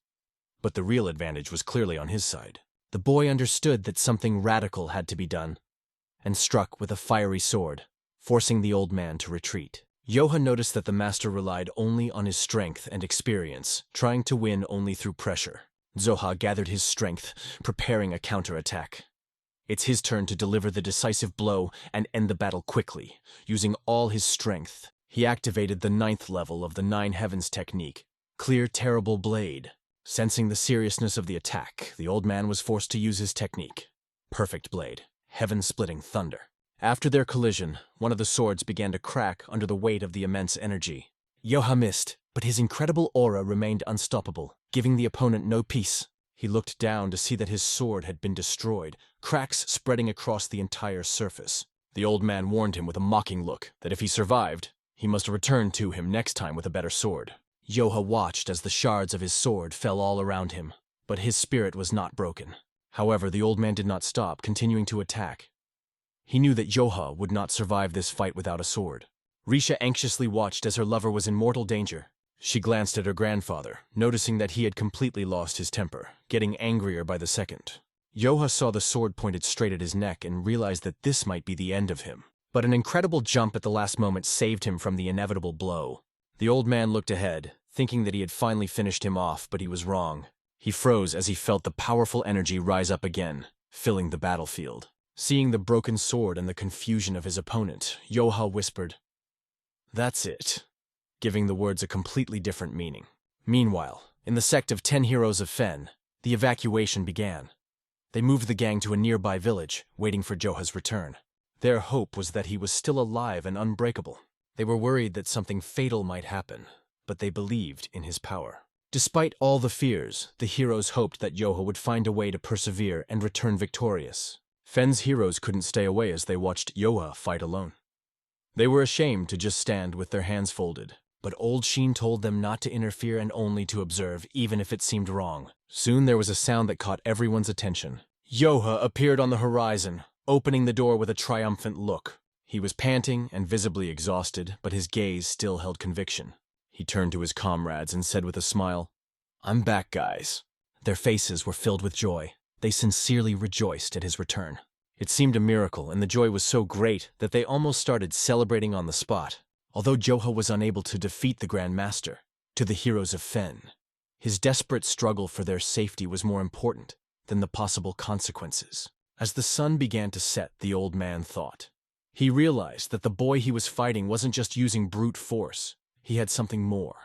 S1: but the real advantage was clearly on his side. The boy understood that something radical had to be done, and struck with a fiery sword, forcing the old man to retreat. Yoha noticed that the master relied only on his strength and experience, trying to win only through pressure. Zoha gathered his strength, preparing a counterattack. It's his turn to deliver the decisive blow and end the battle quickly. Using all his strength, he activated the 9th level of the 9 heavens technique, Clear Terrible Blade. Sensing the seriousness of the attack, the old man was forced to use his technique, Perfect Blade, Heaven-Splitting Thunder. After their collision, one of the swords began to crack under the weight of the immense energy. Yoha missed, but his incredible aura remained unstoppable, giving the opponent no peace. He looked down to see that his sword had been destroyed, cracks spreading across the entire surface. The old man warned him with a mocking look that if he survived, he must return to him next time with a better sword. Yoha watched as the shards of his sword fell all around him, but his spirit was not broken. However, the old man did not stop, continuing to attack. He knew that Yoha would not survive this fight without a sword. Risha anxiously watched as her lover was in mortal danger. She glanced at her grandfather, noticing that he had completely lost his temper, getting angrier by the second. Yoha saw the sword pointed straight at his neck and realized that this might be the end of him. But an incredible jump at the last moment saved him from the inevitable blow. The old man looked ahead, thinking that he had finally finished him off, but he was wrong. He froze as he felt the powerful energy rise up again, filling the battlefield. Seeing the broken sword and the confusion of his opponent, Yoha whispered, "That's it," giving the words a completely different meaning. Meanwhile, in the sect of 10 Heroes of Fen, the evacuation began. They moved the gang to a nearby village, waiting for Yoha's return. Their hope was that he was still alive and unbreakable. They were worried that something fatal might happen, but they believed in his power. Despite all the fears, the heroes hoped that Yoha would find a way to persevere and return victorious. Fen's heroes couldn't stay away as they watched Yoha fight alone. They were ashamed to just stand with their hands folded, but old Sheen told them not to interfere and only to observe, even if it seemed wrong. Soon there was a sound that caught everyone's attention. Yoha appeared on the horizon, opening the door with a triumphant look. He was panting and visibly exhausted, but his gaze still held conviction. He turned to his comrades and said with a smile, "I'm back, guys." Their faces were filled with joy. They sincerely rejoiced at his return. It seemed a miracle, and the joy was so great that they almost started celebrating on the spot. Although Yoha was unable to defeat the Grand Master, to the heroes of Fen, his desperate struggle for their safety was more important than the possible consequences. As the sun began to set, the old man thought. He realized that the boy he was fighting wasn't just using brute force. He had something more,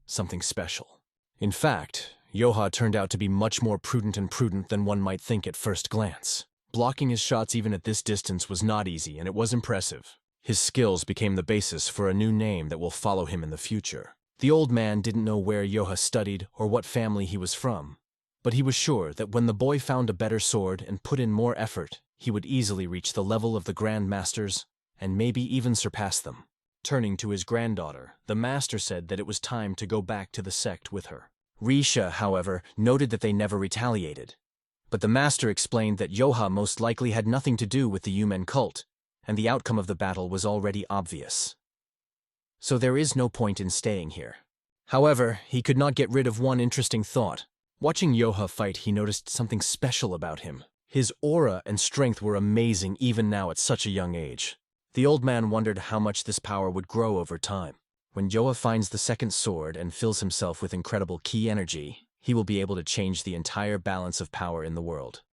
S1: something special. In fact, Yoha turned out to be much more prudent than one might think at first glance. Blocking his shots even at this distance was not easy, and it was impressive. His skills became the basis for a new name that will follow him in the future. The old man didn't know where Yoha studied or what family he was from, but he was sure that when the boy found a better sword and put in more effort, he would easily reach the level of the Grand Masters and maybe even surpass them. Turning to his granddaughter, the master said that it was time to go back to the sect with her. Risha, however, noted that they never retaliated. But the master explained that Yoha most likely had nothing to do with the Yumen cult, and the outcome of the battle was already obvious. So there is no point in staying here. However, he could not get rid of one interesting thought. Watching Yoha fight, he noticed something special about him. His aura and strength were amazing even now at such a young age. The old man wondered how much this power would grow over time. When Yoha finds the second sword and fills himself with incredible ki energy, he will be able to change the entire balance of power in the world.